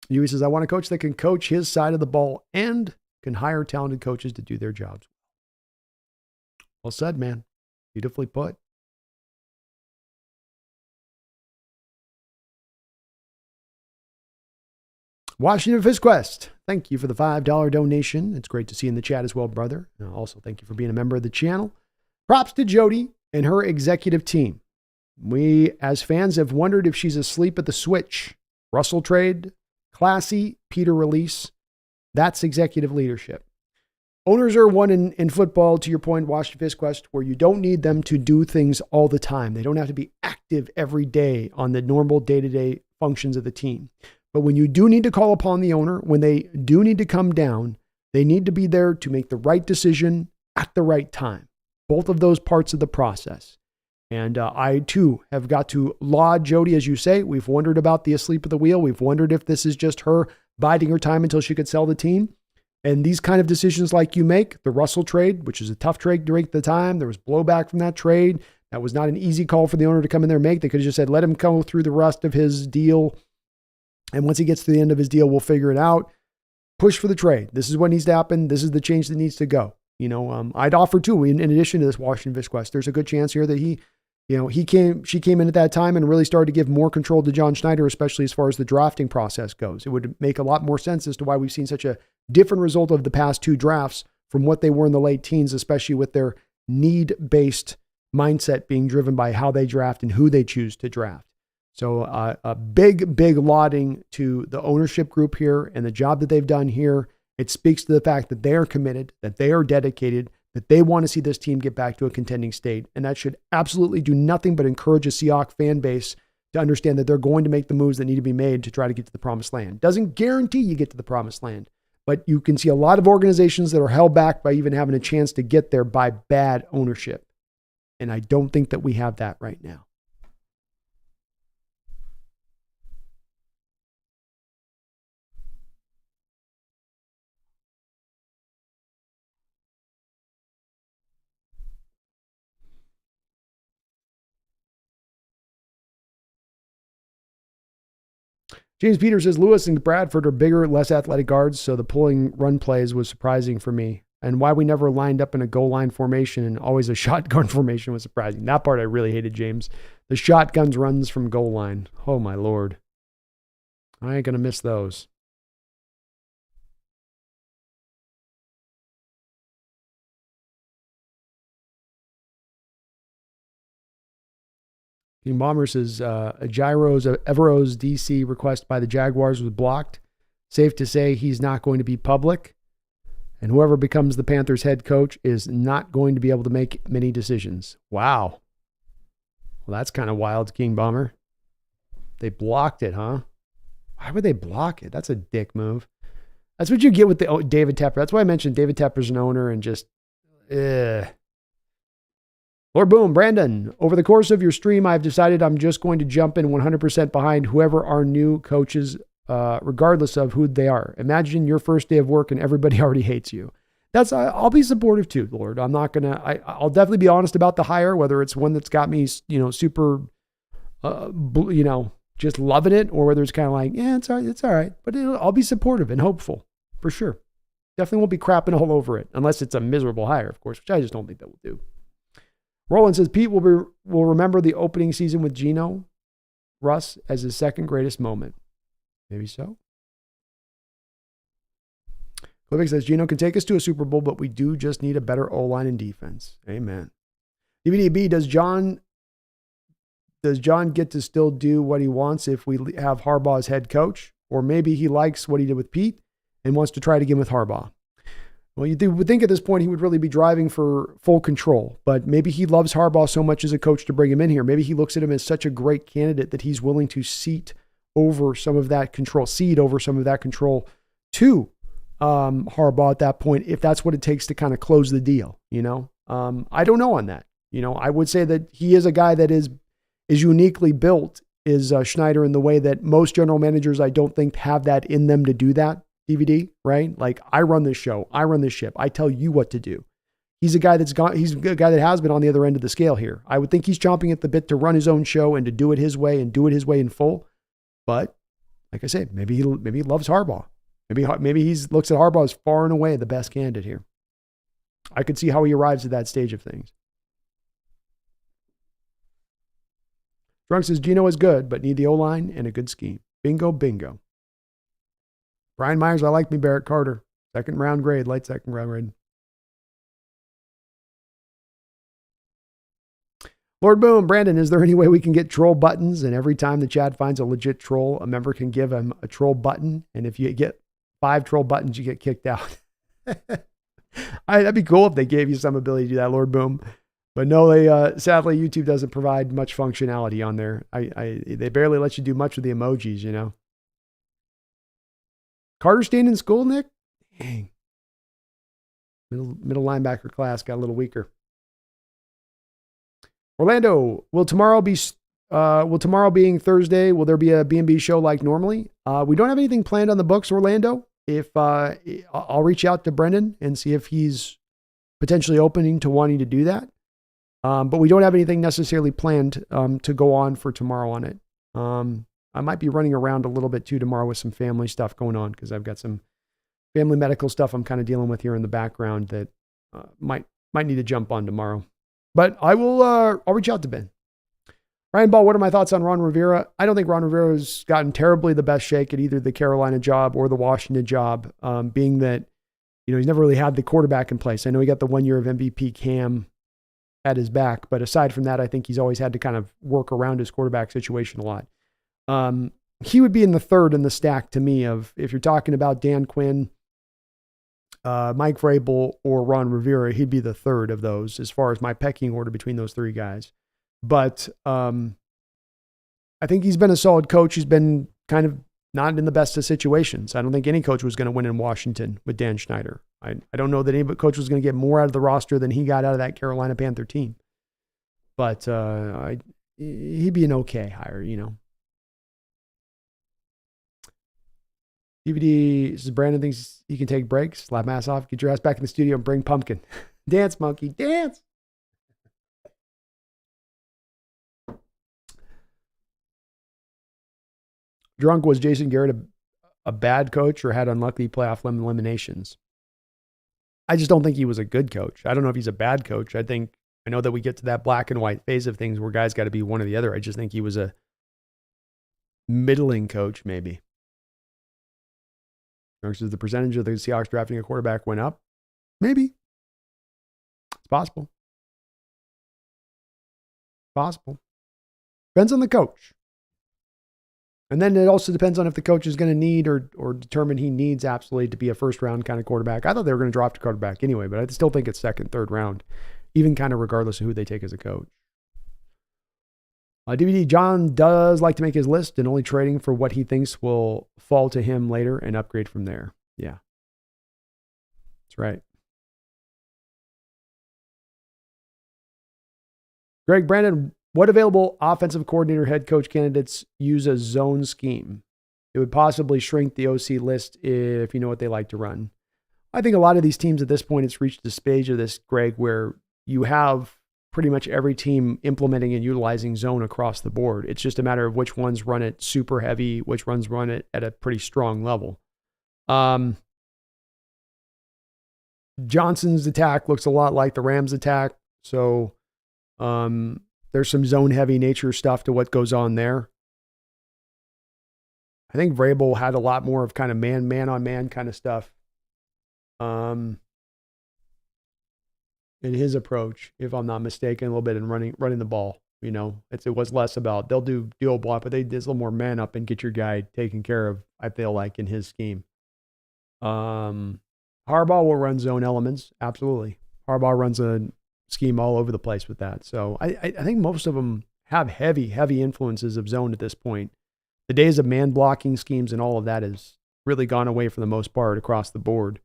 Huey says, I want a coach that can coach his side of the ball and can hire talented coaches to do their jobs. Well said, man. Beautifully put. Washington FizQuest, thank you for the $5 donation. It's great to see you in the chat as well, brother. Also, thank you for being a member of the channel. Props to Jody and her executive team. We, as fans, have wondered if she's asleep at the switch. Russell trade, classy, Peter release. That's executive leadership. Owners are one in football, to your point, Washington FizQuest, where you don't need them to do things all the time. They don't have to be active every day on the normal day-to-day functions of the team. But when you do need to call upon the owner, when they do need to come down, they need to be there to make the right decision at the right time. Both of those parts of the process. And I, too, have got to laud Jody, as you say. We've wondered about the asleep at the wheel. We've wondered if this is just her biding her time until she could sell the team. And these kind of decisions like you make, the Russell trade, which is a tough trade during the time. There was blowback from that trade. That was not an easy call for the owner to come in there and make. They could have just said, let him go through the rest of his deal. And once he gets to the end of his deal, we'll figure it out. push for the trade. This is what needs to happen. This is the change that needs to go. I'd offer too, in addition to this Washington Visquest, there's a good chance here that she came in at that time and really started to give more control to John Schneider, especially as far as the drafting process goes. It would make a lot more sense as to why we've seen such a different result of the past 2 drafts from what they were in the late teens, especially with their need-based mindset being driven by how they draft and who they choose to draft. So a big lauding to the ownership group here and the job that they've done here. It speaks to the fact that they are committed, that they are dedicated, that they want to see this team get back to a contending state. And that should absolutely do nothing but encourage a Seahawks fan base to understand that they're going to make the moves that need to be made to try to get to the promised land. Doesn't guarantee you get to the promised land, but you can see a lot of organizations that are held back by even having a chance to get there by bad ownership. And I don't think that we have that right now. James Peters says Lewis and Bradford are bigger, less athletic guards, so the pulling run plays was surprising for me. And why we never lined up in a goal line formation and always a shotgun formation was surprising. That part I really hated, James. The shotguns runs from goal line. Oh, my Lord. I ain't going to miss those. King Bomber says Evero's DC request by the Jaguars was blocked. Safe to say he's not going to be public. And whoever becomes the Panthers head coach is not going to be able to make many decisions. Wow. Well, that's kind of wild, King Bomber. They blocked it, huh? Why would they block it? That's a dick move. That's what you get with the David Tepper. That's why I mentioned David Tepper's an owner and just, Lord Boom, Brandon, over the course of your stream, I've decided I'm just going to jump in 100% behind whoever our new coaches, regardless of who they are. Imagine your first day of work and everybody already hates you. I'll be supportive too, Lord. I'm not going to, I'll definitely be honest about the hire, whether it's one that's got me, super, just loving it, or whether it's kind of like, yeah, it's all right. But I'll be supportive and hopeful for sure. Definitely won't be crapping all over it unless it's a miserable hire, of course, which I just don't think that will do. Roland says Pete will remember the opening season with Geno Russ as his second greatest moment. Maybe so. Clivic says Geno can take us to a Super Bowl, but we do just need a better O-line and defense. Amen. DVDB, does John get to still do what he wants if we have Harbaugh as head coach? Or maybe he likes what he did with Pete and wants to try it again with Harbaugh. Well, you would think at this point he would really be driving for full control, but maybe he loves Harbaugh so much as a coach to bring him in here. Maybe he looks at him as such a great candidate that he's willing to cede over some of that control to Harbaugh at that point, if that's what it takes to kind of close the deal. I don't know on that. I would say that he is a guy that is uniquely built, is Schneider, in the way that most general managers, I don't think, have that in them to do that. DVD, right? Like, I run this show. I run this ship. I tell you what to do. He's a guy he's a guy that has been on the other end of the scale here. I would think he's chomping at the bit to run his own show and to do it his way and do it his way in full. But like I said, maybe he loves Harbaugh. Maybe he looks at Harbaugh as far and away the best candidate here. I could see how he arrives at that stage of things. Drunk says Geno is good, but need the O-line and a good scheme. Bingo, bingo. Brian Myers, I like me, Barrett Carter. Second round grade, light second round grade. Lord Boom, Brandon, is there any way we can get troll buttons? And every time the chat finds a legit troll, a member can give him a troll button. And if you get 5 troll buttons, you get kicked out. That'd be cool if they gave you some ability to do that, Lord Boom. But no, sadly, YouTube doesn't provide much functionality on there. They barely let you do much with the emojis, Carter staying in school, Nick? Dang. Middle linebacker class got a little weaker. Orlando, will tomorrow being Thursday, will there be a B&B show like normally? We don't have anything planned on the books, Orlando. If I'll reach out to Brendan and see if he's potentially opening to wanting to do that. But we don't have anything necessarily planned to go on for tomorrow on it. I might be running around a little bit too tomorrow with some family stuff going on because I've got some family medical stuff I'm kind of dealing with here in the background that might need to jump on tomorrow. But I'll reach out to Ben. Ryan Ball, what are my thoughts on Ron Rivera? I don't think Ron Rivera has gotten terribly the best shake at either the Carolina job or the Washington job, being that, he's never really had the quarterback in place. I know he got the 1 year of MVP Cam at his back, but aside from that, I think he's always had to kind of work around his quarterback situation a lot. He would be in the third in the stack to me of, if you're talking about Dan Quinn, Mike Vrabel, or Ron Rivera, he'd be the third of those as far as my pecking order between those three guys. But I think he's been a solid coach. He's been kind of not in the best of situations. I don't think any coach was going to win in Washington with Dan Snyder. I don't know that any coach was going to get more out of the roster than he got out of that Carolina Panther team. But he'd be an okay hire, DVD says Brandon thinks he can take breaks, slap ass off, get your ass back in the studio and bring pumpkin. Dance, monkey, dance. Drunk, was Jason Garrett a bad coach or had unlucky playoff eliminations? I just don't think he was a good coach. I don't know if he's a bad coach. I know that we get to that black and white phase of things where guys got to be one or the other. I just think he was a middling coach, maybe. Drunk says the percentage of the Seahawks drafting a quarterback went up. Maybe. It's possible. Possible. Depends on the coach. And then it also depends on if the coach is going to need or determine he needs absolutely to be a first round kind of quarterback. I thought they were going to draft a quarterback anyway, but I still think it's second, third round, even kind of regardless of who they take as a coach. DVD, John does like to make his list and only trading for what he thinks will fall to him later and upgrade from there. Yeah. That's right. Greg Brandon, what available offensive coordinator head coach candidates use a zone scheme? It would possibly shrink the OC list if you know what they like to run. I think a lot of these teams at this point, it's reached the stage of this, Greg, where you have pretty much every team implementing and utilizing zone across the board. It's just a matter of which ones run it super heavy, which ones run it at a pretty strong level. Johnson's attack looks a lot like the Rams attack. So there's some zone heavy nature stuff to what goes on there. I think Vrabel had a lot more of kind of man on man kind of stuff in his approach, if I'm not mistaken, a little bit in running the ball. It was less about they'll do dual block, but there's a little more man up and get your guy taken care of, I feel like, in his scheme. Harbaugh will run zone elements. Absolutely. Harbaugh runs a scheme all over the place with that. So I think most of them have heavy influences of zone at this point. The days of man blocking schemes and all of that has really gone away for the most part across the board.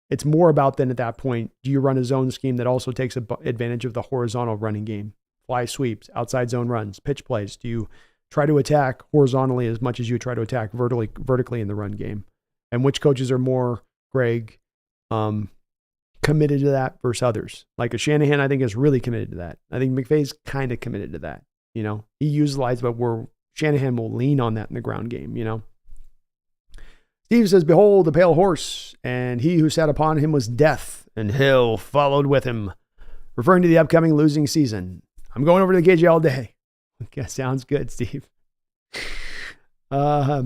It's more about then at that point, do you run a zone scheme that also takes advantage of the horizontal running game? Fly sweeps, outside zone runs, pitch plays. Do you try to attack horizontally as much as you try to attack vertically in the run game? And which coaches are more, Greg, committed to that versus others? Like a Shanahan, I think, is really committed to that. I think McVay's kind of committed to that. He utilized, but where Shanahan will lean on that in the ground game, Steve says, behold, the pale horse, and he who sat upon him was death, and hell followed with him, referring to the upcoming losing season. I'm going over to the KJ all day. Okay, sounds good, Steve. DVD,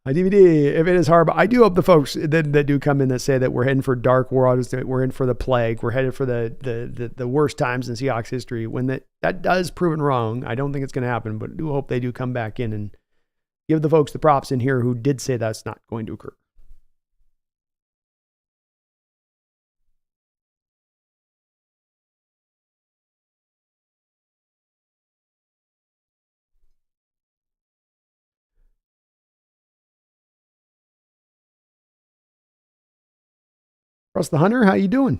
if it is hard, but I do hope the folks that do come in that say that we're heading for dark waters, that we're in for the plague, we're headed for the worst times in Seahawks history. When that does proven wrong, I don't think it's going to happen, but I do hope they do come back in and give the folks the props in here who did say that's not going to occur. Russ the Hunter, how you doing?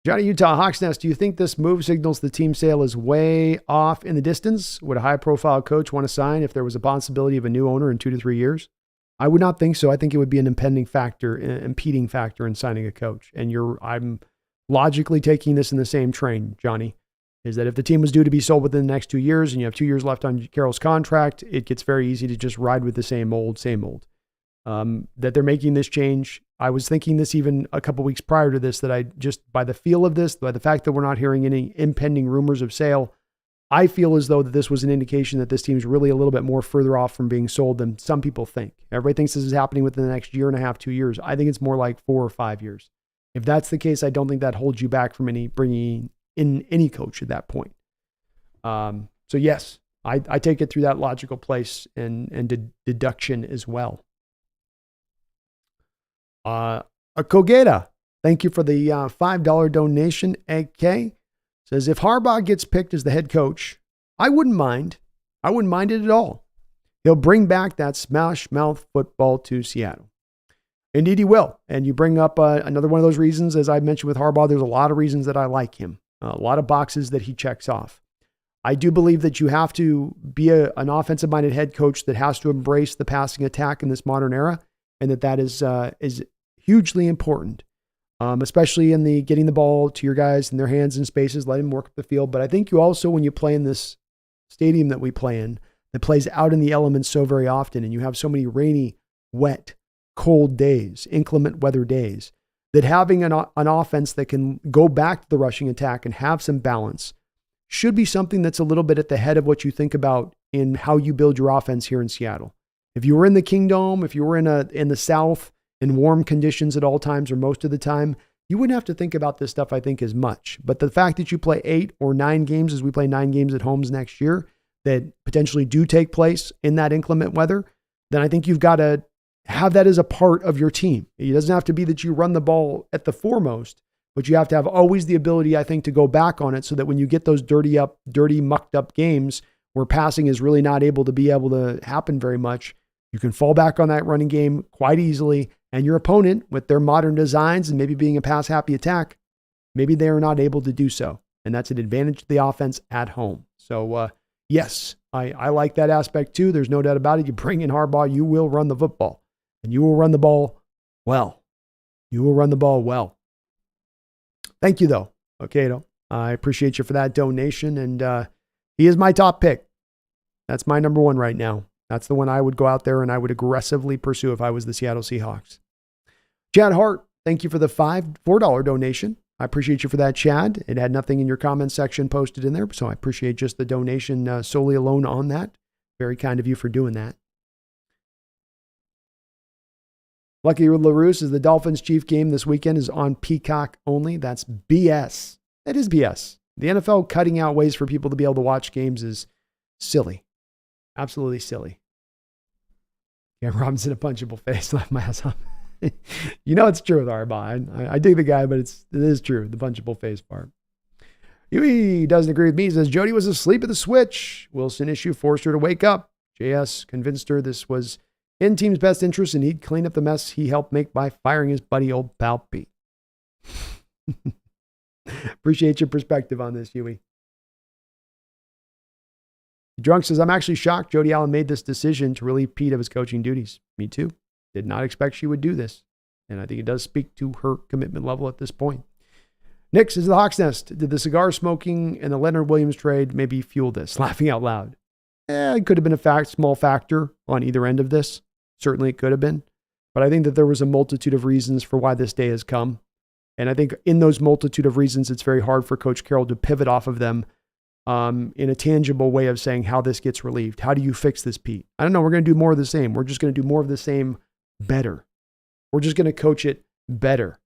Johnny Utah, Hawks Nest, do you think this move signals the team sale is way off in the distance? Would a high-profile coach want to sign if there was a possibility of a new owner in 2 to 3 years? I would not think so. I think it would be an impeding factor in signing a coach. And I'm logically taking this in the same train, Johnny. is that if the team was due to be sold within the next 2 years and you have 2 years left on Carroll's contract, it gets very easy to just ride with the same old, same old. That they're making this change. I was thinking this even a couple weeks prior to this, that I just, by the feel of this, by the fact that we're not hearing any impending rumors of sale, I feel as though that this was an indication that this team's really a little bit more further off from being sold than some people think. Everybody thinks this is happening within the next year and a half, 2 years. I think it's more like 4 or 5 years. If that's the case, I don't think that holds you back from bringing in any coach at that point. So yes, I take it through that logical place and deduction as well. A Kogeda, thank you for the $5 donation. AK says, if Harbaugh gets picked as the head coach, I wouldn't mind. I wouldn't mind it at all. He'll bring back that smash mouth football to Seattle. Indeed he will. And you bring up another one of those reasons, as I mentioned with Harbaugh, there's a lot of reasons that I like him. A lot of boxes that he checks off. I do believe that you have to be an offensive-minded head coach that has to embrace the passing attack in this modern era, and that is hugely important, especially in the getting the ball to your guys in their hands and spaces, let them work up the field. But I think you also, when you play in this stadium that we play in, that plays out in the elements so very often, and you have so many rainy, wet, cold days, inclement weather days, that having an offense that can go back to the rushing attack and have some balance should be something that's a little bit at the head of what you think about in how you build your offense here in Seattle. If you were in the Kingdom, if you were in the South, in warm conditions at all times or most of the time, you wouldn't have to think about this stuff, I think, as much. But the fact that you play 8 or 9 games, as we play 9 games at homes next year, that potentially do take place in that inclement weather, then I think you've got to have that as a part of your team. It doesn't have to be that you run the ball at the foremost, but you have to have always the ability, I think, to go back on it so that when you get those dirty, mucked up games where passing is really not able to happen very much, you can fall back on that running game quite easily, and your opponent, with their modern designs and maybe being a pass-happy attack, maybe they are not able to do so. And that's an advantage to the offense at home. So, yes, I like that aspect too. There's no doubt about it. You bring in Harbaugh, you will run the football. And you will run the ball well. You will run the ball well. Thank you, though, Okato. I appreciate you for that donation. And he is my top pick. That's my number one right now. That's the one I would go out there and I would aggressively pursue if I was the Seattle Seahawks. Chad Hart, thank you for the $4 donation. I appreciate you for that, Chad. It had nothing in your comment section posted in there, so I appreciate just the donation solely alone on that. Very kind of you for doing that. Lucky LaRue says the Dolphins-Chief game this weekend is on Peacock only. That's BS. That is BS. The NFL cutting out ways for people to be able to watch games is silly. Absolutely silly. Yeah, Robinson, a punchable face, left my ass up. You know it's true with Harbaugh. I dig the guy, but it is true, the punchable face part. Huey doesn't agree with me. He says Jody was asleep at the switch. Wilson issue forced her to wake up. JS convinced her this was in team's best interest and he'd clean up the mess he helped make by firing his buddy old pal Pete. Appreciate your perspective on this, Huey. Drunk says, I'm actually shocked Jody Allen made this decision to relieve Pete of his coaching duties. Me too. Did not expect she would do this. And I think it does speak to her commitment level at this point. Nick says, the Hawks Nest, did the cigar smoking and the Leonard Williams trade maybe fuel this? Laughing out loud. It could have been a small factor on either end of this. Certainly it could have been. But I think that there was a multitude of reasons for why this day has come. And I think in those multitude of reasons, it's very hard for Coach Carroll to pivot off of them in a tangible way of saying how this gets relieved. How do you fix this, Pete? I don't know. We're going to do more of the same. We're just going to do more of the same better. We're just going to coach it better.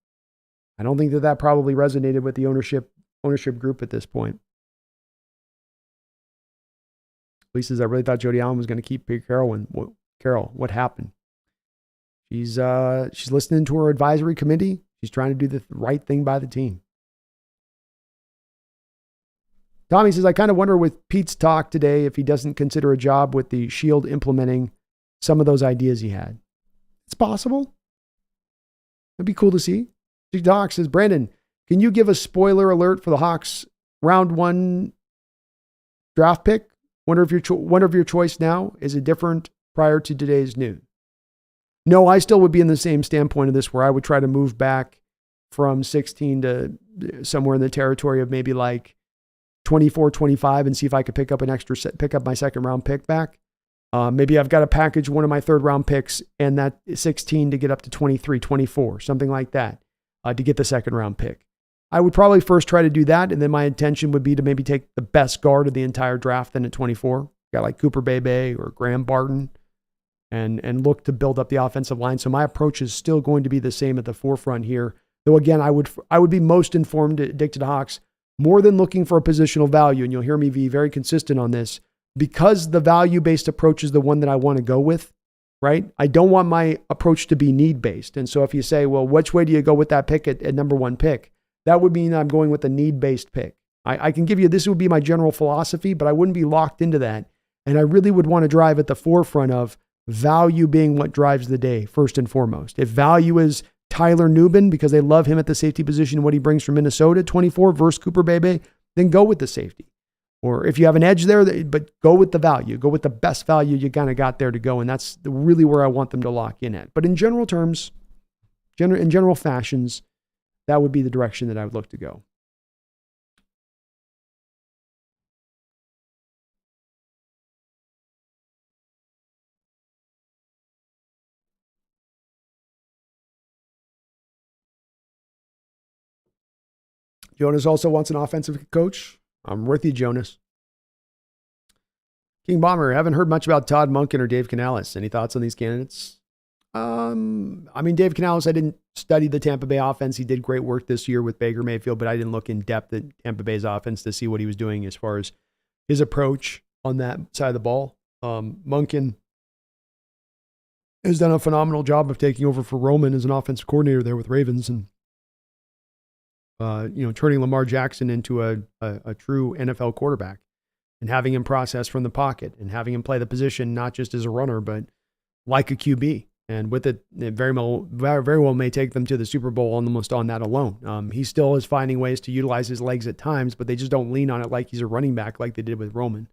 I don't think that probably resonated with the ownership group at this point. Lisa says, I really thought Jody Allen was going to keep Pete Carroll. Carroll, what happened? She's listening to her advisory committee. She's trying to do the right thing by the team. Tommy says, I kind of wonder with Pete's talk today if he doesn't consider a job with the Shield implementing some of those ideas he had. It's possible. It'd be cool to see. Doc says, Brandon, can you give a spoiler alert for the Hawks round 1 draft pick? Wonder if your choice now is it different prior to today's news? No, I still would be in the same standpoint of this where I would try to move back from 16 to somewhere in the territory of maybe like 24, 25 and see if I could pick up my second round pick back. Maybe I've got to package one of my third round picks and that 16 to get up to 23, 24, something like that, to get the second round pick. I would probably first try to do that. And then my intention would be to maybe take the best guard of the entire draft then at 24, guy like Cooper Bebe or Graham Barton, and look to build up the offensive line. So my approach is still going to be the same at the forefront here. Though again, I would be most informed, Addicted Hawks, more than looking for a positional value. And you'll hear me be very consistent on this, because the value-based approach is the one that I want to go with, right? I don't want my approach to be need-based. And so if you say, well, which way do you go with that pick at number one pick? That would mean I'm going with a need-based pick. I can give you, this would be my general philosophy, but I wouldn't be locked into that. And I really would want to drive at the forefront of value being what drives the day, first and foremost. If value is Tyler Nubin, because they love him at the safety position and what he brings from Minnesota, 24 versus Cooper Bebe, then go with the safety. Or if you have an edge there, but go with the value. Go with the best value you kind of got there to go. And that's really where I want them to lock in at. But in general terms, in general fashions, that would be the direction that I would look to go. Jonas also wants an offensive coach. I'm with you, Jonas. King Bomber, haven't heard much about Todd Monken or Dave Canales. Any thoughts on these candidates? Dave Canales, I didn't study the Tampa Bay offense. He did great work this year with Baker Mayfield, but I didn't look in depth at Tampa Bay's offense to see what he was doing as far as his approach on that side of the ball. Monken has done a phenomenal job of taking over for Roman as an offensive coordinator there with Ravens and turning Lamar Jackson into a true NFL quarterback and having him process from the pocket and having him play the position not just as a runner, but like a QB. And with it very well may take them to the Super Bowl almost on that alone. He still is finding ways to utilize his legs at times, but they just don't lean on it like he's a running back like they did with Roman.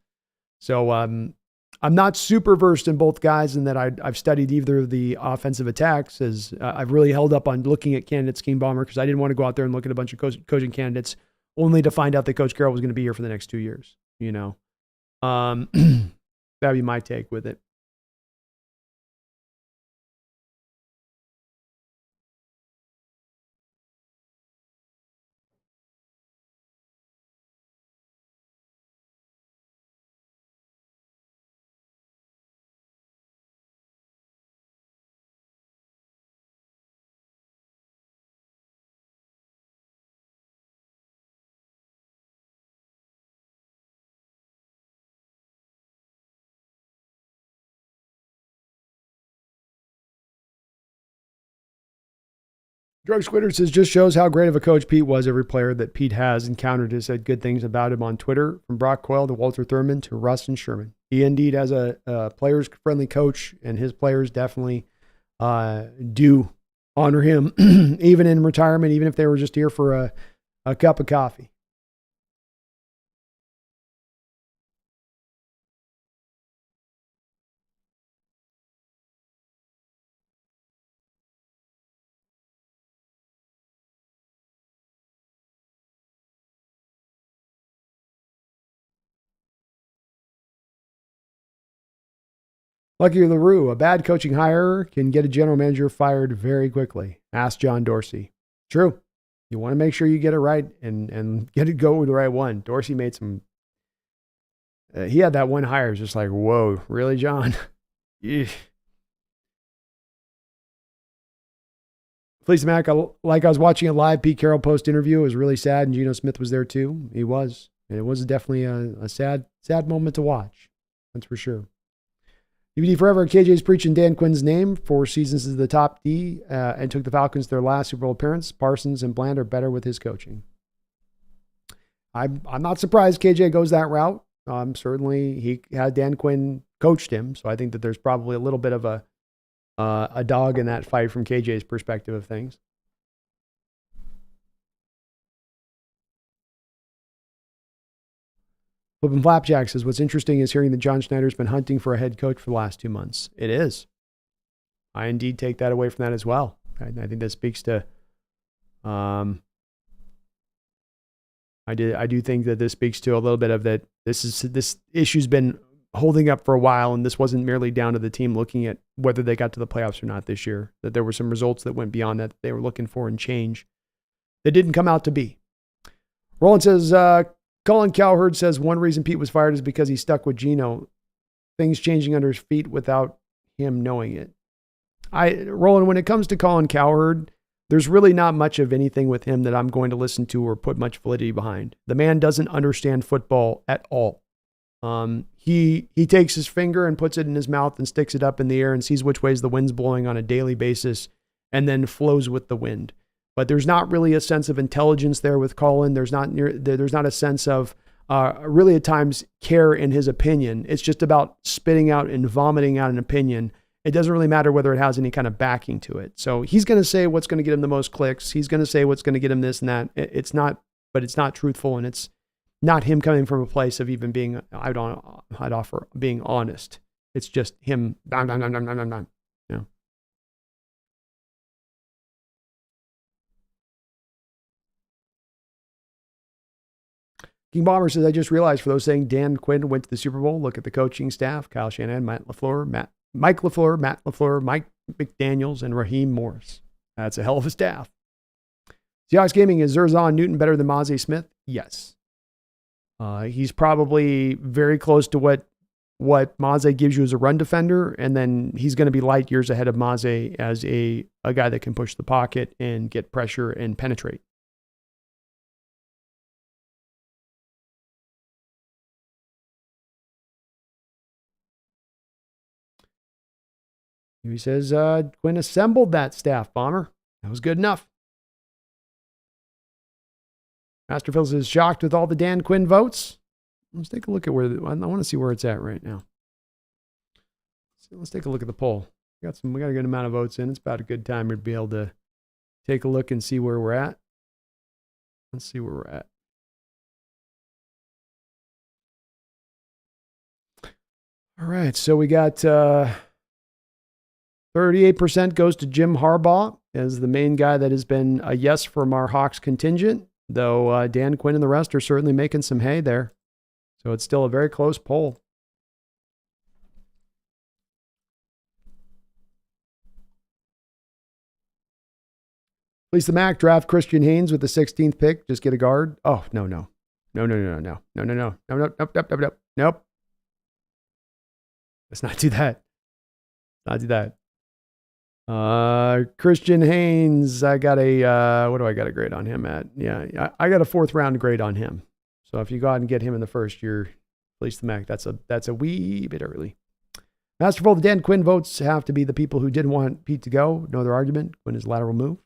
So I'm not super versed in both guys in that I've studied either of the offensive attacks, as I've really held up on looking at candidates, King Bomber, because I didn't want to go out there and look at a bunch of coaching candidates only to find out that Coach Carroll was going to be here for the next 2 years. That'd be my take with it. Drug Squitter says, just shows how great of a coach Pete was. Every player that Pete has encountered has said good things about him on Twitter, from Brock Coyle to Walter Thurman to Russ and Sherman. He indeed has a players-friendly coach, and his players definitely do honor him, even in retirement, even if they were just here for a cup of coffee. Lucky LaRue, a bad coaching hire can get a general manager fired very quickly. Ask John Dorsey. True. You want to make sure you get it right and get it go with the right one. Dorsey made some. He had that one hire. It's just like, whoa, really, John? Fleece Mac, like I was watching a live Pete Carroll post interview. It was really sad, and Geno Smith was there too. He was. And it was definitely a sad moment to watch. That's for sure. DVD Forever, KJ's preaching Dan Quinn's name. 4 seasons as the top D and took the Falcons to their last Super Bowl appearance. Parsons and Bland are better with his coaching. I'm not surprised KJ goes that route. Certainly, he had Dan Quinn coached him, so I think that there's probably a little bit of a dog in that fight from KJ's perspective of things. Flippin' Flapjack says, what's interesting is hearing that John Schneider's been hunting for a head coach for the last 2 months. It is. I indeed take that away from that as well. I think that speaks to, I I do think that this speaks to a little bit of that. This issue's been holding up for a while, and this wasn't merely down to the team looking at whether they got to the playoffs or not this year. That there were some results that went beyond that they were looking for and change that didn't come out to be. Roland says, Colin Cowherd says one reason Pete was fired is because he stuck with Geno. Things changing under his feet without him knowing it. Roland, when it comes to Colin Cowherd, there's really not much of anything with him that I'm going to listen to or put much validity behind. The man doesn't understand football at all. He takes his finger and puts it in his mouth and sticks it up in the air and sees which ways the wind's blowing on a daily basis and then flows with the wind. But there's not really a sense of intelligence there with Colin. There's not a sense of really at times care in his opinion. It's just about spitting out and vomiting out an opinion. It doesn't really matter whether it has any kind of backing to it. So he's going to say what's going to get him the most clicks. He's going to say what's going to get him this and that. It's not truthful, and it's not him coming from a place of even being, I'd offer being honest. It's just him, you know. King Bomber says, I just realized for those saying Dan Quinn went to the Super Bowl, look at the coaching staff: Kyle Shanahan, Mike LaFleur, Matt LaFleur, Mike McDaniels, and Raheem Morris. That's a hell of a staff. Seahawks Gaming, is Zerzan Newton better than Mozzie Smith? Yes. He's probably very close to what Mozzie gives you as a run defender, and then he's going to be light years ahead of Mozzie as a guy that can push the pocket and get pressure and penetrate. He says, Quinn assembled that staff, Bomber. That was good enough. Master Phil is shocked with all the Dan Quinn votes. Let's take a look at where, I want to see where it's at right now. So let's take a look at the poll. We got a good amount of votes in. It's about a good time to be able to take a look and see where we're at. Let's see where we're at. All right, so we got 38% goes to Jim Harbaugh as the main guy that has been a yes from our Hawks contingent, though Dan Quinn and the rest are certainly making some hay there. So it's still a very close poll. Please the Mac draft Christian Haynes with the 16th pick. Just get a guard. Oh, no. Nope. Let's not do that. Christian Haynes, I got a, what do I got a grade on him at? Yeah, I got a 4th round grade on him. So if you go out and get him in the first year, please the Mac, that's a wee bit early. Masterful, the Dan Quinn votes have to be the people who didn't want Pete to go. No other argument. Quinn is lateral move.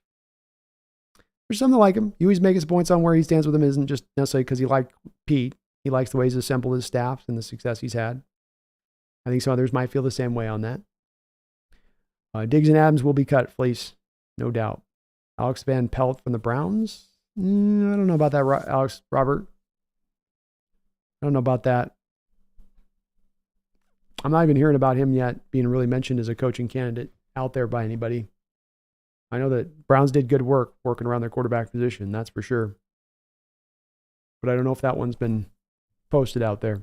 There's something like him. He always makes his points on where he stands with him. Isn't just necessarily because he liked Pete. He likes the ways he's assembled his staff and the success he's had. I think some others might feel the same way on that. Diggs and Adams will be cut, Fleece. No doubt. Alex Van Pelt from the Browns? I don't know about that, Robert. I don't know about that. I'm not even hearing about him yet being really mentioned as a coaching candidate out there by anybody. I know that Browns did good work working around their quarterback position, that's for sure. But I don't know if that one's been posted out there.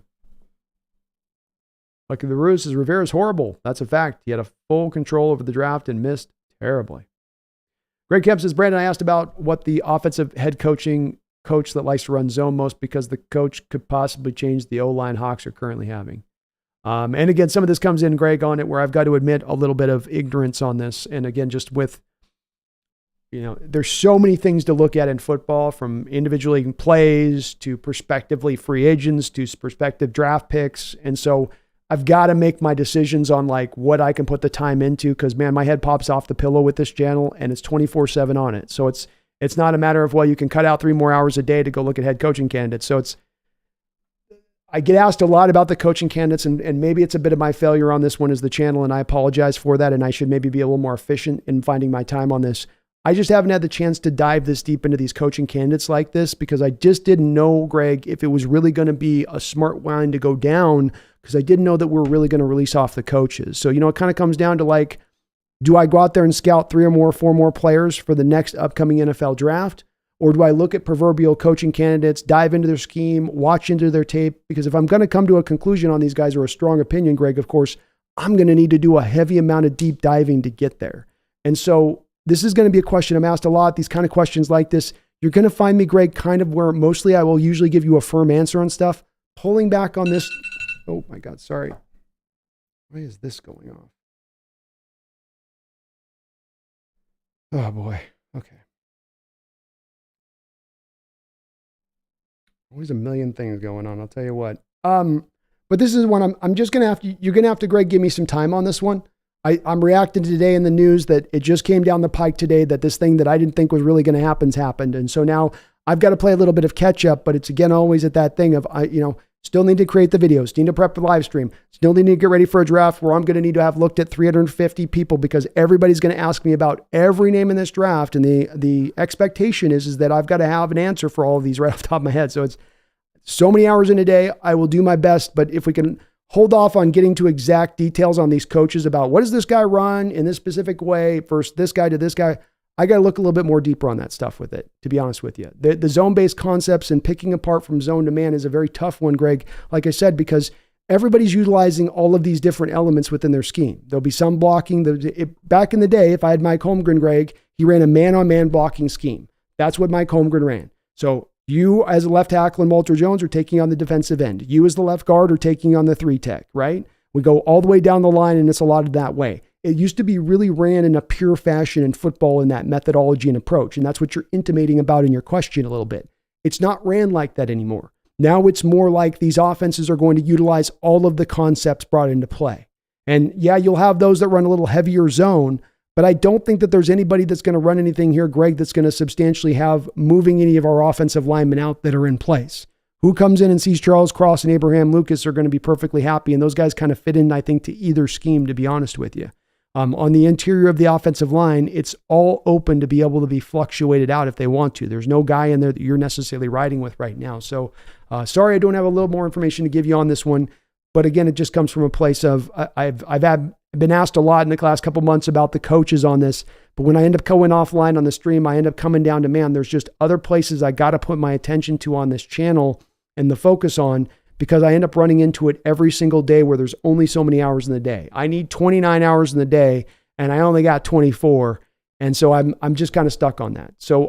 Lucky the Ruse says Rivera's horrible. That's a fact. He had a full control over the draft and missed terribly. Greg Kemp says, Brandon, I asked about what the offensive head coach that likes to run zone most because the coach could possibly change the O-line Hawks are currently having. And again, some of this comes in, Greg, on it where I've got to admit a little bit of ignorance on this. And again, just with, there's so many things to look at in football, from individually plays to prospectively free agents to prospective draft picks. And so I've got to make my decisions on like what I can put the time into, because man, my head pops off the pillow with this channel and it's 24/7 on it. So it's not a matter of, well, you can cut out 3 more hours a day to go look at head coaching candidates. So I get asked a lot about the coaching candidates, and maybe it's a bit of my failure on this one as the channel, and I apologize for that. And I should maybe be a little more efficient in finding my time on this. I just haven't had the chance to dive this deep into these coaching candidates like this because I just didn't know, Greg, if it was really going to be a smart line to go down, because I didn't know that we're really going to release off the coaches. So, it kind of comes down to like, do I go out there and scout 3 or more, 4 more players for the next upcoming NFL draft? Or do I look at proverbial coaching candidates, dive into their scheme, watch into their tape? Because if I'm going to come to a conclusion on these guys or a strong opinion, Greg, of course, I'm going to need to do a heavy amount of deep diving to get there. And so this is going to be a question I'm asked a lot. These kind of questions like this, you're going to find me, Greg, kind of where mostly I will usually give you a firm answer on stuff. Pulling back on this. Oh my God, sorry. Why is this going off? Oh boy. Okay. Always a million things going on. I'll tell you what. But this is one I'm just going to have to, you're going to have to, Greg, give me some time on this one. I'm reacting today in the news that it just came down the pike today that this thing that I didn't think was really going to happen's happened. And so now I've got to play a little bit of catch up, but it's again, always at that thing of, still need to create the videos, need to prep the live stream, still need to get ready for a draft where I'm going to need to have looked at 350 people because everybody's going to ask me about every name in this draft. And the expectation is that I've got to have an answer for all of these right off the top of my head. So it's so many hours in a day. I will do my best, but if we can hold off on getting to exact details on these coaches about what does this guy run in this specific way versus this guy to this guy, I got to look a little bit more deeper on that stuff with it, to be honest with you. The zone-based concepts and picking apart from zone to man is a very tough one, Greg, like I said, because everybody's utilizing all of these different elements within their scheme. There'll be some blocking. Back in the day, if I had Mike Holmgren, Greg, he ran a man-on-man blocking scheme. That's what Mike Holmgren ran. So you as a left tackle and Walter Jones are taking on the defensive end. You as the left guard are taking on the 3-tech, right? We go all the way down the line and it's allotted that way. It used to be really ran in a pure fashion in football in that methodology and approach. And that's what you're intimating about in your question a little bit. It's not ran like that anymore. Now it's more like these offenses are going to utilize all of the concepts brought into play. And yeah, you'll have those that run a little heavier zone, but I don't think that there's anybody that's going to run anything here, Greg, that's going to substantially have moving any of our offensive linemen out that are in place. Who comes in and sees Charles Cross and Abraham Lucas are going to be perfectly happy. And those guys kind of fit in, I think, to either scheme, to be honest with you. On the interior of the offensive line, it's all open to be able to be fluctuated out if they want to. There's no guy in there that you're necessarily riding with right now. So sorry, I don't have a little more information to give you on this one. But again, it just comes from a place of I've been asked a lot in the last couple months about the coaches on this. But when I end up going offline on the stream, I end up coming down to, man, there's just other places I got to put my attention to on this channel and the focus on, because I end up running into it every single day where there's only so many hours in the day. I need 29 hours in the day and I only got 24. And so I'm just kind of stuck on that. So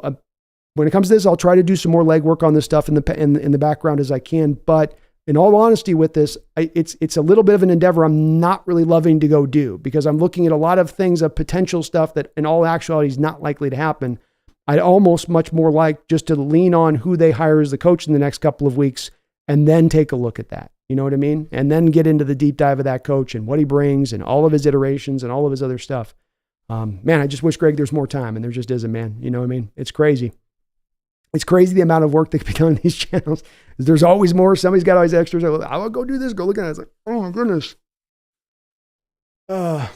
when it comes to this, I'll try to do some more legwork on this stuff in the background as I can. But in all honesty with this, it's a little bit of an endeavor I'm not really loving to go do, because I'm looking at a lot of things of potential stuff that in all actuality is not likely to happen. I'd almost much more like just to lean on who they hire as the coach in the next couple of weeks and then take a look at that. You know what I mean? And then get into the deep dive of that coach and what he brings and all of his iterations and all of his other stuff. Man, I just wish, Greg, there's more time, and there just isn't, man. You know what I mean? It's crazy. It's crazy the amount of work that can be done on these channels. There's always more. Somebody's got all these extras. I will go do this, go look at it. It's like, oh my goodness. I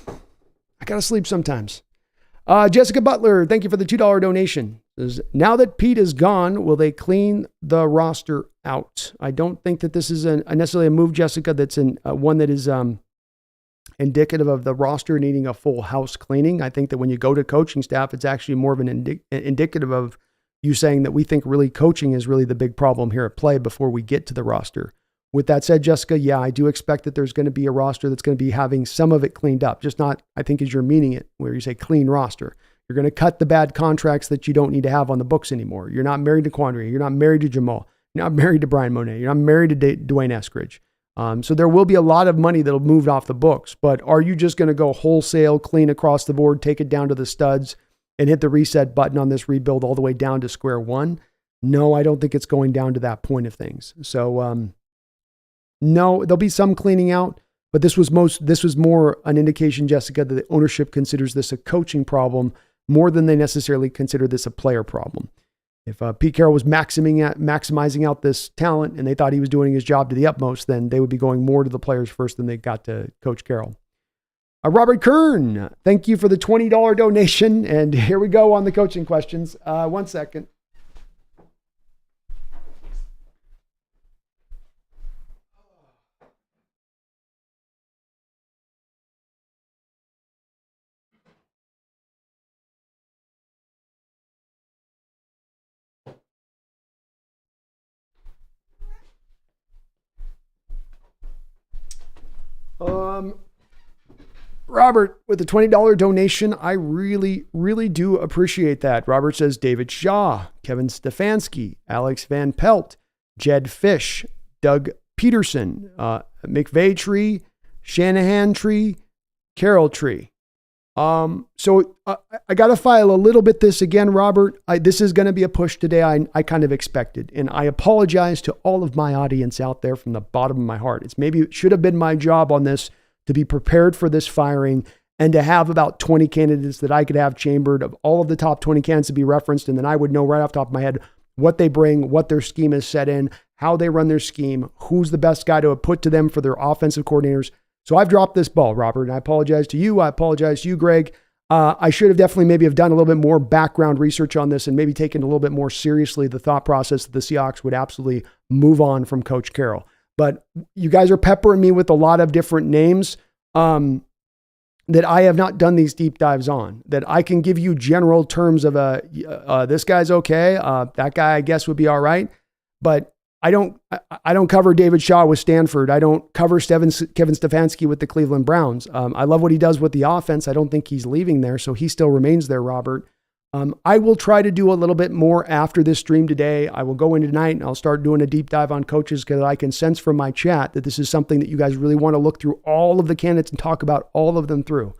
got to sleep sometimes. Jessica Butler, thank you for the $2 donation. Says, now that Pete is gone, will they clean the roster out? I don't think that this is necessarily a move, Jessica, that's one that is indicative of the roster needing a full house cleaning. I think that when you go to coaching staff, it's actually more of an indicative of you saying that we think really coaching is really the big problem here at play before we get to the roster. With that said, Jessica, yeah, I do expect that there's going to be a roster that's going to be having some of it cleaned up. Just not, I think, as you're meaning it, where you say clean roster. You're going to cut the bad contracts that you don't need to have on the books anymore. You're not married to Quandary. You're not married to Jamal. You're not married to Brian Monet. You're not married to Dwayne Eskridge. So there will be a lot of money that'll move off the books. But are you just going to go wholesale, clean across the board, take it down to the studs, and hit the reset button on this rebuild all the way down to square one? No, I don't think it's going down to that point of things. So, no, there'll be some cleaning out, but this was more an indication, Jessica, that the ownership considers this a coaching problem more than they necessarily consider this a player problem. If Pete Carroll was maximizing out this talent and they thought he was doing his job to the utmost, then they would be going more to the players first than they got to Coach Carroll. Robert Kern, thank you for the $20 donation. And here we go on the coaching questions. 1 second. Robert, with the $20 donation, I really, really do appreciate that. Robert says David Shaw, Kevin Stefanski, Alex Van Pelt, Jed Fish, Doug Peterson, McVeigh Tree, Shanahan Tree, Carroll Tree. So I got to file a little bit this again, Robert. This is going to be a push today. I kind of expected, and I apologize to all of my audience out there from the bottom of my heart. It should have been my job on this to be prepared for this firing and to have about 20 candidates that I could have chambered of all of the top 20 candidates to be referenced. And then I would know right off the top of my head what they bring, what their scheme is set in, how they run their scheme, who's the best guy to put to them for their offensive coordinators. So I've dropped this ball, Robert, and I apologize to you. I apologize to you, Greg. I should have definitely maybe have done a little bit more background research on this and maybe taken a little bit more seriously the thought process that the Seahawks would absolutely move on from Coach Carroll. But you guys are peppering me with a lot of different names that I have not done these deep dives on, that I can give you general terms of this guy's okay. That guy, I guess, would be all right. But I don't cover David Shaw with Stanford. I don't cover Kevin Stefanski with the Cleveland Browns. I love what he does with the offense. I don't think he's leaving there, so he still remains there, Robert. I will try to do a little bit more after this stream today. I will go into tonight and I'll start doing a deep dive on coaches because I can sense from my chat that this is something that you guys really want to look through all of the candidates and talk about all of them through.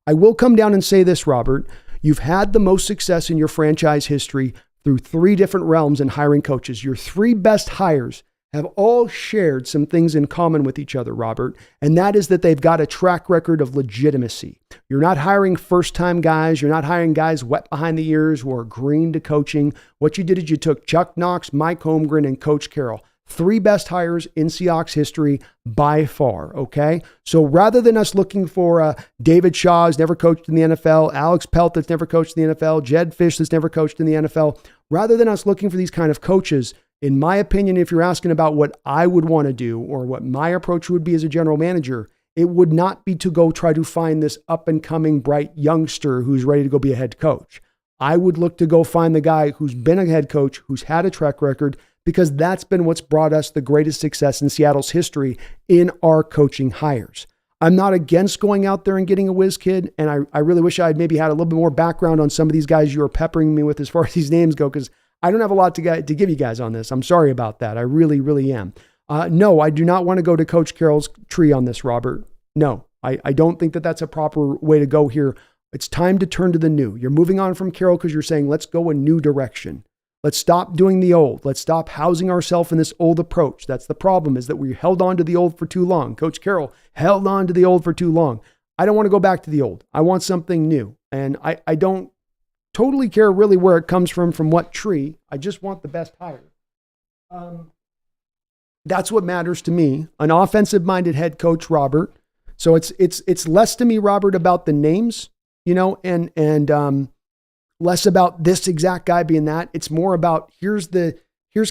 I will come down and say this, Robert. You've had the most success in your franchise history through 3 different realms in hiring coaches. Your 3 best hires have all shared some things in common with each other, Robert, and that is that they've got a track record of legitimacy. You're not hiring first-time guys. You're not hiring guys wet behind the ears who are green to coaching. What you did is you took Chuck Knox, Mike Holmgren, and Coach Carroll. 3 best hires in Seahawks history by far, okay? So rather than us looking for David Shaw, who's never coached in the NFL, Alex Pelt that's never coached in the NFL, Jed Fish that's never coached in the NFL, rather than us looking for these kind of coaches, in my opinion, if you're asking about what I would want to do or what my approach would be as a general manager, it would not be to go try to find this up-and-coming bright youngster who's ready to go be a head coach. I would look to go find the guy who's been a head coach, who's had a track record, because that's been what's brought us the greatest success in Seattle's history in our coaching hires. I'm not against going out there and getting a whiz kid, and I really wish I had maybe had a little bit more background on some of these guys you are peppering me with as far as these names go, because I don't have a lot to give you guys on this. I'm sorry about that. I really, really am. No, I do not want to go to Coach Carroll's tree on this, Robert. No, I don't think that that's a proper way to go here. It's time to turn to the new. You're moving on from Carroll because you're saying, let's go a new direction. Let's stop doing the old. Let's stop housing ourselves in this old approach. That's the problem, is that we held on to the old for too long. Coach Carroll held on to the old for too long. I don't want to go back to the old. I want something new. And I don't totally care really where it comes from what tree. I just want the best hire. That's what matters to me. An offensive-minded head coach, Robert. So it's less to me, Robert, about the names, and less about this exact guy being that. It's more about here's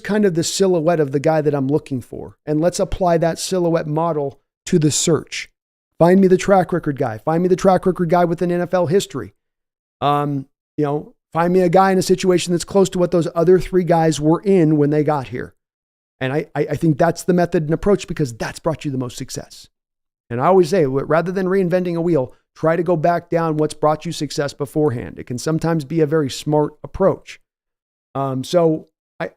kind of the silhouette of the guy that I'm looking for. And let's apply that silhouette model to the search. Find me the track record guy. Find me the track record guy with an NFL history. Find me a guy in a situation that's close to what those other 3 guys were in when they got here. And I think that's the method and approach, because that's brought you the most success. And I always say, rather than reinventing a wheel, try to go back down what's brought you success beforehand. It can sometimes be a very smart approach. So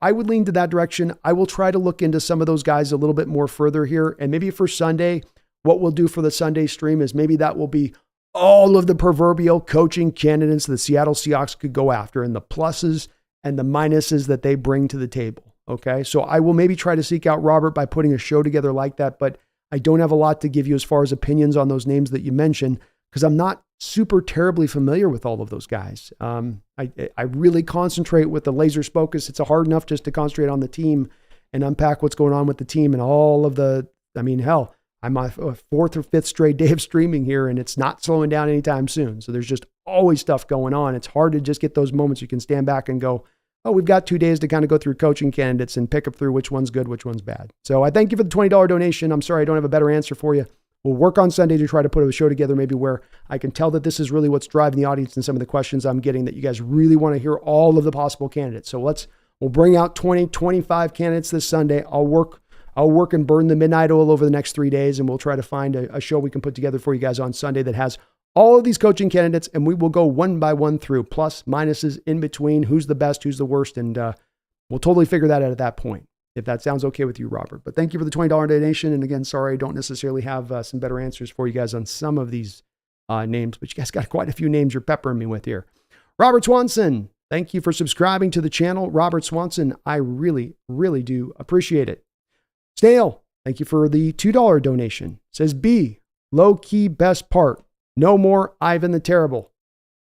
I would lean to that direction. I will try to look into some of those guys a little bit more further here. And maybe for Sunday, what we'll do for the Sunday stream is maybe that will be all of the proverbial coaching candidates the Seattle Seahawks could go after, and the pluses and the minuses that they bring to the table. Okay. So I will maybe try to seek out Robert by putting a show together like that, but I don't have a lot to give you as far as opinions on those names that you mentioned, because I'm not super terribly familiar with all of those guys. I really concentrate with the laser focus. It's hard enough just to concentrate on the team and unpack what's going on with the team and all of hell, I'm my 4th or 5th straight day of streaming here, and it's not slowing down anytime soon. So there's just always stuff going on. It's hard to just get those moments you can stand back and go, oh, we've got 2 days to kind of go through coaching candidates and pick up through which one's good, which one's bad. So I thank you for the $20 donation. I'm sorry I don't have a better answer for you. We'll work on Sunday to try to put a show together maybe where I can tell that this is really what's driving the audience and some of the questions I'm getting, that you guys really want to hear all of the possible candidates. So we'll bring out 20, 25 candidates this Sunday. I'll work I'll work and burn the midnight oil over the next 3 days, and we'll try to find a show we can put together for you guys on Sunday that has all of these coaching candidates, and we will go one by one through plus, minuses, in between, who's the best, who's the worst, and we'll totally figure that out at that point, if that sounds okay with you, Robert. But thank you for the $20 donation, and again, sorry I don't necessarily have some better answers for you guys on some of these names, but you guys got quite a few names you're peppering me with here. Robert Swanson, thank you for subscribing to the channel. Robert Swanson, I really, really do appreciate it. Snail, thank you for the $2 donation. Says B, low-key best part. No more Ivan the Terrible.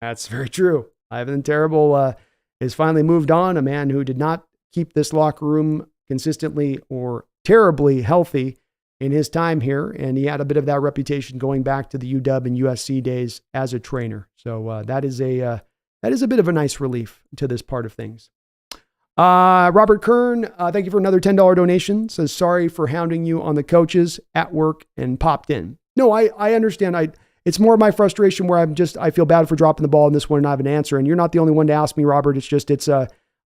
That's very true. Ivan the Terrible is finally moved on, a man who did not keep this locker room consistently or terribly healthy in his time here, and he had a bit of that reputation going back to the UW and USC days as a trainer. So that is a bit of a nice relief to this part of things. Robert Kern, thank you for another $10 donation. Says, sorry for hounding you on the coaches at work and popped in. No, I understand. It's more of my frustration where I feel bad for dropping the ball in this one and I have an answer. And you're not the only one to ask me, Robert.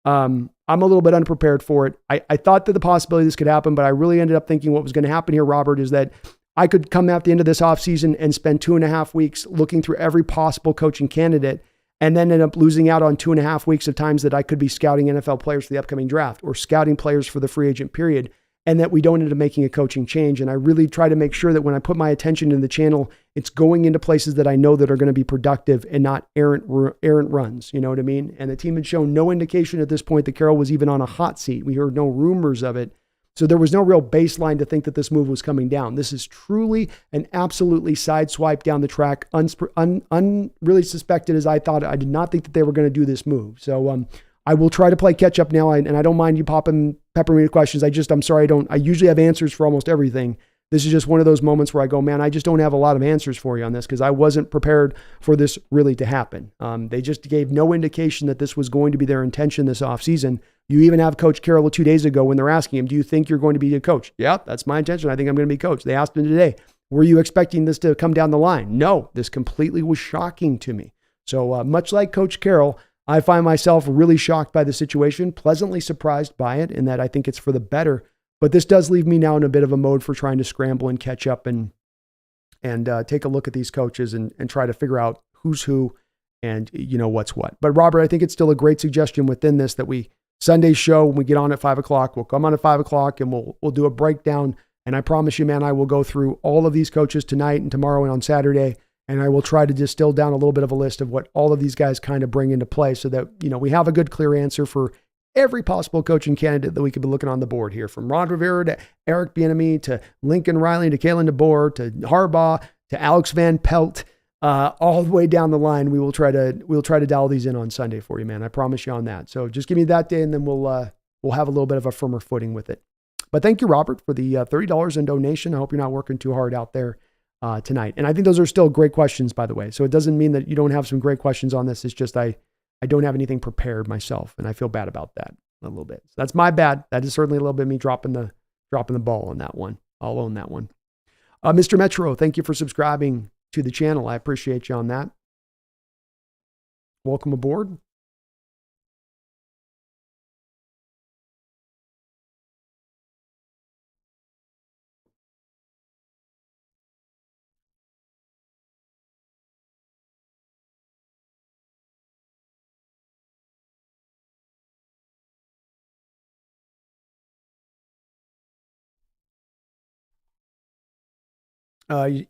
I'm a little bit unprepared for it. I thought that the possibility this could happen, but I really ended up thinking what was going to happen here, Robert, is that I could come at the end of this offseason and spend 2.5 weeks looking through every possible coaching candidate and then end up losing out on 2.5 weeks of times that I could be scouting NFL players for the upcoming draft or scouting players for the free agent period, and that we don't end up making a coaching change. And I really try to make sure that when I put my attention in the channel, it's going into places that I know that are going to be productive and not errant runs. You know what I mean? And the team had shown no indication at this point that Carroll was even on a hot seat. We heard no rumors of it. So there was no real baseline to think that this move was coming down. This is truly an absolutely sideswipe down the track, really suspected as I thought. I did not think that they were going to do this move. So I will try to play catch up now, and I don't mind you peppering me with questions. I'm sorry, I usually have answers for almost everything. This is just one of those moments where I go, man, I just don't have a lot of answers for you on this because I wasn't prepared for this really to happen. They just gave no indication that this was going to be their intention this offseason. You even have Coach Carroll 2 days ago when they're asking him, do you think you're going to be a coach? Yeah, that's my intention. I think I'm going to be coach. They asked him today, were you expecting this to come down the line? No, this completely was shocking to me. So much like Coach Carroll, I find myself really shocked by the situation, pleasantly surprised by it, in that I think it's for the better. But this does leave me now in a bit of a mode for trying to scramble and catch up and take a look at these coaches and try to figure out who's who and what's what. But Robert, I think it's still a great suggestion within this that we Sunday show, when we get on at 5:00, we'll come on at 5:00 and we'll do a breakdown. And I promise you, man, I will go through all of these coaches tonight and tomorrow and on Saturday. And I will try to distill down a little bit of a list of what all of these guys kind of bring into play so that, we have a good, clear answer for every possible coaching candidate that we could be looking on the board here, from Ron Rivera to Eric Bieniemy to Lincoln Riley to Kalen DeBoer to Harbaugh to Alex Van Pelt, all the way down the line. We'll try to dial these in on Sunday for you, man. I promise you on that. So just give me that day, and then we'll have a little bit of a firmer footing with it. But thank you, Robert, for the $30 in donation. I hope you're not working too hard out there tonight. And I think those are still great questions, by the way. So it doesn't mean that you don't have some great questions on this. It's just I don't have anything prepared myself, and I feel bad about that a little bit. So that's my bad. That is certainly a little bit of me dropping the ball on that one. I'll own that one. Mr. Metro, thank you for subscribing to the channel. I appreciate you on that. Welcome aboard.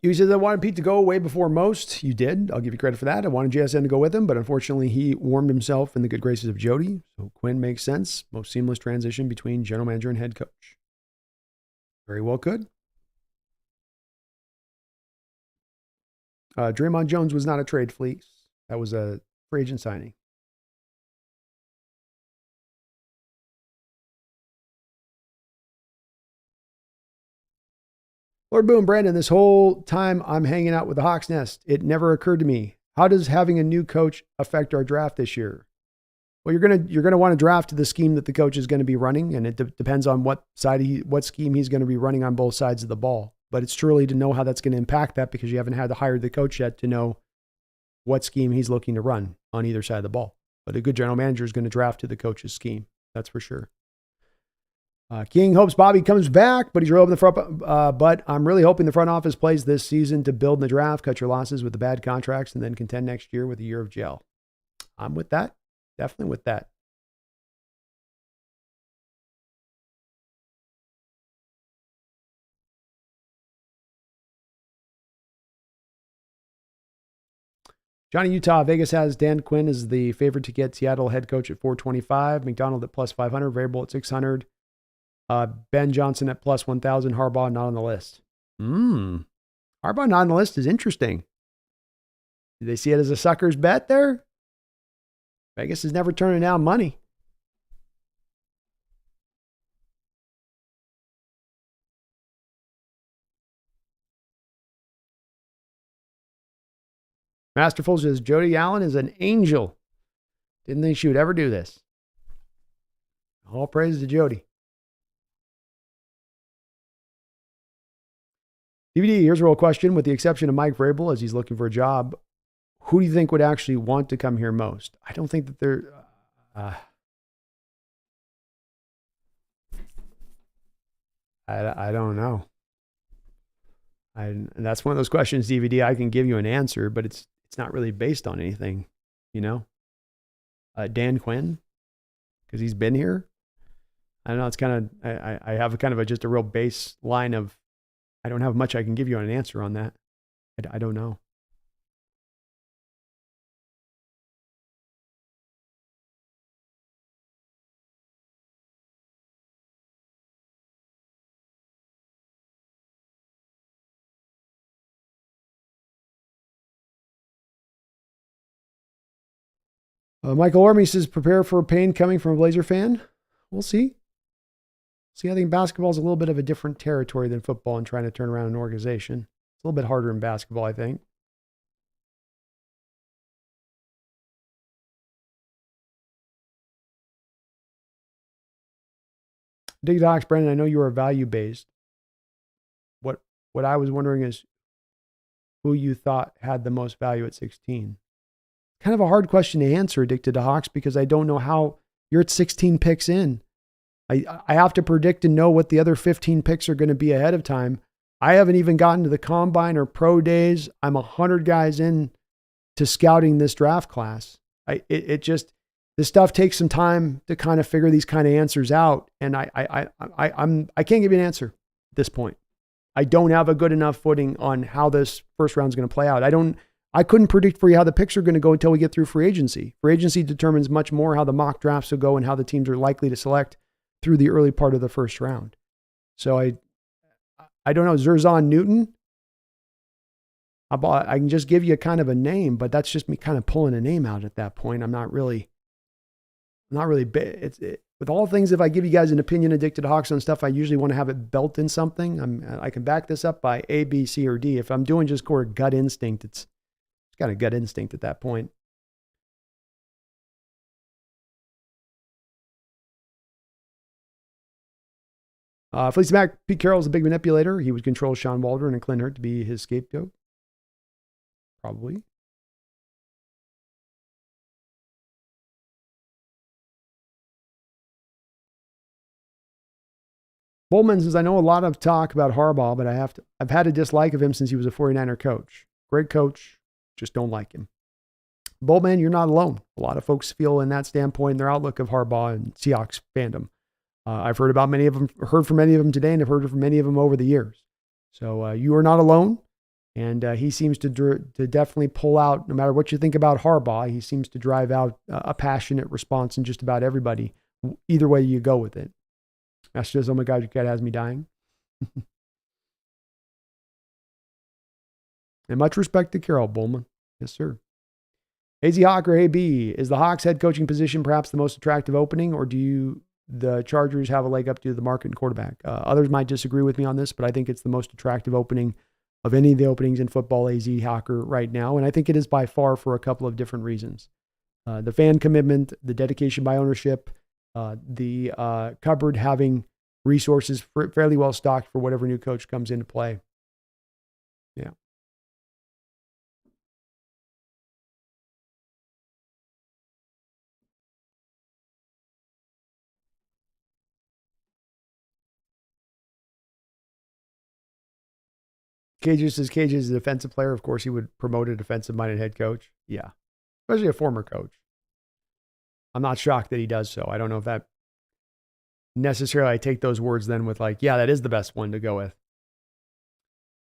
You said I wanted Pete to go away before most. You did. I'll give you credit for that. I wanted JSN to go with him, but unfortunately he warmed himself in the good graces of Jody. So Quinn makes sense. Most seamless transition between general manager and head coach. Very well could. Draymond Jones was not a trade fleece. That was a free agent signing. Lord Boom, Brandon, this whole time I'm hanging out with the Hawks Nest, it never occurred to me, how does having a new coach affect our draft this year? Well, you're gonna want to draft the scheme that the coach is going to be running, and it depends on what scheme he's going to be running on both sides of the ball. But it's too early to know how that's going to impact that because you haven't had to hire the coach yet to know what scheme he's looking to run on either side of the ball. But a good general manager is going to draft to the coach's scheme. That's for sure. King hopes Bobby comes back, but he's really hoping the front. But I'm really hoping the front office plays this season to build in the draft, cut your losses with the bad contracts, and then contend next year with a year of gel. I'm with that. Definitely with that. Johnny Utah, Vegas has Dan Quinn as the favorite to get Seattle head coach at 425, McDonald at plus 500, Variable at 600, Ben Johnson at plus 1,000, Harbaugh not on the list. Harbaugh not on the list is interesting. Do they see it as a sucker's bet there? Vegas is never turning down money. Masterful says Jody Allen is an angel. Didn't think she would ever do this. All praise to Jody. DVD, here's a real question. With the exception of Mike Vrabel, as he's looking for a job, who do you think would actually want to come here most? I don't think that they're... I don't know. And that's one of those questions, DVD, I can give you an answer, but it's not really based on anything, you know? Dan Quinn, because he's been here. I don't know. It's kind of, I have just a real baseline of, I don't have much I can give you an answer on that. I don't know. Michael Orme says, prepare for pain coming from a Blazer fan. We'll see. I think basketball is a little bit of a different territory than football in trying to turn around an organization. It's a little bit harder in basketball, I think. Dig Docs, Brandon, I know you are value-based. What I was wondering is who you thought had the most value at 16. Kind of a hard question to answer, Addicted to Hawks, because I don't know how you're at 16 picks in. I have to predict and know what the other 15 picks are going to be ahead of time. I haven't even gotten to the combine or pro days. I'm 100 guys in to scouting this draft class. This stuff takes some time to kind of figure these kind of answers out. And I can't give you an answer at this point. I don't have a good enough footing on how this first round is going to play out. I couldn't predict for you how the picks are going to go until we get through free agency. Free agency determines much more how the mock drafts will go and how the teams are likely to select through the early part of the first round. So I don't know, Zerzan Newton. I can just give you kind of a name, but that's just me kind of pulling a name out at that point. I'm not really. With all things, if I give you guys an opinion, Addicted to Hawks on stuff, I usually want to have it built in something. I can back this up by A, B, C, or D. If I'm doing just core gut instinct, it's got a gut instinct at that point. Fleece back, Pete Carroll is a big manipulator. He would control Sean Waldron and Clint Hurt to be his scapegoat. Probably. Bullman says, I know a lot of talk about Harbaugh, but I've had a dislike of him since he was a 49er coach. Great coach, just don't like him. Bullman, you're not alone. A lot of folks feel in that standpoint, their outlook of Harbaugh and Seahawks fandom. I've heard from many of them today, and I've heard from many of them over the years. So you are not alone. And he seems to definitely pull out, no matter what you think about Harbaugh, he seems to drive out a passionate response in just about everybody, either way you go with it. That's just, oh my God, your cat has me dying. And much respect to Carroll, Bullman. Yes, sir. AZ Hawk or AB, is the Hawks head coaching position perhaps the most attractive opening, or do the Chargers have a leg up to the market and quarterback? Others might disagree with me on this, but I think it's the most attractive opening of any of the openings in football, AZ Hawker right now. And I think it is by far for a couple of different reasons. The fan commitment, the dedication by ownership, the cupboard having resources fairly well stocked for whatever new coach comes into play. Yeah. Cages says Cage is a defensive player. Of course, he would promote a defensive-minded head coach. Yeah, especially a former coach. I'm not shocked that he does so. I don't know if that necessarily, I take those words then with like, yeah, that is the best one to go with.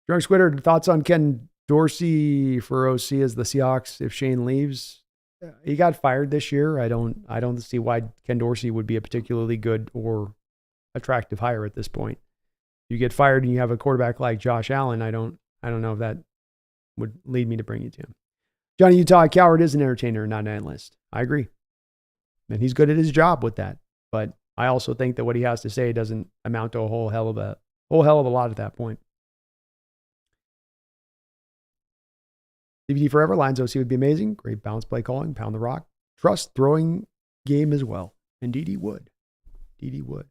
Drunk Squitter, thoughts on Ken Dorsey for OC as the Seahawks if Shane leaves? He got fired this year. I don't see why Ken Dorsey would be a particularly good or attractive hire at this point. You get fired and you have a quarterback like Josh Allen. I don't know if that would lead me to bring you to him. Johnny Utah Coward is an entertainer, not an analyst. I agree. And he's good at his job with that. But I also think that what he has to say doesn't amount to a whole hell of a lot at that point. DVD forever. Lions OC would be amazing. Great bounce play calling. Pound the rock. Trust throwing game as well. Indeed he would. Indeed he would.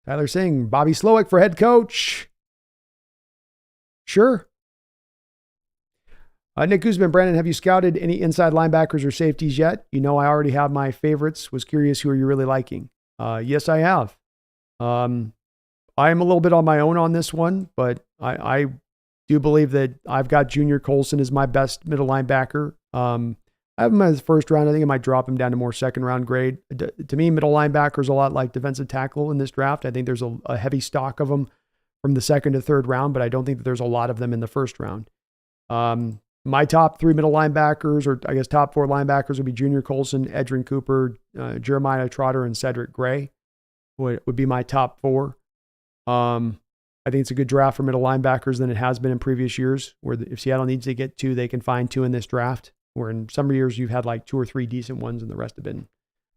Tyler Singh. Bobby Slowick for head coach. Sure. Nick Guzman, Brandon, have you scouted any inside linebackers or safeties yet? You know I already have my favorites. Was curious, who are you really liking? Yes, I have. I am a little bit on my own on this one, but I do believe that I've got Junior Colson as my best middle linebacker. I have him as first round. I think I might drop him down to more second round grade. To me, middle linebacker is a lot like defensive tackle in this draft. I think there's a heavy stock of them from the second to third round, but I don't think that there's a lot of them in the first round. My top three middle linebackers, or I guess top four linebackers, would be Junior Colson, Edrin Cooper, Jeremiah Trotter, and Cedric Gray would be my top four. I think it's a good draft for middle linebackers than it has been in previous years, where if Seattle needs to get two, they can find two in this draft, where in some years you've had like two or three decent ones and the rest have been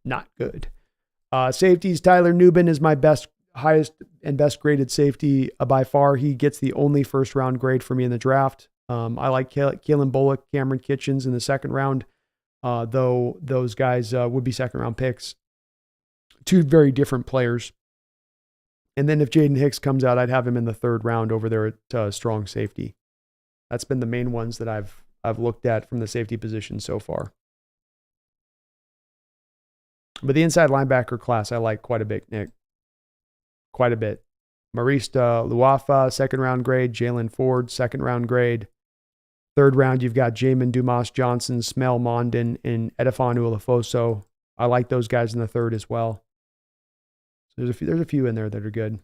not good. Safeties, Tyler Nubin is my highest and best graded safety by far. He gets the only first round grade for me in the draft. I like Kalen Bullock, Cameron Kitchens in the second round, though those guys would be second round picks. Two very different players. And then if Jaden Hicks comes out, I'd have him in the third round over there at strong safety. That's been the main ones that I've looked at from the safety position so far. But the inside linebacker class, I like quite a bit, Nick. Quite a bit. Maurice Luafa, second round grade. Jalen Ford, second round grade. Third round, you've got Jamin Dumas Johnson, Smell Mondin, and Edifon Ulofoso. I like those guys in the third as well. So there's a few in there that are good.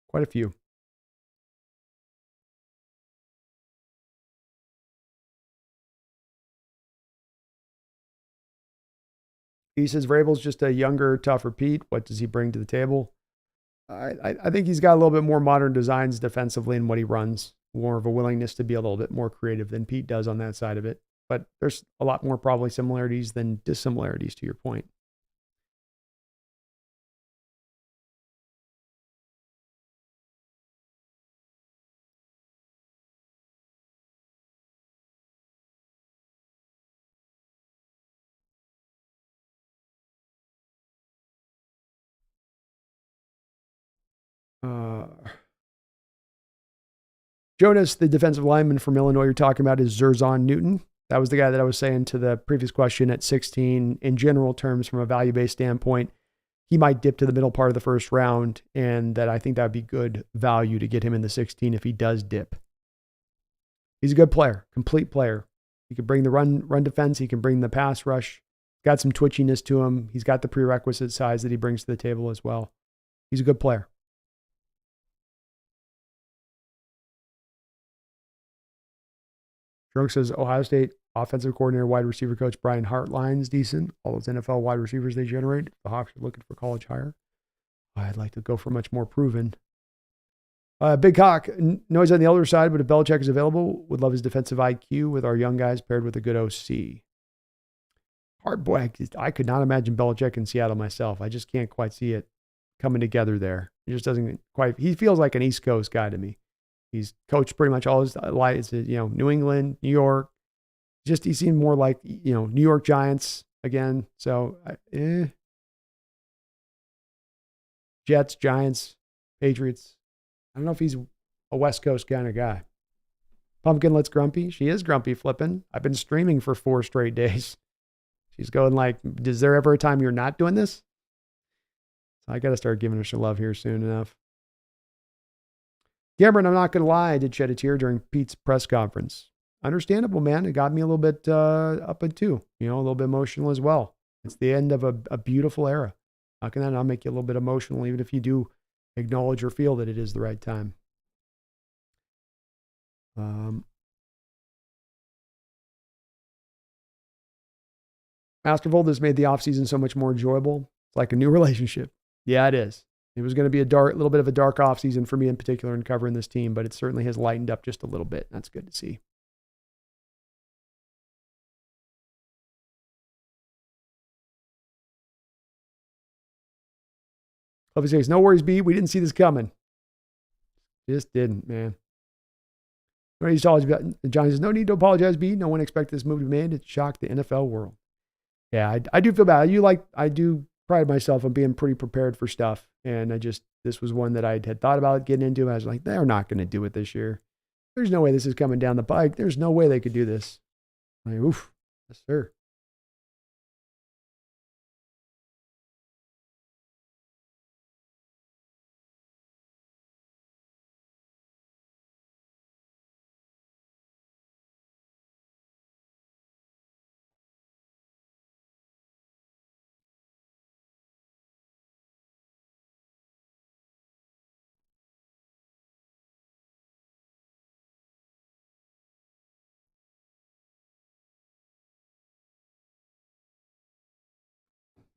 Quite a few. He says Vrabel's just a younger, tougher Pete. What does he bring to the table? I think he's got a little bit more modern designs defensively in what he runs. More of a willingness to be a little bit more creative than Pete does on that side of it. But there's a lot more probably similarities than dissimilarities to your point. Jonas, the defensive lineman from Illinois you're talking about, is Zerzon Newton. That was the guy that I was saying to the previous question at 16. In general terms, from a value-based standpoint, he might dip to the middle part of the first round, and that I think that would be good value to get him in the 16 if he does dip. He's a good player, complete player. He can bring the run defense. He can bring the pass rush. Got some twitchiness to him. He's got the prerequisite size that he brings to the table as well. He's a good player. Drunk says Ohio State offensive coordinator, wide receiver coach Brian Hartline's decent. All those NFL wide receivers they generate. The Hawks are looking for college hire. I'd like to go for much more proven. Big Hawk, noise on the elder side, but if Belichick is available, would love his defensive IQ with our young guys paired with a good OC. Hard boy, I could not imagine Belichick in Seattle myself. I just can't quite see it coming together there. He just doesn't quite. He feels like an East Coast guy to me. He's coached pretty much all his life, New England, New York. He seemed more like, New York Giants again. So, Jets, Giants, Patriots. I don't know if he's a West Coast kind of guy. Pumpkin looks grumpy. She is grumpy flipping. I've been streaming for 4 straight days. She's going like, is there ever a time you're not doing this? I got to start giving her some love here soon enough. Cameron, I'm not going to lie, I did shed a tear during Pete's press conference. Understandable, man. It got me a little bit up and too, a little bit emotional as well. It's the end of a beautiful era. How can that not make you a little bit emotional, even if you do acknowledge or feel that it is the right time? Masterful, this made the offseason so much more enjoyable. It's like a new relationship. Yeah, it is. It was going to be a little bit of a dark offseason for me in particular in covering this team, but it certainly has lightened up just a little bit. That's good to see. Clovey says, no worries, B. We didn't see this coming. Just didn't, man. Johnny says, no need to apologize, B. No one expected this move to be made. It shocked the NFL world. Yeah, I do feel bad. I do pride myself on being pretty prepared for stuff. And this was one that I had thought about getting into. I was like, they're not going to do it this year. There's no way this is coming down the pike. There's no way they could do this. Like, oof, yes, sir.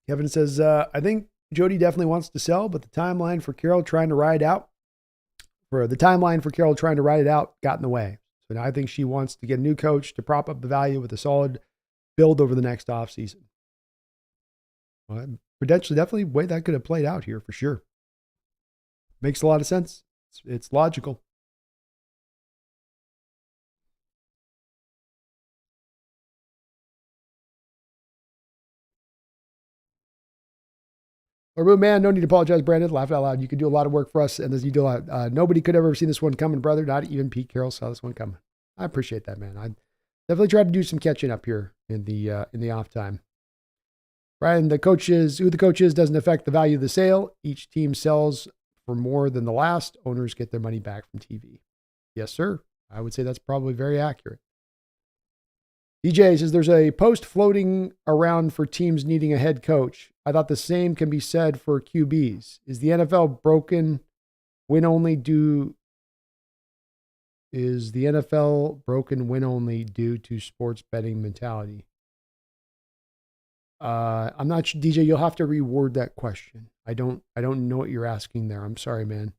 Kevin says, I think Jody definitely wants to sell, but the timeline for Carroll trying to ride it out got in the way. So now I think she wants to get a new coach to prop up the value with a solid build over the next offseason. Well, potentially, definitely, way that could have played out here for sure. Makes a lot of sense. It's logical. Or man, no need to apologize, Brandon. Laugh out loud. You could do a lot of work for us, and as you do a lot. Nobody could ever have seen this one coming, brother. Not even Pete Carroll saw this one coming. I appreciate that, man. I definitely tried to do some catching up here in the off time. Brian, who the coach is doesn't affect the value of the sale. Each team sells for more than the last. Owners get their money back from TV. Yes, sir. I would say that's probably very accurate. DJ says there's a post floating around for teams needing a head coach. I thought the same can be said for QBs. Is the NFL broken win only due to sports betting mentality? I'm not sure, DJ, you'll have to reword that question. I don't know what you're asking there. I'm sorry, man.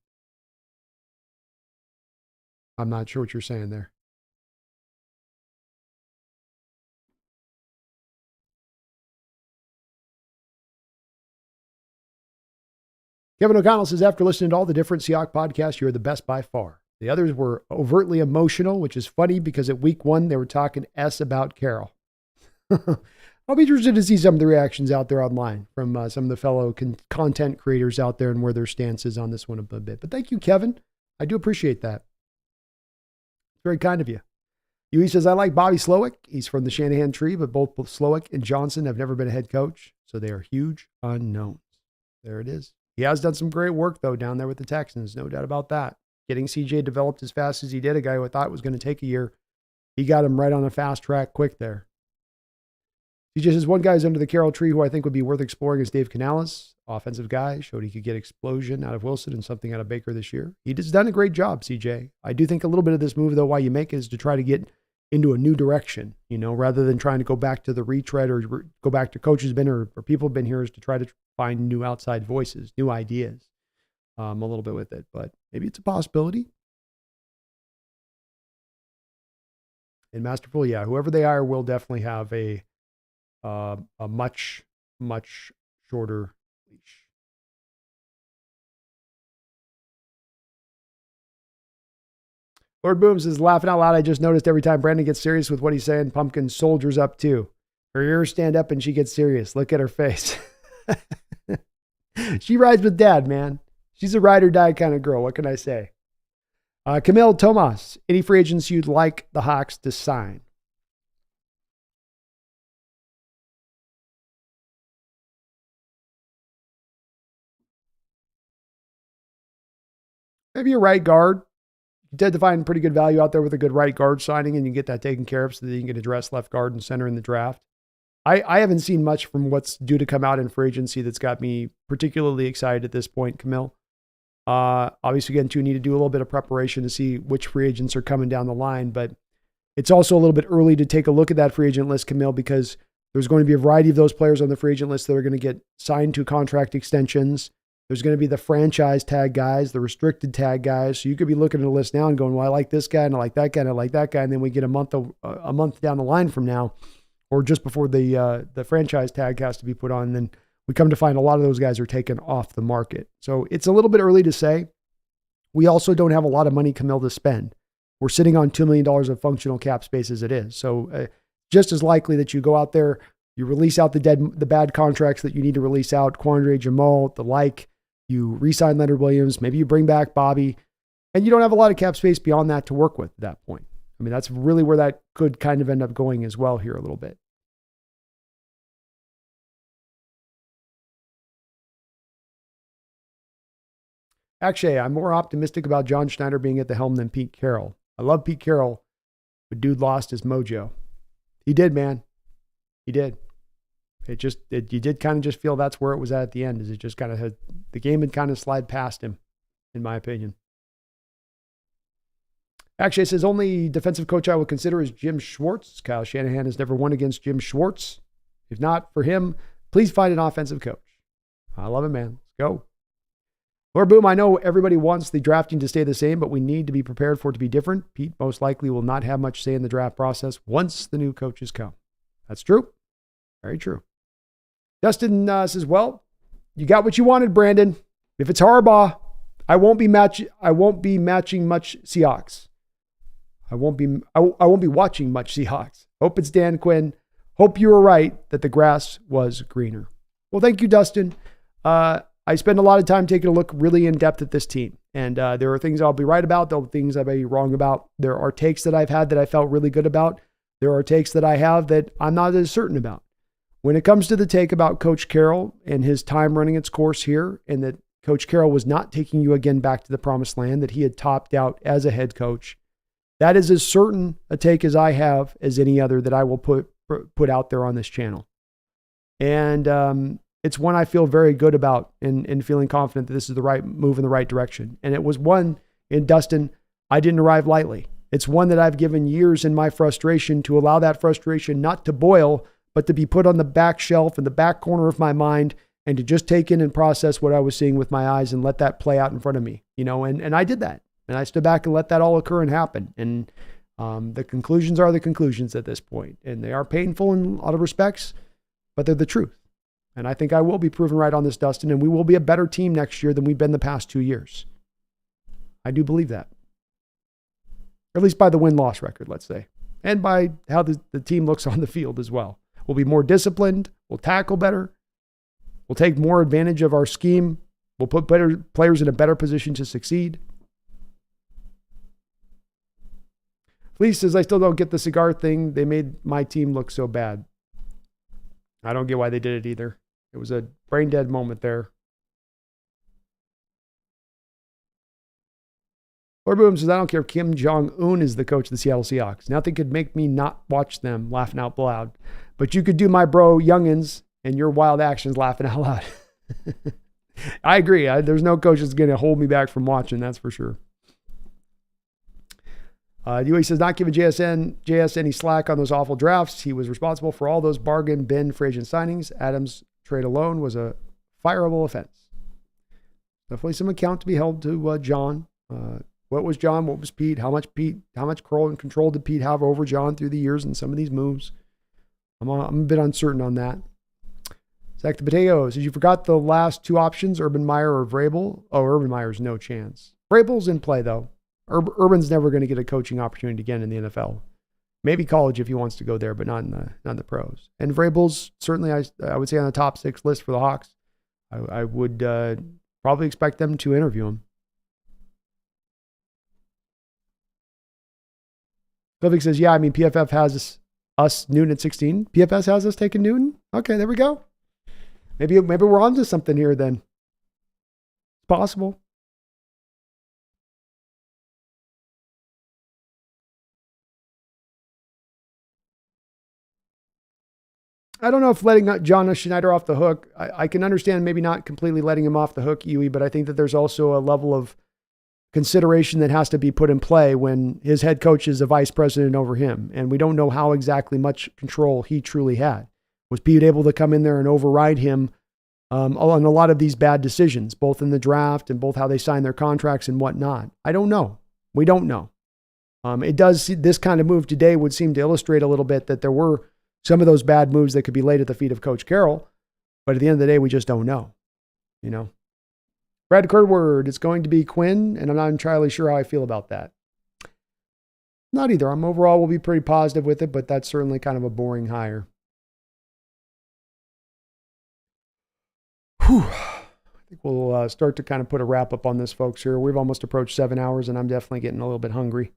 I'm not sure what you're saying there. Kevin O'Connell says, after listening to all the different Seahawks podcasts, you're the best by far. The others were overtly emotional, which is funny because at week 1, they were talking S about Carroll. I'll be interested to see some of the reactions out there online from some of the fellow content creators out there and where their stance is on this one a bit. But thank you, Kevin. I do appreciate that. Very kind of you. Yui says, I like Bobby Slowick. He's from the Shanahan tree, but both Slowick and Johnson have never been a head coach, so they are huge unknowns. There it is. He has done some great work, though, down there with the Texans. No doubt about that. Getting CJ developed as fast as he did, a guy who I thought was going to take a year, he got him right on a fast track quick there. CJ says, one guy's under the Carroll tree who I think would be worth exploring is Dave Canales. Offensive guy, showed he could get explosion out of Wilson and something out of Baker this year. He just done a great job, CJ. I do think a little bit of this move, though, why you make it is to try to get into a new direction, rather than trying to go back to the retread or go back to coaches been or people have been here, is to try to find new outside voices, new ideas, a little bit with it. But maybe it's a possibility. And Masterful, yeah, whoever they are will definitely have a much, much shorter leash. Lord Booms is laughing out loud. I just noticed every time Brandon gets serious with what he's saying, Pumpkin soldiers up too. Her ears stand up and she gets serious. Look at her face. She rides with dad, man. She's a ride or die kind of girl. What can I say? Camille Tomas, any free agents you'd like the Hawks to sign? maybe a right guard. You tend to find pretty good value out there with a good right guard signing, and you get that taken care of so that you can address left guard and center in the draft. I haven't seen much from what's due to come out in free agency that's got me particularly excited at this point, Camille. Obviously, again, too, need to do a little bit of preparation to see which free agents are coming down the line, but it's also a little bit early to take a look at that free agent list, Camille, because there's going to be a variety of those players on the free agent list that are going to get signed to contract extensions. There's going to be the franchise tag guys, the restricted tag guys. So you could be looking at a list now and going, well, I like this guy and I like that guy and I like that guy. And then we get a month down the line from now, or just before the franchise tag has to be put on, then we come to find a lot of those guys are taken off the market. So it's a little bit early to say. We also don't have a lot of money, Camille, to spend. We're sitting on $2 million of functional cap space as it is. So just as likely that you go out there, you release out the bad contracts that you need to release out, Quandre, Jamal, the like, you re-sign Leonard Williams, maybe you bring back Bobby, and you don't have a lot of cap space beyond that to work with at that point. I mean, that's really where that could kind of end up going as well here a little bit. Actually, I'm more optimistic about John Schneider being at the helm than Pete Carroll. I love Pete Carroll, but dude lost his mojo. He did, man. He did. You did kind of just feel that's where it was at the end, is it just kind of had, the game had kind of slid past him, in my opinion. Actually, it says only defensive coach I would consider is Jim Schwartz. Kyle Shanahan has never won against Jim Schwartz. If not for him, please find an offensive coach. I love it, man. Let's go. Lord Boom, I know everybody wants the drafting to stay the same, but we need to be prepared for it to be different. Pete most likely will not have much say in the draft process once the new coaches come. That's true. Very true. Dustin says, well, you got what you wanted, Brandon. If it's Harbaugh, I won't be matching much Seahawks. I won't be watching much Seahawks. Hope it's Dan Quinn. Hope you were right that the grass was greener. Well, thank you, Dustin. I spend a lot of time taking a look really in depth at this team. And there are things I'll be right about. There are things I'll be wrong about. There are takes that I've had that I felt really good about. There are takes that I have that I'm not as certain about. When it comes to the take about Coach Carroll and his time running its course here, and that Coach Carroll was not taking you again back to the promised land, that he had topped out as a head coach, that is as certain a take as I have as any other that I will put out there on this channel. And it's one I feel very good about and feeling confident that this is the right move in the right direction. And it was one, in Dustin, I didn't arrive lightly. It's one that I've given years in my frustration to allow that frustration not to boil, but to be put on the back shelf in the back corner of my mind and to just take in and process what I was seeing with my eyes and let that play out in front of me, and I did that. And I stood back and let that all occur and happen. And the conclusions are the conclusions at this point. And they are painful in a lot of respects, but they're the truth. And I think I will be proven right on this, Dustin, and we will be a better team next year than we've been the past 2 years. I do believe that. Or at least by the win-loss record, let's say. And by how the team looks on the field as well. We'll be more disciplined. We'll tackle better. We'll take more advantage of our scheme. We'll put better players in a better position to succeed. Fleece says, I still don't get the cigar thing. They made my team look so bad. I don't get why they did it either. It was a brain dead moment there. Lord Boom says, I don't care if Kim Jong-un is the coach of the Seattle Seahawks. Nothing could make me not watch them laughing out loud. But you could do my bro youngins and your wild actions laughing out loud. I agree. There's no coach that's going to hold me back from watching, that's for sure. Dewey says, not giving JS any slack on those awful drafts. He was responsible for all those bargain bin free agent signings. Adams' trade alone was a fireable offense. Definitely some account to be held to John. What was John? What was Pete? How much control did Pete have over John through the years and some of these moves? I'm a bit uncertain on that. Zach the Potato says, you forgot the last two options, Urban Meyer or Vrabel. Oh, Urban Meyer's no chance. Vrabel's in play, though. Urban's never going to get a coaching opportunity again in the NFL. Maybe college if he wants to go there, but not in the pros. And Vrabel's certainly, I would say, on the top 6 list for the Hawks. I would probably expect them to interview him. Cliffy says, yeah, I mean, PFF has us Newton at 16. PFS has us taking Newton. Okay, there we go. Maybe we're on to something here then. It's possible. I don't know if letting John Schneider off the hook, I can understand maybe not completely letting him off the hook, Huey, but I think that there's also a level of consideration that has to be put in play when his head coach is a vice president over him. And we don't know how exactly much control he truly had. Was Pete able to come in there and override him on a lot of these bad decisions, both in the draft and both how they sign their contracts and whatnot? I don't know. We don't know. This kind of move today would seem to illustrate a little bit that there were some of those bad moves that could be laid at the feet of Coach Carroll. But at the end of the day, we just don't know. Brad Kerward, it's going to be Quinn, and I'm not entirely sure how I feel about that. Not either. Overall, we'll be pretty positive with it, but that's certainly kind of a boring hire. Whew. I think we'll start to kind of put a wrap up on this, folks, here. We've almost approached 7 hours, and I'm definitely getting a little bit hangry.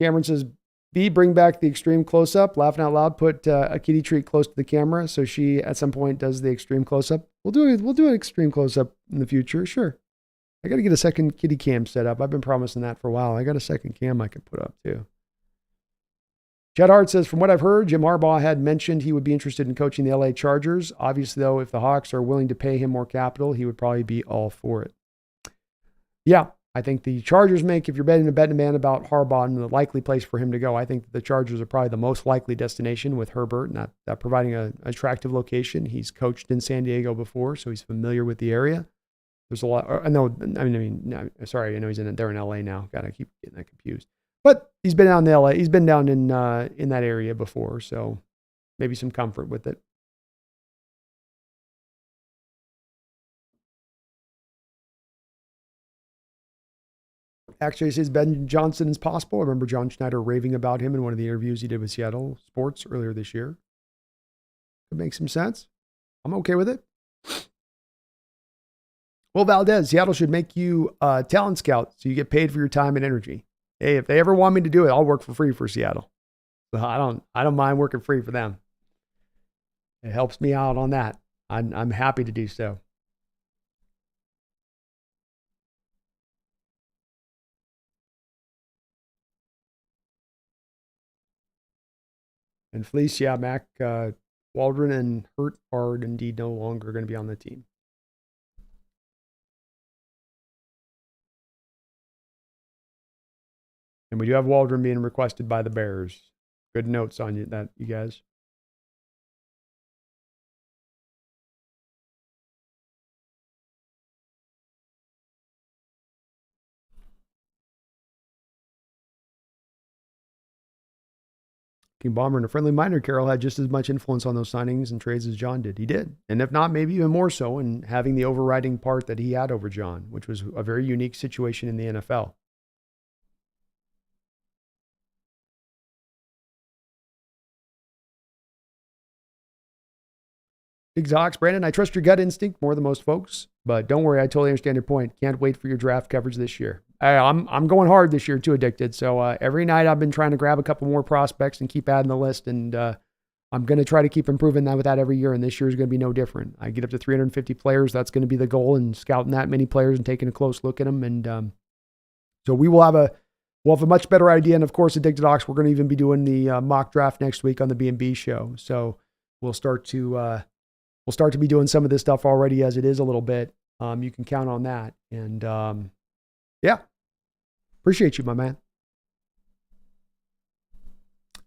Cameron says, B, bring back the extreme close-up. Laughing out loud, put a kitty treat close to the camera so she, at some point, does the extreme close-up. We'll do an extreme close-up in the future, sure. I got to get a second kitty cam set up. I've been promising that for a while. I got a second cam I can put up, too. Chad Hart says, from what I've heard, Jim Harbaugh had mentioned he would be interested in coaching the LA Chargers. Obviously, though, if the Hawks are willing to pay him more capital, he would probably be all for it. Yeah, I think the Chargers if you're betting a man about Harbaugh and the likely place for him to go, I think the Chargers are probably the most likely destination with Herbert, not that providing an attractive location. He's coached in San Diego before, so he's familiar with the area. There's a lot. I know he's they're in LA now. Gotta keep getting that confused. But he's been down in LA. He's been down in that area before, so maybe some comfort with it. Actually, he says Ben Johnson is possible. I remember John Schneider raving about him in one of the interviews he did with Seattle Sports earlier this year. Could make some sense. I'm okay with it. Well, Valdez, Seattle should make you a talent scout so you get paid for your time and energy. Hey, if they ever want me to do it, I'll work for free for Seattle. So I don't mind working free for them. It helps me out on that. I'm happy to do so. And Fleece, yeah, Mac, Waldron and Hurt are indeed no longer going to be on the team. And we do have Waldron being requested by the Bears. Good notes on you guys. King Bomber and a friendly minor, Carroll had just as much influence on those signings and trades as John did. He did. And if not, maybe even more so in having the overriding part that he had over John, which was a very unique situation in the NFL. Big Zox, Brandon, I trust your gut instinct more than most folks, but don't worry, I totally understand your point. Can't wait for your draft coverage this year. I'm going hard this year too, Addicted. So every night I've been trying to grab a couple more prospects and keep adding the list, and I'm going to try to keep improving that with that every year, and this year is going to be no different. I get up to 350 players. That's going to be the goal, and scouting that many players and taking a close look at them. And so we'll have a much better idea. And of course, Addicted Ox, we're going to even be doing the mock draft next week on the B&B show. So we'll start to be doing some of this stuff already as it is a little bit. You can count on that. And yeah, appreciate you, my man.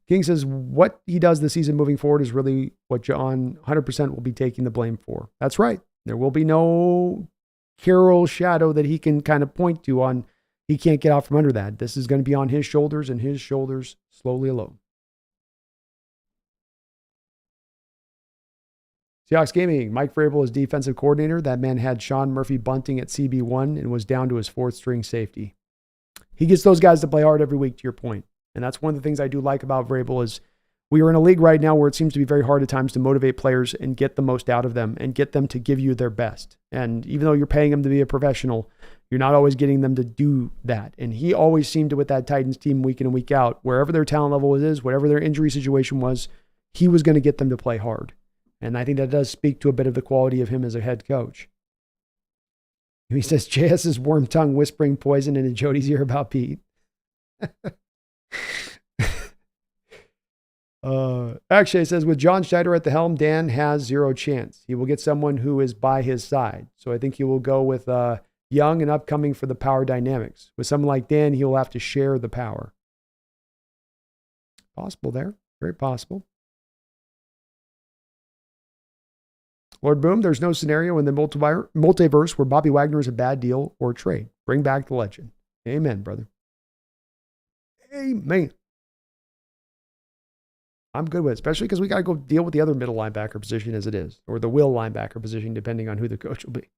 King says, what he does this season moving forward is really what John 100% will be taking the blame for. That's right. There will be no Carroll shadow that he can kind of point to on. He can't get out from under that. This is going to be on his shoulders and his shoulders slowly alone. Seahawks Gaming, Mike Vrabel is defensive coordinator. That man had Sean Murphy bunting at CB1 and was down to his fourth string safety. He gets those guys to play hard every week, to your point. And that's one of the things I do like about Vrabel is we are in a league right now where it seems to be very hard at times to motivate players and get the most out of them and get them to give you their best. And even though you're paying them to be a professional, you're not always getting them to do that. And he always seemed to, with that Titans team week in and week out, wherever their talent level is, whatever their injury situation was, he was going to get them to play hard. And I think that does speak to a bit of the quality of him as a head coach. He says JS's worm tongue whispering poison into Jody's ear about Pete. Actually, it says with John Schneider at the helm, Dan has zero chance. He will get someone who is by his side. So I think he will go with young and upcoming for the power dynamics. With someone like Dan, he will have to share the power. Possible there. Very possible. Lord Boom, there's no scenario in the multiverse where Bobby Wagner is a bad deal or trade. Bring back the legend. Amen, brother. Amen. I'm good with it, especially because we got to go deal with the other middle linebacker position as it is, or the will linebacker position, depending on who the coach will be.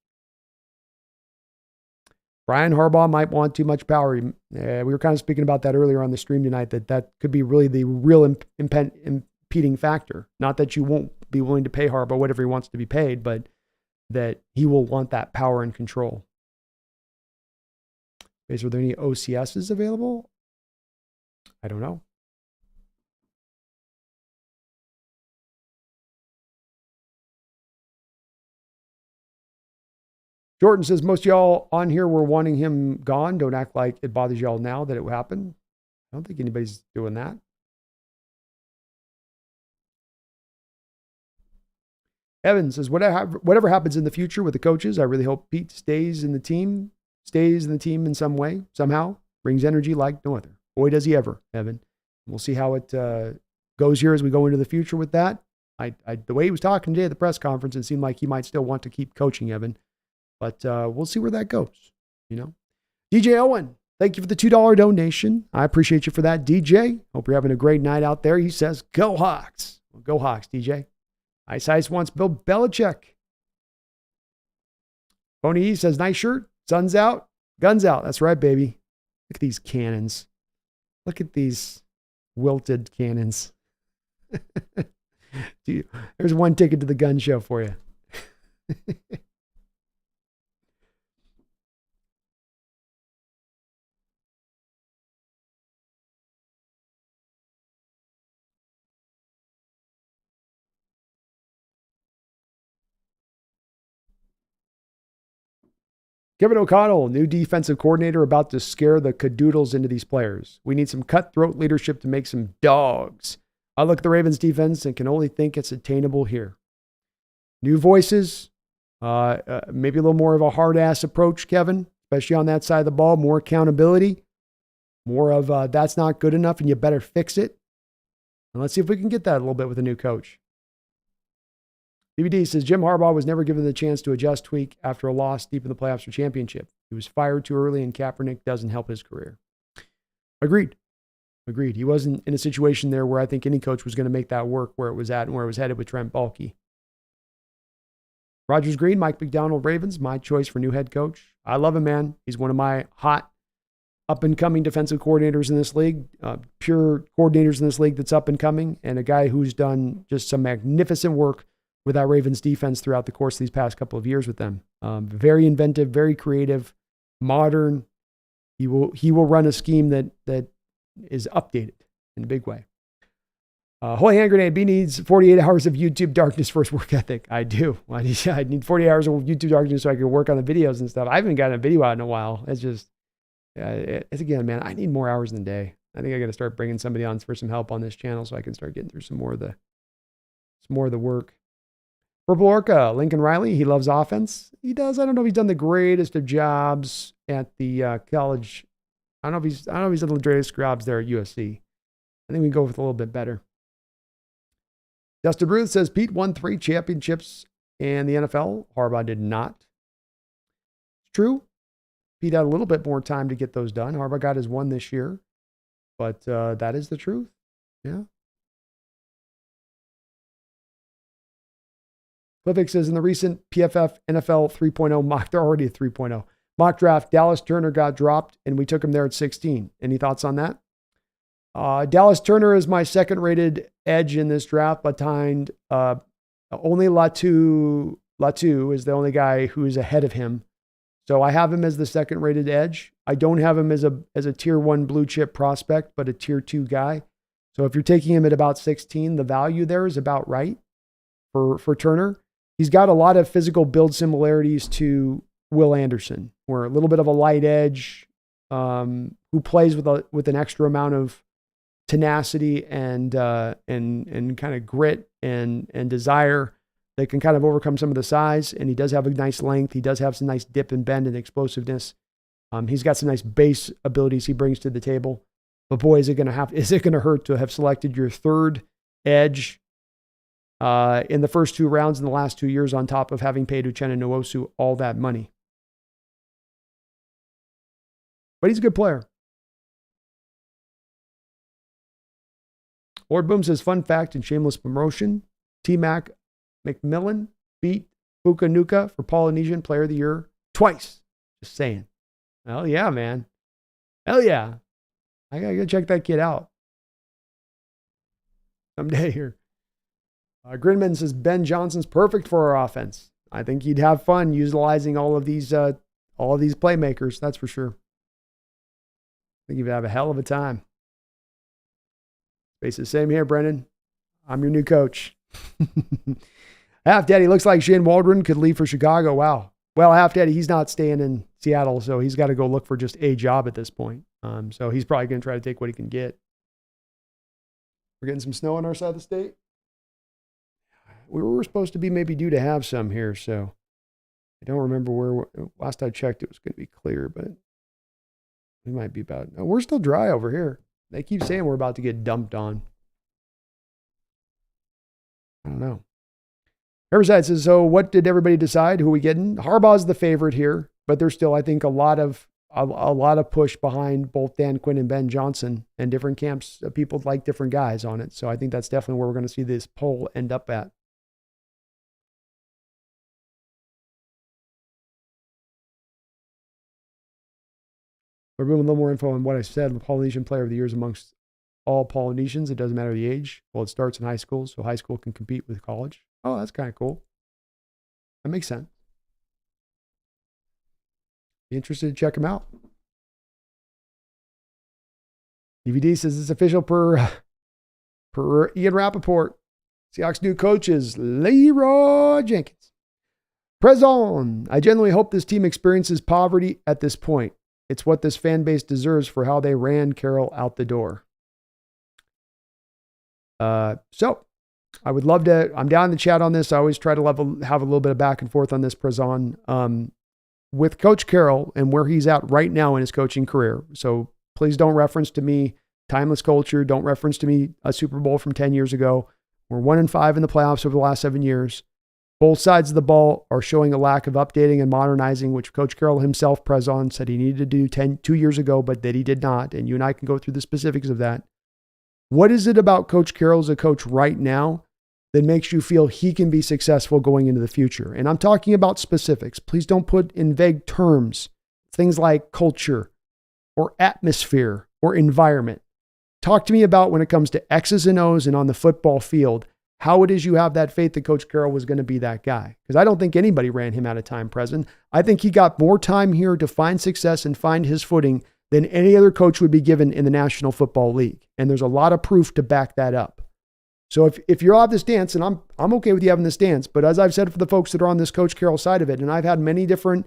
Brian Harbaugh might want too much power. We were kind of speaking about that earlier on the stream tonight, that could be really the real impeding factor. Not that you won't be willing to pay Harbaugh whatever he wants to be paid, but that he will want that power and control. Are there any OCSs available? I don't know. Jordan says, most of y'all on here were wanting him gone. Don't act like it bothers y'all now that it happened. I don't think anybody's doing that. Evan says, whatever happens in the future with the coaches, I really hope Pete stays in the team in some way, somehow, brings energy like no other. Boy, does he ever, Evan. We'll see how it goes here as we go into the future with that. The way he was talking today at the press conference, it seemed like he might still want to keep coaching, Evan. But we'll see where that goes, you know. DJ Owen, thank you for the $2 donation. I appreciate you for that, DJ. Hope you're having a great night out there. He says, go Hawks. Well, go Hawks, DJ. Ice wants Bill Belichick. Boney E says, nice shirt. Sun's out. Guns out. That's right, baby. Look at these cannons. Look at these wilted cannons. There's one ticket to the gun show for you. Kevin O'Connell, new defensive coordinator, about to scare the cadoodles into these players. We need some cutthroat leadership to make some dogs. I look at the Ravens defense and can only think it's attainable here. New voices, maybe a little more of a hard-ass approach, Kevin, especially on that side of the ball. More accountability, more of that's not good enough and you better fix it. And let's see if we can get that a little bit with a new coach. DVD says Jim Harbaugh was never given the chance to adjust, tweak after a loss deep in the playoffs or championship. He was fired too early, and Kaepernick doesn't help his career. Agreed. He wasn't in a situation there where I think any coach was going to make that work where it was at and where it was headed with Trent Baalke. Rogers Green, Mike McDonald, Ravens, my choice for new head coach. I love him, man. He's one of my hot up-and-coming defensive coordinators in this league, pure coordinators in this league that's up and coming, and a guy who's done just some magnificent work with that Ravens defense throughout the course of these past couple of years with them. Very inventive, very creative, modern. He will run a scheme that is updated in a big way. Holy Hand Grenade, B needs 48 hours of YouTube darkness for his work ethic. I do. I need 48 hours of YouTube darkness so I can work on the videos and stuff. I haven't gotten a video out in a while. It's just, it's again, man, I need more hours in the day. I think I got to start bringing somebody on for some help on this channel so I can start getting through some more of the work. Purple Orca, Lincoln Riley, he loves offense. He does. I don't know if he's done the greatest of jobs at the college. I don't know if he's done the greatest jobs there at USC. I think we can go with a little bit better. Dustin Ruth says Pete won 3 championships in the NFL. Harbaugh did not. It's true. Pete had a little bit more time to get those done. Harbaugh got his 1 this year, but that is the truth. Yeah. Cliffix says in the recent PFF NFL 3.0 mock, they're already at 3.0 mock draft, Dallas Turner got dropped and we took him there at 16. Any thoughts on that? Dallas Turner is my second rated edge in this draft behind only Latu. Latu is the only guy who is ahead of him. So I have him as the second rated edge. I don't have him as a tier 1 blue chip prospect, but a tier 2 guy. So if you're taking him at about 16, the value there is about right for Turner. He's got a lot of physical build similarities to Will Anderson, where a little bit of a light edge, who plays with an extra amount of tenacity and kind of grit and desire that can kind of overcome some of the size. And he does have a nice length. He does have some nice dip and bend and explosiveness. He's got some nice base abilities he brings to the table. But boy, is it going to hurt to have selected your third edge in the first 2 rounds in the last 2 years, on top of having paid Uchenna Nwosu all that money. But he's a good player. Lord Boom says, fun fact and shameless promotion, T-Mac McMillan beat Fuka Nuka for Polynesian Player of the Year twice. Just saying. Hell yeah, man. Hell yeah. I gotta go check that kid out someday here. Grinman says, Ben Johnson's perfect for our offense. I think he'd have fun utilizing all of these playmakers. That's for sure. I think he'd have a hell of a time. Space the same here, Brennan. I'm your new coach. Half Daddy looks like Shane Waldron could leave for Chicago. Wow. Well, Half Daddy, he's not staying in Seattle, so he's got to go look for just a job at this point. So he's probably going to try to take what he can get. We're getting some snow on our side of the state. We were supposed to be maybe due to have some here, so I don't remember where. Last I checked, it was going to be clear, but we might be about. No, we're still dry over here. They keep saying we're about to get dumped on. I don't know. Riverside says, so what did everybody decide? Who are we getting? Harbaugh's the favorite here, but there's still, I think, a lot of push behind both Dan Quinn and Ben Johnson, and different camps. People like different guys on it. So I think that's definitely where we're going to see this poll end up at. We're moving a little more info on what I said. The Polynesian Player of the Year is amongst all Polynesians. It doesn't matter the age. Well, it starts in high school, so high school can compete with college. Oh, that's kind of cool. That makes sense. Be interested to check them out. DVD says it's official per Ian Rappaport. Seahawks' new coach is Leroy Jenkins. Prezon. I genuinely hope this team experiences poverty at this point. It's what this fan base deserves for how they ran Carroll out the door. So I would love to, I'm down in the chat on this. I always try to have a little bit of back and forth on this, Prezon. With Coach Carroll and where he's at right now in his coaching career. So please don't reference to me timeless culture. Don't reference to me a Super Bowl from 10 years ago. We're 1-5 in the playoffs over the last 7 years. Both sides of the ball are showing a lack of updating and modernizing, which Coach Carroll himself, Prezon, said he needed to do 2 years ago, but that he did not. And you and I can go through the specifics of that. What is it about Coach Carroll as a coach right now that makes you feel he can be successful going into the future? And I'm talking about specifics. Please don't put in vague terms things like culture or atmosphere or environment. Talk to me about when it comes to X's and O's and on the football field, how it is you have that faith that Coach Carroll was going to be that guy. Because I don't think anybody ran him out of time, President. I think he got more time here to find success and find his footing than any other coach would be given in the National Football League. And there's a lot of proof to back that up. So if you're on this stance, and I'm okay with you having this stance, but as I've said for the folks that are on this Coach Carroll side of it, and I've had many different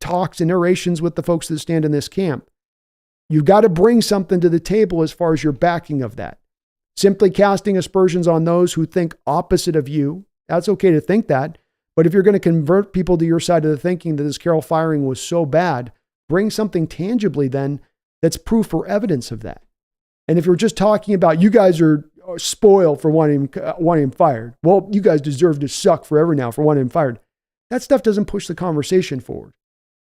talks and iterations with the folks that stand in this camp, you've got to bring something to the table as far as your backing of that. Simply casting aspersions on those who think opposite of you, that's okay to think that. But if you're going to convert people to your side of the thinking that this Carroll firing was so bad, bring something tangibly then that's proof or evidence of that. And if you're just talking about you guys are spoiled for wanting him fired, well, you guys deserve to suck forever now for wanting him fired. That stuff doesn't push the conversation forward.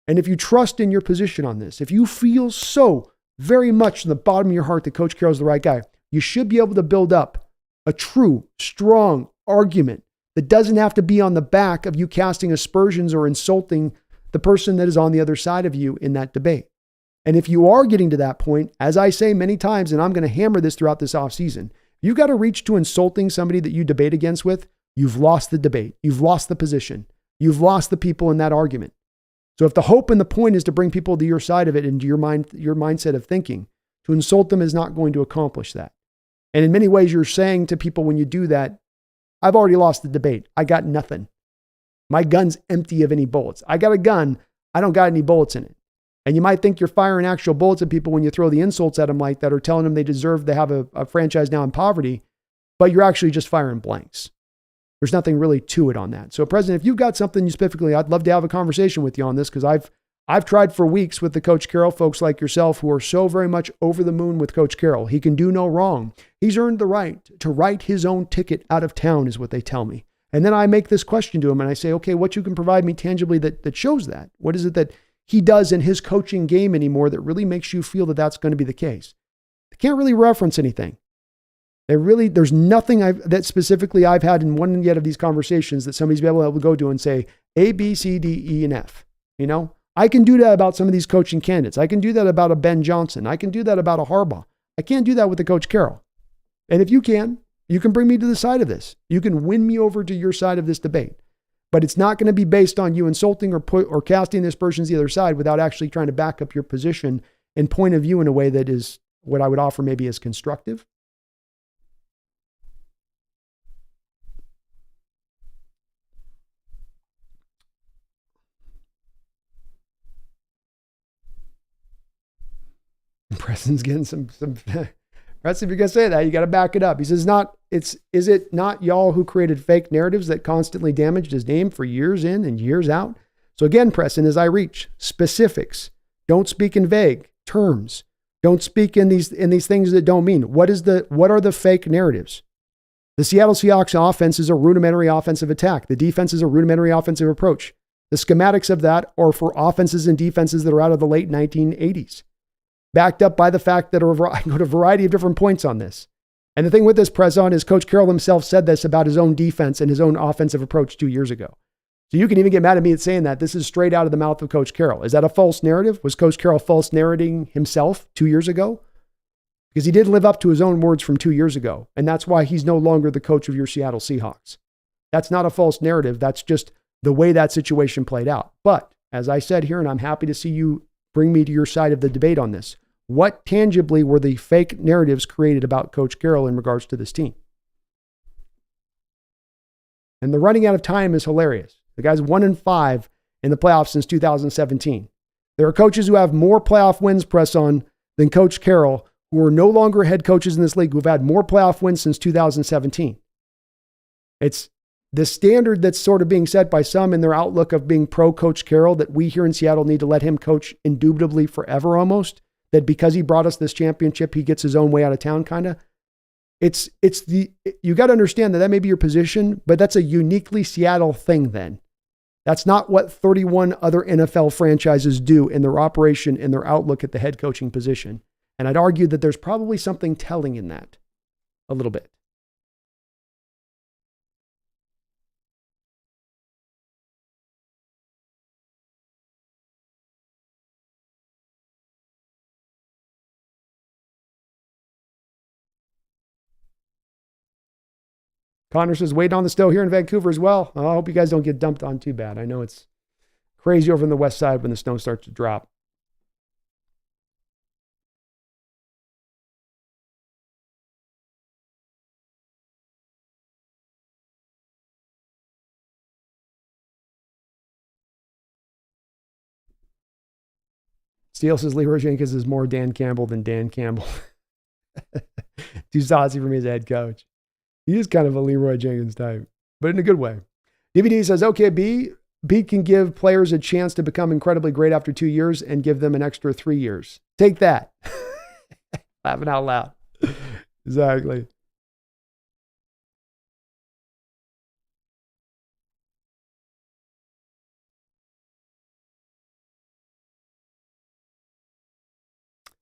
And if you trust in your position on this, if you feel so very much in the bottom of your heart that Coach Carroll's the right guy, you should be able to build up a true, strong argument that doesn't have to be on the back of you casting aspersions or insulting the person that is on the other side of you in that debate. And if you are getting to that point, as I say many times, and I'm going to hammer this throughout this offseason, you've got to reach to insulting somebody that you debate against with, you've lost the debate. You've lost the position. You've lost the people in that argument. So if the hope and the point is to bring people to your side of it and to your mindset of thinking, to insult them is not going to accomplish that. And in many ways, you're saying to people when you do that, I've already lost the debate. I got nothing. My gun's empty of any bullets. I got a gun. I don't got any bullets in it. And you might think you're firing actual bullets at people when you throw the insults at them like that or telling them they deserve to have a franchise now in poverty, but you're actually just firing blanks. There's nothing really to it on that. So, President, if you've got something you specifically, I'd love to have a conversation with you on this because I've tried for weeks with the Coach Carroll folks like yourself who are so very much over the moon with Coach Carroll. He can do no wrong. He's earned the right to write his own ticket out of town is what they tell me. And then I make this question to him and I say, okay, what you can provide me tangibly that shows that? What is it that he does in his coaching game anymore that really makes you feel that that's going to be the case? They can't really reference anything. There's nothing that specifically I've had in one yet of these conversations that somebody's been able to go to and say A, B, C, D, E, and F. You know, I can do that about some of these coaching candidates. I can do that about a Ben Johnson. I can do that about a Harbaugh. I can't do that with the Coach Carroll. And if you can bring me to the side of this. You can win me over to your side of this debate. But it's not going to be based on you insulting or casting aspersions the other side without actually trying to back up your position and point of view in a way that is what I would offer maybe as constructive. Preston's getting some Preston, if you're going to say that, you got to back it up. He says, is it not y'all who created fake narratives that constantly damaged his name for years in and years out? So again, Preston, as I reach specifics, don't speak in vague terms. Don't speak in these things that don't mean. What are the fake narratives? The Seattle Seahawks offense is a rudimentary offensive attack. The defense is a rudimentary offensive approach. The schematics of that are for offenses and defenses that are out of the late 1980s. Backed up by the fact that I go to a variety of different points on this. And the thing with this, Prezon, is Coach Carroll himself said this about his own defense and his own offensive approach 2 years ago. So you can even get mad at me at saying that. This is straight out of the mouth of Coach Carroll. Is that a false narrative? Was Coach Carroll false narrating himself 2 years ago? Because he did live up to his own words from 2 years ago. And that's why he's no longer the coach of your Seattle Seahawks. That's not a false narrative. That's just the way that situation played out. But as I said here, and I'm happy to see you bring me to your side of the debate on this, what tangibly were the fake narratives created about Coach Carroll in regards to this team? And the running out of time is hilarious. The guy's 1-5 in the playoffs since 2017. There are coaches who have more playoff wins, press on, than Coach Carroll, who are no longer head coaches in this league, who've had more playoff wins since 2017. It's the standard that's sort of being set by some in their outlook of being pro Coach Carroll that we here in Seattle need to let him coach indubitably forever almost. That because he brought us this championship, he gets his own way out of town, kind of. You got to understand that may be your position, but that's a uniquely Seattle thing then. That's not what 31 other NFL franchises do in their operation, in their outlook at the head coaching position. And I'd argue that there's probably something telling in that a little bit. Connor says, waiting on the snow here in Vancouver as well. I hope you guys don't get dumped on too bad. I know it's crazy over on the west side when the snow starts to drop. Steele says Leroy Jenkins is more Dan Campbell than Dan Campbell. Too saucy for me as a head coach. He is kind of a Leroy Jenkins type, but in a good way. DVD says, okay, Pete can give players a chance to become incredibly great after 2 years and give them an extra 3 years. Take that. Laughing out loud. Exactly.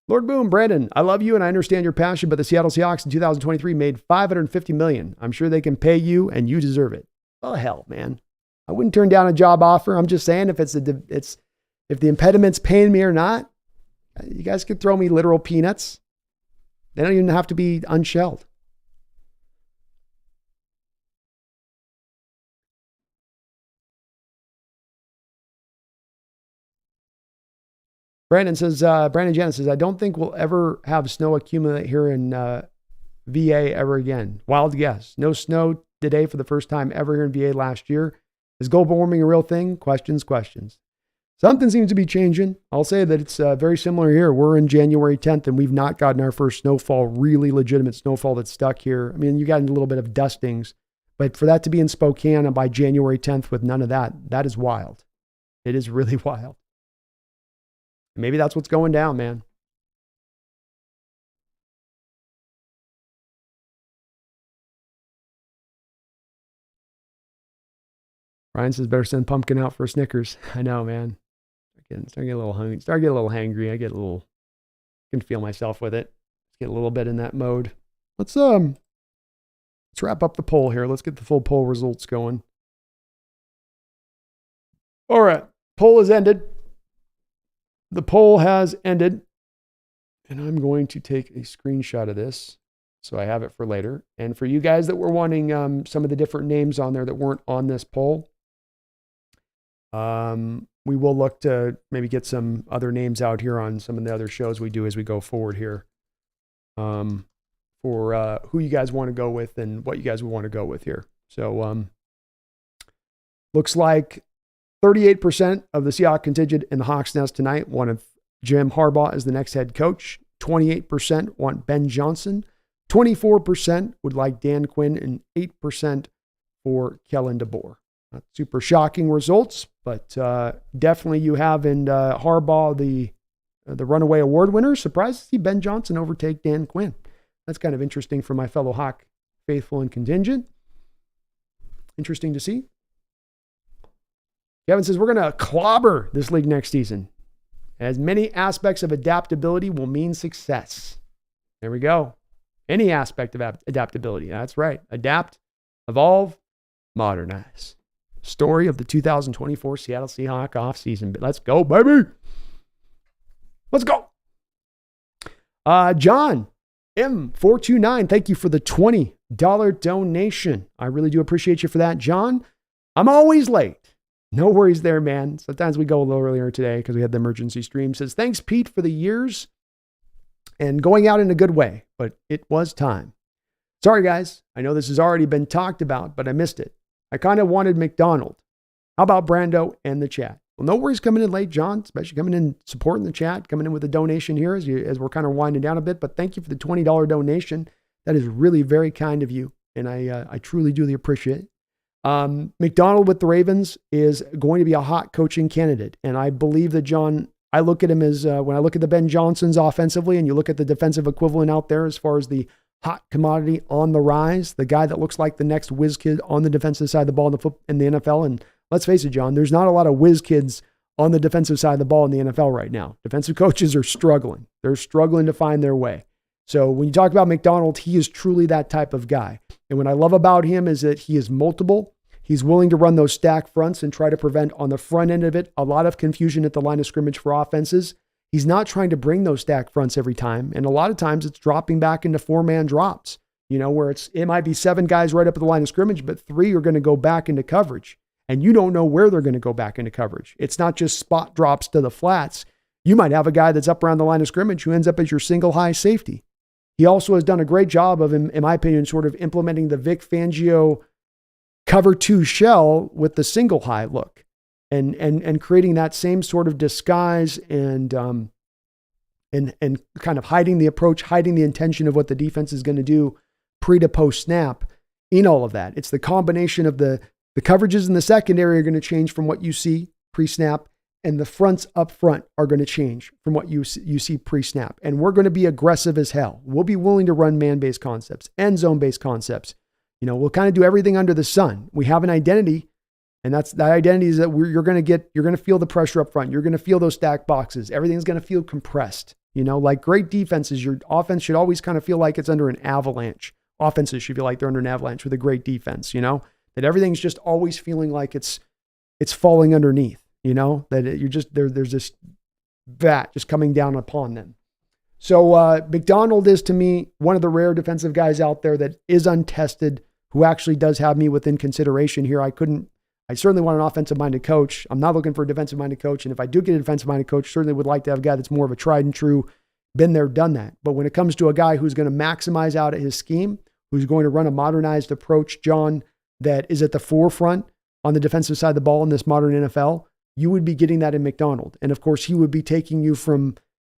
Lord Boom, Brandon, I love you and I understand your passion, but the Seattle Seahawks in 2023 made $550 million. I'm sure they can pay you and you deserve it. Well, hell, man. I wouldn't turn down a job offer. I'm just saying if if the impediment's paying me or not, you guys could throw me literal peanuts. They don't even have to be unshelled. Brandon Janis says, I don't think we'll ever have snow accumulate here in VA ever again. Wild guess. No snow today for the first time ever here in VA last year. Is global warming a real thing? Questions. Something seems to be changing. I'll say that it's very similar here. We're in January 10th and we've not gotten our first snowfall, really legitimate snowfall that's stuck here. I mean, you got a little bit of dustings, but for that to be in Spokane and by January 10th with none of that, that is wild. It is really wild. Maybe that's what's going down, man. Ryan says, better send Pumpkin out for Snickers. I know, man. Start getting a little hungry. Start getting a little hangry. I can feel myself with it. Let's get a little bit in that mode. Let's wrap up the poll here. Let's get the full poll results going. All right. Poll has ended. The poll has ended. And I'm going to take a screenshot of this so I have it for later. And for you guys that were wanting some of the different names on there that weren't on this poll, we will look to maybe get some other names out here on some of the other shows we do as we go forward here, for who you guys want to go with and what you guys would want to go with here. So looks like 38% of the Seahawks contingent in the Hawks Nest tonight wanted Jim Harbaugh as the next head coach. 28% want Ben Johnson. 24% would like Dan Quinn, and 8% for Kellen DeBoer. Not super shocking results, but definitely you have in Harbaugh the runaway award winner. Surprised to see Ben Johnson overtake Dan Quinn. That's kind of interesting for my fellow Hawk faithful and contingent. Interesting to see. Kevin says, we're going to clobber this league next season. As many aspects of adaptability will mean success. There we go. Any aspect of adaptability. That's right. Adapt, evolve, modernize. Story of the 2024 Seattle Seahawks offseason. Let's go, baby. Let's go. John M429, thank you for the $20 donation. I really do appreciate you for that, John. I'm always late. No worries there, man. Sometimes we go a little earlier today because we had the emergency stream. Says, thanks, Pete, for the years and going out in a good way, but it was time. Sorry, guys. I know this has already been talked about, but I missed it. I kind of wanted McDonald. How about Brando and the chat? Well, no worries coming in late, John, especially coming in supporting the chat, coming in with a donation here as we're kind of winding down a bit. But thank you for the $20 donation. That is really very kind of you, and I truly do appreciate it. McDonald with the Ravens is going to be a hot coaching candidate. And I believe that, John, I look at him as, when I look at the Ben Johnsons offensively and you look at the defensive equivalent out there as far as the hot commodity on the rise, the guy that looks like the next whiz kid on the defensive side of the ball in the NFL. And let's face it, John, there's not a lot of whiz kids on the defensive side of the ball in the NFL right now. Defensive coaches are struggling. They're struggling to find their way. So when you talk about McDonald, he is truly that type of guy. And what I love about him is that he is multiple. He's willing to run those stack fronts and try to prevent on the front end of it a lot of confusion at the line of scrimmage for offenses. He's not trying to bring those stack fronts every time. And a lot of times it's dropping back into 4-man drops, where it might be 7 guys right up at the line of scrimmage, but 3 are going to go back into coverage. And you don't know where they're going to go back into coverage. It's not just spot drops to the flats. You might have a guy that's up around the line of scrimmage who ends up as your single high safety. He also has done a great job of, in my opinion, sort of implementing the Vic Fangio cover 2 shell with the single high look and creating that same sort of disguise and kind of hiding the approach, hiding the intention of what the defense is going to do pre to post snap in all of that. It's the combination of the coverages in the secondary are going to change from what you see pre-snap, and the fronts up front are going to change from what you see pre-snap. And we're going to be aggressive as hell. We'll be willing to run man-based concepts and zone-based concepts. We'll kind of do everything under the sun. We have an identity, and that identity is that you're going to feel the pressure up front. You're going to feel those stacked boxes. Everything's going to feel compressed. Like great defenses, your offense should always kind of feel like it's under an avalanche. Offenses should feel like they're under an avalanche with a great defense, that everything's just always feeling like it's falling underneath, that there's this vat just coming down upon them. So McDonald is, to me, one of the rare defensive guys out there that is untested, who actually does have me within consideration here. I certainly want an offensive-minded coach. I'm not looking for a defensive-minded coach. And if I do get a defensive-minded coach, certainly would like to have a guy that's more of a tried and true, been there, done that. But when it comes to a guy who's going to maximize out at his scheme, who's going to run a modernized approach, John, that is at the forefront on the defensive side of the ball in this modern NFL, you would be getting that in McDonald. And of course, he would be taking you from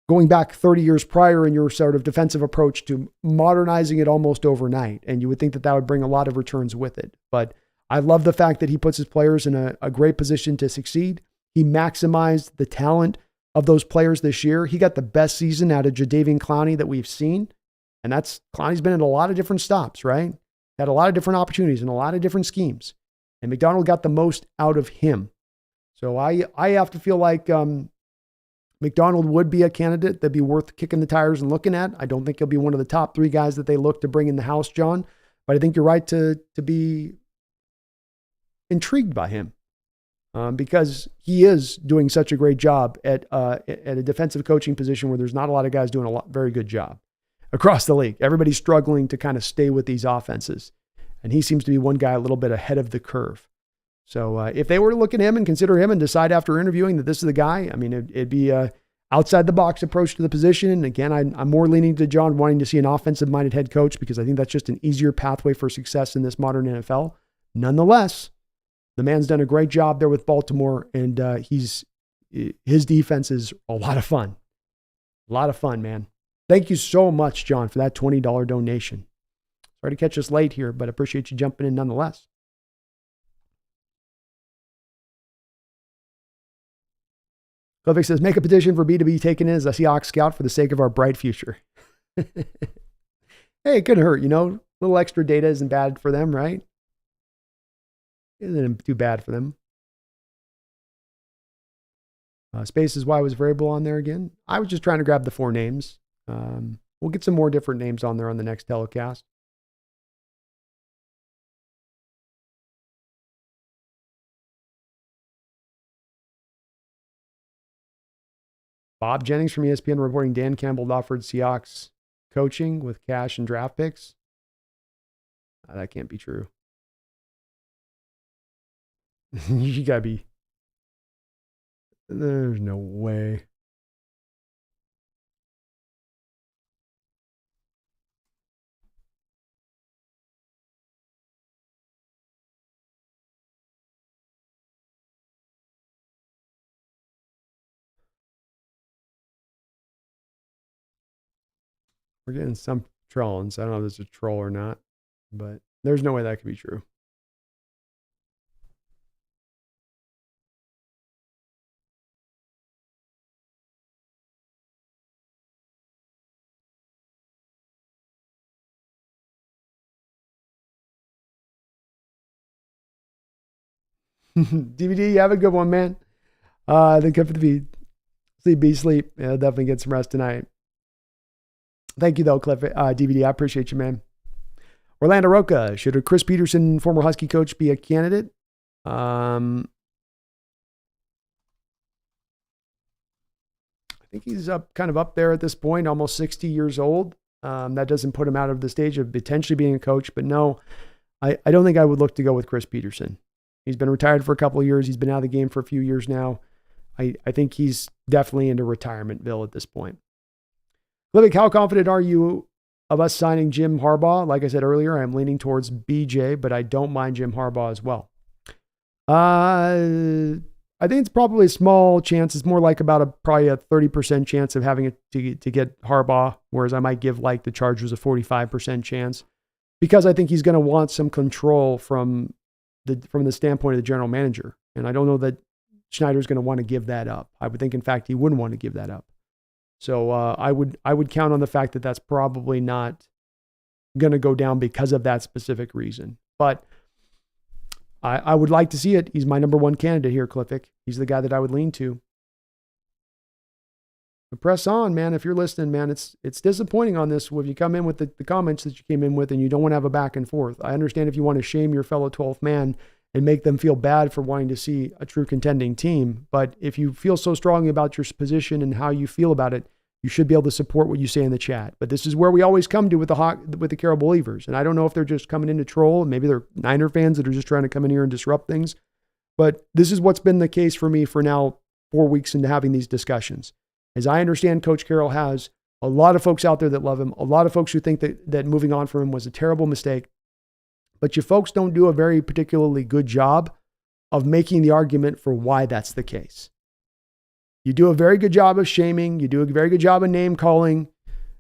going back 30 years prior in your sort of defensive approach to modernizing it almost overnight. And you would think that that would bring a lot of returns with it. But I love the fact that he puts his players in a great position to succeed. He maximized the talent of those players this year. He got the best season out of Jadeveon Clowney that we've seen. And that's, Clowney's been in a lot of different stops, right? Had a lot of different opportunities and a lot of different schemes. And McDonald got the most out of him. So I have to feel like McDonald would be a candidate that'd be worth kicking the tires and looking at. I don't think he'll be one of the top 3 guys that they look to bring in the house, John. But I think you're right to be intrigued by him because he is doing such a great job at a defensive coaching position where there's not a lot of guys doing a very good job across the league. Everybody's struggling to kind of stay with these offenses. And he seems to be one guy a little bit ahead of the curve. So if they were to look at him and consider him and decide after interviewing that this is the guy, I mean, it'd be a outside the box approach to the position. And again, I'm more leaning to John wanting to see an offensive minded head coach because I think that's just an easier pathway for success in this modern NFL. Nonetheless, the man's done a great job there with Baltimore, and his defense is a lot of fun. A lot of fun, man. Thank you so much, John, for that $20 donation. Sorry to catch us late here, but appreciate you jumping in nonetheless. Kovic says, make a petition for B to be taken in as a Seahawks scout for the sake of our bright future. Hey, it couldn't hurt, A little extra data isn't bad for them, right? Isn't too bad for them. Space is why I was variable on there again. I was just trying to grab the 4 names. We'll get some more different names on there on the next telecast. Bob Jennings from ESPN reporting Dan Campbell offered Seahawks coaching with cash and draft picks. That can't be true. You gotta be. There's no way. We're getting some trolls. I don't know if this is a troll or not, but there's no way that could be true. DVD, you have a good one, man. Then come for the sleep. Yeah, definitely get some rest tonight. Thank you, though, Cliff. DVD, I appreciate you, man. Orlando Roca, should a Chris Peterson, former Husky coach, be a candidate? I think he's kind of up there at this point, almost 60 years old. That doesn't put him out of the stage of potentially being a coach, but no, I don't think I would look to go with Chris Peterson. He's been retired for a couple of years. He's been out of the game for a few years now. I think he's definitely into retirementville at this point. Livik, how confident are you of us signing Jim Harbaugh? Like I said earlier, I'm leaning towards BJ, but I don't mind Jim Harbaugh as well. I think it's probably a small chance. It's more like about probably a 30% chance of having it to get Harbaugh, whereas I might give like the Chargers a 45% chance because I think he's going to want some control from the standpoint of the general manager. And I don't know that Schneider's going to want to give that up. I would think, in fact, he wouldn't want to give that up. So I would count on the fact that that's probably not going to go down because of that specific reason. But I would like to see it. He's my number one candidate here, Cliffick. He's the guy that I would lean to. But press on, man. If you're listening, man, it's disappointing on this if you come in with the comments that you came in with and you don't want to have a back and forth. I understand if you want to shame your fellow 12th man and make them feel bad for wanting to see a true contending team. But if you feel so strongly about your position and how you feel about it, you should be able to support what you say in the chat. But this is where we always come to with the Carroll believers. And I don't know if they're just coming in to troll. Maybe they're Niner fans that are just trying to come in here and disrupt things. But this is what's been the case for me for now 4 weeks into having these discussions. As I understand, Coach Carroll has a lot of folks out there that love him, a lot of folks who think that moving on from him was a terrible mistake. But you folks don't do a very particularly good job of making the argument for why that's the case. You do a very good job of shaming. You do a very good job of name calling.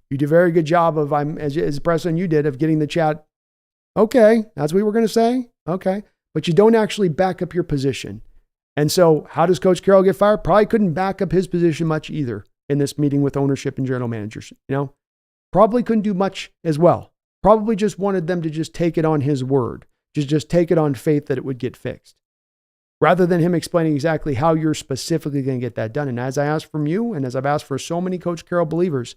You do a very good job of, as Preston, you did, of getting the chat. Okay, that's what we were going to say. Okay. But you don't actually back up your position. And so how does Coach Carroll get fired? Probably couldn't back up his position much either in this meeting with ownership and general managers. Probably couldn't do much as well. Probably just wanted them to just take it on his word, just take it on faith that it would get fixed, rather than him explaining exactly how you're specifically going to get that done. And as I asked from you, and as I've asked for so many Coach Carroll believers,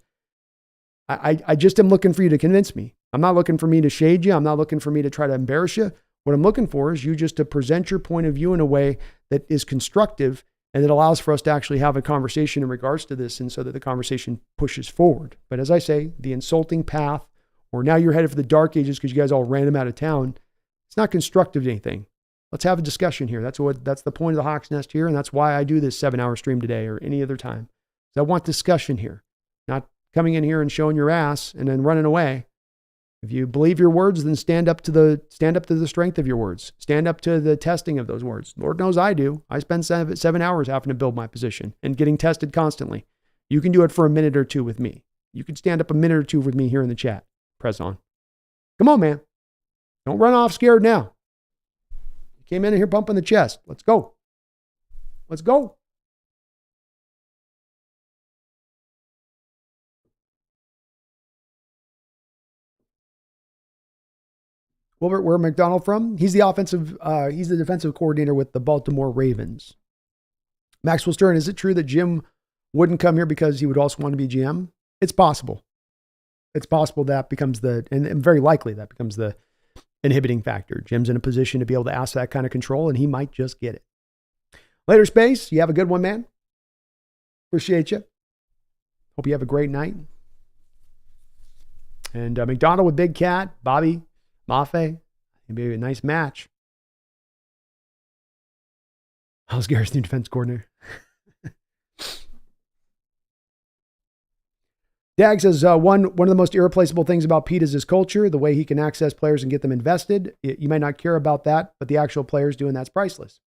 I just am looking for you to convince me. I'm not looking for me to shade you. I'm not looking for me to try to embarrass you. What I'm looking for is you just to present your point of view in a way that is constructive and that allows for us to actually have a conversation in regards to this, and so that the conversation pushes forward. But as I say, the insulting path, or now you're headed for the dark ages because you guys all ran him out of town, it's not constructive to anything. Let's have a discussion here. That's the point of the Hawks Nest here, and that's why I do this 7-hour stream today or any other time. So I want discussion here, not coming in here and showing your ass and then running away. If you believe your words, then stand up to the strength of your words. Stand up to the testing of those words. Lord knows I do. I spend 7 hours having to build my position and getting tested constantly. You can do it for a minute or two with me. You can stand up a minute or two with me here in the chat. Press on. Come on, man. Don't run off scared now. You came in here bumping the chest. Let's go. Let's go. Wilbert, where McDonald from? He's the defensive coordinator with the Baltimore Ravens. Maxwell Stern, is it true that Jim wouldn't come here because he would also want to be GM? It's possible. It's possible that becomes and very likely that becomes the inhibiting factor. Jim's in a position to be able to ask that kind of control, and he might just get it. Later, Space. You have a good one, man. Appreciate you. Hope you have a great night. And McDonald with Big Cat, Bobby, Mafe, it'd be a nice match. How's Garrett's new defense coordinator? Dag says, one of the most irreplaceable things about Pete is his culture, the way he can access players and get them invested. You might not care about that, but the actual players doing that's priceless.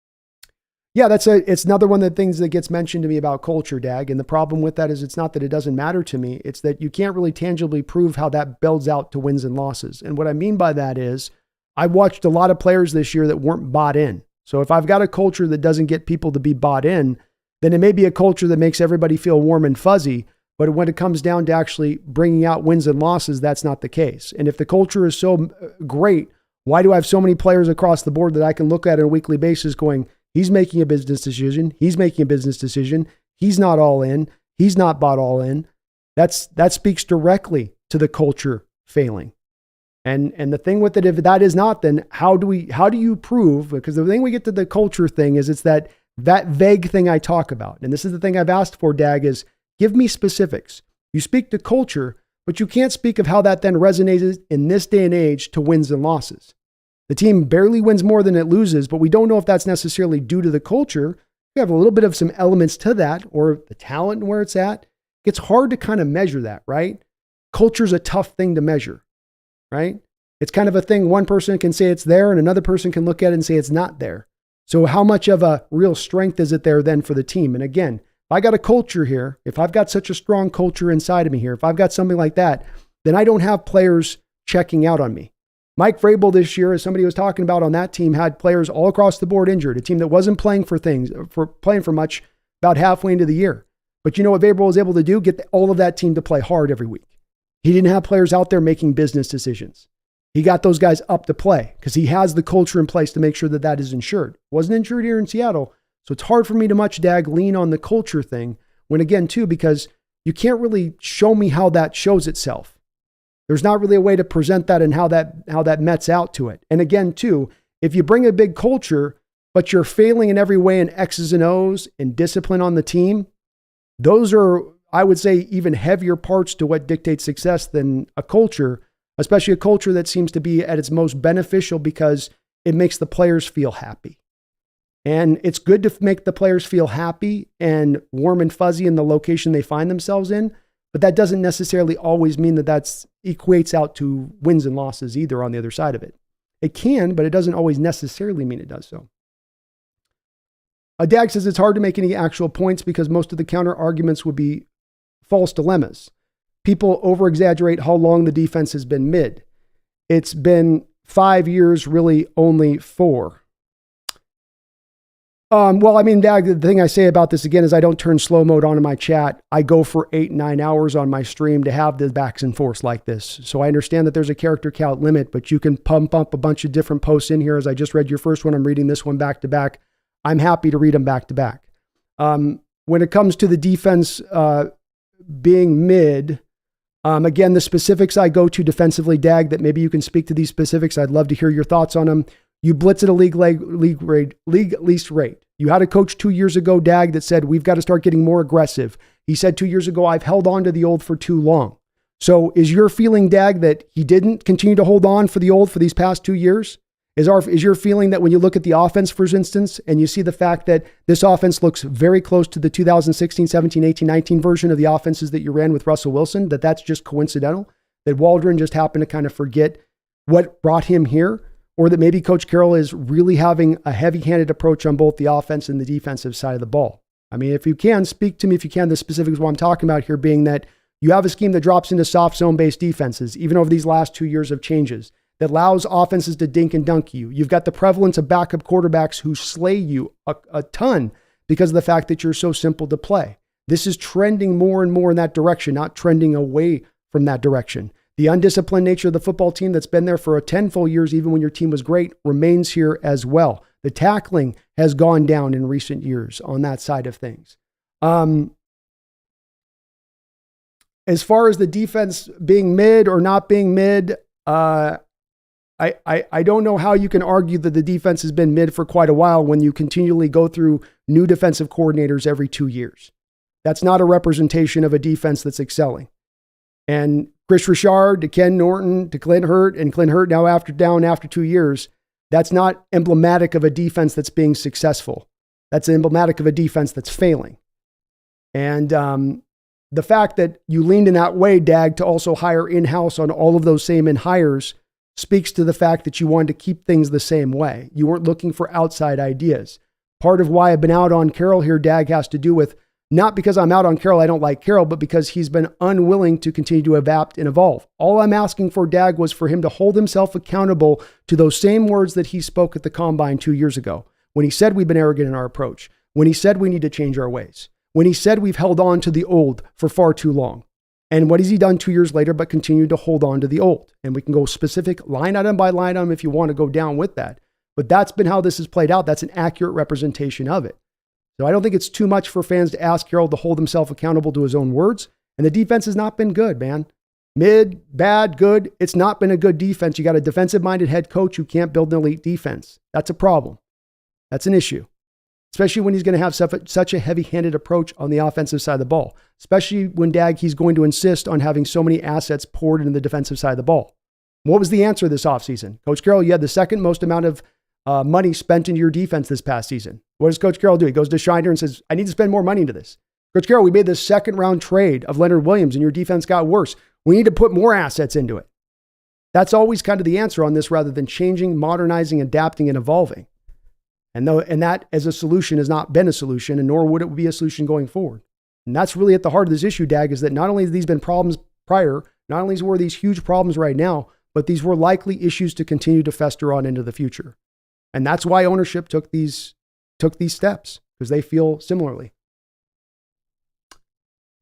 Yeah, it's another one of the things that gets mentioned to me about culture, Dag. And the problem with that is it's not that it doesn't matter to me. It's that you can't really tangibly prove how that builds out to wins and losses. And what I mean by that is I watched a lot of players this year that weren't bought in. So if I've got a culture that doesn't get people to be bought in, then it may be a culture that makes everybody feel warm and fuzzy. But when it comes down to actually bringing out wins and losses, that's not the case. And if the culture is so great, why do I have so many players across the board that I can look at on a weekly basis going, he's making a business decision. He's making a business decision. He's not all in. He's not bought all in. That speaks directly to the culture failing. And the thing with it, if that is not, then how do you prove? Because the thing we get to the culture thing is it's that vague thing I talk about. And this is the thing I've asked for, Dag, is give me specifics. You speak to culture, but you can't speak of how that then resonates in this day and age to wins and losses. The team barely wins more than it loses, but we don't know if that's necessarily due to the culture. We have a little bit of some elements to that, or the talent and where it's at. It's hard to kind of measure that, right? Culture's a tough thing to measure, right? It's kind of a thing one person can say it's there and another person can look at it and say it's not there. So how much of a real strength is it there then for the team? And again, if I got a culture here, if I've got such a strong culture inside of me here, if I've got something like that, then I don't have players checking out on me. Mike Vrabel this year, as somebody was talking about on that team, had players all across the board injured, a team that wasn't playing for much about halfway into the year. But you know what Vrabel was able to do? Get all of that team to play hard every week. He didn't have players out there making business decisions. He got those guys up to play because he has the culture in place to make sure that that is insured. Wasn't insured here in Seattle. So it's hard for me to much, Dag, lean on the culture thing when, again, too, because you can't really show me how that shows itself. There's not really a way to present that and how that mets out to it. And again, too, if you bring a big culture, but you're failing in every way in X's and O's and discipline on the team, those are, I would say, even heavier parts to what dictates success than a culture, especially a culture that seems to be at its most beneficial because it makes the players feel happy. And it's good to make the players feel happy and warm and fuzzy in the location they find themselves in, but that doesn't necessarily always mean that equates out to wins and losses either on the other side of it. It can, but it doesn't always necessarily mean it does so. Dag says it's hard to make any actual points because most of the counter arguments would be false dilemmas. People over-exaggerate how long the defense has been mid. It's been 5 years, really only 4. Well, I mean, Dag, the thing I say about this again is I don't turn slow mode on in my chat. I go for 8-9 hours on my stream to have the backs and forths like this. So I understand that there's a character count limit, but you can pump up a bunch of different posts in here. As I just read your first one, I'm reading this one back to back. I'm happy to read them back to back. When it comes to the defense being mid, again, the specifics I go to defensively, Dag, that maybe you can speak to these specifics. I'd love to hear your thoughts on them. You blitz at a league least rate. You had a coach 2 years ago, Dag, that said, we've got to start getting more aggressive. He said 2 years ago, I've held on to the old for too long. So is your feeling, Dag, that he didn't continue to hold on for the old for these past 2 years? Is your feeling that when you look at the offense, for instance, and you see the fact that this offense looks very close to the 2016, 17, 18, 19 version of the offenses that you ran with Russell Wilson, that that's just coincidental, that Waldron just happened to kind of forget what brought him here, or that maybe Coach Carroll is really having a heavy-handed approach on both the offense and the defensive side of the ball? I mean, if you can, speak to me if you can, the specifics of what I'm talking about here being that you have a scheme that drops into soft zone-based defenses, even over these last 2 years of changes, that allows offenses to dink and dunk you. You've got the prevalence of backup quarterbacks who slay you a ton because of the fact that you're so simple to play. This is trending more and more in that direction, not trending away from that direction. The undisciplined nature of the football team that's been there for 10 full years, even when your team was great, remains here as well. The tackling has gone down in recent years on that side of things. As far as the defense being mid or not being mid, I don't know how you can argue that the defense has been mid for quite a while when you continually go through new defensive coordinators every 2 years. That's not a representation of a defense that's excelling. And Chris Richard to Ken Norton to Clint Hurt, and Clint Hurt now down after 2 years, that's not emblematic of a defense that's being successful. That's emblematic of a defense that's failing. And the fact that you leaned in that way, Dag, to also hire in-house on all of those same in-hires speaks to the fact that you wanted to keep things the same way. You weren't looking for outside ideas. Part of why I've been out on Carroll here, Dag, has to do with not because I'm out on Carroll, I don't like Carroll, but because he's been unwilling to continue to adapt and evolve. All I'm asking for, Dag, was for him to hold himself accountable to those same words that he spoke at the Combine 2 years ago, when he said we've been arrogant in our approach, when he said we need to change our ways, when he said we've held on to the old for far too long. And what has he done 2 years later but continued to hold on to the old? And we can go specific line item by line item if you want to go down with that. But that's been how this has played out. That's an accurate representation of it. So I don't think it's too much for fans to ask Carroll to hold himself accountable to his own words. And the defense has not been good, man. Mid, bad, good. It's not been a good defense. You got a defensive-minded head coach who can't build an elite defense. That's a problem. That's an issue. Especially when he's going to have such a heavy-handed approach on the offensive side of the ball. Especially when, Dag, he's going to insist on having so many assets poured into the defensive side of the ball. What was the answer this offseason? Coach Carroll, you had the second most amount of money spent into your defense this past season. What does Coach Carroll do? He goes to Shiner and says, I need to spend more money into this. Coach Carroll, we made this second-round trade of Leonard Williams and your defense got worse. We need to put more assets into it. That's always kind of the answer on this rather than changing, modernizing, adapting, and evolving. And that as a solution has not been a solution, and nor would it be a solution going forward. And that's really at the heart of this issue, Dag, is that not only have these been problems prior, not only were these huge problems right now, but these were likely issues to continue to fester on into the future. And that's why ownership took these steps, because they feel similarly.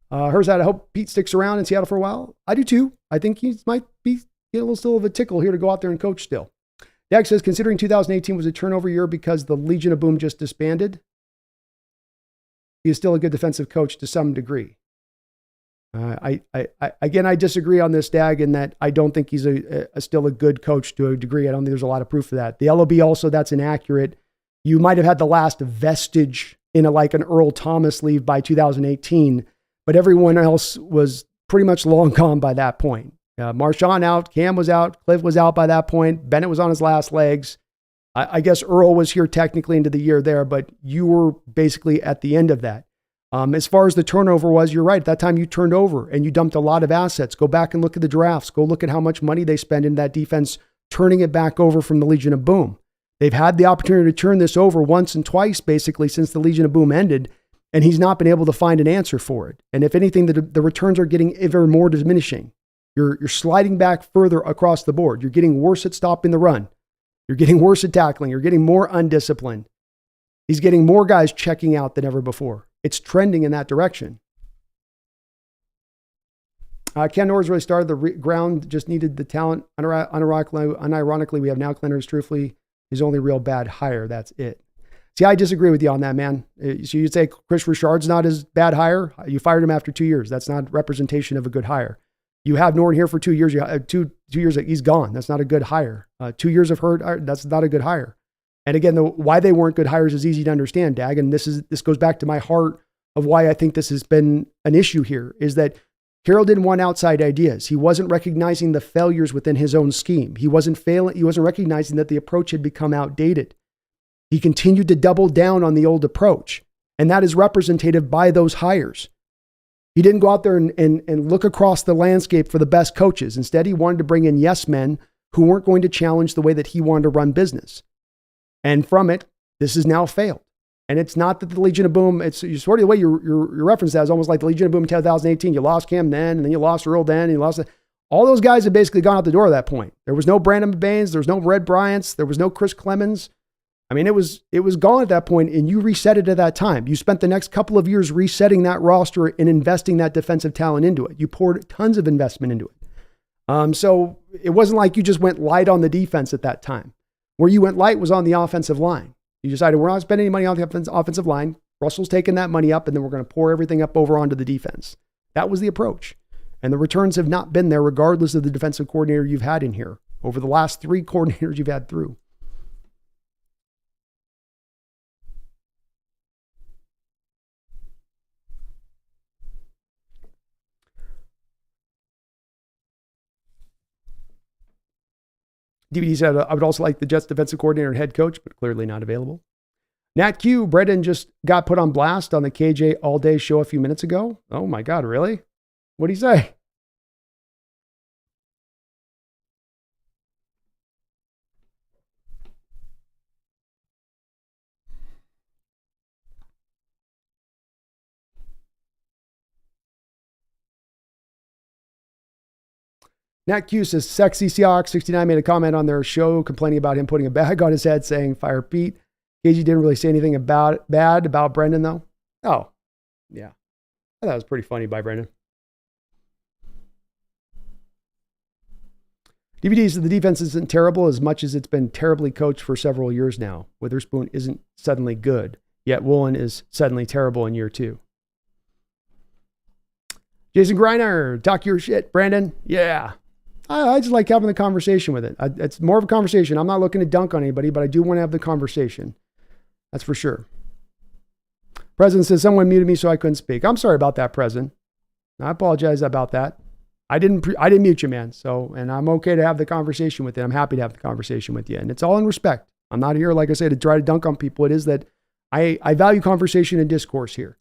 Here's that. I hope Pete sticks around in Seattle for a while. I do too. I think he might be getting a little still of a tickle here to go out there and coach still. Dag says, considering 2018 was a turnover year because the Legion of Boom just disbanded, he is still a good defensive coach to some degree. I disagree on this, Dag, in that I don't think he's still a good coach to a degree. I don't think there's a lot of proof of that. The LOB also, that's inaccurate. You might have had the last vestige in like an Earl Thomas leave by 2018, but everyone else was pretty much long gone by that point. Marshawn out, Cam was out, Cliff was out by that point. Bennett was on his last legs. I guess Earl was here technically into the year there, but you were basically at the end of that. As far as the turnover was, you're right. At that time you turned over and you dumped a lot of assets. Go back and look at the drafts. Go look at how much money they spend in that defense, turning it back over from the Legion of Boom. They've had the opportunity to turn this over once and twice, basically, since the Legion of Boom ended, and he's not been able to find an answer for it. And if anything, the returns are getting ever more diminishing. You're sliding back further across the board. You're getting worse at stopping the run. You're getting worse at tackling. You're getting more undisciplined. He's getting more guys checking out than ever before. It's trending in that direction. Ken Norris really started. The ground just needed the talent. Unironically, we have now Clinders. Truthfully, his only real bad hire. That's it. See, I disagree with you on that, man. So you'd say Chris Richard's not his bad hire. You fired him after 2 years. That's not representation of a good hire. You have Norton here for 2 years. You have 2 years, he's gone. That's not a good hire. 2 years of hurt, that's not a good hire. And again, why they weren't good hires is easy to understand, Dag. And this goes back to my heart of why I think this has been an issue here, is that Carroll didn't want outside ideas. He wasn't recognizing the failures within his own scheme. He wasn't recognizing that the approach had become outdated. He continued to double down on the old approach. And that is representative by those hires. He didn't go out there and look across the landscape for the best coaches. Instead, he wanted to bring in yes men who weren't going to challenge the way that he wanted to run business. And from it, this has now failed. And it's not that the Legion of Boom, it's sort of the way you reference that is almost like the Legion of Boom in 2018. You lost Cam then, and then you lost Earl then, and you lost all those guys had basically gone out the door at that point. There was no Brandon Baines, there was no Red Bryants, there was no Chris Clemens. I mean, it was gone at that point, and you reset it at that time. You spent the next couple of years resetting that roster and investing that defensive talent into it. You poured tons of investment into it. So it wasn't like you just went light on the defense at that time. Where you went light was on the offensive line. You decided we're not spending any money on the offensive line. Russell's taking that money up, and then we're going to pour everything up over onto the defense. That was the approach. And the returns have not been there regardless of the defensive coordinator you've had in here over the last 3 coordinators you've had through. DVD said, I would also like the Jets defensive coordinator and head coach, but clearly not available. Nat Q, Brendan just got put on blast on the KJ All Day show a few minutes ago. Oh my God, really? What'd he say? Nat Q says, Sexy Seahawks 69 made a comment on their show complaining about him putting a bag on his head saying, fire Pete. KG didn't really say anything bad about Brendan, though. Oh, yeah. I thought it was pretty funny by Brendan. DVD said the defense isn't terrible as much as it's been terribly coached for several years now. Witherspoon isn't suddenly good, yet Woolen is suddenly terrible in year 2. Jason Greiner, talk your shit, Brandon. Yeah. I just like having the conversation with it. It's more of a conversation. I'm not looking to dunk on anybody, but I do want to have the conversation. That's for sure. President says, someone muted me so I couldn't speak. I'm sorry about that, President. I apologize about that. I didn't mute you, man. So, and I'm okay to have the conversation with you. I'm happy to have the conversation with you. And it's all in respect. I'm not here, like I said, to try to dunk on people. It is that I value conversation and discourse here.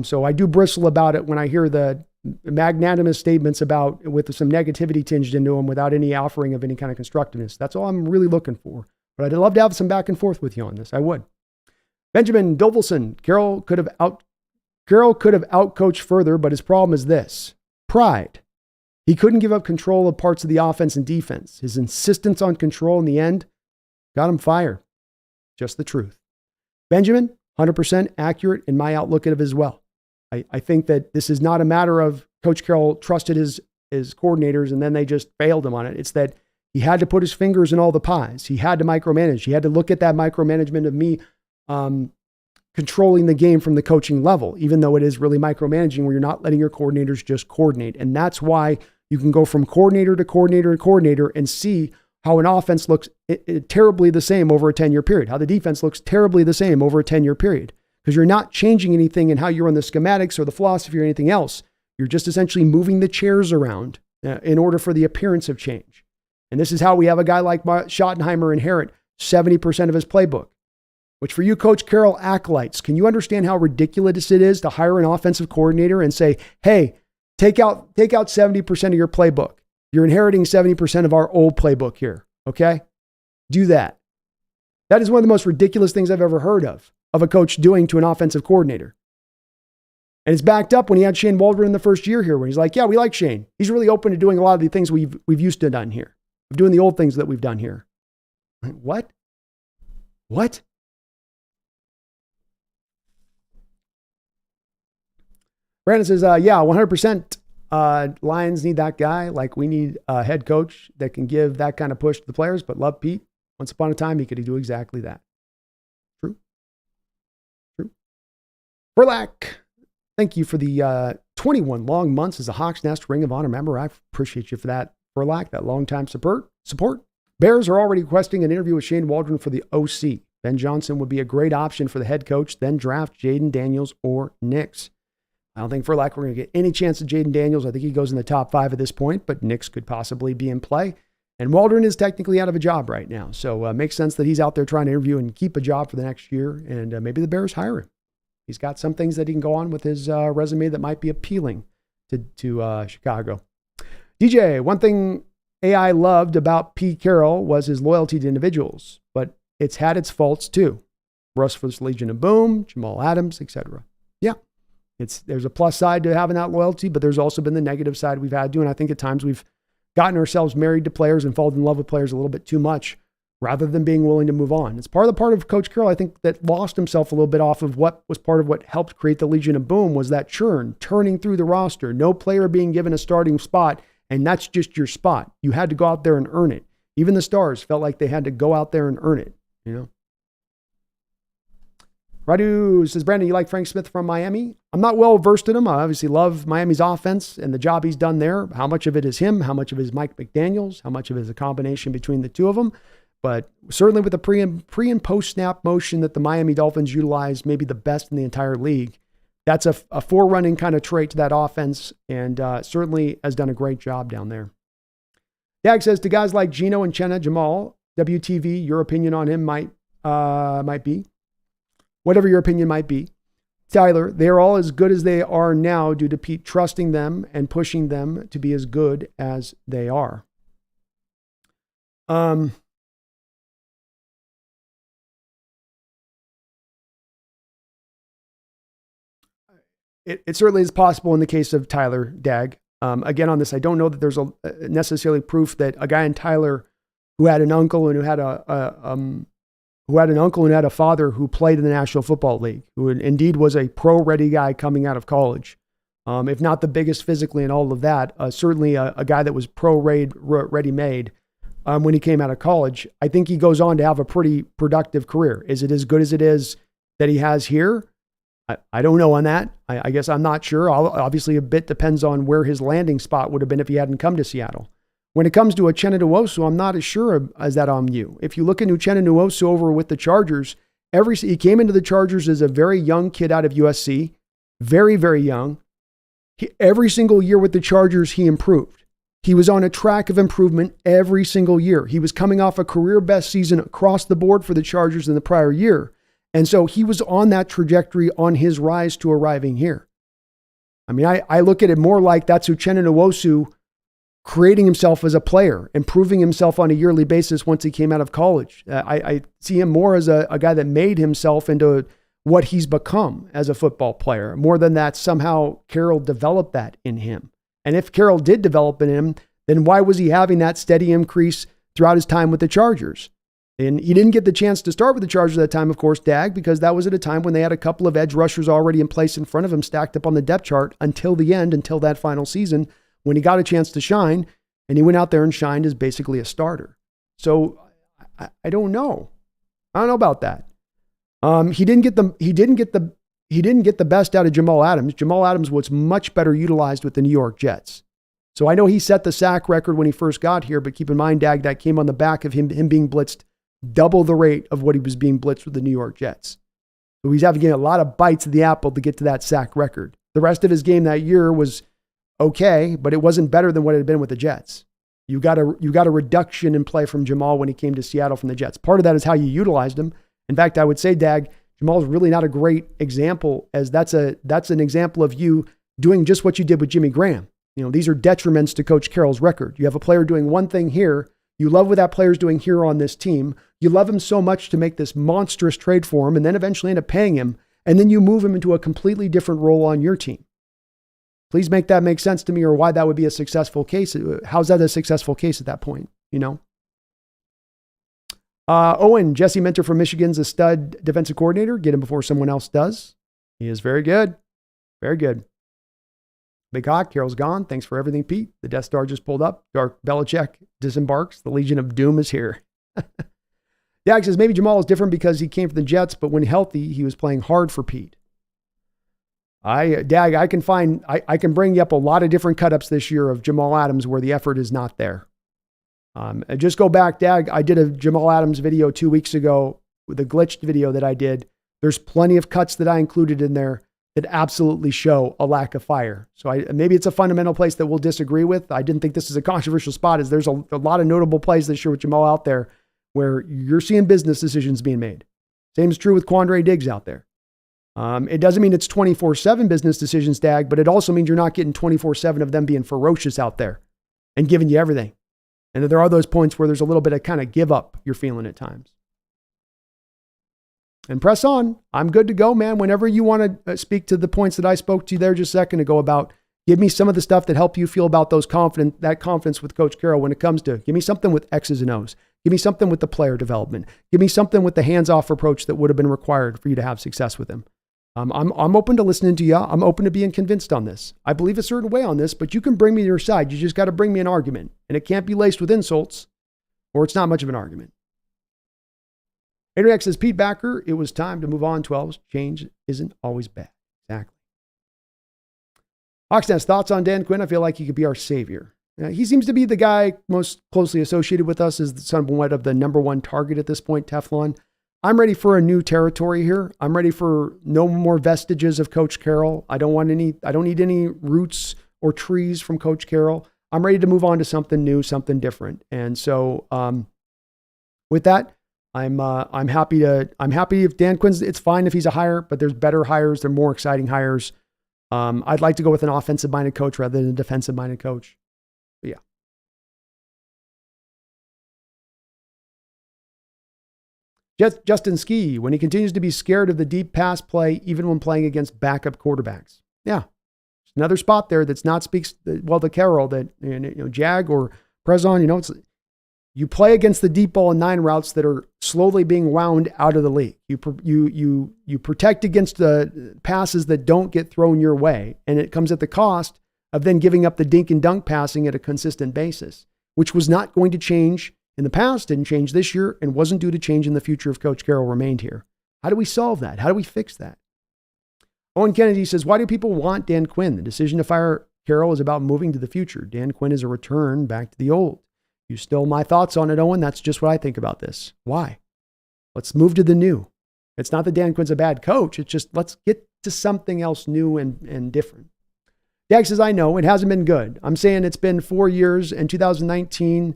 So I do bristle about it when I hear the magnanimous statements about with some negativity tinged into them without any offering of any kind of constructiveness. That's all I'm really looking for. But I'd love to have some back and forth with you on this. I would. Benjamin Dovelson, Carroll could have outcoached further, but his problem is this: pride. He couldn't give up control of parts of the offense and defense. His insistence on control in the end got him fired. Just the truth. Benjamin, 100% accurate in my outlook of it as well. I think that this is not a matter of Coach Carroll trusted his coordinators and then they just failed him on it. It's that he had to put his fingers in all the pies. He had to micromanage. He had to look at that micromanagement of me controlling the game from the coaching level, even though it is really micromanaging where you're not letting your coordinators just coordinate. And that's why you can go from coordinator to coordinator to coordinator and see how an offense looks terribly the same over a 10-year period, how the defense looks terribly the same over a 10-year period. Because you're not changing anything in how you run the schematics or the philosophy or anything else. You're just essentially moving the chairs around in order for the appearance of change. And this is how we have a guy like Schottenheimer inherit 70% of his playbook, which for you, Coach Carroll acolytes, can you understand how ridiculous it is to hire an offensive coordinator and say, hey, take out 70% of your playbook. You're inheriting 70% of our old playbook here. Okay? Do that. That is one of the most ridiculous things I've ever heard of a coach doing to an offensive coordinator. And it's backed up when he had Shane Waldron in the first year here, where he's like, yeah, we like Shane. He's really open to doing a lot of the things we've used to done here, of doing the old things that we've done here. What? Brandon says, yeah, 100%. Lions need that guy. Like, we need a head coach that can give that kind of push to the players, but love Pete. Once upon a time, he could do exactly that. True. Burlack, thank you for the 21 long months as a Hawks Nest Ring of Honor member. I appreciate you for that, Burlack, that long-time support. Bears are already requesting an interview with Shane Waldron for the OC. Ben Johnson would be a great option for the head coach, then draft Jaden Daniels or Nix. I don't think for we're going to get any chance of Jaden Daniels. I think he goes in the top 5 at this point, but Nix could possibly be in play. And Waldron is technically out of a job right now. So it makes sense that he's out there trying to interview and keep a job for the next year. And maybe the Bears hire him. He's got some things that he can go on with his resume that might be appealing to Chicago. DJ, one thing AI loved about Pete Carroll was his loyalty to individuals, but it's had its faults too. Russ for the Legion of Boom, Jamal Adams, etc. Yeah. There's a plus side to having that loyalty, but there's also been the negative side we've had to. And I think at times we've gotten ourselves married to players and fallen in love with players a little bit too much rather than being willing to move on. It's part of Coach Carroll, I think, that lost himself a little bit off of what was part of what helped create the Legion of Boom was that churn, turning through the roster, no player being given a starting spot, and that's just your spot. You had to go out there and earn it. Even the stars felt like they had to go out there and earn it, you know? Radu says, Brandon, you like Frank Smith from Miami? I'm not well versed in him. I obviously love Miami's offense and the job he's done there. How much of it is him? How much of it is Mike McDaniels? How much of it is a combination between the two of them? But certainly with the pre and post snap motion that the Miami Dolphins utilize, maybe the best in the entire league. That's a forerunning kind of trait to that offense, and certainly has done a great job down there. Dag says, to guys like Gino and Chenna Jamal, WTV, your opinion on him might be. Whatever your opinion might be. Tyler, they are all as good as they are now due to Pete trusting them and pushing them to be as good as they are. It certainly is possible in the case of Tyler Dag. Again, on this, I don't know that there's necessarily proof that a guy in Tyler who had an uncle and who had a father who played in the National Football League, who indeed was a pro-ready guy coming out of college. If not the biggest physically and all of that, certainly a guy that was pro-ready-made when he came out of college. I think he goes on to have a pretty productive career. Is it as good as it is that he has here? I don't know on that. I guess I'm not sure. Obviously, a bit depends on where his landing spot would have been if he hadn't come to Seattle. When it comes to Uchenna Nwosu, I'm not as sure as that on you. If you look at Uchenna Nwosu over with the Chargers, he came into the Chargers as a very young kid out of USC, very, very young. Every single year with the Chargers, he improved. He was on a track of improvement every single year. He was coming off a career best season across the board for the Chargers in the prior year. And so he was on that trajectory on his rise to arriving here. I mean, I look at it more like that's Uchenna Nwosu creating himself as a player, improving himself on a yearly basis once he came out of college. I see him more as a guy that made himself into what he's become as a football player, more than that somehow Carroll developed that in him. And if Carroll did develop it in him, then why was he having that steady increase throughout his time with the Chargers? And he didn't get the chance to start with the Chargers at that time, of course, Dag, because that was at a time when they had a couple of edge rushers already in place in front of him, stacked up on the depth chart until the end, until that final season, when he got a chance to shine, and he went out there and shined as basically a starter. So I don't know. I don't know about that. He didn't get the best out of Jamal Adams. Jamal Adams was much better utilized with the New York Jets. So I know he set the sack record when he first got here, but keep in mind, Dag, that came on the back of him being blitzed double the rate of what he was being blitzed with the New York Jets. So he's having to get a lot of bites of the apple to get to that sack record. The rest of his game that year was okay, but it wasn't better than what it had been with the Jets. You got a reduction in play from Jamal when he came to Seattle from the Jets. Part of that is how you utilized him. In fact, I would say, Dag, Jamal's really not a great example, as that's an example of you doing just what you did with Jimmy Graham. You know, these are detriments to Coach Carroll's record. You have a player doing one thing here, You love what that player's doing here on this team. You love him so much to make this monstrous trade for him and then eventually end up paying him. And then you move him into a completely different role on your team. Please make that make sense to me, or why that would be a successful case. How's that a successful case at that point? You know? Owen, Jesse Minter from Michigan's a stud defensive coordinator. Get him before someone else does. He is very good. Very good. Big Hawk, Carroll's gone. Thanks for everything, Pete. The Death Star just pulled up. Dark Belichick disembarks. The Legion of Doom is here. Dag says, maybe Jamal is different because he came from the Jets, but when healthy, he was playing hard for Pete. Dag, I can bring you up a lot of different cut-ups this year of Jamal Adams where the effort is not there. Just go back, Dag. I did a Jamal Adams video 2 weeks ago with a glitched video that I did. There's plenty of cuts that I included in there that absolutely show a lack of fire. So maybe it's a fundamental place that we'll disagree with. I didn't think this is a controversial spot, as there's a lot of notable plays this year with Jamal out there where you're seeing business decisions being made. Same is true with Quandre Diggs out there. It doesn't mean it's 24/7 business decisions, Dag, but it also means you're not getting 24/7 of them being ferocious out there and giving you everything. And there are those points where there's a little bit of kind of give up you're feeling at times. And press on. I'm good to go, man. Whenever you want to speak to the points that I spoke to there just a second ago about, give me some of the stuff that help you feel about that confidence with Coach Carroll when it comes to, give me something with X's and O's. Give me something with the player development. Give me something with the hands-off approach that would have been required for you to have success with him. I'm open to listening to you. I'm open to being convinced on this. I believe a certain way on this, but you can bring me to your side. You just got to bring me an argument, and it can't be laced with insults, or it's not much of an argument. Adriac says, Pete Backer, it was time to move on. 12s. Change isn't always bad. Exactly. Hawksnest, thoughts on Dan Quinn? I feel like he could be our savior. He seems to be the guy most closely associated with us as somewhat of the number one target at this point, Teflon. I'm ready for a new territory here. I'm ready for no more vestiges of Coach Carroll. I don't need any roots or trees from Coach Carroll. I'm ready to move on to something new, something different. And so with that, I'm happy if Dan Quinn's, it's fine if he's a hire, but there's better hires. There are more exciting hires. I'd like to go with an offensive minded coach rather than a defensive minded coach. But yeah. Justin Ski, when he continues to be scared of the deep pass play, even when playing against backup quarterbacks. Yeah. Another spot there that's not speaks well to Carroll that, Jag or Prezon, you play against the deep ball and 9 routes that are slowly being wound out of the league. You protect against the passes that don't get thrown your way, and it comes at the cost of then giving up the dink and dunk passing at a consistent basis, which was not going to change in the past, didn't change this year, and wasn't due to change in the future if Coach Carroll remained here. How do we solve that? How do we fix that? Owen Kennedy says, why do people want Dan Quinn? The decision to fire Carroll is about moving to the future. Dan Quinn is a return back to the old. You stole my thoughts on it, Owen. That's just what I think about this. Why? Let's move to the new. It's not that Dan Quinn's a bad coach. It's just let's get to something else new and different. Dag says, I know it hasn't been good. I'm saying it's been 4 years, and 2019,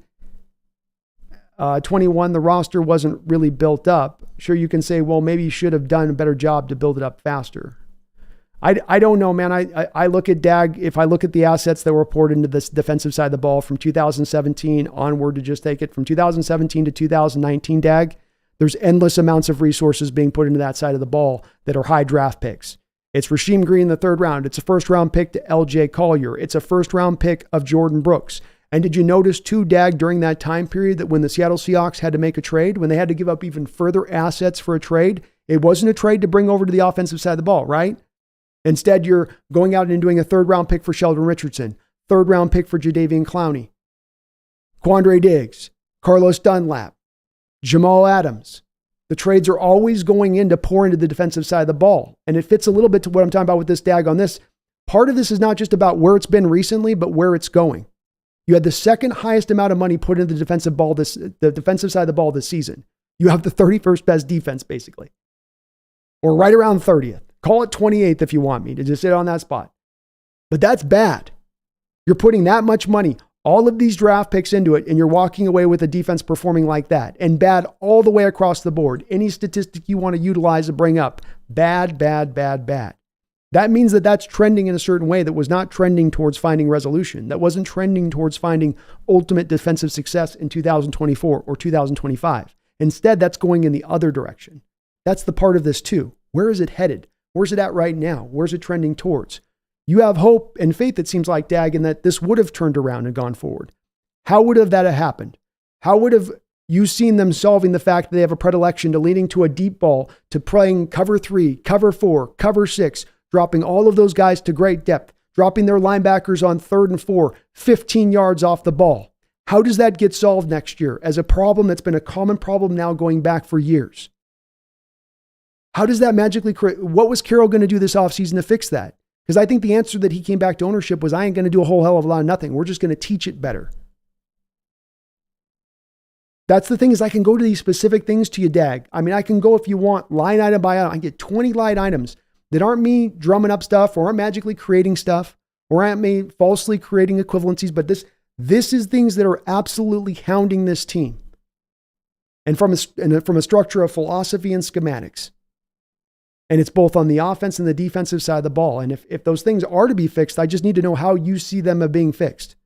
21, the roster wasn't really built up. Sure, you can say, well, maybe you should have done a better job to build it up faster. I don't know, man. I look at Dag, if I look at the assets that were poured into this defensive side of the ball from 2017 onward, to just take it from 2017 to 2019, Dag, there's endless amounts of resources being put into that side of the ball that are high draft picks. It's Rasheem Green in the 3rd round. It's a 1st round pick to LJ Collier. It's a 1st round pick of Jordan Brooks. And did you notice too, Dag, during that time period that when the Seattle Seahawks had to make a trade, when they had to give up even further assets for a trade, it wasn't a trade to bring over to the offensive side of the ball, right? Instead, you're going out and doing a 3rd round pick for Sheldon Richardson, 3rd round pick for Jadeveon Clowney, Quandre Diggs, Carlos Dunlap, Jamal Adams. The trades are always going in to pour into the defensive side of the ball. And it fits a little bit to what I'm talking about with this, Dag, on this. Part of this is not just about where it's been recently, but where it's going. You had the 2nd highest amount of money put into the defensive side of the ball this season. You have the 31st best defense, basically. Or right around 30th. Call it 28th if you want me to just sit on that spot. But that's bad. You're putting that much money, all of these draft picks into it, and you're walking away with a defense performing like that. And bad all the way across the board. Any statistic you want to utilize to bring up, bad, bad, bad, bad. That means that that's trending in a certain way that was not trending towards finding resolution. That wasn't trending towards finding ultimate defensive success in 2024 or 2025. Instead, that's going in the other direction. That's the part of this too. Where is it headed? Where's it at right now? Where's it trending towards? You have hope and faith, it seems like, Dag, in that this would have turned around and gone forward. How would have that have happened? How would have you seen them solving the fact that they have a predilection to leading to a deep ball, to playing cover 3, cover 4, cover 6, dropping all of those guys to great depth, dropping their linebackers on 3rd and 4, 15 yards off the ball? How does that get solved next year as a problem that's been a common problem now going back for years? How does that magically create? What was Carroll going to do this offseason to fix that? Because I think the answer that he came back to ownership was, I ain't going to do a whole hell of a lot of nothing. We're just going to teach it better. That's the thing, is I can go to these specific things to you, Dag. I mean, I can go, if you want, line item by item. I can get 20 line items that aren't me drumming up stuff or aren't magically creating stuff or aren't me falsely creating equivalencies. But this is things that are absolutely hounding this team. And from a structure of philosophy and schematics. And it's both on the offense and the defensive side of the ball. And if those things are to be fixed, I just need to know how you see them being fixed.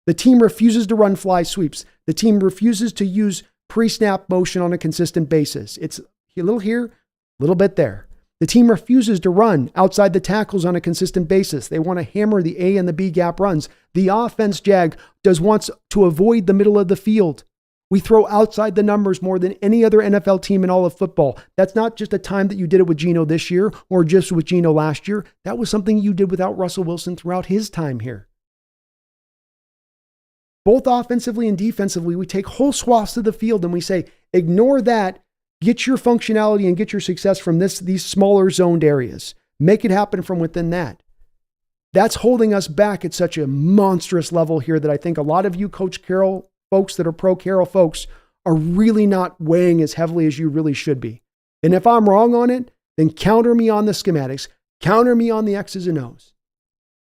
The team refuses to run fly sweeps. The team refuses to use pre-snap motion on a consistent basis. It's a little here, a little bit there. The team refuses to run outside the tackles on a consistent basis. They want to hammer the A and the B gap runs. The offense, Jag, wants to avoid the middle of the field. We throw outside the numbers more than any other NFL team in all of football. That's not just a time that you did it with Geno this year or just with Geno last year. That was something you did without Russell Wilson throughout his time here. Both offensively and defensively, we take whole swaths of the field and we say, ignore that, get your functionality and get your success from these smaller zoned areas. Make it happen from within that. That's holding us back at such a monstrous level here that I think a lot of you Coach Carroll folks that are pro Carroll folks are really not weighing as heavily as you really should be. And if I'm wrong on it, then counter me on the schematics, counter me on the X's and O's.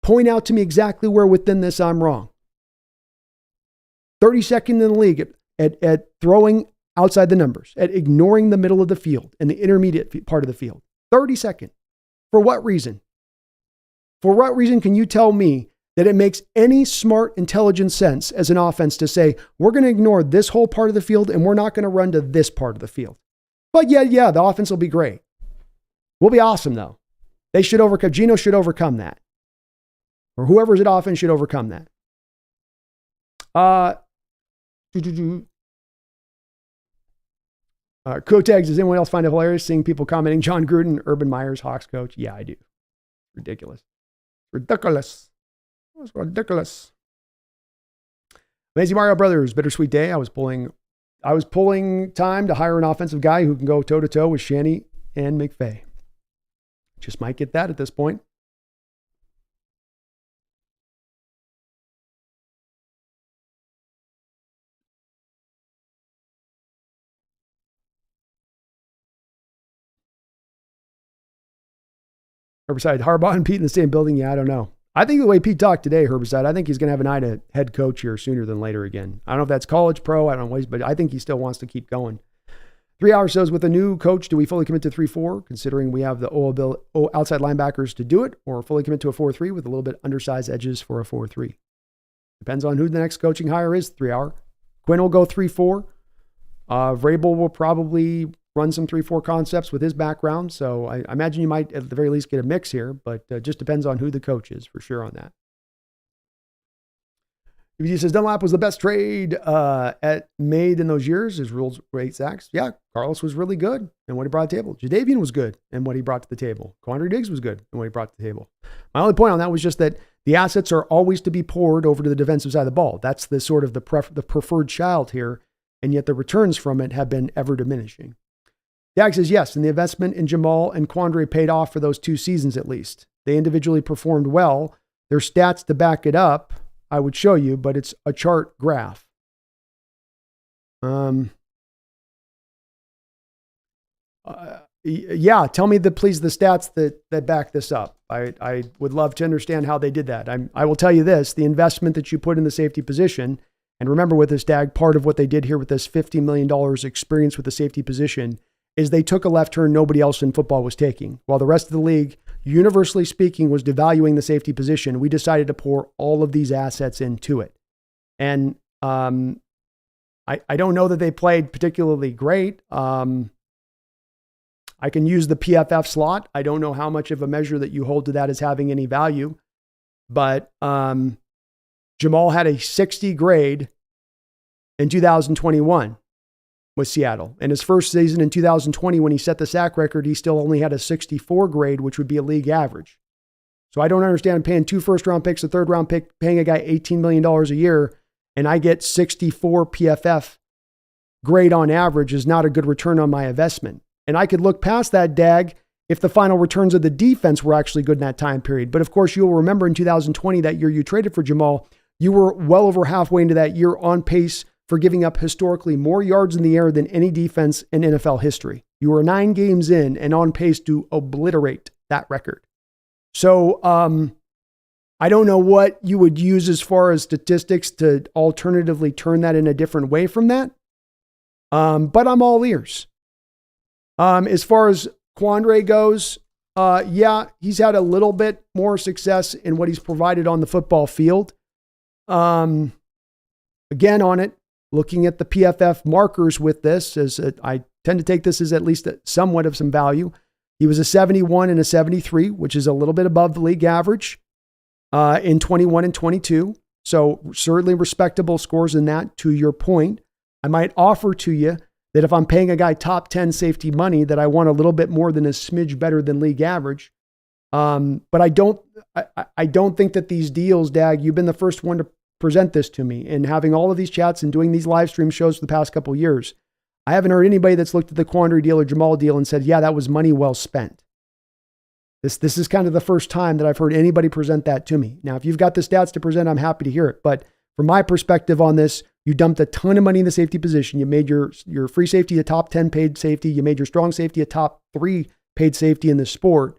Point out to me exactly where within this I'm wrong. 32nd in the league at throwing outside the numbers, at ignoring the middle of the field and the intermediate part of the field. 32nd. For what reason? For what reason can you tell me that it makes any smart, intelligent sense as an offense to say, we're going to ignore this whole part of the field and we're not going to run to this part of the field? But yeah, the offense will be great. We'll be awesome though. Geno should overcome that. Or whoever's at offense should overcome that. Kotex, does anyone else find it hilarious seeing people commenting John Gruden, Urban Meyer's Hawks coach? Yeah, I do. Ridiculous. It's ridiculous. Lazy Mario Brothers, bittersweet day. I was pulling time to hire an offensive guy who can go toe to toe with Shanny and McVay. Just might get that at this point. Herbicide, Harbaugh and Pete in the same building? Yeah, I don't know. I think the way Pete talked today, Herbicide, I think he's going to have an eye to head coach here sooner than later again. I don't know if that's college, pro, I don't know, but I think he still wants to keep going. 3 Hours says, with a new coach, do we fully commit to 3-4, considering we have the outside linebackers to do it, or fully commit to a 4-3 with a little bit undersized edges for a 4-3? Depends on who the next coaching hire is, 3 Hour. Quinn will go 3-4. Vrabel will probably run some 3-4 concepts with his background. So I imagine you might at the very least get a mix here, but just depends on who the coach is for sure on that. He says Dunlap was the best trade made in those years. His rules were 8 sacks. Yeah, Carlos was really good and what he brought to the table. Jadavian was good and what he brought to the table. Quandre Diggs was good and what he brought to the table. My only point on that was just that the assets are always to be poured over to the defensive side of the ball. That's the sort of the preferred child here, and yet the returns from it have been ever diminishing. Dag says, yes, and the investment in Jamal and Quandre paid off for those 2 seasons at least. They individually performed well. There's stats to back it up. I would show you, but it's a chart graph. Yeah, tell me please the stats that back this up. I would love to understand how they did that. I will tell you this, the investment that you put in the safety position, and remember with this, Dag, part of what they did here with this $50 million experience with the safety position is they took a left turn nobody else in football was taking. While the rest of the league, universally speaking, was devaluing the safety position, we decided to pour all of these assets into it. And I don't know that they played particularly great. I can use the PFF slot. I don't know how much of a measure that you hold to that as having any value. But Jamal had a 60 grade in 2021 with Seattle. In his first season in 2020, when he set the sack record, he still only had a 64 grade, which would be a league average. So I don't understand paying 2 first-round picks, a third-round pick, paying a guy $18 million a year, and I get 64 PFF grade on average is not a good return on my investment. And I could look past that, Dag, if the final returns of the defense were actually good in that time period. But of course, you'll remember in 2020, that year you traded for Jamal, you were well over halfway into that year on pace for giving up historically more yards in the air than any defense in NFL history. You were 9 games in and on pace to obliterate that record. So I don't know what you would use as far as statistics to alternatively turn that in a different way from that. But I'm all ears. As far as Quandre goes, yeah, he's had a little bit more success in what he's provided on the football field. Again, on it, looking at the PFF markers with this, I tend to take this as at least somewhat of some value. He was a 71 and a 73, which is a little bit above the league average in 21 and 22. So certainly respectable scores in that, to your point. I might offer to you that if I'm paying a guy top 10 safety money, that I want a little bit more than a smidge better than league average. But I don't think that these deals, Dag, you've been the first one to present this to me, and having all of these chats and doing these live stream shows for the past couple of years, I haven't heard anybody that's looked at the Quandre deal or Jamal deal and said, yeah, that was money well spent. This is kind of the first time that I've heard anybody present that to me. Now, if you've got the stats to present, I'm happy to hear it. But from my perspective on this, you dumped a ton of money in the safety position. You made your free safety a top 10 paid safety. You made your strong safety a top 3 paid safety in the sport.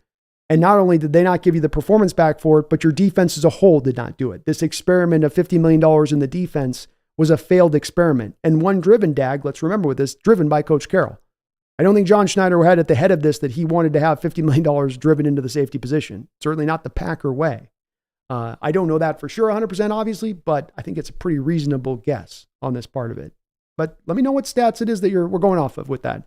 And not only did they not give you the performance back for it, but your defense as a whole did not do it. This experiment of $50 million in the defense was a failed experiment, and one driven, Dag, let's remember with this, driven by Coach Carroll. I don't think John Schneider had at the head of this that he wanted to have $50 million driven into the safety position. Certainly not the Packer way. I don't know that for sure 100% obviously, but I think it's a pretty reasonable guess on this part of it. But let me know what stats it is that we're going off of with that.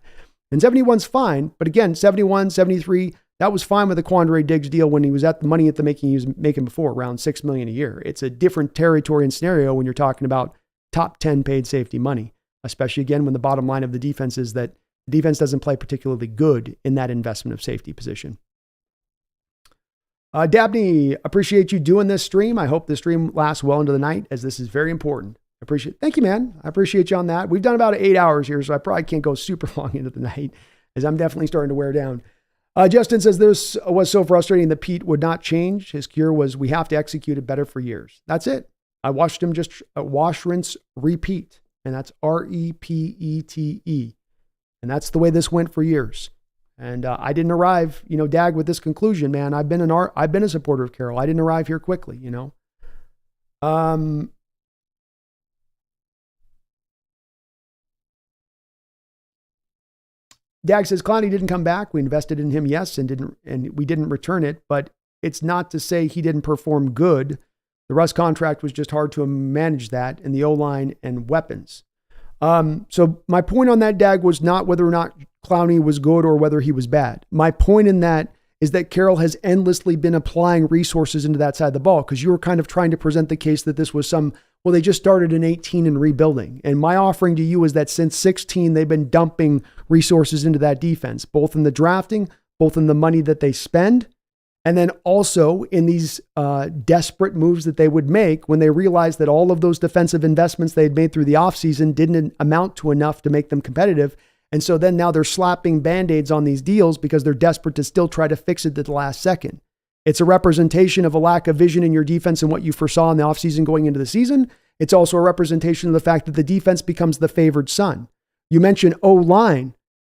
And 71's fine, but again, 71, 73, that was fine with the Quandre Diggs deal when he was at the money at the making he was making before, around $6 million a year. It's a different territory and scenario when you're talking about top 10 paid safety money, especially again when the bottom line of the defense is that the defense doesn't play particularly good in that investment of safety position. Dabney, appreciate you doing this stream. I hope the stream lasts well into the night, as this is very important. Thank you, man. I appreciate you on that. We've done about 8 hours here, so I probably can't go super long into the night, as I'm definitely starting to wear down. Justin says this was so frustrating that Pete would not change. His cure was, we have to execute it better for years. That's it. I watched him just wash, rinse, repeat. And that's REPETE. And that's the way this went for years. And I didn't arrive, Dag, with this conclusion, man. I've been a supporter of Carroll. I didn't arrive here quickly, Dag says Clowney didn't come back. We invested in him, yes, and we didn't return it, but it's not to say he didn't perform good. The Russ contract was just hard to manage that in the O-line and weapons. So my point on that, Dag, was not whether or not Clowney was good or whether he was bad. My point in that is that Carroll has endlessly been applying resources into that side of the ball, because you were kind of trying to present the case that this was they just started in 18 and rebuilding. And my offering to you is that since 16, they've been dumping resources into that defense, both in the drafting, both in the money that they spend, and then also in these desperate moves that they would make when they realized that all of those defensive investments they had made through the offseason didn't amount to enough to make them competitive. And so then now they're slapping Band-Aids on these deals because they're desperate to still try to fix it at the last second. It's a representation of a lack of vision in your defense and what you foresaw in the offseason going into the season. It's also a representation of the fact that the defense becomes the favored son. You mentioned O-line.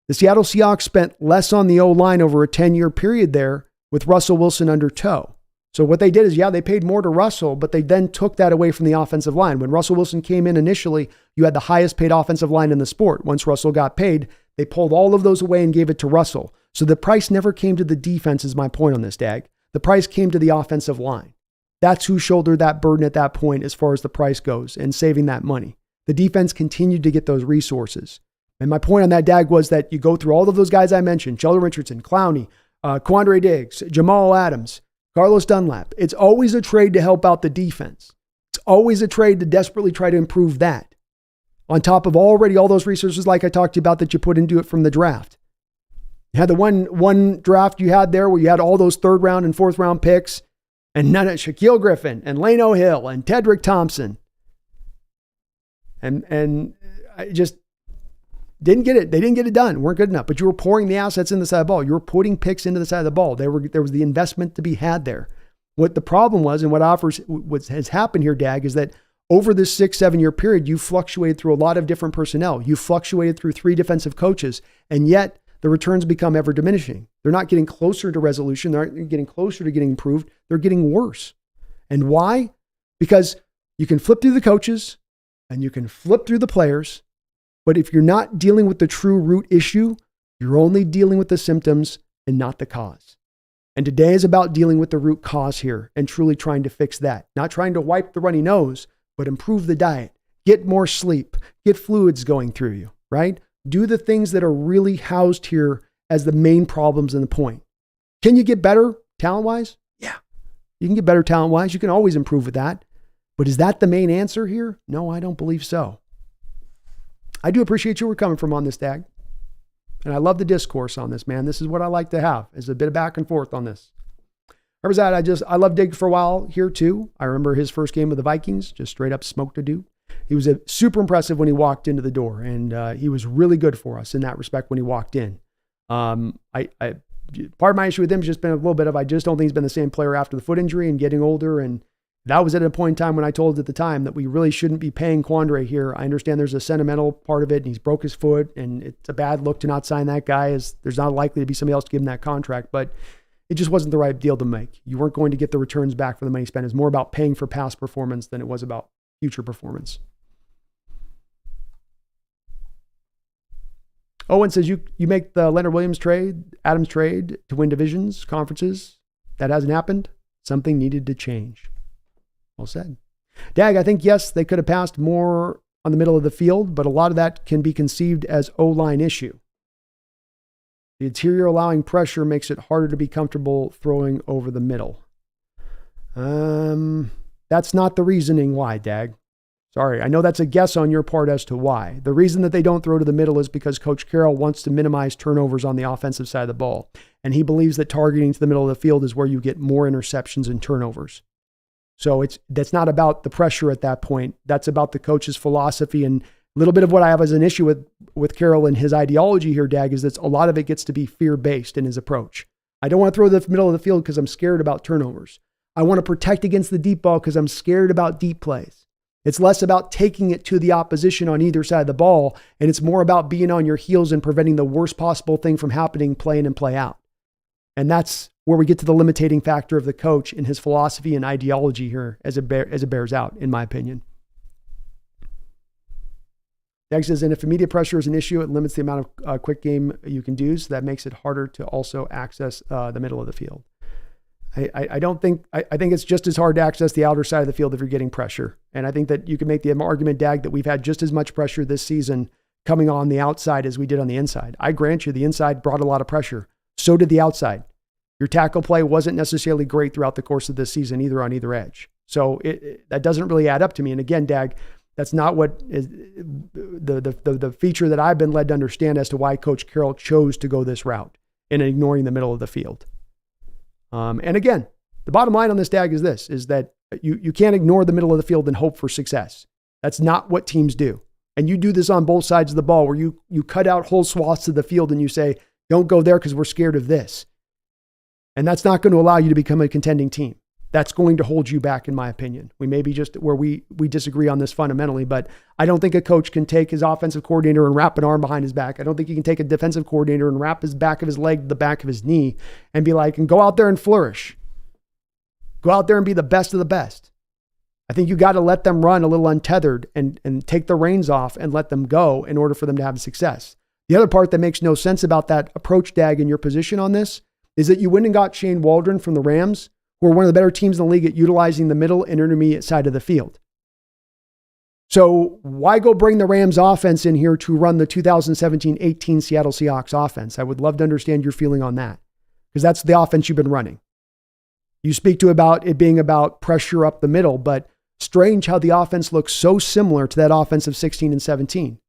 The Seattle Seahawks spent less on the O-line over a 10-year period there with Russell Wilson under tow. So what they did is, they paid more to Russell, but they then took that away from the offensive line. When Russell Wilson came in initially, you had the highest paid offensive line in the sport. Once Russell got paid, they pulled all of those away and gave it to Russell. So the price never came to the defense is my point on this, Dag. The price came to the offensive line. That's who shouldered that burden at that point as far as the price goes and saving that money. The defense continued to get those resources. And my point on that, Dag, was that you go through all of those guys I mentioned, Sheldon Richardson, Clowney, Quandre Diggs, Jamal Adams, Carlos Dunlap. It's always a trade to help out the defense. It's always a trade to desperately try to improve that. On top of already all those resources like I talked to you about that you put into it from the draft. You had the one draft you had there where you had all those 3rd round and 4th round picks and none of Shaquille Griffin and Lano Hill and Tedrick Thompson. And I just didn't get it. They didn't get it done. Weren't good enough. But you were pouring the assets in the side of the ball. You were putting picks into the side of the ball. There was the investment to be had there. What the problem was and what has happened here, Dag, is that over this 6-7 year period, you fluctuated through a lot of different personnel. You fluctuated through 3 defensive coaches, and yet the returns become ever diminishing. They're not getting closer to resolution. They're not getting closer to getting improved. They're getting worse. And why? Because you can flip through the coaches and you can flip through the players, but if you're not dealing with the true root issue, you're only dealing with the symptoms and not the cause. And today is about dealing with the root cause here and truly trying to fix that. Not trying to wipe the runny nose, but improve the diet, get more sleep, get fluids going through you, right? Do the things that are really housed here as the main problems and the point. Can you get better talent-wise? Yeah. You can get better talent-wise. You can always improve with that. But is that the main answer here? No, I don't believe so. I do appreciate you where coming from on this, Dag. And I love the discourse on this, man. This is what I like to have, is a bit of back and forth on this. Where was that? I loved Diggs for a while here too. I remember his first game with the Vikings, just straight up smoked a dude. He was super impressive when he walked into the door, and he was really good for us in that respect when he walked in. Part of my issue with him has just been a little bit of, I just don't think he's been the same player after the foot injury and getting older. And that was at a point in time when I told at the time that we really shouldn't be paying Quandre here. I understand there's a sentimental part of it, and he's broke his foot, and it's a bad look to not sign that guy, as there's not likely to be somebody else to give him that contract, but it just wasn't the right deal to make. You weren't going to get the returns back for the money spent. It's more about paying for past performance than it was about future performance. Owen says you make the Leonard Williams trade, Adams trade to win divisions, conferences. That hasn't happened. Something needed to change. Well said. Dag, I think, yes, they could have passed more on the middle of the field, but a lot of that can be conceived as O-line issue. The interior allowing pressure makes it harder to be comfortable throwing over the middle. That's not the reasoning why, Dag. Sorry, I know that's a guess on your part as to why. The reason that they don't throw to the middle is because Coach Carroll wants to minimize turnovers on the offensive side of the ball. And he believes that targeting to the middle of the field is where you get more interceptions and turnovers. So that's not about the pressure at that point. That's about the coach's philosophy. And a little bit of what I have as an issue with Carroll and his ideology here, Dag, is that a lot of it gets to be fear-based in his approach. I don't want to throw the middle of the field because I'm scared about turnovers. I want to protect against the deep ball because I'm scared about deep plays. It's less about taking it to the opposition on either side of the ball, and it's more about being on your heels and preventing the worst possible thing from happening, play in and play out. And that's where we get to the limiting factor of the coach and his philosophy and ideology here as it bears out, in my opinion. Next says, and if immediate pressure is an issue, it limits the amount of quick game you can do, so that makes it harder to also access the middle of the field. I think it's just as hard to access the outer side of the field if you're getting pressure. And I think that you can make the argument, Dag, that we've had just as much pressure this season coming on the outside as we did on the inside. I grant you the inside brought a lot of pressure. So did the outside. Your tackle play wasn't necessarily great throughout the course of this season, either on either edge. So that doesn't really add up to me. And again, Dag, that's not what is the feature that I've been led to understand as to why Coach Carroll chose to go this route in ignoring the middle of the field. And again, the bottom line on this, Dag, is this, is that you can't ignore the middle of the field and hope for success. That's not what teams do. And you do this on both sides of the ball where you cut out whole swaths of the field and you say, don't go there because we're scared of this. And that's not going to allow you to become a contending team. That's going to hold you back, in my opinion. We may be just where we disagree on this fundamentally, but I don't think a coach can take his offensive coordinator and wrap an arm behind his back. I don't think he can take a defensive coordinator and wrap his back of his leg to the back of his knee and be like, and go out there and flourish. Go out there and be the best of the best. I think you got to let them run a little untethered and take the reins off and let them go in order for them to have success. The other part that makes no sense about that approach, Dag, in your position on this is that you went and got Shane Waldron from the Rams, who are one of the better teams in the league at utilizing the middle and intermediate side of the field. So why go bring the Rams offense in here to run the 2017-18 Seattle Seahawks offense? I would love to understand your feeling on that, because that's the offense you've been running. You speak to about it being about pressure up the middle, but strange how the offense looks so similar to that offense of 16 and 17.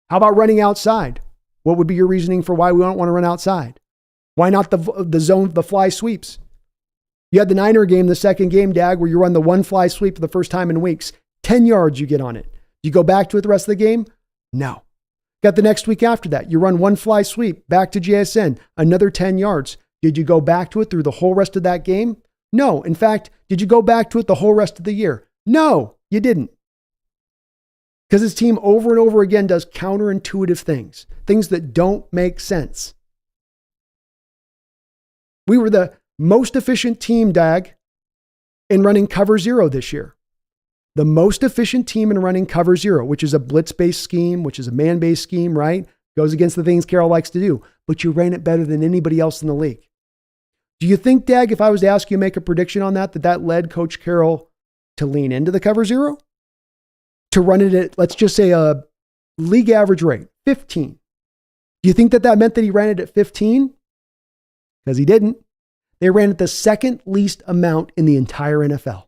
How about running outside? What would be your reasoning for why we don't want to run outside? Why not the zone, the fly sweeps? You had the Niner game, the second game, Dag, where you run the one fly sweep for the first time in weeks. 10 yards you get on it. You go back to it the rest of the game? No. Got the next week after that. You run one fly sweep back to JSN, another 10 yards. Did you go back to it through the whole rest of that game? No. In fact, did you go back to it the whole rest of the year? No, you didn't. Because his team over and over again does counterintuitive things, things that don't make sense. We were the most efficient team, Dag, in running cover zero this year. The most efficient team in running cover zero, which is a blitz-based scheme, which is a man-based scheme, right? Goes against the things Carroll likes to do, but you ran it better than anybody else in the league. Do you think, Dag, if I was to ask you to make a prediction on that, that led Coach Carroll to lean into the cover zero? To run it at, let's just say, a league average rate, 15. Do you think that meant that he ran it at 15? Because he didn't. They ran it the second least amount in the entire NFL.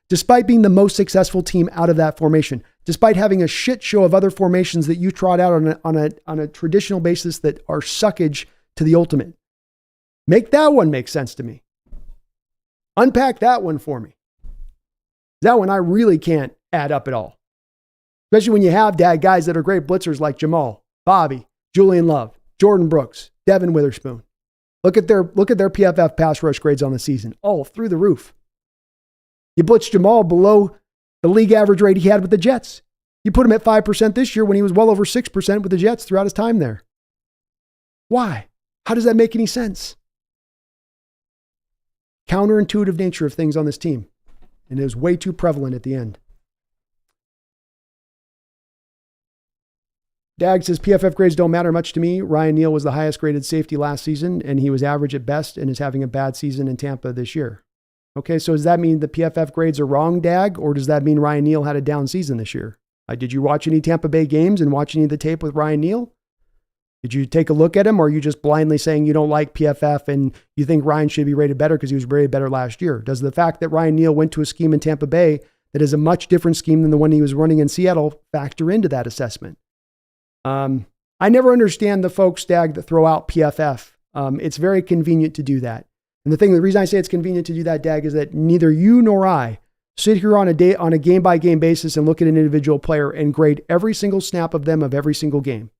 Despite being the most successful team out of that formation, despite having a shit show of other formations that you trot out on a traditional basis that are suckage to the ultimate. Make that one make sense to me. Unpack that one for me. That one I really can't add up at all. Especially when you have guys that are great blitzers like Jamal, Bobby, Julian Love, Jordan Brooks, Devin Witherspoon. Look at their PFF pass rush grades on the season. All through the roof. You blitzed Jamal below the league average rate he had with the Jets. You put him at 5% this year when he was well over 6% with the Jets throughout his time there. Why? How does that make any sense? Counterintuitive nature of things on this team. And it was way too prevalent at the end. Dag says, PFF grades don't matter much to me. Ryan Neal was the highest graded safety last season, and he was average at best and is having a bad season in Tampa this year. Okay, so does that mean the PFF grades are wrong, Dag, or does that mean Ryan Neal had a down season this year? Did you watch any Tampa Bay games and watch any of the tape with Ryan Neal? Did you take a look at him, or are you just blindly saying you don't like PFF and you think Ryan should be rated better because he was rated better last year? Does the fact that Ryan Neal went to a scheme in Tampa Bay that is a much different scheme than the one he was running in Seattle factor into that assessment? I never understand the folks, Dag, that throw out PFF. It's very convenient to do that. And the reason I say it's convenient to do that, Dag, is that neither you nor I sit here on a game-by-game basis and look at an individual player and grade every single snap of them of every single game.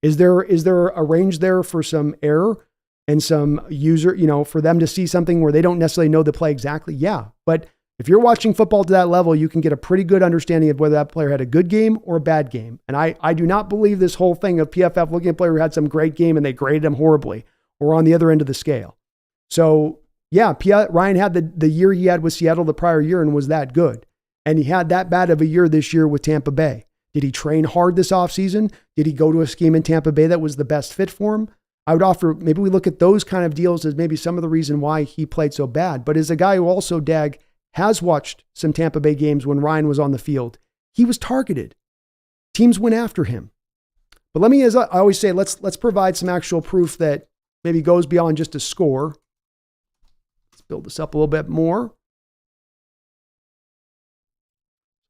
Is there a range there for some error and some user, for them to see something where they don't necessarily know the play exactly? Yeah. But if you're watching football to that level, you can get a pretty good understanding of whether that player had a good game or a bad game. And I do not believe this whole thing of PFF looking at a player who had some great game and they graded him horribly or on the other end of the scale. So yeah, Ryan had the year he had with Seattle the prior year and was that good. And he had that bad of a year this year with Tampa Bay. Did he train hard this offseason? Did he go to a scheme in Tampa Bay that was the best fit for him? I would offer, maybe we look at those kind of deals as maybe some of the reason why he played so bad. But as a guy who also, Dag, has watched some Tampa Bay games when Ryan was on the field, he was targeted. Teams went after him. But let me, as I always say, let's provide some actual proof that maybe goes beyond just a score. Let's build this up a little bit more.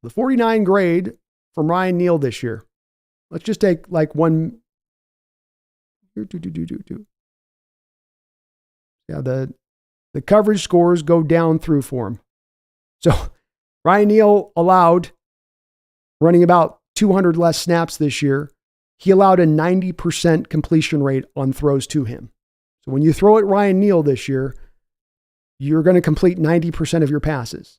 The 49 grade from Ryan Neal this year. Let's just take like one. Yeah, the coverage scores go down through for him. So Ryan Neal allowed, running about 200 less snaps this year, he allowed a 90% completion rate on throws to him. So when you throw at Ryan Neal this year, you're going to complete 90% of your passes.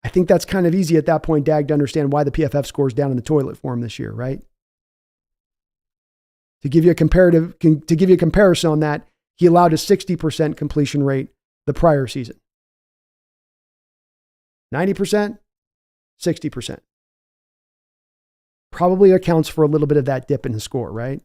I think that's kind of easy at that point, Dag, to understand why the PFF score's down in the toilet for him this year, right? To give you a comparison on that, he allowed a 60% completion rate the prior season. 90%, 60%. probably accounts for a little bit of that dip in the score, right?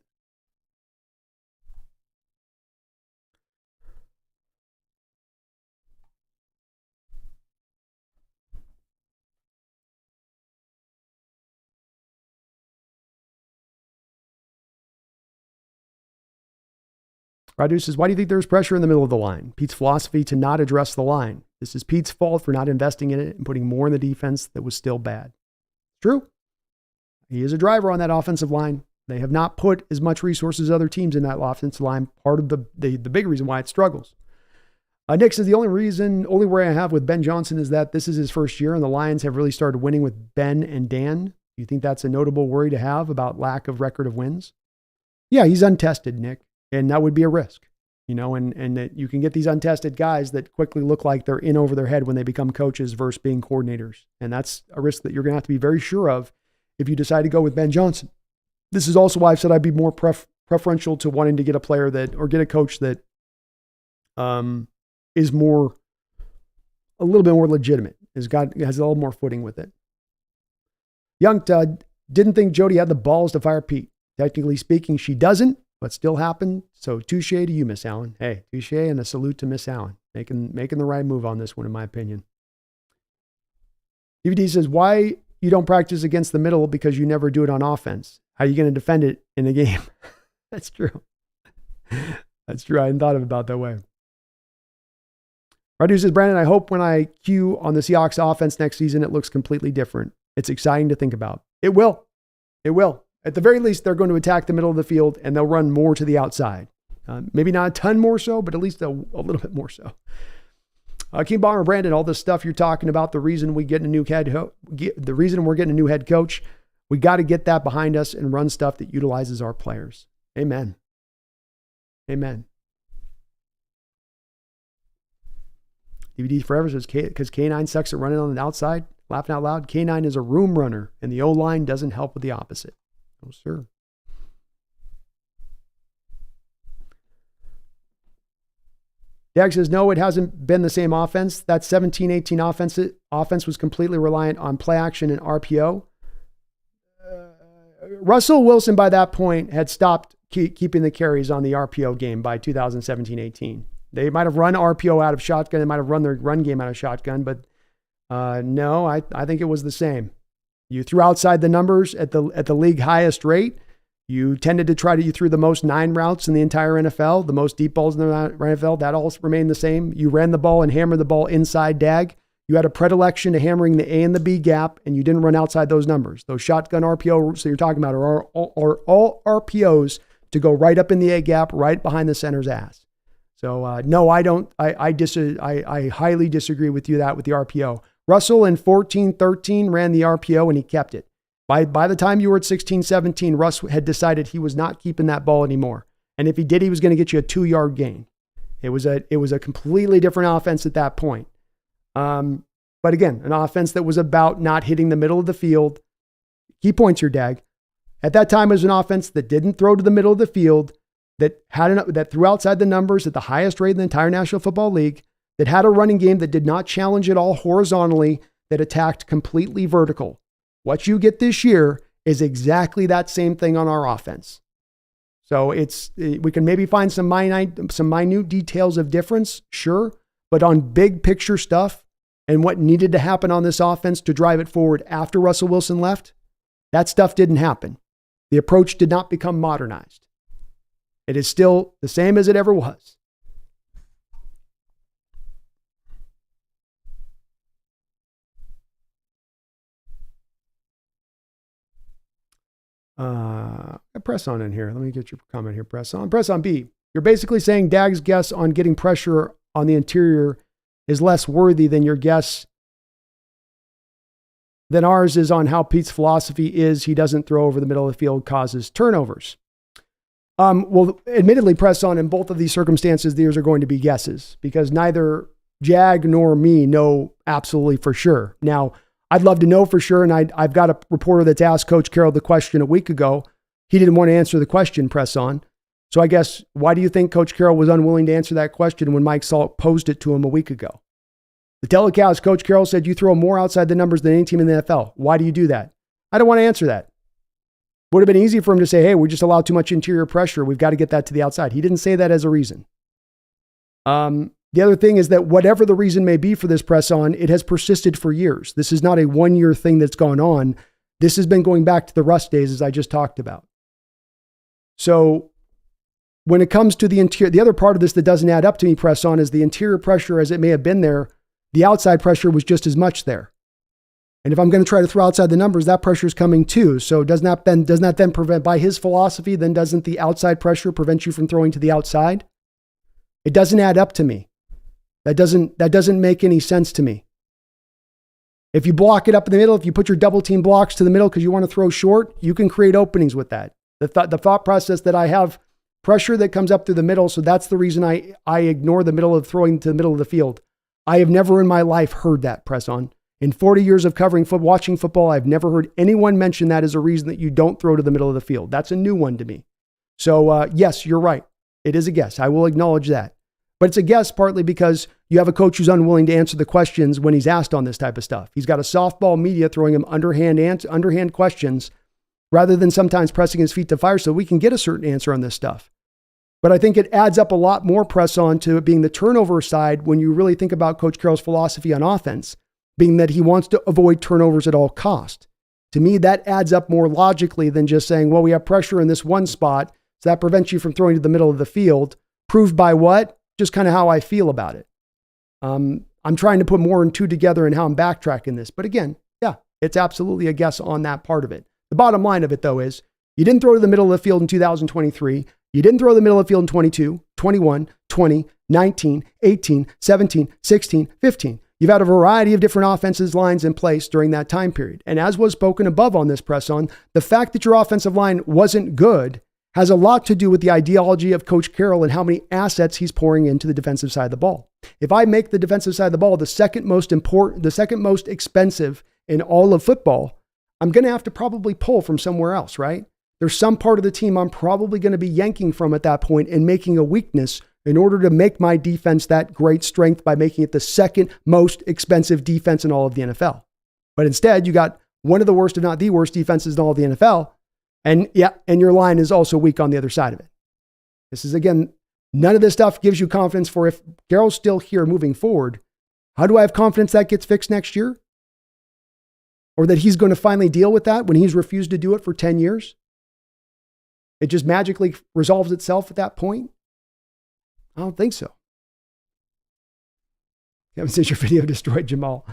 Radu says, why do you think there's pressure in the middle of the line? Pete's philosophy to not address the line. This is Pete's fault for not investing in it and putting more in the defense that was still bad. True. He is a driver on that offensive line. They have not put as much resources as other teams in that offensive line. Part of the big reason why it struggles. Nick says, the only worry I have with Ben Johnson is that this is his first year and the Lions have really started winning with Ben and Dan. Do you think that's a notable worry to have about lack of record of wins? Yeah, he's untested, Nick. And that would be a risk, and that you can get these untested guys that quickly look like they're in over their head when they become coaches versus being coordinators. And that's a risk that you're going to have to be very sure of if you decide to go with Ben Johnson. This is also why I've said I'd be more preferential to wanting to get a player get a coach that is a little bit more legitimate, has a little more footing with it. Young Tud didn't think Jody had the balls to fire Pete. Technically speaking, she doesn't. But still happened. So touche to you, Miss Allen. Hey, touche and a salute to Miss Allen. Making the right move on this one, in my opinion. DVD says, why you don't practice against the middle? Because you never do it on offense. How are you going to defend it in the game? That's true. That's true. I hadn't thought of it about that way. Radu says, Brandon, I hope when I cue on the Seahawks offense next season, it looks completely different. It's exciting to think about. It will. It will. At the very least, they're going to attack the middle of the field and they'll run more to the outside. Maybe not a ton more so, but at least a little bit more so. King Bomber Brandon, all this stuff you're talking about, the reason we're getting a new head coach, we got to get that behind us and run stuff that utilizes our players. Amen. Amen. DVD Forever says, because K9 sucks at running on the outside. Laughing out loud. K9 is a room runner and the O-line doesn't help with the opposite. Oh, sir. Dag says, no, it hasn't been the same offense. That 17-18 offense was completely reliant on play action and RPO. Russell Wilson, by that point, had stopped keeping the carries on the RPO game by 2017-18. They might have run RPO out of shotgun. They might have run their run game out of shotgun, but no, I think it was the same. You threw outside the numbers at the league highest rate. You tended to you threw the most 9 routes in the entire NFL, the most deep balls in the NFL. That all remained the same. You ran the ball and hammered the ball inside Dag. You had a predilection to hammering the A and the B gap, and you didn't run outside those numbers. Those shotgun RPO routes that you're talking about are all RPOs to go right up in the A gap, right behind the center's ass. So no, I don't. I highly disagree with you with the RPO. Russell in 14-13 ran the RPO and he kept it. By the time you were at 16-17, Russ had decided he was not keeping that ball anymore. And if he did, he was going to get you a 2-yard gain. It was a completely different offense at that point. But again, an offense that was about not hitting the middle of the field. Key points here, Dag. At that time, it was an offense that didn't throw to the middle of the field, that threw outside the numbers at the highest rate in the entire National Football League, that had a running game that did not challenge at all horizontally, that attacked completely vertical. What you get this year is exactly that same thing on our offense. So we can maybe find some minute details of difference, sure, but on big picture stuff and what needed to happen on this offense to drive it forward after Russell Wilson left, that stuff didn't happen. The approach did not become modernized. It is still the same as it ever was. Press on in here. Let me get your comment here. Press on B. You're basically saying Dag's guess on getting pressure on the interior is less worthy than your guess than ours is on how Pete's philosophy is. He doesn't throw over the middle of the field, causes turnovers. Well, admittedly, press on in both of these circumstances, these are going to be guesses because neither Jag nor me know absolutely for sure. Now, I'd love to know for sure, and I've got a reporter that's asked Coach Carroll the question a week ago. He didn't want to answer the question, press on. So I guess, why do you think Coach Carroll was unwilling to answer that question when Mike Salt posed it to him a week ago? The telecast, Coach Carroll said, you throw more outside the numbers than any team in the NFL. Why do you do that? I don't want to answer that. Would have been easy for him to say, hey, we just allowed too much interior pressure. We've got to get that to the outside. He didn't say that as a reason. The other thing is that whatever the reason may be for this press on, it has persisted for years. This is not a 1 year thing that's gone on. This has been going back to the Russ days, as I just talked about. So when it comes to the interior, the other part of this that doesn't add up to me press on is the interior pressure, as it may have been there, the outside pressure was just as much there. And if I'm going to try to throw outside the numbers, that pressure is coming too. So doesn't that then prevent, by his philosophy, then doesn't the outside pressure prevent you from throwing to the outside? It doesn't add up to me. That doesn't make any sense to me. If you block it up in the middle, if you put your double team blocks to the middle because you want to throw short, you can create openings with that. The thought process that I have pressure that comes up through the middle, so that's the reason I ignore the middle of throwing to the middle of the field. I have never in my life heard that press on. In 40 years of covering watching football, I've never heard anyone mention that as a reason that you don't throw to the middle of the field. That's a new one to me. So yes, you're right. It is a guess. I will acknowledge that. But it's a guess partly because you have a coach who's unwilling to answer the questions when he's asked on this type of stuff. He's got a softball media throwing him underhand questions rather than sometimes pressing his feet to fire so we can get a certain answer on this stuff. But I think it adds up a lot more press on to it being the turnover side when you really think about Coach Carroll's philosophy on offense, being that he wants to avoid turnovers at all cost. To me, that adds up more logically than just saying, well, we have pressure in this one spot, so that prevents you from throwing to the middle of the field. Proved by what? Just kind of how I feel about it. I'm trying to put more and two together in how I'm backtracking this. But again, yeah, it's absolutely a guess on that part of it. The bottom line of it, though, is you didn't throw to the middle of the field in 2023. You didn't throw to the middle of the field in 22, 21, 20, 19, 18, 17, 16, 15. You've had a variety of different offensive lines in place during that time period. And as was spoken above on this press on, the fact that your offensive line wasn't good has a lot to do with the ideology of Coach Carroll and how many assets he's pouring into the defensive side of the ball. If I make the defensive side of the ball the second most expensive in all of football, I'm going to have to probably pull from somewhere else, right? There's some part of the team I'm probably going to be yanking from at that point and making a weakness in order to make my defense that great strength by making it the second most expensive defense in all of the NFL. But instead, you got one of the worst, if not the worst, defenses in all of the NFL. And your line is also weak on the other side of it. This is, again, none of this stuff gives you confidence for if Carroll's still here moving forward. How do I have confidence that gets fixed next year? Or that he's going to finally deal with that when he's refused to do it for 10 years? It just magically resolves itself at that point? I don't think so. Kevin says your video destroyed Jamal.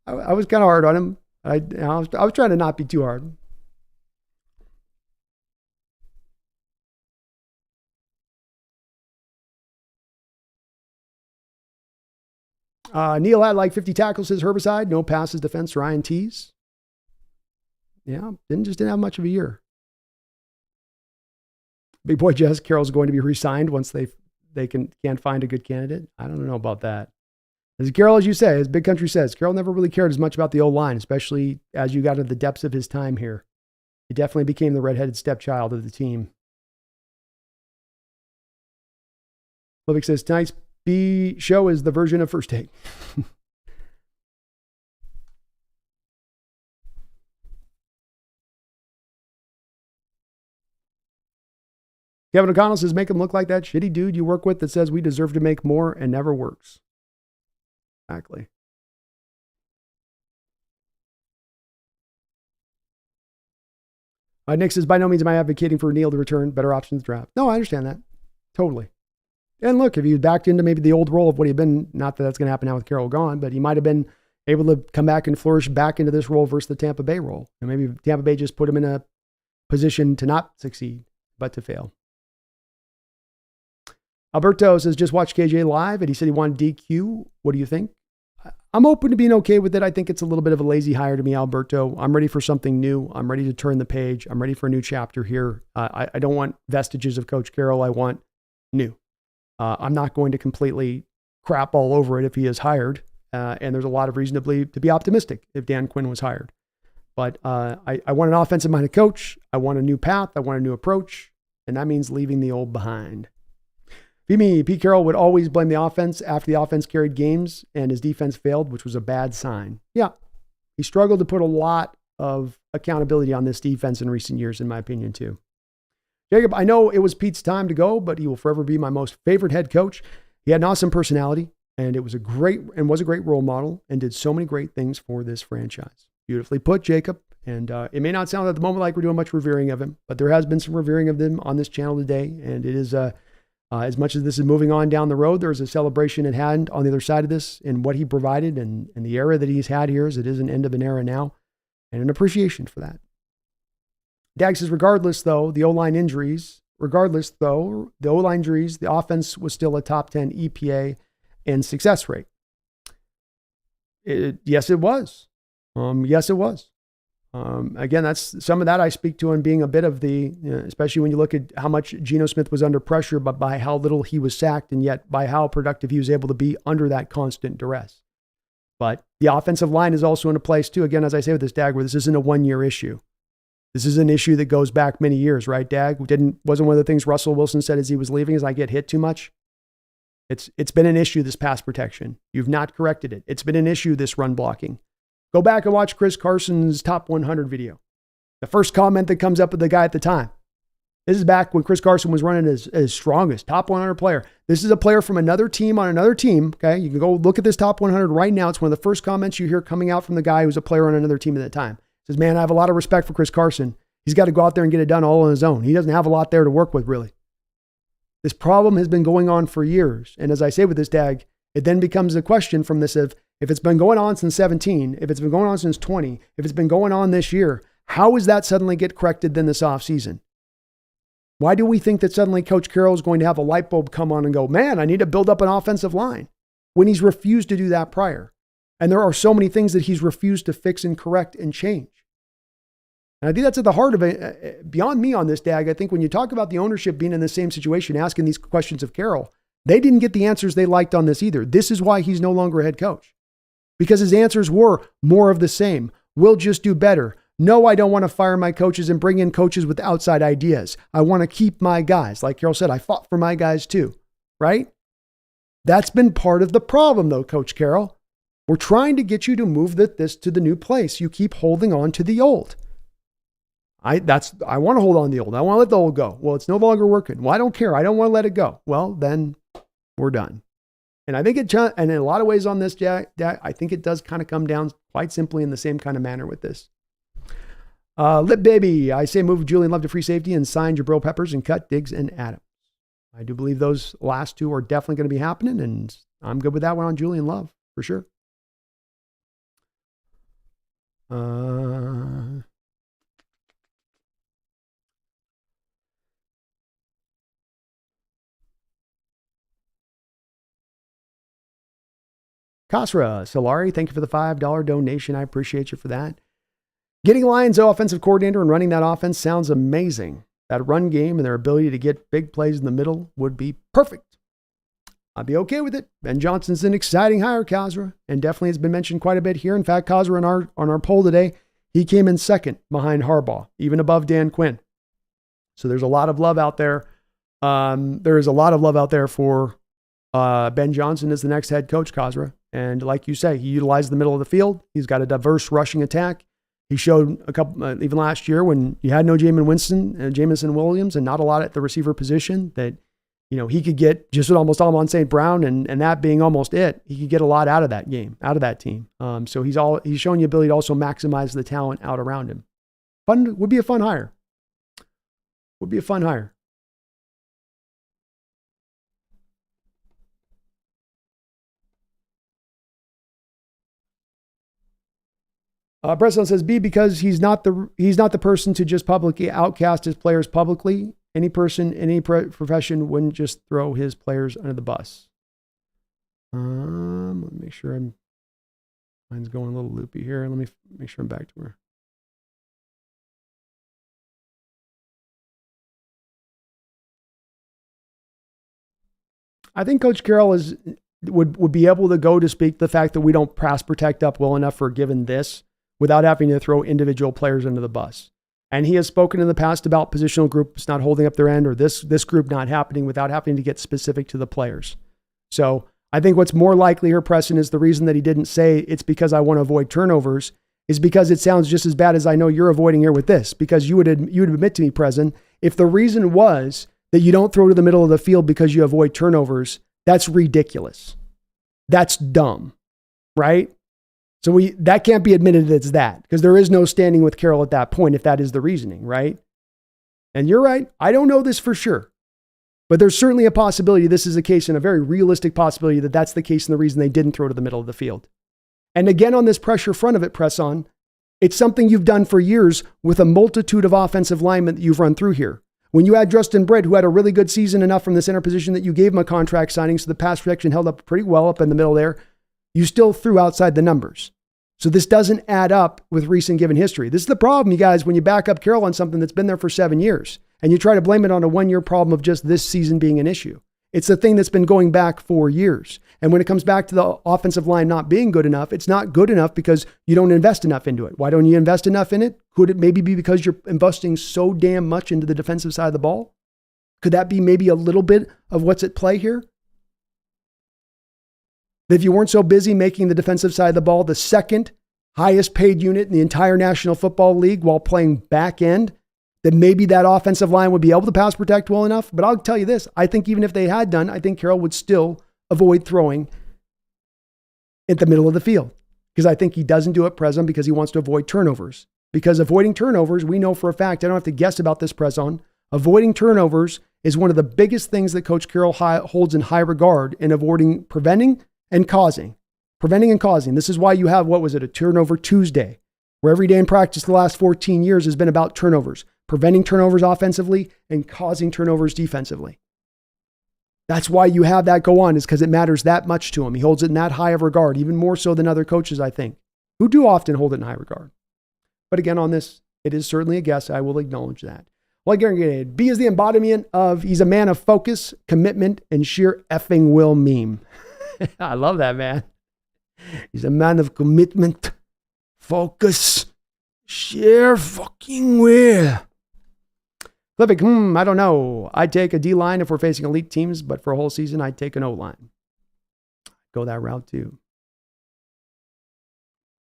I was kind of hard on him. I was trying to not be too hard. Neil had like 50 tackles, his herbicide, no passes, defense, Ryan Tees. Yeah, didn't have much of a year. Big boy Jess, Carroll's going to be re-signed once they can't find a good candidate. I don't know about that. As Carroll, as you say, as Big Country says, Carroll never really cared as much about the O-line, especially as you got into the depths of his time here. He definitely became the redheaded stepchild of the team. Lovick says, tonight's B show is the version of First Take. Kevin O'Connell says, make him look like that shitty dude you work with that says we deserve to make more and never works. Exactly. Nick says, by no means am I advocating for Neil to return. Better options draft. No, I understand that. Totally. And look, if he backed into maybe the old role of what he'd been, not that that's going to happen now with Carroll gone, but he might have been able to come back and flourish back into this role versus the Tampa Bay role. And maybe Tampa Bay just put him in a position to not succeed, but to fail. Alberto says, just watch KJ live, and he said he wanted DQ. What do you think? I'm open to being okay with it. I think it's a little bit of a lazy hire to me, Alberto. I'm ready for something new. I'm ready to turn the page. I'm ready for a new chapter here. I don't want vestiges of Coach Carroll. I want new. I'm not going to completely crap all over it if he is hired. And there's a lot of reason to be optimistic if Dan Quinn was hired. But I want an offensive-minded coach. I want a new path. I want a new approach. And that means leaving the old behind. Be me, Pete Carroll would always blame the offense after the offense carried games and his defense failed, which was a bad sign. Yeah, he struggled to put a lot of accountability on this defense in recent years, in my opinion, too. Jacob, I know it was Pete's time to go, but he will forever be my most favorite head coach. He had an awesome personality, and it was a great role model, and did so many great things for this franchise. Beautifully put, Jacob. And it may not sound at the moment like we're doing much revering of him, but there has been some revering of him on this channel today. And it is, as much as this is moving on down the road, there's a celebration at hand on the other side of this in what he provided and the era that he's had here, as it is an end of an era now, and an appreciation for that. Dag says, regardless, the O-line injuries, the offense was still a top 10 EPA and success rate. Yes, it was. Yes, it was. Again, that's some of that I speak to on being a bit of the, especially when you look at how much Geno Smith was under pressure, but by how little he was sacked, and yet by how productive he was able to be under that constant duress. But the offensive line is also in a place too. Again, as I say with this, Dag, where this isn't a one-year issue. This is an issue that goes back many years, right, Dag? Wasn't one of the things Russell Wilson said as he was leaving is, I get hit too much. It's been an issue, this pass protection. You've not corrected it. It's been an issue, this run blocking. Go back and watch Chris Carson's top 100 video. The first comment that comes up with the guy at the time. This is back when Chris Carson was running his strongest, top 100 player. This is a player from another team on another team, okay? You can go look at this top 100 right now. It's one of the first comments you hear coming out from the guy who's a player on another team at that time. He says, man, I have a lot of respect for Chris Carson. He's got to go out there and get it done all on his own. He doesn't have a lot there to work with, really. This problem has been going on for years. And as I say with this, Dag, it then becomes a question from this of, if it's been going on since 17, if it's been going on since 20, if it's been going on this year, how does that suddenly get corrected then this offseason? Why do we think that suddenly Coach Carroll is going to have a light bulb come on and go, man, I need to build up an offensive line, when he's refused to do that prior? And there are so many things that he's refused to fix and correct and change. And I think that's at the heart of it. Beyond me on this, Dag, I think when you talk about the ownership being in the same situation, asking these questions of Carroll, they didn't get the answers they liked on this either. This is why he's no longer a head coach. Because his answers were more of the same. We'll just do better. No, I don't want to fire my coaches and bring in coaches with outside ideas. I want to keep my guys. Like Carroll said, I fought for my guys too, right? That's been part of the problem though, Coach Carroll. We're trying to get you to move this to the new place. You keep holding on to the old. I want to hold on to the old. I want to let the old go. Well, it's no longer working. Well, I don't care. I don't want to let it go. Well, then we're done. And I think and in a lot of ways on this, Jack, I think it does kind of come down quite simply in the same kind of manner with this. Lip Baby, I say move Julian Love to free safety and sign Jabril Peppers and cut Diggs and Adams. I do believe those last two are definitely going to be happening, and I'm good with that one on Julian Love for sure. Kasra Solari, thank you for the $5 donation. I appreciate you for that. Getting Lions' offensive coordinator and running that offense sounds amazing. That run game and their ability to get big plays in the middle would be perfect. I'd be okay with it. Ben Johnson's an exciting hire, Kasra, and definitely has been mentioned quite a bit here. In fact, Kasra, on our poll today, he came in second behind Harbaugh, even above Dan Quinn. So there's a lot of love out there. There is a lot of love out there for Ben Johnson as the next head coach, Kasra. And like you say, he utilized the middle of the field. He's got a diverse rushing attack. He showed a couple, even last year when you had no Jamison Williams and not a lot at the receiver position, that, he could get just what almost Amon St. Brown and that being almost it. He could get a lot out of that game, out of that team. So he's showing the ability to also maximize the talent out around him. Would be a fun hire. Would be a fun hire. Bresson says B, because he's not the person to just publicly outcast his players publicly. Any person, any profession wouldn't just throw his players under the bus. Let me make sure mine's going a little loopy here. Let me make sure I'm back to where. I think Coach Carroll would be able to go to speak the fact that we don't pass protect up well enough for given this, without having to throw individual players under the bus. And he has spoken in the past about positional groups not holding up their end, or this group not happening, without having to get specific to the players. So I think what's more likely here, Preston, is the reason that he didn't say it's because I want to avoid turnovers is because it sounds just as bad as I know you're avoiding here with this, because you would admit to me, President, if the reason was that you don't throw to the middle of the field because you avoid turnovers, that's ridiculous. That's dumb, right? So that can't be admitted that it's that, because there is no standing with Carroll at that point if that is the reasoning, right? And you're right. I don't know this for sure, but there's certainly a possibility this is the case, and a very realistic possibility that that's the case and the reason they didn't throw to the middle of the field. And again, on this pressure front of it, press on, it's something you've done for years with a multitude of offensive linemen that you've run through here. When you had Justin Britt, who had a really good season enough from the center position that you gave him a contract signing, so the pass protection held up pretty well up in the middle there, you still threw outside the numbers. So this doesn't add up with recent given history. This is the problem, you guys, when you back up Carroll on something that's been there for 7 years and you try to blame it on a 1-year problem of just this season being an issue. It's the thing that's been going back 4 years. And when it comes back to the offensive line not being good enough, it's not good enough because you don't invest enough into it. Why don't you invest enough in it? Could it maybe be because you're investing so damn much into the defensive side of the ball? Could that be maybe a little bit of what's at play here? If you weren't so busy making the defensive side of the ball the second highest paid unit in the entire National Football League while playing back end, then maybe that offensive line would be able to pass protect well enough. But I'll tell you this, I think even if they had done, I think Carroll would still avoid throwing at the middle of the field, because I think he doesn't do it present because he wants to avoid turnovers. Because avoiding turnovers, we know for a fact, I don't have to guess about this present, avoiding turnovers is one of the biggest things that Coach Carroll holds in high regard in avoiding, preventing and causing. Preventing and causing. This is why you have, what was it, a Turnover Tuesday, where every day in practice the last 14 years has been about turnovers, preventing turnovers offensively and causing turnovers defensively. That's why you have that go on, is because it matters that much to him. He holds it in that high of regard, even more so than other coaches, I think, who do often hold it in high regard. But again, on this, it is certainly a guess. I will acknowledge that. Well, I guarantee B is the embodiment of he's a man of focus, commitment, and sheer effing will meme. I love that, man. He's a man of commitment, focus, sheer fucking will. Clivic, I don't know. I'd take a D-line if we're facing elite teams, but for a whole season, I'd take an O-line. Go that route too.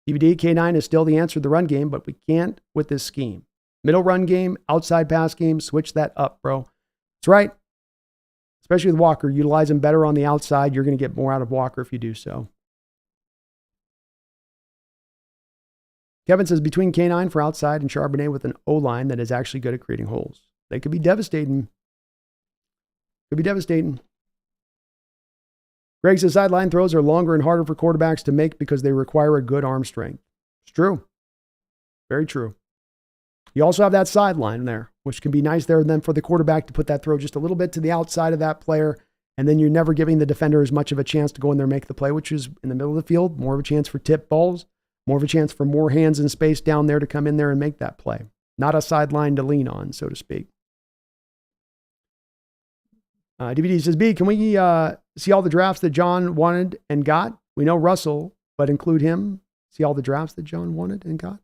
DVD, K9 is still the answer to the run game, but we can't with this scheme. Middle run game, outside pass game, switch that up, bro. That's right. Especially with Walker. Utilize him better on the outside. You're going to get more out of Walker if you do so. Kevin says between K9 for outside and Charbonnet with an O-line that is actually good at creating holes. They could be devastating. Could be devastating. Greg says sideline throws are longer and harder for quarterbacks to make because they require a good arm strength. It's true. Very true. You also have that sideline there, which can be nice there then for the quarterback to put that throw just a little bit to the outside of that player, and then you're never giving the defender as much of a chance to go in there and make the play, which is in the middle of the field, more of a chance for tip balls, more of a chance for more hands in space down there to come in there and make that play. Not a sideline to lean on, so to speak. DVD says, B, can we see all the drafts that John wanted and got? We know Russell, but include him. See all the drafts that John wanted and got?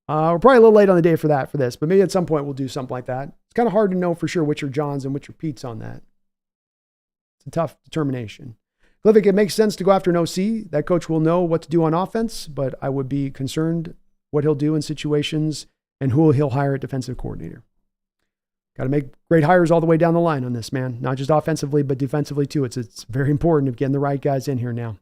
We're probably a little late on the day for this, but maybe at some point we'll do something like that. It's kind of hard to know for sure which are John's and which are Pete's on that. It's a tough determination. Clivic, it makes sense to go after an OC. That coach will know what to do on offense, but I would be concerned what he'll do in situations and who he'll hire at defensive coordinator. Got to make great hires all the way down the line on this, man. Not just offensively, but defensively too. It's very important of getting the right guys in here now.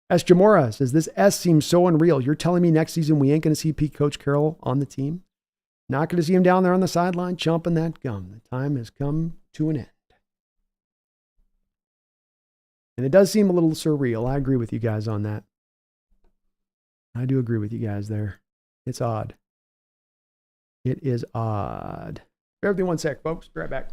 S. Jamora says, this S seems so unreal. You're telling me next season we ain't going to see Pete Coach Carroll on the team? Not going to see him down there on the sideline chomping that gum. The time has come to an end. And it does seem a little surreal. I agree with you guys on that. I do agree with you guys there. It's odd. It is odd. Bear with me 1 sec, folks. Be right back.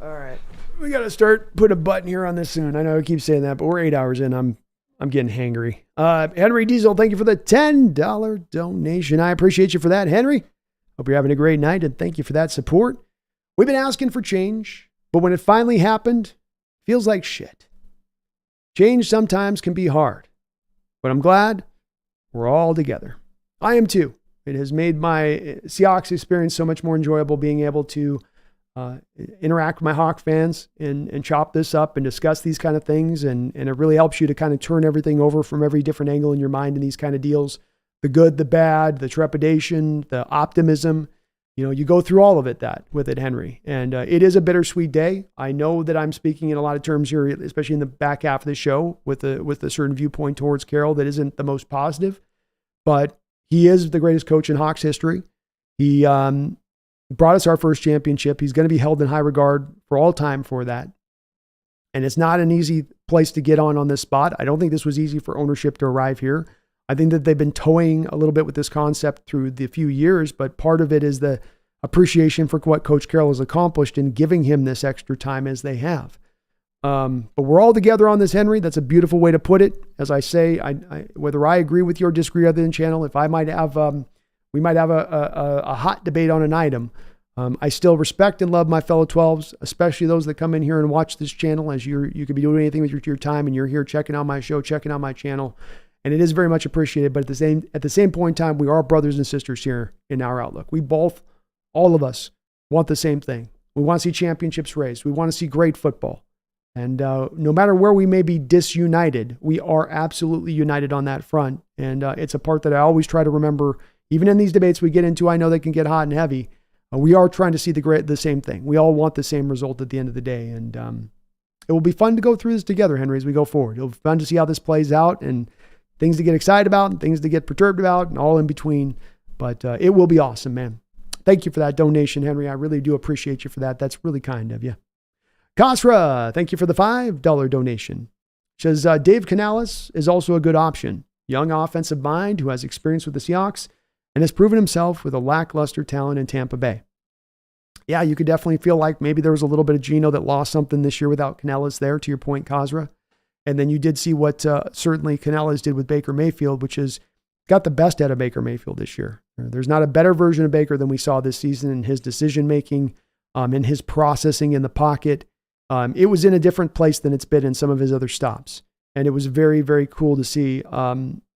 All right. We got to put a button here on this soon. I know I keep saying that, but we're 8 hours in. I'm getting hangry. Henry Diesel, thank you for the $10 donation. I appreciate you for that, Henry. Hope you're having a great night, and thank you for that support. We've been asking for change, but when it finally happened, feels like shit. Change sometimes can be hard, but I'm glad we're all together. I am too. It has made my Seahawks experience so much more enjoyable, being able to interact with my Hawk fans and chop this up and discuss these kind of things. And it really helps you to kind of turn everything over from every different angle in your mind in these kind of deals. The good, the bad, the trepidation, the optimism. You know, you go through all of it with it, Henry. And it is a bittersweet day. I know that I'm speaking in a lot of terms here, especially in the back half of the show with a certain viewpoint towards Carroll that isn't the most positive. But he is the greatest coach in Hawks history. He brought us our first championship. He's going to be held in high regard for all time for that. And it's not an easy place to get on this spot. I don't think this was easy for ownership to arrive here. I think that they've been toying a little bit with this concept through the few years, but part of it is the appreciation for what Coach Carroll has accomplished in giving him this extra time as they have. But we're all together on this, Henry. That's a beautiful way to put it. As I say, whether I agree with you or disagree other than channel, if I might have, we might have a hot debate on an item. I still respect and love my fellow 12s, especially those that come in here and watch this channel as you could be doing anything with your time and you're here checking out my show, checking out my channel. And it is very much appreciated. But at the same point in time, we are brothers and sisters here in our outlook. We both, all of us, want the same thing. We want to see championships raised. We want to see great football. And no matter where we may be disunited, we are absolutely united on that front. And it's a part that I always try to remember. Even in these debates we get into, I know they can get hot and heavy. We are trying to see the same thing. We all want the same result at the end of the day. And it will be fun to go through this together, Henry, as we go forward. It'll be fun to see how this plays out and things to get excited about and things to get perturbed about and all in between. But it will be awesome, man. Thank you for that donation, Henry. I really do appreciate you for that. That's really kind of you. Kasra, thank you for the $5 donation. Says Dave Canales is also a good option. Young offensive mind who has experience with the Seahawks and has proven himself with a lackluster talent in Tampa Bay. Yeah, you could definitely feel like maybe there was a little bit of Geno that lost something this year without Canales there, to your point, Kasra. And then you did see what certainly Canales did with Baker Mayfield, which is got the best out of Baker Mayfield this year. There's not a better version of Baker than we saw this season in his decision-making, in his processing in the pocket. It was in a different place than it's been in some of his other stops. And it was very, very cool to see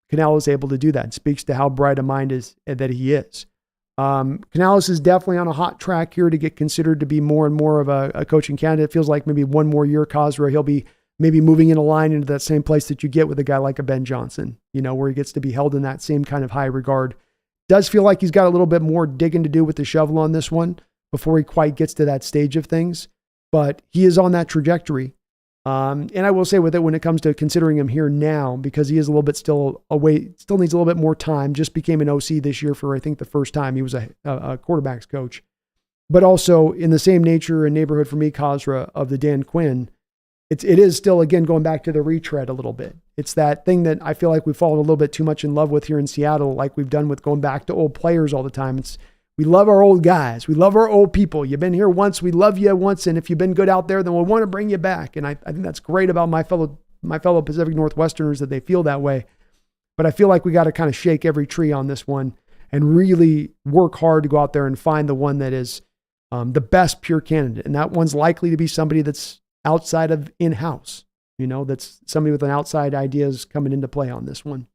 Canales able to do that. It speaks to how bright a mind that he is. Canales is definitely on a hot track here to get considered to be more and more of a coaching candidate. It feels like maybe one more year, Kasra, he'll be maybe moving in a line into that same place that you get with a guy like a Ben Johnson, where he gets to be held in that same kind of high regard. Does feel like he's got a little bit more digging to do with the shovel on this one before he quite gets to that stage of things. But he is on that trajectory. And I will say with it, when it comes to considering him here now, because he is a little bit still away, still needs a little bit more time, just became an OC this year for, I think, the first time he was a quarterback's coach. But also in the same nature and neighborhood for me, Kasra, of the Dan Quinn, it is still, again, going back to the retread a little bit. It's that thing that I feel like we've fallen a little bit too much in love with here in Seattle, like we've done with going back to old players all the time. We love our old guys. We love our old people. You've been here once. We love you once. And if you've been good out there, then we'll want to bring you back. And I think that's great about my fellow Pacific Northwesterners, that they feel that way. But I feel like we got to kind of shake every tree on this one and really work hard to go out there and find the one that is the best pure candidate. And that one's likely to be somebody that's outside of in-house, that's somebody with an outside ideas coming into play on this one.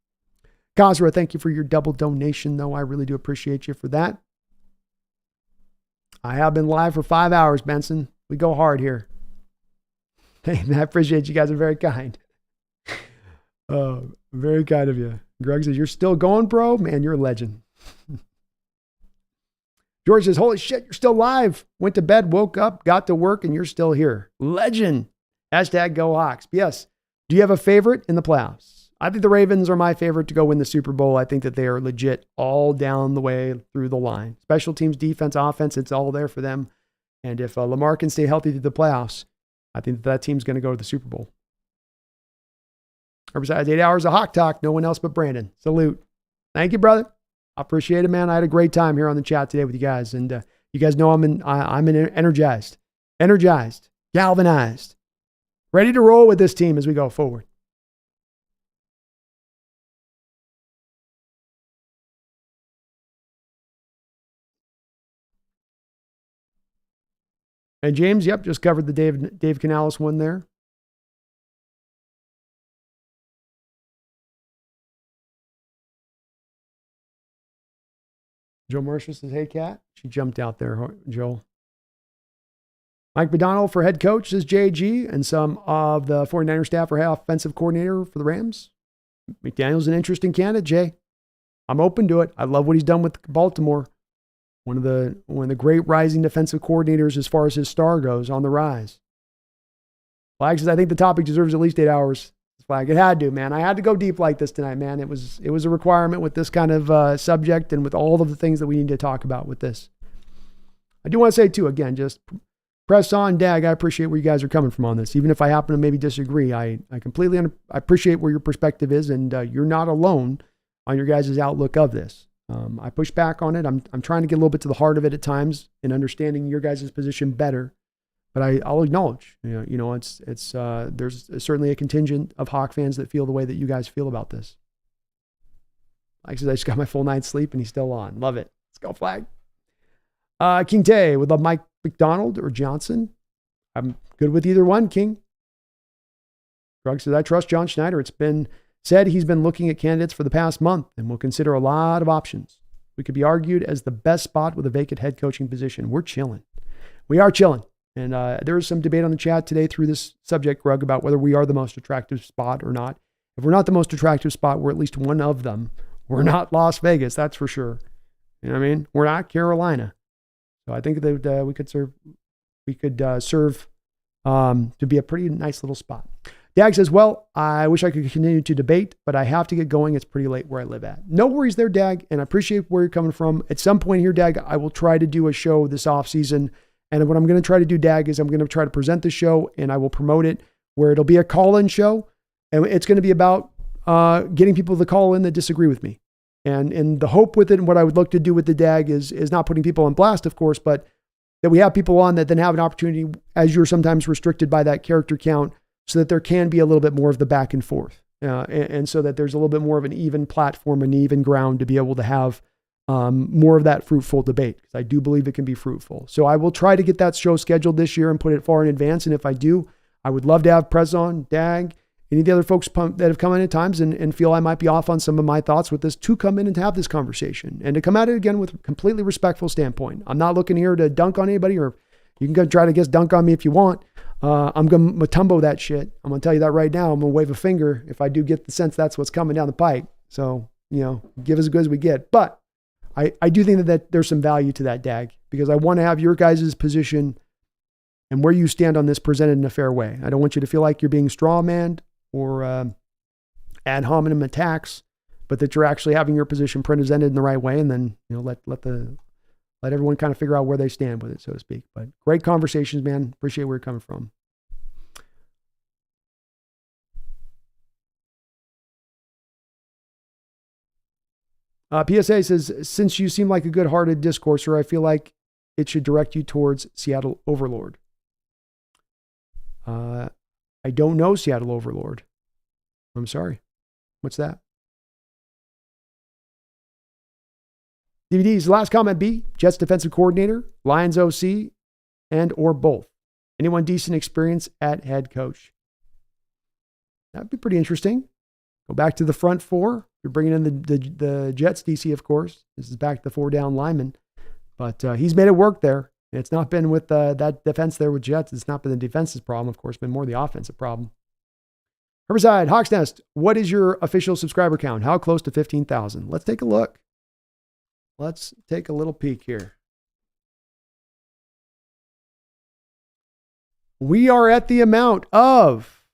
Kasra, thank you for your double donation, though. I really do appreciate you for that. I have been live for 5 hours, Benson. We go hard here. Hey, I appreciate you guys. Are very kind. Very kind of you. Greg says, you're still going, bro? Man, you're a legend. George says, holy shit, you're still live. Went to bed, woke up, got to work, and you're still here. Legend. Hashtag go Hawks. Yes. Do you have a favorite in the playoffs? I think the Ravens are my favorite to go win the Super Bowl. I think that they are legit all down the way through the line. Special teams, defense, offense, it's all there for them. And if Lamar can stay healthy through the playoffs, I think that team's going to go to the Super Bowl. Besides 8 hours of Hawk Talk, no one else but Brandon. Salute. Thank you, brother. I appreciate it, man. I had a great time here on the chat today with you guys. And you guys know I'm energized. energized, galvanized, ready to roll with this team as we go forward. And James, yep, just covered the Dave Canales one there. Joe Marshall says, hey, Kat. She jumped out there, Joel. Mike McDonald for head coach, says JG, and some of the 49er staff for head offensive coordinator for the Rams. McDaniel's an interesting candidate, Jay. I'm open to it. I love what he's done with Baltimore. One of the great rising defensive coordinators as far as his star goes, on the rise. Flag says, I think the topic deserves at least 8 hours. Flag, it had to, man. I had to go deep like this tonight, man. It was a requirement with this kind of subject and with all of the things that we need to talk about with this. I do want to say too, again, just press on, Dag. I appreciate where you guys are coming from on this. Even if I happen to maybe disagree, I completely I appreciate where your perspective is, and you're not alone on your guys' outlook of this. I push back on it. I'm trying to get a little bit to the heart of it at times in understanding your guys' position better. But I'll acknowledge, it's there's certainly a contingent of Hawk fans that feel the way that you guys feel about this. Like I said, I just got my full night's sleep and he's still on. Love it. Let's go, Flag. King Tay with a Mike McDonald or Johnson. I'm good with either one, King. Grug says, I trust John Schneider. It's been said he's been looking at candidates for the past month and will consider a lot of options. We could be argued as the best spot with a vacant head coaching position. We're chilling. We are chilling. And there was some debate on the chat today through this subject, Grug, about whether we are the most attractive spot or not. If we're not the most attractive spot, we're at least one of them. We're not Las Vegas, that's for sure. You know what I mean? We're not Carolina. So I think that we could serve to be a pretty nice little spot. Dag says, well, I wish I could continue to debate, but I have to get going. It's pretty late where I live at. No worries there, Dag, and I appreciate where you're coming from. At some point here, Dag, I will try to do a show this off season. And what I'm going to try to do, Dag, is I'm going to try to present the show and I will promote it where it'll be a call-in show. And it's going to be about getting people to call in that disagree with me. And the hope with it and what I would look to do with the Dag is not putting people on blast, of course, but that we have people on that then have an opportunity, as you're sometimes restricted by that character count, so that there can be a little bit more of the back and forth. And so that there's a little bit more of an even platform, an even ground to be able to have more of that fruitful debate, because I do believe it can be fruitful. So I will try to get that show scheduled this year and put it far in advance. And if I do, I would love to have Prez on, Dag, any of the other folks that have come in at times and feel I might be off on some of my thoughts with this to come in and to have this conversation and to come at it again with a completely respectful standpoint. I'm not looking here to dunk on anybody, or you can go try to dunk on me if you want. I'm going to Matumbo that shit. I'm going to tell you that right now. I'm going to wave a finger if I do get the sense that's what's coming down the pike. So, give us as good as we get. But I do think that there's some value to that, Dag, because I want to have your guys' position and where you stand on this presented in a fair way. I don't want you to feel like you're being strawmanned or ad hominem attacks, but that you're actually having your position presented in the right way, and then let everyone kind of figure out where they stand with it, so to speak. But great conversations, man. Appreciate where you're coming from. PSA says, since you seem like a good-hearted discourser, I feel like it should direct you towards Seattle Overlord. I don't know Seattle Overlord. I'm sorry. What's that? DVD's last comment, B, Jets defensive coordinator, Lions OC, and or both. Anyone decent experience at head coach? That'd be pretty interesting. Go back to the front four. You're bringing in the Jets DC, of course. This is back to the 4-down lineman. But he's made it work there. It's not been with that defense there with Jets. It's not been the defense's problem, of course, been more the offensive problem. Herbicide, Hawks Nest, what is your official subscriber count? How close to 15,000? Let's take a look. Let's take a little peek here. We are at the amount of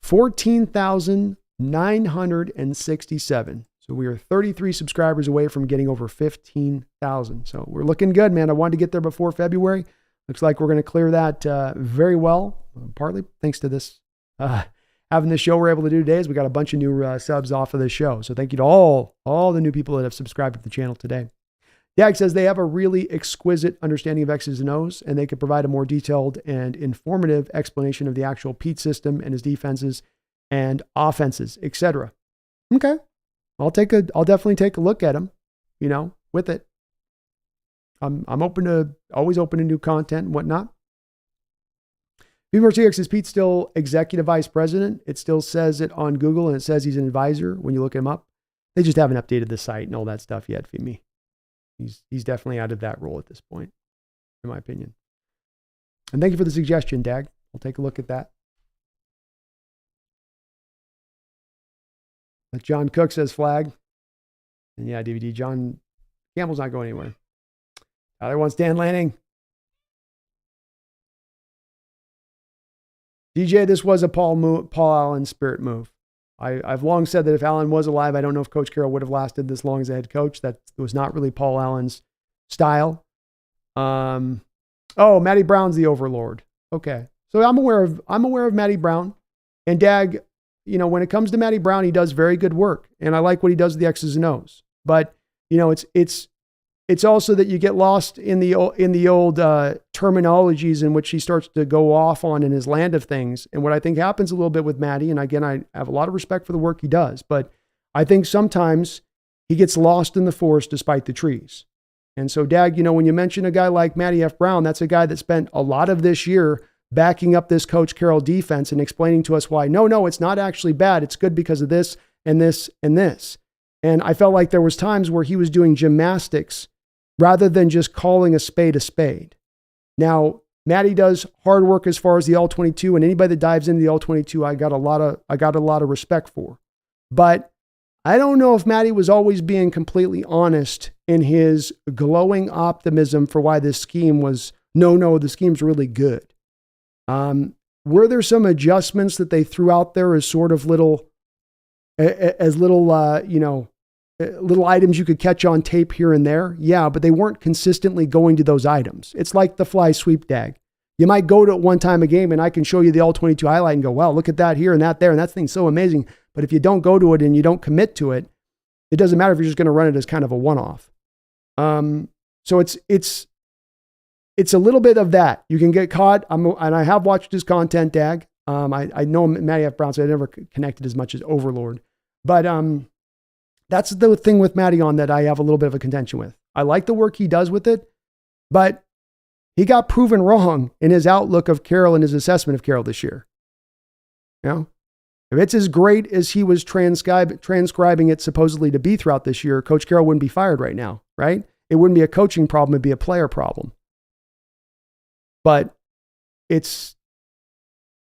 14,967. So we are 33 subscribers away from getting over 15,000. So we're looking good, man. I wanted to get there before February. Looks like we're going to clear that very well. Partly thanks to this having this show we're able to do today, is we got a bunch of new subs off of this show. So thank you to all the new people that have subscribed to the channel today. Dag says they have a really exquisite understanding of X's and O's, and they could provide a more detailed and informative explanation of the actual Pete system and his defenses and offenses, etc. Okay. I'll definitely take a look at them, with it. I'm always open to new content and whatnot. Seahawks, is Pete still executive vice president? It still says it on Google, and it says he's an advisor when you look him up. They just haven't updated the site and all that stuff yet for me. He's definitely out of that role at this point, in my opinion. And thank you for the suggestion, Dag. I'll take a look at that. But John Cook says flag. And yeah, DVD. John Campbell's not going anywhere. Tyler wants Dan Lanning. DJ, this was a Paul Allen spirit move. I've long said that if Allen was alive, I don't know if Coach Carroll would have lasted this long as a head coach. That was not really Paul Allen's style. Matty Brown's the overlord. Okay. So I'm aware of Matty Brown. And Dag, when it comes to Matty Brown, he does very good work. And I like what he does with the X's and O's. But, it's also that you get lost in the old terminologies in which he starts to go off on in his land of things. And what I think happens a little bit with Matty, and again, I have a lot of respect for the work he does, but I think sometimes he gets lost in the forest despite the trees. And so, Dag, when you mention a guy like Matty F. Brown, that's a guy that spent a lot of this year backing up this Coach Carroll defense and explaining to us why, no, it's not actually bad. It's good because of this and this and this. And I felt like there was times where he was doing gymnastics rather than just calling a spade a spade. Now, Matty does hard work as far as the All-22, and anybody that dives into the All-22, I got a lot of respect for. But I don't know if Matty was always being completely honest in his glowing optimism for why this scheme was, the scheme's really good. Were there some adjustments that they threw out there as sort of little items you could catch on tape here and there? Yeah, but they weren't consistently going to those items. It's like the fly sweep, Dag. You might go to it one time a game and I can show you the All-22 highlight and go, wow, look at that here and that there, and that thing's so amazing. But if you don't go to it and you don't commit to it, it doesn't matter if you're just going to run it as kind of a one-off. So it's a little bit of that. You can get caught. And I have watched his content, Dag. I know Matty F. Brown, so I never connected as much as Overlord. But that's the thing with Matty on that I have a little bit of a contention with. I like the work he does with it, but he got proven wrong in his outlook of Carroll and his assessment of Carroll this year. If it's as great as he was transcribing it supposedly to be throughout this year, Coach Carroll wouldn't be fired right now, right? It wouldn't be a coaching problem, it'd be a player problem. But it's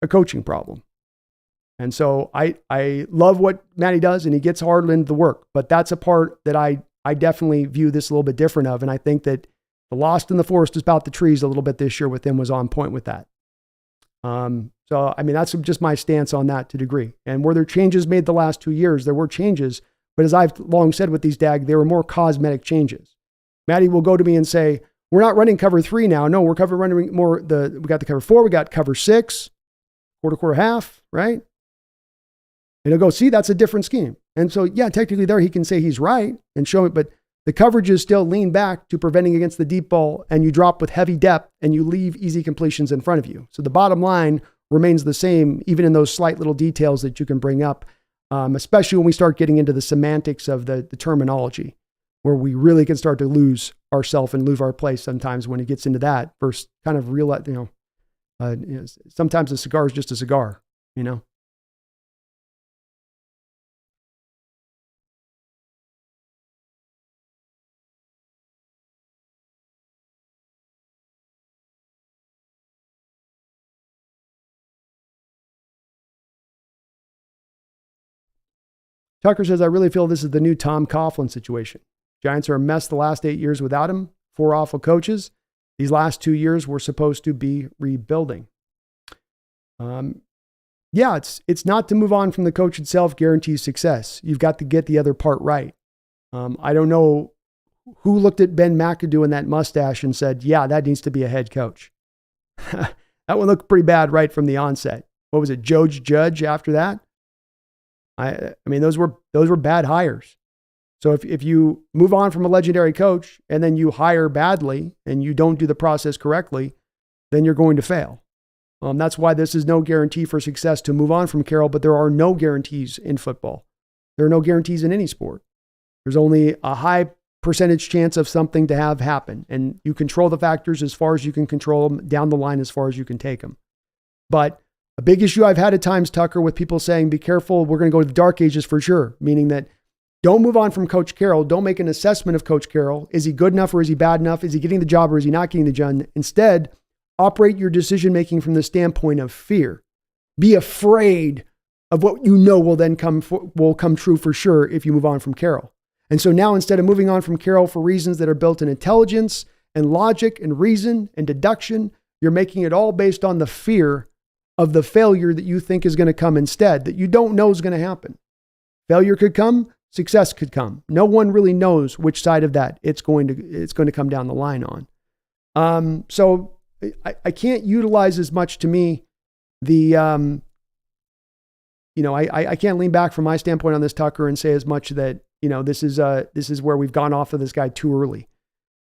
a coaching problem. And so I love what Matty does, and he gets hard into the work. But that's a part that I definitely view this a little bit different of. And I think that the lost in the forest is about the trees a little bit this year with him was on point with that. That's just my stance on that to a degree. And were there changes made the last 2 years? There were changes. But as I've long said with these Dag, they were more cosmetic changes. Matty will go to me and say, we're not running cover 3 now. No, we're running more. We got the cover 4, we got cover 6, quarter, half, right? And he'll go, see, that's a different scheme. And so, yeah, technically there he can say he's right and show it, but the coverages still lean back to preventing against the deep ball, and you drop with heavy depth and you leave easy completions in front of you. So the bottom line remains the same, even in those slight little details that you can bring up, especially when we start getting into the semantics of the terminology, where we really can start to lose ourselves and lose our place sometimes when it gets into that versus kind of real, sometimes a cigar is just a cigar, Tucker says, I really feel this is the new Tom Coughlin situation. Giants are a mess the last 8 years without him. 4 awful coaches. These last 2 years were supposed to be rebuilding. It's not to move on from the coach itself guarantees success. You've got to get the other part right. I don't know who looked at Ben McAdoo and that mustache and said, yeah, that needs to be a head coach. That one looked pretty bad right from the onset. What was it, Judge after that? Those were bad hires. So if you move on from a legendary coach and then you hire badly and you don't do the process correctly, then you're going to fail. That's why this is no guarantee for success to move on from Carroll, but there are no guarantees in football. There are no guarantees in any sport. There's only a high percentage chance of something to have happen, and you control the factors as far as you can control them, down the line as far as you can take them. But a big issue I've had at times, Tucker, with people saying, be careful, we're going to go to the dark ages for sure, meaning that don't move on from Coach Carroll. Don't make an assessment of Coach Carroll. Is he good enough or is he bad enough? Is he getting the job or is he not getting the job? Instead, operate your decision-making from the standpoint of fear. Be afraid of what you know will come true for sure if you move on from Carroll. And so now, instead of moving on from Carroll for reasons that are built in intelligence and logic and reason and deduction, you're making it all based on the fear of the failure that you think is going to come instead, that you don't know is going to happen. Failure could come, success could come. No one really knows which side of that it's going to come down the line on. So I can't utilize as much, to me, I can't lean back from my standpoint on this, Tucker, and say as much that, this is where we've gone off of this guy too early.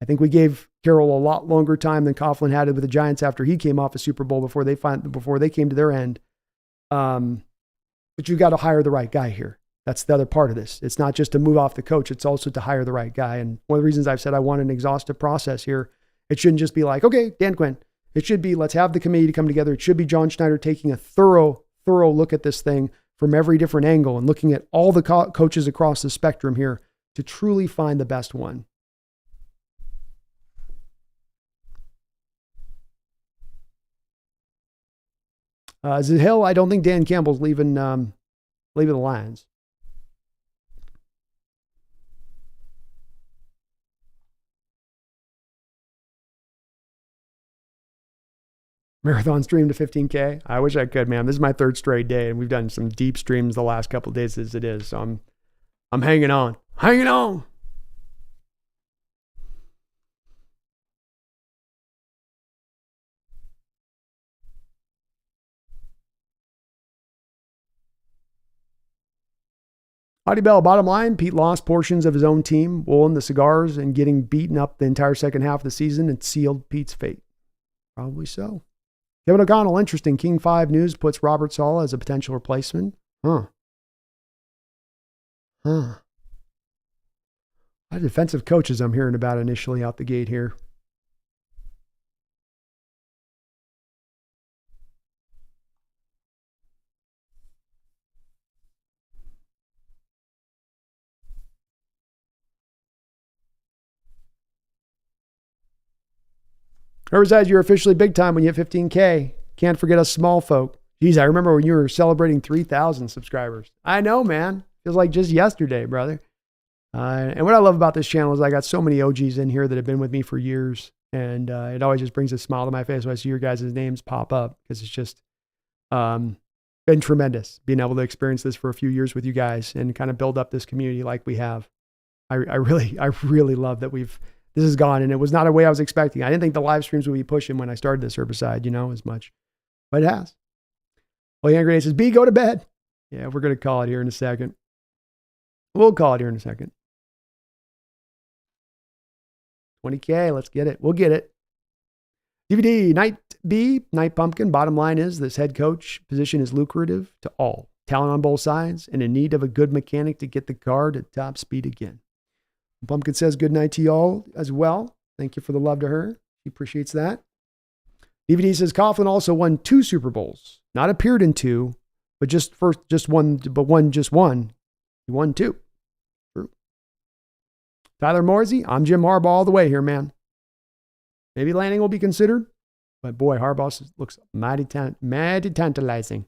I think we gave Carroll a lot longer time than Coughlin had with the Giants after he came off a Super Bowl before they came to their end. But you got to hire the right guy here. That's the other part of this. It's not just to move off the coach. It's also to hire the right guy. And one of the reasons I've said I want an exhaustive process here, it shouldn't just be like, okay, Dan Quinn. It should be, let's have the committee to come together. It should be John Schneider taking a thorough look at this thing from every different angle and looking at all the coaches across the spectrum here to truly find the best one. Hill, I don't think Dan Campbell's leaving the Lions. Marathon stream to 15K. I wish I could, man. This is my third straight day, and we've done some deep streams the last couple of days as it is. So I'm hanging on. Hanging on. Audie Bell, bottom line, Pete lost portions of his own team, wooling the cigars, and getting beaten up the entire second half of the season and sealed Pete's fate. Probably so. Kevin O'Connell, interesting. King 5 News puts Robert Saleh as a potential replacement. A lot of defensive coaches I'm hearing about initially out the gate here. Whoever says you're officially big time when you hit 15K. Can't forget us small folk. Geez, I remember when you were celebrating 3,000 subscribers. I know, man. Feels like just yesterday, brother. And what I love about this channel is I got so many OGs in here that have been with me for years. And it always just brings a smile to my face when I see your guys' names pop up, because it's just been tremendous being able to experience this for a few years with you guys and kind of build up this community like we have. I really love that this is gone, and it was not a way I was expecting. I didn't think the live streams would be pushing when I started this herbicide, as much, but it has. Well, Young Grenade says, B, go to bed. Yeah, we're going to call it here in a second. We'll call it here in a second. 20K, let's get it. We'll get it. DVD, Night Pumpkin. Bottom line is this head coach position is lucrative to all. Talent on both sides and in need of a good mechanic to get the car to top speed again. Pumpkin says good night to y'all as well. Thank you for the love to her. She appreciates that. DVD says Coughlin also won 2 Super Bowls. Not appeared in 2, but just one. He won 2. True. Tyler Morsey, I'm Jim Harbaugh all the way here, man. Maybe Lanning will be considered, but boy, Harbaugh looks mighty tantalizing.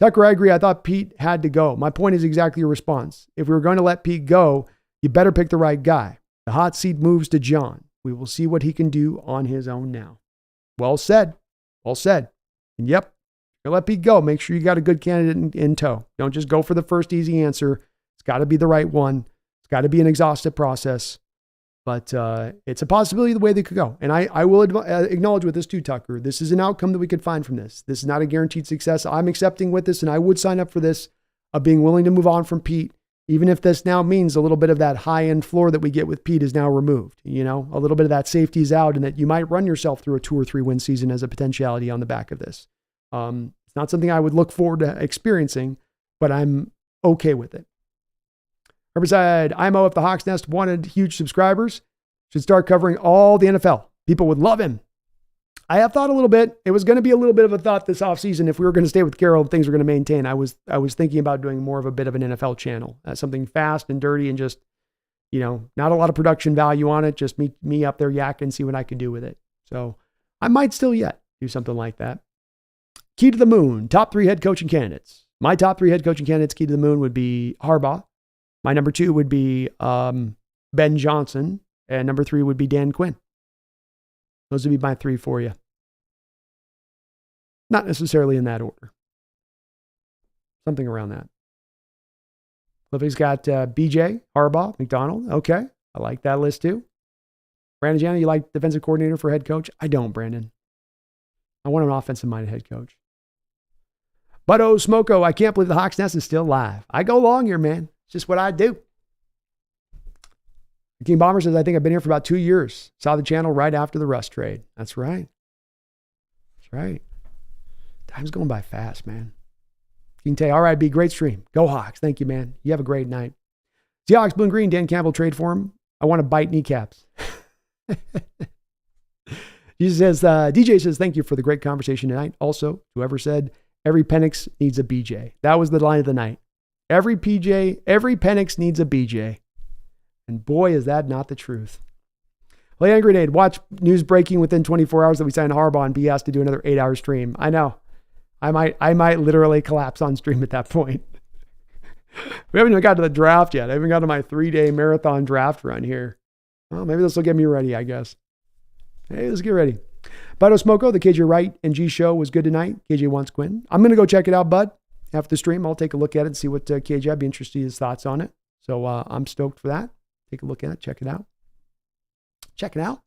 Tucker, I agree. I thought Pete had to go. My point is exactly your response. If we were going to let Pete go, you better pick the right guy. The hot seat moves to John. We will see what he can do on his own now. Well said. Well said. And yep, you let Pete go. Make sure you got a good candidate in tow. Don't just go for the first easy answer. It's got to be the right one. It's got to be an exhaustive process. But it's a possibility the way they could go. And I will acknowledge with this too, Tucker. This is an outcome that we could find from this. This is not a guaranteed success. I'm accepting with this, and I would sign up for this, of being willing to move on from Pete, Even if this now means a little bit of that high-end floor that we get with Pete is now removed, a little bit of that safety is out, and that you might run yourself through a 2 or 3 win season as a potentiality on the back of this. It's not something I would look forward to experiencing, but I'm okay with it. Herbicide, IMO, if the Hawks Nest wanted huge subscribers, should start covering all the NFL. People would love him. I have thought a little bit. It was going to be a little bit of a thought this offseason. If we were going to stay with Carroll, things were going to maintain. I was thinking about doing more of a bit of an NFL channel, something fast and dirty and just, not a lot of production value on it. Just me up there yakking and see what I can do with it. So I might still yet do something like that. Key to the moon, top 3 head coaching candidates. My top 3 head coaching candidates, key to the moon, would be Harbaugh. My number 2 would be Ben Johnson. And number 3 would be Dan Quinn. Those would be my 3 for you. Not necessarily in that order. Something around that. Cliffy's got BJ, Harbaugh, McDonald. Okay. I like that list too. Brandon Jana, you like defensive coordinator for head coach? I don't, Brandon. I want an offensive-minded head coach. Butto Smoko, I can't believe the Hawks Nest is still live. I go long here, man. It's just what I do. King Bomber says, I think I've been here for about 2 years. Saw the channel right after the Russ trade. That's right. That's right. Time's going by fast, man. King Tay, all right, B, great stream. Go Hawks. Thank you, man. You have a great night. Seahawks, Blue and Green, Dan Campbell trade for him. I want to bite kneecaps. DJ says, thank you for the great conversation tonight. Also, whoever said, every Penix needs a BJ. That was the line of the night. Every Penix needs a BJ. And boy, is that not the truth. Leon Grenade, watch news breaking within 24 hours that we signed Harbaugh and be asked to do another 8-hour stream. I know. I might literally collapse on stream at that point. We haven't even got to the draft yet. I haven't got to my 3-day marathon draft run here. Well, maybe this will get me ready, I guess. Hey, let's get ready. Bud Smoko, the KJ Wright and G show was good tonight. KJ wants Quinn. I'm going to go check it out, Bud. After the stream, I'll take a look at it and see what KJ, I'd be interested in his thoughts on it. So I'm stoked for that. Take a look at it. Check it out. Check it out.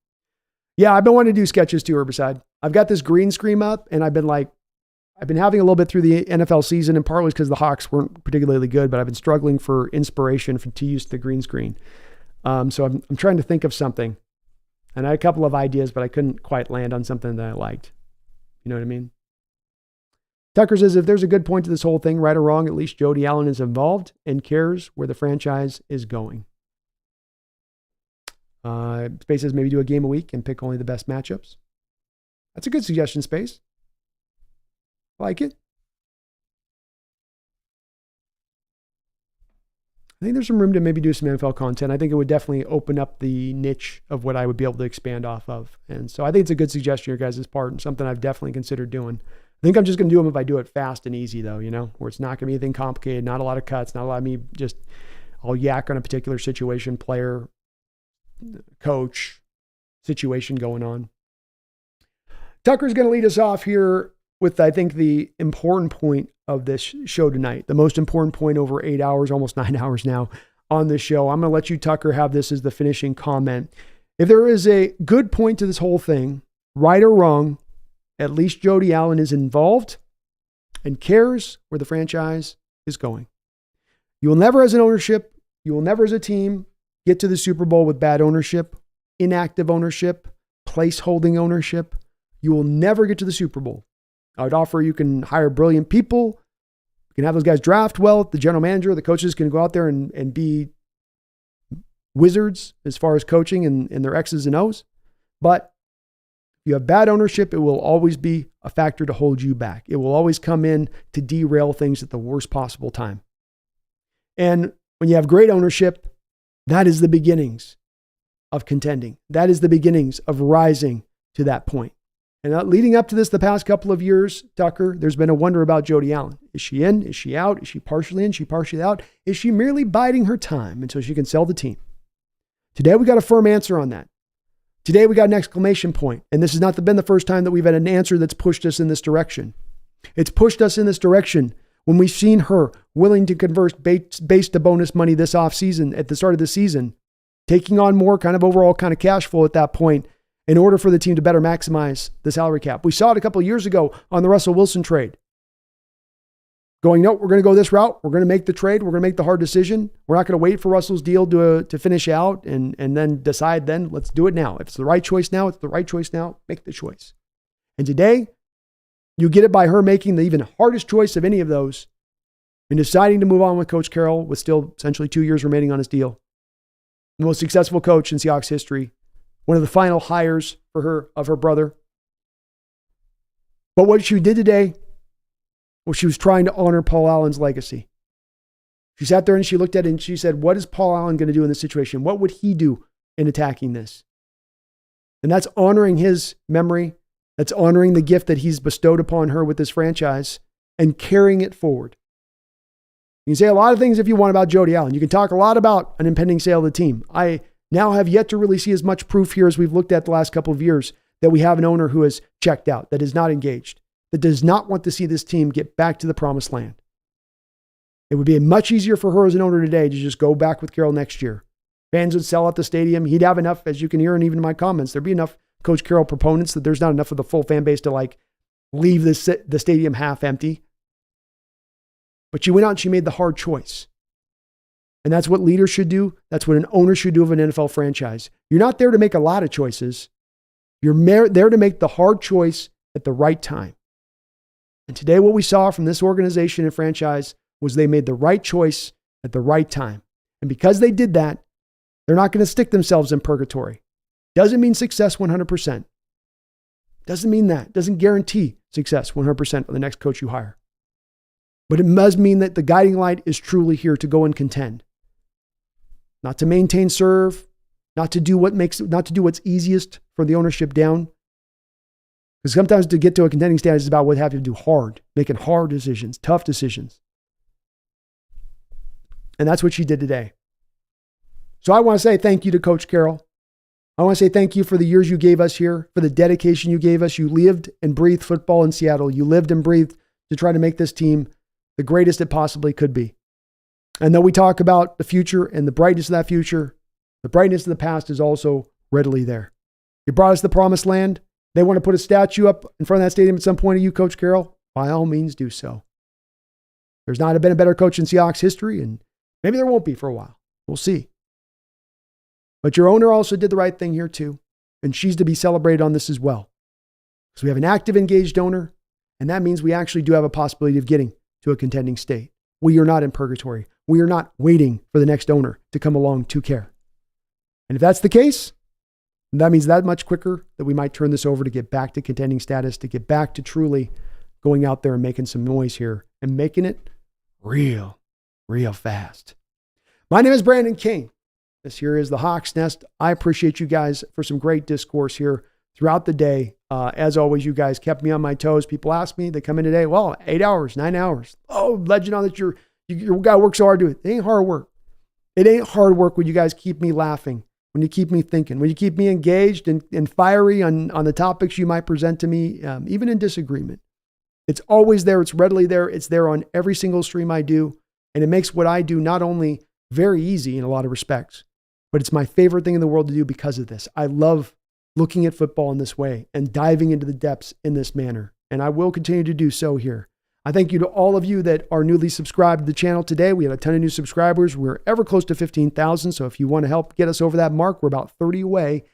Yeah, I've been wanting to do sketches too, Herbicide. I've got this green screen up, and I've been having a little bit through the NFL season, and partly because the Hawks weren't particularly good, but I've been struggling for inspiration to use the green screen. So I'm trying to think of something. And I had a couple of ideas, but I couldn't quite land on something that I liked. You know what I mean? Tucker says, if there's a good point to this whole thing, right or wrong, at least Jody Allen is involved and cares where the franchise is going. Space says maybe do a game a week and pick only the best matchups. That's a good suggestion, Space. I like it. I think there's some room to maybe do some NFL content. I think it would definitely open up the niche of what I would be able to expand off of. And so I think it's a good suggestion on your guys' part and something I've definitely considered doing. I think I'm just going to do them if I do it fast and easy though, where it's not going to be anything complicated, not a lot of cuts, not a lot of me just, I'll yak on a particular situation, player, coach, situation going on. Tucker's going to lead us off here with, I think, the important point of this show tonight, the most important point over 8 hours, almost 9 hours now on this show. I'm going to let you, Tucker, have this as the finishing comment. If there is a good point to this whole thing, right or wrong, at least Jody Allen is involved and cares where the franchise is going. You will never, as an ownership, you will never, as a team, get to the Super Bowl with bad ownership, inactive ownership, place-holding ownership. You will never get to the Super Bowl. I would offer you can hire brilliant people. You can have those guys draft well. The general manager, the coaches can go out there and be wizards as far as coaching and their X's and O's. But if you have bad ownership, it will always be a factor to hold you back. It will always come in to derail things at the worst possible time. And when you have great ownership, that is the beginnings of contending. That is the beginnings of rising to that point. And leading up to this, the past couple of years, Tucker, there's been a wonder about Jody Allen. Is she in? Is she out? Is she partially in? Is she partially out? Is she merely biding her time until she can sell the team? Today, we got a firm answer on that. Today, we got an exclamation point. And this has not been the first time that we've had an answer that's pushed us in this direction. It's pushed us in this direction when we've seen her willing to convert base to bonus money this offseason, at the start of the season, taking on more kind of overall kind of cash flow at that point, in order for the team to better maximize the salary cap. We saw it a couple of years ago on the Russell Wilson trade. going, no, we're going to go this route. We're going to make the trade. We're going to make the hard decision. We're not going to wait for Russell's deal to finish out and then decide then. Let's do it now. If it's the right choice now, it's the right choice now. Make the choice. And today, you get it by her making the even hardest choice of any of those and deciding to move on with Coach Carroll with still essentially 2 years remaining on his deal. The most successful coach in Seahawks history. One of the final hires for her of her brother. But what she did today was she was trying to honor Paul Allen's legacy. She sat there and she looked at it and she said, what is Paul Allen going to do in this situation? What would he do in attacking this? And that's honoring his memory. That's honoring the gift that he's bestowed upon her with this franchise and carrying it forward. You can say a lot of things if you want about Jody Allen. You can talk a lot about an impending sale of the team. I now have yet to really see as much proof here as we've looked at the last couple of years that we have an owner who has checked out, that is not engaged, that does not want to see this team get back to the promised land. It would be much easier for her as an owner today to just go back with Carroll next year. Fans would sell out the stadium. He'd have enough, as you can hear, and even in my comments, there'd be enough Coach Carroll proponents that there's not enough of the full fan base to leave the stadium half empty. But she went out and she made the hard choice. And that's what leaders should do. That's what an owner should do of an NFL franchise. You're not there to make a lot of choices. You're there to make the hard choice at the right time. And today what we saw from this organization and franchise was they made the right choice at the right time. And because they did that, they're not going to stick themselves in purgatory. Doesn't mean success 100%. Doesn't mean that. Doesn't guarantee success 100% for the next coach you hire. But it does mean that the guiding light is truly here to go and contend. Not to maintain serve, not to do what's easiest for the ownership down. Because sometimes to get to a contending status is about what have you do hard, making hard decisions, tough decisions. And that's what she did today. So I want to say thank you to Coach Carroll. I want to say thank you for the years you gave us here, for the dedication you gave us. You lived and breathed football in Seattle. You lived and breathed to try to make this team the greatest it possibly could be. And though we talk about the future and the brightness of that future, the brightness of the past is also readily there. You brought us the promised land. They want to put a statue up in front of that stadium at some point of you, Coach Carroll. By all means, do so. There's not been a better coach in Seahawks history, and maybe there won't be for a while. We'll see. But your owner also did the right thing here too, and she's to be celebrated on this as well. So we have an active, engaged owner, and that means we actually do have a possibility of getting to a contending state. We are not in purgatory. We are not waiting for the next owner to come along to care. And if that's the case, that means that much quicker that we might turn this over to get back to contending status, to get back to truly going out there and making some noise here and making it real fast. My name is Brandon King. This here is the Hawks Nest. I appreciate you guys for some great discourse here throughout the day. As always, you guys kept me on my toes. People ask me, they come in today, well, 8 hours, 9 hours. Oh, legend on that your guy works so hard to do it. It ain't hard work. It ain't hard work when you guys keep me laughing, when you keep me thinking, when you keep me engaged and fiery on the topics you might present to me, even in disagreement. It's always there. It's readily there. It's there on every single stream I do. And it makes what I do not only very easy in a lot of respects, but it's my favorite thing in the world to do because of this. I love looking at football in this way and diving into the depths in this manner. And I will continue to do so here. I thank you to all of you that are newly subscribed to the channel today. We have a ton of new subscribers. We're ever close to 15,000. So if you want to help get us over that mark, we're about 30 away.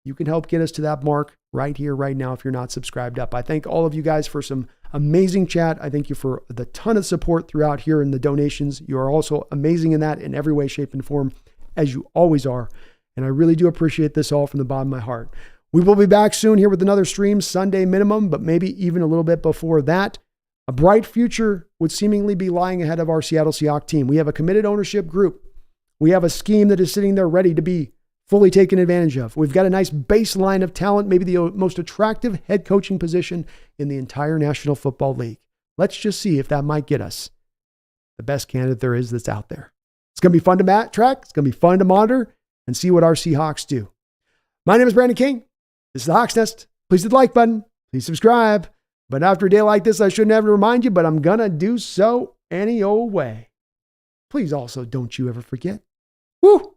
You can help get us to that mark right here, right now, if you're not subscribed up. I thank all of you guys for some amazing chat. I thank you for the ton of support throughout here in the donations. You are also amazing in that in every way, shape, and form, as you always are. And I really do appreciate this all from the bottom of my heart. We will be back soon here with another stream, Sunday minimum, but maybe even a little bit before that. A bright future would seemingly be lying ahead of our Seattle Seahawks team. We have a committed ownership group. We have a scheme that is sitting there ready to be fully taken advantage of. We've got a nice baseline of talent, maybe the most attractive head coaching position in the entire National Football League. Let's just see if that might get us the best candidate there is that's out there. It's going to be fun to track. It's going to be fun to monitor and see what our Seahawks do. My name is Brandon King. This is the Hawks Nest. Please hit the like button. Please subscribe. But after a day like this, I shouldn't have to remind you, but I'm going to do so any old way. Please also don't you ever forget. Woo!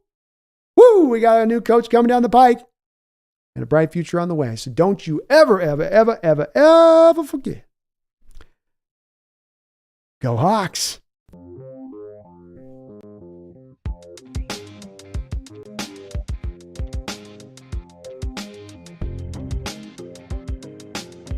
We got a new coach coming down the pike and a bright future on the way. So don't you ever forget. Go Hawks.